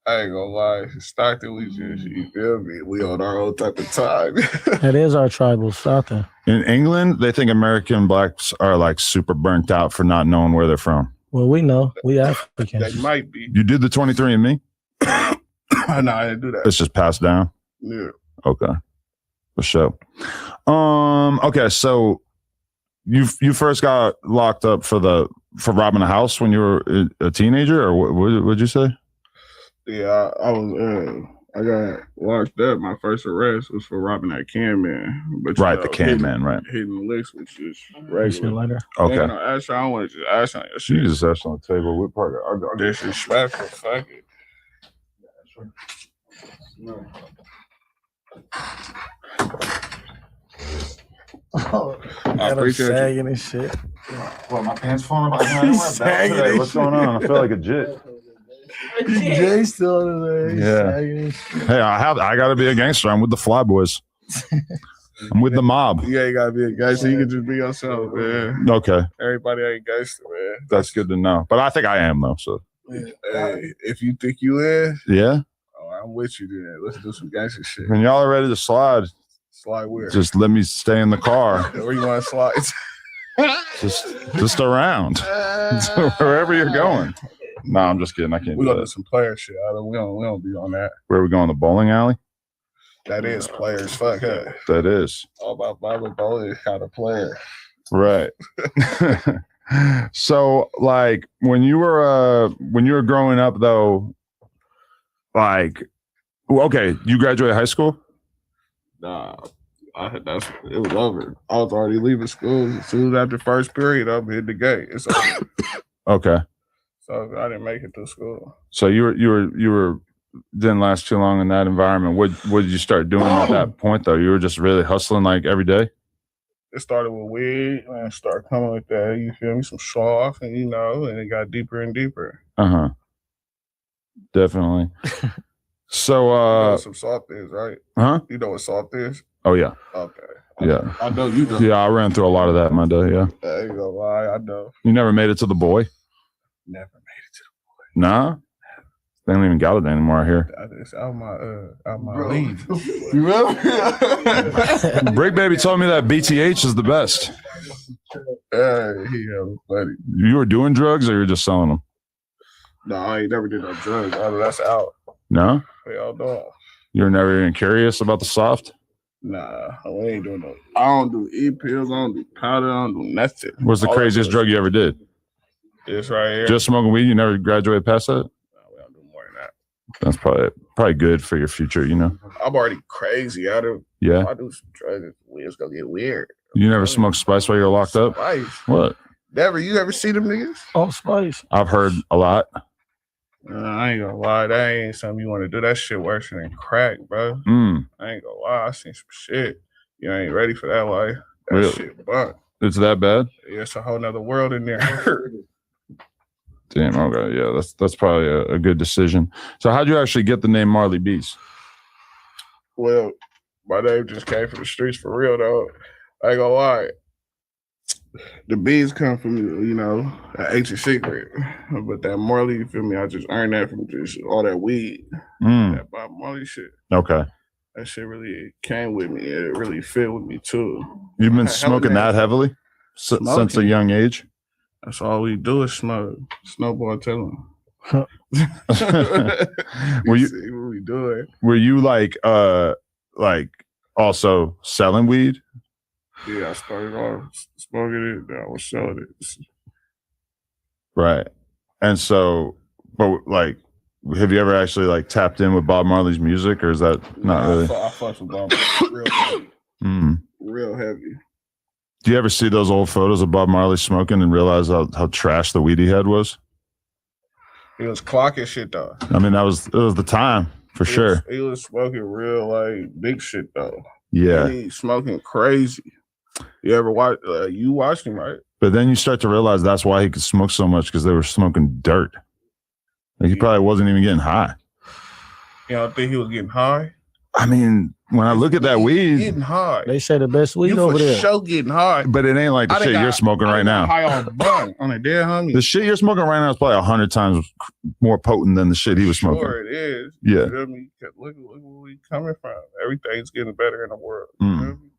I ain't gonna lie. Stockton, we just, you feel me? We on our own type of time. That is our tribal Stockton. In England, they think American blacks are like super burnt out for not knowing where they're from. Well, we know. We Africans. That might be. You did the 23andMe? No, I didn't do that. It's just passed down? Yeah. Okay. For sure. Okay, so you first got locked up for robbing a house when you were a teenager, or what would you say? Yeah, I got locked up. My first arrest was for robbing that can man. But right, the can man, right. Hitting the licks, which is regular. Okay. I don't want to just ash on your shit. You just ash on the table. What part? Disrespectful. Fuck it. No. Oh, I appreciate sagging and shit. Well, my pants falling behind. What's going on? I feel like a jit. Jay still in there. Yeah. Hey, I got to be a gangster. I'm with the Flyboys. I'm with the mob. You ain't gotta be a gangster. You can just be yourself, man. Okay. Everybody ain't gangster, man. That's good to know. But I think I am though. So. Hey, if you think you is, yeah. Oh, I'm with you then. Let's do some gangster shit. When y'all are ready to slide, slide where? Just let me stay in the car. Where you want to slide? just around. Wherever you're going. No, I'm just kidding. I can't. We do gonna that. do some player shit. We don't be on that. Where are we going? The bowling alley? That is players. Fuck her. That is. All about Bible bowling kind of player. Right. So, like, when you were growing up, though, like, okay, you graduated high school? Nah, it was over. I was already leaving school. As soon as after first period, I'm hitting the gate. It's over. Okay. So I didn't make it to school. So you were didn't last too long in that environment. What did you start doing at that point though? You were just really hustling like every day? It started with weed and started coming with that, you feel me, some sloth, and and it got deeper and deeper. Uh-huh. Definitely. So you know what some salt is, right? Huh? You know what salt is? Oh yeah. Okay. Yeah. I know you do. Yeah, I ran through a lot of that in my day, yeah. I ain't gonna lie, I know. You never made it to the boy? Never made it to the boy. Nah? They don't even got it anymore here. It's out my league. You remember? Brick Baby told me that BTH is the best. Hey, he buddy. You were doing drugs or you were just selling them? No, I ain't never did no drugs. That's out. No? Hell no. You were never even curious about the soft? Nah, we ain't doing no. I don't do e-pills. I don't do powder. I don't do nothing. What's the craziest drug you ever did? This right here. Just smoking weed? You never graduated past that? We don't do more than that. That's probably probably good for your future, you know? I'm already crazy. I do some drugs. It's gonna get weird. You never smoked spice while you were locked up? Spice. What? Never. You ever see them niggas? Oh, spice. I've heard a lot. I ain't gonna lie. That ain't something you want to do. That shit worse than crack, bro. I ain't gonna lie. I seen some shit. You ain't ready for that life. That Really? shit bunk. It's that bad? Yeah, it's a whole nother world in there. Damn, okay. Yeah, that's probably a good decision. So how'd you actually get the name Marley Beats? Well, my name just came from the streets for real, though. I ain't gonna lie. The bees come from, you know, an ancient secret. But that Marley, you feel me? I just earned that from just all that weed. That Bob Marley shit. Okay. That shit really came with me. It really fit with me, too. You've been smoking that heavily since a young age? That's all we do is smoke. Snowball tell him. Were you see what we doing? Were you like also selling weed? Yeah, I started off smoking it, then I was selling it. Right. And so, but like, have you ever actually like tapped in with Bob Marley's music, or is that not really? I fucked with Bob Marley real heavy. Real heavy. Do you ever see those old photos of Bob Marley smoking and realize how trash the weed he had was? He was clocking shit though. I mean, it was the time for sure. He was smoking real like big shit though. Yeah. He smoking crazy. You ever watch? You watched him, right? But then you start to realize that's why he could smoke so much, because they were smoking dirt. Like he probably wasn't even getting high. You don't think he was getting high? I mean, when I look at that weed, getting high. They say the best weed You over for there. sure getting high. but it ain't like the shit you're smoking right now. High on the bun on a dead homie. The shit you're smoking right now is probably 100 times more potent than the shit he was smoking. Sure, it is. Yeah. You feel me? Look where we coming from. Everything's getting better in the world. You feel me?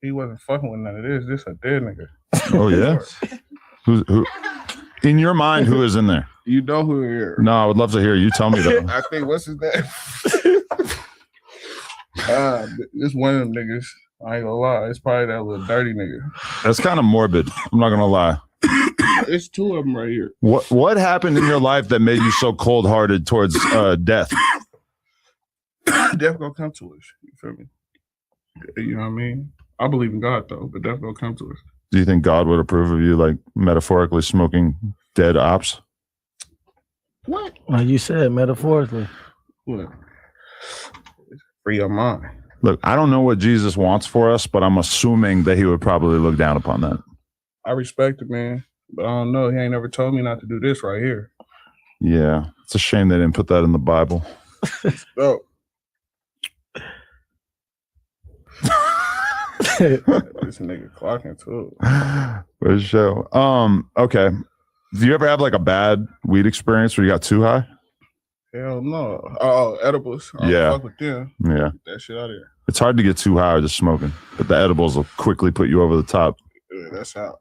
He wasn't fucking with none of this. This a dead nigga. Oh yeah. Who? In your mind, who is in there? You know who here? No, I would love to hear you tell me though. I think what's his name? This one of them niggas. I ain't gonna lie. It's probably that little dirty nigga. That's kind of morbid. I'm not gonna lie. It's two of them right here. What happened in your life that made you so cold-hearted towards death? Death gonna come to us. You feel me? You know what I mean? I believe in God though, but death gonna come to us. Do you think God would approve of you, like metaphorically smoking dead ops? What? Like you said, metaphorically. What? Free your mind. Look, I don't know what Jesus wants for us, but I'm assuming that he would probably look down upon that. I respect it, man. But I don't know. He ain't never told me not to do this right here. Yeah. It's a shame they didn't put that in the Bible. So this nigga clocking too. For sure. Okay. Do you ever have like a bad weed experience where you got too high? Hell no. Oh, edibles. I don't fuck with them. Yeah. Get that shit out of here. It's hard to get too high just smoking, but the edibles will quickly put you over the top. Yeah, that's how.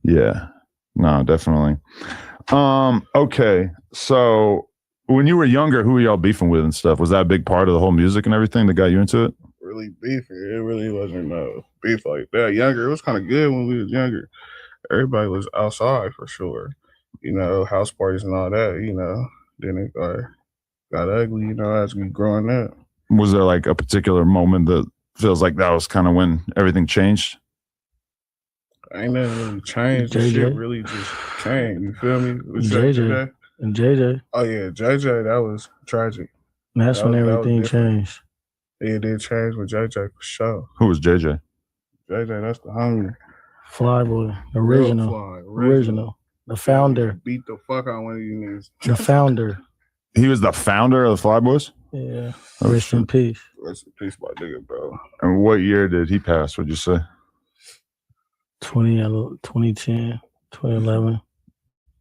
Yeah. No, definitely. Okay. So when you were younger, who were y'all beefing with and stuff? Was that a big part of the whole music and everything that got you into it? Really beefing. It really wasn't no beef like that. Younger, it was kind of good when we was younger. Everybody was outside for sure. You know, house parties and all that, you know. Then it got ugly, you know, as we growing up. Was there like a particular moment that feels like that was kind of when everything changed? Ain't nothing really changed. The shit really just came. You feel me? JJ. And JJ. Oh yeah, JJ, that was tragic. And that's when everything changed. Yeah, it did change with JJ for sure. Who was JJ? JJ, that's the homie. Flyboy. Original. Fly, original. The founder. Beat the fuck out one of you niggas. The founder. He was the founder of the Fly Boys? Yeah. Rest in peace. Rest in peace, my nigga, bro. And what year did he pass, would you say? 2010, 2011.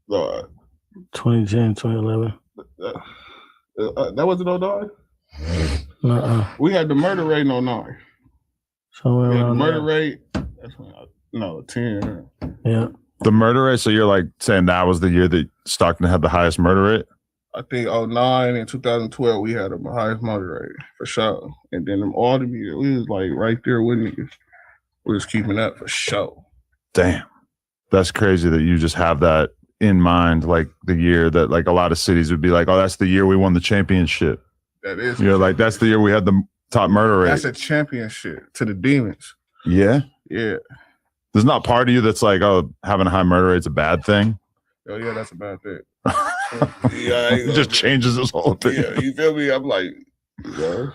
2010, 2011. That wasn't 09? We had the murder rate in 09. Somewhere we had the around murder there. rate. That's when 10. Yeah. The murder rate, so you're like saying that was the year that Stockton had the highest murder rate? I think 09 and 2012 we had the highest murder rate for sure. And then them all the years, we was like right there with niggas. We was keeping up for sure. Damn. That's crazy that you just have that in mind, like the year that like a lot of cities would be like, oh, that's the year we won the championship. That is. You're like, that's the year we had the top murder rate. That's a championship to the demons. Yeah. Yeah. There's not part of you that's like, oh, having a high murder rate's a bad thing. Oh yeah, that's a bad thing. It just changes this whole thing. Yeah, you feel me? I'm like, yeah,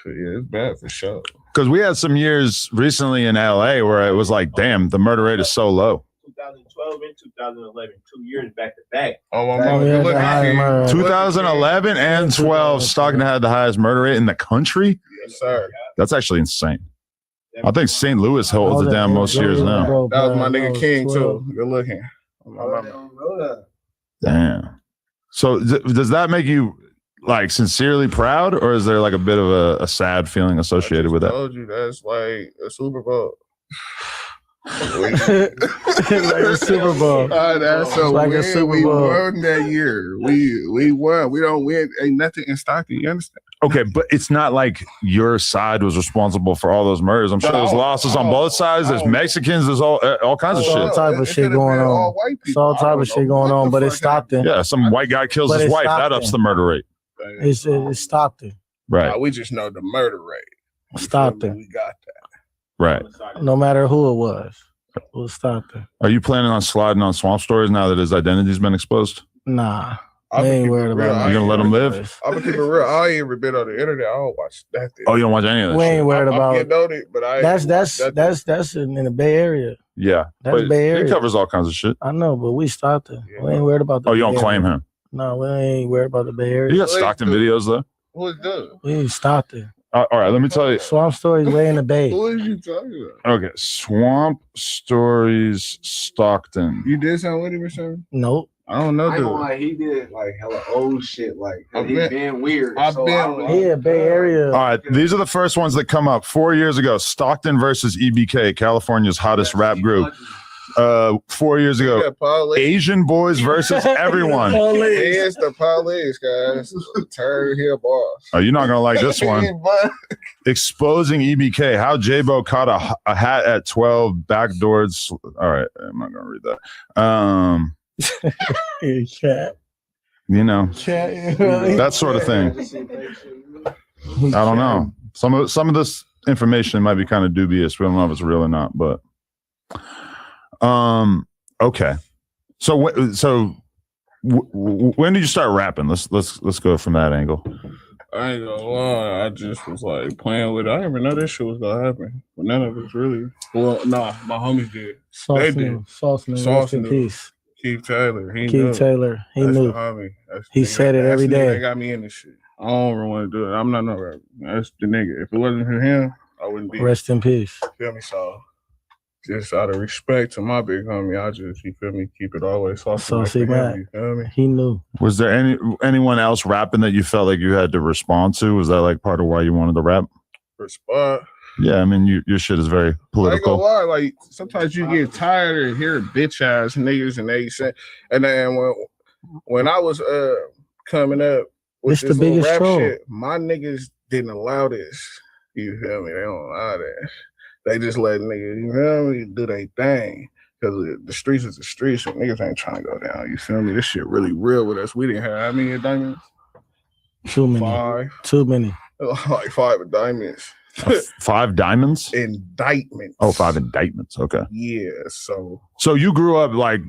it's bad for sure. Because we had some years recently in LA where it was like, damn, the murder rate is so low. 2012 and 2011, 2 years back to back. Oh, my mom. 2011 and 12, Stockton had the highest murder rate in the country. Yes, sir. That's actually insane. I think St. Louis holds it down most years now. That was my nigga King too. Good looking. Damn. So does that make you like sincerely proud, or is there like a bit of a sad feeling associated with I that? told you that's like a Super Bowl. Like a Super Bowl. That's a like win. a Super We Bowl. won that year. We won. We don't win. Ain't nothing in Stockton. You understand? Okay, but it's not like your side was responsible for all those murders. I'm sure there's losses on both sides. There's Mexicans. There's all kinds of shit. All type of shit going on. It's all type of shit going on, but it's Stockton. Yeah, some white guy kills But his it's wife. That Stockton. ups the murder rate. It's Stockton. Right. We just know the murder rate. Stockton. We got that. Right. No matter who it was Stockton. Are you planning on sliding on Swamp Stories now that his identity's been exposed? Nah. We ain't worried about You gonna let him live? I'm gonna keep it real. I ain't ever been on the internet. I don't watch that. Oh, you don't watch any of that We shit? ain't worried I'm about getting on it, but I ain't that's in the Bay Area. Yeah. That's but Bay he Area. covers all kinds of shit. I know, but we Stockton. We ain't worried about the Oh, you don't Bay claim Area. him? No, we ain't worried about the Bay Area. You got Stockton videos though. Who is that? We ain't Stockton. All right, let me tell you. Swamp Stories way in the Bay. Who is you talking about? Okay, Swamp Stories Stockton. You did something with him or something? Nope. I don't know, I ain't dude. gonna lie, he did like hella old shit. Like I've he been- been weird. I've so been- I don't know. Yeah, Bay Area. All right, these are the first ones that come up. 4 years ago, Stockton versus EBK, California's hottest rap group. 4 years ago, Yeah, police. Asian boys versus everyone. It's the police, guys. Turn here, boss. Oh, you're not gonna like this one. Exposing EBK, how J-Bo caught a hat at 12 backdoors. All right, I'm not gonna read that. Chat. You know, Chat. that sort of thing. I don't know. Some of this information might be kind of dubious. We don't know if it's real or not, but okay. So when did you start rapping? Let's go from that angle. I ain't gonna lie, I just was like playing with it. I didn't even know this shit was gonna happen. But none of us really. Well, nah, my homies did. Sauce knew. Rest in knew. peace. Keith Taylor. He Keith knew. Taylor. He That's knew. The homie. That's He the said nigga. it every That's the nigga day. that got me in this shit. I don't want to do it. I'm not no rapper. That's the nigga. If it wasn't for him, I wouldn't be. Rest in peace. Feel me? So just out of respect to my big homie, I just, you feel me, keep it always saucy. So Like see, for him, man, you feel me? he knew. Was there anyone else rapping that you felt like you had to respond to? Was that like part of why you wanted to rap? Respect. Yeah, I mean, your shit is very I ain't gonna political. lie, like sometimes you get tired of hearing bitch ass niggas and they say, and then when I was coming up with It's the this little biggest rap troll. shit, my niggas didn't allow this. You feel me? They don't allow that. They just let niggas, you feel me, do their thing. Because the streets is the streets, so niggas ain't trying to go down. You feel me? This shit really real with us. We didn't have how many diamonds? Too many. 5. Too many. Like 5 diamonds. 5 diamonds? Indictments. Oh, 5 indictments. Okay. Yeah, so So you grew up like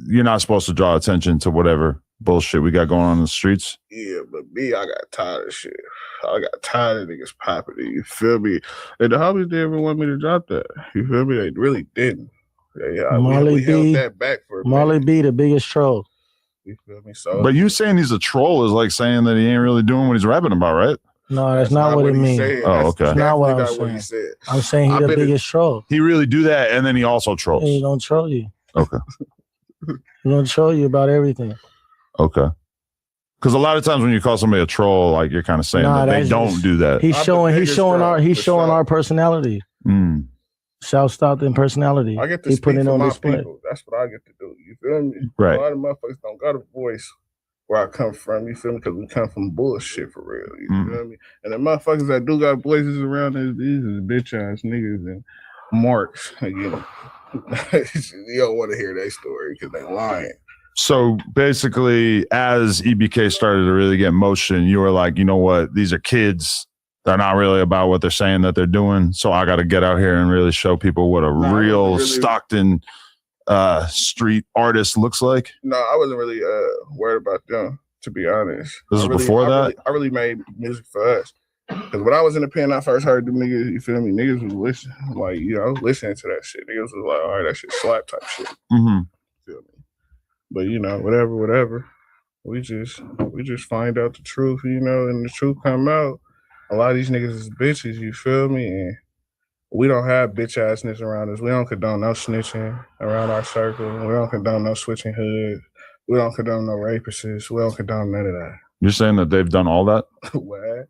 you're not supposed to draw attention to whatever bullshit we got going on in the streets. yeah, but me, I got tired of shit. I got tired of niggas popping it. You feel me? And the homies didn't even want me to drop that. You feel me? They really didn't. Yeah, Marley we held B. that back for a Marley minute. B, the biggest troll. You feel me? So, But you saying he's a troll is like saying that he ain't really doing what he's rapping about, right? No, that's not what it he means. said. Oh, okay. That's not what I'm Definitely not what he saying. said. I'm saying I he's the bet it- biggest troll. He really do that, and then he also trolls. He gonna troll you. Okay. He gonna troll you about everything. Okay. Because a lot of times when you call somebody a troll, like you're kind of saying Nah, that they that's don't just- do that. He's I'm showing. the He's biggest showing troll, our. He's for showing sure. our personality. Mm. South Stockton personality. I get to He speak putting it for on my display. people. That's what I get to do. You feel me? Right. A lot of motherfuckers don't got a voice where I come from. You feel me? Because we come from bullshit for real. You feel me? And the motherfuckers that do got voices around us, these is bitch ass niggas and marks. You know, you don't want to hear that story because they lying. So basically, as EBK started to really get motion, you were like, you know what? These are kids. They're not really about what they're saying that they're doing. So I got to get out here and really show people what a real Stockton street artist looks like. No, I wasn't really worried about them, to be honest. This was before that? I really made music for us. Because when I was in the pen, I first heard them niggas, you feel me? Niggas was listening. Like, you know, listening to that shit. Niggas was like, all right, that shit slap type shit. Mm-hmm. Feel me? But, you know, whatever. We just find out the truth, you know, and the truth come out. A lot of these niggas is bitches, you feel me? And we don't have bitch assness around us. We don't condone no snitching around our circle. We don't condone no switching hoods. We don't condone no rapists. We don't condone none of that. You're saying that they've done all that? What?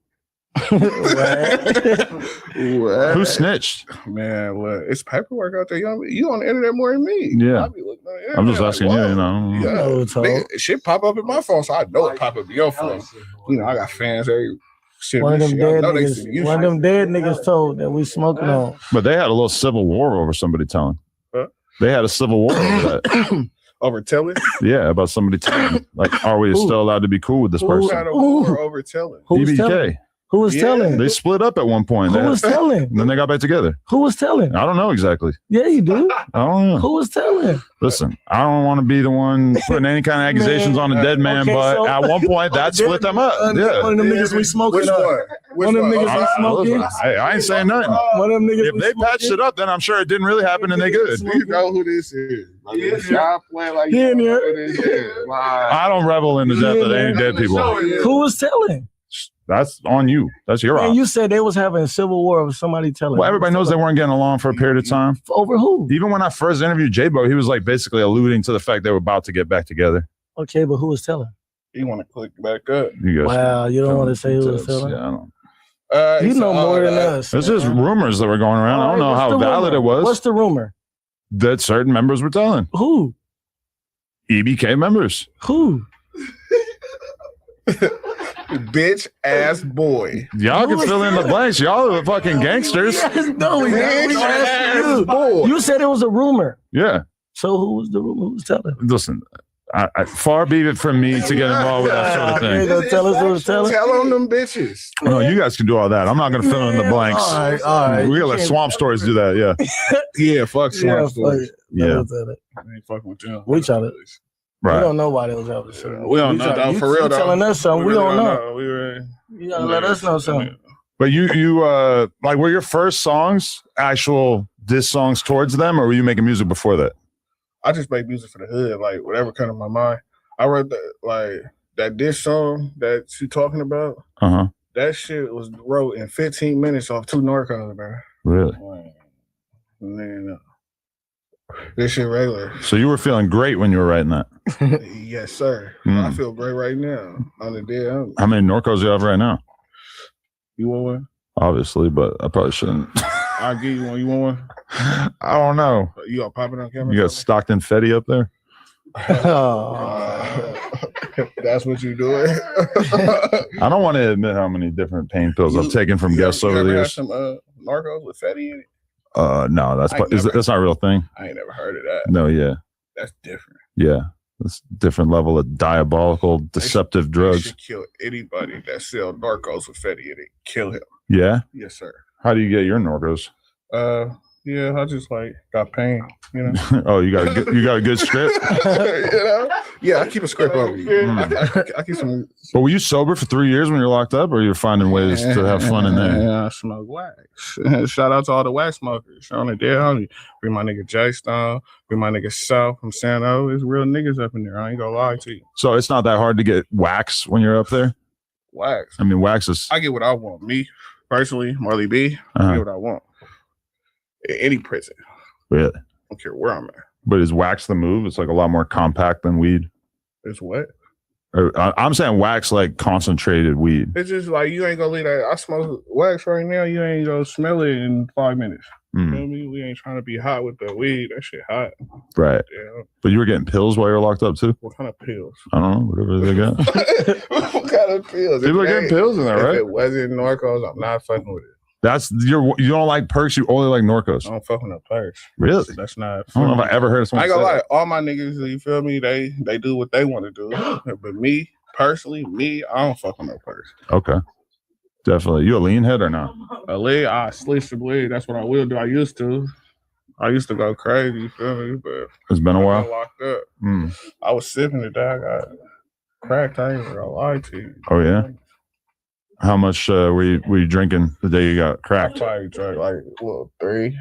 What? Who snitched? Man, well, it's paperwork out there. You on the internet more than me. Yeah. I be looking on the internet I'm just asking like, you, you know. Yeah. Nigga, shit pop up in my phone, so I know it pop up in your phone. You know, I got fans every shit. One of them dead Shit. niggas told that we smoking on. But they had a little civil war over somebody telling. Huh? They had a civil war over that. Over telling? Yeah, about somebody telling. Like, are we still allowed to be cool with this person? Who had a war over telling? EBK. Who was telling? They split up at one point. Who was telling? And then they got back together. Who was telling? I don't know exactly. Yeah, you do. I don't know. Who was telling? Listen, I don't want to be the one putting any kind of accusations on a dead man, okay, but so- at one point that split them up. Yeah. One of them niggas we smoking. Which one? One of them niggas we smoking. I ain't saying nothing. One of them niggas If they patched it up, then I'm sure it didn't really happen and they good. You know who this is. Y'all playing like Yeah, you know yeah. who this is. Like, I don't revel in the death of any dead people. Who was telling? That's on you. That's your And op. you said they was having a civil war over somebody telling. Well, everybody knows they weren't getting along for a period of time. Over who? Even when I first interviewed J-Bo, he was like basically alluding to the fact they were about to get back together. Okay, but who was telling? you want to click back up. You guys Wow, you don't want to say who was details. telling? Yeah, I don't. You know more than us. It's just rumors that were going around. I don't know how valid it was. What's the rumor? That certain members were telling. Who? EBK members. Who? Bitch ass boy. Y'all can fill in the blanks. Y'all are the fucking gangsters. No, we Bitch you. You said it was a rumor. Yeah. So who was the rumor? Who was telling? Listen, far be it from me to get involved with that sort of You thing. gonna tell us who was telling? Tell on them bitches. No, you guys can do all that. I'm not going to fill in the blanks. All right. We got to let Swamp Stories do that. Yeah. Yeah, fuck Swamp Stories. Yeah. I ain't fucking with them. We try to. We Right. don't know why they was having shit. We don't know, though, for real, You though. telling us something we don't know. We You gotta let us know something. But you like, were your first songs actual diss songs towards them, or were you making music before that? I just make music for the hood, like whatever come to my mind. I wrote that diss song that you talking about. Uh-huh. That shit was wrote in 15 minutes off 2 Norcos, bro. Really? Man, this shit regular. So you were feeling great when you were writing that. Yes, sir. Mm. I feel great right now. On the dead. How many Norcos do you have right now? You want one? Obviously, but I probably shouldn't. I'll give you one. You want one? I don't know. You gonna pop it on camera? You got Stockton Fetty up there? That's what you doing. I don't want to admit how many different pain pills I've taken from guests over the You ever had years. some Narcos with fatty in it? No, that's that's not a real thing. I ain't never heard of that. No, yeah, That's different. yeah. That's a different level of diabolical, deceptive They drugs. should kill anybody that sell Narcos with fatty in it. Kill him. Yeah. Yes, sir. How do you get your Norcos? Yeah, I just like got pain, you know. Oh, you got a good script. You know? Yeah, I keep a script over you. I keep some. But were you sober for 3 years when you're locked up, or you're finding ways to have fun in there? Yeah, I smoke wax. Shout out to all the wax smokers. On the dead homie. Bring my nigga J Stone. Bring my nigga South. I'm saying, oh, there's real niggas up in there. I ain't gonna lie to you. So it's not that hard to get wax when you're up there. Wax. I mean, wax is. I get what I want. Me personally, Marley B. I get what I want. In any prison. Really? I don't care where I'm at. But is wax the move? It's like a lot more compact than weed. It's what? I'm saying wax like concentrated weed. It's just like you ain't gonna leave that. I smoke wax right now. You ain't gonna smell it in 5 minutes. You feel me? We ain't trying to be hot with the weed. That shit hot. Right. Yeah. But you were getting pills while you were locked up too? What kind of pills? I don't know. Whatever they got. What kind of pills? People are getting pills in there, If right? it wasn't Narcos, I'm not fucking with it. You don't like perks. You only like Norcos. I don't fuck with no perks. Really? That's not. I don't know if I ever heard someone. I ain't gonna say lie. that. All my niggas, you feel me? They do what they want to do. But me personally, I don't fuck with no perks. Okay. Definitely. You a lean head or not? A lead, I switch the bleed. That's what I will do. I used to go crazy. You feel me? But it's been a while. Locked up. I was sipping it. I got cracked. I ain't gonna lie to you. Oh yeah. How much were you drinking the day you got cracked? I probably drank like 3.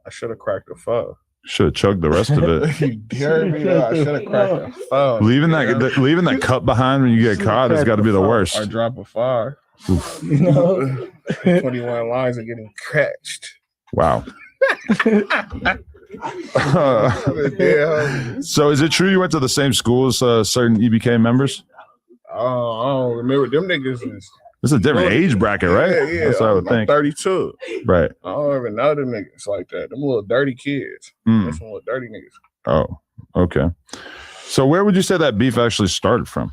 I should have cracked a 4. Should have chugged the rest of it. You heard me though? I should have cracked a 4. Leaving that cup behind when you get caught has got to be the worst. Or drop a 5. 21 lines are getting cratched. Wow. So is it true you went to the same school as certain EBK members? I don't remember. Them niggas is... It's a different age bracket, right? Yeah. That's what I would think. 32. Right. I don't even know them niggas like that. Them little dirty kids. That's some little dirty niggas. Oh, okay. So where would you say that beef actually started from?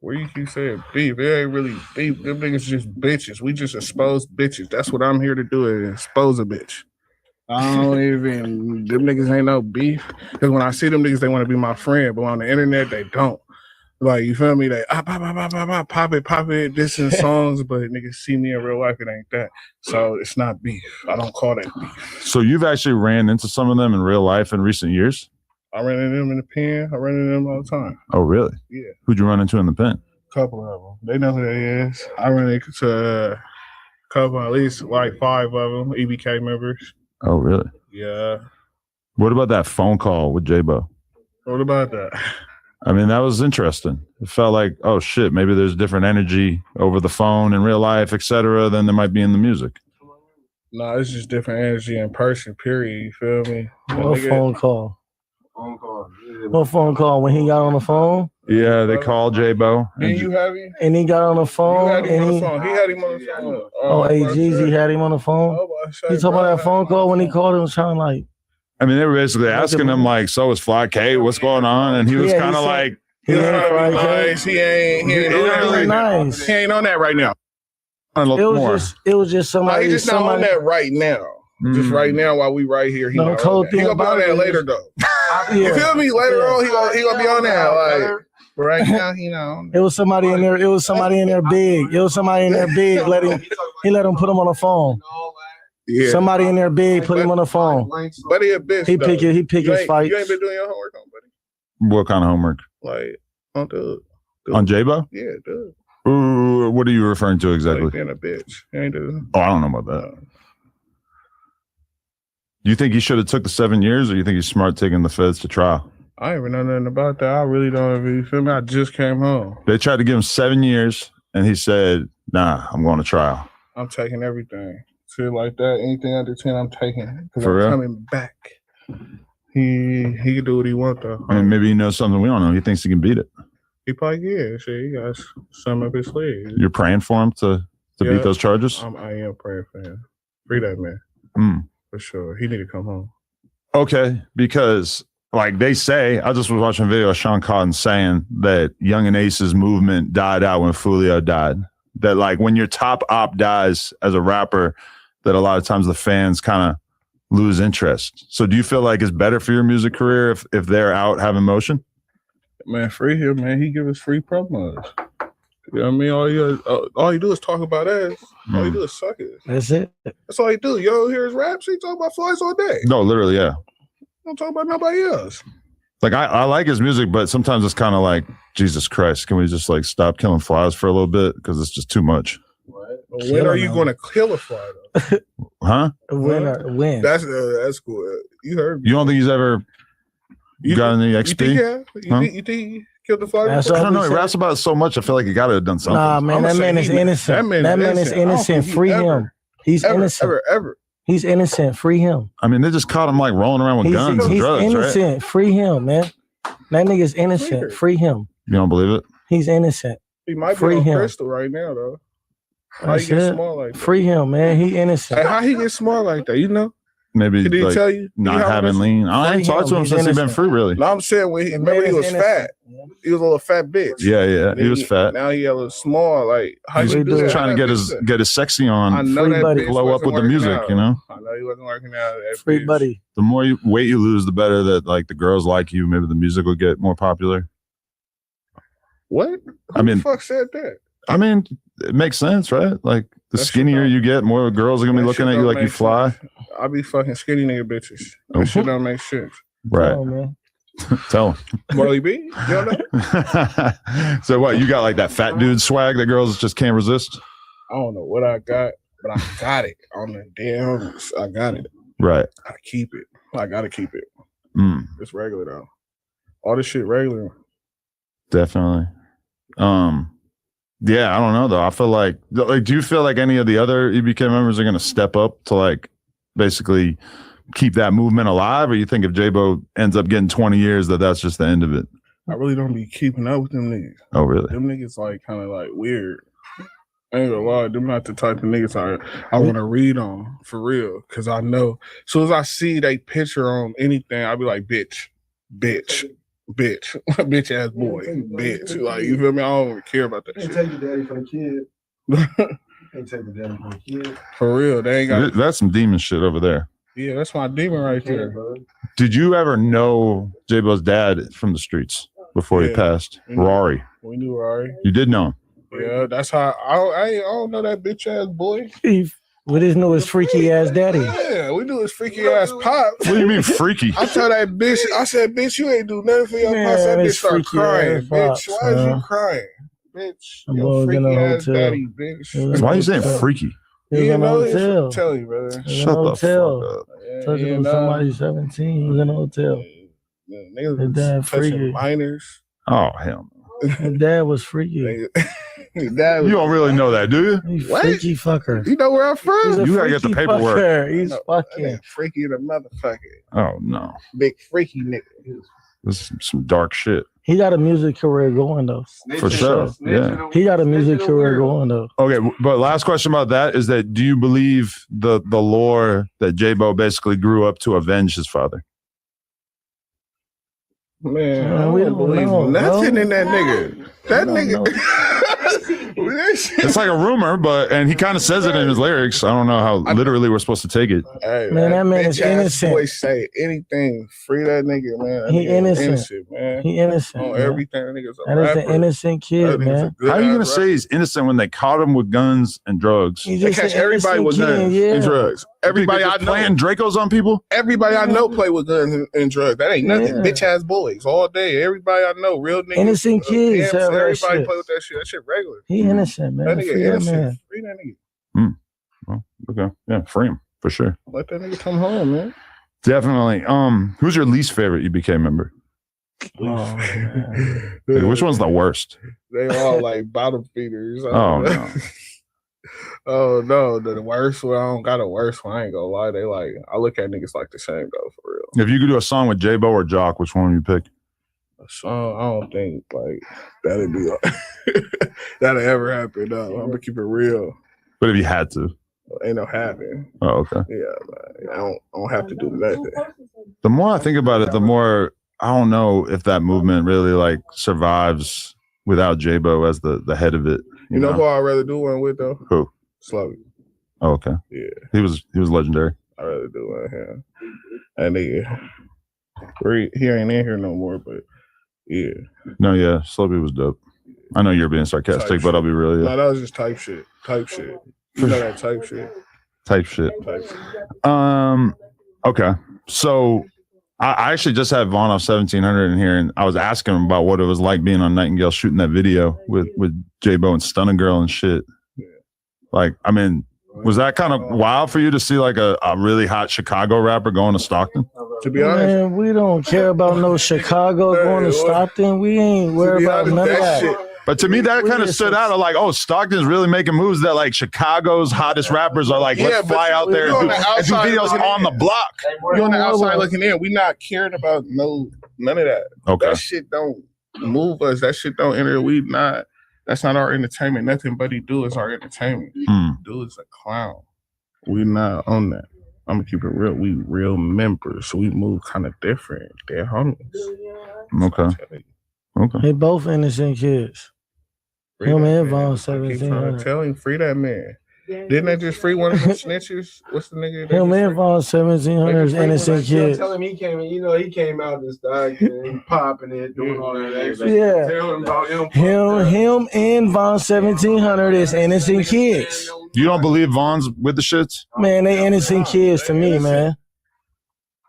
Where you keep saying beef? It ain't really beef. Them niggas just bitches. We just expose bitches. That's what I'm here to do, is expose a bitch. I don't even... Them niggas ain't no beef. Because when I see them niggas, they want to be my friend. But on the internet, they don't. Like, you feel me? They pop it, this in songs, but niggas see me in real life, it ain't that. So it's not beef. I don't call that beef. So you've actually ran into some of them in real life in recent years? I ran into them in the pen. I ran into them all the time. Oh, really? Yeah. Who'd you run into in the pen? A couple of them. They know who they is. I ran into a couple, at least like 5 of them, EBK members. Oh, really? Yeah. What about that phone call with J-Bo? What about that? I mean, that was interesting. It felt like, oh shit, maybe there's different energy over the phone in real life, etc., than there might be in the music. No, it's just different energy in person, period. You feel me? What phone call? Phone call. What phone call? When he got on the phone? Yeah, they called J-Bo. And you have him? And he got on the phone? He had him on the phone. He had him on the phone. Jeezy had him on the phone? You talking about that phone call when he called him trying like... I mean, they were basically asking him like, "So is Fly K? What's going on?" And he was kind of like, "He ain't nice. He ain't nice. He ain't on that right now." It was just somebody. He just not on that right now. Just right now, while we right here, he gonna be on that later though. You feel me? Later on, he gonna be on that. Like right now, he know. It was somebody in there. It was somebody in there big. He let him put him on the phone. Yeah. Somebody in there big, put him on the phone. But he a bitch. He pick his fights. You ain't been doing your homework on, buddy. "What kind of homework?" Like on Dawg. On J-Bo? Yeah, Dawg. Ooh, what are you referring to exactly? Like being a bitch. You ain't do. Oh, I don't know about that. You think he should have took the 7 years, or you think he's smart taking the feds to trial? I ain't even know nothing about that. I really don't. You feel me? I just came home. They tried to give him 7 years, and he said, "Nah, I'm going to trial." I'm taking everything. Shit like that. Anything under 10, I'm taking. Because For I'm real? coming back. He can do what he want though. I mean, maybe he knows something we don't know. He thinks he can beat it. He probably shit. He got some up his sleeve. You're praying for him to beat those charges? I am praying for him. Free that man. For sure. He need to come home. Okay, because like they say, I just was watching a video of Sean Cotton saying that Young and Ace's movement died out when Fulio died. That like when your top op dies as a rapper, that a lot of times the fans kind of lose interest. So do you feel like it's better for your music career if they're out having motion? Man, free him, man. He give us free promos. You know what I mean? All he do is talk about ass. All he do is suck it. That's it. That's all he do. You don't hear his raps. He talk about flies all day. No, literally, yeah. Don't talk about nobody else. Like I like his music, but sometimes it's kind of like, Jesus Christ, can we just like stop killing flies for a little bit? Because it's just too much. When are you going to kill a fly though? Huh? When? That's cool. You heard me. You don't think he's ever got any XP? You think he killed the fly? I don't know. He raps about it so much. I feel like he got to have done something. Nah, man, that man is innocent. That man is innocent. Free him. He's innocent. Ever. He's innocent. Free him. I mean, they just caught him like rolling around with guns and drugs, he's innocent. right? Free him, man. That nigga's innocent. Free him. You don't believe it? He's innocent. He might Free be on him. crystal right now though. How That's he get it. small like that? Free him, man. He innocent. Hey, how he get small like that? You know? maybe Did he like tell you? not having lean. I ain't talked to him since he's been free, really. No, I'm saying remember he was fat. He was a little fat bitch. Yeah, he was fat. Now he a little small. Like how He's you do that? trying to get his sexy on. I know that bitch blow up wasn't with the working music, out. you know. I know he wasn't working out. That Free bitch. buddy. The more weight you lose, the better that like the girls like you. Maybe the music will get more popular. What? I mean, the fuck said that? I mean, it makes sense, right? Like the skinnier you get, more girls are gonna be looking at you like you fly. I be fucking skinny nigga bitches. That shit don't make sense. Right. Oh, man. Tell him. Marley B, you don't know? So what? You got like that fat dude swag that girls just can't resist? I don't know what I got, but I got it on the damn. I got it. Right. I keep it. I gotta keep it. It's regular though. All this shit regular. Definitely. Yeah, I don't know though. I feel like do you feel like any of the other EBK members are going to step up to like basically keep that movement alive, or you think if J-Bo ends up getting 20 years that's just the end of it? I really don't be keeping up with them niggas. Oh, really? Them niggas like kind of like weird. I ain't gonna lie, them not the type of niggas I want to read on for real. Cause I know as soon as I see they picture on anything, I'll be like, bitch, bitch ass boy, bitch. Like, you feel me? I don't even care about that shit. Take the daddy for the kid. Can't take the daddy for the kid. For real, they ain't got. That's some demon shit over there. Yeah, that's my demon right there. Did you ever know J-Bo's dad from the streets before he passed? Rory. We knew Rory. You did know him? Yeah, that's how I don't know that bitch ass boy. We just know his freaky ass daddy. Yeah, we knew his freaky ass pop. What do you mean freaky? I told that bitch, I said, bitch, you ain't do nothing for your pops. That bitch start crying. Bitch, why is you crying? Bitch, your freaky ass daddy, bitch. Why are you saying freaky? He was in a hotel. Tell you, brother. Shut the fuck up. Touching him somebody 17. He was in a hotel. His dad freaky. Minors. Oh, hell no. His dad was freaky. You don't really know that, do you? He's freaky fucker. You know where I'm from? You gotta get the paperwork. Fucker. He's fucking freaky the motherfucker. Oh no. Big freaky nigga. This is some dark shit. He got a music career going though. For sure. Yeah. He got a music career going though. Okay, but last question about that is that do you believe the lore that J-Bo basically grew up to avenge his father? Man, I don't believe nothing in that nigga. That nigga. It's like a rumor, and he kind of says it in his lyrics. I don't know how literally we're supposed to take it. Hey, man, that man is innocent. Boy, say anything, free that nigga, man. That He nigga innocent, man. He innocent. On man. everything, that nigga's a That is rapper. an innocent kid, man. How are you gonna say he's innocent when they caught him with guns and drugs? They catch everybody with guns and drugs. Everybody I know playing Dracos on people. Everybody I know play with guns and drugs. That ain't nothing. Bitch ass boys all day. Everybody I know, real niggas. Innocent kids have that everybody shit. play with that shit. That shit regular. He innocent, man. That nigga Free that innocent. man. Free that nigga. Well, okay, yeah, free him for sure. Let that nigga come home, man. Definitely. Who's your least favorite EBK member? Oh, Dude, which one's the worst? They all like bottom feeders. Oh no. Oh no, the worst one. I don't got a worst one. I ain't gonna lie. They like I look at niggas like the same though, for real. If you could do a song with J-Bo or Jock, which one would you pick? A song, I don't think like that'd be like that'll ever happen. No, I'm gonna keep it real. But if you had to, ain't no happen. Oh, okay. Yeah, man. I don't have to do nothing. The more I think about it, the more I don't know if that movement really like survives without J-Bo as the head of it. You know who I'd rather do one with though? Who? Sluggy. Oh, okay. Yeah. He was legendary. I'd rather do one with him. And he ain't in here no more, but yeah. No, yeah, Sluggy was dope. I know you're being sarcastic, but I'll be real. Yeah. No, that was just type shit. Type shit. You know that type shit. Type shit. Type shit. Okay. So I actually just had Vaughn off 1700 in here, and I was asking him about what it was like being on Nightingale shooting that video with J-Bo and Stunning Girl and shit. Yeah. Like, I mean, was that kind of wild for you to see like a really hot Chicago rapper going to Stockton? To be honest, man, we don't care about no Chicago going to Stockton. We ain't worried about none of that. But to me, that kind of stood out. Of like, oh, Stockton's really making moves that like Chicago's hottest rappers are like, let's fly out there and do videos on the block. You're on the outside looking in. We not caring about none of that. Okay. That shit don't move us. That shit don't enter. We not. That's not our entertainment. Nothing but he do is our entertainment. Dude is a clown. We not on that. I'm gonna keep it real. We real members, so we move kind of different. They're homies. Okay. They both innocent kids. Free Him that and man. Von I keep trying to 1700. tell him, free that man. Didn't they just free one of them snitchers? What's the nigga? Him and Von 1700 is innocent kids. Tell him he came in, he came out this document, he popping it, doing all that extra. Yeah. Tell him about him. Him and Von 1700 is innocent kids. You don't believe Von's with the shits? Man, they innocent kids to me, man.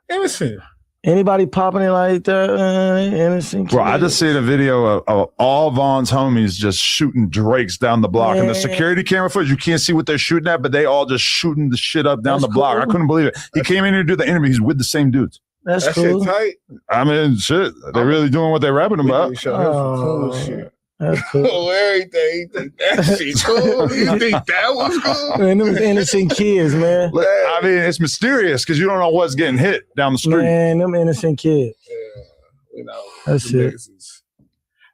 Innocent. Anybody popping it like that, innocent kids. Bro, I just seen a video of all Von's homies just shooting Drakes down the block. And the security camera footage, you can't see what they're shooting at, but they all just shooting the shit up down the block. I couldn't believe it. He came in here to do the interview. He's with the same dudes. That's cool. Shit tight. I mean, shit. They're really doing what they're rapping about. Cool shit. That's cool. Everything. You think that shit cool? You think that was cool? Man, them innocent kids, man. I mean, it's mysterious because you don't know what's getting hit down the street. Man, them innocent kids. You know, That's it.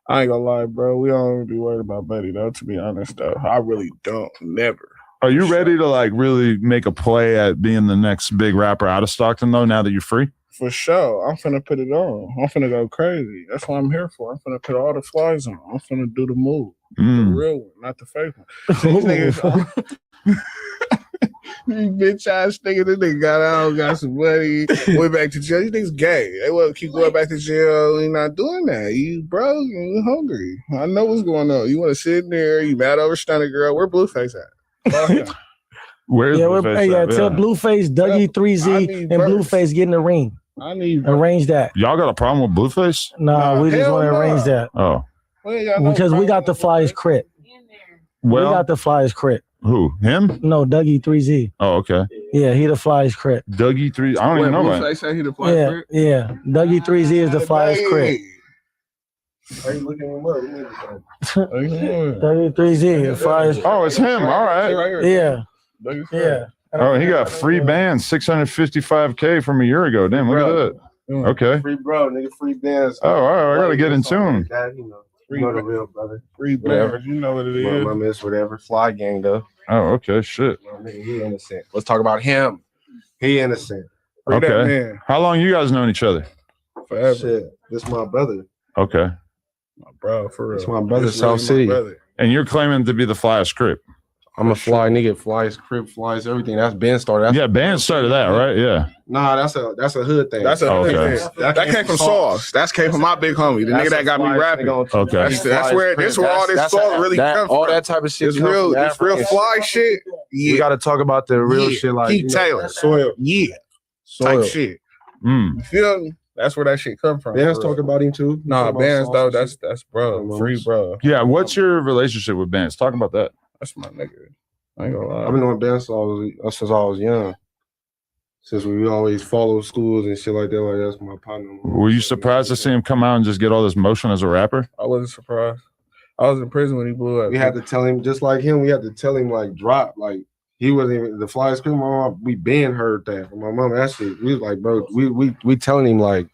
I ain't gonna lie, bro. We don't be worried about Buddy, though, to be honest, though. I really don't. Never. Are you ready to like really make a play at being the next big rapper out of Stockton, though, now that you're free? For sure. I'm finna put it on. I'm finna go crazy. That's what I'm here for. I'm finna put all the flies on. I'm finna do the move. The real one, not the fake one. These niggas, these bitch ass niggas, this nigga got out, got some money, went back to jail. These niggas gay. They will keep going back to jail. You're not doing that. You broke and you hungry. I know what's going on. You want to sit in there, you mad over Stunner Girl. Where Blueface at? Where's Blueface? Tell Blueface, Dougie 3Z, and Blueface get in the ring. I need arrange that. Y'all got a problem with Blueface? Nah, we just want to arrange that. Oh. Because we got the Flyers crit. Well, we got the Flyers crit. Who? Him? No, Dougie 3Z. Oh, okay. Yeah, he the Flyers crit. Dougie 3. I don't even know that. Say he the Flyers crit? Yeah. Dougie 3Z is the Flyers crit. Are you looking him up? Dougie 3Z, the Flyers. Oh, it's him. All right. Yeah. Yeah. Oh, he got free bands, $655K from a year ago. Damn, look at that. Okay. Free bro, nigga, free bands. Oh, all right. I gotta get in tune. You know the real brother. Free whatever. bands, you know what it is. My miss, whatever. Fly gang though. Oh, okay. Shit. He innocent. Let's talk about him. He innocent. Free that Okay. man. How long you guys known each other? Forever. Shit. This my brother. Okay. My bro, for real. It's my brother, This South really City. my brother. And you're claiming to be the Fly script. I'm a fly nigga, flies, crib, flies, everything. That's Ben started. That's Ben started that, right? Yeah. Nah, that's a hood thing. That's a Okay. that came from Sauce. That came from my big homie, the nigga that got me rapping. Okay. That's where all this sauce really comes all from. that type of shit. It's real fly shit. We gotta talk about the real shit like Keith Taylor. soil. Yeah. Soil. Type shit. You feel me? That's where that shit come from. Ben's talking about him too. Nah, Ben's though, that's bro. Free bro. Yeah. What's your relationship with Ben? Let's talk about that. That's my nigga. I ain't gonna lie. I've been on Ben since I was young. Since we always follow schools and shit like that. Like that's my partner. Were you surprised to see him come out and just get all this motion as a rapper? I wasn't surprised. I was in prison when he blew up. We had to tell him, just like him, we had to tell him like drop. Like he wasn't even the fly scream. My mom, we been heard that from my mom. That shit. We was like, bro, we telling him like,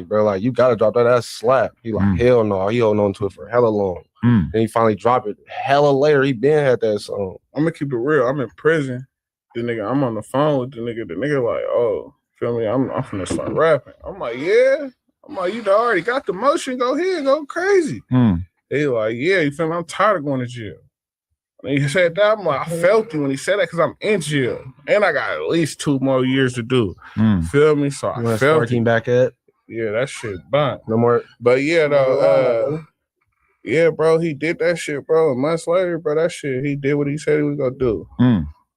bro, like you gotta drop that. That's slap. He like, hell no. He holding on to it for hella long. And he finally dropped it. Hella later, he been had that song. I'm gonna keep it real. I'm in prison. The nigga, I'm on the phone with the nigga. The nigga like, oh, feel me? I'm finna start rapping. I'm like, yeah. I'm like, you already got the motion. Go ahead, go crazy. He like, yeah. You feel me? I'm tired of going to jail. And he said that. I'm like, I felt it when he said that because I'm in jail and I got at least 2 more years to do. Feel me? So I felt it. Back at. Yeah, that shit bang. No more. But yeah, though. Yeah, bro, he did that shit, bro. And months later, bro, that shit, he did what he said he was gonna do.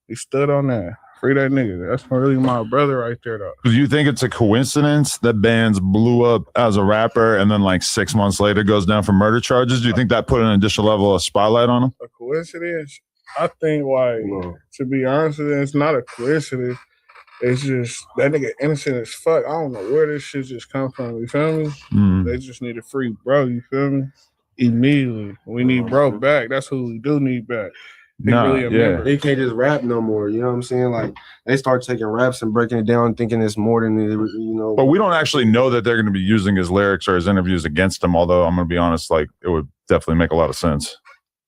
He stood on that. Free that nigga. That's really my brother right there, though. Do you think it's a coincidence that Bands blew up as a rapper and then like 6 months later goes down for murder charges? Do you think that put an additional level of spotlight on him? A coincidence? I think, like, to be honest with you, it's not a coincidence. It's just that nigga innocent as fuck. I don't know where this shit just come from. You feel me? They just need a free bro. You feel me? Immediately. We need bro back. That's who we do need back. They can't just rap no more. You know what I'm saying? Like they start taking raps and breaking it down, thinking it's more than But we don't actually know that they're going to be using his lyrics or his interviews against him. Although I'm going to be honest, like it would definitely make a lot of sense.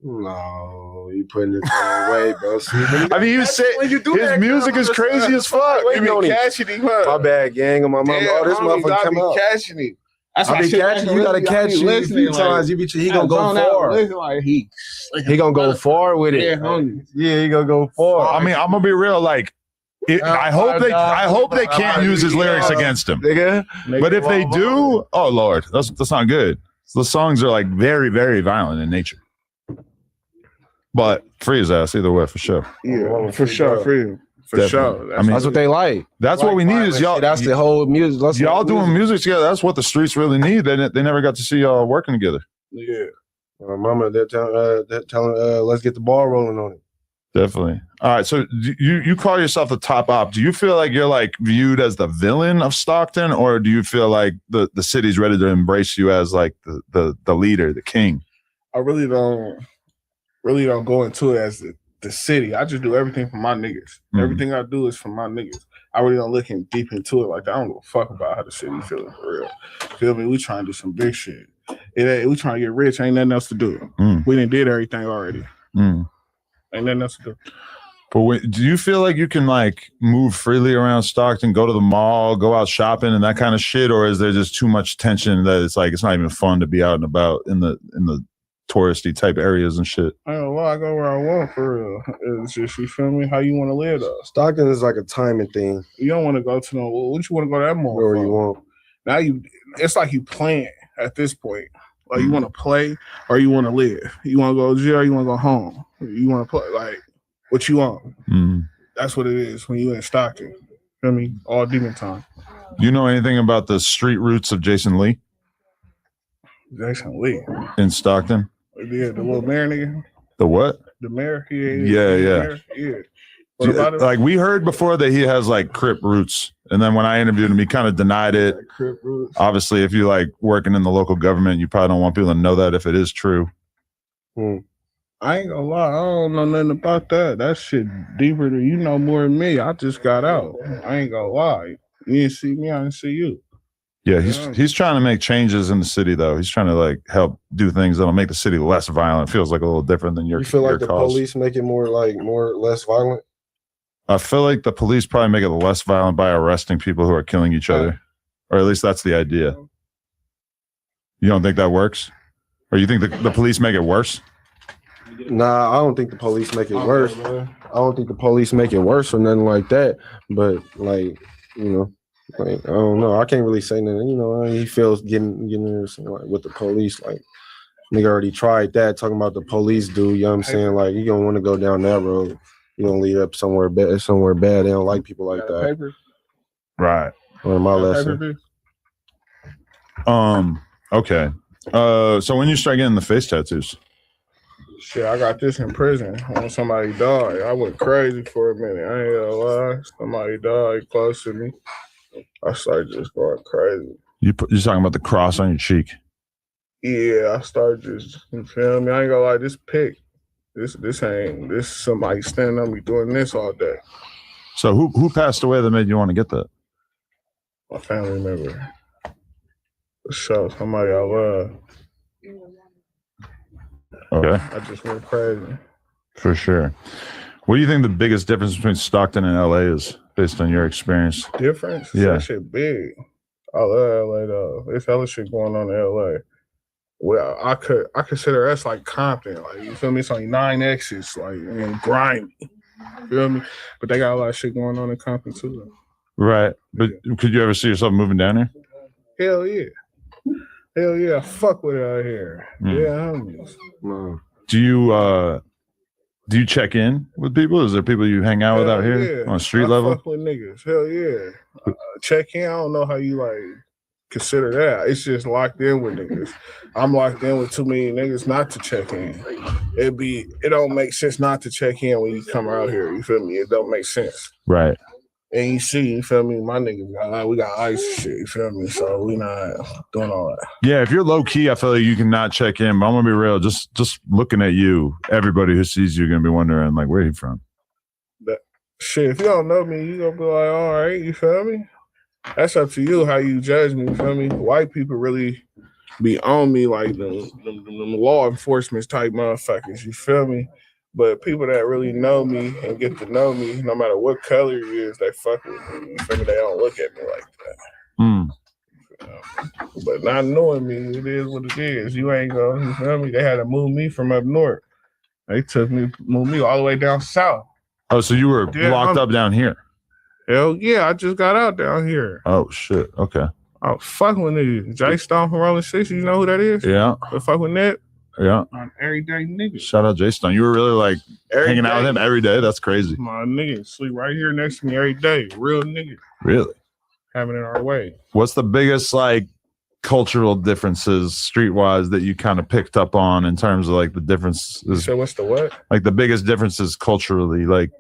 No, you putting it the way, bro. See, I mean, you say his music is crazy as fuck. You be catching him, My bad, gang. On my mom. Oh, this motherfucker come out. Catching him. That's I why be shit catching. like You gotta really, catch I be you a listening, few times. He gonna go far. Listen, like he gonna go far with it. Yeah, he gonna go far. I mean, I'm gonna be real. Like, I hope they can't use his lyrics against him. Nigga. But if they do, oh Lord, that's not good. The songs are like very, very violent in nature. But free his ass either way, for sure. Yeah, for sure, free. For sure. That's what they like. That's what we need is y'all. That's the whole music. Y'all doing music together. That's what the streets really need. They never got to see y'all working together. Yeah. Mama, they're telling let's get the ball rolling on it. Definitely. All right. So you call yourself the top op. Do you feel like you're like viewed as the villain of Stockton, or do you feel like the city's ready to embrace you as like the leader, the king? I really don't go into it as the city. I just do everything for my niggas. Everything I do is for my niggas. I really don't look in deep into it like that. I don't give a fuck about how the city feeling for real. Feel me? We trying to do some big shit. We trying to get rich. Ain't nothing else to do. We done did everything already. Ain't nothing else to do. But do you feel like you can like move freely around Stockton, go to the mall, go out shopping and that kind of shit? Or is there just too much tension that it's like, it's not even fun to be out and about in the touristy type areas and shit? I don't know, I go where I want for real. It's just, you feel me, how you want to live though. Stockton is like a timing thing. You don't want to go to what you want to go to that mall where for? you want. Now it's like you playing at this point. Like you want to play or you want to live. You want to go to jail or you want to go home. You want to play, like what you want. That's what it is when you in Stockton. Feel me? All demon time. You know anything about the street roots of Jason Lee? Jason Lee in Stockton? Yeah, the little mayor nigga. The what? The mayor. Yeah. What about it? Like we heard before that he has like Crip roots, and then when I interviewed him, he kind of denied it. Crip roots. Obviously, if you like working in the local government, you probably don't want people to know that if it is true. I ain't gonna lie, I don't know nothing about that. That shit deeper than you know more than me. I just got out. I ain't gonna lie. You didn't see me, I didn't see you. Yeah, he's trying to make changes in the city though. He's trying to like help do things that'll make the city less violent. It feels like a little different than your. You feel like the cause. police make it more less violent? I feel like the police probably make it less violent by arresting people who are killing each other, or at least that's the idea. You don't think that works, or you think the police make it worse? Nah, I don't think the police make it worse. I don't think the police make it worse or nothing like that. But like, you know, like I don't know. I can't really say nothing. You know, he feels getting there like, with the police. Like, nigga already tried that. Talking about the police dude. You know what I'm saying? Like, you don't want to go down that road. You don't lead up somewhere bad. They don't like people like that. Paper? Right. Learn my lesson. Okay. So when you start getting the face tattoos? Shit, I got this in prison when somebody died. I went crazy for a minute. I ain't gonna lie. Somebody died close to me. I started just going crazy. You're talking about the cross on your cheek? Yeah, I started just, you feel me? I ain't gonna lie, this pic, this somebody standing on me doing this all day. So who passed away that made you want to get that? My family member. For sure, somebody I love. Okay. I just went crazy. For sure. What do you think the biggest difference between Stockton and LA is, based on your experience? Difference? Yeah. That shit big. I love LA though. There's hella shit going on in LA. Well, I consider us like Compton. Like, you feel me? It's only 9 exits, like, and grimy. You feel me? But they got a lot of shit going on in Compton too. Right. But could you ever see yourself moving down there? Hell yeah. Hell yeah. Fuck with it out here. Yeah, homies. Do you check in with people? Is there people you hang out with out here on a street level? Fuck with niggas. Hell yeah. Check in. I don't know how you like consider that. It's just locked in with niggas. I'm locked in with too many niggas not to check in. It don't make sense not to check in when you come out here. You feel me? It don't make sense. Right. And you see, you feel me? My niggas, we got ice and shit, you feel me? So we not doing all that. Yeah, if you're low key, I feel like you can not check in. But I'm gonna be real. Just looking at you, everybody who sees you gonna be wondering like, where are you from? But shit, if you don't know me, you gonna be like, all right, you feel me? That's up to you how you judge me, you feel me? White people really be on me like the law enforcement type motherfuckers. You feel me? But people that really know me and get to know me, no matter what color it is, they fuck with me. You feel me? They don't look at me like that. But not knowing me, it is what it is. You ain't gonna, you feel me? They had to move me from up north. They moved me all the way down south. Oh, so you were locked up down here? Hell yeah, I just got out down here. Oh shit. Okay. Oh, fuck with niggas. Jay Stone from Rolling 60, you know who that is? Yeah. But fuck with that. Yeah. I'm everyday nigga. Shout out Jay Stone. You were really like hanging out with him every day. That's crazy. My nigga sleep right here next to me every day. Real nigga. Really? Having it our way. What's the biggest like cultural differences streetwise that you kind of picked up on in terms of like the differences? So what's the what? Like the biggest differences culturally, like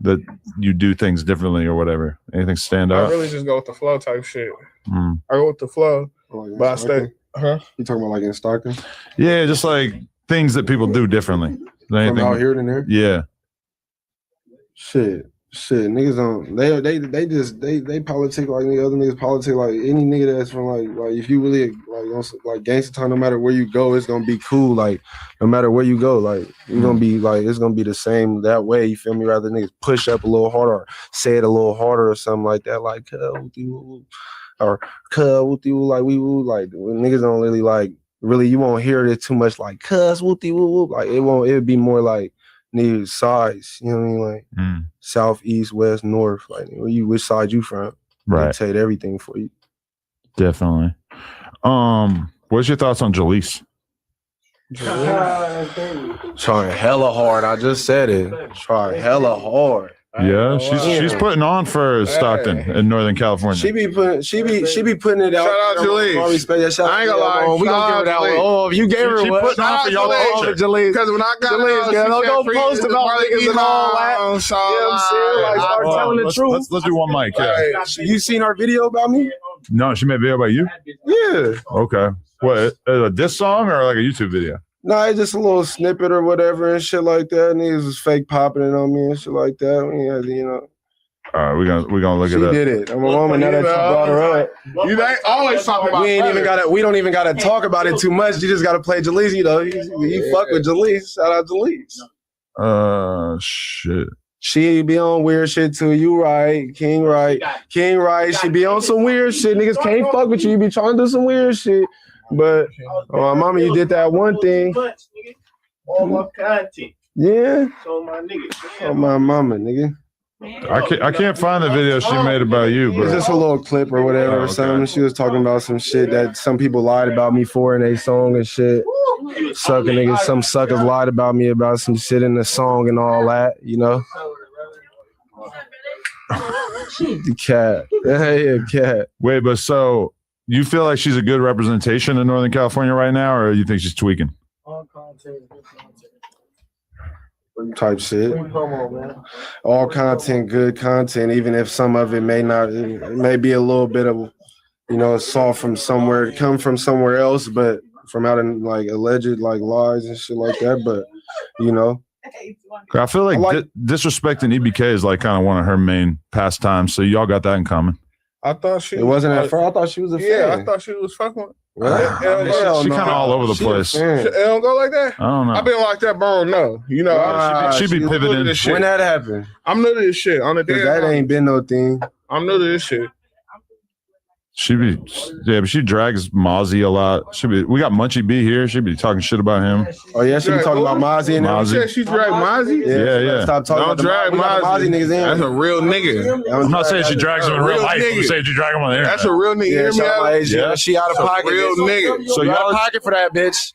that you do things differently or whatever. Anything stand out? I really just go with the flow type shit. Mm. I go with the flow, but I stay. You talking about like in Stockton? Yeah, just like things that people do differently. From out here than there? Yeah. Shit, niggas don't. They politic like the other niggas politic like any nigga that's from like if you really like gangsta time, no matter where you go, it's gonna be cool. Like no matter where you go, like you're gonna be like it's gonna be the same that way. You feel me? Rather niggas push up a little harder, or say it a little harder or something like that. Like or like we like niggas don't really like really. You won't hear it too much like cuz whoopty whoop. Like it won't. It'd be more like. Need sides, you know what I mean? Like south, east, west, north. Like which side you from? Right. Dictate everything for you. Definitely. What's your thoughts on Jalise? Trying hella hard. I just said it. Trying hella hard. Yeah, she's putting on for Stockton in Northern California. She be putting it out. Shout out Jalise. I ain't gonna lie. We gonna give it out. Oh, if you gave her one, putting on for y'all culture. Because when I got Jalise, don't post about niggas and all that. You know what I'm saying? Like start telling the truth. Let's do one mic. Yeah. You seen our video about me? No, she made a video about you. Yeah. Okay. What? A diss song or like a YouTube video? No, it's just a little snippet or whatever and shit like that. Niggas was fake popping it on me and shit like that. You know. All right, we're gonna look she it up. She did it. I'm a woman now that you brought her up. You ain't always talking about. We don't even gotta talk about it too much. You just gotta play Jalise. You know, you fuck with Jalise. Shout out Jalise. Shit. She be on weird shit too. You right, King right. She be on some weird shit. Niggas can't fuck with you. You be trying to do some weird shit. But my mama, you did that one thing. All my content. Yeah. So my nigga. Oh my mama, nigga. I can't find the video she made about you, but it's just a little clip or whatever or something. She was talking about some shit that some people lied about me for in a song and shit. Sucking niggas, some suckers lied about me about some shit in the song and all that, you know. The cat. Hey, cat. Wait, but so you feel like she's a good representation in Northern California right now, or you think she's tweaking? All content, good content. Type shit. Come on, man. All content, good content, even if some of it may not, it may be a little bit of, you know, saw from somewhere, come from somewhere else, but from out in like alleged like lies and shit like that. But you know, I feel like disrespecting EBK is like kind of one of her main pastimes. So y'all got that in common. I thought she. It wasn't at first. I thought she was a fan. Yeah, I thought she was fucking. She kind of all over the place. It don't go like that. I don't know. I've been like that, bro. No, you know, she be pivoting. When that happened, I'm new to this shit. On the day that ain't been no thing. I'm new to this shit. But she drags Mozzie a lot. We got Munchie B here. She be talking shit about him. Oh yeah, she be talking about Mozzie and Mozzie. She drag Mozzie. Yeah. Stop talking Don't drag Mozzie niggas in. That's a real nigga. I'm not saying she drags him in real life. I'm saying she drags him on the internet. That's a real nigga. Yeah, she out of pocket. Real nigga. So you out of pocket for that bitch.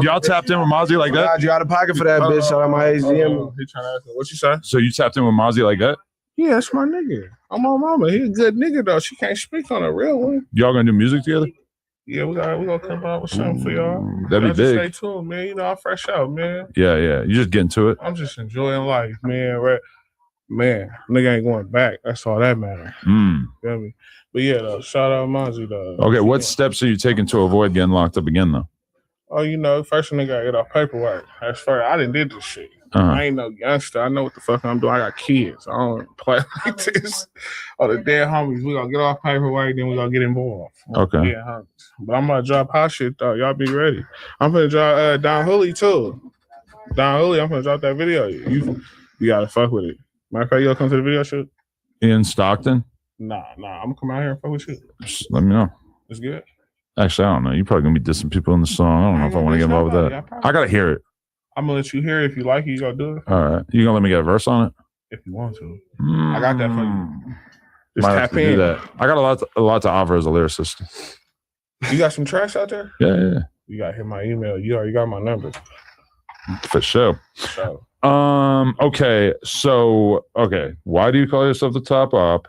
Y'all tapped in with Mozzie like that? You out of pocket for that bitch. Shout out my AGM. He trying to ask me what you say. So you tapped in with Mozzie like that? Yeah, that's my nigga. I'm my mama. He a good nigga though. She can't speak on a real one. Y'all gonna do music together? Yeah, we gonna come out with something for y'all. That'd be big. Stay tuned, man. You know, I'm fresh out, man. Yeah. You just get into it. I'm just enjoying life, man. Right? Man, nigga ain't going back. That's all that matters. Feel me? But yeah, though, shout out Mozzie though. Okay, what steps are you taking to avoid getting locked up again though? Oh, you know, first nigga gotta get off paperwork. That's first. I done did this shit. I ain't no youngster. I know what the fuck I'm doing. I got kids. I don't play like this. Oh, the dead homies. We gonna get off paperwork, then we gonna get involved. Okay. Dead homies. But I'm gonna drop hot shit though. Y'all be ready. I'm gonna drop Don Hooley too. Don Hooley, I'm gonna drop that video. You gotta fuck with it. Matter of fact, you gonna come to the video shoot? In Stockton? Nah. I'm gonna come out here and fuck with you. Just let me know. It's good. Actually, I don't know. You're probably gonna be dissing people in the song. I don't know if I want to get involved with that. I gotta hear it. I'm gonna let you hear it. If you like it, you gonna do it. All right. You gonna let me get a verse on it? If you want to. I got that for you. Just Might have tap to do in. that. I got a lot to offer as a lyricist. You got some tracks out there? Yeah. You gotta hit my email. You already got my number. For sure. So. Okay. So, why do you call yourself the top op?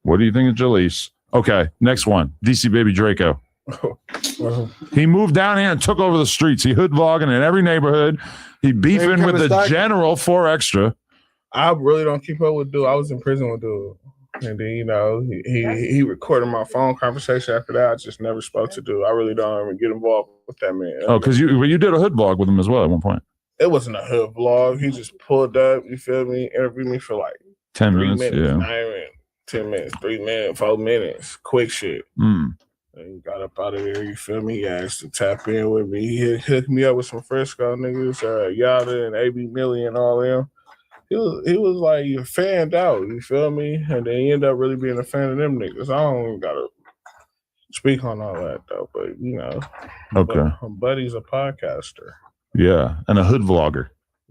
What do you think of Jalise? Okay. Next one. DC Baby Draco. He moved down here and took over the streets. He hood vlogging in every neighborhood. He beefing with the general 4 Extra. I really don't keep up with dude. I was in prison with dude. And then, you know, he recorded my phone conversation after that. I just never spoke to dude. I really don't even get involved with that man. Oh, because you did a hood vlog with him as well at one point. It wasn't a hood vlog. He just pulled up, you feel me, interviewed me for like 10 3 minutes, minutes, yeah. not even 10 minutes, 3 minutes, 4 minutes. Quick shit. And he got up out of there, you feel me? He asked to tap in with me. He hooked me up with some Frisco niggas, Yada and AB Millie and all them. He was like fanned out, you feel me? And then he ended up really being a fan of them niggas. I don't even gotta speak on all that though, but you know. Okay. My buddy's a podcaster. Yeah, and a hood vlogger.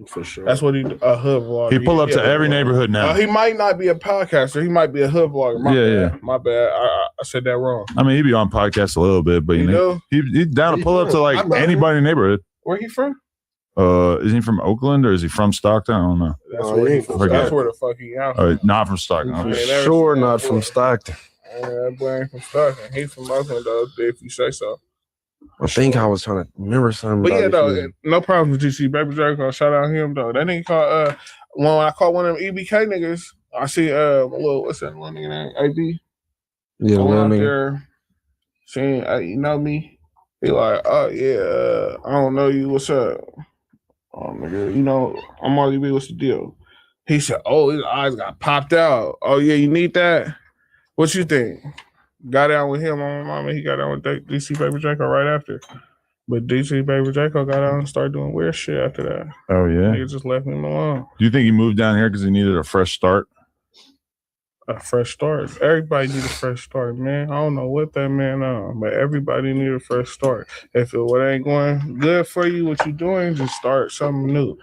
For sure. That's what a hood vlogger. He pull up to every neighborhood now. He might not be a podcaster. He might be a hood vlogger. My bad. I said that wrong. I mean, he'd be on podcasts a little bit, but you know, he's down to pull up to like anybody in the neighborhood. Where he from? Is he from Oakland or is he from Stockton? I don't know. That's where the fuck he out. Not from Stockton. Okay. Sure, not from Stockton. That boy ain't from Stockton. He's from Oakland though, if you say so. I think I was trying to remember something. But yeah, though, no problem with DC Baby Draco. Shout out him though. That nigga called when I caught one of them EBK niggas, I see what's that one nigga name? AB. Yeah, I went out nigga. there, saying, you know me? He like, oh yeah, I don't know you. What's up? Oh nigga, you know, I'm RDB, what's the deal? He said, oh, his eyes got popped out. Oh yeah, you need that? What you think? Got down with him on my mama. He got down with DC Baby Draco right after. But DC Baby Draco got out and started doing weird shit after that. Oh yeah. Nigga just left him alone. Do you think he moved down here because he needed a fresh start? A fresh start. Everybody need a fresh start, man. I don't know what that man on, but everybody need a fresh start. If what ain't going good for you, what you doing, just start something new.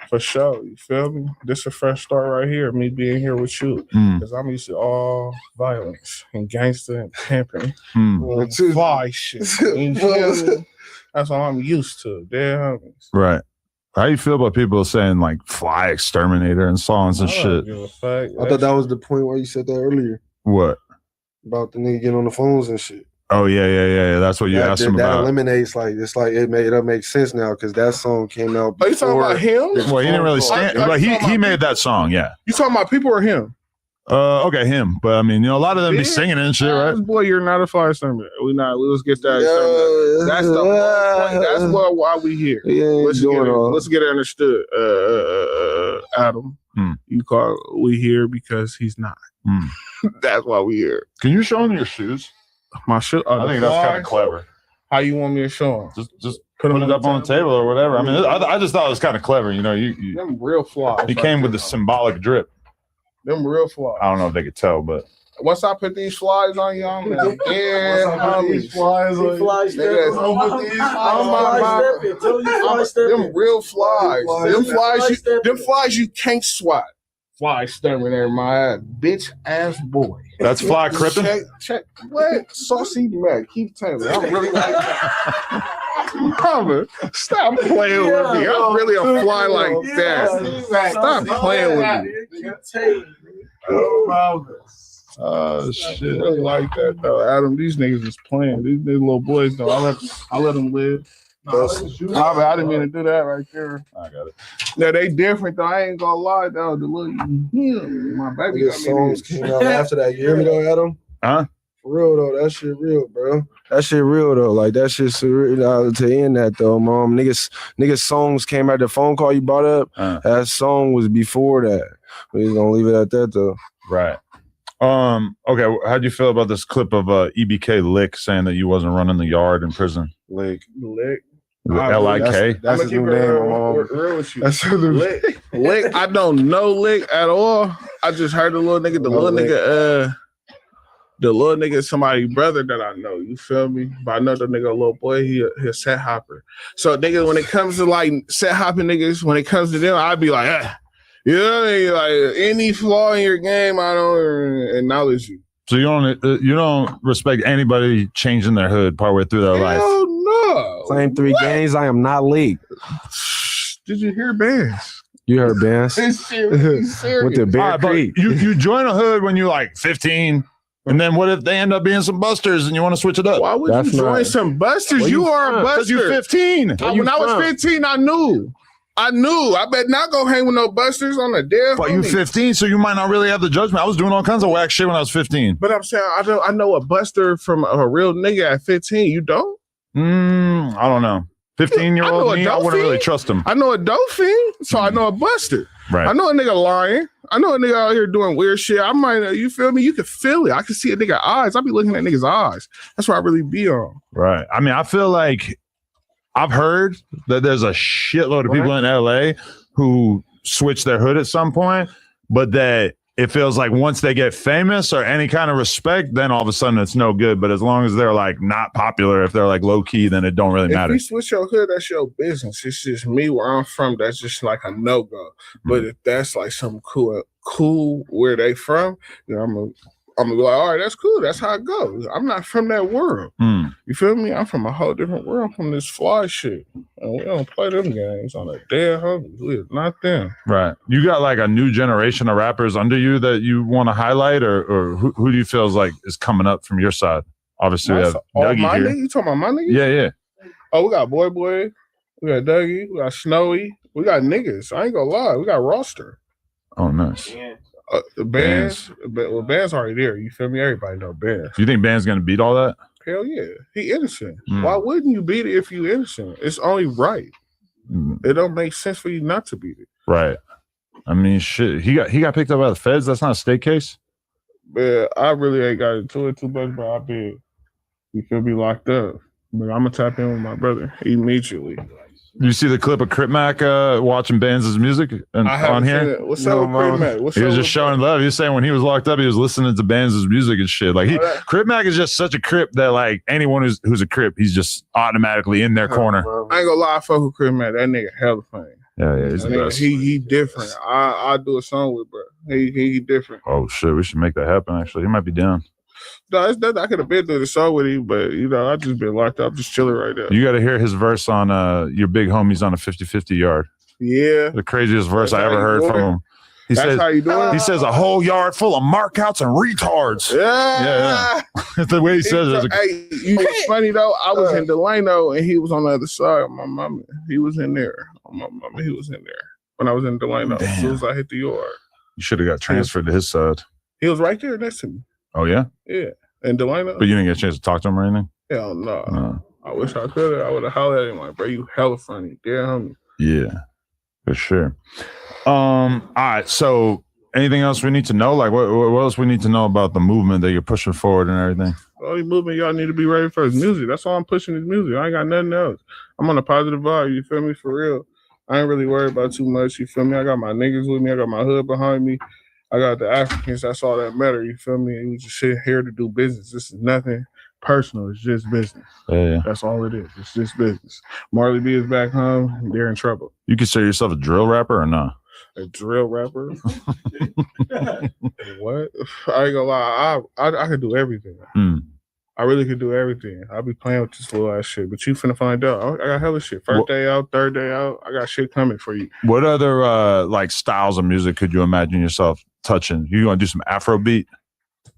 For sure, you feel me? This a fresh start right here, me being here with you. Because I'm used to all violence and gangster and pimping. Fly shit. You feel me? That's what I'm used to. Damn. Right. How you feel about people saying like fly exterminator and songs and shit? I thought that was the point where you said that earlier. What? About the nigga getting on the phones and shit. Oh yeah. That's what you asked him that about. eliminates it makes sense now because that song came out. Are you talking about him? Well, he didn't really stand, but he made that song. Yeah. You talking about people or him? Okay, him. But I mean, you know, a lot of them be singing and shit, right? Boy, you're not a fire exterminator. Let's get that. That's the whole point. That's why we here. Let's get it understood. Adam, you call we here because he's not. That's why we here. Can you show him your shoes? My shoe. I think that's kind of clever. How you want me to show him? Just put it up on the table or whatever. I mean, I just thought it was kind of clever. You know, them real flies. He came with the symbolic drip. Them real flies. I don't know if they could tell, but once I put these flies on you, I'm like, yeah, these flies on them real flies. Them flies you can't swat. Fly exterminator, my bitch ass boy. That's fly crippin'? Check. What? Saucy Mac. Keep telling me. I'm really like that. Mama, stop playing with me. I'm really a fly like that. Stop playing with me. Oh shit! I really like that though, Adam. These niggas is playing. These little boys though. I let them live. I didn't mean to do that right there. I got it. No, they different though. I ain't gonna lie though. The little my baby got songs came out after that. You hear me though, Adam? Huh? For real though, that shit real, bro. That shit real though. Like that shit surreal. To end that though, mom. Niggas songs came out the phone call you brought up. That song was before that. We just gonna leave it at that though. Right. Okay, how'd you feel about this clip of EBK Lick saying that you wasn't running the yard in prison? Lick. L-I-K? That's his new name, mom. Real with you. That's his new name. Lick, I don't know Lick at all. I just heard the little nigga, the little nigga is somebody's brother that I know. You feel me? But I know the nigga, a little boy, he a set hopper. So niggas, when it comes to like set hopping niggas, when it comes to them, I'd be like, you know what I mean? Like any flaw in your game, I don't acknowledge you. So you don't respect anybody changing their hood partway through their life? Hell no. Claim 3 games. I am not league. Did you hear Bands? You heard Bands? It's serious. With the Bear Creek. You join a hood when you're like 15. And then what if they end up being some busters and you want to switch it up? Why would you join some busters? You are a buster. You're 15. When I was 15, I knew. I bet not go hang with no busters on a dead. But you're 15, so you might not really have the judgment. I was doing all kinds of whack shit when I was 15. But I'm saying I know a buster from a real nigga at 15. You don't? I don't know. 15-year-old me, I wouldn't really trust him. I know a dolphin, so I know a buster. Right. I know a nigga lying. I know a nigga out here doing weird shit. I might, you feel me? You can feel it. I can see a nigga eyes. I be looking at niggas' eyes. That's what I really be on. Right. I mean, I feel like I've heard that there's a shitload of people in LA who switch their hood at some point, but that it feels like once they get famous or any kind of respect, then all of a sudden it's no good. But as long as they're like not popular, if they're like low key, then it don't really matter. If you switch your hood, that's your business. It's just me where I'm from. That's just like a no go. But if that's like something cool where they from, then I'm gonna be like, all right, that's cool. That's how it goes. I'm not from that world. You feel me? I'm from a whole different world. I'm from this fly shit. And we don't play them games on a dead hungry. We're not them. Right. You got like a new generation of rappers under you that you want to highlight, or who do you feel is like is coming up from your side? Obviously, we have Dougie my here. nigga? You talking about my niggas? Yeah. Oh, we got Boy, we got Dougie, we got Snowy, we got niggas. I ain't gonna lie, we got roster. Oh, nice. The Bands, well, Bands already there. You feel me? Everybody know Bands. You think Band's gonna beat all that? Hell yeah, he innocent. Why wouldn't you beat it if you innocent? It's only right. It don't make sense for you not to beat it. Right. I mean, shit. He got picked up by the feds. That's not a state case. But I really ain't got into it too much. But I been, you feel me, locked up. But I'm gonna tap in with my brother immediately. You see the clip of Crip Mac watching Bands' music on here? What's up with Crip Mac? He was just showing love. He was saying when he was locked up, he was listening to Bands' music and shit. Like Crip Mac is just such a Crip that like anyone who's a Crip, he's just automatically in their corner. I ain't gonna lie, I fuck with Crip Mac. That nigga hella funny. Yeah, he's the best. He different. I do a song with bro. He different. Oh shit, we should make that happen. Actually, he might be down. No, it's nothing. I could have been through the show with him, but I just been locked up, just chilling right now. You got to hear his verse on your big homies on a 50-50 yard. Yeah, the craziest verse I ever heard from him. He That's says, how you doing? He says a whole yard full of markouts and retards. Yeah. That's the way he says it. Hey, you know what's funny though? I was in Delano and he was on the other side. My mama, he was in there. My mama, he was in there when I was in Delano. As soon as I hit the yard, you should have got transferred to his side. He was right there next to me. Oh yeah. Yeah. In Delano. But you didn't get a chance to talk to him or anything? Hell no. I wish I could have. I would have hollered at him like, bro, you hella funny. Yeah, homie. Yeah, for sure. All right. So anything else we need to know? Like what else we need to know about the movement that you're pushing forward and everything? The only movement y'all need to be ready for is music. That's all I'm pushing is music. I ain't got nothing else. I'm on a positive vibe, you feel me? For real. I ain't really worried about too much, you feel me? I got my niggas with me. I got my hood behind me. I got the Africans. That's all that matter. You feel me? And we just sit here to do business. This is nothing personal. It's just business. Yeah. That's all it is. It's just business. Marley B is back home. They're in trouble. You consider yourself a drill rapper or not? A drill rapper? What? I ain't gonna lie. I could do everything. I really could do everything. I'll be playing with this little ass shit, but you finna find out. I got hella shit. First day out, third day out. I got shit coming for you. What other like styles of music could you imagine yourself touching? You gonna do some Afrobeat?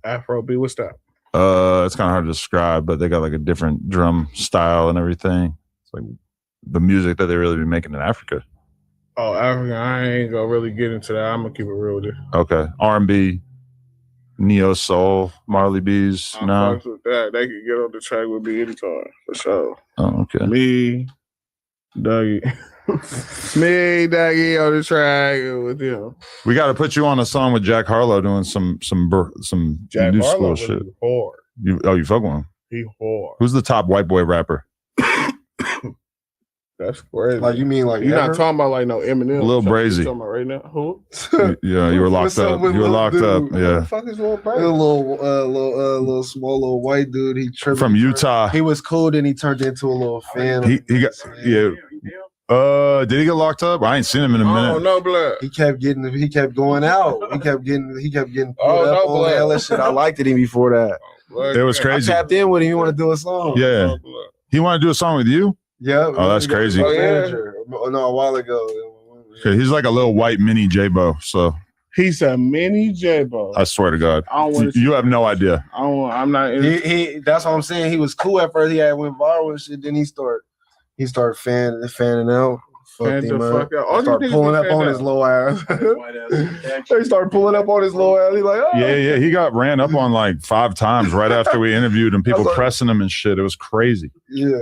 Afrobeat, what's that? It's kind of hard to describe, but they got like a different drum style and everything. It's like the music that they really be making in Africa. Oh, African, I ain't gonna really get into that. I'm gonna keep it real with it. Okay, R&B. Neo Soul, Marley B's. I No. fucks with that. They could get on the track with me anytime for sure. Oh, okay. Me, Dougie, me, Dougie on the track with him. We got to put you on a song with Jack Harlow doing some Jack new Harlow school shit. really hard. You fuck with him? He hard. Who's the top white boy rapper? That's crazy. Like you mean like you're ever? not talking about like no Eminem? Lil You Brazy. talking about right now? Who? Yeah, you were locked What's up up. with You were Lil locked Dude? up. What the Yeah. fuck is Lil Brazy? A little small little white dude. He tripped From Utah. He was cool, then he turned into a little fan. He got did he get locked up? I ain't seen him in a minute. Oh no, blood. He kept going out. He kept getting pulled Oh, up no, on blood. hella shit. I liked it even before that. It was crazy. I tapped in with him. He want to do a song. Yeah. He wanted to do a song with you? Yeah. Oh, that's crazy. No, a while ago. Okay, he's like a little white mini J-Bo, so He's a mini J-Bo. I swear to God. I don't wanna You have no idea. I'm not. He that's what I'm saying. He was cool at first. He had went viral and shit. Then he started fanning out. Fan the fuck out. All Start these niggas pulling be up on fanned his out. low ass. They started pulling up on his low ass. He's like, oh. Yeah. He got ran up on like 5 times right after we interviewed him. People like- pressing him and shit. It was crazy. Yeah.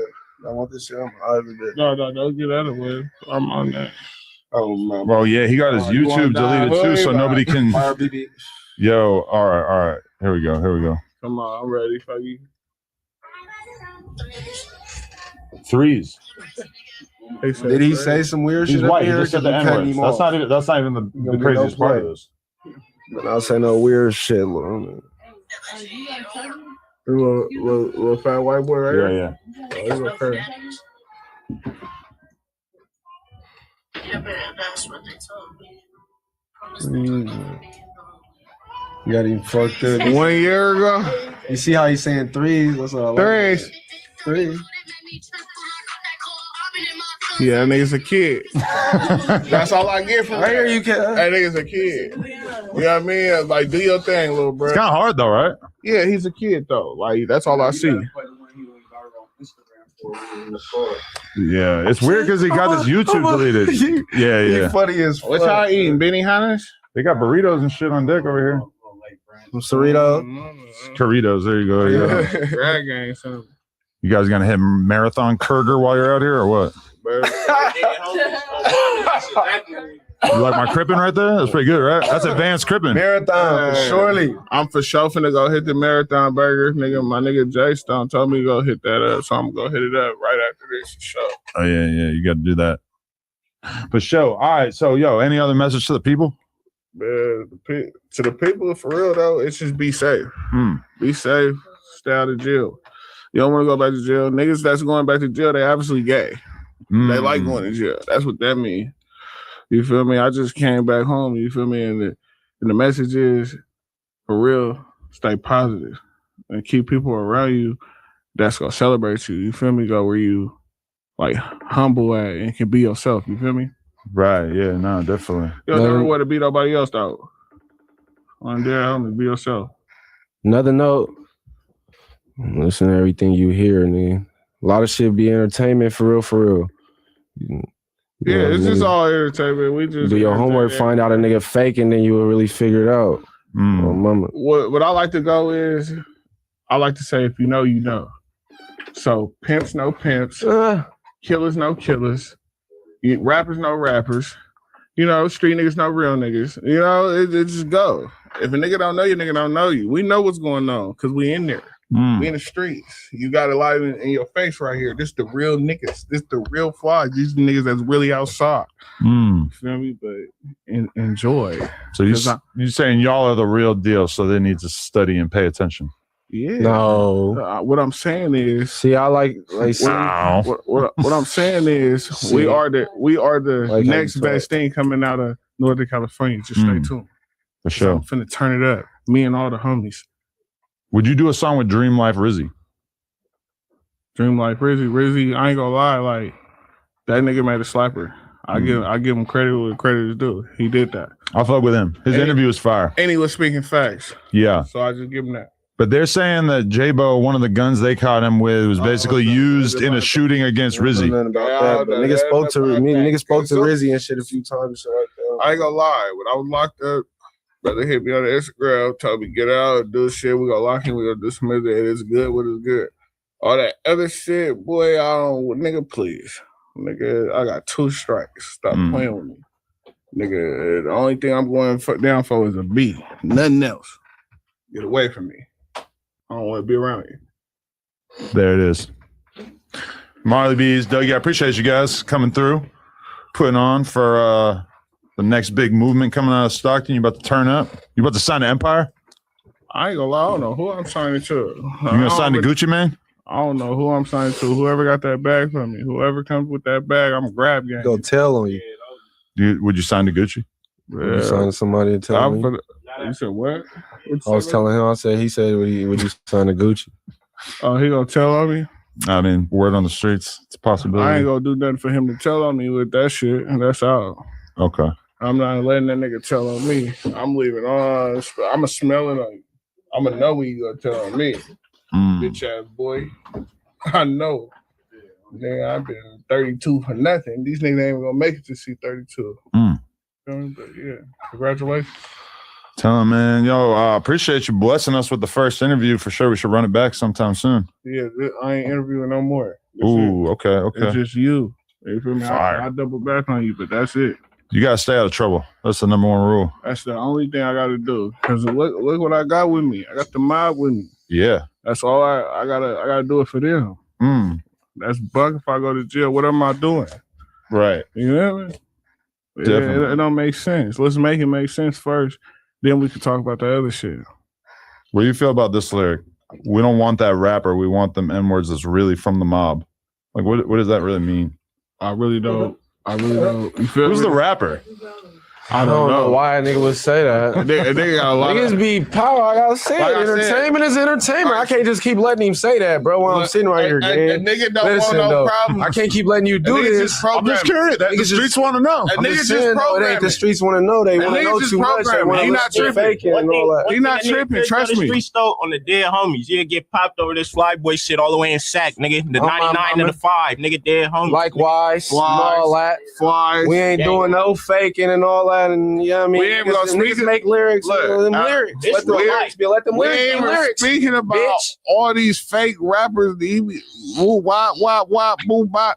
I want this shit. I'm out of it. No, don't get out of the way. I'm on that. Oh man. Well, yeah, he got his You wanna YouTube die deleted too, hood? so nobody can. Fire BB. Yo, all right. Here we go. Come on, I'm ready for you. Threes. Did he say some weird He's shit? white. Up He here? just said the You cutting N-word. him That's off. not even the gonna be craziest no part of play. this. But I'll say no weird shit. Little fat white boy right here? Yeah. Oh, he's okay. You got him fucked up. 1 year ago. You see how he's saying threes? That's all. Threes. Threes. Yeah, that nigga's a kid. That's all I get from I hear you, kid. That nigga's a kid. You know what I mean? Like, do your thing, little bro. It's kind of hard though, right? Yeah, he's a kid though. Like, that's all I see. Yeah, it's weird because he got his YouTube deleted. He Yeah. funny as fuck. What y'all eating? Benihana's? They got burritos and shit on deck over here. Some Cerrito. Burritos. There you go. Yeah. Drag game, son. You guys gonna hit marathon Kurger while you're out here or what? You like my crippin' right there? That's pretty good, right? That's advanced crippin'. Marathon, surely. I'm for sure finna go hit the marathon burger. Nigga, my nigga Jay Stone told me to go hit that up, so I'm gonna go hit it up right after this show. Oh yeah, you got to do that. But show, all right. So yo, any other message to the people? Man, to the people, for real though, it's just be safe. Be safe. Stay out of jail. You don't want to go back to jail. Niggas that's going back to jail, they obviously gay. They like going to jail. That's what that means. You feel me? I just came back home. You feel me? And the message is, for real, stay positive and keep people around you that's gonna celebrate you. You feel me? Go where you like humble at and can be yourself. You feel me? Right. Yeah. No. Definitely. You don't never want to be nobody else though. On there, homie, be yourself. Another note. Listen to everything you hear, man. A lot of shit be entertainment for real. Yeah, it's just all entertainment. We just do your homework, find out a nigga fake, and then you will really figure it out. Oh, mama. What I like to go is, I like to say, if you know, you know. So pimps no pimps, killers no killers, rappers no rappers. You know, street niggas no real niggas. You know, it just go. If a nigga don't know you, nigga don't know you. We know what's going on because we in there. We in the streets. You got it live in your face right here. This the real niggas. This the real flies. These niggas that's really outside. You feel me? But enjoy. So you saying y'all are the real deal, so they need to study and pay attention. Yeah. No. What I'm saying is, see, I like what I'm saying is, See. we are the Like how next you best thing coming out of Northern California. Just stay tuned. For sure. I'm finna turn it up. Me and all the homies. Would you do a song with Dream Life Rizzy? Dream Life Rizzy, I ain't gonna lie, like that nigga made a slapper. I give him credit where credit is due. He did that. I'll fuck with him. His interview was fire. And he was speaking facts. Yeah. So I just give him that. But they're saying that J-Bo, one of the guns they caught him with, was basically used in a shooting against Rizzy. Niggas spoke to Rizzy and shit a few times. And shit like that. I ain't gonna lie. When I was locked up, Brother hit me on the Instagram, told me get out, do shit. We gonna lock in, we gonna do some music. It's good, what is good. All that other shit, boy, I don't, nigga, please. Nigga, I got 2 strikes. Stop playing with me. Nigga, the only thing I'm going down for is a beat. Nothing else. Get away from me. I don't want to be around you. There it is. Marley B's, Doug, I appreciate you guys coming through, putting on for the next big movement coming out of Stockton. You about to turn up? You about to sign to Empire? I ain't gonna lie, I don't know who I'm signing to. You gonna sign to Gucci Mane? I don't know who I'm signing to. Whoever got that bag for me, whoever comes with that bag, I'm gonna grab gang. Go tell on you. Would you sign to Gucci? Yeah. You sign to somebody and tell me. You said what? I was telling him. He said, would you sign to Gucci? Oh, he gonna tell on me? I mean, word on the streets. It's a possibility. I ain't gonna do nothing for him to tell on me with that shit, and that's all. Okay. I'm not letting that nigga tell on me. I'm leaving on. I'ma smell it on you. I'ma know when you gonna tell on me. Bitch ass boy. I know. Nigga, I've been 32 for nothing. These niggas ain't even gonna make it to see 32. But yeah, congratulations. Tell him, man. Yo, I appreciate you blessing us with the first interview. For sure, we should run it back sometime soon. Yeah, I ain't interviewing no more. Ooh, okay. It's just you. You feel me? I double back on you, but that's it. You gotta stay out of trouble. That's the number 1 rule. That's the only thing I gotta do. Cause look what I got with me. I got the mob with me. Yeah. That's all I gotta do it for them. That's buck if I go to jail. What am I doing? Right. You know what I mean? Definitely. It don't make sense. Let's make it make sense first. Then we can talk about the other shit. What do you feel about this lyric? We don't want that rapper. We want them N-words that's really from the mob. Like, what does that really mean? I really don't. You feel Who's me? the rapper? I don't know why a nigga would say that. They got a lot Niggas be power. I gotta say Like it. I said- Entertainment is entertainment. I can't just keep letting him say that, bro. While I'm sitting right here, A gang. nigga don't want no problems. I can't keep letting you do this. I'm just curious. The streets want to know. I'm just saying, though, it ain't the streets want to know. They want to know too much. They want He to not listen to tripping. faking and all that. He not tripping. Trust me. Streets though on the dead homies. You get popped over this flyboy shit all the way in sack, nigga. The 99 to the 5, nigga. Dead homies. Likewise, and all that. Flies. We ain't doing no faking and all that, and you know what I mean. We ain't gonna speak niggas make lyrics. Them lyrics. Let them lyrics be. Let them We lyrics be ain't lyrics. speaking about bitch. all these fake rappers. Woo, wop, boo, bop.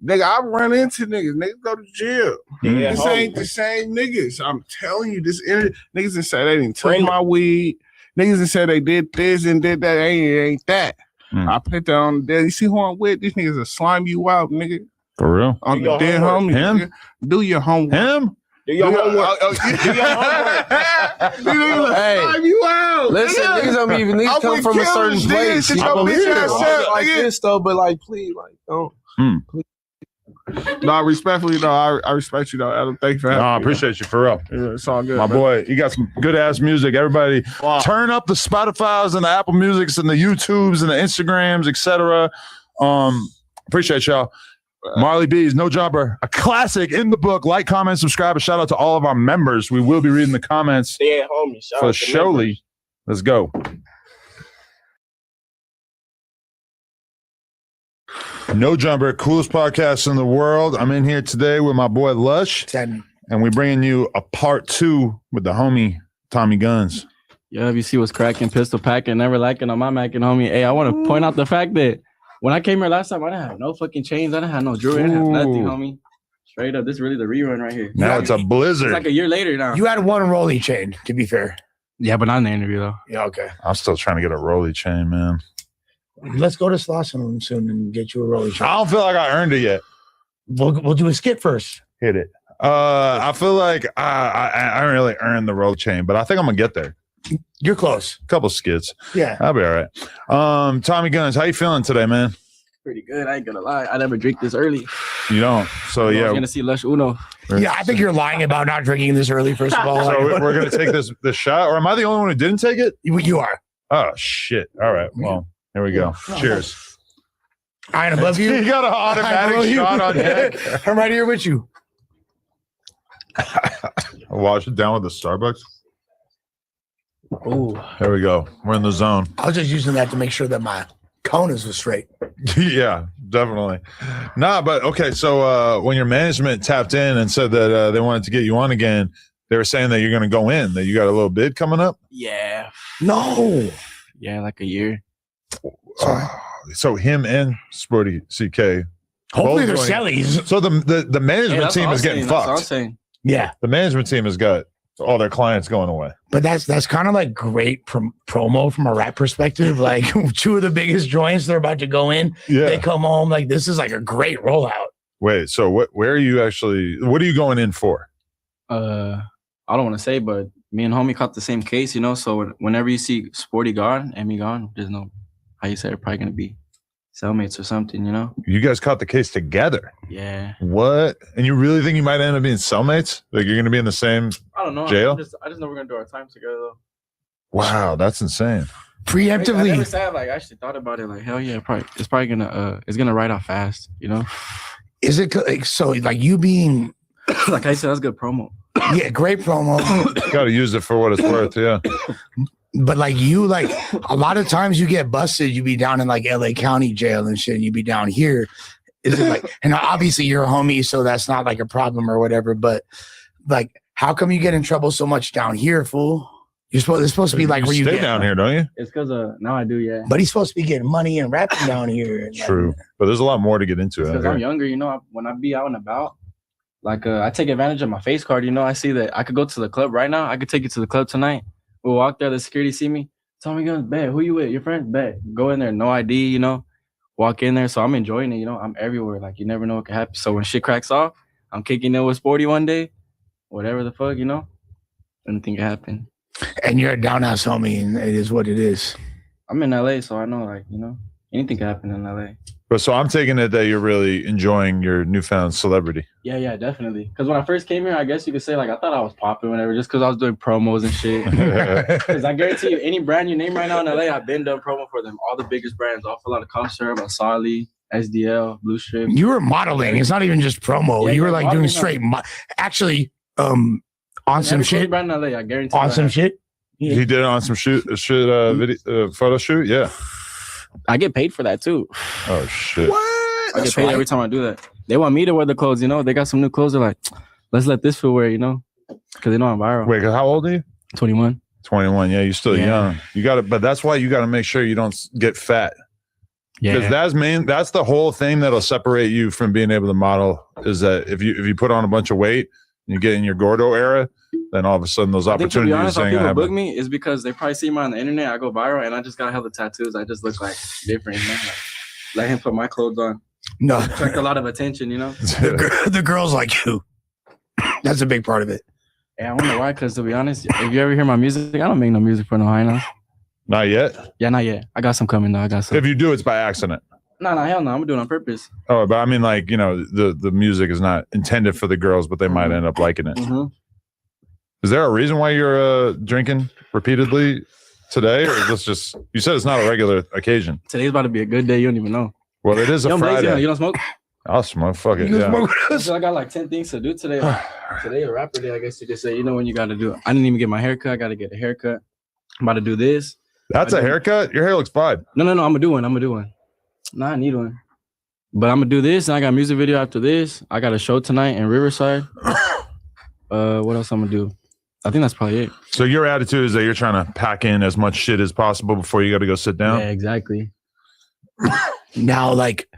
Nigga, I run into niggas. Niggas go to jail. Yeah, This ain't the same niggas. I'm telling you, niggas that say they didn't take my weed. Niggas that say they did this and did that. Ain't that. I put that on there. You see who I'm with? These niggas will slime you out, nigga. For real? On the dead homie. Him? Nigga. Do your homework. Him? Do your homework. Do your homework. Hey, you out. listen, niggas don't even need to come from a certain place. Shit, You your know, bitch ass up, like nigga. this though, but like, please, like, don't. No, respectfully though, I respect you though, Adam. Thank you for having me. I appreciate you for real. Yeah, it's all good. My man. boy, you got some good ass music. Everybody, turn up the Spotify's and the Apple Musics and the YouTubes and the Instagrams, etc. Appreciate y'all. Marley B's, No Jumper, a classic in the book. Like, comment, subscribe. A shout out to all of our members. We will be reading the comments Dead homies. Shout for out to Showly. Let's go. No Jumper, coolest podcast in the world. I'm in here today with my boy Lush, and we're bringing you a part 2 with the homie Tommy Guns. Yeah, if you see what's cracking, pistol packing, never lacking on my macking, homie. Hey, I want to point out the fact that when I came here last time, I didn't have no fucking chains. I didn't have no jewelry. I didn't have nothing, homie. Straight up, this is really the rerun right here. Now it's a blizzard. It's like a year later now. You had one rolling chain, to be fair. Yeah, but not in the interview, though. Yeah, okay. I'm still trying to get a rolly chain, man. Let's go to Slauson soon and get you a rolling chain. I don't feel like I earned it yet. We'll do a skit first. Hit it. I feel like I don't really earn the roll chain, but I think I'm gonna get there. You're close. Couple skits. Yeah. I'll be all right. Tommy Guns, how you feeling today, man? Pretty good. I ain't gonna lie. I never drink this early. You don't. So I yeah. was gonna see Lush Uno. Yeah, I think you're lying about not drinking this early, first of all. So we're gonna take this shot, or am I the only one who didn't take it? You are. Oh shit. All right. Well, here we go. Cheers. I ain't above you. You got an automatic shot on deck. I'm right here with you. I'll wash it down with the Starbucks. Oh, There we go. We're in the zone. I was just using that to make sure that my conus was straight. Yeah, definitely. Nah, but okay. So when your management tapped in and said that they wanted to get you on again, They were saying that you're going to go in, that you got a little bid coming up. Yeah. No. Yeah, like a year. So him and Sporty CK. Hopefully they're both going- sellies. So the management team is getting That's what I'm fucked. saying. Yeah. The management team has got all their clients going away. But that's kind of like great promo from a rap perspective. Like two of the biggest joints, they're about to go in. Yeah. They come home like this is like a great rollout. Wait, so where are you actually? What are you going in for? I don't want to say, but me and homie caught the same case, you know. So whenever you see Sporty gone and me gone, there's no how you say it, probably gonna be cellmates or something, you know. You guys caught the case together. Yeah. What? And you really think you might end up being cellmates? Like you're going to be in the same I don't know. jail? I just know we're gonna do our time together though. Wow, that's insane. Preemptively. I never said like I actually thought about it. Like hell yeah, it's probably gonna it's gonna write off fast, you know. Is it like so? Like you being like I said, that's good promo. Yeah, great promo. Got to use it for what it's worth. Yeah. But like you, like a lot of times you get busted, you be down in like LA County jail and shit. And you be down here. Is it like, and obviously you're a homie, so that's not like a problem or whatever. But like, how come you get in trouble so much down here, fool? It's supposed to be like You where you stay get down here, don't you? It's because now I do, yeah. But he's supposed to be getting money and rapping down here. True, but there's a lot more to get into. Because I'm younger, you know. When I be out and about, like I take advantage of my face card. You know, I see that I could go to the club right now. I could take you to the club tonight. We'll walk there. The security see me. Tell me, guns, bet. Who you with? Your friend? Bet. Go in there. No ID. You know. Walk in there. So I'm enjoying it. You know. I'm everywhere. Like you never know what can happen. So when shit cracks off, I'm kicking it with Sporty one day. Whatever the fuck, you know. Anything can happen. And you're a down ass homie, and it is what it is. I'm in LA, so I know, like, you know, anything can happen in LA. But so I'm taking it that you're really enjoying your newfound celebrity. Yeah, definitely. Because when I first came here, I guess you could say, like, I thought I was popping whenever, just because I was doing promos and shit. Because I guarantee you, any brand you name right now in LA, I've been done promo for them. All the biggest brands, Awful Lot of Cough Syrup, Asali, SDL, Blue Strip. You were modeling. It's not even just promo. Yeah, you were yeah, like doing modeling, straight. Actually, on some Every shit. brand in LA, I guarantee. On some shit. He did it on some video, photo shoot. Yeah, I get paid for that too. Oh shit! I get paid every time I do that. They want me to wear the clothes, you know. They got some new clothes. They're like, let's let this fool wear, you know, because they know I'm viral. Wait, how old are you? 21. 21. Yeah, you're still young. You got to, but that's why you got to make sure you don't get fat. Yeah, because that's the whole thing that'll separate you from being able to model. Is that if you put on a bunch of weight and you get in your Gordo era, then all of a sudden those I think, to be opportunities honest, how ain't gonna people book happen. me is because they probably see me on the internet. I go viral, and I just got hella tattoos. I just look like different, you know? Like, let him put my clothes on. No, attract a lot of attention, you know. The girls like you. That's a big part of it. Yeah, I wonder why. Because to be honest, if you ever hear my music, I don't make no music for no high now. Not yet. Yeah, not yet. I got some coming though. I got some. If you do, it's by accident. No, hell no. I'm gonna do it on purpose. Oh, but I mean, like, you know, the music is not intended for the girls, but they might end up liking it. Mm-hmm. Is there a reason why you're drinking repeatedly today, or is this just? You said it's not a regular occasion. Today's about to be a good day. You don't even know. Well, it is a Yo, Blaze, Friday. you don't smoke? I'll smoke. Fuck it. You Yeah. smoke with us? I got like 10 things to do today. Today a rapper day, I guess you could say. You know when you got to do it. I didn't even get my haircut. I got to get a haircut. I'm about to do this. That's a haircut? Your hair looks fine. No. I'm gonna do one. Nah, I need one. But I'm gonna do this, and I got a music video after this. I got a show tonight in Riverside. What else I'm gonna do? I think that's probably it. So your attitude is that you're trying to pack in as much shit as possible before you got to go sit down? Yeah, exactly. Now, like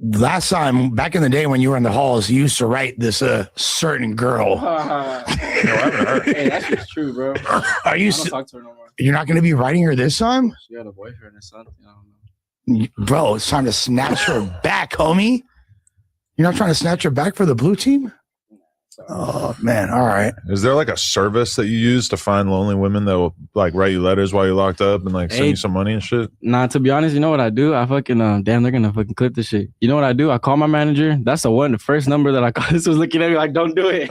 last time, back in the day when you were in the halls, you used to write this certain girl. Hey, that's just true, bro. Are you? I don't talk to her no more. You're not going to be writing her this time, She got a boyfriend or something. I don't know. bro? It's time to snatch her back, homie. You're not trying to snatch her back for the blue team? Oh man! All right. Is there like a service that you use to find lonely women that will like write you letters while you're locked up and like send Hey. you some money and shit? Nah, to be honest, you know what I do? I fucking damn, they're gonna fucking clip this shit. You know what I do? I call my manager. That's the first number that I call. This was looking at me like, don't do it.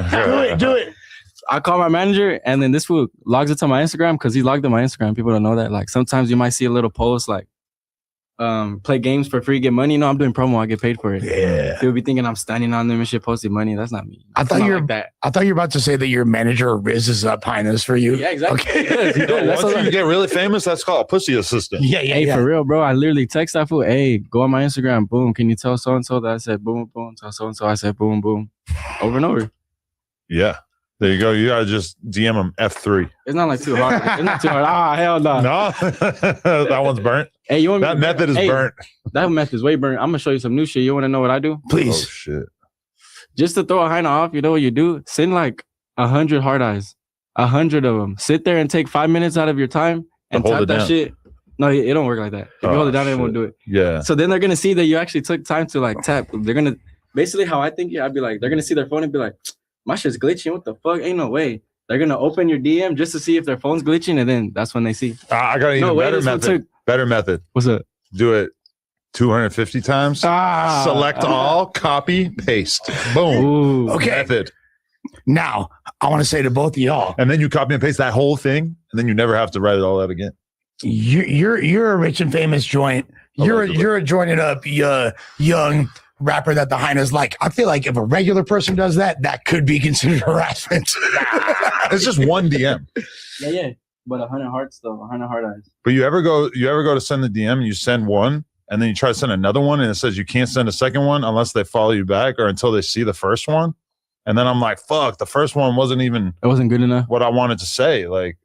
Do it. I call my manager, and then this fool logs it to my Instagram because he logged in my Instagram. People don't know that. Like sometimes you might see a little post like, play games for free, get money. No, I'm doing promo. I get paid for it. Yeah. People be thinking I'm standing on them and shit, posting money. That's not me. I It's thought not you were like that. I thought you were about to say that your manager Riz is up behind this for you. Yeah, exactly. Okay. He does. He does. That's Once what you get really famous, that's called a pussy assistant. Yeah, Hey, for real, bro. I literally text that fool. Hey, go on my Instagram. Boom. Can you tell so and so that I said boom, boom? Tell so and so I said boom, boom, over and over. Yeah. There you go. You gotta just DM him F3. It's not like too hard. It's not too hard. Ah, hell no. No, that one's burnt. Hey, you want me that method is burnt. That method is way burnt. I'm gonna show you some new shit. You want to know what I do? Please. Oh shit. Just to throw a hyena off, you know what you do? Send like 100 hard eyes, 100 of them. Sit there and take 5 minutes out of your time and hold tap it that down. shit. No, it don't work like that. If you hold it down, it won't do it. Yeah. So then they're gonna see that you actually took time to like tap. They're gonna basically how I think. I'd be like, they're gonna see their phone and be like, my shit's glitching. What the fuck? Ain't no way. They're gonna open your DM just to see if their phone's glitching, and then that's when they see. I got an even better method. Better method. What's up? Do it 250 times. Select all. Copy. Paste. Boom. Ooh. Okay. Method. Now, I want to say to both of y'all, and then you copy and paste that whole thing, and then you never have to write it all out again. You're a rich and famous joint. You're a jointed up young rapper that the hyenas like. I feel like if a regular person does that, that could be considered harassment. It's just one DM. Yeah. But 100 hearts though, 100 hard eyes. But you ever go to send the DM and you send one, and then you try to send another one, and it says you can't send a second one unless they follow you back or until they see the first one. And then I'm like, fuck, the first one wasn't good enough. What I wanted to say. Like,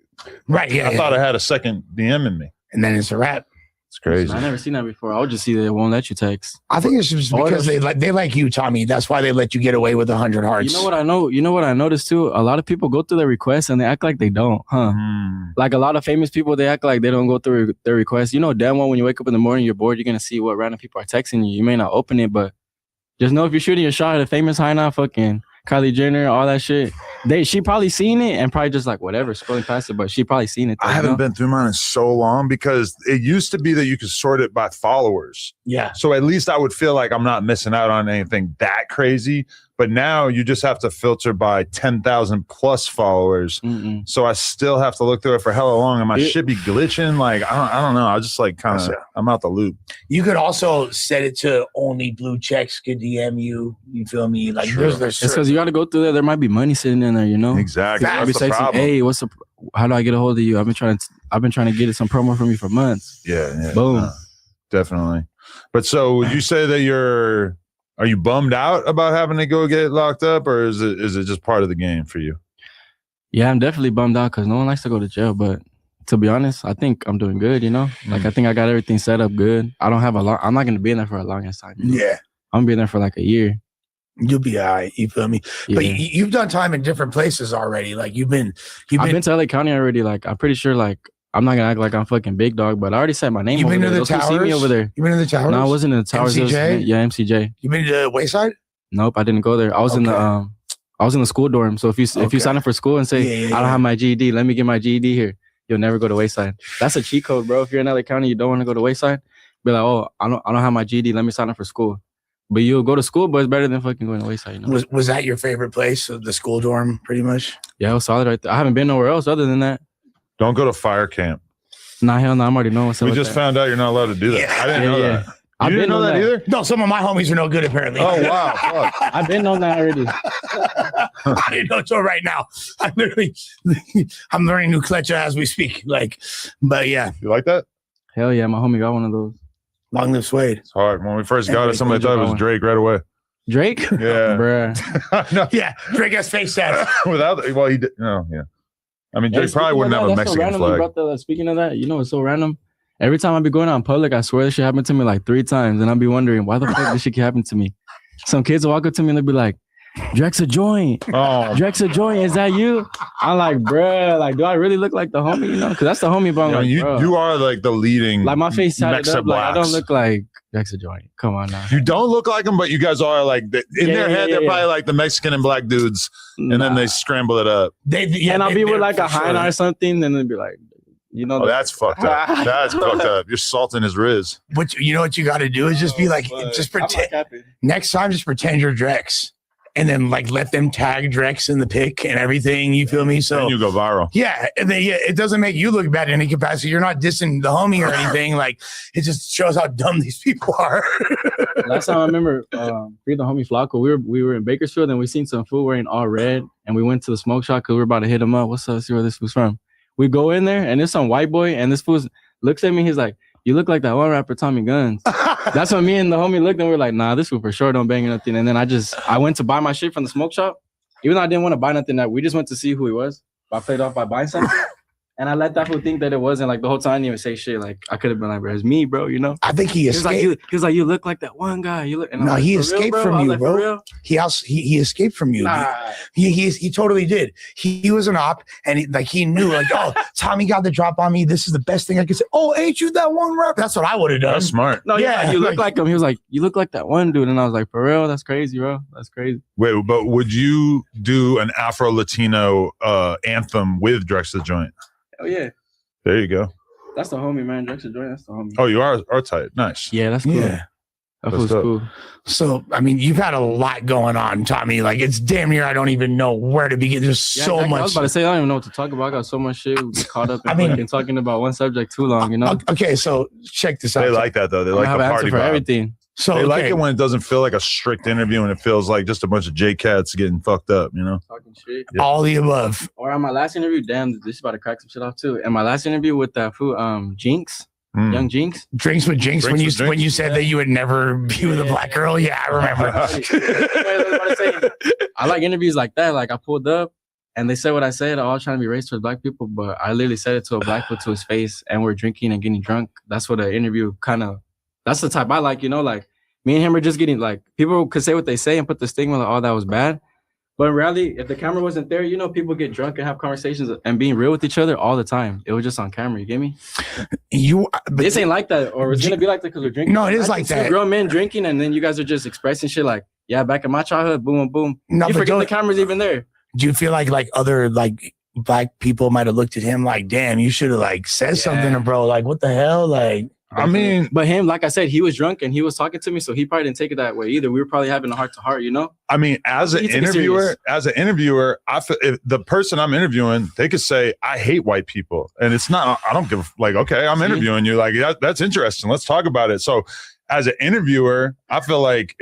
right? Yeah. I thought I had a second DM in me, and then it's a wrap. It's crazy. I never seen that before. I would just see that it won't let you text. I think it's just because they like you, Tommy. That's why they let you get away with 100 hearts. You know what I know? You know what I noticed too? A lot of people go through their requests and they act like they don't, huh? Like a lot of famous people, they act like they don't go through their requests. You know damn well when you wake up in the morning, you're bored, you're gonna see what random people are texting you. You may not open it, but just know if you're shooting a shot at a famous hyena, fucking Kylie Jenner, all that shit, she probably seen it and probably just like whatever, scrolling past it, but she probably seen it. Though, I haven't been through mine in so long because it used to be that you could sort it by followers. Yeah. So at least I would feel like I'm not missing out on anything that crazy. But now you just have to filter by 10,000 plus followers. So I still have to look through it for hella long, and my shit be glitching. Like I don't know. I just like kind of I'm out the loop. You could also set it to only blue checks could DM you. You feel me? Like there's it's because you got to go through there. There might be money sitting in there, you know. Exactly. That's the problem. Hey, how do I get a hold of you? I've been trying to get some promo from you for months. Yeah. Boom. Definitely. But so would you say that are you bummed out about having to go get locked up, or is it just part of the game for you? Yeah, I'm definitely bummed out because no one likes to go to jail. But to be honest, I think I'm doing good, you know? Like I think I got everything set up good. I don't have I'm not gonna be in there for a long time. You know? Yeah. I'm gonna be in there for like a year. You'll be all right. You feel me? Yeah. But you've done time in different places already. Like I've been to LA County already. Like I'm pretty sure like I'm not gonna act like I'm fucking big dog, but I already said my name. You've over been to there. the Those who towers? see me over there. You been to the towers? No, I wasn't in the towers. MCJ? MCJ. You been to Wayside? Nope, I didn't go there. I was in the I was in the school dorm. So if you sign up for school and say I don't have my GED, let me get my GED here, you'll never go to Wayside. That's a cheat code, bro. If you're in LA County, you don't want to go to Wayside. Be like, oh, I don't have my GED. Let me sign up for school. But you'll go to school, but it's better than fucking going to Wayside. You know? Was that your favorite place? The school dorm, pretty much? Yeah, it was solid right there. I haven't been nowhere else other than that. Don't go to fire camp. Nah, hell no, I'm already knowing. We just found out you're not allowed to do that. I didn't know that. You didn't know that either? No, some of my homies are no good apparently. Oh wow, fuck. I've been on that already. I didn't know until right now. I'm learning new clutch as we speak. But yeah. You like that? Hell yeah, my homie got one of those. Long live Suede. It's hard. When we first got it, somebody thought it was Drake right away. Drake? Yeah. Bruh. No. Yeah, Drake has face tats. Well, he did. No, yeah. I mean, Drake probably wouldn't have a Mexican flag. Speaking of that, you know, it's so random. Every time I be going out in public, I swear this shit happened to me like 3 times. And I'll be wondering, why the fuck this shit keep happening to me? Some kids will walk up to me and they'll be like, Drex a joint. Oh. Drex a joint. Is that you? I'm like, bruh, like, do I really look like the homie? You know, because that's the homie, but I'm like, you are like the leading. Like my face tatted Mexa up. Like, I blacks. don't look like Drex a joint. Come on now. You don't look like them, but you guys are like, in their head, they're probably like the Mexican and black dudes. And then they scramble it up. And I'll be with like a hyena or something, and they'll be like, you know. Oh, that's fucked up. That's fucked up. You're salting his Riz. But you know what you got to do is just be like, just pretend. Next time, just pretend you're Drex. And then like let them tag Drex in the pic and everything. You feel me? So and you go viral. Yeah. And then it doesn't make you look bad in any capacity. You're not dissing the homie or anything. Like it just shows how dumb these people are. Last time I remember, we the homie Flacco, we were in Bakersfield and we seen some food wearing all red, and we went to the smoke shop because we were about to hit him up. What's up? See where this food's from. We go in there and there's some white boy, and this fool looks at me. He's like, "You look like that one rapper Tommy Guns." That's when me and the homie looked, and we were like, "Nah, this fool for sure don't bang or nothing." And then I went to buy my shit from the smoke shop, even though I didn't want to buy nothing, that we just went to see who he was. I played off by buying something. And I let that fool think that it wasn't. Like the whole time I didn't even say shit. Like I could have been like, bro, it's me, bro, you know? I think he escaped. He was like, you look like that one guy. You look. And no, like, he escaped real, from you, like, bro. He escaped from you. Nah. He totally did. He was an op, and he knew like, oh, Tommy got the drop on me. This is the best thing I could say. Oh, ain't you that one rap? That's what I would have done. That's smart. No, yeah, you look like him. He was like, you look like that one dude, and I was like, for real, that's crazy, bro. That's crazy. Wait, but would you do an Afro Latino anthem with Drex the Joint? Oh yeah. There you go. That's the homie, man. Drex the Joint. That's the homie. Oh, you are tight. Nice. Yeah, that's cool. Yeah. That was cool. So, I mean, you've had a lot going on, Tommy. Like, it's damn near I don't even know where to begin. There's so exactly. much. I was about to say, I don't even know what to talk about. I got so much shit. We get caught up in talking about one subject too long, you know? Okay, so check this out. They like that, though. They like the party for vibe. everything. So they like it when it doesn't feel like a strict interview and it feels like just a bunch of J-Cats getting fucked up, you know? Talking shit. Yeah. All the above. Or on my last interview, damn, this is about to crack some shit off too. And my last interview with that fool, Jinx, young Jinx. Drinks with Jinx, when you said that you would never be with a black girl. Yeah, I remember. I like interviews like that. Like I pulled up and they said what I said. I was trying to be racist towards black people, but I literally said it to a black fool to his face, and we're drinking and getting drunk. That's what an interview that's the type I like, you know, like me and him are just getting, like, people could say what they say and put the stigma like, oh, that was bad. But in reality, if the camera wasn't there, you know, people get drunk and have conversations and being real with each other all the time. It was just on camera. You get me? This ain't like that, or it's gonna be like that because we're drinking. No, it is like that. Grown men drinking, and then you guys are just expressing shit like, yeah, back in my childhood, boom, boom. No, you but forget the camera's even there. Do you feel like other black people might have looked at him like, damn, you should have said something to bro? Like, what the hell? Like, I mean, but him, like I said, he was drunk and he was talking to me, so he probably didn't take it that way either. We were probably having a heart to heart, you know. I mean, as an interviewer, I feel if the person I'm interviewing, they could say, "I hate white people," and it's not. I don't give okay, I'm interviewing you. Like that's interesting. Let's talk about it. So, as an interviewer, I feel like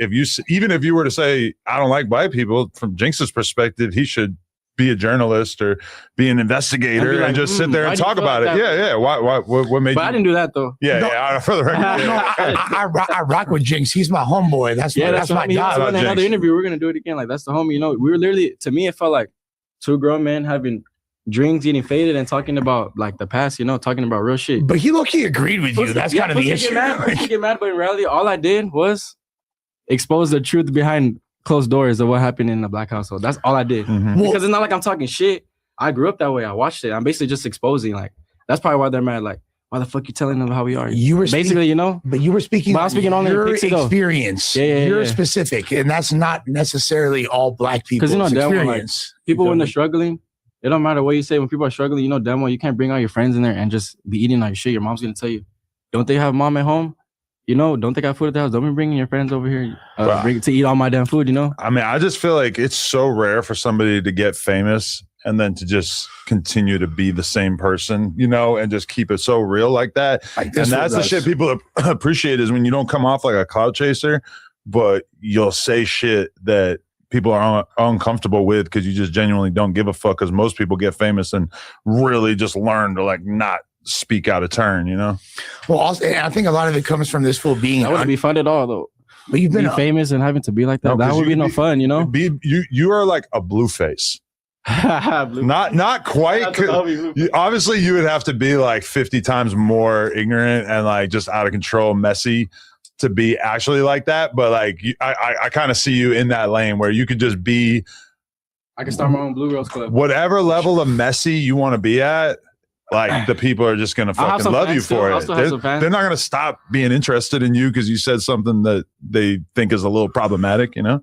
even if you were to say, "I don't like white people," from Jinx's perspective, he should be a journalist or be an investigator and just sit there and talk about it. Yeah. What made But I didn't do that though. Yeah. For the record, I rock with Jinx. He's my homeboy. That's my guy. So in another interview, we're gonna do it again. Like that's the homie. You know, we were literally, to me, it felt like two grown men having drinks, getting faded, and talking about like the past. You know, talking about real shit. But he low-key agreed with you. That's kind of the issue. Get mad, but in reality, all I did was expose the truth behind closed doors of what happened in the black household. That's all I did. Because it's not like I'm talking shit. I grew up that way. I watched it. I'm basically just exposing. Like that's probably why they're mad. Like, why the fuck you telling them how we are? You were basically, you know. But you were speaking. But I was speaking on your experience. You're yeah. specific, and that's not necessarily all black people's experience. People when they're struggling, it don't matter what you say. When people are struggling, you know, damn well, you can't bring all your friends in there and just be eating like shit. Your mom's gonna tell you, don't they have mom at home? You know, don't they got food at the house? Don't be bringing your friends over here to eat all my damn food, you know? I mean, I just feel like it's so rare for somebody to get famous and then to just continue to be the same person, you know, and just keep it so real like that. And that's the shit people appreciate is when you don't come off like a cloud chaser, but you'll say shit that people are uncomfortable with because you just genuinely don't give a fuck, because most people get famous and really just learn to not speak out of turn, you know. Well, also, and I think a lot of it comes from this full being. That wouldn't be fun at all, though. But you've been famous and having to be like that. That would be no fun, you know. You are like a Blueface. not quite. Obviously, you would have to be like 50 times more ignorant and like just out of control, messy to be actually like that. But like, I kind of see you in that lane where you could just be. I can start my own Blue Girls Club. Whatever level of messy you want to be at. Like the people are just gonna fucking love you for it. They're not gonna stop being interested in you because you said something that they think is a little problematic, you know?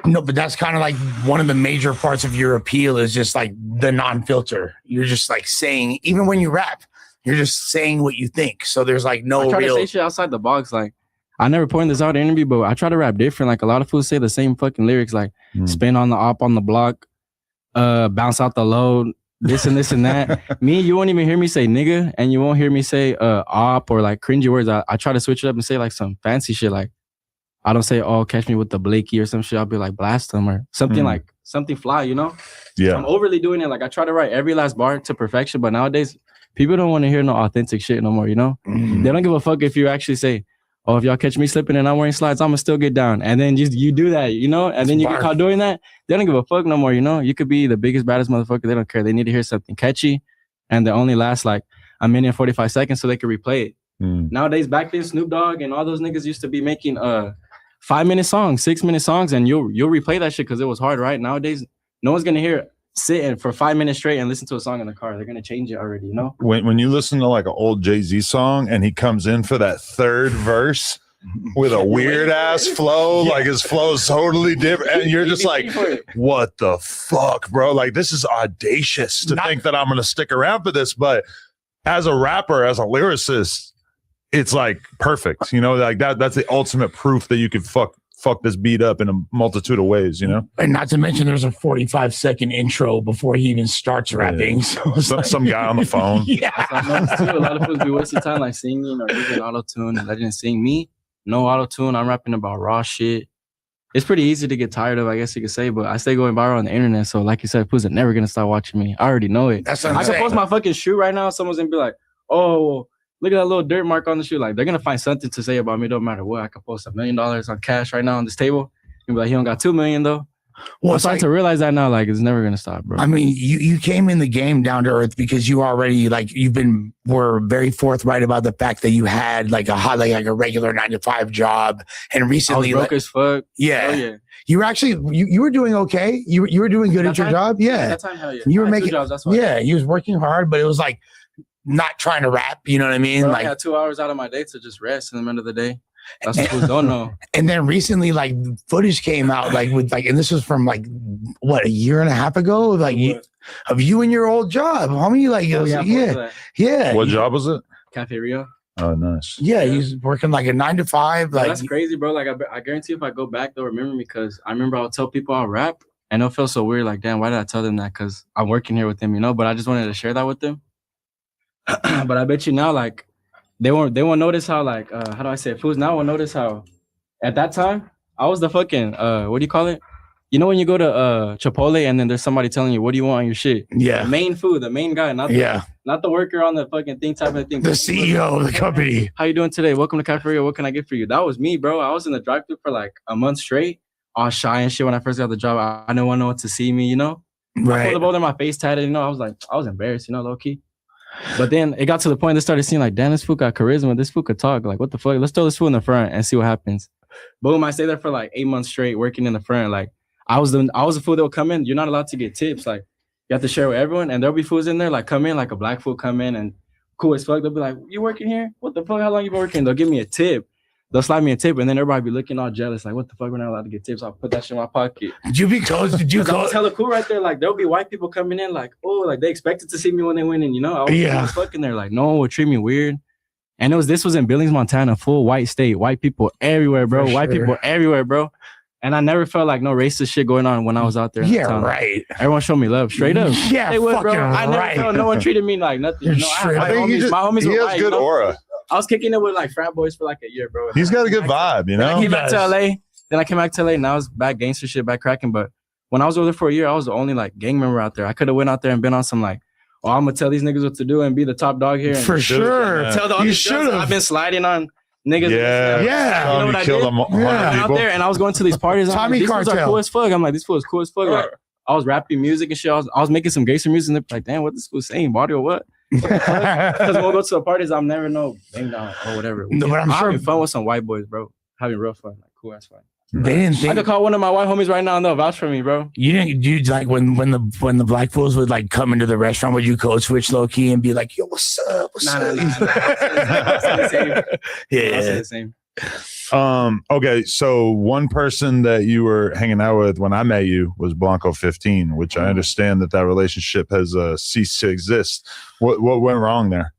No, but that's kind of like one of the major parts of your appeal is just like the non-filter. You're just like saying, even when you rap, you're just saying what you think. So there's like no I try to say shit outside the box. Like I never pointed this out in an interview, but I try to rap different. Like a lot of fools say the same fucking lyrics, like spin on the op on the block, bounce out the load. This and this and that. Me, you won't even hear me say nigga, and you won't hear me say op or like cringy words. I try to switch it up and say like some fancy shit. Like I don't say, oh, catch me with the Blakey or some shit. I'll be like blast them or something like something fly, you know? Yeah. So I'm overly doing it. Like I try to write every last bar to perfection, but nowadays people don't want to hear no authentic shit no more, you know? They don't give a fuck if you actually say, oh, if y'all catch me slipping and I'm wearing slides, I'm gonna still get down. And then just you do that, you know, and then you get caught doing that. They don't give a fuck no more, you know. You could be the biggest, baddest motherfucker. They don't care. They need to hear something catchy, and they only last like a minute and 45 seconds so they can replay it. Nowadays, back then, Snoop Dogg and all those niggas used to be making 5-minute songs, 6-minute songs, and you'll replay that shit because it was hard, right? Nowadays, no one's gonna hear it sitting for 5 minutes straight and listen to a song in the car. They're gonna change it already, you know. When you listen to like an old Jay-Z song and he comes in for that third verse with a weird ass flow, like his flow is totally different, and you're just like, what the fuck, bro? Like, this is audacious to think that I'm gonna stick around for this, but as a rapper, as a lyricist, it's like perfect, you know, like that's the ultimate proof that you could fuck this beat up in a multitude of ways, you know. And not to mention there's a 45-second intro before he even starts rapping. So some guy on the phone. Yeah. A lot of folks be wasting time like singing or using auto-tune and letting it sing. Me, no auto-tune. I'm rapping about raw shit. It's pretty easy to get tired of, I guess you could say, but I stay going viral on the internet. So like you said, fools are never gonna stop watching me. I already know it. That's what I'm I can saying. post my fucking shoe right now. Someone's gonna be like, oh, look at that little dirt mark on the shoe. Like, they're gonna find something to say about me. Don't matter what. I could post $1 million on cash right now on this table. You'll be like, he don't got $2 million though. Well, I'm starting to realize that now. Like, it's never gonna stop, bro. I mean, you came in the game down to earth because you already were very forthright about the fact that you had like a regular 9-to-5 job, and recently I was broke as fuck. Yeah. Oh, yeah. You were actually you were doing okay. You were doing good at your job. Yeah. That time, hell yeah. You were I had making 2 jobs, that's why. Yeah, you was working hard, but it was like not trying to rap. You know what I mean? Bro, like I had 2 hours out of my day to just rest in the middle of the day. That's what fools don't know. And then recently, like footage came out, like with like, and this was from like what, a year and a half ago, like of you and your old job, homie. Like, it was, yeah. What job was it? Cafe Rio. Oh, nice. Yeah, he's working like a 9-to-5. Bro, Like, that's crazy, bro. Like, I guarantee if I go back, they'll remember me because I remember I'll tell people I'll rap, and it'll feel so weird. Like, damn, why did I tell them that? Because I'm working here with them, you know. But I just wanted to share that with them. But I bet you now, like, they won't notice how, like, how do I say it? Fools now will notice how at that time I was the fucking what do you call it? You know when you go to Chipotle and then there's somebody telling you what do you want on your shit? Yeah. The main food, the main guy, not the worker on the fucking thing type of thing. The CEO of the company. How you doing today? Welcome to Cafe Rio. What can I get for you? That was me, bro. I was in the drive-thru for like a month straight. All shy and shit when I first got the job. I didn't want no one to see me, you know? Right. I pulled up over my face tatted, you know? I was embarrassed, you know, low-key. But then it got to the point they started seeing like, damn, this fool got charisma. This fool could talk. Like, what the fuck? Let's throw this fool in the front and see what happens. Boom, I stayed there for like 8 months straight working in the front. Like, I was the fool that would come in. You're not allowed to get tips. Like, you have to share with everyone. And there'll be fools in there, like, come in, like a black fool come in and cool as fuck. They'll be like, you working here? What the fuck? How long you been working? They'll give me a tip. They'll slide me a tip, and then everybody be looking all jealous, like, what the fuck? We're not allowed to get tips. I'll put that shit in my pocket. Did you be close? Did you go? I was hella cool right there. Like, there'll be white people coming in, like, oh, like they expected to see me when they went in, you know? I was cool as fuck in there. Like, no one would treat me weird. And this was in Billings, Montana, full white state. White people everywhere, bro. White people everywhere, bro. And I never felt like no racist shit going on when I was out there. Yeah, right. Everyone showed me love, straight up. Yeah, they would, bro. fucking I never right. felt no one treated me like nothing. You know, I think my homies were has white, good you know? aura. I was kicking it with like frat boys for like a year, bro. He's got a good vibe, you know? Then I came back to LA. Then I came back to LA. Now it's back gangster shit, back cracking. But when I was over there for a year, I was the only like gang member out there. I could have went out there and been on some like, oh, I'm gonna tell these niggas what to do and be the top dog here. And For sure. Tell the You other should've. I've been sliding on niggas. Yeah. Yeah. You know what I killed did? 100 I went out people. there and I was going to these parties. I'm Tommy like, these fools are Cartel. cool as fuck. I'm like, this fool is cool as fuck. Like, I was rapping music and shit. I was making some gangster music and they're like, damn, what this fool saying, body or what? Because when we go to the parties, I'm never no bang down or whatever. No, but I'm sure- having fun with some white boys, bro. Having real fun, like cool ass fun. They didn't I think could call one of my white homies right now and they'll vouch for me, bro. you didn't. You like when the black fools would like come into the restaurant, would you code switch low key and be like, yo, what's up? What's Nah, up? nah. I'll say the same. Yeah. I'll say the same. Okay, so one person that you were hanging out with when I met you was Blanco 15, which I understand that relationship has ceased to exist. What went wrong there?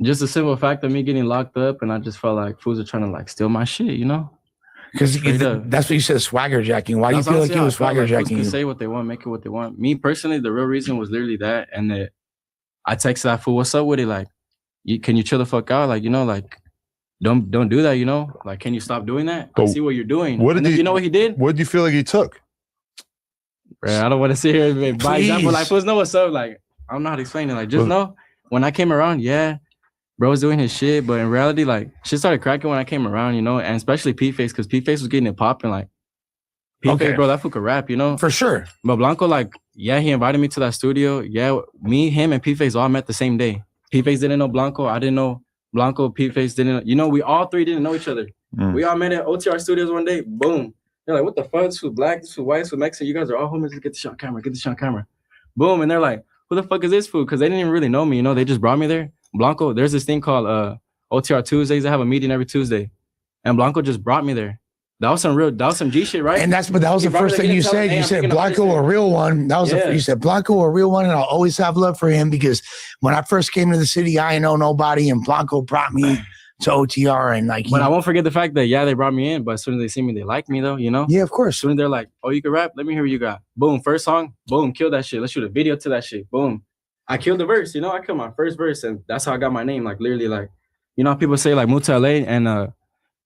Just the simple fact of me getting locked up, and I just felt like fools are trying to like steal my shit, you know? Because Straight up. that's what you said, swagger jacking. Why do you That's feel like honestly you how was I felt, swagger like, fools jacking? can You? say what they want, make it what they want. Me personally, the real reason was literally that, and that I texted that fool, "What's up with it? Like, can you chill the fuck out? Like, you know, like, don't do that. You know, like, can you stop doing that? I see what you're doing." What did you know what he did? What did you feel like he took? Bro, I don't want to sit here and by example, Please. like, fools know what's up. Like, I don't know how to explain it. Like, just know when I came around, yeah, bro was doing his shit, but in reality, like, shit started cracking when I came around, you know, and especially P-Face, because P-Face was getting it popping, like, P-Face, bro, that fool could rap, you know? For sure. But Blanco, like, yeah, he invited me to that studio. Yeah, me, him, and P-Face all met the same day. P-Face didn't know Blanco. I didn't know Blanco. P-Face didn't know. You know, we all three didn't know each other. We all met at OTR Studios one day. Boom. They're like, what the fuck? This fool black, this fool white, this fool Mexican. You guys are all homies. Let's get this shit on camera. Get this shit on camera. Boom. And they're like, who the fuck is this fool? Because they didn't even really know me, you know? They just brought me there. Blanco, there's this thing called OTR Tuesdays. They have a meeting every Tuesday. And Blanco just brought me there. That was some G shit, right? And that was the first thing you said. You said Blanco a real one. That was you said Blanco a real one, and I'll always have love for him because when I first came to the city, I ain't know nobody, and Blanco brought me to OTR, and like. But I won't forget the fact that they brought me in, but as soon as they see me, they like me though, you know. Yeah, of course. As soon as they're like, oh, you can rap, let me hear what you got. Boom, first song, boom, kill that shit. Let's shoot a video to that shit. Boom, I killed the verse, you know. I killed my first verse, and that's how I got my name. Like literally, like, you know, people say like move to LA and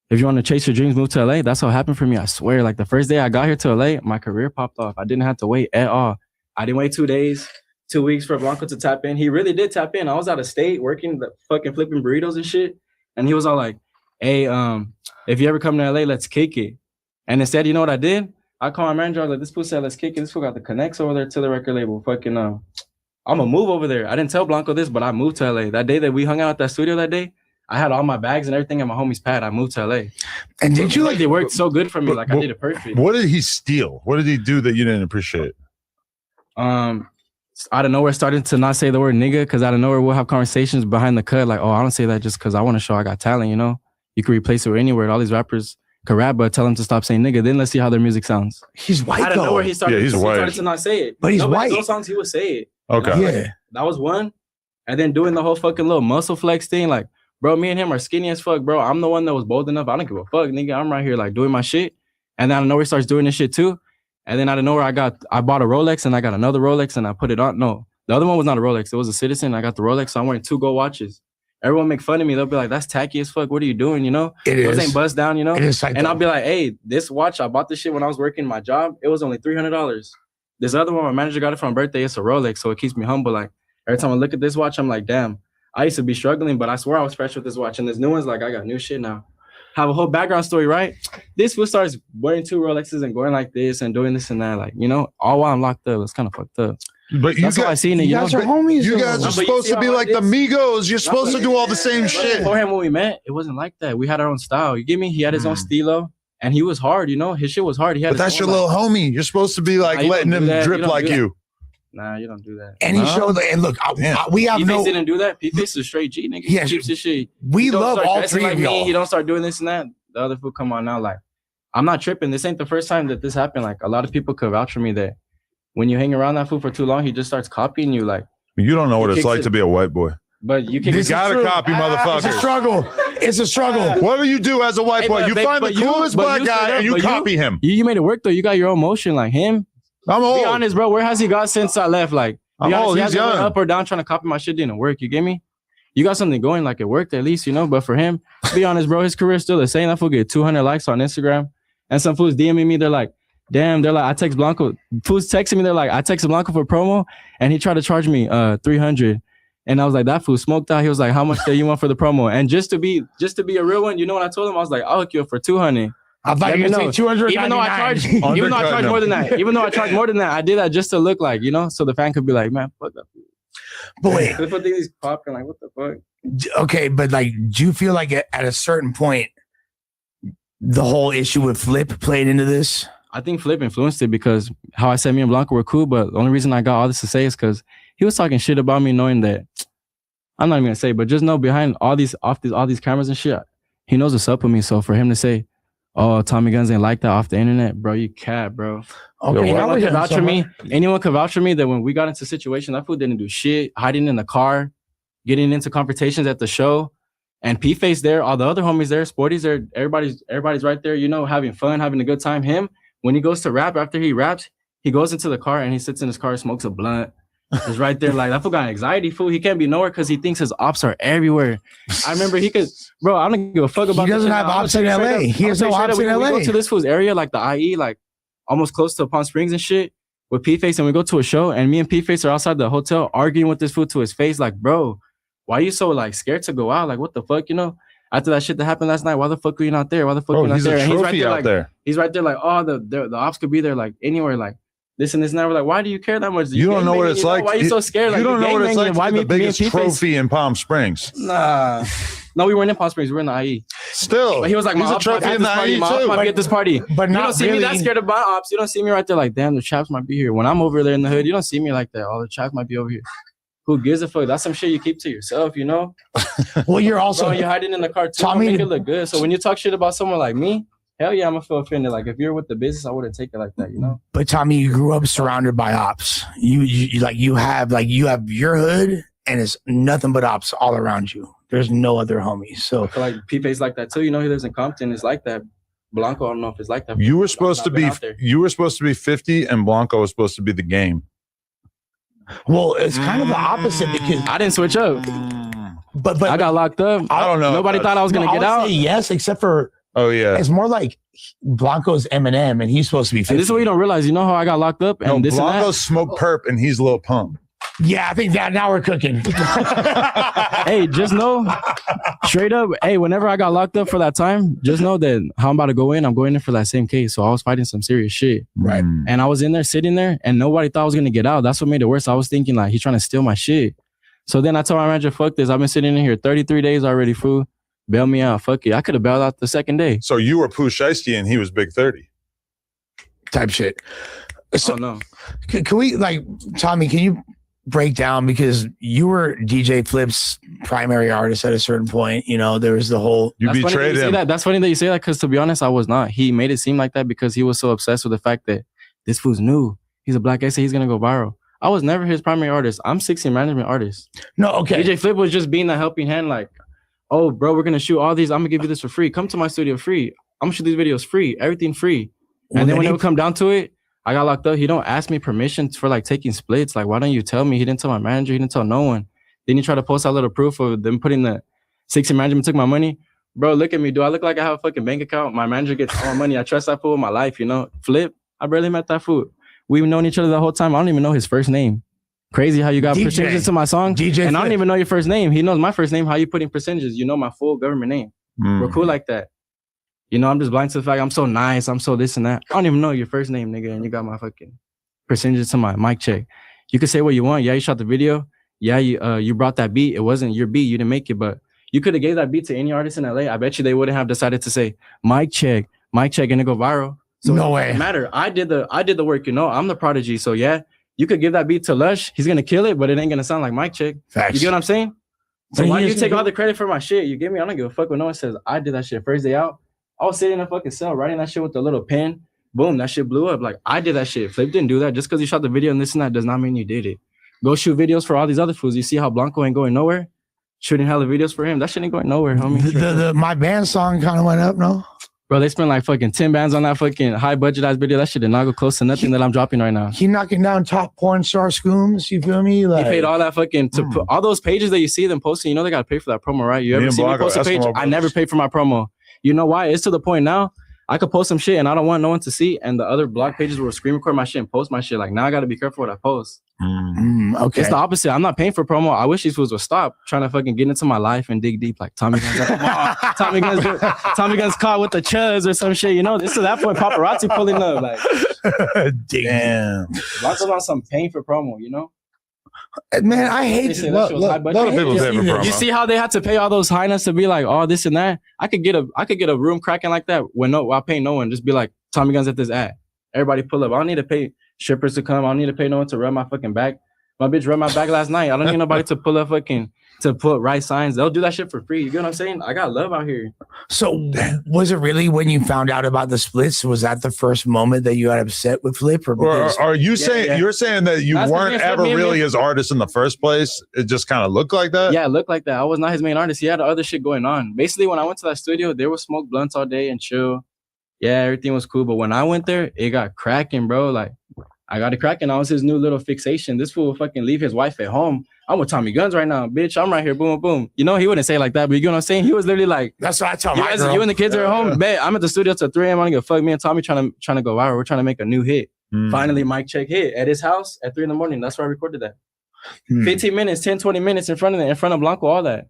if you want to chase your dreams, move to LA. That's how it happened for me. I swear. Like the first day I got here to LA, my career popped off. I didn't have to wait at all. I didn't wait 2 days, 2 weeks for Blanco to tap in. He really did tap in. I was out of state working the fucking flipping burritos and shit. And he was all like, hey, if you ever come to LA, let's kick it. And instead, you know what I did? I called my manager. I was like, this fool said, let's kick it. This fool got the connects over there to the record label. Fucking, I'm gonna move over there. I didn't tell Blanco this, but I moved to LA. That day that we hung out at that studio that day, I had all my bags and everything in my homie's pad. I moved to LA. And did you like they worked so good for me? Like I did it perfect. What did he steal? What did he do that you didn't appreciate? Out of nowhere, started to not say the word nigga, because out of nowhere we'll have conversations behind the cut. Like, oh, I don't say that just because I want to show I got talent, you know? You can replace it with any word. All these rappers can rap, but tell them to stop saying nigga. Then let's see how their music sounds. He's white out of though. nowhere, he started to not say it. But he's white. Those songs he would say it. Okay. Yeah. That was one. And then doing the whole fucking little muscle flex thing, like, bro, me and him are skinny as fuck, bro. I'm the one that was bold enough. I don't give a fuck, nigga. I'm right here like doing my shit. And then out of nowhere, he starts doing this shit too. And then out of nowhere, I bought a Rolex and I got another Rolex and I put it on. No, the other one was not a Rolex. It was a Citizen. I got the Rolex. So I'm wearing 2 gold watches. Everyone make fun of me. They'll be like, that's tacky as fuck. What are you doing? You know? Those ain't bust down, you know? It is and I'll be like, hey, this watch, I bought this shit when I was working my job. It was only $300. This other one, my manager got it for my birthday. It's a Rolex. So it keeps me humble. Like every time I look at this watch, I'm like, damn. I used to be struggling, but I swear I was fresh with this watch. And this new one's like, I got new shit now. Have a whole background story, right? This fool starts wearing 2 Rolexes and going like this and doing this and that. Like, you know, all while I'm locked up. It's kind of fucked up. But that's how I seen it. You guys know? are homies. You guys are supposed to be like the Migos. You're supposed to do all the same shit. Beforehand, when we met, it wasn't like that. We had our own style. You get me? He had his own stilo. And he was hard, you know? His shit was hard. He had But that's your little homie. You're supposed to be like letting him drip like you. Nah, you don't do that. And he showed and look, we have P-Face didn't do that. P-Face is a straight G, nigga. Yeah, He keeps his shit. we He don't love start all dressing 3 of me. y'all. He don't start doing this and that. The other fool come on now, like, I'm not tripping. This ain't the first time that this happened. Like, a lot of people could vouch for me that when you hang around that fool for too long, he just starts copying you. Like, You don't know what it's like to be a white boy. but you can. You gotta copy, motherfuckers. It's a struggle. It's a struggle. What do you do as a white boy? You find the coolest black guy and you copy him. You made it work though. You got your own motion, like him. I'm old. Be honest, bro. Where has he got since I left? Like, I'm be honest, old. he He's hasn't went young. up or down trying to copy my shit. Didn't work. You get me? You got something going, like it worked at least, you know. But for him, be honest, bro, his career's still the same. That fool get 200 likes on Instagram, and some fools DMing me. They're like, damn. They're like, I text Blanco. Fools texting me. They're like, I texted Blanco for promo, and he tried to charge me 300. And I was like, that fool smoked out. He was like, how much do you want for the promo? And just to be a real one, you know what I told him? I was like, I'll hook you up for 200. I thought you were saying 299. Even though I charge more than that, I did that just to look like, you know, so the fan could be like, man, fuck that. But wait, the things popping, like, what the fuck? okay, but like, do you feel like at a certain point, the whole issue with Flip played into this? I think Flip influenced it because how I said me and Blanco were cool, but the only reason I got all this to say is because he was talking shit about me, knowing that I'm not even gonna say, but just know behind all these cameras and shit, he knows what's up with me. So for him to say, "Oh, Tommy Guns ain't like that off the internet," bro, you cat, bro. Okay, anyone could vouch for me. Anyone could vouch for me that when we got into a situation, that fool didn't do shit, hiding in the car, getting into confrontations at the show, and P-Face there, all the other homies there, Sporty's there, everybody's right there, you know, having fun, having a good time. Him, when he goes to rap, after he raps, he goes into the car and he sits in his car, smokes a blunt. He's right there, like, that fool got anxiety, fool. He can't be nowhere because he thinks his ops are everywhere. I remember he could, bro, I don't give a fuck about He doesn't have ops in LA. He has no ops in LA. We go to this fool's area, like the IE, like almost close to Palm Springs and shit, with P-Face, and we go to a show, and me and P-Face are outside the hotel arguing with this fool to his face, like, bro, why are you so like scared to go out? Like, what the fuck, you know? After that shit that happened last night, why the fuck are you not there? Why the fuck are you not he's there? a And he's right trophy there, out like, there. he's right there, like, oh, the ops could be there, like anywhere, like this and this and that. We're like, why do you care that much? You don't know what it's like. Why are you so scared? You Like, don't know what it's like why to be the biggest P-Face? trophy in Palm Springs. Nah. No, we weren't in Palm Springs. We were in the IE. Still, but he was like, he's my a ops might trophy be at in this the party. IE My ops too. might be at this party. But you not don't see me that really. scared of my ops. You don't see me right there like, damn, the traps might be here. When I'm over there in the hood, you don't see me like that. All the traps might be over here. Who gives a fuck? That's some shit you keep to yourself, you know? Well, you're also Bro, you're hiding in the car too. Tommy, Make it look good. So when you talk shit about someone like me, hell yeah, I'm gonna feel offended. Like if you're with the business, I wouldn't take it like that, you know? But Tommy, you grew up surrounded by ops. You have your hood, and it's nothing but ops all around you. There's no other homies. So I feel like P-Face like that too. You know, he lives in Compton. It's like that. Blanco, I don't know if it's like that. You were supposed to be 50, and Blanco was supposed to be the game. Well, it's kind of the opposite because I didn't switch up. But I got locked up. I don't know. Nobody thought I was gonna get out. Yes, except for it's more like Blanco's Eminem, and he's supposed to be 50. And this is what you don't realize. You know how I got locked up? And No, this Blanco's smoke perp, and he's Lil Pump. Yeah, I think that now we're cooking. Hey, just know, straight up, hey, whenever I got locked up for that time, just know that how I'm about to go in, I'm going in for that same case. So I was fighting some serious shit. Right. And I was in there, sitting there, and nobody thought I was going to get out. That's what made it worse. I was thinking, like, he's trying to steal my shit. So then I told my manager, fuck this. I've been sitting in here 33 days already, fool. Bail me out. Fuck it. I could have bailed out the second day. So you were Pooh Shiesty, and he was Big 30. Type shit. So, oh, no. Can we, like, Tommy, can you break down, because you were DJ Flip's primary artist at a certain point, you know, there was the whole That's funny that you say that. That's funny that you say that, because to be honest, I was not. He made it seem like that because he was so obsessed with the fact that this fool's new. He's a black guy, so he's gonna go viral. I was never his primary artist. I'm 16 management artist. No, okay. DJ Flip was just being the helping hand, like, oh bro, we're gonna shoot all these. I'm gonna give you this for free. Come to my studio free. I'm gonna shoot these videos free. Everything free. And then when it would come down to it, I got locked up. He don't ask me permission for like taking splits. Like, why don't you tell me? He didn't tell my manager. He didn't tell no one. Then he tried to post that little proof of them putting the 60 management took my money. Bro, look at me. Do I look like I have a fucking bank account? My manager gets all my money. I trust that fool with my life, you know? Flip, I barely met that fool. We've known each other the whole time. I don't even know his first name. Crazy how you got percentages to my song. DJ and I don't even know your first name. He knows my first name. How you putting percentages? You know my full government name. We're cool like that. You know, I'm just blind to the fact I'm so nice. I'm so this and that. I don't even know your first name, nigga. And you got my fucking percentages to my mic check. You can say what you want. Yeah, you shot the video. Yeah, you brought that beat. It wasn't your beat. You didn't make it, but you could have gave that beat to any artist in LA. I bet you they wouldn't have decided to say mic check, and it go viral. So no it way. doesn't matter. I did the work. You know, I'm the prodigy. So yeah, you could give that beat to Lush. He's gonna kill it, but it ain't gonna sound like mic check. Facts. You get what I'm saying? So But why do you here's take the- all the credit for my shit? You give me? I don't give a fuck when no one says I did that shit first day out. I was sitting in a fucking cell writing that shit with a little pen. Boom, that shit blew up. Like, I did that shit. Flip didn't do that. Just because you shot the video and this and that does not mean you did it. Go shoot videos for all these other fools. You see how Blanco ain't going nowhere? Shooting hella videos for him. That shit ain't going nowhere, homie. My band song kind of went up, no? Bro, they spent like fucking 10 bands on that fucking high budget ass video. That shit did not go close to nothing that I'm dropping right now. He knocking down top porn star scooms, you feel me? Like, He paid all that fucking to put all those pages that you see them posting. You know they gotta pay for that promo, right? You Me ever and see me Blanco, post a page? Eskimo I never paid for my promo. You know why? It's to the point now. I could post some shit and I don't want no one to see. And the other blog pages will screen record my shit and post my shit. Like, now I gotta be careful what I post. Okay. It's the opposite. I'm not paying for promo. I wish these fools would stop trying to fucking get into my life and dig deep. Like Tommy Guns, Tommy Guns caught with the chuds or some shit. You know, this to that point, paparazzi pulling up. Like, damn. Lots of on some paying for promo. You know. Man, I hate They say that shit was high budget. You see how they had to pay all those highness to be like, oh, this and that. I could get a room cracking like that while paying no one. Just be like, Tommy Guns at this ad. Everybody pull up. I don't need to pay strippers to come. I don't need to pay no one to rub my fucking back. My bitch rubbed my back last night. I don't need nobody to pull up to put right signs. They'll do that shit for free. You get what I'm saying? I got love out here. So was it really when you found out about the splits? Was that the first moment that you got upset with Flip? Or are you saying you're saying that you weren't ever really his artist in the first place? It just kind of looked like that? Yeah, it looked like that. I was not his main artist. He had other shit going on. Basically, when I went to that studio, there was smoke blunts all day and chill. Yeah, everything was cool. But when I went there, it got cracking, bro. Like, I got it cracking. I was his new little fixation. This fool would fucking leave his wife at home. I'm with Tommy Guns right now, bitch. I'm right here, boom, boom. You know, he wouldn't say it like that, but you get what I'm saying? He was literally like, that's what I tell my girl. You and the kids are at home. Bet I'm at the studio till 3 a.m. I don't give a fuck. Me and Tommy trying to go viral. We're trying to make a new hit. Finally, mic check hit at his house at 3 a.m. That's where I recorded that. 15 minutes, 10, 20 minutes in front of Blanco, all that.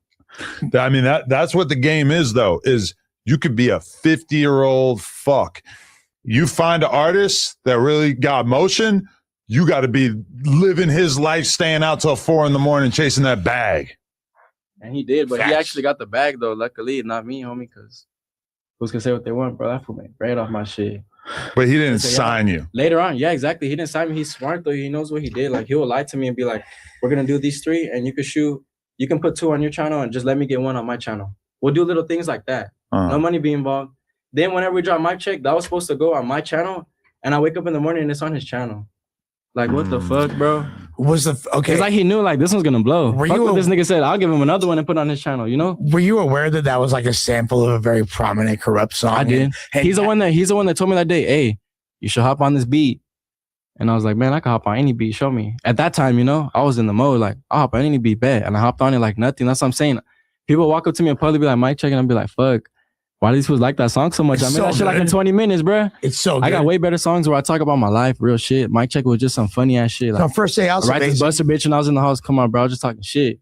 I mean, that's what the game is, though, is you could be a 50-year-old fuck. You find an artist that really got motion, you got to be living his life, staying out till 4 a.m, chasing that bag. And he did, but he actually got the bag, though, luckily, not me, homie, because who's going to say what they want, bro? That fool made bread off my shit. But he didn't sign you. Later on, yeah, exactly. He didn't sign me. He's smart, though. He knows what he did. Like, he will lie to me and be like, we're going to do these 3, and you can put 2 on your channel and just let me get 1 on my channel. We'll do little things like that. No money be involved. Then whenever we drop my check, that was supposed to go on my channel, and I wake up in the morning and it's on his channel. Like, what the fuck, bro? Okay? It's like he knew like this one's gonna blow. Fuck what this nigga said. I'll give him another one and put it on his channel. You know? Were you aware that was like a sample of a very prominent corrupt song? I did. He's the one that told me that day, hey, you should hop on this beat. And I was like, man, I can hop on any beat. Show me. At that time, you know, I was in the mode like, I'll hop on any beat, bet. And I hopped on it like nothing. That's what I'm saying. People walk up to me and probably be like, mic check, and I'll be like, fuck. Why do these fools like that song so much? I made that shit like in 20 minutes, bro. It's so good. I got way better songs where I talk about my life, real shit. Mic check was just some funny ass shit. Like, no, first day also. I write this Buster bitch and I was in the house. Come on, bro. I was just talking shit.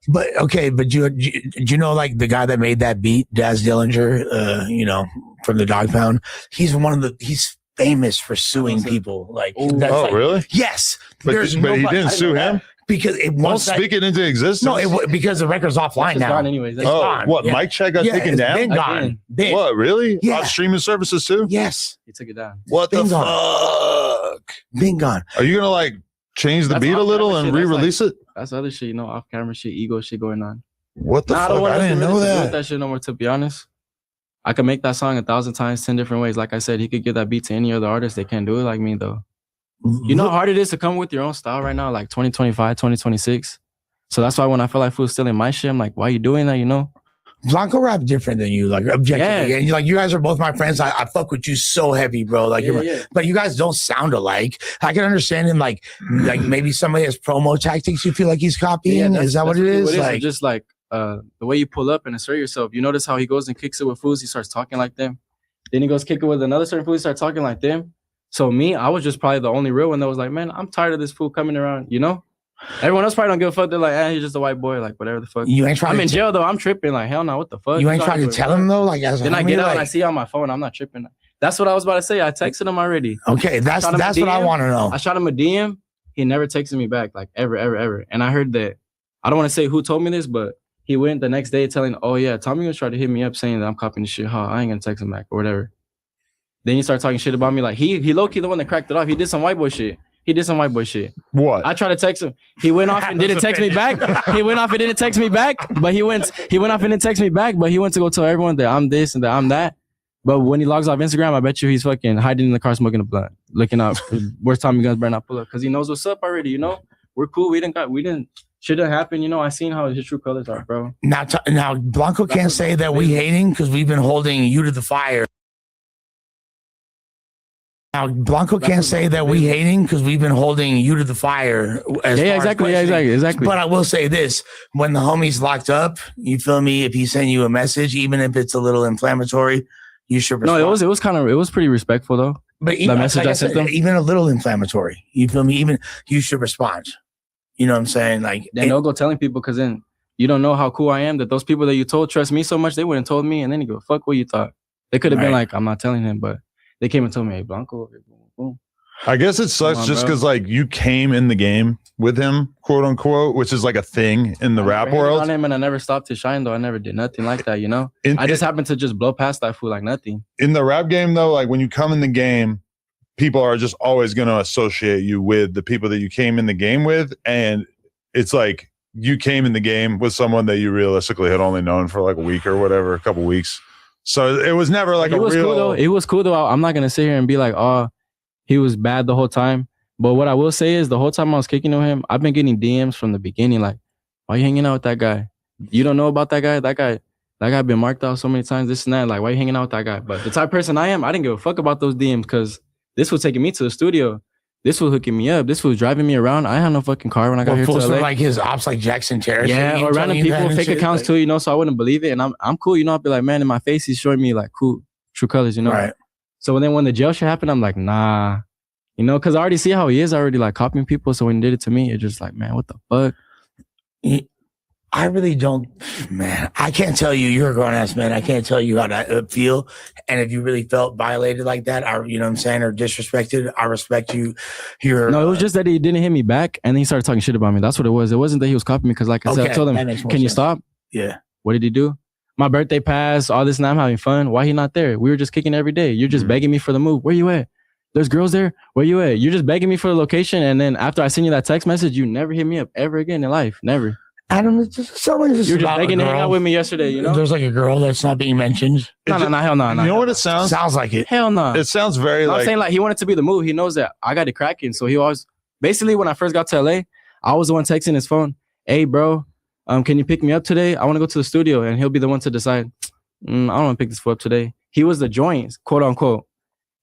But okay, but you know, like the guy that made that beat, Daz Dillinger, you know, from the Dawg Pound, he's famous for suing people. Like, really? Yes. But he didn't sue him? Because it won't speak it into existence. No, because the record's offline now. Gone anyways. It's gone. What? Mic check got taken down? Been gone. What? Really? Yeah. On streaming services too? Yes. He took it down. What the fuck? Been gone. Are you gonna like change the beat a little and re-release it? That's other shit, you know, off camera shit, ego shit going on. What the fuck? I didn't know that. That shit no more. To be honest, I could make that song 1,000 times, 10 different ways. Like I said, he could give that beat to any other artist. They can't do it like me though. You know how hard it is to come with your own style right now, like 2025, 2026. So that's why when I feel like fool's stealing my shit, I'm like, why are you doing that? You know? Blanco rap different than you, like objectively. Yeah. And like, you guys are both my friends. I fuck with you so heavy, bro. Like, but you guys don't sound alike. I can understand him, like maybe somebody has promo tactics you feel like he's copying. Is that what it is? Like, just like the way you pull up and assert yourself. You notice how he goes and kicks it with fools, he starts talking like them. Then he goes kick it with another certain fool, he starts talking like them. So me, I was just probably the only real one that was like, man, I'm tired of this fool coming around, you know? Everyone else probably don't give a fuck. They're like, he's just a white boy, like whatever the fuck. You ain't trying. I'm in jail though. I'm tripping. Like hell no, what the fuck? You ain't trying to tell him though. Like then I get out and I see on my phone. I'm not tripping. That's what I was about to say. I texted him already. Okay, that's what I want to know. I shot him a DM. He never texted me back, like ever. And I heard that. I don't want to say who told me this, but he went the next day telling, oh yeah, Tommy was trying to hit me up saying that I'm copying the shit. I ain't gonna text him back or whatever. Then he started talking shit about me. Like he low-key the one that cracked it off. He did some white boy shit. What? I tried to text him. He went off and didn't text me back. He went off and didn't text me back. But he went off and didn't text me back. But he went to go tell everyone that I'm this and that I'm that. But when he logs off Instagram, I bet you he's fucking hiding in the car smoking a blunt, looking up. Where's Tommy Guns better not pull up? Because he knows what's up already, you know? We're cool. Shit didn't happen, you know. I seen how his true colors are, bro. Now Blanco can't say that we hating because we've been holding you to the fire. Now Blanco can't say that we hating because we've been holding you to the fire. Exactly. But I will say this: when the homie's locked up, you feel me? If he send you a message, even if it's a little inflammatory, you should respond. No, it was pretty respectful though. But even, that message like I sent them, even a little inflammatory, you feel me? Even you should respond. You know what I'm saying? Like, then don't go telling people because then you don't know how cool I am. That those people that you told trust me so much, they wouldn't told me, and then you go fuck what you thought. They could have been like, I'm not telling him, but they came and told me, hey, Blanco. Boom. I guess it sucks just because like you came in the game with him, quote unquote, which is like a thing in the rap world. On him and I never stopped to shine though. I never did nothing like that, you know. I just happened to just blow past that fool like nothing. In the rap game though, like when you come in the game, people are just always going to associate you with the people that you came in the game with, and it's like you came in the game with someone that you realistically had only known for like a week or whatever, a couple weeks. So it was never like It was cool though. I'm not gonna sit here and be like, oh, he was bad the whole time. But what I will say is the whole time I was kicking on him, I've been getting DMs from the beginning, like, why you hanging out with that guy? You don't know about that guy? That guy been marked out so many times, this and that. Like, why you hanging out with that guy? But the type of person I am, I didn't give a fuck about those DMs because this was taking me to the studio. This was hooking me up. This was driving me around. I had no fucking car when I got here to LA. Like his ops, like Jackson Terrace. Yeah, or random people, fake accounts too, you know, so I wouldn't believe it. And I'm cool, you know, I'd be like, man, in my face, he's showing me like cool, true colors, you know? Right. So when the jail shit happened, I'm like, nah, You know, because I already see how he is already like copying people. So when he did it to me, it's just like, man, what the fuck? I really don't, man. I can't tell you. You're a grown ass man. I can't tell you how to feel. And if you really felt violated like that, you know what I'm saying, or disrespected, I respect you. No, it was just that he didn't hit me back, and then he started talking shit about me. That's what it was. It wasn't that he was copying me, because like I said, I told him, "Can you stop?" Yeah. What did he do? My birthday passed, all this, and I'm having fun. Why he not there? We were just kicking every day. You're just begging me for the move. Where you at? There's girls there. Where you at? You're just begging me for the location, and then after I send you that text message, you never hit me up ever again in life. Never. Adam, it's just someone just You're just begging to hang out with me yesterday, you know? There's like a girl that's not being mentioned. No, hell no. You know what it sounds? Sounds like it. Hell no. It sounds very I'm saying like he wanted to be the move. He knows that I got it cracking. So he always, basically when I first got to LA, I was the one texting his phone. Hey, bro, can you pick me up today? I want to go to the studio. And he'll be the one to decide, I don't want to pick this fool up today. He was the joint, quote unquote.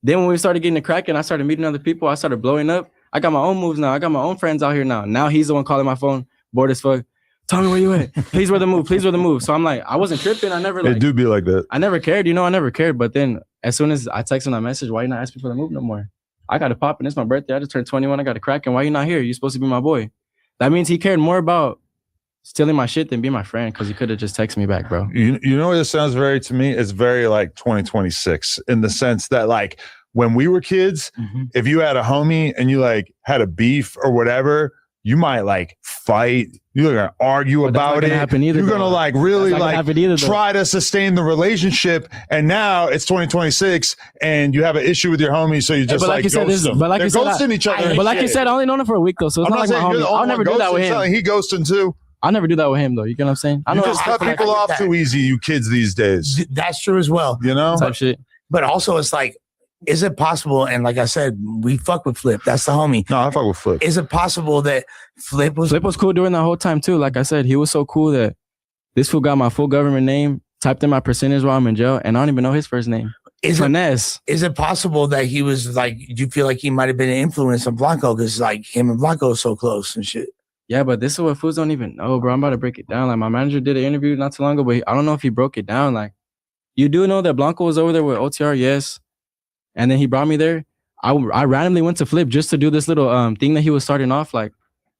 Then when we started getting it cracking, I started meeting other people. I started blowing up. I got my own moves now. I got my own friends out here now. Now he's the one calling my phone, bored as fuck. Tell me where you at. Please wear the move. Please wear the move. So I'm like, I wasn't tripping. I never like. It do be like that. I never cared. You know, I never cared. But then as soon as I text him that message, why you not asking for the move no more? I got it popping. It's my birthday. I just turned 21. I got it cracking. Why you not here? You're supposed to be my boy. That means he cared more about stealing my shit than being my friend, because he could have just texted me back, bro. You know what it sounds very to me? It's very like 2026 in the sense that like when we were kids, if you had a homie and you like had a beef or whatever, you might like fight. You're gonna argue about it. You're gonna like really like try to sustain the relationship. And now it's 2026, and you have an issue with your homie, so you just but like you said, ghost them. but like They're you said, ghosting each other. But like you said, I only known him for a week though, so it's I'm not like saying my you're the homie. only I'll never one do that with ghosting. him. He ghosting too. I'll never do that with him though. You get what I'm saying? I You know just cut people off too easy, you kids these days. That's true as well. You know? Type shit. But also it's like, is it possible? And like I said, we fuck with Flip. That's the homie. No, I fuck with Flip. Is it possible that Flip was cool during that whole time too? Like I said, he was so cool that this fool got my full government name, typed in my percentage while I'm in jail, and I don't even know his first name. Is Finesse. Is it possible that he was like, do you feel like he might have been an influence on Blanco because like him and Blanco are so close and shit? Yeah, but this is what fools don't even know, bro. I'm about to break it down. Like my manager did an interview not too long ago, but I don't know if he broke it down. Like, you do know that Blanco was over there with OTR, yes. And then he brought me there. I randomly went to Flip just to do this little thing that he was starting off. Like,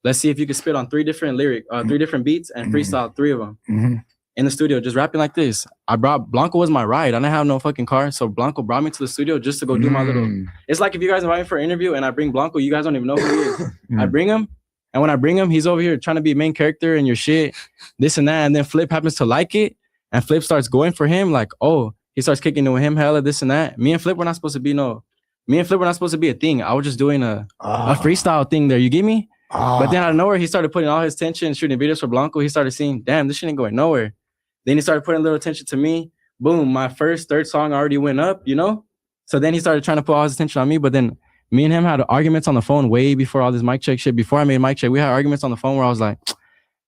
let's see if you could spit on three different beats and freestyle 3 of them in the studio, just rapping like this. Blanco was my ride. I didn't have no fucking car, so Blanco brought me to the studio just to go do my little. It's like if you guys invite me for an interview and I bring Blanco, you guys don't even know who he is. I bring him, and when I bring him, he's over here trying to be a main character and your shit, this and that, and then Flip happens to like it, and Flip starts going for him, like, oh. He starts kicking to him, hella this and that. Me and Flip were not supposed to be a thing. I was just doing a freestyle thing there. You get me? But then out of nowhere, he started putting all his attention, shooting videos for Blanco. He started seeing, damn, this shit ain't going nowhere. Then he started putting a little attention to me. Boom, my third song already went up, you know? So then he started trying to put all his attention on me. But then me and him had arguments on the phone way before all this mic check shit. Before I made mic check, we had arguments on the phone where I was like,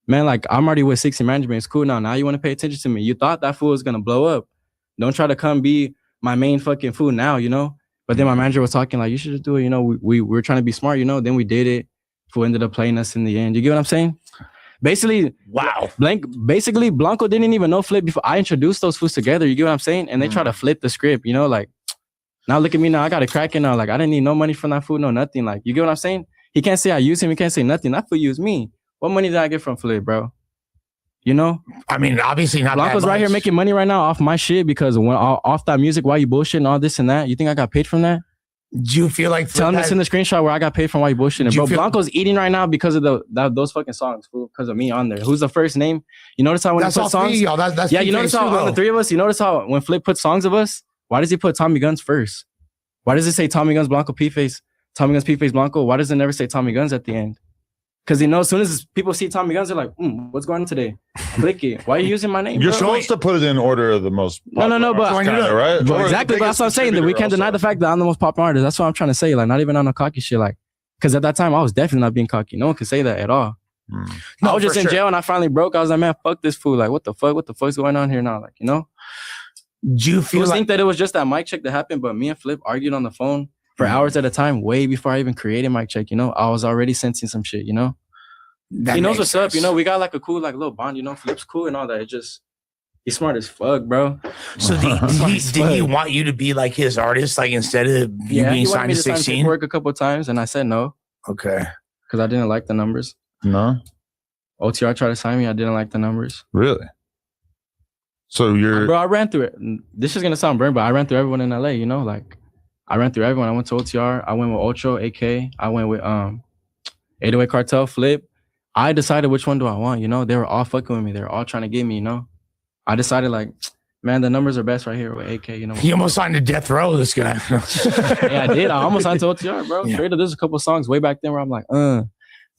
man, like, I'm already with 60 management. It's cool now. Now you want to pay attention to me. You thought that fool was going to blow up. Don't try to come be my main fucking fool now, you know? But then my manager was talking like, you should just do it, you know? We were trying to be smart, you know? Then we did it. Fool ended up playing us in the end. You get what I'm saying? Basically, wow. Basically, Blanco didn't even know Flip before I introduced those fools together. You get what I'm saying? And they try to flip the script, you know? Like, now look at me now. I got it cracking now. Like, I didn't need no money from that fool, no nothing. Like, you get what I'm saying? He can't say I use him. He can't say nothing. That fool used me. What money did I get from Flip, bro? You know, I mean, obviously not. Blanco's right here making money right now off my shit because when off that music, why you bullshitting all this and that? You think I got paid from that? Do you feel like tell him to send the screenshot where I got paid from why you bullshitting, bro? Blanco's eating right now because of those fucking songs, fool, because of me on there. Who's the first name? You notice how when he put songs, that's yeah, you notice how on the 3 of us, you notice how when Flip put songs of us, why does he put Tommy Guns first? Why does it say Tommy Guns Blanco P-Face, Tommy Guns P-Face Blanco? Why does it never say Tommy Guns at the end? Because you know, as soon as people see Tommy Guns, they're like, what's going on today? Click it. Why are you using my name? You're supposed to put it in order of the most popular. No, but kinda, right? But exactly. But that's what I'm saying. That we can't deny the fact that I'm the most popular artist. That's what I'm trying to say. Like, not even on a cocky shit. Like, because at that time I was definitely not being cocky. No one could say that at all. No, I was just in jail and I finally broke. I was like, man, fuck this fool. Like, what the fuck? What the fuck's going on here now? Like, you know? Do you feel think that it was just that mic check that happened? But me and Flip argued on the phone for hours at a time, way before I even created mic check. You know, I was already sensing some shit. You know. He knows what's up, you know. We got like a cool, like little bond, you know. Flip's cool and all that. He's smart as fuck, bro. So did he want you to be like his artist, like instead of you being he wanted signed me to to sign 16? paperwork a couple of times, and I said no. Okay. Because I didn't like the numbers. No. OTR tried to sign me. I didn't like the numbers. Really? So you're... Bro, I ran through it. This is going to sound burnt, but I ran through everyone in LA, you know? Like, I ran through everyone. I went to OTR. I went with Ocho, AK. I went with 808 Cartel, Flip. I decided which one do I want, you know? They were all fucking with me. They were all trying to get me, you know? I decided, like, man, the numbers are best right here with AK, you know? You almost signed to Death Row, this guy. Yeah, I did. I almost signed to OTR, bro. Yeah. Straight up, there's a couple songs way back then where I'm like, to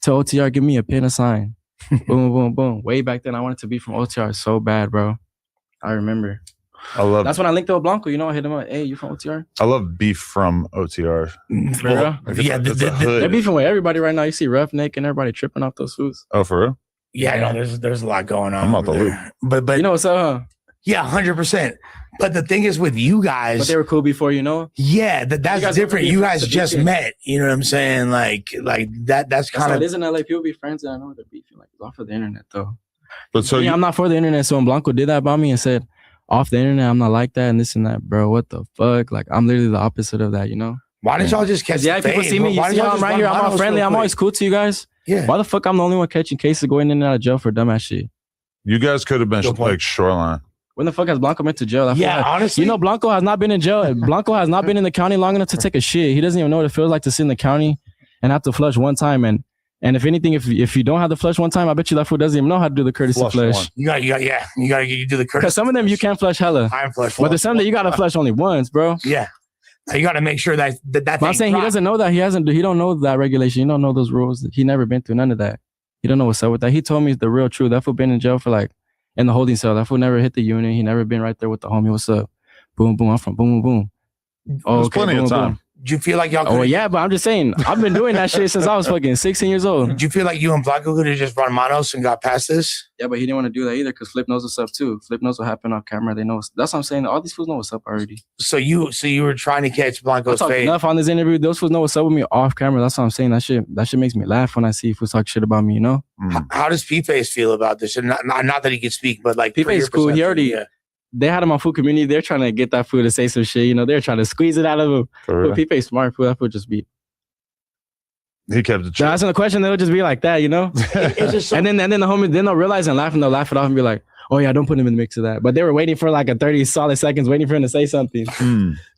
OTR, give me a pen, a sign. Boom, boom, boom. Way back then, I wanted to be from OTR so bad, bro. I remember. That's when I linked up with Blanco. You know, I hit him up. Hey, you from OTR? I love beef from OTR. For real? Yeah, they're beefing with everybody right now. You see Roughneck and everybody tripping off those foods. Oh, for real? Yeah, no, there's a lot going on. I'm out the loop. But you know what's up, huh? Yeah, 100%. But the thing is with you guys, but they were cool before, you know? Yeah, that's different. You guys just met. You know what I'm saying? Like that's kind of... It is in LA. People be friends and I know they're beefing. Like, it's off of the internet, though. But so I'm not for the internet. So when Blanco did that about me and said, off the internet, I'm not like that and this and that, bro, what the fuck? Like, I'm literally the opposite of that, you know? Why didn't y'all just catch Yeah, people see me. You see how I'm right here? I'm all friendly. I'm always cool to you guys. Yeah. Why the fuck I'm the only one catching cases going in and out of jail for dumbass shit? You guys could have been like Shoreline. When the fuck has Blanco been to jail? Honestly. You know, Blanco has not been in jail. Blanco has not been in the county long enough to take a shit. He doesn't even know what it feels like to sit in the county and have to flush one time. And if anything, if you don't have to flush one time, I bet you that fool doesn't even know how to do the courtesy flush. You gotta do the courtesy. Because some of them you can't flush hella. I'm flush. But there's some that you gotta flush only once, bro. Yeah. You gotta make sure that I'm saying he doesn't know that. He don't know that regulation. He don't know those rules. He never been through none of that. He don't know what's up with that. He told me the real truth. That fool been in jail for like in the holding cell. That fool never hit the unit. He never been right there with the homie. What's up? Boom, boom. I'm from boom, boom, boom. Oh, there's plenty of time. Boom. Do you feel like y'all? Oh yeah, but I'm just saying I've been doing that shit since I was fucking 16 years old. Do you feel like you and Blanco could have just run Manos and got past this? Yeah, but he didn't want to do that either because Flip knows what's up too. Flip knows what happened off camera. They know. That's what I'm saying. All these fools know what's up already. So you were trying to catch Blanco's fade. Enough on this interview. Those fools know what's up with me off camera. That's what I'm saying. That shit makes me laugh when I see fools talk shit about me. You know. How does P-Face feel about this? And not that he can speak, but like P-Face is cool. He already. Yeah. They had him on food community. They're trying to get that fool to say some shit. You know, they're trying to squeeze it out of him. But P-Face smart fool. That fool just be. He kept it. Asking the question, they'll just be like that, you know. And then the homies, then they'll realize and laugh, and they'll laugh it off and be like, "Oh yeah, don't put him in the mix of that." But they were waiting for like a 30 solid seconds, waiting for him to say something.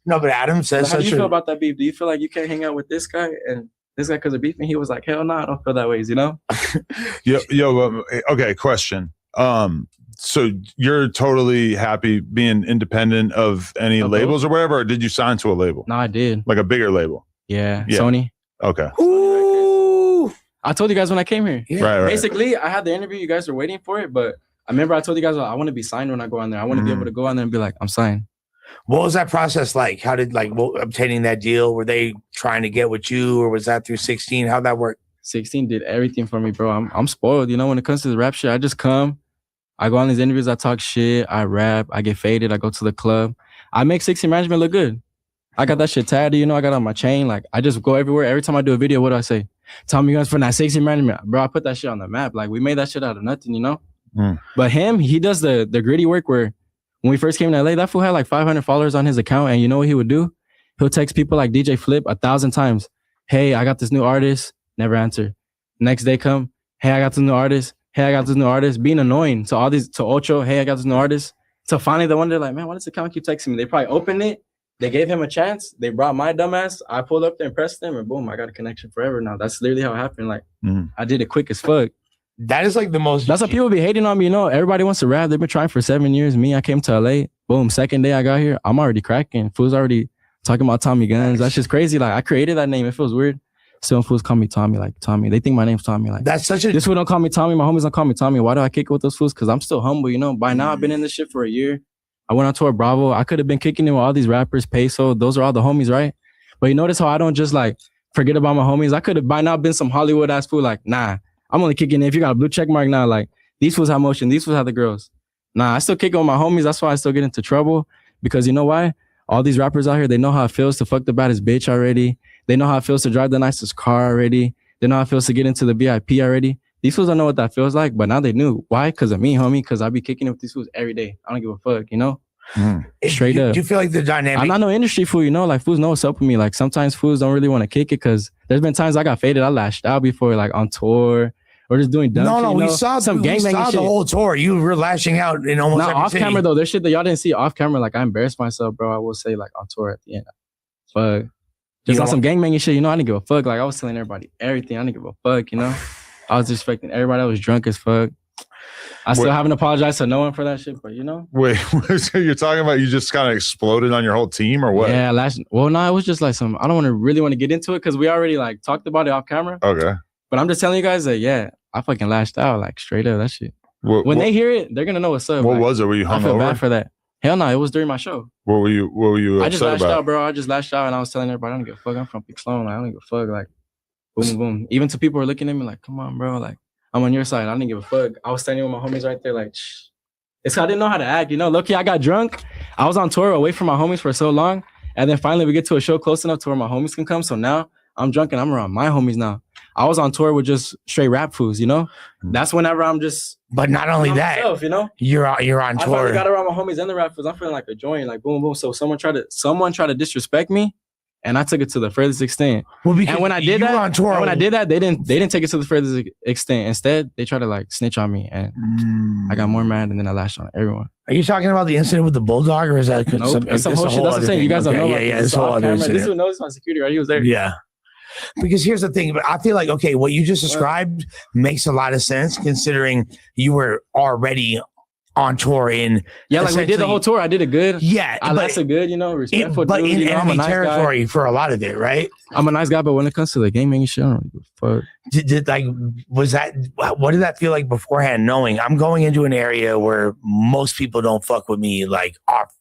No, but Adam says. How do you feel about that beef? Do you feel like you can't hang out with this guy and this guy because of beef? And he was like, "Hell no, I don't feel that ways," you know. Okay, question. So you're totally happy being independent of any labels or whatever, or did you sign to a label? No, I did. Like a bigger label. Yeah. Sony. Okay. Ooh. I told you guys when I came here. Yeah. Right. Basically, I had the interview. You guys were waiting for it, but I remember I told you guys I want to be signed when I go on there. I want to be able to go on there and be like, I'm signed. What was that process like? How did obtaining that deal? Were they trying to get with you, or was that through 16? How'd that work? 16 did everything for me, bro. I'm spoiled. You know, when it comes to the rap shit, I just come. I go on these interviews, I talk shit, I rap, I get faded, I go to the club. I make 16 management look good. I got that shit tatted, you know, I got on my chain. Like, I just go everywhere. Every time I do a video, what do I say? Tell me you guys for that 16 management. Bro, I put that shit on the map. Like, we made that shit out of nothing, you know? But he does the gritty work where when we first came to LA, that fool had like 500 followers on his account. And you know what he would do? He'll text people like DJ Flip 1,000 times. Hey, I got this new artist. Never answer. Next day come. Hey, I got this new artist. Hey, I got this new artist. Being annoying to Ocho. Hey, I got this new artist. So finally, the one they're like, man, why does the account keep texting me? They probably opened it. They gave him a chance. They brought my dumbass. I pulled up there and pressed them, and boom, I got a connection forever now. That's literally how it happened. Like, I did it quick as fuck. That is like the most. That's why people be hating on me. You know, everybody wants to rap. They've been trying for 7 years. Me, I came to LA. Boom, second day I got here, I'm already cracking. Fools already talking about Tommy Guns. That's just crazy. Like, I created that name. It feels weird. Some fools call me Tommy, like Tommy. They think my name's Tommy. Like, that's such a. This fool don't call me Tommy. My homies don't call me Tommy. Why do I kick it with those fools? Because I'm still humble, you know. By now, I've been in this shit for a year. I went on tour Bravo. I could have been kicking it with all these rappers, Peso. Those are all the homies, right? But you notice how I don't just like forget about my homies. I could have by now been some Hollywood ass fool. Like, nah, I'm only kicking it if you got a blue check mark now. Like, these fools have motion. These fools have the girls. Nah, I still kick it with my homies. That's why I still get into trouble. Because you know why? All these rappers out here, they know how it feels to fuck the baddest bitch already. They know how it feels to drive the nicest car already. They know how it feels to get into the VIP already. These fools don't know what that feels like, but now they knew. Why? Because of me, homie. Because I be kicking it with these fools every day. I don't give a fuck, you know? Straight up. Do you feel like the dynamic? I'm not no industry fool, you know? Like, fools know what's up with me. Like, sometimes fools don't really want to kick it because there's been times I got faded. I lashed out before, like, on tour or just doing dumb shit, we know? saw some gangbanging shit. the whole tour. You were lashing out in almost every off city. camera, though. There's shit that y'all didn't see off camera. Like, I embarrassed myself, bro. I will say, like, on tour at the end. Fuck. Just on some gangbanging shit, you know? I didn't give a fuck. Like, I was telling everybody everything. I didn't give a fuck, you know? I was expecting everybody that was drunk as fuck. I still haven't apologized to no one for that shit, but you know. Wait, so you're talking about you just kind of exploded on your whole team or what? Yeah, it was just like some. I don't really want to get into it because we already like talked about it off camera. Okay. But I'm just telling you guys that I fucking lashed out like straight up that shit. When they hear it, they're gonna know what's up. What was it? Were you hungover? I feel bad for that. Hell no, it was during my show. What were you? I just lashed about? out, bro. I just lashed out, and I was telling everybody, I don't give a fuck. I'm from Big Sloan. Like, I don't give a fuck. Like, boom, boom. Even to people who are looking at me like, come on, bro. Like, I'm on your side. I didn't give a fuck. I was standing with my homies right there, like, shh. It's I didn't know how to act, you know. Low-key, I got drunk. I was on tour away from my homies for so long, and then finally we get to a show close enough to where my homies can come. So now I'm drunk and I'm around my homies now. I was on tour with just straight rap fools, you know. That's whenever I'm just. But not only that, myself, you know, you're on tour. I finally got around my homies and the rap fools. I'm feeling like a joint, like boom, boom. So someone tried to disrespect me, and I took it to the furthest extent. Well, and when I did that, they didn't take it to the furthest extent. Instead, they tried to like snitch on me, and I got more mad, and then I lashed on everyone. Are you talking about the incident with the bulldog, or is that nope, it's some whole shit? That's what I'm saying. You guys don't know. Yeah, it's a whole other incident. This is who knows my security, right? He was there. Yeah. Because here's the thing, but I feel like, okay, what you just described makes a lot of sense considering you were already on tour in. Yeah, like we did the whole tour. I did it good. Yeah. I lasted good, you know, respectful. But dude, in you know, enemy I'm a nice territory guy. for a lot of it, right? I'm a nice guy, but when it comes to the gaming shit, I don't give a fuck. What did that feel like beforehand, knowing I'm going into an area where most people don't fuck with me, like off.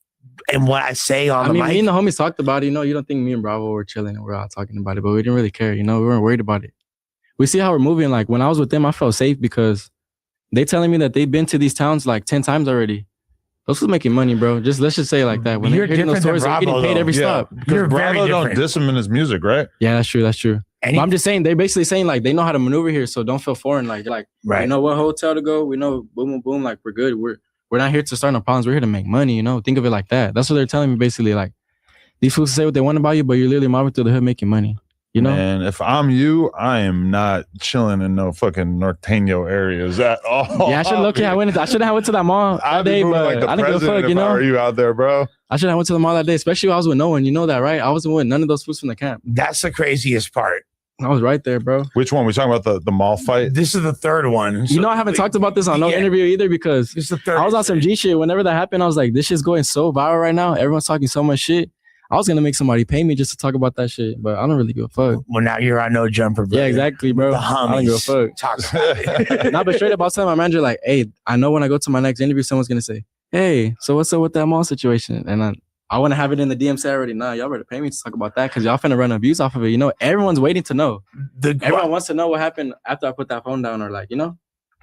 And what I say on the mic. Me and the homies talked about it. You know, you don't think me and Bravo were chilling and we're all talking about it, but we didn't really care. You know, we weren't worried about it. We see how we're moving. Like when I was with them, I felt safe because they telling me that they've been to these towns like 10 times already. Those was making money, bro. Let's just say it like that. When you're they're hitting those stores, they're getting paid every stop. You're Bravo don't diss him in his music, right? Yeah, that's true. But I'm just saying, they're basically saying like they know how to maneuver here, so don't feel foreign. Like right. We know what hotel to go. We know boom, boom, boom. Like we're good. We're not here to start no problems. We're here to make money, you know? Think of it like that. That's what they're telling me, basically. Like, these fools say what they want about you, but you're literally mobbing through the hood making money, you know? And if I'm you, I am not chilling in no fucking Norteño areas at all. Yeah, I should look. I should have went to that mall that day, but I didn't give a fuck, you know? Are you out there, bro? I should have went to the mall that day, especially when I was with no one. You know that, right? I wasn't with none of those fools from the camp. That's the craziest part. I was right there, bro. Which one? We talking about the mall fight? This is the third one. You know, I haven't talked about this on no interview either because I was on some G shit. Whenever that happened, I was like, this shit's going so viral right now. Everyone's talking so much shit. I was gonna make somebody pay me just to talk about that shit, but I don't really give a fuck. Well, now you're on No Jumper, bro. Yeah, exactly, bro. I don't give a fuck. Talk about it. Nah, but straight up, I was telling my manager, like, hey, I know when I go to my next interview, someone's gonna say, hey, so what's up with that mall situation? And I want to have it in the DMC already. Nah, y'all better pay me to talk about that because y'all finna run abuse off of it. You know, everyone's waiting to know. Everyone wants to know what happened after I put that phone down or like, you know?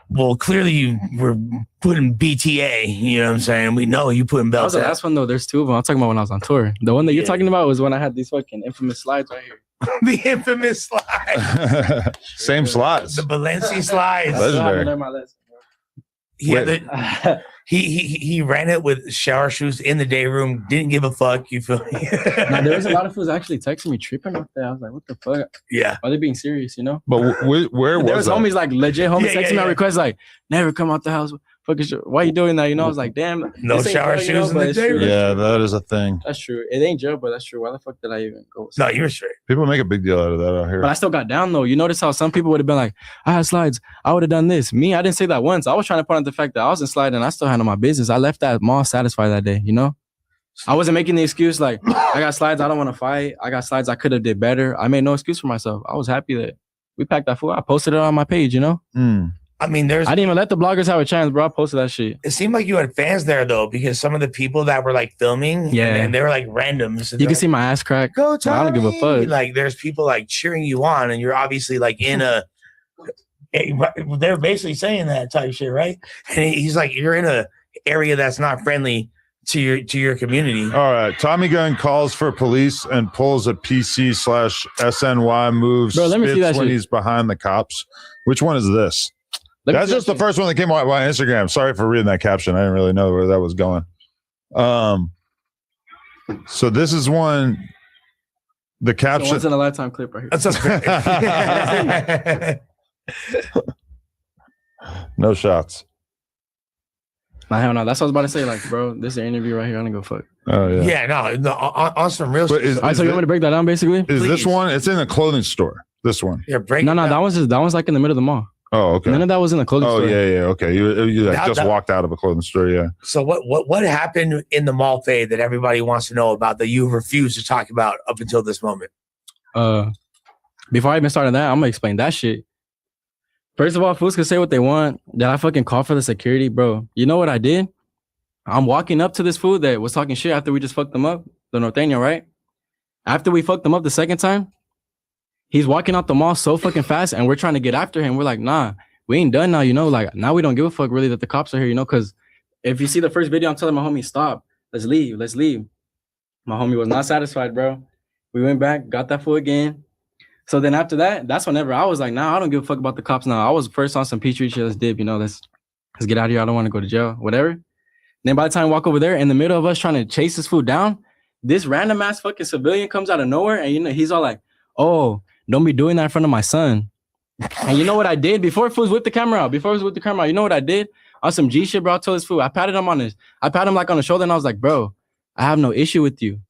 Well, clearly you were putting BTA, you know what I'm saying? We know you putting belts. That was the last one though. There's two of them. I'm talking about when I was on tour. The one that you're talking about was when I had these fucking infamous slides right here. The infamous slides. Same slides. The Balenci slides. Legendary. Yeah, he ran it with shower shoes in the day room. Didn't give a fuck. You feel me? Now, there was a lot of fools actually texting me tripping up there. I was like, what the fuck? Yeah. Are they being serious, you know? But where there was was homies like legit homies texting me on requests like, never come out the house. Fuck is why you doing that? You know, I was like, damn. No shower shoes in the day room. Yeah, that is a thing. That's true. It ain't jail, but that's true. Why the fuck did I even go? No, you're straight. People make a big deal out of that out here. But I still got down though. You notice how some people would have been like, I had slides. I would have done this. Me, I didn't say that once. I was trying to point out the fact that I wasn't sliding. I still handled my business. I left that mall satisfied that day, you know? I wasn't making the excuse like, I got slides. I don't want to fight. I got slides. I could have did better. I made no excuse for myself. I was happy that we packed that food. I posted it on my page, you know? I mean, I didn't even let the bloggers have a chance, bro. I posted that shit. It seemed like you had fans there though, because some of the people that were like filming, and they were like randoms. You can see my ass crack. Go Tommy! I don't give a fuck. Like, there's people like cheering you on, and you're obviously like in a. They're basically saying that type shit, right? And he's like, you're in a area that's not friendly to your community. All right, Tommy Gunn calls for police and pulls a PC/SNY moves. Bro, let me see that when shit. he's behind the cops. Which one is this? That's just the first one that came on my Instagram. Sorry for reading that caption. I didn't really know where that was going. So this is one. The caption. Once in a lifetime clip right here. That's No shots. Nah, hell no. That's what I was about to say. Like, bro, this is an interview right here. I don't go fuck. Oh yeah. Yeah, no, on some real shit. All right, so you want me to break that down basically? Is this one? It's in a clothing store. This one. Yeah, No, that one's like in the middle of the mall. Oh, okay. None of that was in the clothing store. Oh yeah. Okay. You like That- just that- walked out of a clothing store. Yeah. So what happened in the mall fade that everybody wants to know about that you refuse to talk about up until this moment? Before I even started that, I'm gonna explain that shit. First of all, fools can say what they want. Did I fucking call for the security, bro? You know what I did? I'm walking up to this fool that was talking shit after we just fucked them up, the Norteño, right? After we fucked them up the second time, he's walking out the mall so fucking fast, and we're trying to get after him. We're like, nah, we ain't done now, you know? Like, now we don't give a fuck really that the cops are here, you know? Because if you see the first video, I'm telling my homie, stop, let's leave. My homie was not satisfied, bro. We went back, got that fool again. So then after that, that's whenever I was like, nah, I don't give a fuck about the cops now. I was first on some Petrie shit, let's dip, you know, let's get out of here. I don't want to go to jail, whatever. Then by the time I walk over there, in the middle of us trying to chase this fool down, this random ass fucking civilian comes out of nowhere, and you know, he's all like, oh, don't be doing that in front of my son. And you know what I did? Before fools whipped the camera out, you know what I did? On some G shit, bro, I told this fool, I patted him like on the shoulder, and I was like, bro, I have no issue with you.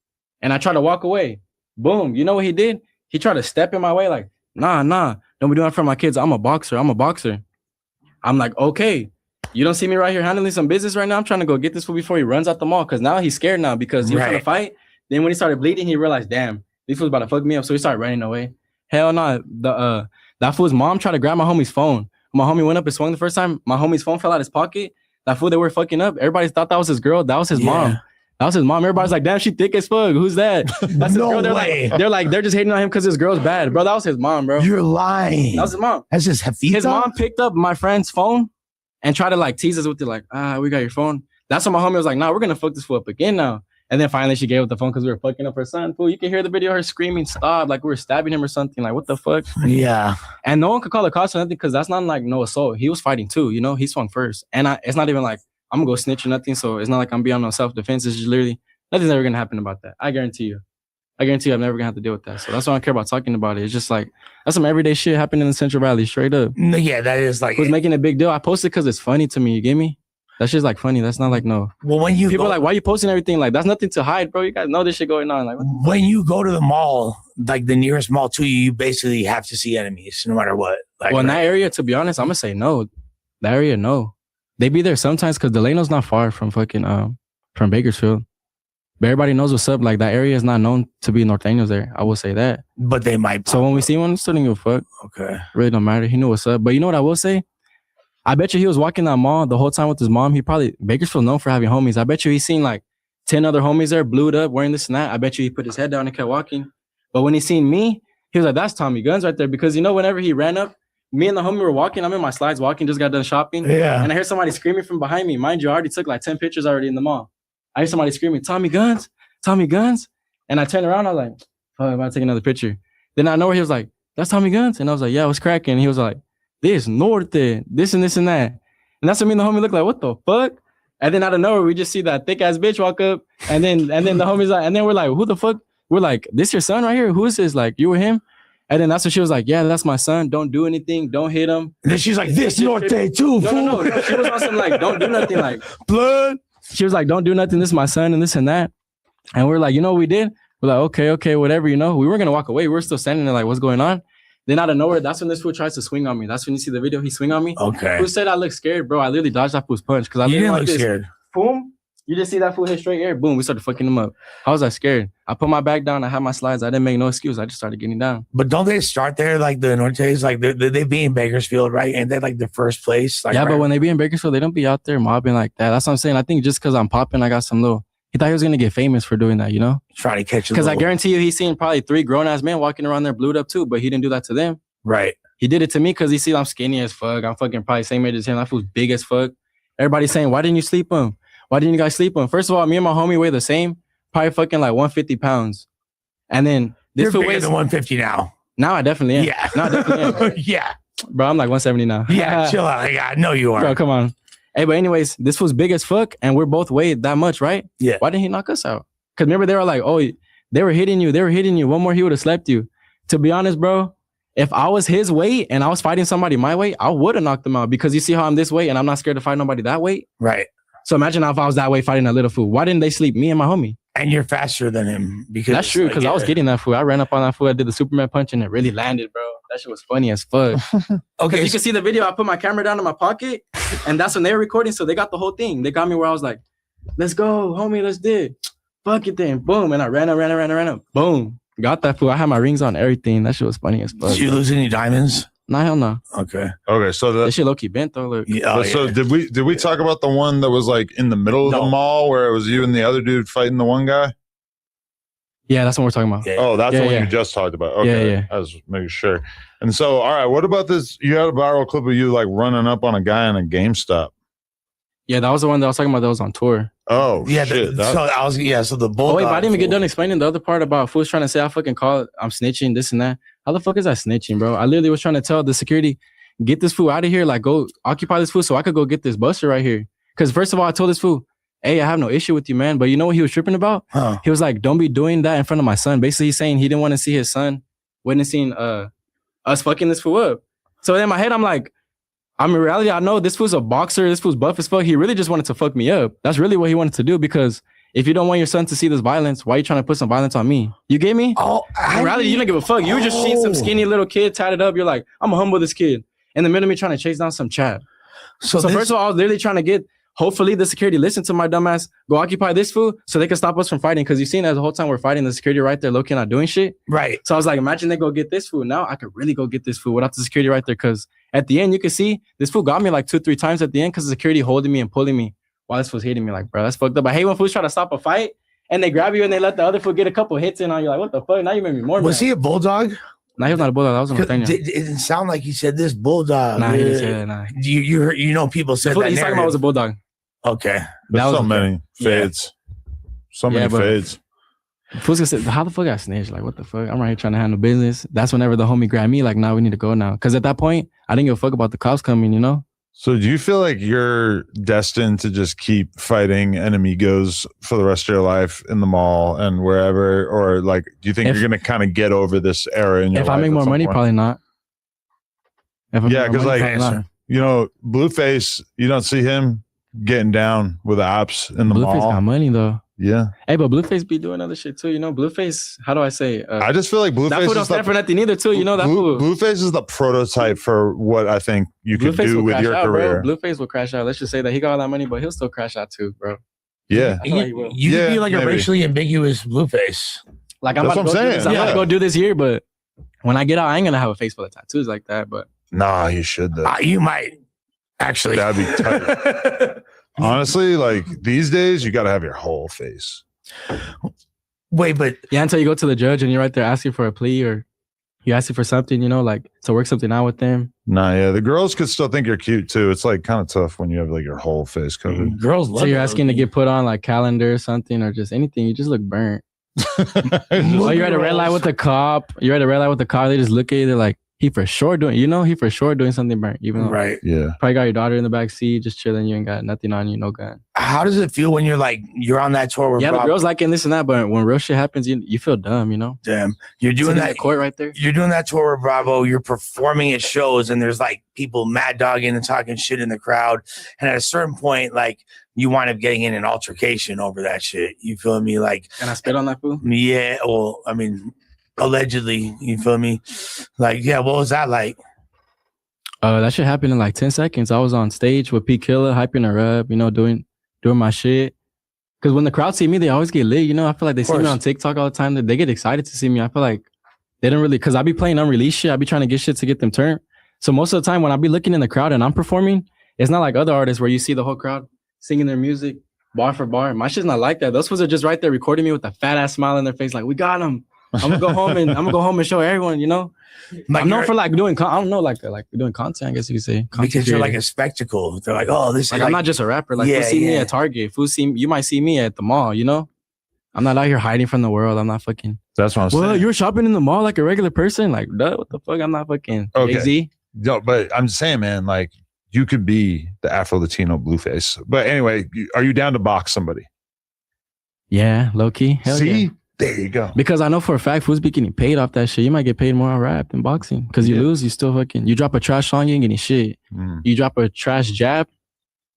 And I tried to walk away. Boom. You know what he did? He tried to step in my way like, nah, don't be doing that for my kids. I'm a boxer. I'm like, okay, you don't see me right here handling some business right now? I'm trying to go get this fool before he runs out the mall, because now he's scared now because he was trying to fight. Then when he started bleeding, he realized, damn, this fool's about to fuck me up. So he started running away. Hell no. That fool's mom tried to grab my homie's phone. My homie went up and swung the first time. My homie's phone fell out his pocket. That fool they were fucking up. Everybody thought that was his girl. That was his mom. Everybody's like, damn, she thick as fuck. Who's that? That's his girl. They're just hating on him because his girl's bad. Bro, that was his mom, bro. You're lying. That was his mom. That's just Jefita? His mom picked up my friend's phone and tried to like tease us with it, like, we got your phone. That's when my homie was like, nah, we're gonna fuck this fool up again now. And then finally she gave up the phone because we were fucking up her son. Fool, you can hear the video of her screaming, stop, like we were stabbing him or something. Like, what the fuck? Yeah. And no one could call the cops or nothing because that's not like no assault. He was fighting too, you know? He swung first. And it's not even like I'm gonna go snitch or nothing. So it's not like I'm being on self-defense. It's just literally nothing's ever gonna happen about that. I guarantee you I'm never gonna have to deal with that. So that's why I don't care about talking about it. It's just like that's some everyday shit happening in the Central Valley, straight up. No, yeah, that is like who's making a big deal. I posted because it's funny to me. You get me? That shit's like funny. That's not like no. Well, when you people are like, why are you posting everything? Like, that's nothing to hide, bro. You guys know this shit going on. Like, when you go to the mall, like the nearest mall to you, you basically have to see enemies no matter what. Like, well, in that area, to be honest, I'm gonna say no. That area, no. They be there sometimes because Delano's not far from fucking from Bakersfield. But everybody knows what's up. Like, that area is not known to be Norteños there. I will say that. But they might. So when we see one, we still don't give a fuck. Okay. Really don't matter. He knew what's up. But you know what I will say? I bet you he was walking that mall the whole time with his mom. Bakersfield known for having homies. I bet you he's seen like 10 other homies there, blued up, wearing this and that. I bet you he put his head down and kept walking. But when he seen me, he was like, that's Tommy Guns right there. Because, you know, whenever he ran up, me and the homie were walking. I'm in my slides walking, just got done shopping. Yeah. And I heard somebody screaming from behind me. Mind you, I already took like 10 pictures already in the mall. I heard somebody screaming, Tommy Guns. And I turned around. I was like, fuck, I'm about to take another picture. Then I know where he was like, that's Tommy Guns. And I was like, yeah, what's cracking? And he was like, this, Norte, this and this and that. And that's what me and the homie look like, what the fuck? And then out of nowhere, we just see that thick ass bitch walk up. And then the homie's like, and then we're like, who the fuck? We're like, this your son right here? Who is this? Like, you with him? And then that's when she was like, yeah, that's my son. Don't do anything. Don't hit him. And then she's like, this Norte too, fool. No. She was on some like, don't do nothing. Like, blood. She was like, don't do nothing. This is my son and this and that. And we're like, you know what we did? We're like, okay, whatever, you know. We weren't going to walk away. We were still standing there like, what's going on? Then out of nowhere, that's when this fool tries to swing on me. That's when you see the video, he swing on me. Okay. Who said I look scared, bro? I literally dodged that fool's punch. Because I didn't like look scared. Boom. You just see that fool hit straight air. Boom. We started fucking him up. How was I scared? I put my back down. I had my slides. I didn't make no excuse. I just started getting down. But don't they start there like the Nortes? Like they be in Bakersfield, right? And they're like the first place. Like, yeah, right? But when they be in Bakersfield, they don't be out there mobbing like that. That's what I'm saying. I think just because I'm popping, I got some little... He thought he was going to get famous for doing that, you know? Trying to catch Because I guarantee you he's seen probably 3 grown-ass men walking around there blued up too, but he didn't do that to them. Right. He did it to me because he sees I'm skinny as fuck. I'm fucking probably same age as him. That fool's big as fuck. Everybody's saying, why didn't you sleep him? Why didn't you guys sleep him? First of all, me and my homie weigh the same, probably fucking like 150 pounds. And then this You're fool bigger weighs than 150 now. Now I definitely am. Yeah. Now I definitely am. Yeah. Bro, I'm like 170 now. Yeah, chill out. I know you are. Bro, come on. Hey, but anyways, this was big as fuck, and we're both weighed that much, right? Yeah. Why didn't he knock us out? Because remember, they were like, oh, they were hitting you. One more, he would have slept you. To be honest, bro, if I was his weight and I was fighting somebody my weight, I would have knocked them out because you see how I'm this weight and I'm not scared to fight nobody that weight. Right. So imagine if I was that way fighting a little fool. Why didn't they sleep? Me and my homie. And you're faster than him because that's true. Because I was getting that fool. I ran up on that fool. I did the Superman punch and it really landed, bro. That shit was funny as fuck. Okay, you can see the video. I put my camera down in my pocket, and that's when they were recording. So they got the whole thing. They got me where I was like, "Let's go, homie. Let's do it. Fuck it, then." Boom, and I ran up. Boom, got that fool. I had my rings on, everything. That shit was funny as fuck. Did you lose any diamonds? Nah, hell no. Okay. So that shit low key bent though. Look. Yeah, so did we talk about the one that was like in the middle of the mall where it was you and the other dude fighting the one guy? Yeah, that's what we're talking about. Oh, that's the one you just talked about. Okay, Yeah. I was making sure. And so, all right, what about this? You had a viral clip of you like running up on a guy in a GameStop. Yeah, that was the one that I was talking about. That was on tour. Oh, yeah. shit. So the bull. Oh, wait, but I didn't even get done explaining the other part about fools trying to say I fucking call it. I'm snitching, this and that. How the fuck is I snitching, bro? I literally was trying to tell the security, get this fool out of here. Like, go occupy this fool so I could go get this buster right here. Because first of all, I told this fool, hey, I have no issue with you, man. But you know what he was tripping about? Huh. He was like, don't be doing that in front of my son. Basically, he's saying he didn't want to see his son witnessing us fucking this fool up. So in my head, I'm like, in reality, I know this fool's a boxer. This fool's buff as fuck. He really just wanted to fuck me up. That's really what he wanted to do because if you don't want your son to see this violence, why are you trying to put some violence on me? You get me? Oh, in reality, you don't give a fuck. You just seen some skinny little kid tatted up. You're like, I'm gonna humble this kid. In the middle of me trying to chase down some chap. So first of all, I was literally trying to get, hopefully the security listen to my dumbass, go occupy this fool so they can stop us from fighting. Because you seen as the whole time we're fighting, the security right there looking not doing shit. Right. So I was like, imagine they go get this fool. Now I could really go get this fool without the security right there. Because at the end, you can see this fool got me like 2-3 times at the end because the security holding me and pulling me while this fool's hitting me. Like, bro, that's fucked up. I hate when fools try to stop a fight and they grab you and they let the other fool get a couple hits in on you. Like, what the fuck? Now you made me more mad. Was he a bulldog? No, he was not a bulldog. That was a Norteño. It didn't sound like he said this bulldog. Nah, he didn't say that. Nah. You know people said that. He's talking about was a bulldog. Okay. There's so many fades. So many fades. Fools gonna say, how the fuck I snitched? Like, what the fuck? I'm right here trying to handle business. That's whenever the homie grabbed me, like, nah, we need to go now. Because at that point, I didn't give a fuck about the cops coming, you know? So do you feel like you're destined to just keep fighting enemigos for the rest of your life in the mall and wherever? Or like, do you think you're going to kind of get over this era in your life? If I make more money, probably not. Yeah, because like, you know, Blueface, you don't see him getting down with the ops in the mall. Blueface got money though. Yeah. Hey, but Blueface be doing other shit too. You know, Blueface, how do I say? I just feel like Blueface that fool don't stand for nothing either too. You know, that fool. Blueface is the prototype for what I think you could do with your career. Bro. Blueface will crash out. Let's just say that he got all that money, but he'll still crash out too, bro. Yeah. You could be like a racially ambiguous Blueface. Like, I'm about to go do this. I'm about to go do this year, but when I get out, I ain't gonna have a face full of tattoos like that. But nah, you should though. You might actually. That'd be tight. Honestly, like these days, you got to have your whole face. Wait, but yeah, until you go to the judge and you're right there asking for a plea or you asking for something, you know, like to work something out with them. Nah, yeah, the girls could still think you're cute too. It's like kind of tough when you have like your whole face covered. Girls love. So you're asking to get put on like calendar or something or just anything. You just look burnt. Oh, you're at a red light with the cop. You're at a red light with the car. They just look at you. They're like, he for sure doing, he for sure doing something burnt. Even though right. Yeah. Probably got your daughter in the back seat, just chilling. You ain't got nothing on you, no gun. How does it feel when you're on that tour? Yeah, the girls liking this and that, but when real shit happens, you feel dumb, you know? Damn. You're doing that court right there. You're doing that tour with Bravo. You're performing at shows and there's like people mad dogging and talking shit in the crowd. And at a certain point, like you wind up getting in an altercation over that shit. You feel me? Like, and I spit on that fool? Yeah. Well, I mean, allegedly, you feel me? Like, yeah, what was that like? That shit happened in like 10 seconds. I was on stage with P Killer, hyping her up, you know, doing my shit. Because when the crowd see me, they always get lit, you know? I feel like they see me on TikTok all the time. They get excited to see me. I feel like they don't really, because I be playing unreleased shit. I be trying to get shit to get them turned. So most of the time when I be looking in the crowd and I'm performing, it's not like other artists where you see the whole crowd singing their music bar for bar. My shit's not like that. Those fools are just right there recording me with a fat ass smile on their face, like, we got him. I'm gonna go home and show everyone, you know. Like I'm known for like doing, I don't know, like doing content, I guess you could say. Because you're like a spectacle. They're like, oh, this like, is I'm not just a rapper. Like, yeah, see me at Target. You might see me at the mall, you know. I'm not out here hiding from the world. I'm not fucking. That's what I'm saying. Well, you're shopping in the mall like a regular person. Like, duh, what the fuck? I'm not fucking okay. Jay-Z. No, but I'm saying, man, like you could be the Afro Latino Blueface. But anyway, are you down to box somebody? Yeah, low key. Hell See, yeah. there you go. Because I know for a fact who's be getting paid off that shit. You might get paid more on rap than boxing. Because you lose, you still fucking. You drop a trash song, you ain't getting shit. You drop a trash jab,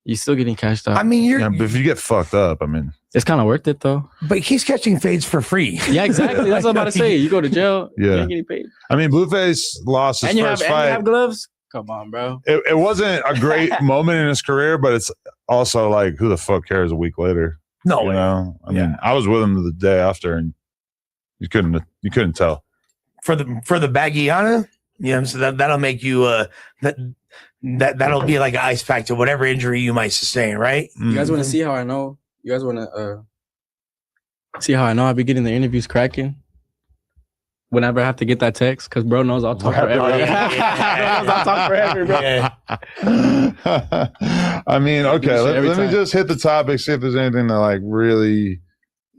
you still getting cashed out. I mean, but if you get fucked up, I mean, it's kind of worth it though. But he's catching fades for free. Yeah, exactly. That's what I'm about to say. You go to jail, you Yeah. ain't getting paid. I mean, Blueface lost his And you first have fight. and you have gloves. Come on, bro. It wasn't a great moment in his career, but it's also like, who the fuck cares a week later? No you way. know? I mean, I was with him the day after, and you couldn't tell. For the Bagiana, you know, so that'll make you that'll be like an ice pack to whatever injury you might sustain, right? You guys want to see how I know? You guys want to see how I know I be getting the interviews cracking? Whenever I have to get that text, because bro knows I'll talk forever. Bro knows I'll talk forever, bro. I mean, okay, let me just hit the topic, see if there's anything that like really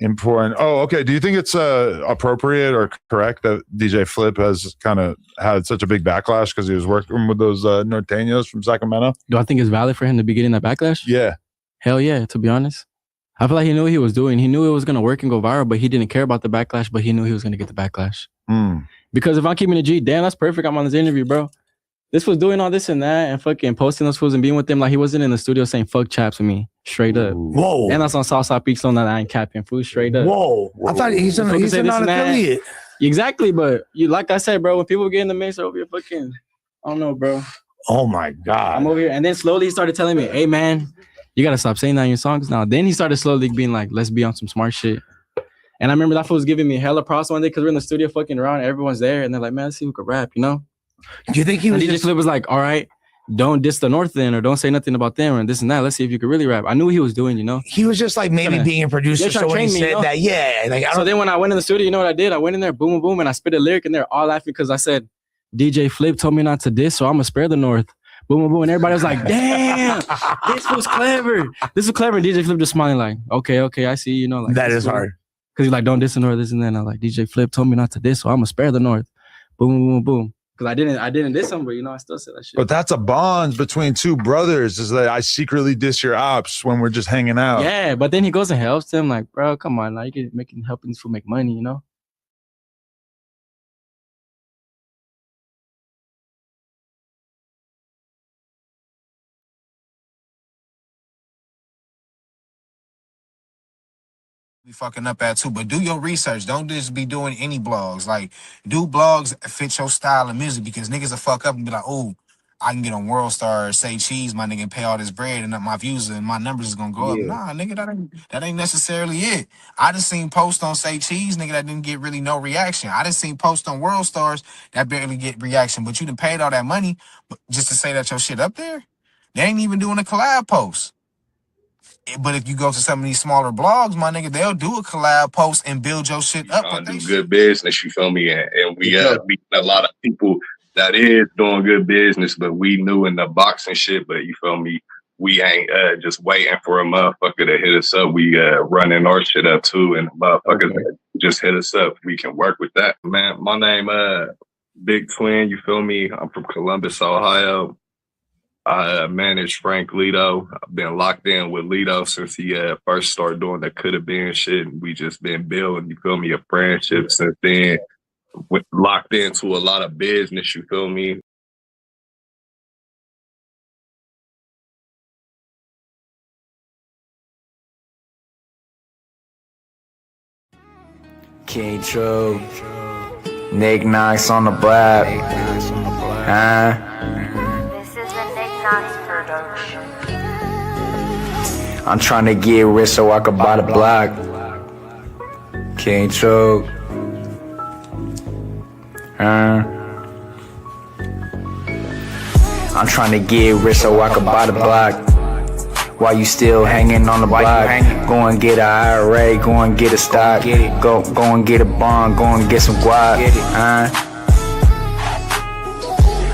important. Oh, okay. Do you think it's appropriate or correct that DJ Flip has kind of had such a big backlash because he was working with those Norteños from Sacramento? Do I think it's valid for him to be getting that backlash? Yeah. Hell yeah, to be honest. I feel like he knew what he was doing. He knew it was going to work and go viral, but he didn't care about the backlash, but he knew he was going to get the backlash. Because if I'm keeping it G, damn, that's perfect. I'm on this interview, bro. This was doing all this and that and fucking posting those fools and being with them like he wasn't in the studio saying fuck chaps with me. Straight up. Whoa. And that's on Southside Peaks on that I ain't capping food straight up. Whoa. I thought he's a non-affiliate. Exactly, but you like I said, bro, when people get in the mix over here fucking, I don't know, bro. Oh my God. I'm over here. And then slowly he started telling me, hey man, you gotta stop saying that in your songs now. Then he started slowly being like, let's be on some smart shit. And I remember that fool was giving me hella props one day because we're in the studio fucking around, everyone's there, and they're like, man, let's see who could rap, you know? Do you think he was DJ Flip was like, all right, don't diss the North then, or don't say nothing about them, and this and that. Let's see if you could really rap. I knew what he was doing, you know? He was just like maybe being a producer. So when he said that, yeah. Like, so then when I went in the studio, you know what I did? I went in there, boom, boom, boom, and I spit a lyric, and they're all laughing because I said, DJ Flip told me not to diss, so I'm going to spare the North. Boom, boom, boom. And everybody was like, damn, this was clever. This was clever. And DJ Flip just smiling like, okay, I see, you know. Like, that is hard. Because he's like, don't diss the North, this and that. And I'm like, DJ Flip told me not to diss, so I'm going to spare the North. Boom, boom, boom, boom. Because I didn't diss him, but, you know, I still said that shit. But that's a bond between two brothers, is that I secretly diss your ops when we're just hanging out. Yeah, but then he goes and helps them. Like, bro, come on. Now you can helping these people make money, you know? Be fucking up at too, but do your research. Don't just be doing any blogs. Like, do blogs that fit your style of music, because niggas will fuck up and be like, oh, I can get on World Star, say cheese, my nigga, and pay all this bread, and my views and my numbers is gonna go up. Nah, nigga, that ain't necessarily it. I just seen posts on Say Cheese, nigga, that didn't get really no reaction. I just seen posts on World Stars that barely get reaction, but you done paid all that money just to say that your shit up there. They ain't even doing a collab post. But if you go to some of these smaller blogs, my nigga, they'll do a collab post and build your shit up. Do good business, you feel me? And we meet a lot of people that is doing good business, but we new in the boxing shit. But you feel me? We ain't just waiting for a motherfucker to hit us up. We running our shit up too, and motherfuckers just hit us up. We can work with that, man. My name Big Twin. You feel me? I'm from Columbus, Ohio. I manage Frank Lito. I've been locked in with Lito since he first started doing the could have been shit. And we just been building, you feel me, a friendship since then. Locked into a lot of business, you feel me? King True, Nick Knox on the block. This is the Nick Knox production. I'm trying to get rich so I could buy the block. King True. I'm trying to get rich so I could buy the block. While you still hanging on the block, go and get a IRA, go and get a stock, go and get a bond, go and get some guap.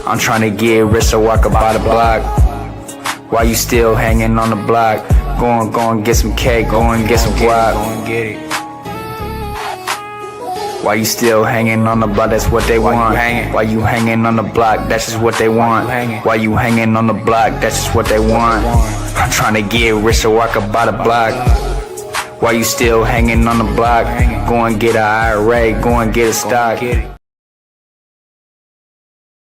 I'm trying to get rich so I could buy the block. While you still hanging on the block, go and get some cake, go and get some guap. Why you still hanging on the block? That's what they want. Why you hanging on the block? That's just what they want. Why you hanging on the block? That's just what they want. I'm trying to get rich so I can buy the block. Why you still hanging on the block? Go and get an IRA, go and get a stock.